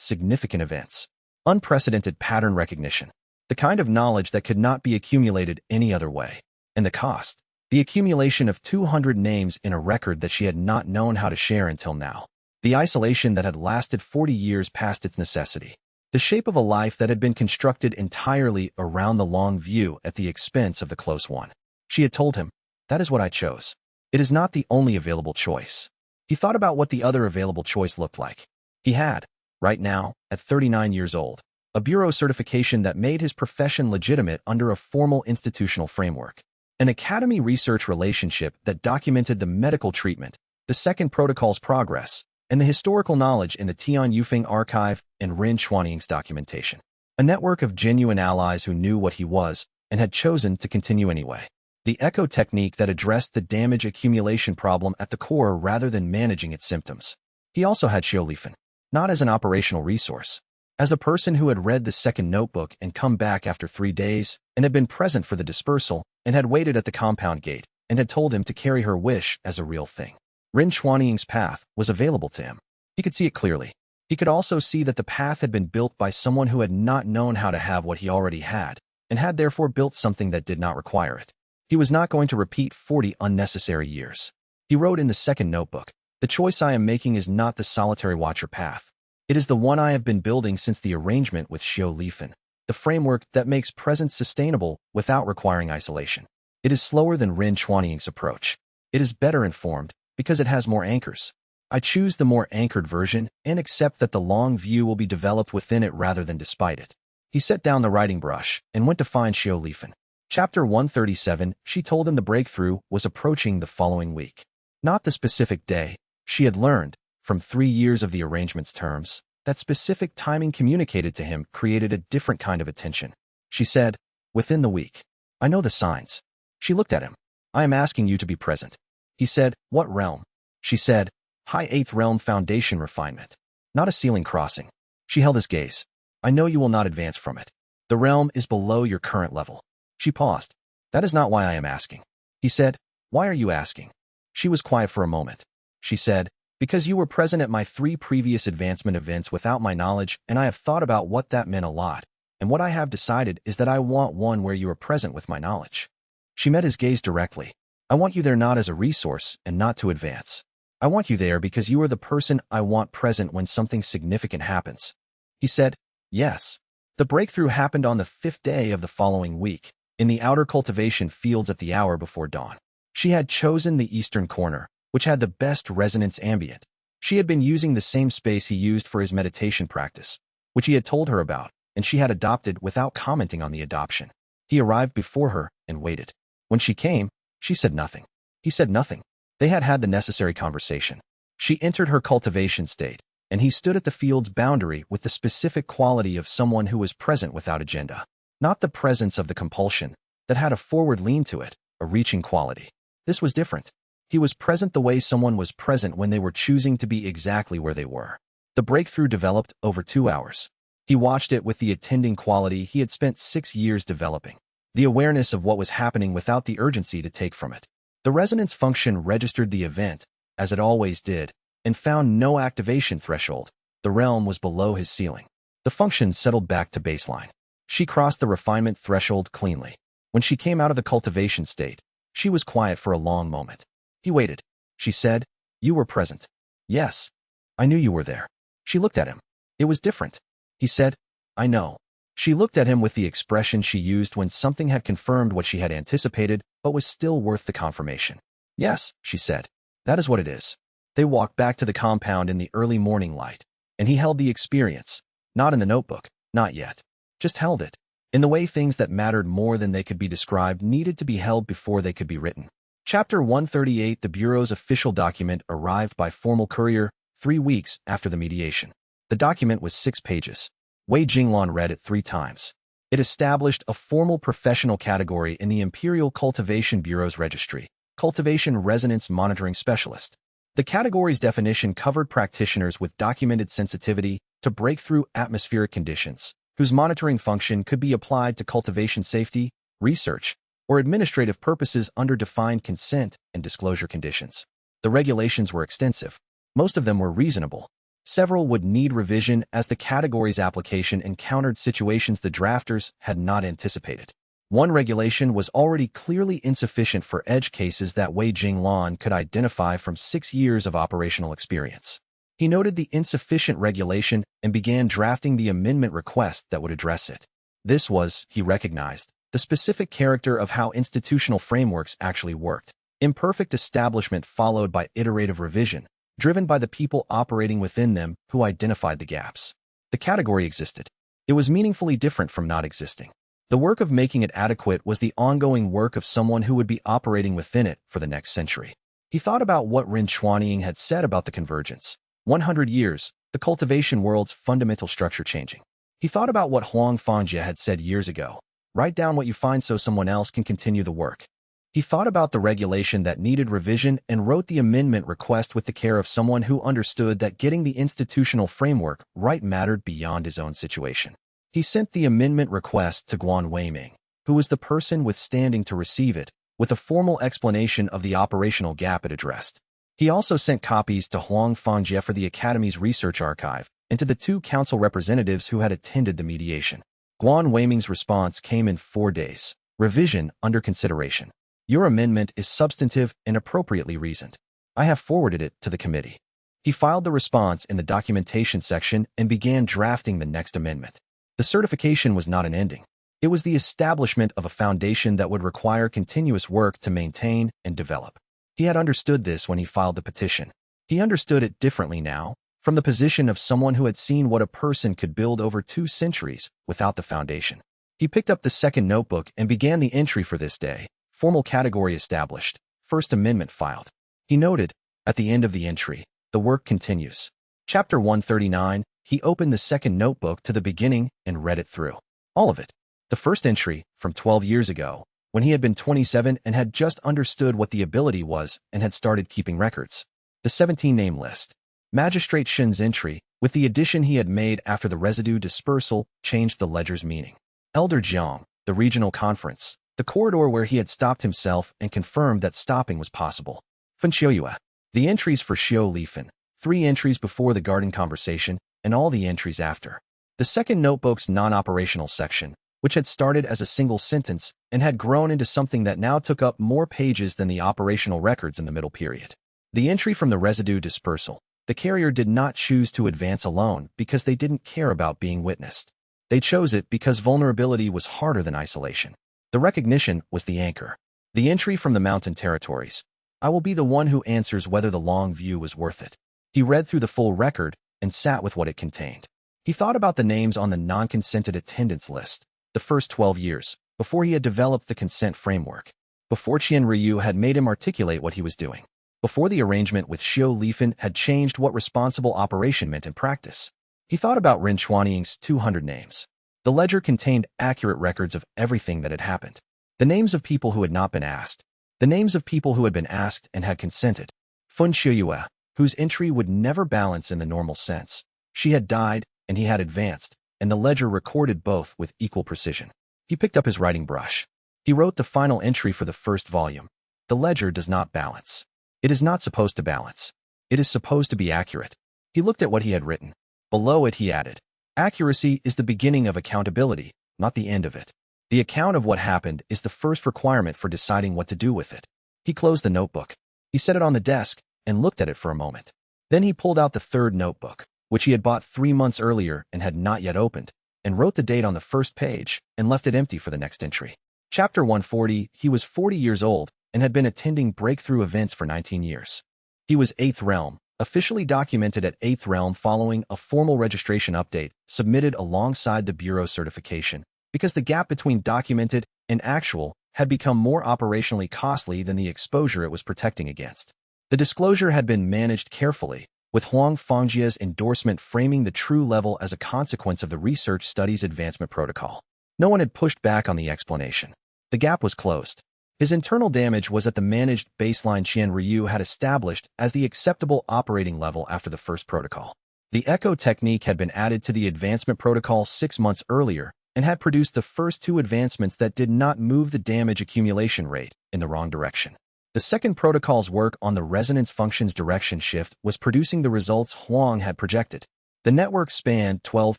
significant events. Unprecedented pattern recognition. The kind of knowledge that could not be accumulated any other way. And the cost. The accumulation of 200 names in a record that she had not known how to share until now. The isolation that had lasted 40 years past its necessity. The shape of a life that had been constructed entirely around the long view at the expense of the close one. She had told him, "That is what I chose. It is not the only available choice." He thought about what the other available choice looked like. He had, right now, at 39 years old, a bureau certification that made his profession legitimate under a formal institutional framework. An academy research relationship that documented the medical treatment, the second protocol's progress, and the historical knowledge in the Tian Yufeng archive and Ren Xuanying's documentation. A network of genuine allies who knew what he was and had chosen to continue anyway. The echo technique that addressed the damage accumulation problem at the core rather than managing its symptoms. He also had Xiaolifan, not as an operational resource, as a person who had read the second notebook and come back after 3 days and had been present for the dispersal and had waited at the compound gate and had told him to carry her wish as a real thing. Ren Xuanying's path was available to him. He could see it clearly. He could also see that the path had been built by someone who had not known how to have what he already had and had therefore built something that did not require it. He was not going to repeat 40 unnecessary years. He wrote in the second notebook, "The choice I am making is not the solitary watcher path. It is the one I have been building since the arrangement with Xiaolifan, the framework that makes presence sustainable without requiring isolation. It is slower than Ren Xuanying's approach. It is better informed because it has more anchors. I choose the more anchored version and accept that the long view will be developed within it rather than despite it." He set down the writing brush and went to find Xiaolifan. Chapter 137. She told him the breakthrough was approaching the following week. Not the specific day. She had learned, from 3 years of the arrangement's terms, that specific timing communicated to him created a different kind of attention. She said, "Within the week. I know the signs." She looked at him. "I am asking you to be present." He said, "What realm?" She said, "High 8th realm foundation refinement. Not a ceiling crossing." She held his gaze. "I know you will not advance from it. The realm is below your current level." She paused. "That is not why I am asking." He said, "Why are you asking?" She was quiet for a moment. She said, "Because you were present at my 3 previous advancement events without my knowledge, and I have thought about what that meant a lot, and what I have decided is that I want one where you are present with my knowledge." She met his gaze directly. "I want you there not as a resource and not to advance. I want you there because you are the person I want present when something significant happens." He said, "Yes." The breakthrough happened on the 5th day of the following week, in the outer cultivation fields at the hour before dawn. She had chosen the eastern corner, which had the best resonance ambient. She had been using the same space he used for his meditation practice, which he had told her about, and she had adopted without commenting on the adoption. He arrived before her and waited. When she came, she said nothing. He said nothing. They had had the necessary conversation. She entered her cultivation state, and he stood at the field's boundary with the specific quality of someone who was present without agenda. Not the presence of the compulsion that had a forward lean to it, a reaching quality. This was different. He was present the way someone was present when they were choosing to be exactly where they were. The breakthrough developed over 2 hours. He watched it with the attending quality he had spent 6 years developing, the awareness of what was happening without the urgency to take from it. The resonance function registered the event, as it always did, and found no activation threshold. The realm was below his ceiling. The function settled back to baseline. She crossed the refinement threshold cleanly. When she came out of the cultivation state, she was quiet for a long moment. He waited. She said, "You were present." "Yes. I knew you were there." She looked at him. "It was different." He said, "I know." She looked at him with the expression she used when something had confirmed what she had anticipated, but was still worth the confirmation. "Yes," she said. "That is what it is." They walked back to the compound in the early morning light, and he held the experience, not in the notebook, not yet. Just held it. In the way things that mattered more than they could be described needed to be held before they could be written. Chapter 138. The Bureau's official document arrived by formal courier 3 weeks after the mediation. The document was 6 pages. Wei Jinglan read it 3 times. It established a formal professional category in the Imperial Cultivation Bureau's registry, Cultivation Resonance Monitoring Specialist. The category's definition covered practitioners with documented sensitivity to breakthrough atmospheric conditions, whose monitoring function could be applied to cultivation safety, research, or administrative purposes under defined consent and disclosure conditions. The regulations were extensive. Most of them were reasonable. Several would need revision as the category's application encountered situations the drafters had not anticipated. One regulation was already clearly insufficient for edge cases that Wei Jinglan could identify from 6 years of operational experience. He noted the insufficient regulation and began drafting the amendment request that would address it. This was, he recognized, the specific character of how institutional frameworks actually worked. Imperfect establishment followed by iterative revision, driven by the people operating within them who identified the gaps. The category existed. It was meaningfully different from not existing. The work of making it adequate was the ongoing work of someone who would be operating within it for the next century. He thought about what Ren Chuanying had said about the convergence. 100 years, the cultivation world's fundamental structure changing. He thought about what Huang Fangjie had said years ago. Write down what you find so someone else can continue the work. He thought about the regulation that needed revision and wrote the amendment request with the care of someone who understood that getting the institutional framework right mattered beyond his own situation. He sent the amendment request to Guan Weiming, who was the person with standing to receive it, with a formal explanation of the operational gap it addressed. He also sent copies to Huang Fangjie for the Academy's research archive and to the 2 council representatives who had attended the mediation. Guan Weiming's response came in 4 days. Revision under consideration. Your amendment is substantive and appropriately reasoned. I have forwarded it to the committee. He filed the response in the documentation section and began drafting the next amendment. The certification was not an ending. It was the establishment of a foundation that would require continuous work to maintain and develop. He had understood this when he filed the petition. He understood it differently now, from the position of someone who had seen what a person could build over 2 centuries without the foundation. He picked up the second notebook and began the entry for this day. Formal category established. First Amendment filed. He noted, at the end of the entry, the work continues. Chapter 139, he opened the second notebook to the beginning and read it through. All of it. The first entry, from 12 years ago, when he had been 27 and had just understood what the ability was and had started keeping records. The 17-name list. Magistrate Shen's entry, with the addition he had made after the residue dispersal, changed the ledger's meaning. Elder Jiang, the regional conference, the corridor where he had stopped himself and confirmed that stopping was possible. Fen Xiaoyue. The entries for Xiao Lifan, 3 entries before the garden conversation, and all the entries after. The second notebook's non-operational section, which had started as a single sentence and had grown into something that now took up more pages than the operational records in the middle period. The entry from the residue dispersal. The carrier did not choose to advance alone because they didn't care about being witnessed. They chose it because vulnerability was harder than isolation. The recognition was the anchor. The entry from the mountain territories. I will be the one who answers whether the long view was worth it. He read through the full record and sat with what it contained. He thought about the names on the non-consented attendance list, the first 12 years, before he had developed the consent framework, before Qian Ryu had made him articulate what he was doing, before the arrangement with Xiao Lifan had changed what responsible operation meant in practice. He thought about Ren Chuanying's 200 names. The ledger contained accurate records of everything that had happened. The names of people who had not been asked. The names of people who had been asked and had consented. Fun Shiyue, whose entry would never balance in the normal sense. She had died, and he had advanced, and the ledger recorded both with equal precision. He picked up his writing brush. He wrote the final entry for the first volume. The ledger does not balance. It is not supposed to balance. It is supposed to be accurate. He looked at what he had written. Below it he added, accuracy is the beginning of accountability, not the end of it. The account of what happened is the first requirement for deciding what to do with it. He closed the notebook. He set it on the desk and looked at it for a moment. Then he pulled out the third notebook, which he had bought 3 months earlier and had not yet opened, and wrote the date on the first page and left it empty for the next entry. Chapter 140. He was 40 years old and had been attending breakthrough events for 19 years. He was 8th Realm, officially documented at 8th Realm following a formal registration update submitted alongside the Bureau certification, because the gap between documented and actual had become more operationally costly than the exposure it was protecting against. The disclosure had been managed carefully, with Huang Fangjia's endorsement framing the true level as a consequence of the Research Studies Advancement Protocol. No one had pushed back on the explanation. The gap was closed. His internal damage was at the managed baseline Qian Ryu had established as the acceptable operating level after the first protocol. The echo technique had been added to the advancement protocol 6 months earlier and had produced the first 2 advancements that did not move the damage accumulation rate in the wrong direction. The second protocol's work on the resonance functions direction shift was producing the results Huang had projected. The network spanned 12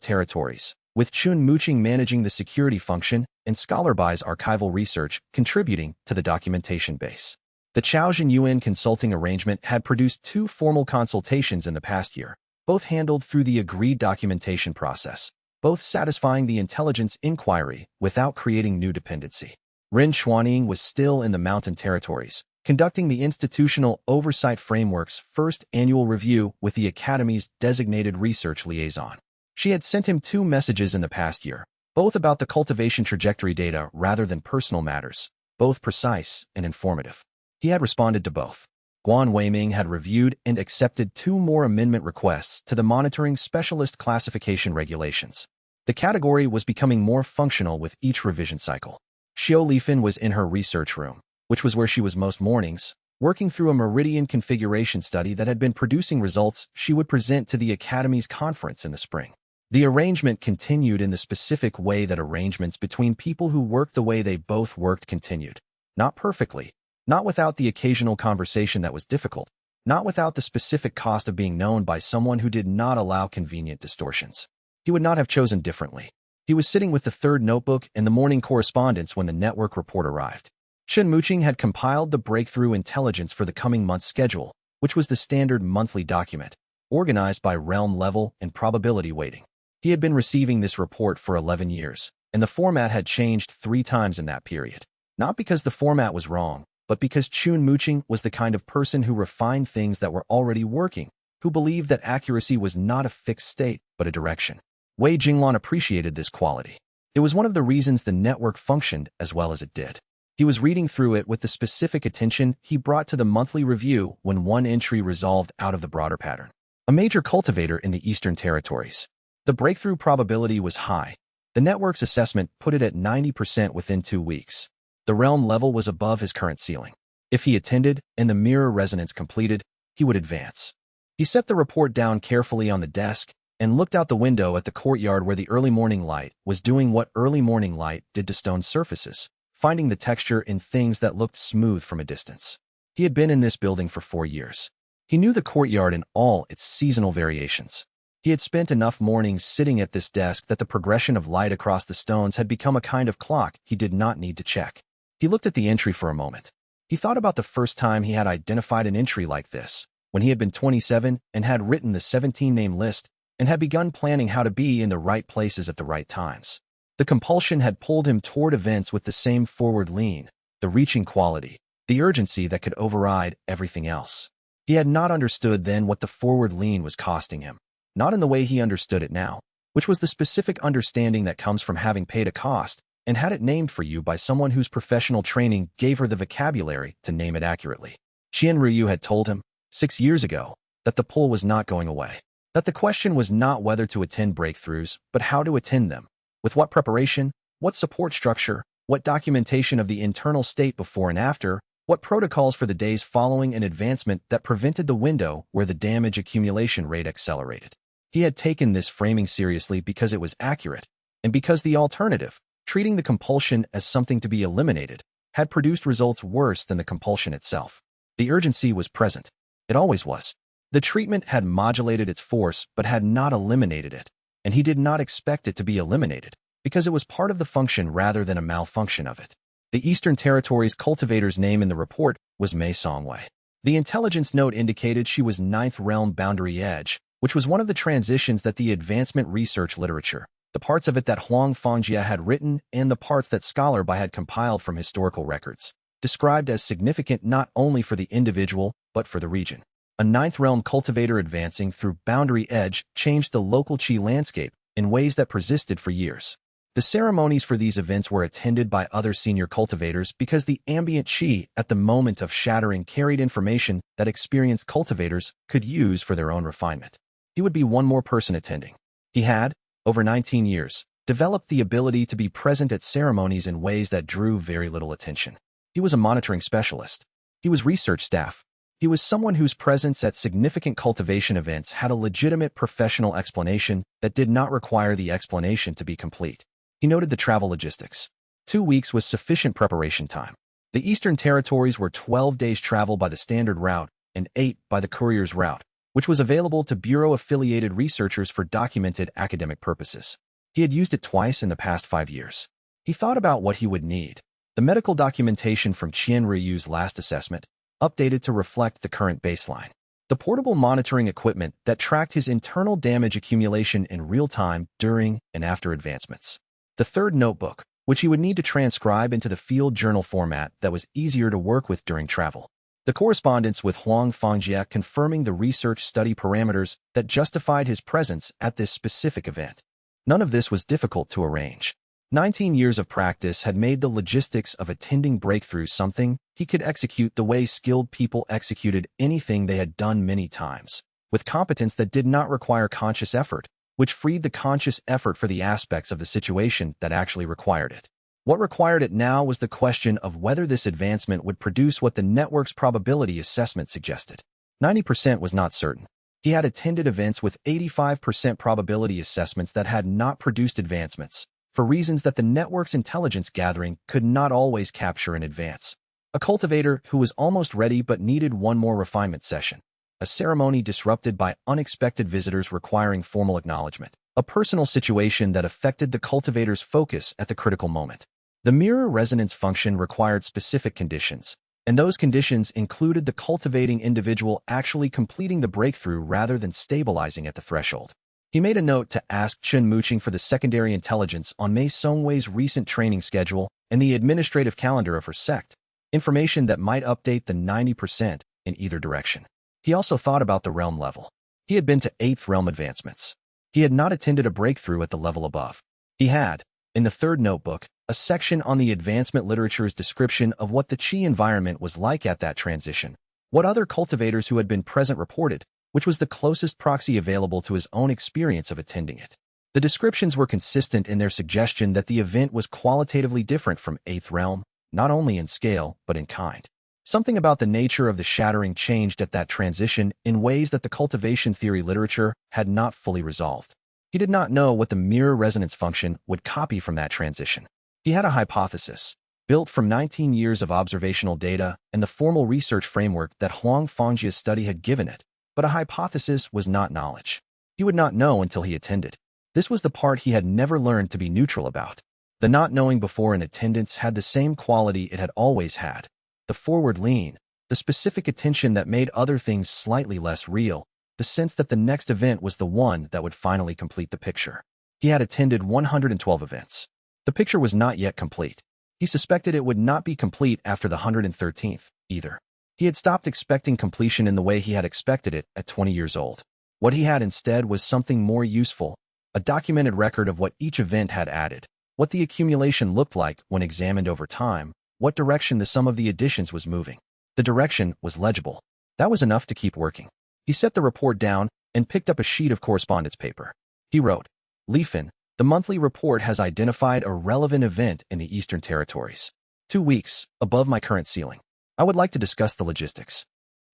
territories, with Chun Muqing managing the security function and Scholarbai's archival research contributing to the documentation base. The Chaozhen Yuan consulting arrangement had produced 2 formal consultations in the past year, both handled through the agreed documentation process, both satisfying the intelligence inquiry without creating new dependency. Ren Xuanying was still in the mountain territories, conducting the Institutional Oversight Framework's first annual review with the Academy's designated research liaison. She had sent him 2 messages in the past year, both about the cultivation trajectory data rather than personal matters, both precise and informative. He had responded to both. Guan Weiming had reviewed and accepted 2 more amendment requests to the monitoring specialist classification regulations. The category was becoming more functional with each revision cycle. Xiao Lifan was in her research room, which was where she was most mornings, working through a meridian configuration study that had been producing results she would present to the Academy's conference in the spring. The arrangement continued in the specific way that arrangements between people who worked the way they both worked continued. Not perfectly, not without the occasional conversation that was difficult, not without the specific cost of being known by someone who did not allow convenient distortions. He would not have chosen differently. He was sitting with the third notebook and the morning correspondence when the network report arrived. Chun Muqing had compiled the breakthrough intelligence for the coming month's schedule, which was the standard monthly document, organized by realm level and probability weighting. He had been receiving this report for 11 years, and the format had changed 3 times in that period. Not because the format was wrong, but because Chun Muqing was the kind of person who refined things that were already working, who believed that accuracy was not a fixed state, but a direction. Wei Jinglan appreciated this quality. It was one of the reasons the network functioned as well as it did. He was reading through it with the specific attention he brought to the monthly review when one entry resolved out of the broader pattern. A major cultivator in the Eastern Territories. The breakthrough probability was high. The network's assessment put it at 90% within 2 weeks. The realm level was above his current ceiling. If he attended and the mirror resonance completed, he would advance. He set the report down carefully on the desk and looked out the window at the courtyard where the early morning light was doing what early morning light did to stone surfaces, finding the texture in things that looked smooth from a distance. He had been in this building for 4 years. He knew the courtyard in all its seasonal variations. He had spent enough mornings sitting at this desk that the progression of light across the stones had become a kind of clock he did not need to check. He looked at the entry for a moment. He thought about the first time he had identified an entry like this, when he had been 27 and had written the 17-name list and had begun planning how to be in the right places at the right times. The compulsion had pulled him toward events with the same forward lean, the reaching quality, the urgency that could override everything else. He had not understood then what the forward lean was costing him, not in the way he understood it now, which was the specific understanding that comes from having paid a cost and had it named for you by someone whose professional training gave her the vocabulary to name it accurately. Qian Ryu had told him, 6 years ago, that the pull was not going away, that the question was not whether to attend breakthroughs, but how to attend them, with what preparation, what support structure, what documentation of the internal state before and after, What protocols for the days following an advancement that prevented the window where the damage accumulation rate accelerated? He had taken this framing seriously because it was accurate, and because the alternative, treating the compulsion as something to be eliminated, had produced results worse than the compulsion itself. The urgency was present. It always was. The treatment had modulated its force but had not eliminated it, and he did not expect it to be eliminated, because it was part of the function rather than a malfunction of it. The Eastern Territories cultivator's name in the report was Mei Songwei. The intelligence note indicated she was Ninth Realm Boundary Edge, which was one of the transitions that the advancement research literature, the parts of it that Huang Fangjia had written and the parts that Scholar Bai had compiled from historical records, described as significant not only for the individual but for the region. A Ninth Realm cultivator advancing through Boundary Edge changed the local Qi landscape in ways that persisted for years. The ceremonies for these events were attended by other senior cultivators because the ambient Qi at the moment of shattering carried information that experienced cultivators could use for their own refinement. He would be one more person attending. He had, over 19 years, developed the ability to be present at ceremonies in ways that drew very little attention. He was a monitoring specialist. He was research staff. He was someone whose presence at significant cultivation events had a legitimate professional explanation that did not require the explanation to be complete. He noted the travel logistics. 2 weeks was sufficient preparation time. The Eastern Territories were 12 days travel by the standard route and 8 by the courier's route, which was available to Bureau-affiliated researchers for documented academic purposes. He had used it twice in the past 5 years. He thought about what he would need. The medical documentation from Qian Riyu's last assessment, updated to reflect the current baseline. The portable monitoring equipment that tracked his internal damage accumulation in real time during and after advancements. The third notebook, which he would need to transcribe into the field journal format that was easier to work with during travel. The correspondence with Huang Fangjia confirming the research study parameters that justified his presence at this specific event. None of this was difficult to arrange. 19 years of practice had made the logistics of attending breakthroughs something he could execute the way skilled people executed anything they had done many times, with competence that did not require conscious effort, which freed the conscious effort for the aspects of the situation that actually required it. What required it now was the question of whether this advancement would produce what the network's probability assessment suggested. 90% was not certain. He had attended events with 85% probability assessments that had not produced advancements, for reasons that the network's intelligence gathering could not always capture in advance. A cultivator who was almost ready but needed one more refinement session. A ceremony disrupted by unexpected visitors requiring formal acknowledgement. A personal situation that affected the cultivator's focus at the critical moment. The mirror resonance function required specific conditions, and those conditions included the cultivating individual actually completing the breakthrough rather than stabilizing at the threshold. He made a note to ask Chen Muqing for the secondary intelligence on Mei Songwei's recent training schedule and the administrative calendar of her sect, information that might update the 90% in either direction. He also thought about the realm level. He had been to 8th realm advancements. He had not attended a breakthrough at the level above. He had, in the third notebook, a section on the advancement literature's description of what the Qi environment was like at that transition, what other cultivators who had been present reported, which was the closest proxy available to his own experience of attending it. The descriptions were consistent in their suggestion that the event was qualitatively different from 8th realm, not only in scale, but in kind. Something about the nature of the shattering changed at that transition in ways that the cultivation theory literature had not fully resolved. He did not know what the mirror resonance function would copy from that transition. He had a hypothesis, built from 19 years of observational data and the formal research framework that Huang Fangjia's study had given it, but a hypothesis was not knowledge. He would not know until he attended. This was the part he had never learned to be neutral about. The not knowing before an attendance had the same quality it had always had. The forward lean, the specific attention that made other things slightly less real, the sense that the next event was the one that would finally complete the picture. He had attended 112 events. The picture was not yet complete. He suspected it would not be complete after the 113th, either. He had stopped expecting completion in the way he had expected it at 20 years old. What he had instead was something more useful, a documented record of what each event had added, what the accumulation looked like when examined over time, what direction the sum of the additions was moving. The direction was legible. That was enough to keep working. He set the report down and picked up a sheet of correspondence paper. He wrote, Leafin, the monthly report has identified a relevant event in the Eastern Territories. 2 weeks, above my current ceiling. I would like to discuss the logistics.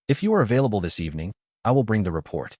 If you are available this evening, I will bring the report.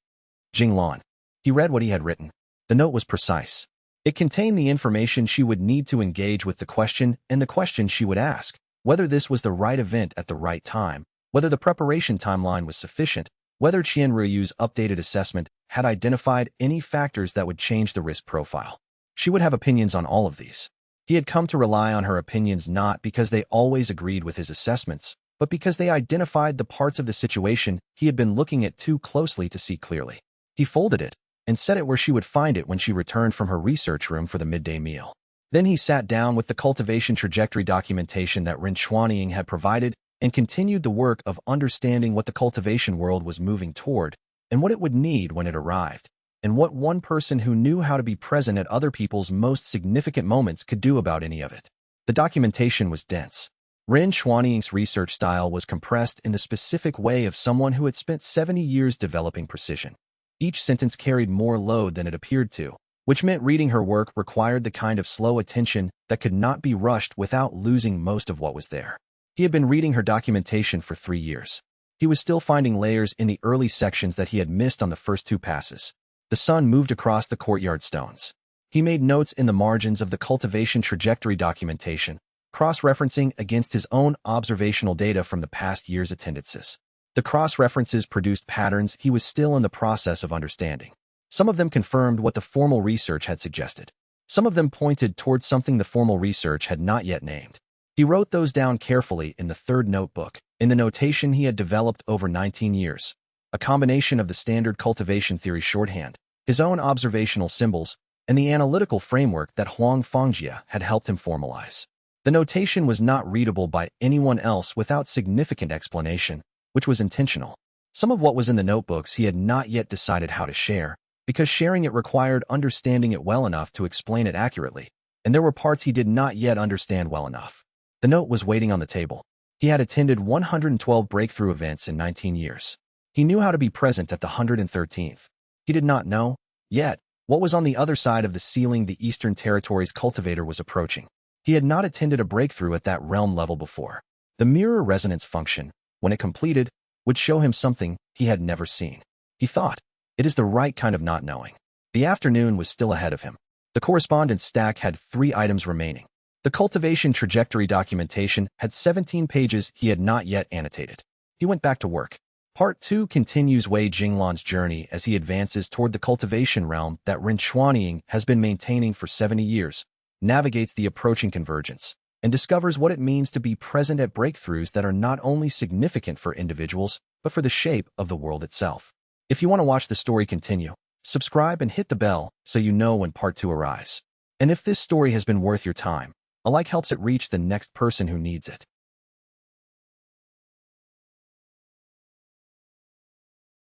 Jinglan. He read what he had written. The note was precise. It contained the information she would need to engage with the question and the question she would ask, whether this was the right event at the right time, whether the preparation timeline was sufficient, whether Qianruoyu's updated assessment had identified any factors that would change the risk profile. She would have opinions on all of these. He had come to rely on her opinions not because they always agreed with his assessments, but because they identified the parts of the situation he had been looking at too closely to see clearly. He folded it and set it where she would find it when she returned from her research room for the midday meal. Then he sat down with the cultivation trajectory documentation that Ren Xuanying had provided and continued the work of understanding what the cultivation world was moving toward and what it would need when it arrived, and what one person who knew how to be present at other people's most significant moments could do about any of it. The documentation was dense. Ren Xuanying's research style was compressed in the specific way of someone who had spent 70 years developing precision. Each sentence carried more load than it appeared to, which meant reading her work required the kind of slow attention that could not be rushed without losing most of what was there. He had been reading her documentation for 3 years. He was still finding layers in the early sections that he had missed on the first 2 passes. The sun moved across the courtyard stones. He made notes in the margins of the cultivation trajectory documentation, cross-referencing against his own observational data from the past year's attendances. The cross-references produced patterns he was still in the process of understanding. Some of them confirmed what the formal research had suggested. Some of them pointed towards something the formal research had not yet named. He wrote those down carefully in the 3rd notebook, in the notation he had developed over 19 years, a combination of the standard cultivation theory shorthand, his own observational symbols, and the analytical framework that Huang Fengjie had helped him formalize. The notation was not readable by anyone else without significant explanation, which was intentional. Some of what was in the notebooks he had not yet decided how to share, because sharing it required understanding it well enough to explain it accurately, and there were parts he did not yet understand well enough. The note was waiting on the table. He had attended 112 breakthrough events in 19 years. He knew how to be present at the 113th. He did not know, yet, what was on the other side of the ceiling the Eastern Territories cultivator was approaching. He had not attended a breakthrough at that realm level before. The mirror resonance function, when it completed, would show him something he had never seen. He thought, it is the right kind of not knowing. The afternoon was still ahead of him. The correspondence stack had 3 items remaining. The cultivation trajectory documentation had 17 pages he had not yet annotated. He went back to work. Part 2 continues Wei Jinglan's journey as he advances toward the cultivation realm that Ren Xuanying has been maintaining for 70 years, navigates the approaching convergence, and discovers what it means to be present at breakthroughs that are not only significant for individuals, but for the shape of the world itself. If you want to watch the story continue, subscribe and hit the bell so you know when Part 2 arrives. And if this story has been worth your time, a like helps it reach the next person who needs it.